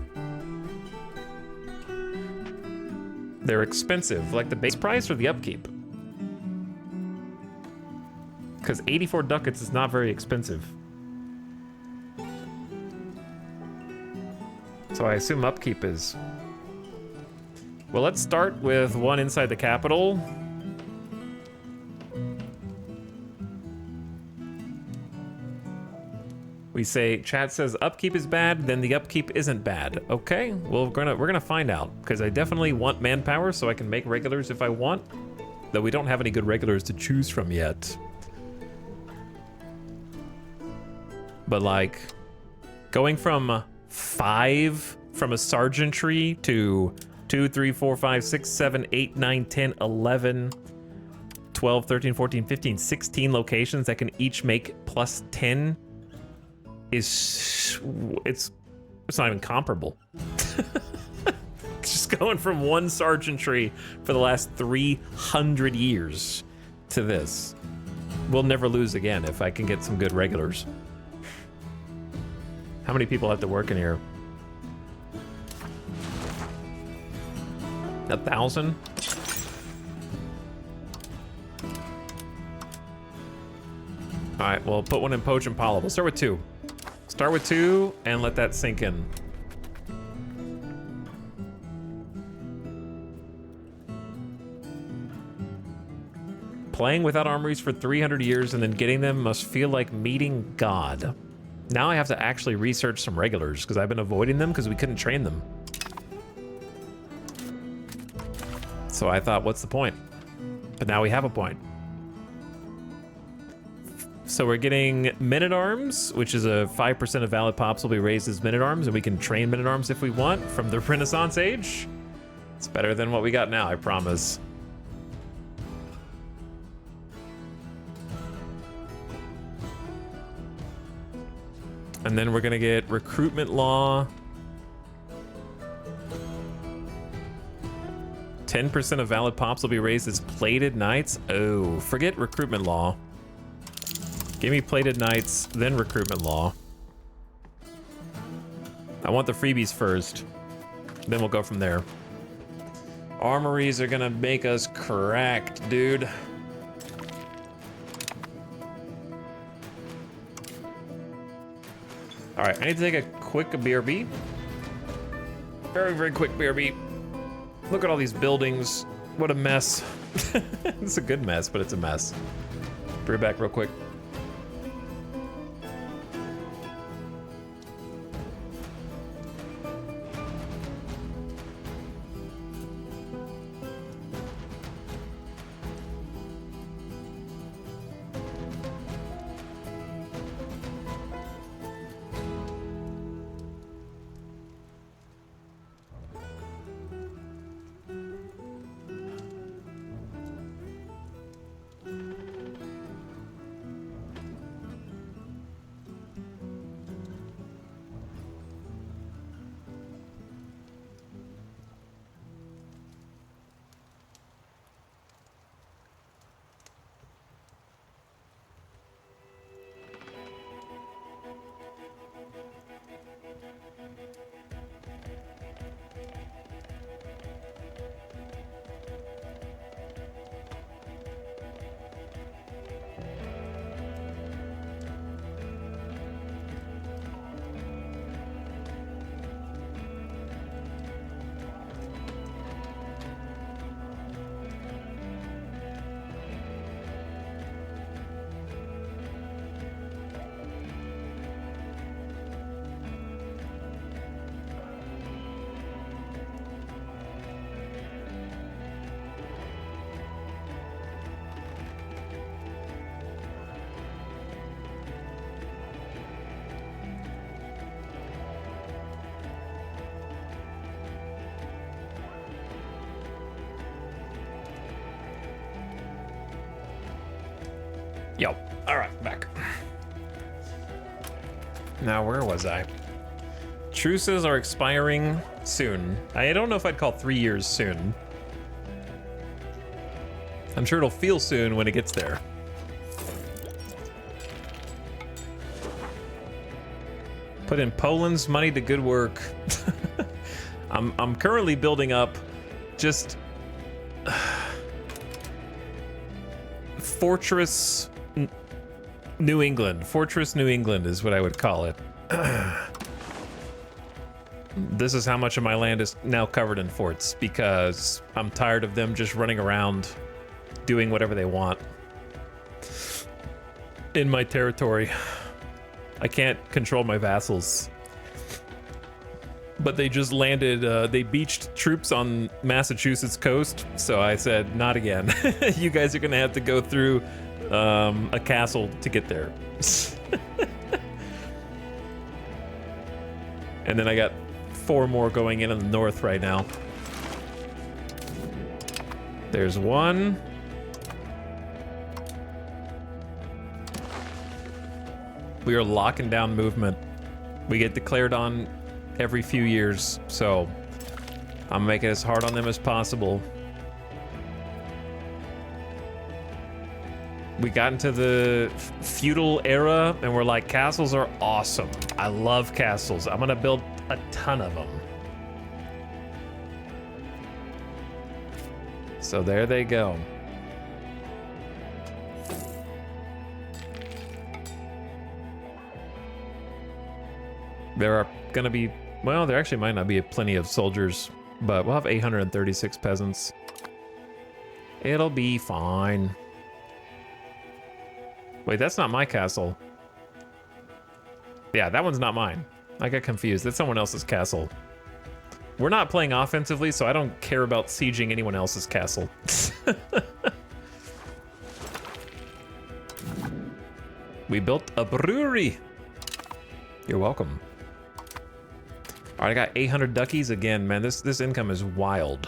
They're expensive, like the base price or the upkeep? Because 84 ducats is not very expensive. So I assume upkeep is. Well, let's start with one inside the capital. We say, chat says upkeep is bad, then the upkeep isn't bad. Okay, well, we're gonna find out, because I definitely want manpower so I can make regulars if I want, though we don't have any good regulars to choose from yet. But like, going from 5 from a sergeantry to 2, 3, 4, 5, 6, 7, 8, 9, 10, 11, 12, 13, 14, 15, 16 locations that can each make plus 10 is it's not even comparable. Just going from one sergeantry for the last 300 years to this. We'll never lose again if I can get some good regulars. How many people have to work in here? 1,000? All right, well, put one in Poach and Paula. We'll start with 2. Start with 2 and let that sink in. Playing without armories for 300 years and then getting them must feel like meeting God. Now I have to actually research some regulars because I've been avoiding them because we couldn't train them. So I thought, what's the point? But now we have a point. So we're getting men-at-arms, which is a 5% of valid pops will be raised as men-at-arms, and we can train men-at-arms if we want from the Renaissance age. It's better than what we got now, I promise. And then we're gonna get recruitment law. 10% of valid pops will be raised as plated knights. Oh, forget recruitment law. Give me plated knights, then recruitment law. I want the freebies first. Then we'll go from there. Armories are gonna make us cracked, dude. All right, I need to take a quick BRB. Very, very quick BRB. Look at all these buildings. What a mess. It's a good mess, but it's a mess. Be right back real quick. Yo, all right, back. Now, where was I? Truces are expiring soon. I don't know if I'd call 3 years soon. I'm sure it'll feel soon when it gets there. Put in Poland's money to good work. I'm currently building up just Fortress New England. Fortress New England is what I would call it. This is how much of my land is now covered in forts because I'm tired of them just running around doing whatever they want in my territory. I can't control my vassals. But they just landed, they beached troops on Massachusetts coast, so I said, not again. You guys are gonna have to go through a castle to get there. And then I got 4 more going in the north right now. There's one. We are locking down movement. We get declared on every few years, so I'm making it as hard on them as possible. We got into the feudal era, and we're like, castles are awesome. I love castles. I'm gonna build a ton of them. So there they go. There are gonna be, well, there actually might not be plenty of soldiers, but we'll have 836 peasants. It'll be fine. Wait, that's not my castle. Yeah, that one's not mine. I got confused. That's someone else's castle. We're not playing offensively, so I don't care about sieging anyone else's castle. We built a brewery. You're welcome. All right, I got 800 duckies again, man. This income is wild.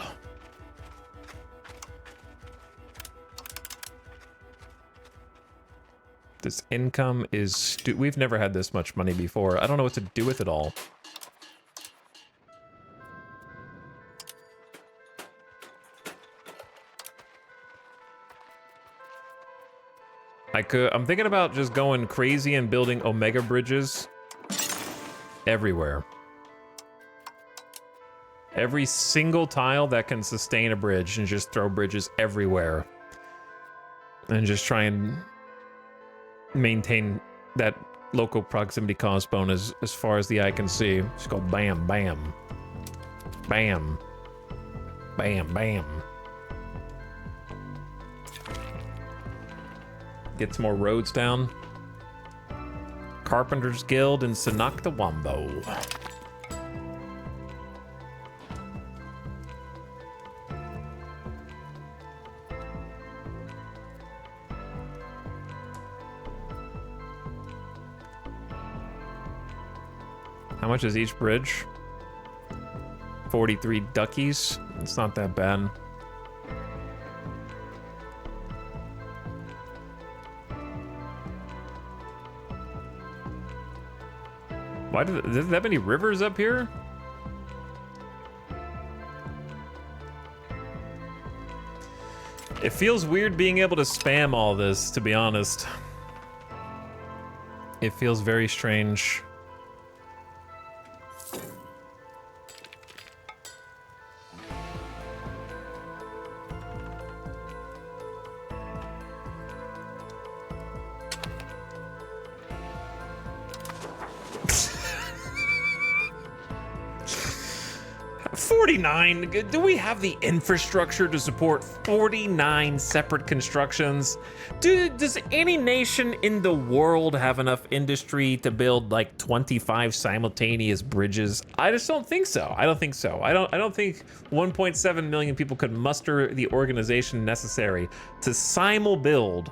This income is we've never had this much money before. I don't know what to do with it all. I'm thinking about just going crazy and building omega bridges everywhere. Every single tile that can sustain a bridge, and just throw bridges everywhere. And just try and maintain that local proximity cost bonus as far as the eye can see. Just go bam, bam, bam, bam, bam. Get some more roads down. Carpenters Guild in Wambo. How much is each bridge? 43 duckies. It's not that bad. Why do there's that many rivers up here? It feels weird being able to spam all this, to be honest. It feels very strange. Do we have the infrastructure to support 49 separate constructions? Does any nation in the world have enough industry to build like 25 simultaneous bridges? I just don't think so. I don't think so. I don't think 1.7 million people could muster the organization necessary to simul build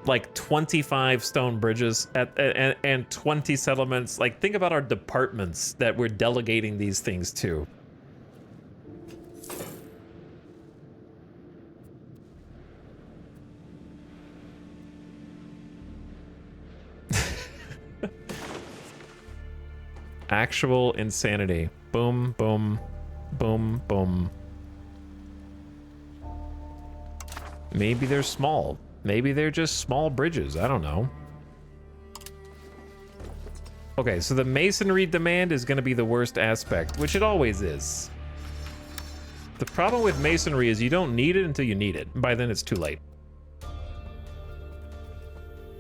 like 25 stone bridges and 20 settlements. Like, think about our departments that we're delegating these things to. Actual insanity. Boom, boom, boom, boom. Maybe they're small. Maybe they're just small bridges. I don't know. Okay, so the masonry demand is going to be the worst aspect, which it always is. The problem with masonry is you don't need it until you need it. By then, it's too late.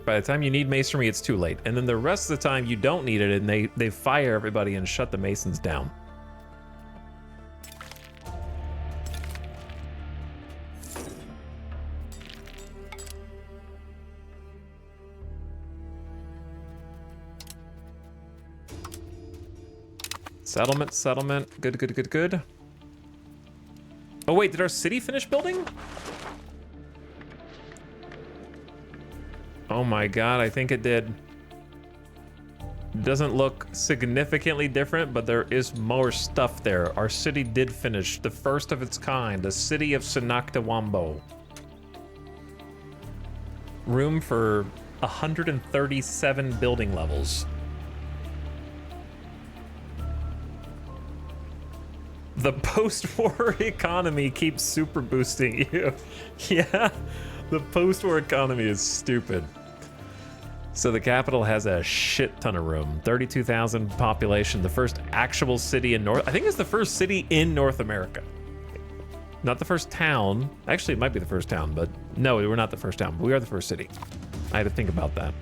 By the time you need masonry, it's too late. And then the rest of the time, you don't need it, and they fire everybody and shut the masons down. Settlement, settlement. Good, good, good, good. Oh, wait, did our city finish building? Oh my god, I think it did. Doesn't look significantly different, but there is more stuff there. Our city did finish, the first of its kind, the city of Wambo. Room for 137 building levels. The post-war economy keeps super boosting you. Yeah, the post-war economy is stupid. So the capital has a shit ton of room. 32,000 population. The first actual city in I think it's the first city in North America. Not the first town. Actually, it might be the first town, but no, we're not the first town. But we are the first city. I had to think about that.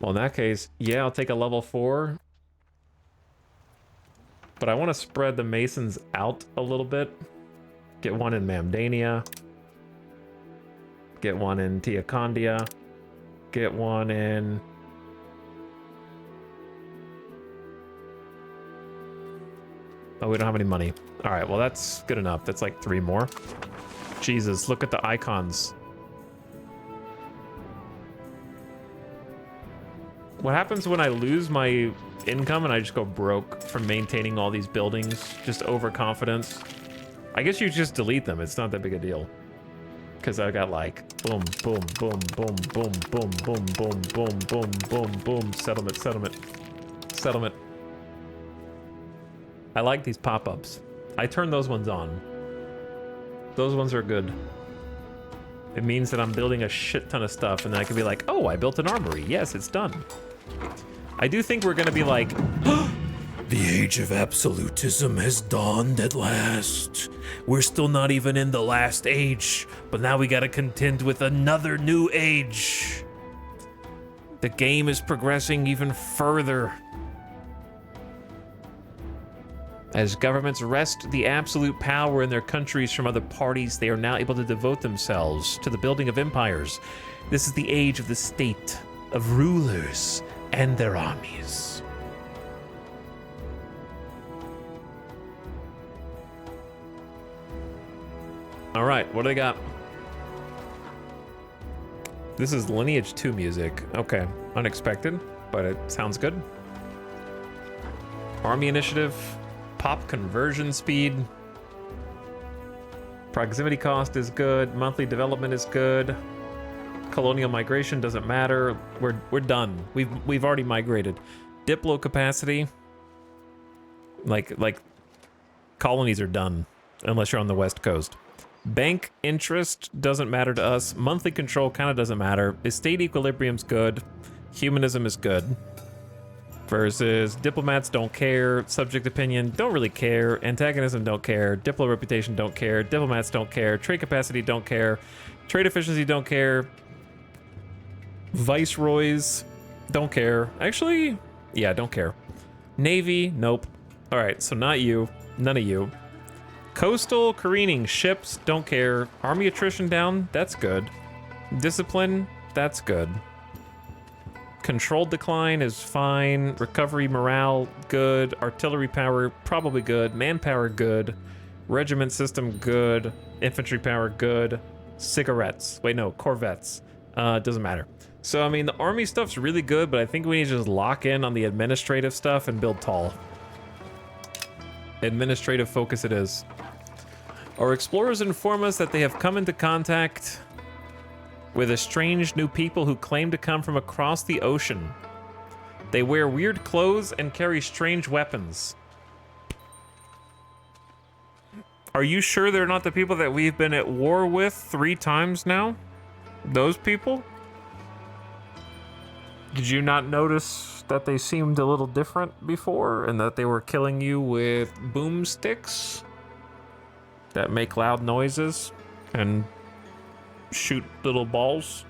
Well, in that case, yeah, I'll take a level 4. But I want to spread the Masons out a little bit. Get one in Mamdania. Get one in Tiakondia. Get one in... Oh, we don't have any money. All right, well, that's good enough. That's like 3 more. Jesus, look at the icons. What happens when I lose my income and I just go broke from maintaining all these buildings? Just overconfidence. I guess you just delete them. It's not that big a deal. Because I got like boom, boom, boom, boom, boom, boom, boom, boom, boom, boom, boom, boom, settlement, settlement, settlement. I like these pop-ups. I turn those ones on. Those ones are good. It means that I'm building a shit ton of stuff, and then I can be like, oh, I built an armory. Yes, it's done. I do think we're gonna be like, the age of absolutism has dawned at last. We're still not even in the last age, but now we gotta contend with another new age. The game is progressing even further. As governments wrest the absolute power in their countries from other parties, they are now able to devote themselves to the building of empires. This is the age of the state, of rulers and their armies. All right, what do they got? This is Lineage 2 music. Okay, unexpected, but it sounds good. Army initiative. Pop conversion speed. Proximity cost is good. Monthly development is good. Colonial migration doesn't matter. We're done. We've already migrated. Diplo capacity. Like colonies are done unless you're on the West Coast. Bank interest doesn't matter to us. Monthly control kind of doesn't matter. Estate equilibrium's good. Humanism is good. Versus diplomats don't care, subject opinion don't really care, antagonism don't care, diplo reputation don't care, diplomats don't care, trade capacity don't care, trade efficiency don't care, viceroys don't care. Actually, yeah, don't care. Navy, nope. All right, so not you, none of you. Coastal careening ships don't care. Army attrition down, that's good. Discipline, that's good. Controlled decline is fine. Recovery morale, good. Artillery power, probably good. Manpower, good. Regiment system, good. Infantry power, good. Cigarettes. Wait, no, corvettes. Doesn't matter. So, I mean, the army stuff's really good, but I think we need to just lock in on the administrative stuff and build tall. Administrative focus it is. Our explorers inform us that they have come into contact with a strange new people who claim to come from across the ocean. They wear weird clothes and carry strange weapons. Are you sure they're not the people that we've been at war with 3 times now? Those people? Did you not notice that they seemed a little different before and that they were killing you with boomsticks that make loud noises and shoot little balls?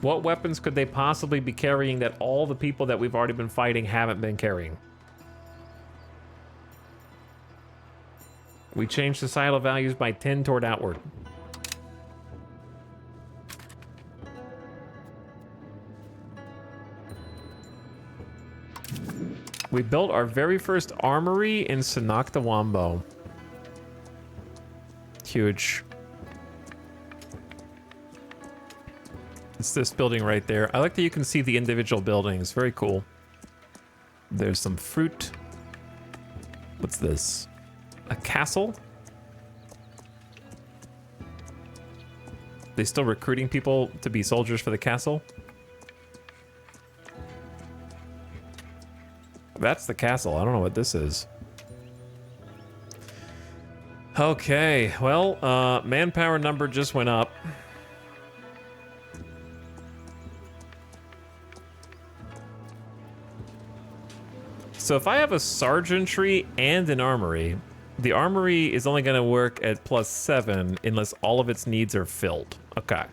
What weapons could they possibly be carrying that all the people that we've already been fighting haven't been carrying? We changed societal values by 10 toward outward. We built our very first armory in Wambo. Huge. It's this building right there. I like that you can see the individual buildings. Very cool. There's some fruit. What's this? A castle? They still recruiting people to be soldiers for the castle? That's the castle. I don't know what this is. Okay, well, manpower number just went up. So if I have a sergeantry and an armory, the armory is only going to work at +7 unless all of its needs are filled. Okay.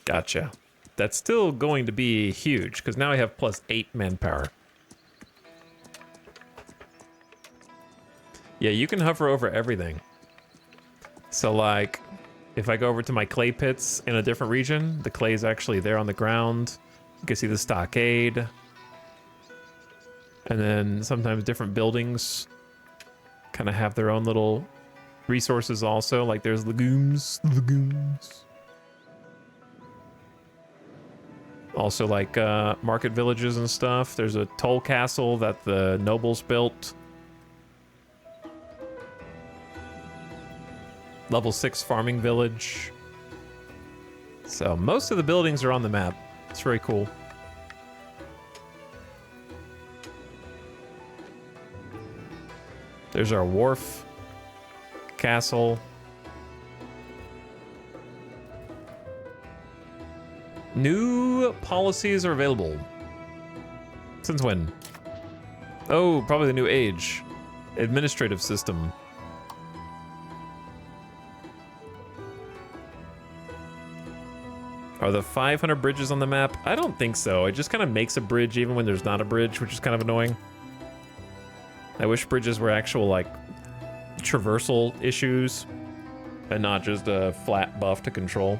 Gotcha. That's still going to be huge, because now I have +8 manpower. Yeah, you can hover over everything. So, like, if I go over to my clay pits in a different region, the clay is actually there on the ground. You can see the stockade. And then sometimes different buildings kind of have their own little resources also. Like there's legumes. Also like market villages and stuff. There's a toll castle that the nobles built. Level 6 farming village. So most of the buildings are on the map. It's very cool. There's our wharf, castle. New policies are available. Since when? Oh, probably the new age. Administrative system. Are the 500 bridges on the map? I don't think so. It just kind of makes a bridge even when there's not a bridge, which is kind of annoying. I wish bridges were actual, like, traversal issues and not just a flat buff to control.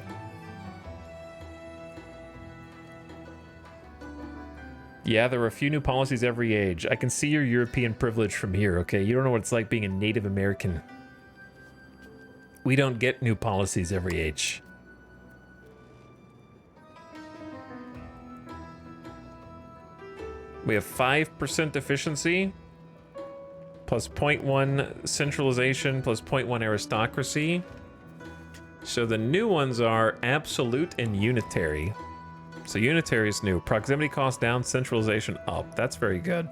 Yeah, there are a few new policies every age. I can see your European privilege from here, okay? You don't know what it's like being a Native American. We don't get new policies every age. We have 5% efficiency, plus 0.1 centralization, plus 0.1 aristocracy. So the new ones are absolute and unitary. So unitary is new. Proximity cost down, centralization up. That's very good.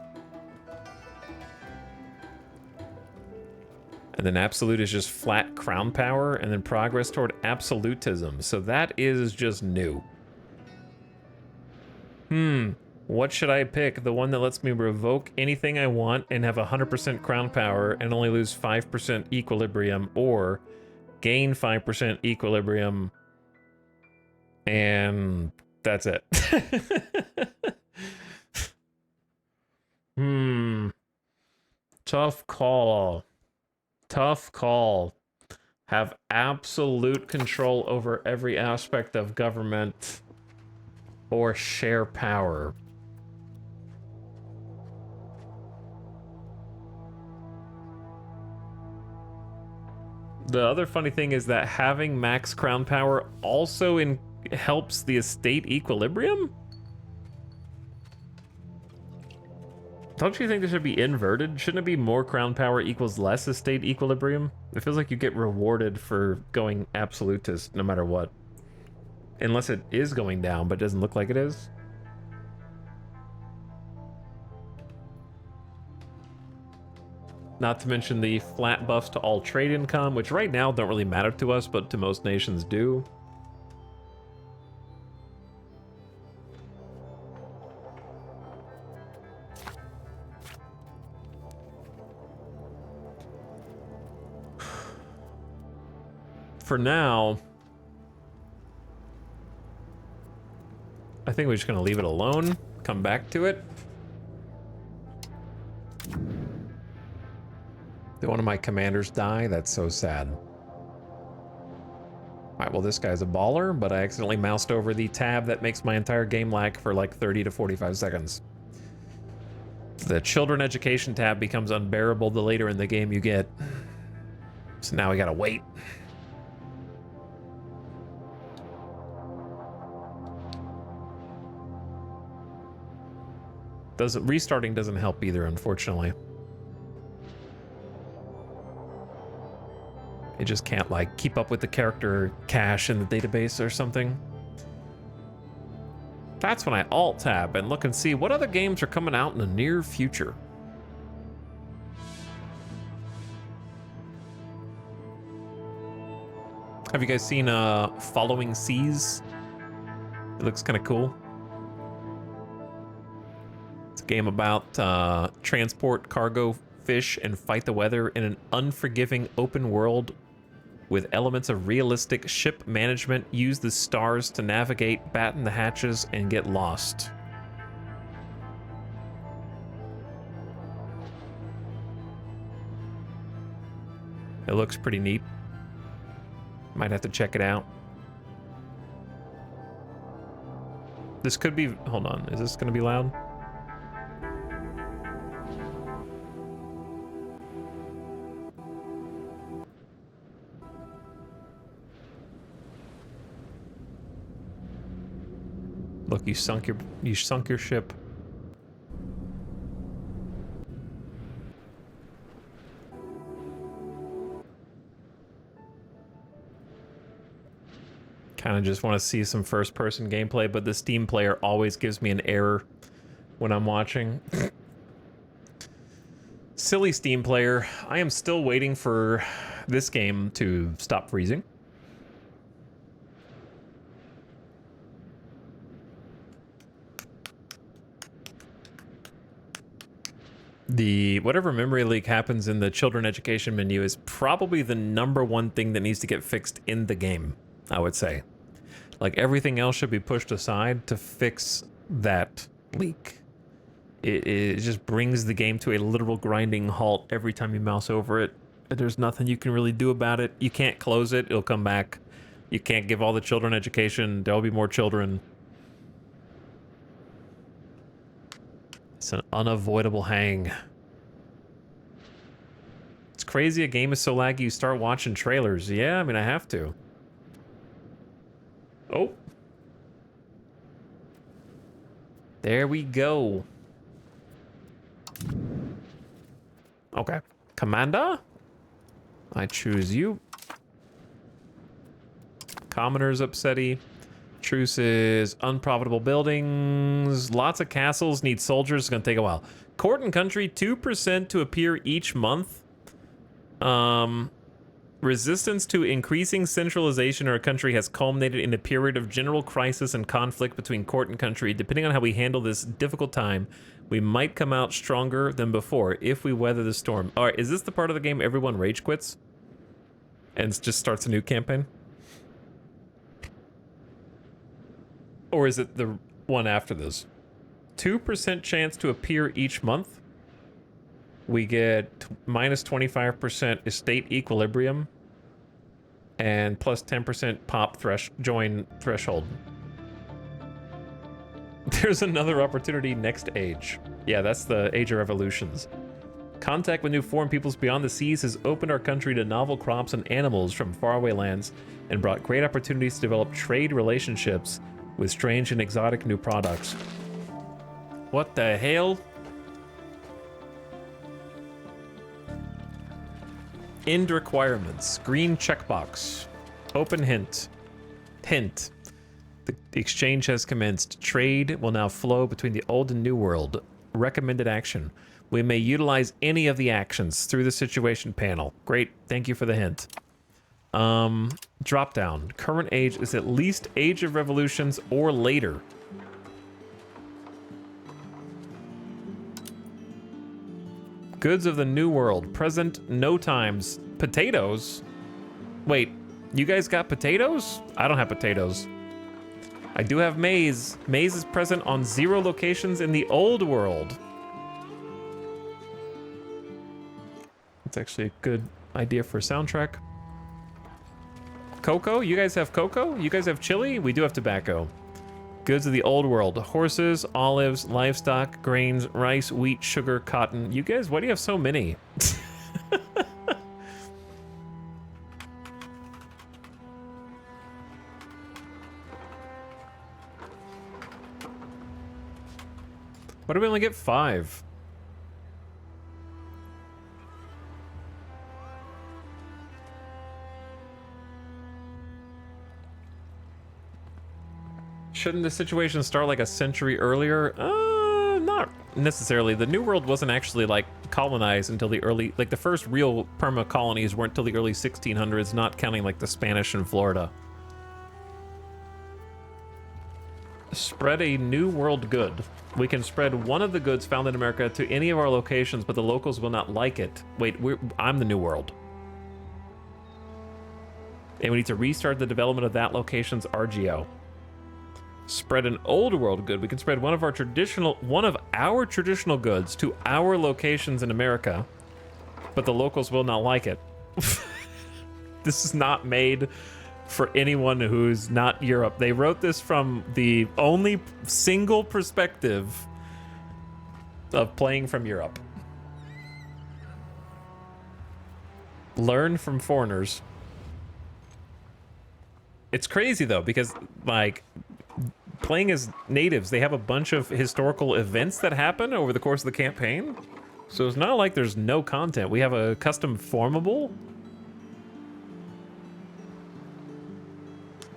And then absolute is just flat crown power, and then progress toward absolutism. So that is just new. What should I pick? The one that lets me revoke anything I want and have 100% crown power and only lose 5% equilibrium, or gain 5% equilibrium and that's it. Tough call. Tough call. Have absolute control over every aspect of government or share power. The other funny thing is that having max crown power also helps the estate equilibrium? Don't you think this should be inverted? Shouldn't it be more crown power equals less estate equilibrium? It feels like you get rewarded for going absolutist no matter what. Unless it is going down, but doesn't look like it is. Not to mention the flat buffs to all trade income, which right now don't really matter to us, but to most nations do. For now, I think we're just gonna leave it alone, come back to it. Did one of my commanders die? That's so sad. All right, well, this guy's a baller, but I accidentally moused over the tab that makes my entire game lag for like 30 to 45 seconds. The children education tab becomes unbearable the later in the game you get. So now we gotta wait. Restarting doesn't help either, unfortunately. It just can't like keep up with the character cache in the database or something. That's when I alt tab and look and see what other games are coming out in the near future. Have you guys seen Following Seas? It looks kind of cool. It's a game about transport cargo fish and fight the weather in an unforgiving open world with elements of realistic ship management. Use the stars to navigate, batten the hatches, and get lost. It looks pretty neat. Might have to check it out. This could be... Hold on. Is this going to be loud? Look, you sunk your ship. Kind of just want to see some first-person gameplay, but the Steam player always gives me an error when I'm watching. Silly Steam player. I am still waiting for this game to stop freezing. The whatever memory leak happens in the children education menu is probably the #1 thing that needs to get fixed in the game, I would say. Like, everything else should be pushed aside to fix that leak. It just brings the game to a literal grinding halt every time you mouse over it. There's nothing you can really do about it. You can't close it, it'll come back. You can't give all the children education, there'll be more children. It's an unavoidable hang. It's crazy a game is so laggy you start watching trailers. Yeah, I mean, I have to. Oh. There we go. Okay. Commander? I choose you. Commoners upsetty. Truce is unprofitable buildings. Lots of castles need soldiers. It's gonna take a while. Court and country, 2% to appear each month. Resistance to increasing centralization in our country has culminated in a period of general crisis and conflict between court and country. Depending on how we handle this difficult time, we might come out stronger than before if we weather the storm. All right, is this the part of the game everyone rage quits and just starts a new campaign? Or is it the one after this? 2% chance to appear each month. We get minus 25% estate equilibrium and plus 10% pop join threshold. There's another opportunity, next age. Yeah, that's the Age of Revolutions. Contact with new foreign peoples beyond the seas has opened our country to novel crops and animals from faraway lands and brought great opportunities to develop trade relationships with strange and exotic new products. What the hell? End requirements. Green checkbox. Open hint. Hint. The exchange has commenced. Trade will now flow between the old and new world. Recommended action. We may utilize any of the actions through the situation panel. Great. Thank you for the hint. Drop down. Current age is at least Age of Revolutions or later. Goods of the New World. Present, no times. Potatoes? Wait, you guys got potatoes? I don't have potatoes. I do have maize. Maize is present on 0 locations in the old world. That's actually a good idea for a soundtrack. Cocoa? You guys have cocoa? You guys have chili? We do have tobacco. Goods of the old world. Horses, olives, livestock, grains, rice, wheat, sugar, cotton. You guys, why do you have so many? Why do we only get 5? Shouldn't the situation start like a century earlier? Not necessarily. The New World wasn't actually like colonized until the early, like the first real perma colonies weren't till the early 1600s, not counting like the Spanish in Florida. Spread a New World good. We can spread one of the goods found in America to any of our locations, but the locals will not like it. Wait, I'm the New World. And we need to restart the development of that location's RGO. Spread an old world good. We can spread one of our traditional goods to our locations in America, but the locals will not like it. This is not made for anyone who's not Europe. They wrote this from the only single perspective of playing from Europe. Learn from foreigners. It's crazy though, because like playing as natives, they have a bunch of historical events that happen over the course of the campaign. So it's not like there's no content. We have a custom formable.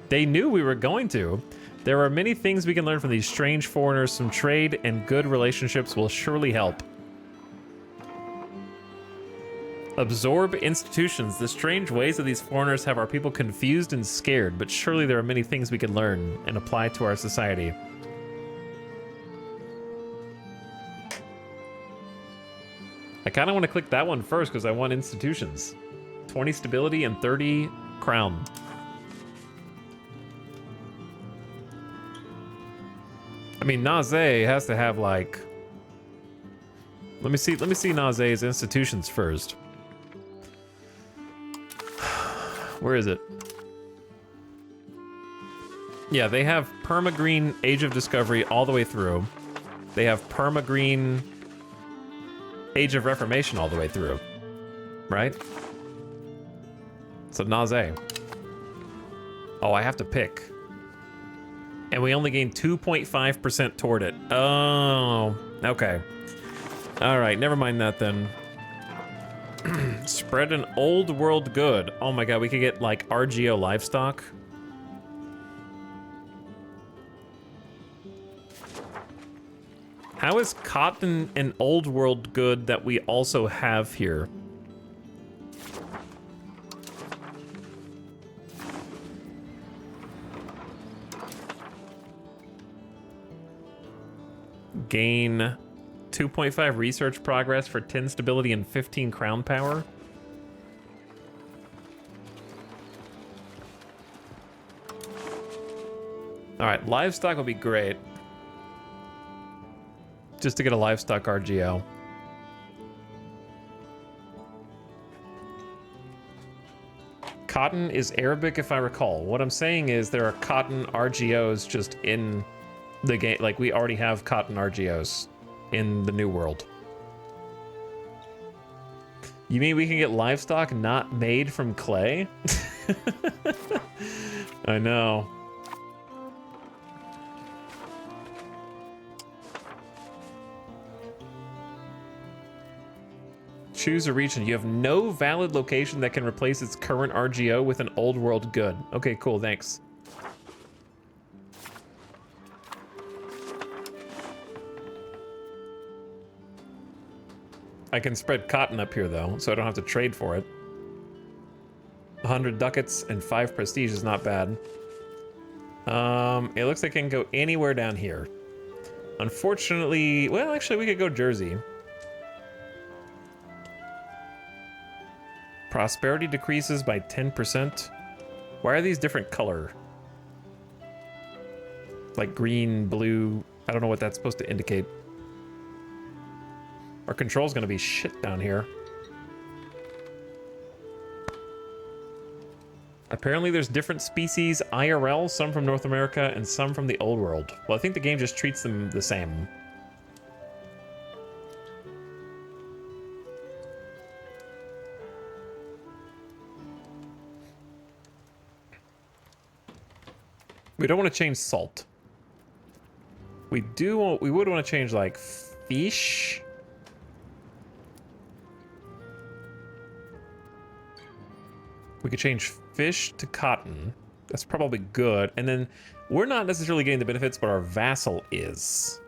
They knew we were going to. There are many things we can learn from these strange foreigners. Some trade and good relationships will surely help. Absorb institutions. The strange ways of these foreigners have our people confused and scared, but surely there are many things we can learn and apply to our society. I kind of want to click that one first because I want institutions. 20 stability and 30 crown. I mean, Naze has to have like. Let me see Naze's institutions first. Where is it? Yeah, they have Perma-Green Age of Discovery all the way through. They have Perma-Green Age of Reformation all the way through. Right? So Naze. Oh, I have to pick. And we only gain 2.5% toward it. Oh, okay. All right, never mind that then. Spread an old world good. Oh my god, we could get like RGO livestock. How is cotton an old world good that we also have here? Gain 2.5 research progress for 10 stability and 15 crown power. All right, livestock will be great. Just to get a livestock RGO. Cotton is Arabic, if I recall. What I'm saying is there are cotton RGOs just in the game. Like, we already have cotton RGOs in the New World. You mean we can get livestock not made from clay? I know. Choose a region. You have no valid location that can replace its current RGO with an old world good. Okay, cool, thanks. I can spread cotton up here though, so I don't have to trade for it. 100 ducats and 5 prestige is not bad. It looks like I can go anywhere down here. Unfortunately, well, actually we could go Jersey. Prosperity decreases by 10%. Why are these different color? Like green, blue, I don't know what that's supposed to indicate. Our control's gonna be shit down here. Apparently there's different species IRL, some from North America and some from the old world. Well, I think the game just treats them the same. We don't want to change salt. We would want to change like fish. We could change fish to cotton. That's probably good. And then we're not necessarily getting the benefits, but our vassal is,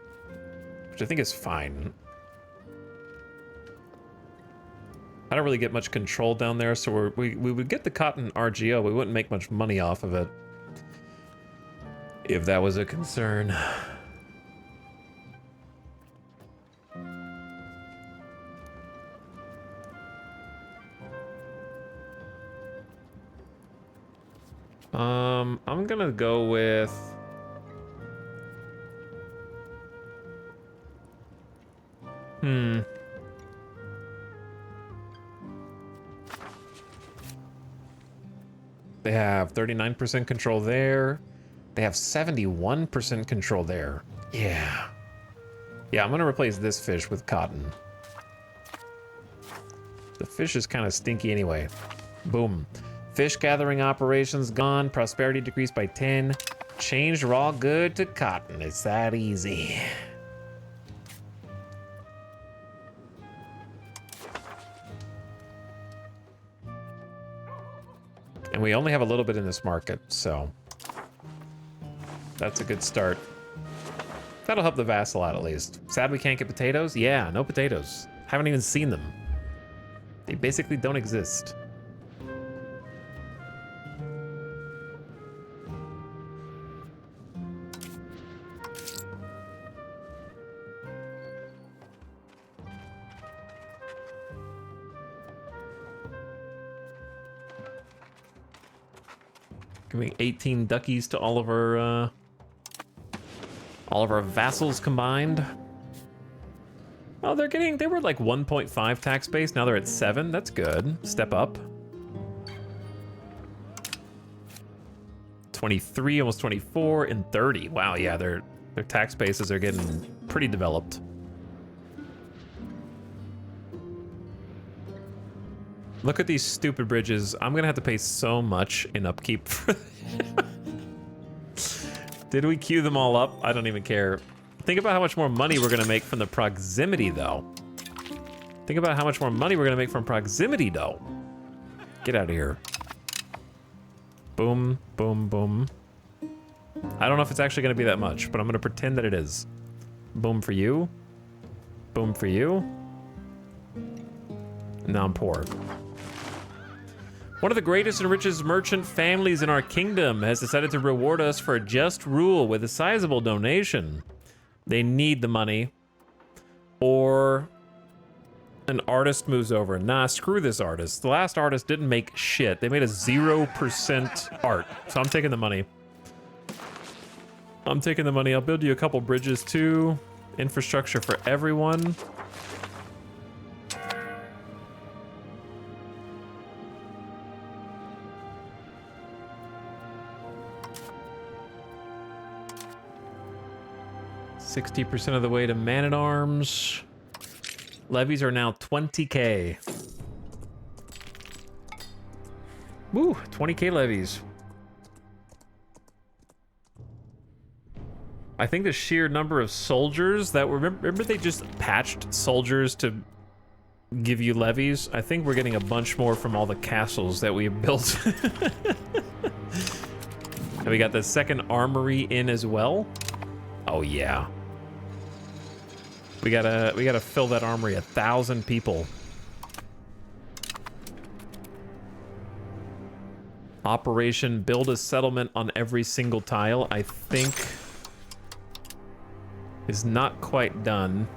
which I think is fine. I don't really get much control down there, so we would get the cotton RGO. We wouldn't make much money off of it, if that was a concern. I'm gonna go with... They have 39% control there. They have 71% control there. Yeah. Yeah, I'm gonna replace this fish with cotton. The fish is kind of stinky anyway. Boom. Fish gathering operations gone. Prosperity decreased by 10. Changed raw good to cotton. It's that easy. And we only have a little bit in this market, so that's a good start. That'll help the vassal out at least. Sad we can't get potatoes? Yeah, no potatoes. Haven't even seen them. They basically don't exist. Giving 18 duckies to all of our vassals combined. Oh, they were like 1.5 tax base. Now they're at 7. That's good. Step up. 23, almost 24, and 30. Wow, yeah, their tax bases are getting pretty developed. Look at these stupid bridges. I'm gonna have to pay so much in upkeep for them. Did we queue them all up? I don't even care. Think about how much more money we're gonna make from the proximity, though. Think about how much more money we're gonna make from proximity, though. Get out of here. Boom, boom, boom. I don't know if it's actually gonna be that much, but I'm gonna pretend that it is. Boom for you. Boom for you. Now I'm poor. One of the greatest and richest merchant families in our kingdom has decided to reward us for a just rule with a sizable donation. They need the money. Or an artist moves over. Nah, screw this artist. The last artist didn't make shit. They made a 0% art. So I'm taking the money. I'm taking the money. I'll build you a couple bridges too. Infrastructure for everyone. $60% of the way to Man-at-Arms. Levies are now 20k. Woo, 20k levies. I think the sheer number of soldiers that were, remember they just patched soldiers to give you levies? I think we're getting a bunch more from all the castles that we built. And we got the second armory in as well. Oh yeah. We gotta fill that armory. 1,000 people. Operation build a settlement on every single tile, I think is not quite done.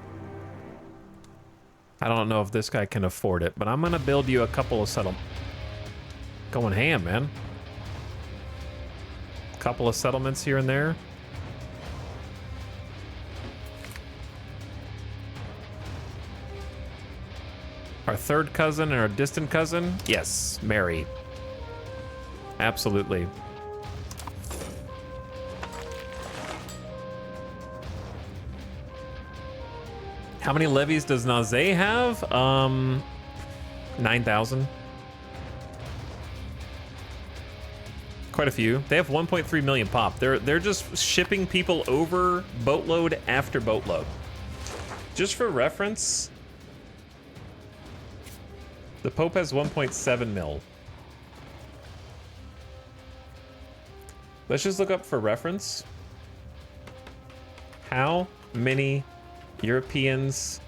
I don't know if this guy can afford it, but I'm gonna build you a couple of settlements. Going ham, man. Couple of settlements here and there. Our third cousin and our distant cousin? Yes, Mary. absolutely. How many levies does Naze have? 9,000. Quite a few. They have 1.3 million pop. They're just shipping people over boatload after boatload. Just for reference, the Pope has 1.7 mil. Let's just look up for reference. How many Europeans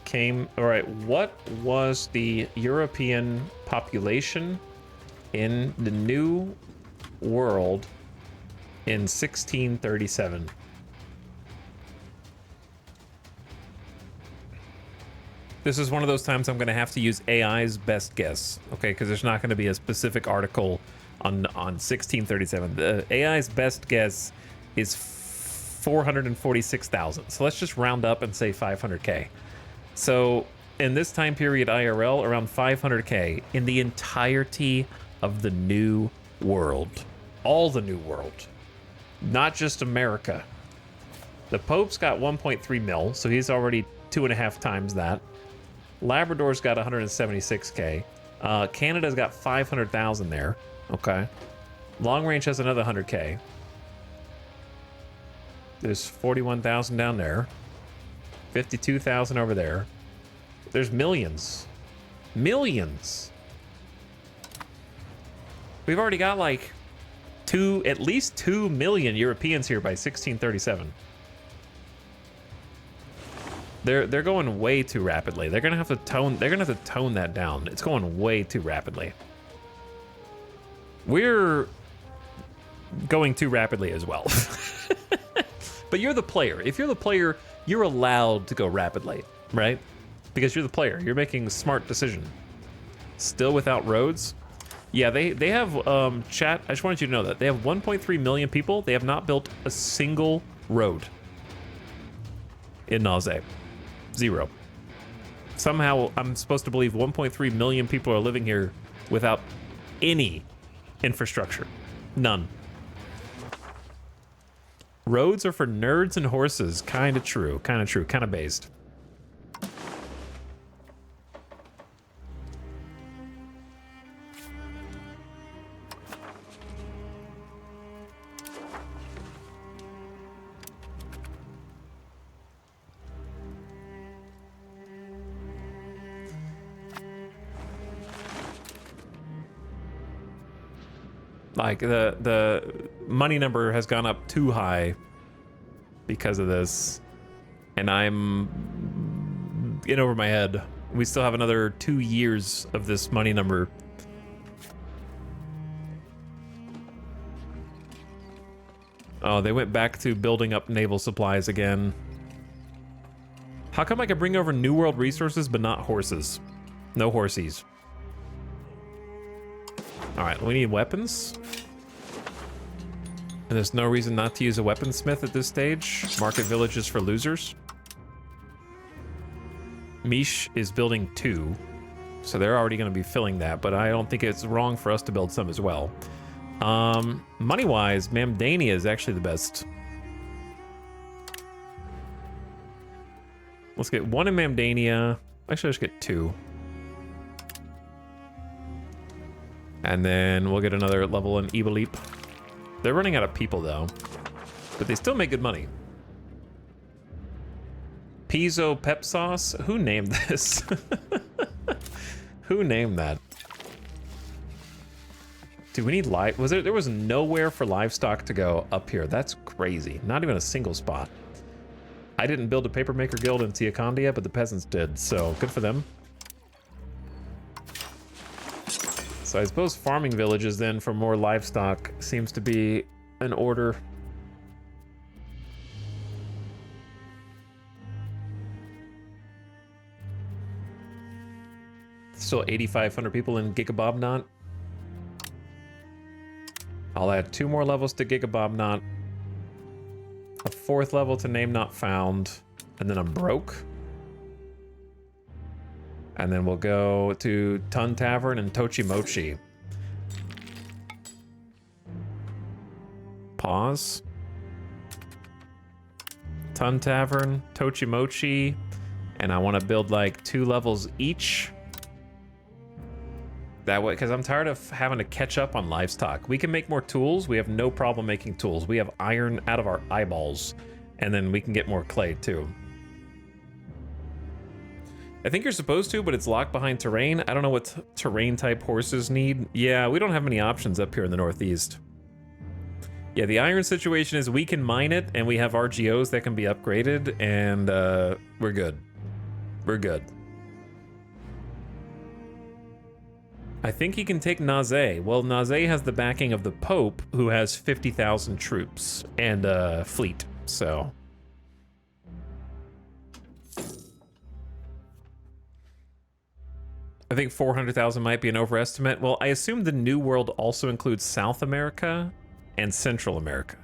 came? All right, what was the European population in the New World in 1637? This is one of those times I'm going to have to use AI's best guess, okay? Because there's not going to be a specific article on 1637. The AI's best guess is 446,000. So let's just round up and say 500K. So in this time period IRL, around 500K in the entirety of the New World. All the New World. Not just America. The Pope's got 1.3 mil, so he's already 2.5 times that. Labrador's got 176K. Canada's got 500,000 there. Okay. Long Range has another 100K. There's 41,000 down there. 52,000 over there. There's millions. Millions. We've already got like at least 2 million Europeans here by 1637. They're going way too rapidly. They're gonna have to tone that down. It's going way too rapidly. We're going too rapidly as well. But you're the player. If you're the player, you're allowed to go rapidly, right? Because you're the player. You're making a smart decision. Still without roads? Yeah, they have chat. I just wanted you to know that they have 1.3 million people. They have not built a single road in Naze. 0. Somehow I'm supposed to believe 1.3 million people are living here without any infrastructure. None. Roads are for nerds and horses. Kind of true. Kind of true. Kind of based. Like the money number has gone up too high because of this, and I'm in over my head. We still have another 2 years of this money number. Oh, they went back to building up naval supplies again. How come I can bring over New World resources but not horses? No horsies. All right, we need weapons. And there's no reason not to use a weaponsmith at this stage. Market villages for losers. Mish is building 2, so they're already going to be filling that, but I don't think it's wrong for us to build some as well. Money-wise, Mamdania is actually the best. Let's get 1 in Mamdania. Actually, let's get 2. And then we'll get another level in Evilip. They're running out of people, though. But they still make good money. Pizzo Pep Sauce? Who named this? Who named that? Do we need live? There was nowhere for livestock to go up here. That's crazy. Not even a single spot. I didn't build a papermaker guild in Tiakondia, but the peasants did, so good for them. So I suppose farming villages then for more livestock seems to be an order. Still 8,500 people in Gigabobnot. I'll add 2 more levels to Gigabobnot. A 4th level to Name Not Found. And then I'm broke. And then we'll go to Tun Tavern and Tochi Mochi. pause. Tun Tavern, Tochimochi, and I want to build like 2 levels each. That way, because I'm tired of having to catch up on livestock. We can make more tools. We have no problem making tools. We have iron out of our eyeballs, and then we can get more clay too. I think you're supposed to, but it's locked behind terrain. I don't know what terrain type horses need. Yeah, we don't have many options up here in the Northeast. Yeah, the iron situation is we can mine it, and we have RGOs that can be upgraded, and we're good. We're good. I think he can take Naze. Well, Naze has the backing of the Pope, who has 50,000 troops and a fleet, so... I think 400,000 might be an overestimate. Well, I assume the New World also includes South America and Central America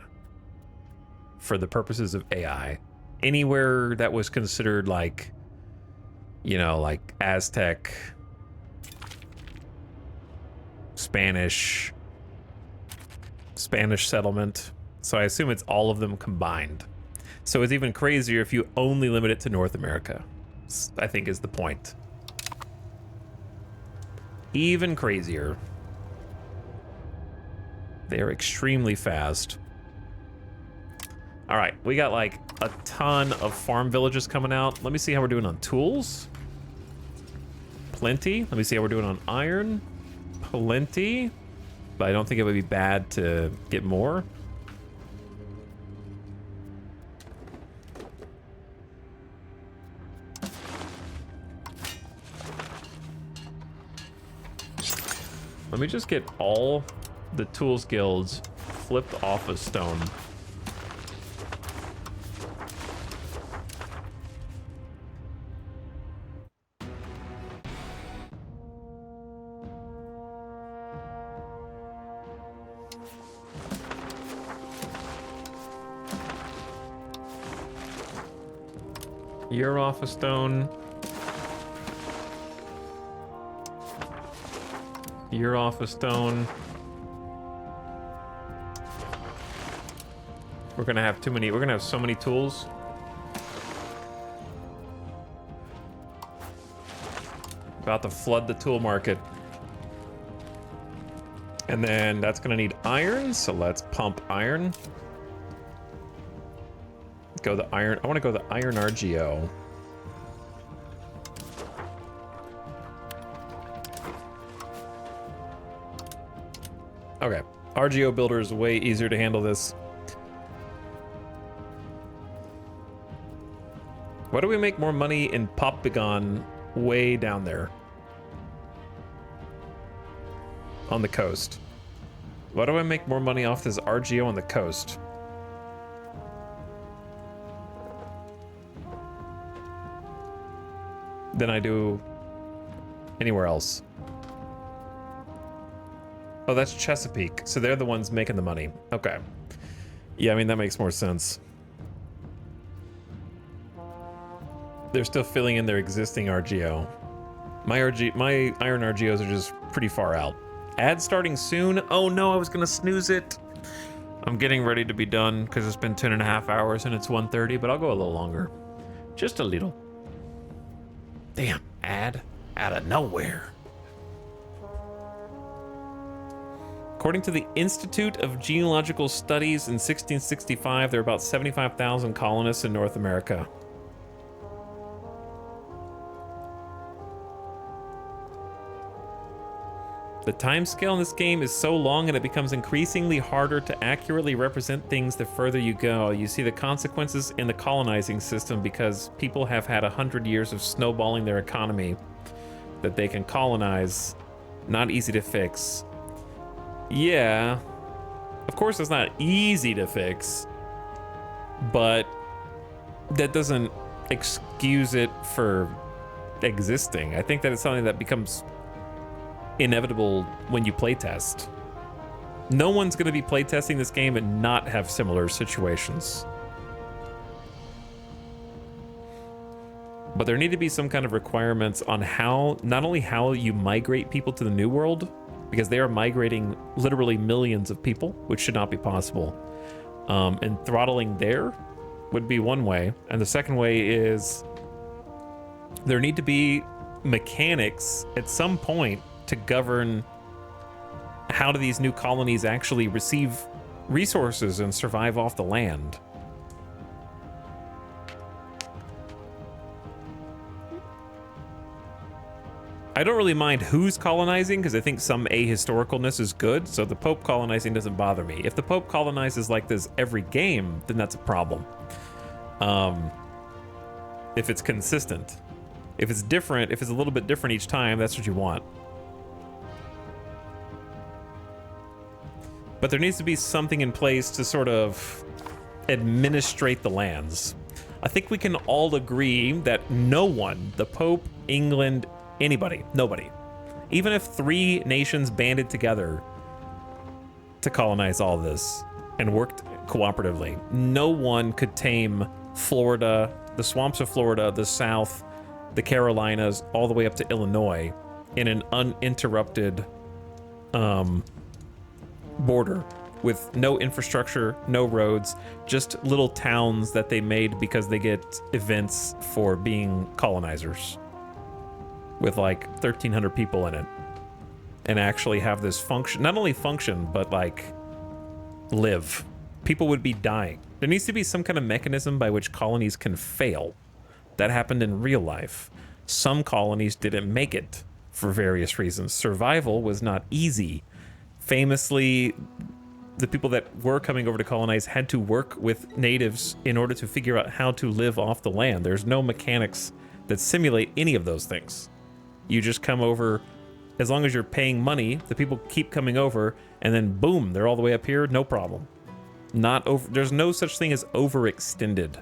for the purposes of AI. Anywhere that was considered like, you know, like Aztec, Spanish settlement. So I assume it's all of them combined. So it's even crazier if you only limit it to North America, I think is the point. Even crazier. They're extremely fast. All right, we got like a ton of farm villages coming out. Let me see how we're doing on tools. Plenty. Let me see how we're doing on iron. Plenty. But I don't think it would be bad to get more. Let me just get all the tools guilds flipped off a stone. You're off a stone. You're off a stone. We're gonna have too many, we're gonna have so many tools. About to flood the tool market. And then that's gonna need iron, so let's pump iron. Go the iron, I wanna go the iron RGO. Okay, RGO builder is way easier to handle this. Why do we make more money in Popbegon way down there? On the coast. Why do I make more money off this RGO on the coast? Than I do anywhere else. Oh, that's Chesapeake. So they're the ones making the money. Okay. Yeah, I mean, that makes more sense. They're still filling in their existing RGO. My iron RGOs are just pretty far out. Ad starting soon? Oh no, I was gonna snooze it. I'm getting ready to be done because it's been 10.5 hours and it's 1:30, but I'll go a little longer. Just a little. Damn, ad out of nowhere. According to the Institute of Genealogical Studies in 1665, there are about 75,000 colonists in North America. The timescale in this game is so long and it becomes increasingly harder to accurately represent things the further you go. You see the consequences in the colonizing system because people have had 100 years of snowballing their economy that they can colonize. Not easy to fix. Yeah, of course it's not easy to fix, but that doesn't excuse it for existing. I think that it's something that becomes inevitable when you playtest. No one's going to be playtesting this game and not have similar situations. But there need to be some kind of requirements on how, not only how you migrate people to the New World, because they are migrating literally millions of people, which should not be possible, And throttling there would be one way. And the second way is there need to be mechanics at some point to govern how do these new colonies actually receive resources and survive off the land. I don't really mind who's colonizing because I think some ahistoricalness is good, so the Pope colonizing doesn't bother me. If the Pope colonizes like this every game, then that's a problem. If it's consistent. If it's different, if it's a little bit different each time, that's what you want. But there needs to be something in place to sort of administrate the lands. I think we can all agree that no one, the Pope, England, anybody, nobody, even if 3 nations banded together to colonize all this and worked cooperatively, no one could tame Florida, the swamps of Florida, the South, the Carolinas, all the way up to Illinois in an uninterrupted border with no infrastructure, no roads, just little towns that they made because they get events for being colonizers with like 1,300 people in it, and actually have this function, not only function, but like live. People would be dying. There needs to be some kind of mechanism by which colonies can fail. That happened in real life. Some colonies didn't make it for various reasons. Survival was not easy. Famously, the people that were coming over to colonize had to work with natives in order to figure out how to live off the land. There's no mechanics that simulate any of those things. You just come over, as long as you're paying money, the people keep coming over, and then boom, they're all the way up here, no problem. Not over. There's no such thing as overextended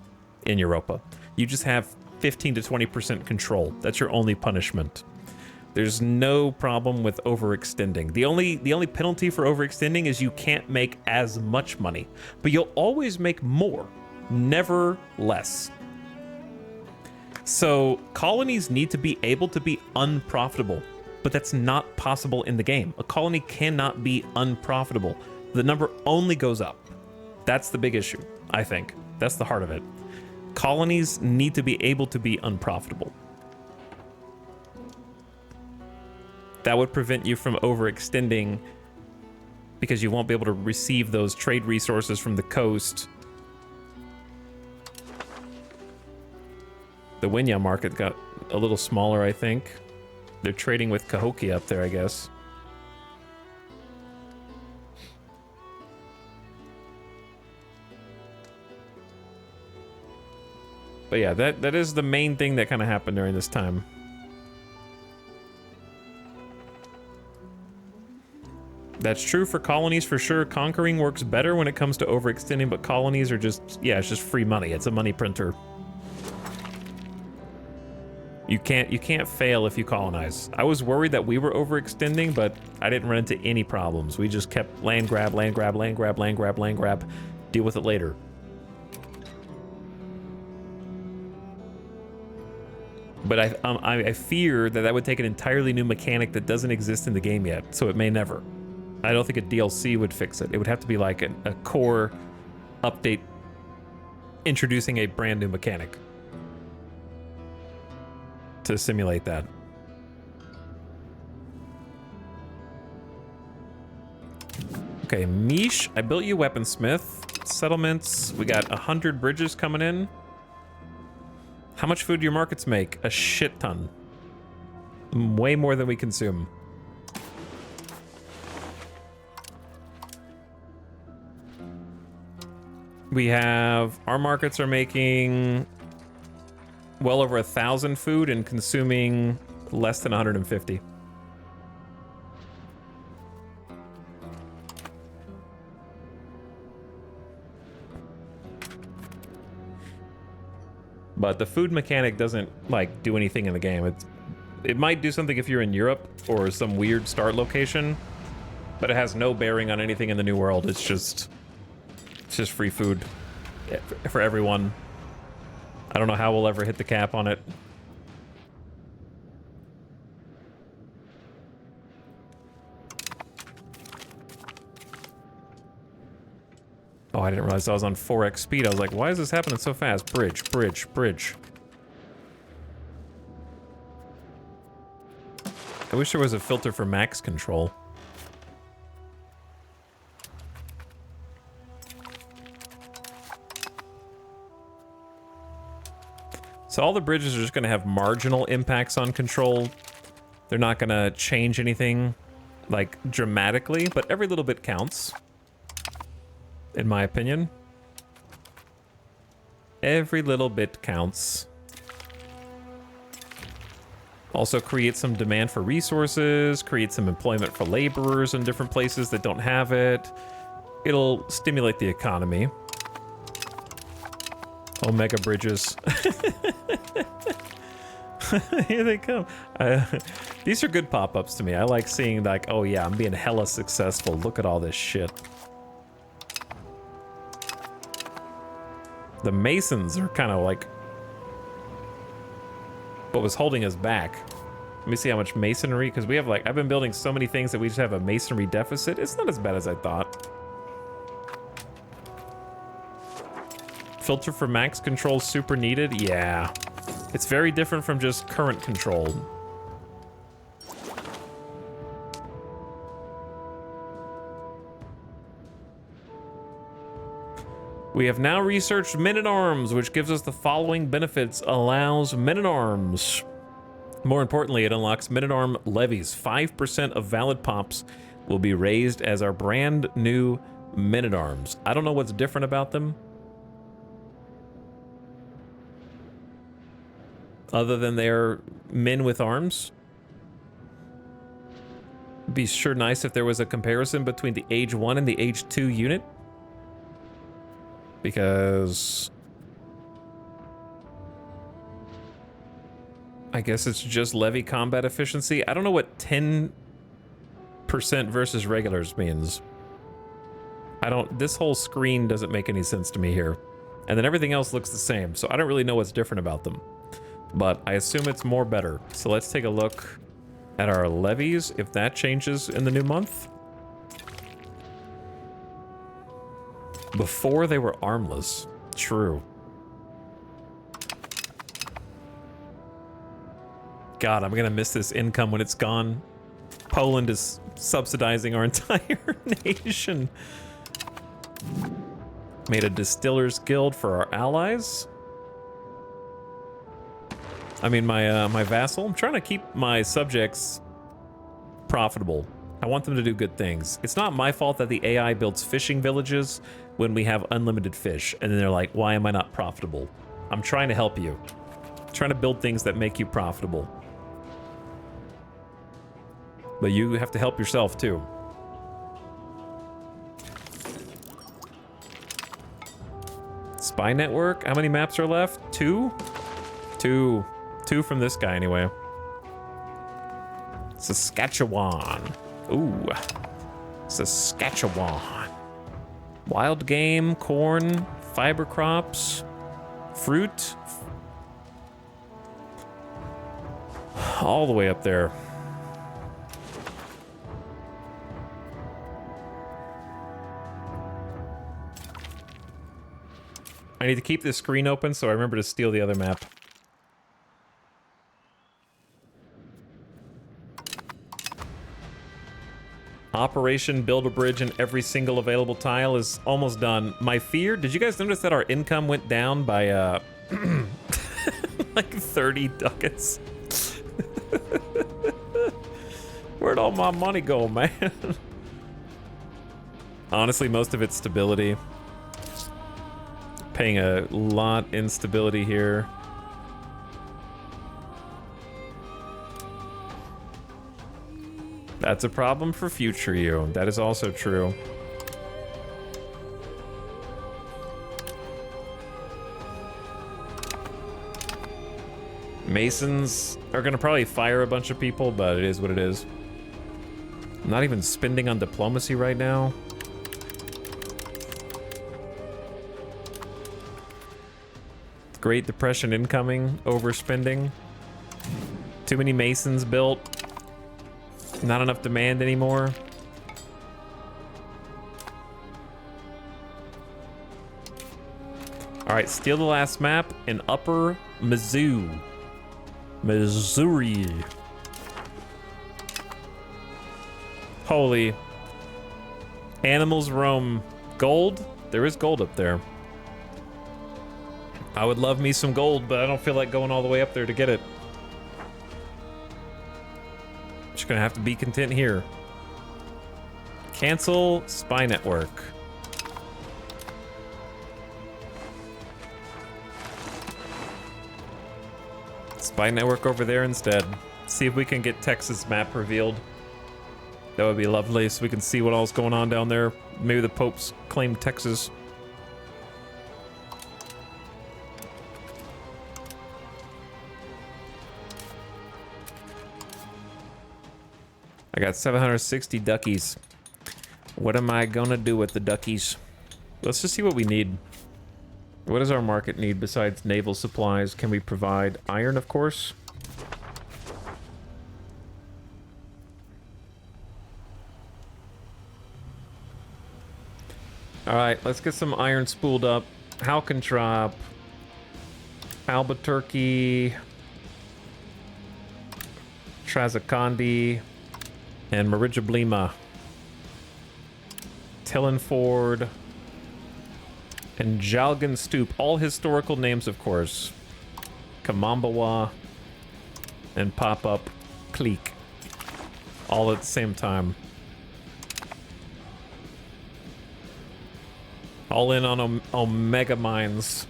in Europa. You just have 15 to 20% control. That's your only punishment. There's no problem with overextending. The only penalty for overextending is you can't make as much money, but you'll always make more, never less. So colonies need to be able to be unprofitable, but that's not possible in the game. A colony cannot be unprofitable. The number only goes up. That's the big issue, I think. That's the heart of it. Colonies need to be able to be unprofitable. That would prevent you from overextending because you won't be able to receive those trade resources from the coast. The Winya market got a little smaller, I think. They're trading with Cahokia up there, I guess. But yeah, that is the main thing that kind of happened during this time. That's true for colonies for sure. Conquering works better when it comes to overextending, but colonies are just, yeah, it's just free money. It's a money printer. You can't fail if you colonize. I was worried that we were overextending, but I didn't run into any problems. We just kept land grab, land grab, land grab, land grab, land grab. Deal with it later. But I fear that would take an entirely new mechanic that doesn't exist in the game yet, so it may never. I don't think a DLC would fix it. It would have to be like a core update introducing a brand new mechanic to simulate that. Okay, Mish, I built you weaponsmith. Settlements, we got 100 bridges coming in. How much food do your markets make? A shit ton. Way more than we consume. We have, our markets are making well over 1,000 food and consuming less than 150. But the food mechanic doesn't like do anything in the game. It might do something if you're in Europe or some weird start location, but it has no bearing on anything in the New World. It's just free food for everyone. I don't know how we'll ever hit the cap on it. Oh, I didn't realize I was on 4x speed. I was like, why is this happening so fast? Bridge, bridge, bridge. I wish there was a filter for max control. So all the bridges are just going to have marginal impacts on control. They're not going to change anything, like, dramatically, but every little bit counts, in my opinion. Every little bit counts. Also create some demand for resources, create some employment for laborers in different places that don't have it. It'll stimulate the economy. Omega bridges. Here they come. These are good pop-ups to me. I like seeing like, oh yeah, I'm being hella successful. Look at all this shit. The Masons are kind of like what was holding us back. Let me see how much masonry, because we have like, I've been building so many things that we just have a masonry deficit. It's not as bad as I thought. Filter for max control super needed? Yeah. It's very different from just current control. We have now researched men-at-arms, which gives us the following benefits. Allows men-at-arms. More importantly, it unlocks men-at-arm levies. 5% of valid pops will be raised as our brand new men-at-arms. I don't know what's different about them, other than they're men with arms. Be sure nice if there was a comparison between the age 1 and the age 2 unit. Because I guess it's just levy combat efficiency. I don't know what 10% versus regulars means. This whole screen doesn't make any sense to me here. And then everything else looks the same, so I don't really know what's different about them. But I assume it's more better. So let's take a look at our levies, if that changes in the new month. Before they were armless. True. God, I'm gonna miss this income when it's gone. Poland is subsidizing our entire nation. Made a distillers guild for our allies. I mean, my vassal. I'm trying to keep my subjects profitable. I want them to do good things. It's not my fault that the AI builds fishing villages when we have unlimited fish, and then they're like, why am I not profitable? I'm trying to help you. I'm trying to build things that make you profitable. But you have to help yourself too. Spy network? How many maps are left? 2? 2. 2 from this guy anyway. Saskatchewan. Ooh. Saskatchewan. Wild game, corn, fiber crops, fruit. All the way up there. I need to keep this screen open so I remember to steal the other map. Operation Build a Bridge in every single available tile is almost done. My fear, did you guys notice that our income went down by like 30 ducats? Where'd all my money go, man? Honestly, most of it's stability. Paying a lot in stability here. That's a problem for future you. That is also true. Masons are gonna probably fire a bunch of people, but it is what it is. I'm not even spending on diplomacy right now. Great Depression incoming, overspending. Too many Masons built. Not enough demand anymore. All right, steal the last map in Upper Missouri. Missouri. Holy. Animals roam. Gold? There is gold up there. I would love me some gold, but I don't feel like going all the way up there to get it. Just gonna have to be content here. Cancel spy network. Spy network over there instead. See if we can get Texas map revealed. That would be lovely, so we can see what all's going on down there. Maybe the Popes claimed Texas. I got 760 duckies. What am I gonna do with the duckies? Let's just see what we need. What does our market need besides naval supplies? Can we provide iron, of course? Alright, let's get some iron spooled up. Halkentrop. Albuquerque. Trazakandi. And Marijablima. Tillenford. And Jalgan Stoop. All historical names, of course. Kamambawa. And Pop-Up Clique. All at the same time. All in on Omega Mines.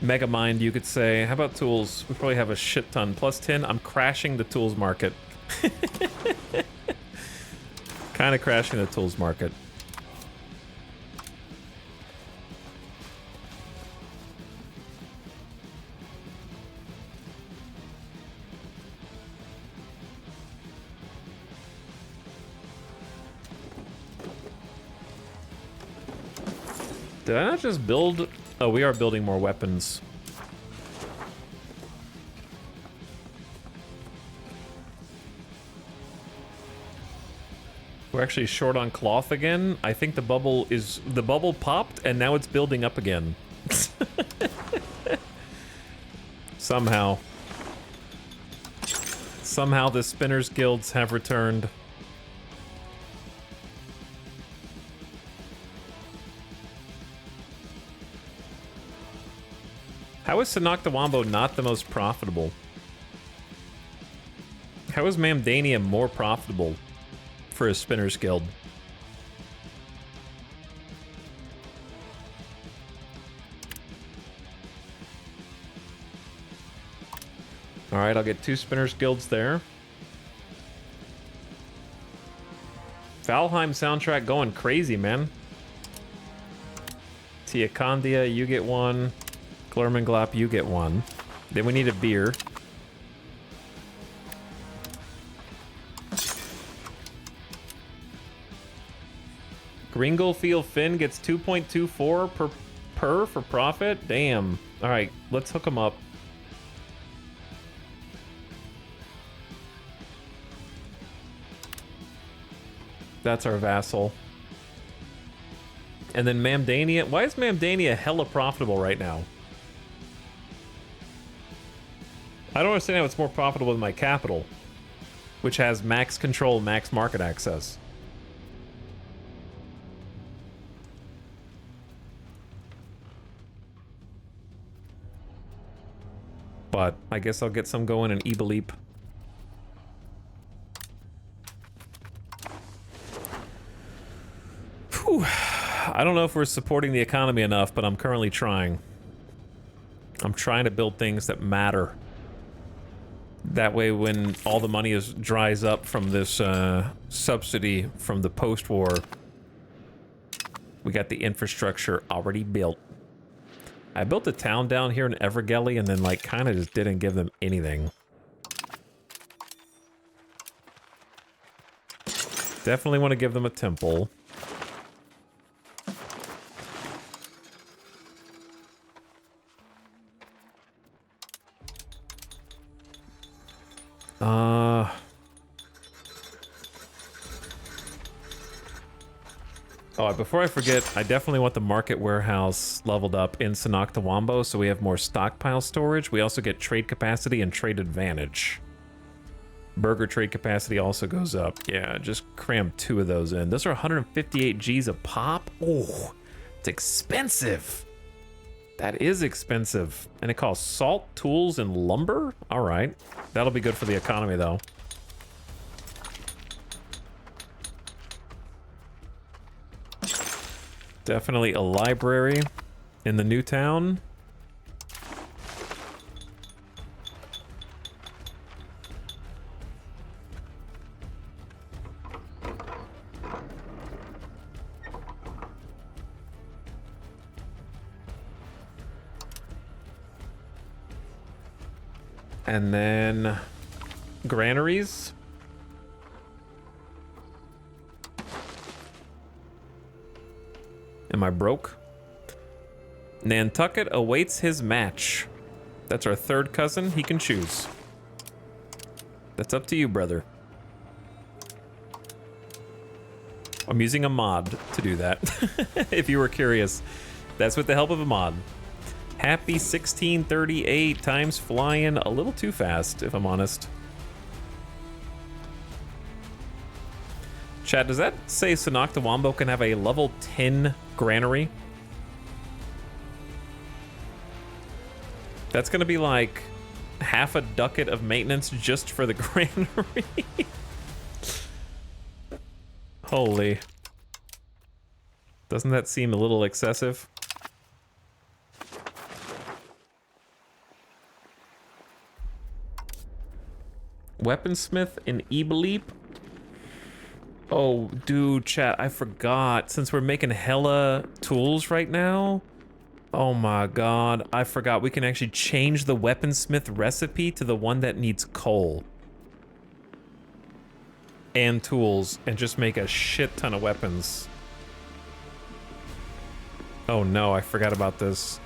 Mega Mind, you could say. How about tools? We probably have a shit ton. Plus 10. I'm crashing the tools market. Kind of crashing the tools market. Did I not just build? Oh, we are building more weapons. We're actually short on cloth again. I think the bubble popped and now it's building up again. Somehow. Somehow the spinners guilds have returned. How is Wambo not the most profitable? How is Mamdania more profitable for a Spinners Guild? Alright, I'll get 2 Spinners Guilds there. Valheim soundtrack going crazy, man. Tiakandia, you get 1. Glormenglop, you get 1. Then we need a beer. Gringlefield Finn gets 2.24 per for profit? Damn. Alright, let's hook him up. That's our vassal. And then Mamdania. Why is Mamdania hella profitable right now? I don't understand how it's more profitable than my capital, which has max control, max market access. But I guess I'll get some going in Ebeleep. Whew. I don't know if we're supporting the economy enough, but I'm currently trying. I'm trying to build things that matter. That way, when all the money dries up from this subsidy from the post-war, we got the infrastructure already built. I built a town down here in Evergelly and then, like, kind of just didn't give them anything. Definitely want to give them a temple. Oh, before I forget, I definitely want the market warehouse leveled up in Sanoctawambo so we have more stockpile storage. We also get trade capacity and trade advantage. Burger trade capacity also goes up. Yeah, just cram 2 of those in. Those are 158 Gs a pop. Oh, it's expensive. That is expensive. And it costs salt, tools, and lumber? All right. That'll be good for the economy, though. Definitely a library in the new town. And then granaries. Am I broke? Nantucket awaits his match. That's our 3rd cousin. He can choose. That's up to you, brother. I'm using a mod to do that. If you were curious, that's with the help of a mod. Happy 1638. Time's flying a little too fast, if I'm honest. Chat, does that say Sanoctawambo can have a level 10 granary? That's gonna be like half a ducat of maintenance just for the granary. Holy. Doesn't that seem a little excessive? Weaponsmith in Ebleep? Oh, dude, chat, I forgot. Since we're making hella tools right now, oh my god, I forgot. We can actually change the weaponsmith recipe to the one that needs coal and tools and just make a shit ton of weapons. Oh no, I forgot about this.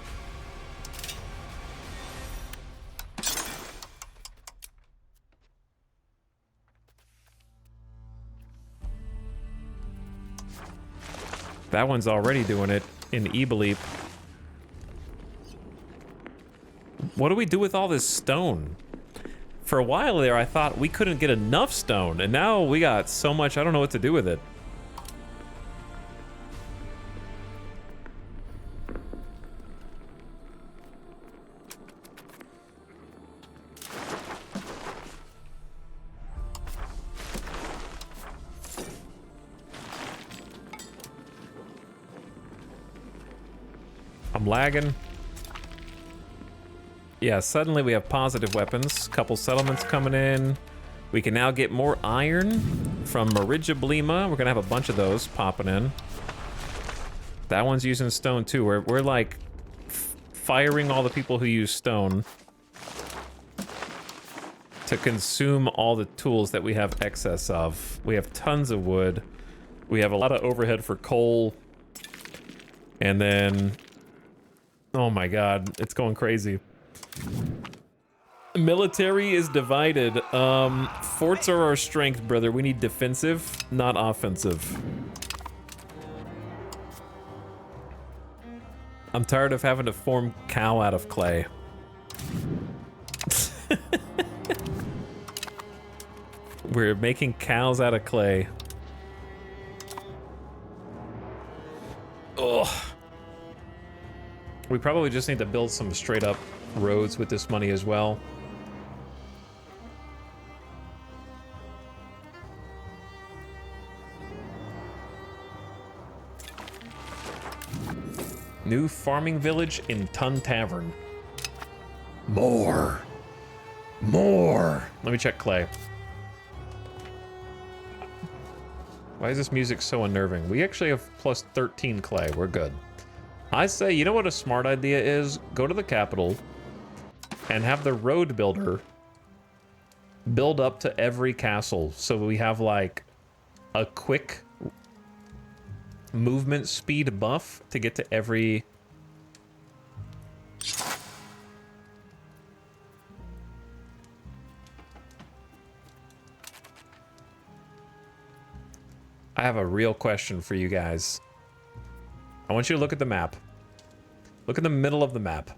That one's already doing it in Ebleep. What do we do with all this stone? For a while there, I thought we couldn't get enough stone, and now we got so much, I don't know what to do with it. I'm lagging. Yeah, suddenly we have positive weapons. Couple settlements coming in. We can now get more iron from Marijablima. We're gonna have a bunch of those popping in. That one's using stone too. We're like firing all the people who use stone to consume all the tools that we have excess of. We have tons of wood. We have a lot of overhead for coal. And then, oh my god, it's going crazy. Military is divided. Forts are our strength, brother. We need defensive, not offensive. I'm tired of having to form cow out of clay. We're making cows out of clay. Ugh. We probably just need to build some straight up roads with this money as well. New farming village in Tun Tavern. More. More. Let me check clay. Why is this music so unnerving? We actually have plus 13 clay. We're good. I say, you know what a smart idea is? Go to the capital and have the road builder build up to every castle. So we have like a quick movement speed buff to get to every... I have a real question for you guys. I want you to look at the map. Look in the middle of the map.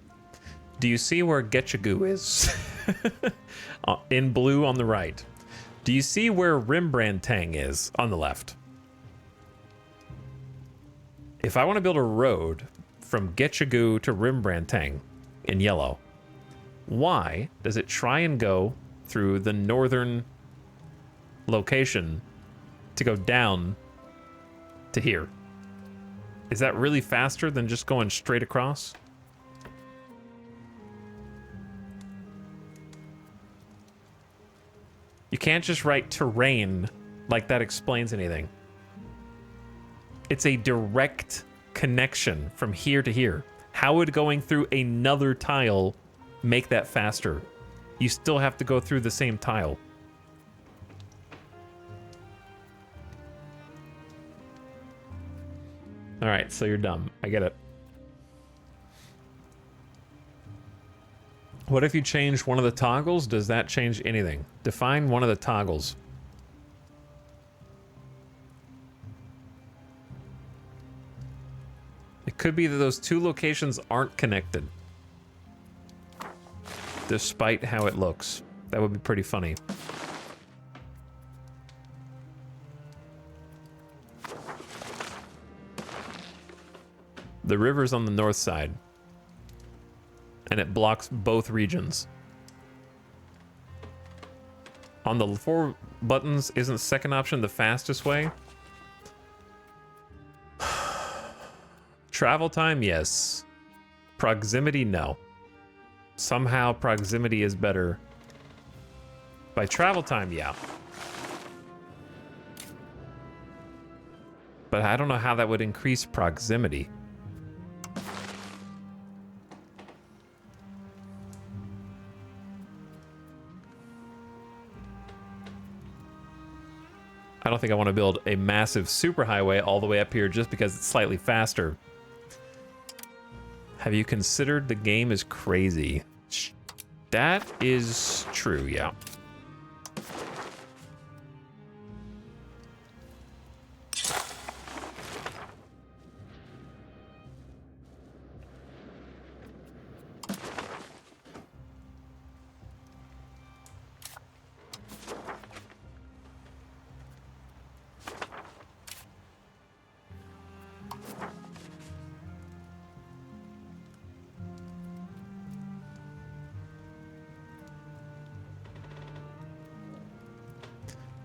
Do you see where Getchagoo is? In blue on the right. Do you see where Rembrandtang is on the left? If I want to build a road from Getchagoo to Rembrandtang in yellow, why does it try and go through the northern location to go down to here? Is that really faster than just going straight across? You can't just write terrain like that explains anything. It's a direct connection from here to here. How would going through another tile make that faster? You still have to go through the same tile. All right, so you're dumb. I get it. What if you change one of the toggles? Does that change anything? Define one of the toggles. It could be that those two locations aren't connected, despite how it looks. That would be pretty funny. The river's on the north side, and it blocks both regions. On the 4 buttons, isn't second option the fastest way? Travel time, yes. Proximity, no. Somehow proximity is better. By travel time, yeah. But I don't know how that would increase proximity. I don't think I want to build a massive superhighway all the way up here just because it's slightly faster. Have you considered the game is crazy? That is true, yeah.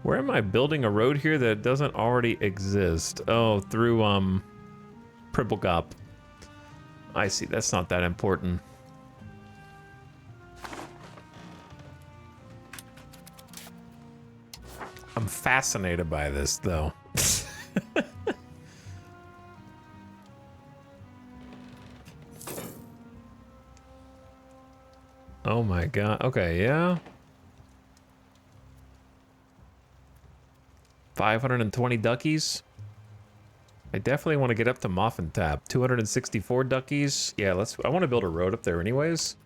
Where am I building a road here that doesn't already exist? Oh, through, Pribblegop. I see, that's not that important. I'm fascinated by this, though. Oh my god, okay, yeah. 520 duckies. I definitely want to get up to Moffin Tap. 264 duckies. Yeah, I want to build a road up there anyways.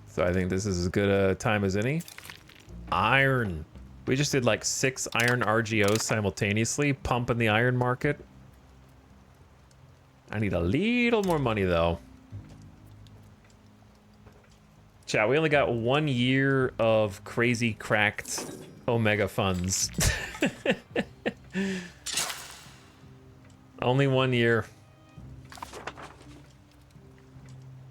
So I think this is as good a time as any. Iron. We just did like 6 iron RGOs simultaneously, pumping the iron market. I need a little more money though. Chat, we only got 1 year of crazy cracked Omega funds. Only 1 year.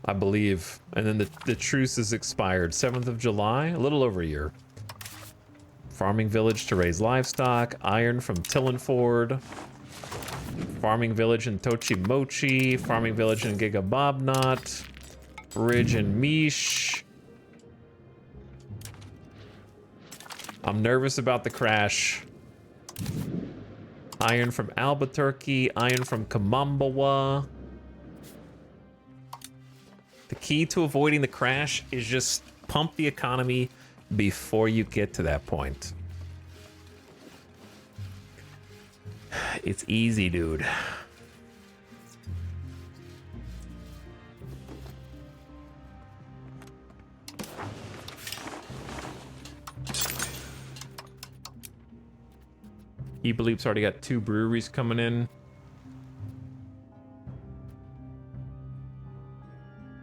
I believe. And then the truce is expired. 7th of July, a little over a year. Farming village to raise livestock. Iron from Tillenford. Farming village in Tochimochi. Farming village in Gigabobnot. Bridge in Mish. I'm nervous about the crash. Iron from Albuquerque. Iron from Kamambawa. The key to avoiding the crash is just pump the economy before you get to that point. It's easy, dude. Eberleep's already got 2 breweries coming in.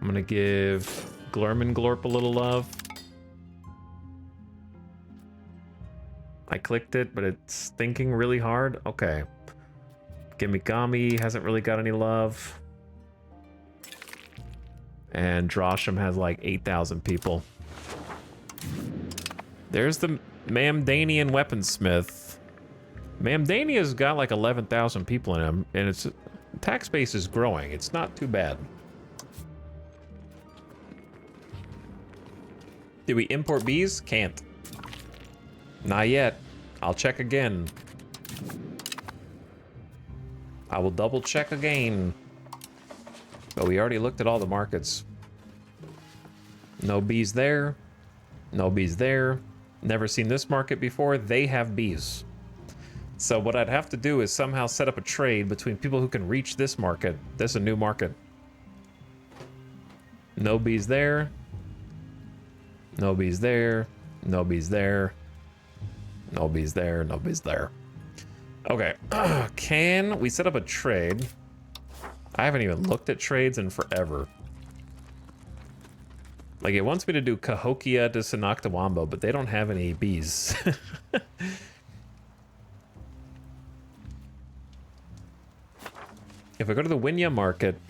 I'm gonna give Glorp a little love. I clicked it, but it's thinking really hard. Okay. Gimigami hasn't really got any love. And Drosham has like 8,000 people. There's the Mamdanian weaponsmith. Mamdania's got like 11,000 people in him, and its tax base is growing. It's not too bad. Did we import bees? Can't. Not yet. I'll check again. I will double check again. But we already looked at all the markets. No bees there. No bees there. Never seen this market before. They have bees. So what I'd have to do is somehow set up a trade between people who can reach this market. This is a new market. No bees there. No bees there. No bees there. No bees there. No bees there. Okay. Can we set up a trade? I haven't even looked at trades in forever. Like, it wants me to do Cahokia to Sanoctawambo, but they don't have any bees. If I go to the Winya market,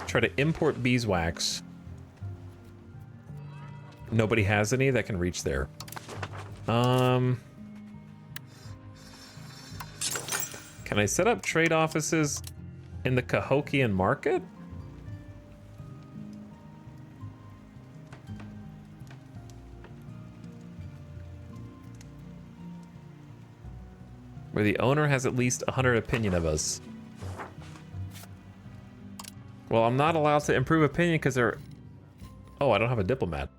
try to import beeswax. Nobody has any that can reach there. Can I set up trade offices in the Cahokian market? Where the owner has at least 100 opinion of us. Well, I'm not allowed to improve opinion because they're... Oh, I don't have a diplomat.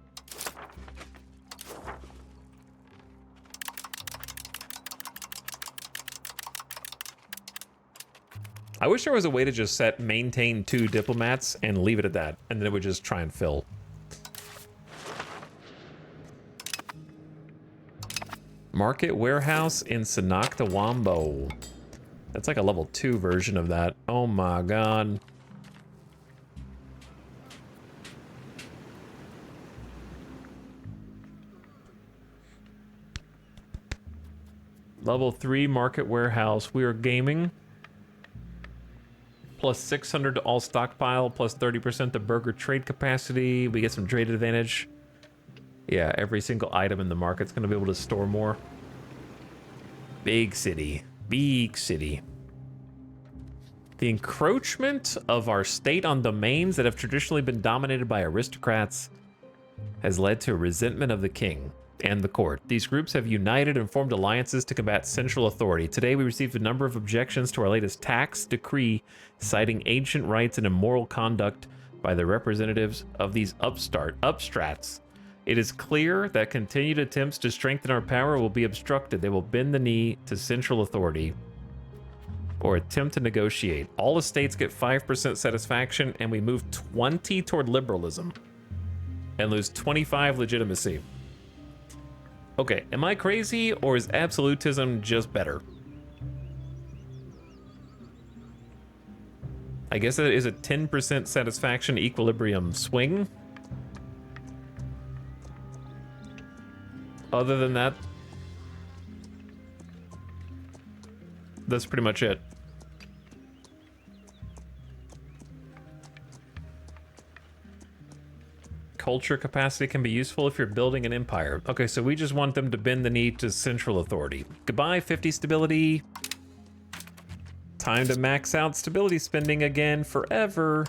I wish there was a way to just set maintain 2 diplomats and leave it at that, and then it would just try and fill. Market warehouse in Sanoctawambo. That's like a level 2 version of that. Oh my god. Level 3 market warehouse. We are gaming. Plus 600 to all stockpile, plus 30% to burger trade capacity. We get some trade advantage. Yeah, every single item in the market's gonna be able to store more. Big city. Big city. The encroachment of our state on domains that have traditionally been dominated by aristocrats has led to a resentment of the king and the court. These groups have united and formed alliances to combat central authority. Today we received a number of objections to our latest tax decree, citing ancient rights and immoral conduct by the representatives of these upstrats. It is clear that continued attempts to strengthen our power will be obstructed. They will bend the knee to central authority or attempt to negotiate. All estates get 5% satisfaction, and we move 20 toward liberalism and lose 25 legitimacy. Okay, am I crazy, or is absolutism just better? I guess it is a 10% satisfaction equilibrium swing. Other than that, that's pretty much it. Culture capacity can be useful if you're building an empire. Okay, so we just want them to bend the knee to central authority. Goodbye, 50 stability. Time to max out stability spending again forever.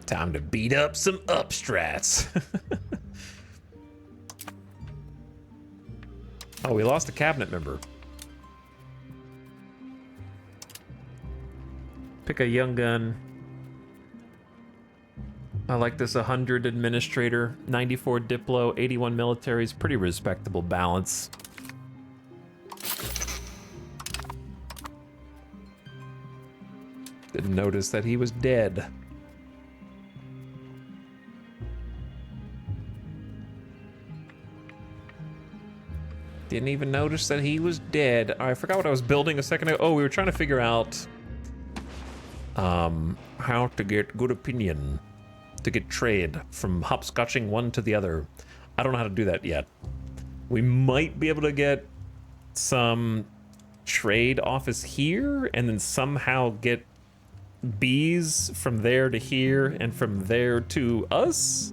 Time to beat up some upstrats. Oh, we lost a cabinet member. Pick a young gun. I like this 100 administrator, 94 diplo, 81 military is pretty respectable balance. Didn't notice that he was dead. Didn't even notice that he was dead. I forgot what I was building a second ago. Oh, we were trying to figure out how to get good opinion, to get trade from hopscotching one to the other. I don't know how to do that yet. We might be able to get some trade office here and then somehow get bees from there to here and from there to us.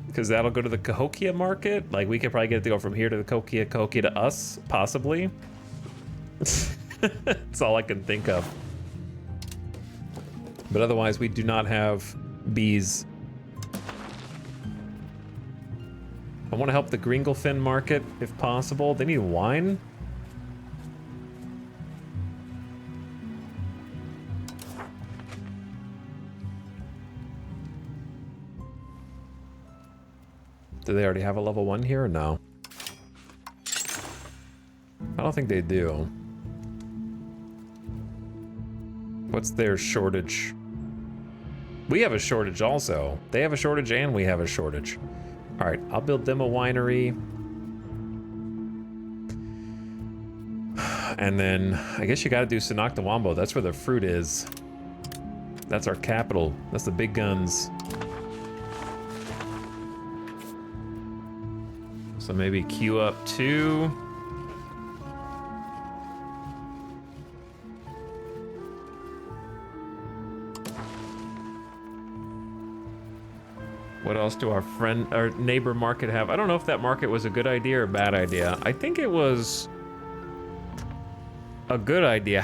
Because that'll go to the Cahokia market. Like, we could probably get it to go from here to the Cahokia to us, possibly. That's all I can think of. But otherwise, we do not have bees. I want to help the Gringelfin market, if possible. They need wine. Do they already have a level 1 here or no? I don't think they do. What's their shortage? We have a shortage also. They have a shortage and we have a shortage. All right, I'll build them a winery. And then I guess you got to do Sanoctawambo. That's where the fruit is. That's our capital. That's the big guns. So maybe queue up 2. What else do our neighbor market have? I don't know if that market was a good idea or a bad idea. I think it was a good idea.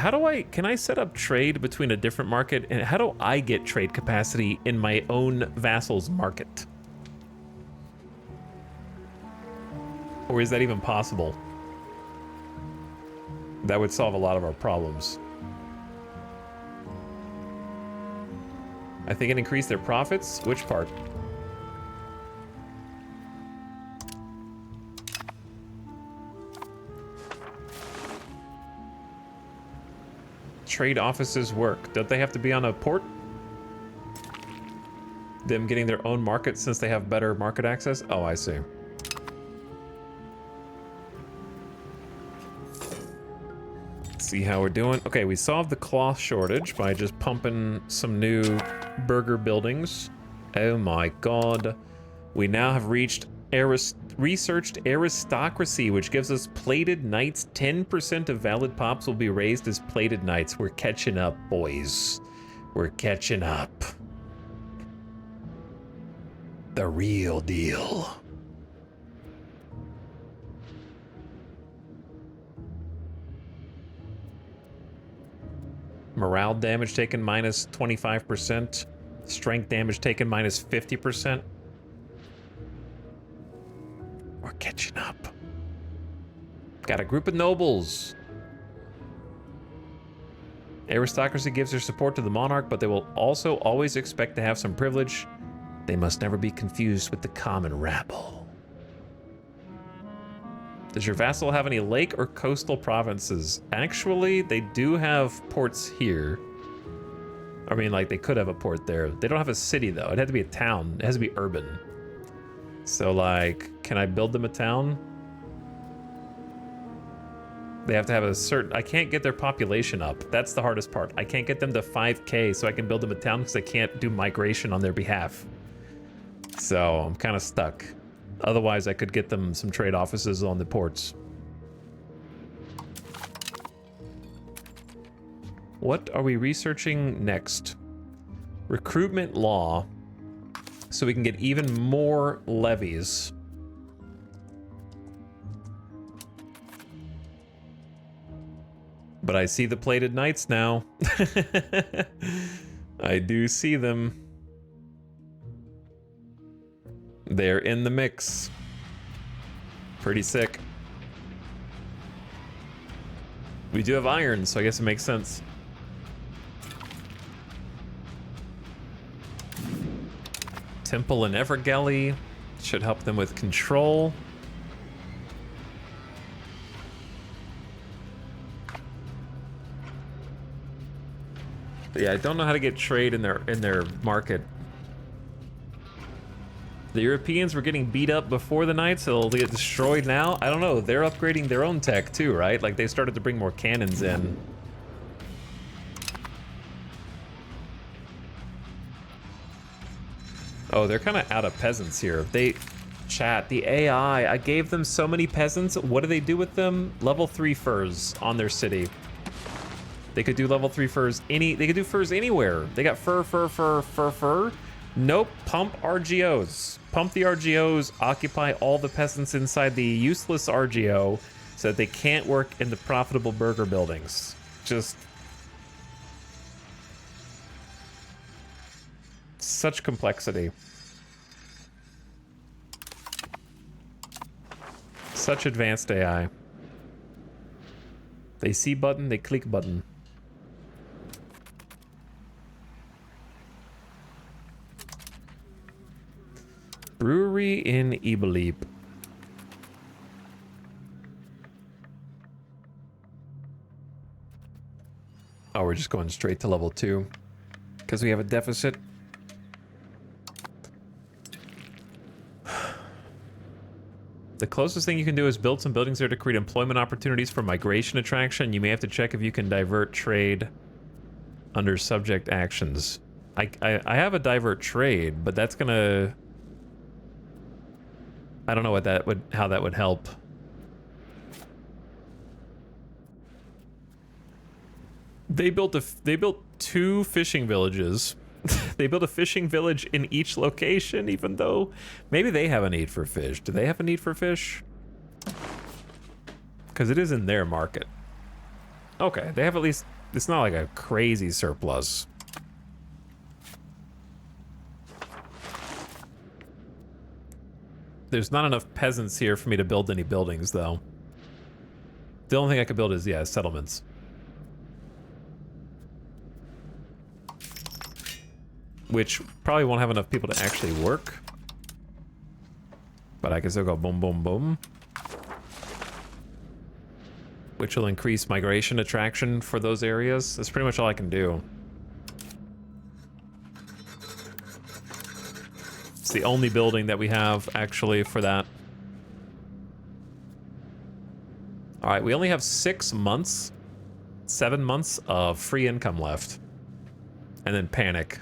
Can I set up trade between a different market? And how do I get trade capacity in my own vassal's market? Or is that even possible? That would solve a lot of our problems. I think it increased their profits. Which part? Trade offices work. Don't they have to be on a port? Them getting their own market since they have better market access? Oh, I see. See how we're doing. Okay, we solved the cloth shortage by just pumping some new burger buildings. Oh my god. We now have reached researched aristocracy, which gives us plated knights. 10% of valid pops will be raised as plated knights. We're catching up, boys. We're catching up. The real deal. Morale damage taken minus 25%. Strength damage taken minus 50%. We're catching up. Got a group of nobles. Aristocracy gives their support to the monarch, but they will also always expect to have some privilege. They must never be confused with the common rabble. Does your vassal have any lake or coastal provinces? Actually, they do have ports here. I mean, like, they could have a port there. They don't have a city, though. It had to be a town. It has to be urban. So, like, can I build them a town? They have to have a certain... I can't get their population up. That's the hardest part. I can't get them to 5K so I can build them a town because I can't do migration on their behalf. So, I'm kind of stuck. Otherwise, I could get them some trade offices on the ports. What are we researching next? Recruitment law. So we can get even more levies. But I see the plated knights now. I do see them. They're in the mix. Pretty sick. We do have iron, so I guess it makes sense. Temple in Evergelly should help them with control. But yeah, I don't know how to get trade in their market. The Europeans were getting beat up before the Knights, so they'll get destroyed now? I don't know. They're upgrading their own tech too, right? Like they started to bring more cannons in. Oh, they're kind of out of peasants here. Chat, the AI, I gave them so many peasants. What do they do with them? Level 3 furs on their city. They could do level 3 furs they could do furs anywhere. They got fur. Nope, pump RGOs. Pump the RGOs, occupy all the peasants inside the useless RGO so that they can't work in the profitable burger buildings. Just such complexity. Such advanced AI. They see button, they click button. Brewery in Ibelip. Oh, we're just going straight to level 2 because we have a deficit. The closest thing you can do is build some buildings there to create employment opportunities for migration attraction. You may have to check if you can divert trade under subject actions. I have a divert trade, but that's gonna... I don't know what that would, how that would help. They built 2 fishing villages. They built a fishing village in each location, even though maybe they have a need for fish. Do they have a need for fish? Because it is in their market. Okay, they have at least, it's not like a crazy surplus. There's not enough peasants here for me to build any buildings, though. The only thing I could build is, yeah, settlements. Which probably won't have enough people to actually work. But I can still go boom, boom, boom. Which will increase migration attraction for those areas. That's pretty much all I can do. It's the only building that we have, actually, for that. Alright, we only have 6 months, 7 months of free income left. And then panic.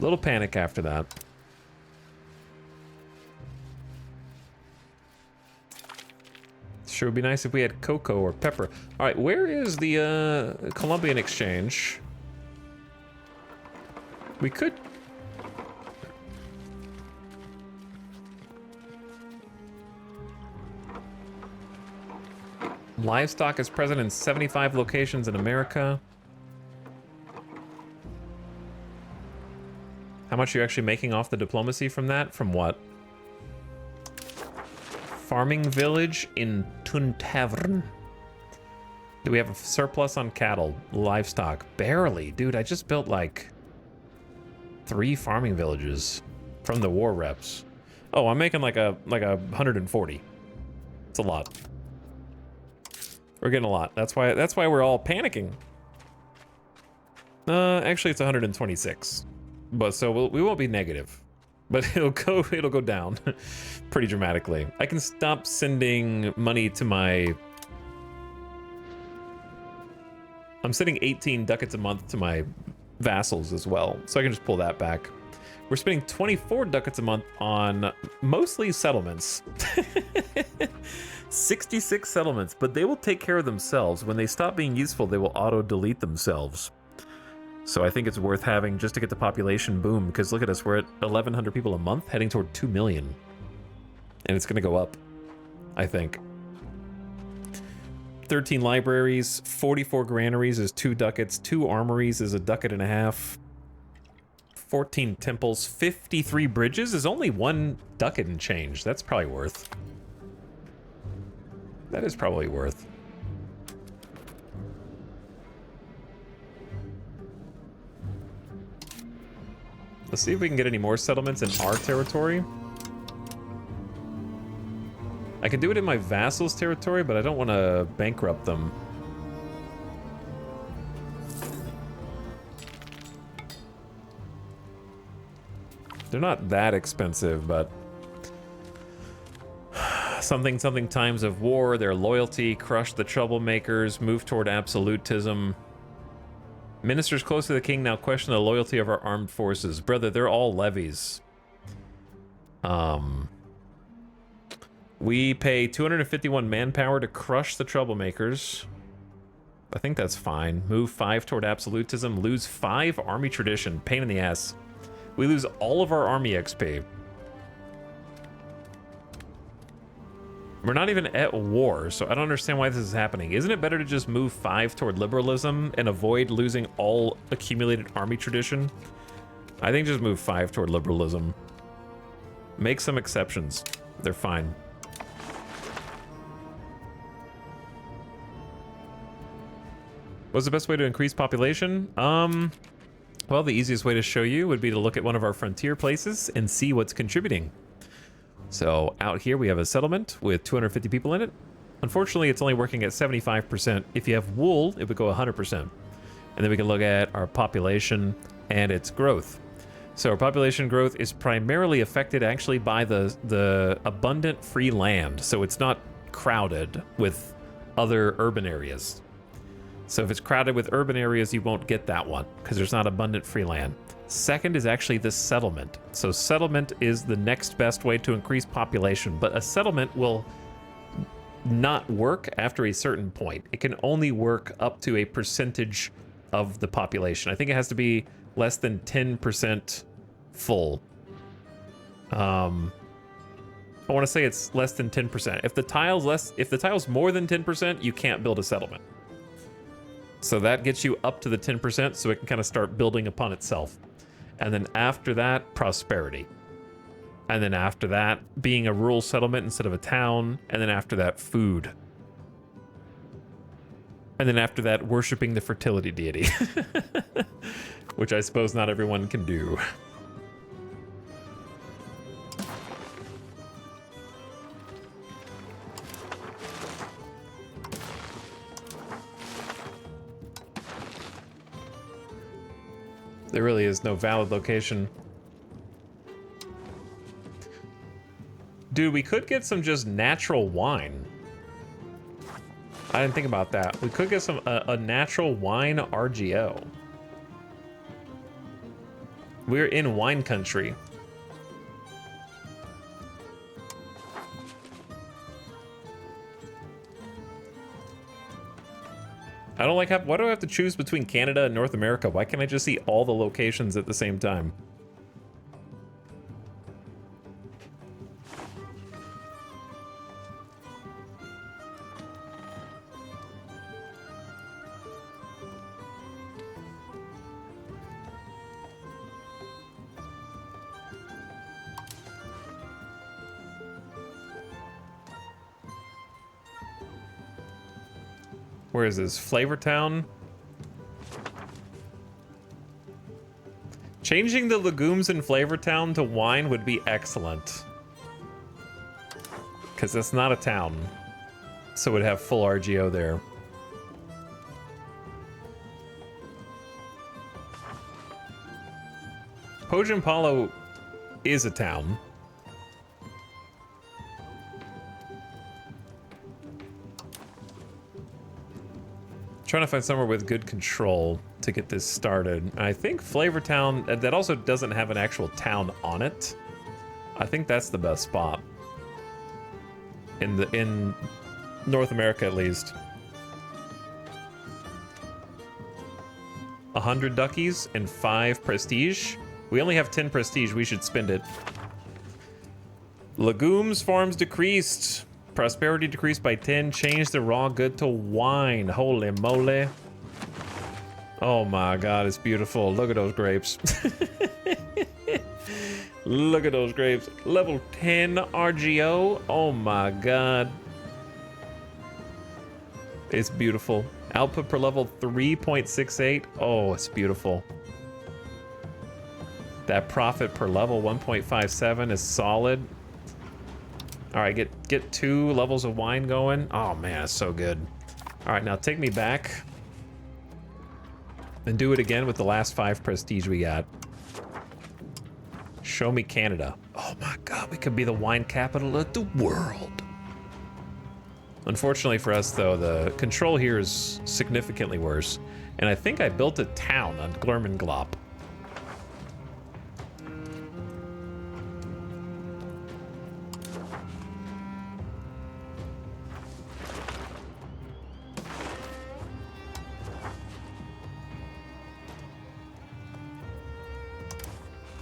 Little panic after that. Sure would be nice if we had cocoa or pepper. All right, where is the Colombian exchange? We could... Livestock is present in 75 locations in America. How much are you actually making off the diplomacy from that? From what? Farming village in Tuntavern. Do we have a surplus on cattle? Livestock? Barely. Dude, I just built like 3 farming villages from the war reps. Oh, I'm making like a 140. It's a lot. We're getting a lot. That's why we're all panicking. Actually it's 126. But so we won't be negative, but it'll go down pretty dramatically. I can stop sending money to my... I'm sending 18 ducats a month to my vassals as well, so I can just pull that back. We're spending 24 ducats a month on mostly settlements. 66 settlements, but they will take care of themselves. When they stop being useful, they will auto-delete themselves. So I think it's worth having just to get the population boom, because look at us, we're at 1,100 people a month, heading toward 2 million. And it's gonna go up, I think. 13 libraries, 44 granaries is 2 ducats, 2 armories is 1.5 ducats, 14 temples, 53 bridges is only 1 ducat and change. That's probably worth. That is probably worth. Let's see if we can get any more settlements in our territory. I can do it in my vassals' territory, but I don't want to bankrupt them. They're not that expensive, but something times of war, their loyalty, crush the troublemakers, move toward absolutism. Ministers close to the king now question the loyalty of our armed forces. Brother, they're all levies. We pay 251 manpower to crush the troublemakers. I think that's fine. Move 5 toward absolutism. Lose 5 army tradition. Pain in the ass. We lose all of our army XP. We're not even at war, so I don't understand why this is happening. Isn't it better to just move 5 toward liberalism and avoid losing all accumulated army tradition? I think just move 5 toward liberalism. Make some exceptions. They're fine. What's the best way to increase population? Well, the easiest way to show you would be to look at one of our frontier places and see what's contributing. So out here we have a settlement with 250 people in it. Unfortunately, it's only working at 75%. If you have wool, it would go 100%. And then we can look at our population and its growth. So our population growth is primarily affected actually by the abundant free land. So it's not crowded with other urban areas. So if it's crowded with urban areas, you won't get that one because there's not abundant free land. Second is actually the settlement. So settlement is the next best way to increase population, but a settlement will not work after a certain point. It can only work up to a percentage of the population. I think it has to be less than 10% full. I want to say it's less than 10%. If the tile's more than 10%, you can't build a settlement. So that gets you up to the 10%, so it can kind of start building upon itself. And then after that, prosperity. And then after that, being a rural settlement instead of a town. And then after that, food. And then after that, worshiping the fertility deity. Which I suppose not everyone can do. There really is no valid location. Dude, we could get some just natural wine. I didn't think about that. We could get some a natural wine RGO. We're in wine country. I don't like why do I have to choose between Canada and North America? Why can't I just see all the locations at the same time? Where is this? Flavortown? Changing the legumes in Flavortown to wine would be excellent. Because it's not a town. So it would have full RGO there. Pojampalo is a town. Trying to find somewhere with good control to get this started. I think Flavortown, that also doesn't have an actual town on it. I think that's the best spot. In North America, at least. 100 duckies and 5 prestige. We only have 10 prestige, we should spend it. Legumes farms decreased. Prosperity decreased by 10. Change the raw good to wine. Holy moly. Oh my god, it's beautiful. Look at those grapes. Look at those grapes. Level 10 RGO. Oh my god. It's beautiful. Output per level 3.68. Oh, it's beautiful. That profit per level 1.57 is solid. All right, get 2 levels of wine going. Oh man, it's so good. All right, now take me back and do it again with the last 5 prestige we got. Show me Canada. Oh my God, we could be the wine capital of the world. Unfortunately for us though, the control here is significantly worse. And I think I built a town on Glurmenglop.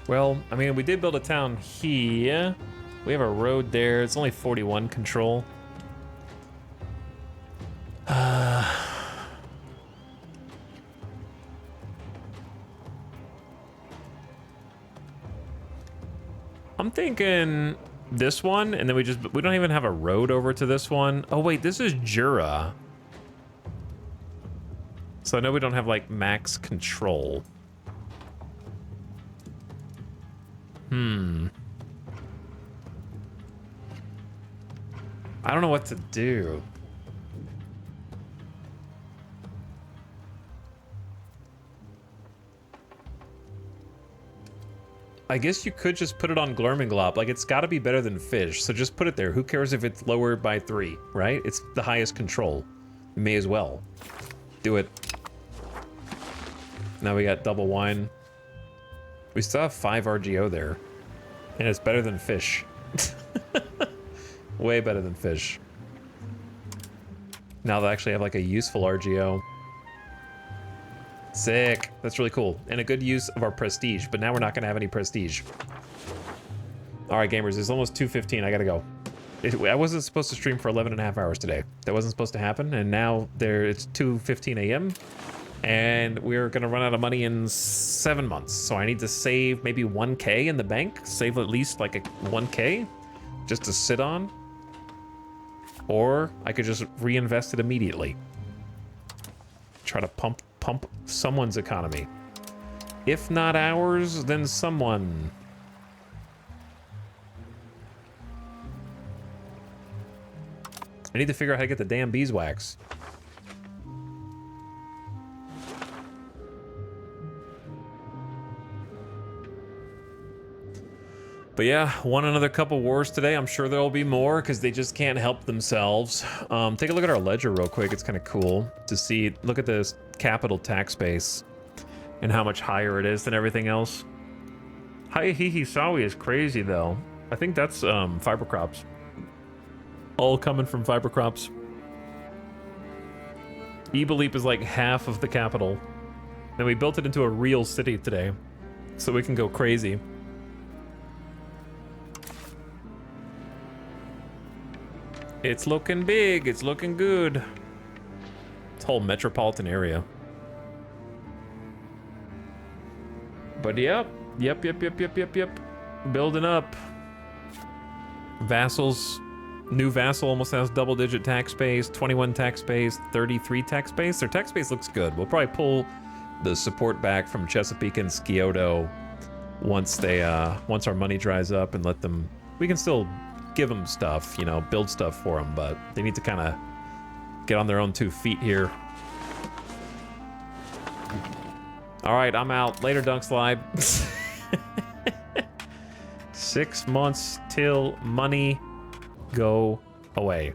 Well, I mean, we did build a town here. We have a road there. It's only 41 control. I'm thinking this one, and then we don't even have a road over to this one. Oh wait, this is Jura. So I know we don't have like max control. I don't know what to do. I guess you could just put it on Glurmenglop. Like, it's got to be better than fish, so just put it there. Who cares if it's lower by 3, right? It's the highest control. You may as well. Do it. Now we got double wine. We still have 5 RGO there. And it's better than fish. Way better than fish. Now they actually have like a useful RGO. Sick. That's really cool. And a good use of our prestige, but now we're not gonna have any prestige. All right, gamers, it's almost 2:15. I gotta go. I wasn't supposed to stream for 11.5 hours today. That wasn't supposed to happen, and now it's 2:15 a.m. and we're gonna run out of money in 7 months. So I need to save maybe 1K in the bank, save at least like a 1K just to sit on. Or I could just reinvest it immediately. Try to pump someone's economy. If not ours, then someone. I need to figure out how to get the damn beeswax. But yeah, won another couple wars today. I'm sure there'll be more because they just can't help themselves. Take a look at our ledger real quick. It's kind of cool to see. Look at this capital tax base and how much higher it is than everything else. Hihisawi is crazy though. I think that's fiber crops. All coming from fiber crops. Ebalip is like half of the capital. And we built it into a real city today so we can go crazy. It's looking big, it's looking good. This whole metropolitan area. But yep. Building up. Vassals. New vassal almost has double-digit tax base, 21 tax base, 33 tax base. Their tax base looks good. We'll probably pull the support back from Chesapeake and Scioto once our money dries up and let them. We can still give them stuff, you know, build stuff for them, but they need to kind of get on their own 2 feet here. All right, I'm out. Later, Dunk Slide. 6 months till money go away.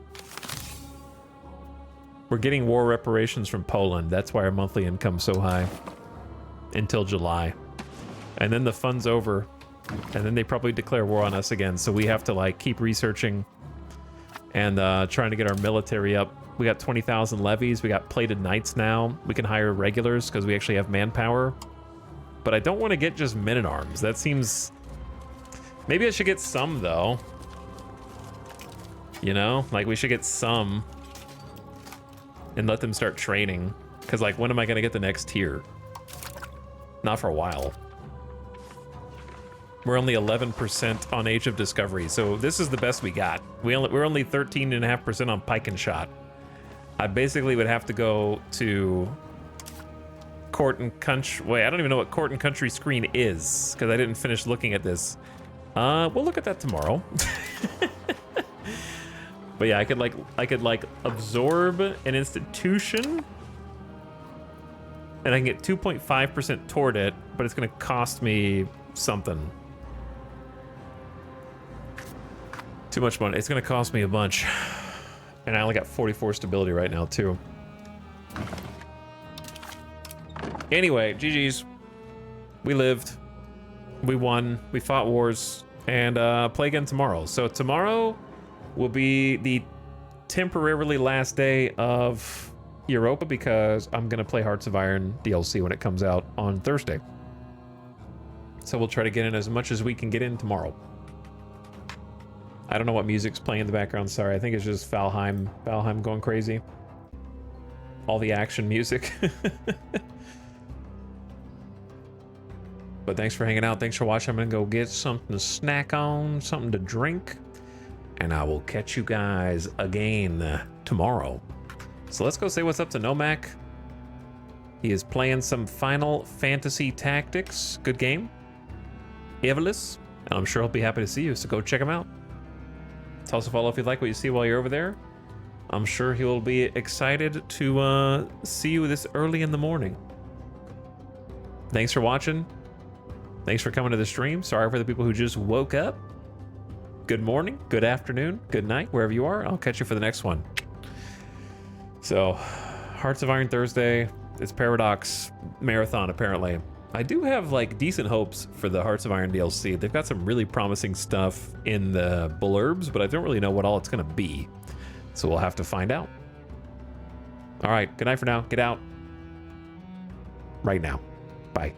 We're getting war reparations from Poland. That's why our monthly income's so high. Until July. And then the fun's over. And then they probably declare war on us again. So we have to like keep researching and trying to get our military up. We got 20,000 levies. We got plated knights now. We can hire regulars because we actually have manpower. But I don't want to get just men-at-arms. That seems... Maybe I should get some though. You know, like we should get some and let them start training. Because like, when am I going to get the next tier? Not for a while. We're only 11% on Age of Discovery, so this is the best we got. We're only 13.5% on Pike and Shot. I basically would have to go to Court and Country. Wait, I don't even know what Court and Country screen is because I didn't finish looking at this. We'll look at that tomorrow. But yeah, I could like absorb an institution, and I can get 2.5% toward it, but it's gonna cost me something. Too much money. It's gonna cost me a bunch. And I only got 44 stability right now too. Anyway, GG's. We lived. We won. We fought wars. And play again tomorrow. So tomorrow will be the temporarily last day of Europa because I'm gonna play Hearts of Iron DLC when it comes out on Thursday. So we'll try to get in as much as we can get in tomorrow. I don't know what music's playing in the background. Sorry, I think it's just Valheim going crazy. All the action music. But thanks for hanging out. Thanks for watching. I'm gonna go get something to snack on, something to drink, and I will catch you guys again tomorrow. So let's go say what's up to Nomak. He is playing some Final Fantasy Tactics. Good game. Evelys, and I'm sure he'll be happy to see you, so go check him out. Tell us a follow if you like what you see while you're over there. I'm sure he'll be excited to see you this early in the morning. Thanks for watching. Thanks for coming to the stream. Sorry for the people who just woke up. Good morning, good afternoon, good night, wherever you are. I'll catch you for the next one. So, Hearts of Iron Thursday. It's Paradox Marathon, apparently. I do have like decent hopes for the Hearts of Iron DLC. They've got some really promising stuff in the blurbs, but I don't really know what all it's gonna be. So we'll have to find out. All right, good night for now. Get out right now. Bye.